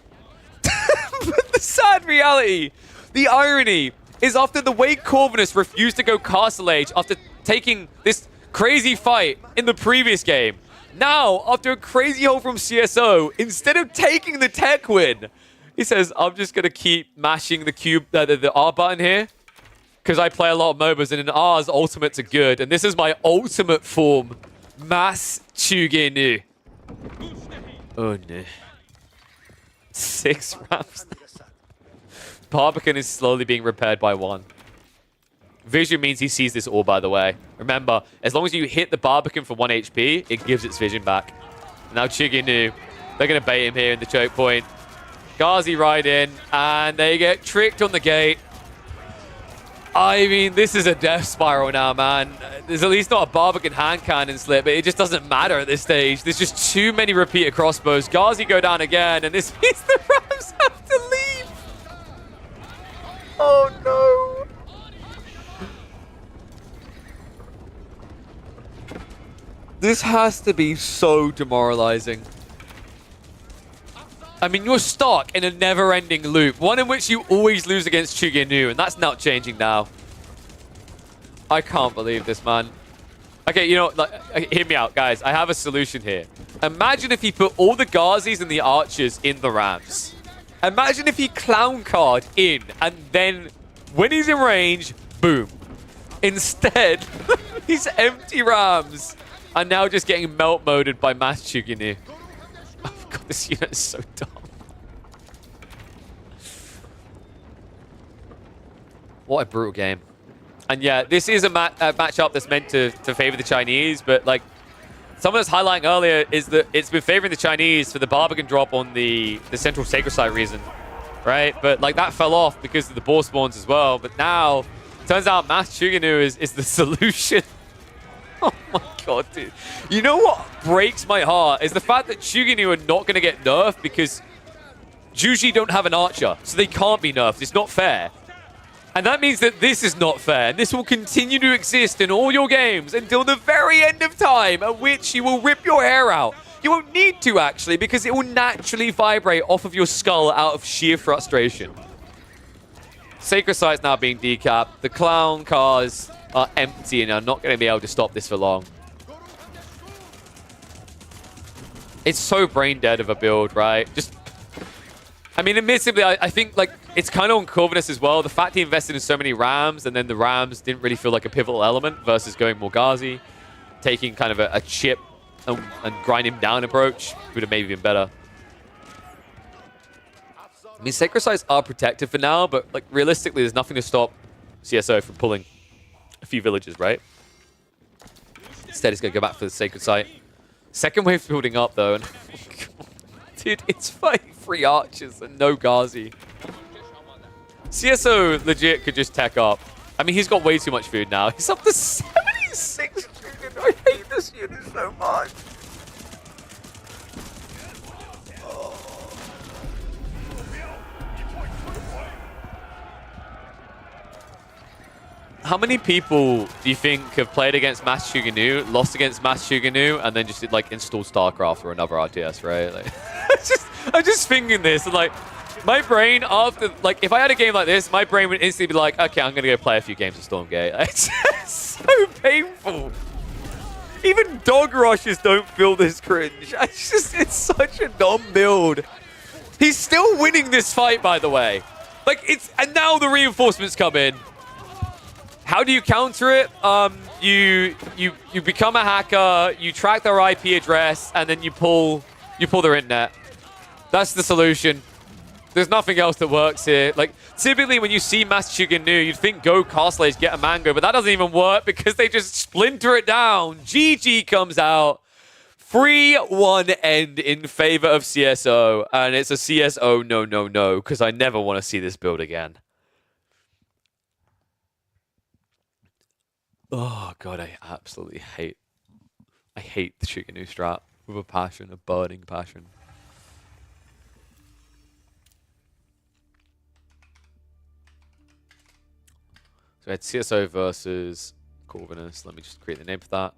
But the sad reality, the irony, is after the way Corvinus refused to go Castle Age after taking this crazy fight in the previous game, now, after a crazy hold from CSO, instead of taking the tech win, he says, I'm just going to keep mashing the R button here, because I play a lot of MOBAs, and in R's, ultimates are good, and this is my ultimate form, Mass Chuginu. Oh, no. 6 Rams. Barbican is slowly being repaired by 1. Vision means he sees this all, by the way. Remember, as long as you hit the Barbican for 1 HP, it gives its vision back. Now Chuginu, they're going to bait him here in the choke point. Ghazi right in, and they get tricked on the gate. I mean, this is a death spiral now, man. There's at least not a Barbican hand cannon slip, but it just doesn't matter at this stage. There's just too many repeater crossbows. Ghazi go down again, and this means the Rams have to leave. Oh, no. This has to be so demoralizing. I mean, you're stuck in a never-ending loop, one in which you always lose against Chuginu, and that's not changing now. I can't believe this, man. Okay, you know, like, hear me out, guys. I have a solution here. Imagine if he put all the Ghazis and the Archers in the Rams. Imagine if he clown card in, and then when he's in range, boom. Instead, these empty Rams are now just getting melt moded by Mass Chuginu. Oh god, this unit is so dumb. What a brutal game. And yeah, this is a matchup that's meant to favor the Chinese, but like someone was highlighting earlier is that it's been favoring the Chinese for the Barbican drop on the central sacred site reason, right? But like that fell off because of the boar spawns as well. But now, turns out Mass Chuginu is the solution. Oh my god, dude. You know what breaks my heart is the fact that Chuginu are not going to get nerfed because Juji don't have an archer, so they can't be nerfed. It's not fair. And that means that this is not fair. And this will continue to exist in all your games until the very end of time, at which you will rip your hair out. You won't need to, actually, because it will naturally vibrate off of your skull out of sheer frustration. Sacred Site's now being decapped. The clown cars are empty and are not going to be able to stop this for long. It's so brain dead of a build, right? Just, I mean, admittedly, I think, like, it's kind of on Corvinus as well. The fact he invested in so many Rams, and then the Rams didn't really feel like a pivotal element versus going more Ghazi, taking kind of a chip and grind him down approach would have maybe been better. I mean, Sacred Sites are protected for now, but like realistically, there's nothing to stop CSO from pulling a few villages, right? Instead, he's going to go back for the Sacred Site. Second wave building up, though. And dude, it's fighting 3 archers and no Ghazi. CSO legit could just tech up. I mean, he's got way too much food now. He's up to 76 chicken. I hate this unit so much. How many people do you think have played against Mass Chuginu, lost against Mass Chuginu, and then just did, like, install StarCraft or another RTS, right? Like, I'm just thinking this, and, like, my brain after, like, if I had a game like this, my brain would instantly be like, okay, I'm going to go play a few games of Stormgate. It's just so painful. Even dog rushes don't feel this cringe. It's such a dumb build. He's still winning this fight, by the way. Like, and now the reinforcements come in. How do you counter it? You become a hacker, you track their IP address, and then you pull their internet. That's the solution. There's nothing else that works here. Like, typically when you see Mass Chuginu, you'd think go Castleys, get a mango, but that doesn't even work because they just splinter it down. GG comes out. 3-1 end in favor of CSO, and it's a CSO no, because I never want to see this build again. Oh god, I absolutely hate the Chuginu strat with a passion, a burning passion. So we had CSO versus Corvinus. Let me just create the name for that.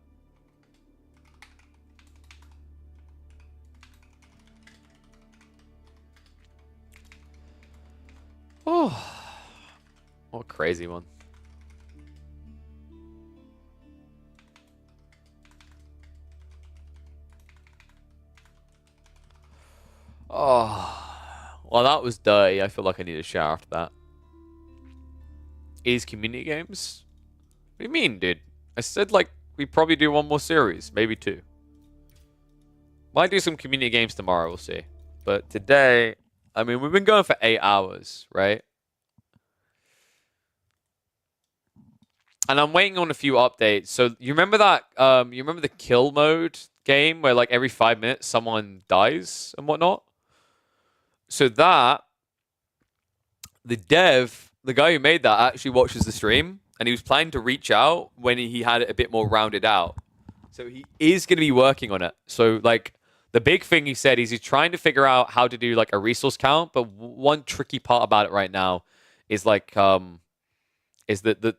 Oh, what a crazy one. Oh, well, that was dirty. I feel like I need a shower after that. Is community games? What do you mean, dude? I said, like, we probably do 1 more series, maybe 2. Might do some community games tomorrow, we'll see. But today, I mean, we've been going for 8 hours, right? And I'm waiting on a few updates. So you remember that? You remember the kill mode game where, like, every 5 minutes someone dies and whatnot? So that, the dev, the guy who made that actually watches the stream, and he was planning to reach out when he had it a bit more rounded out. So he is going to be working on it. So, like, the big thing he said is he's trying to figure out how to do, like, a resource count, but one tricky part about it right now is, like, is that the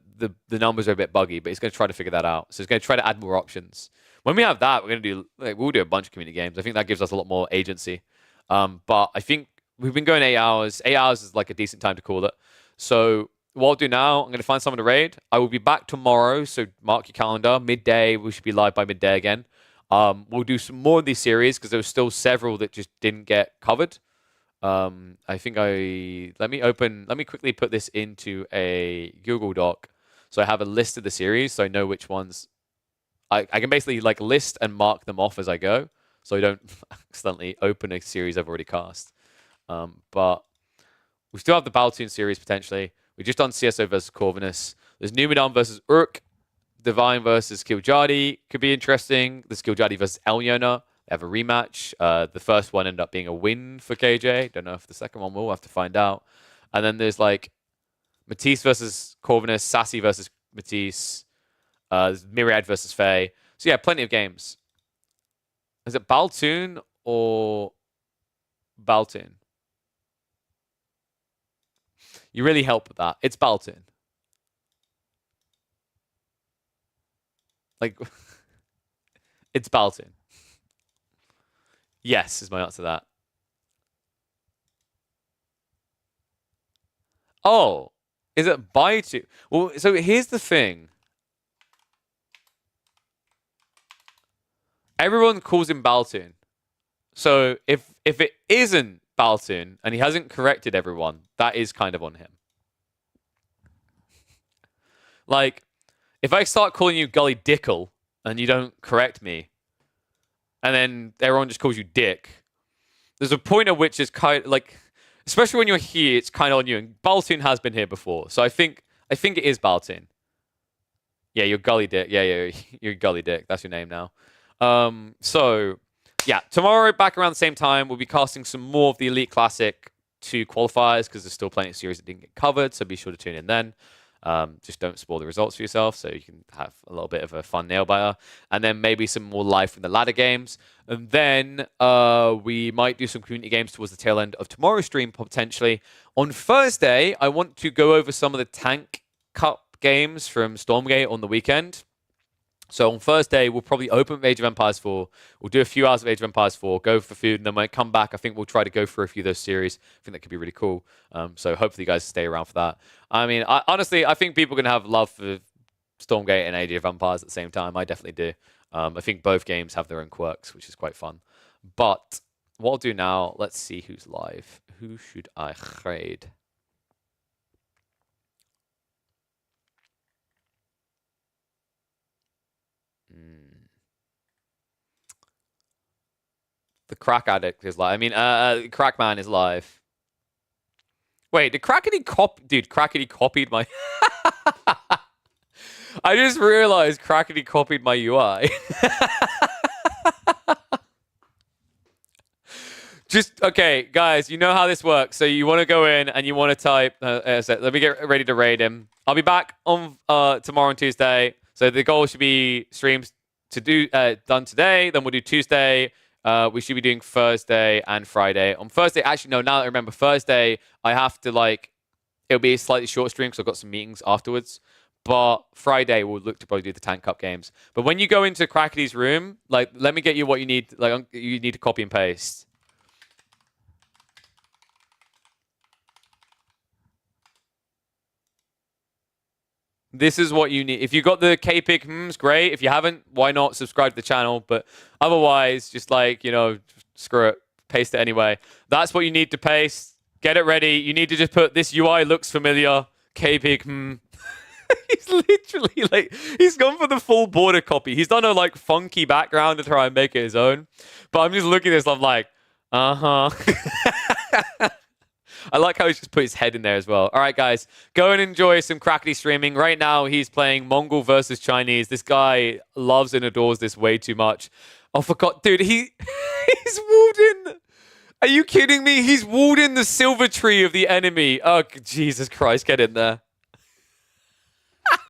numbers are a bit buggy, but he's going to try to figure that out. So he's going to try to add more options. When we have that, we're going to do, like, we'll do a bunch of community games. I think that gives us a lot more agency. But I think we've been going 8 hours. 8 hours is like a decent time to call it. So what I'll do now, I'm going to find someone to raid. I will be back tomorrow, so mark your calendar. Midday, we should be live by midday again. We'll do some more of these series because there were still several that just didn't get covered. I think let me quickly put this into a Google Doc so I have a list of the series so I know which ones. I can basically like list and mark them off as I go so I don't accidentally open a series I've already cast. But we still have the Baltoon series potentially. We just done CSO versus Corvinus. There's Numidan versus Urk. Divine versus Killjadi could be interesting. There's Killjadi versus Elyona. They have a rematch. The first one ended up being a win for KJ. Don't know if the second one will. We'll have to find out. And then there's like Matisse versus Corvinus, Sassy versus Matisse, Myriad versus Faye. So yeah, plenty of games. Is it Baltoon or Baltoon? You really help with that. It's Baltoon. Like, it's Baltoon. Yes, is my answer to that. Oh, is it Baitu? Well, so here's the thing. Everyone calls him Baltoon. So if it isn't Baltoon and he hasn't corrected everyone, that is kind of on him. Like, if I start calling you Gully Dickle and you don't correct me, and then everyone just calls you Dick, there's a point at which it's kind of like, especially when you're here, it's kind of on you. And Baltoon has been here before, so I think it is Baltoon. Yeah, you're Gully Dick. Yeah, you're Gully Dick. That's your name now. So yeah, tomorrow back around the same time, we'll be casting some more of the Elite Classic 2 qualifiers because there's still plenty of series that didn't get covered. So be sure to tune in then. Just don't spoil the results for yourself so you can have a little bit of a fun nail biter. And then maybe some more live from the ladder games. And then we might do some community games towards the tail end of tomorrow's stream, potentially. On Thursday, I want to go over some of the Tank Cup games from Stormgate on the weekend. So on Thursday, we'll probably open Age of Empires 4. We'll do a few hours of Age of Empires 4, go for food, and then when I come back, I think we'll try to go through a few of those series. I think that could be really cool. So hopefully you guys stay around for that. I mean, honestly, I think people are going to have love for Stormgate and Age of Empires at the same time. I definitely do. I think both games have their own quirks, which is quite fun. But what I'll do now, let's see who's live. Who should I raid? The Crack Addict is live. I mean, Crackman is live. Wait, did Crackety Dude, Crackety copied my... I just realized Crackety copied my UI. Okay, guys, you know how this works. So you want to go in and you want to type... let me get ready to raid him. I'll be back on tomorrow and Tuesday. So the goal should be streams to do done today. Then we'll do Tuesday. We should be doing Thursday and Friday. On Thursday, actually, no, now that I remember, Thursday, I have to, it'll be a slightly short stream because I've got some meetings afterwards. But Friday, we'll look to probably do the Tank Cup games. But when you go into Crackety's room, let me get you what you need. You need to copy and paste. This is what you need. If you got the K-Pick, great. If you haven't, why not subscribe to the channel? But otherwise, just screw it. Paste it anyway. That's what you need to paste. Get it ready. You need to just put, this UI looks familiar. K-Pick, He's literally he's gone for the full border copy. He's done a funky background to try and make it his own. But I'm just looking at this, I'm like, uh-huh. I like how he's just put his head in there as well. All right, guys, go and enjoy some Crackety streaming. Right now, he's playing Mongol versus Chinese. This guy loves and adores this way too much. Oh, forgot, dude, he's walled in. Are you kidding me? He's walled in the silver tree of the enemy. Oh, Jesus Christ, get in there.